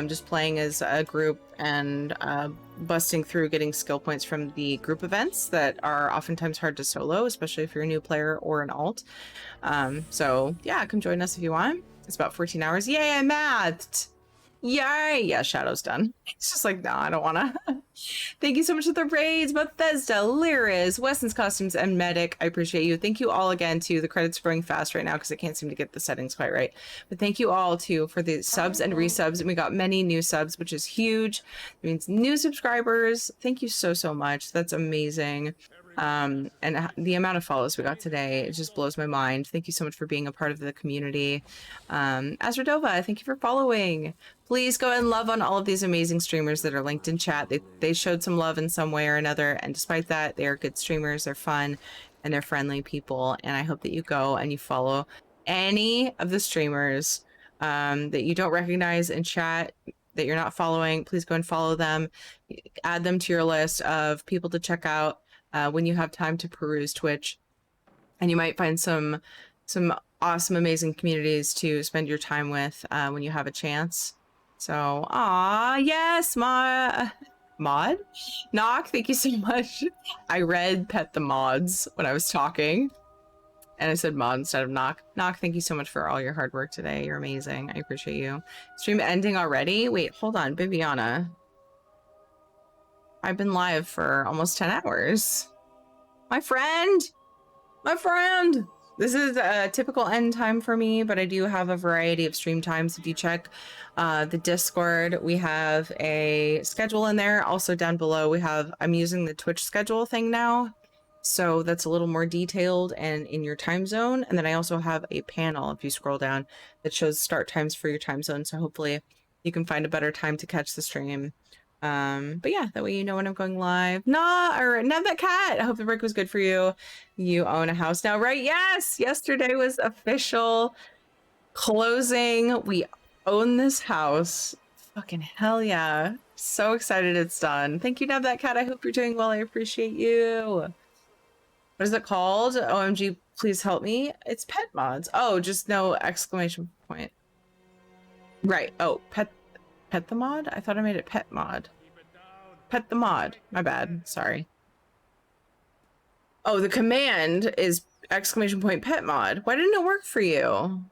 just playing as a group and busting through, getting skill points from the group events that are oftentimes hard to solo, especially if you're a new player or an alt. So yeah, come join us if you want. It's about 14 hours. Yay, I mathed! Yay! Yeah, Shadow's done. It's just like, no, I don't wanna. Thank you so much for the raids, Bethesda, Lyris, Weston's Costumes, and Medic. I appreciate you. Thank you all again, too. The credits are going fast right now because I can't seem to get the settings quite right. But thank you all, too, for the subs and resubs. And we got many new subs, which is huge. It means new subscribers. Thank you so, so much. That's amazing. And the amount of follows we got today, it just blows my mind. Thank you so much for being a part of the community. Azradova, thank you for following. Please go and love on all of these amazing streamers that are linked in chat. They showed some love in some way or another, and despite that, they are good streamers, they're fun, and they're friendly people. And I hope that you go and you follow any of the streamers that you don't recognize in chat, that you're not following. Please go and follow them. Add them to your list of people to check out when you have time to peruse Twitch. And you might find some awesome, amazing communities to spend your time with when you have a chance. So, yes, Mod? Knock, thank you so much. I read Pet the Mods when I was talking. And I said mod instead of knock. Knock, thank you so much for all your hard work today. You're amazing. I appreciate you. Stream ending already? Wait, hold on, Bibiana. I've been live for almost 10 hours. My friend! My friend! This is a typical end time for me, but I do have a variety of stream times. If you check the Discord, we have a schedule in there. Also down below, I'm using the Twitch schedule thing now. So that's a little more detailed and in your time zone. And then I also have a panel, if you scroll down, that shows start times for your time zone. So hopefully you can find a better time to catch the stream. But yeah, that way you know when I'm going live. Nav that cat. I hope the break was good for you. You own a house now, right? Yes! Yesterday was official closing. We own this house. Fucking hell yeah. So excited it's done. Thank you, Nav that cat. I hope you're doing well. I appreciate you. What is it called? OMG, please help me. It's pet mods. Oh, just no exclamation point. Right. Oh, pet the mod? I thought I made it pet mod. Pet the mod. My bad. Sorry. Oh, the command is exclamation point pet mod. Why didn't it work for you?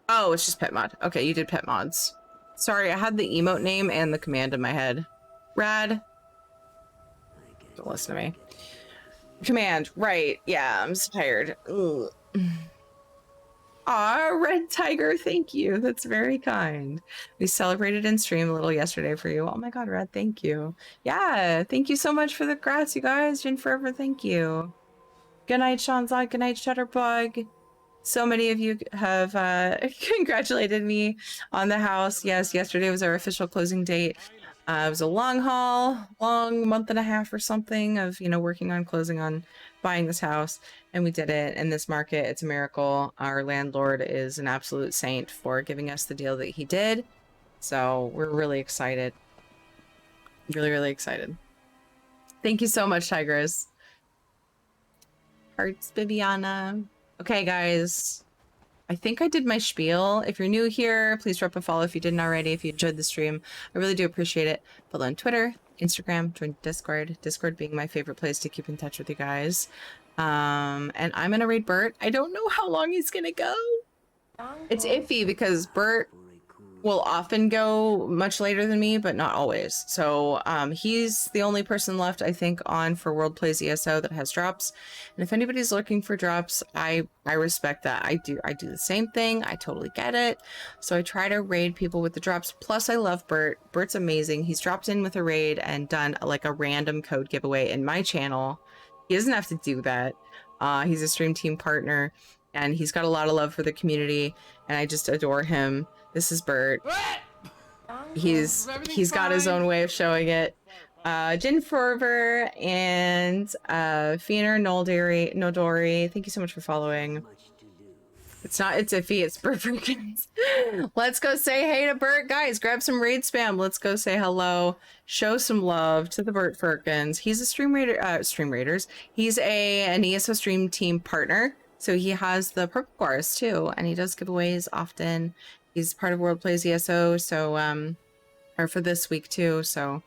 Oh, it's just pet mod. Okay, you did pet mods. Sorry, I had the emote name and the command in my head. Rad. Don't listen to me. Command, right. Yeah, I'm so tired. Ugh. Aw, Red Tiger, thank you. That's very kind. We celebrated in stream a little yesterday for you. Oh my god, Red, thank you. Yeah, thank you so much for the grass, you guys. Jin Forever, thank you. Good night, Shanzai. Good night, Shutterbug. So many of you have congratulated me on the house. Yes, yesterday was our official closing date. It was a long month and a half or something of, working on closing on buying this house, and we did it in this market. It's a miracle. Our landlord is an absolute saint for giving us the deal that he did. So we're really excited. Really, really excited. Thank you so much, Tigress. Hearts, Bibiana. Okay, guys. I think I did my spiel. If you're new here, please drop a follow if you didn't already. If you enjoyed the stream, I really do appreciate it. Follow on Twitter, Instagram, join Discord. Discord being my favorite place to keep in touch with you guys. And I'm gonna raid Bert. I don't know how long he's gonna go. It's iffy because Bert will often go much later than me, but not always. So he's the only person left, I think, on for World Plays ESO that has drops. And if anybody's looking for drops, I respect that. I do the same thing. I totally get it. So I try to raid people with the drops. Plus, I love Bert. Bert's amazing. He's dropped in with a raid and done like a random code giveaway in my channel. He doesn't have to do that. He's a stream team partner, and he's got a lot of love for the community, and I just adore him. This is Bert. He's got his own way of showing it. Jin Fervor and Fiener Nodori, thank you so much for following. It's iffy, it's Bert Freakins. Let's go say hey to Bert. Guys, grab some raid spam. Let's go say hello. Show some love to the Bert Firkins. He's a stream raiders. He's an ESO stream team partner. So he has the purple bars too, and he does giveaways often. He's part of World Plays ESO, so or for this week too. So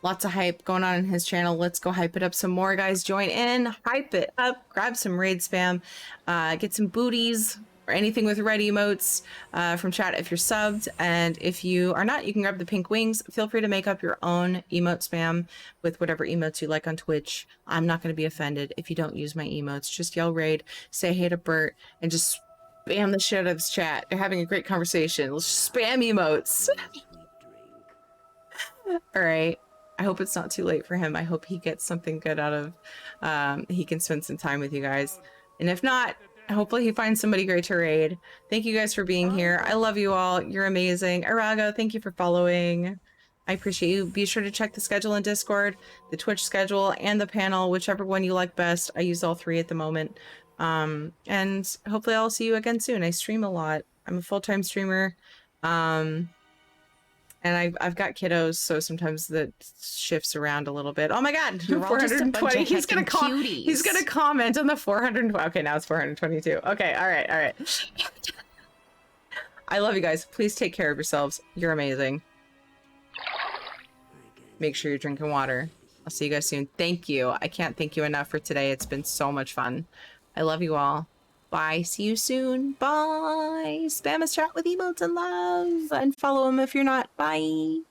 lots of hype going on in his channel. Let's go hype it up some more, guys. Join in, hype it up, grab some raid spam, get some booties or anything with red emotes from chat if you're subbed. And if you are not, you can grab the pink wings. Feel free to make up your own emote spam with whatever emotes you like on Twitch. I'm not going to be offended if you don't use my emotes. Just yell raid, say hey to Bert, and just spam the shit out of his chat. They're having a great conversation. Let's spam emotes. All right. I hope it's not too late for him. I hope he gets something good out of, he can spend some time with you guys. And if not, hopefully he finds somebody great to raid. Thank you guys for being here. I love you all. You're amazing. Arago, thank you for following. I appreciate you. Be sure to check the schedule in Discord, the Twitch schedule, and the panel, whichever one you like best. I use all three at the moment. And hopefully I'll see you again soon. I stream a lot. I'm a full-time streamer. And I've got kiddos, so sometimes that shifts around a little bit. Oh my god, 420. He's gonna he's gonna comment on the 420. Okay, now it's 422. Okay, all right. I love you guys. Please take care of yourselves. You're amazing. Make sure you're drinking water. I'll see you guys soon. Thank you. I can't thank you enough for today. It's been so much fun. I love you all. Bye. See you soon. Bye. Spam his chat with emotes and love. And follow him if you're not. Bye.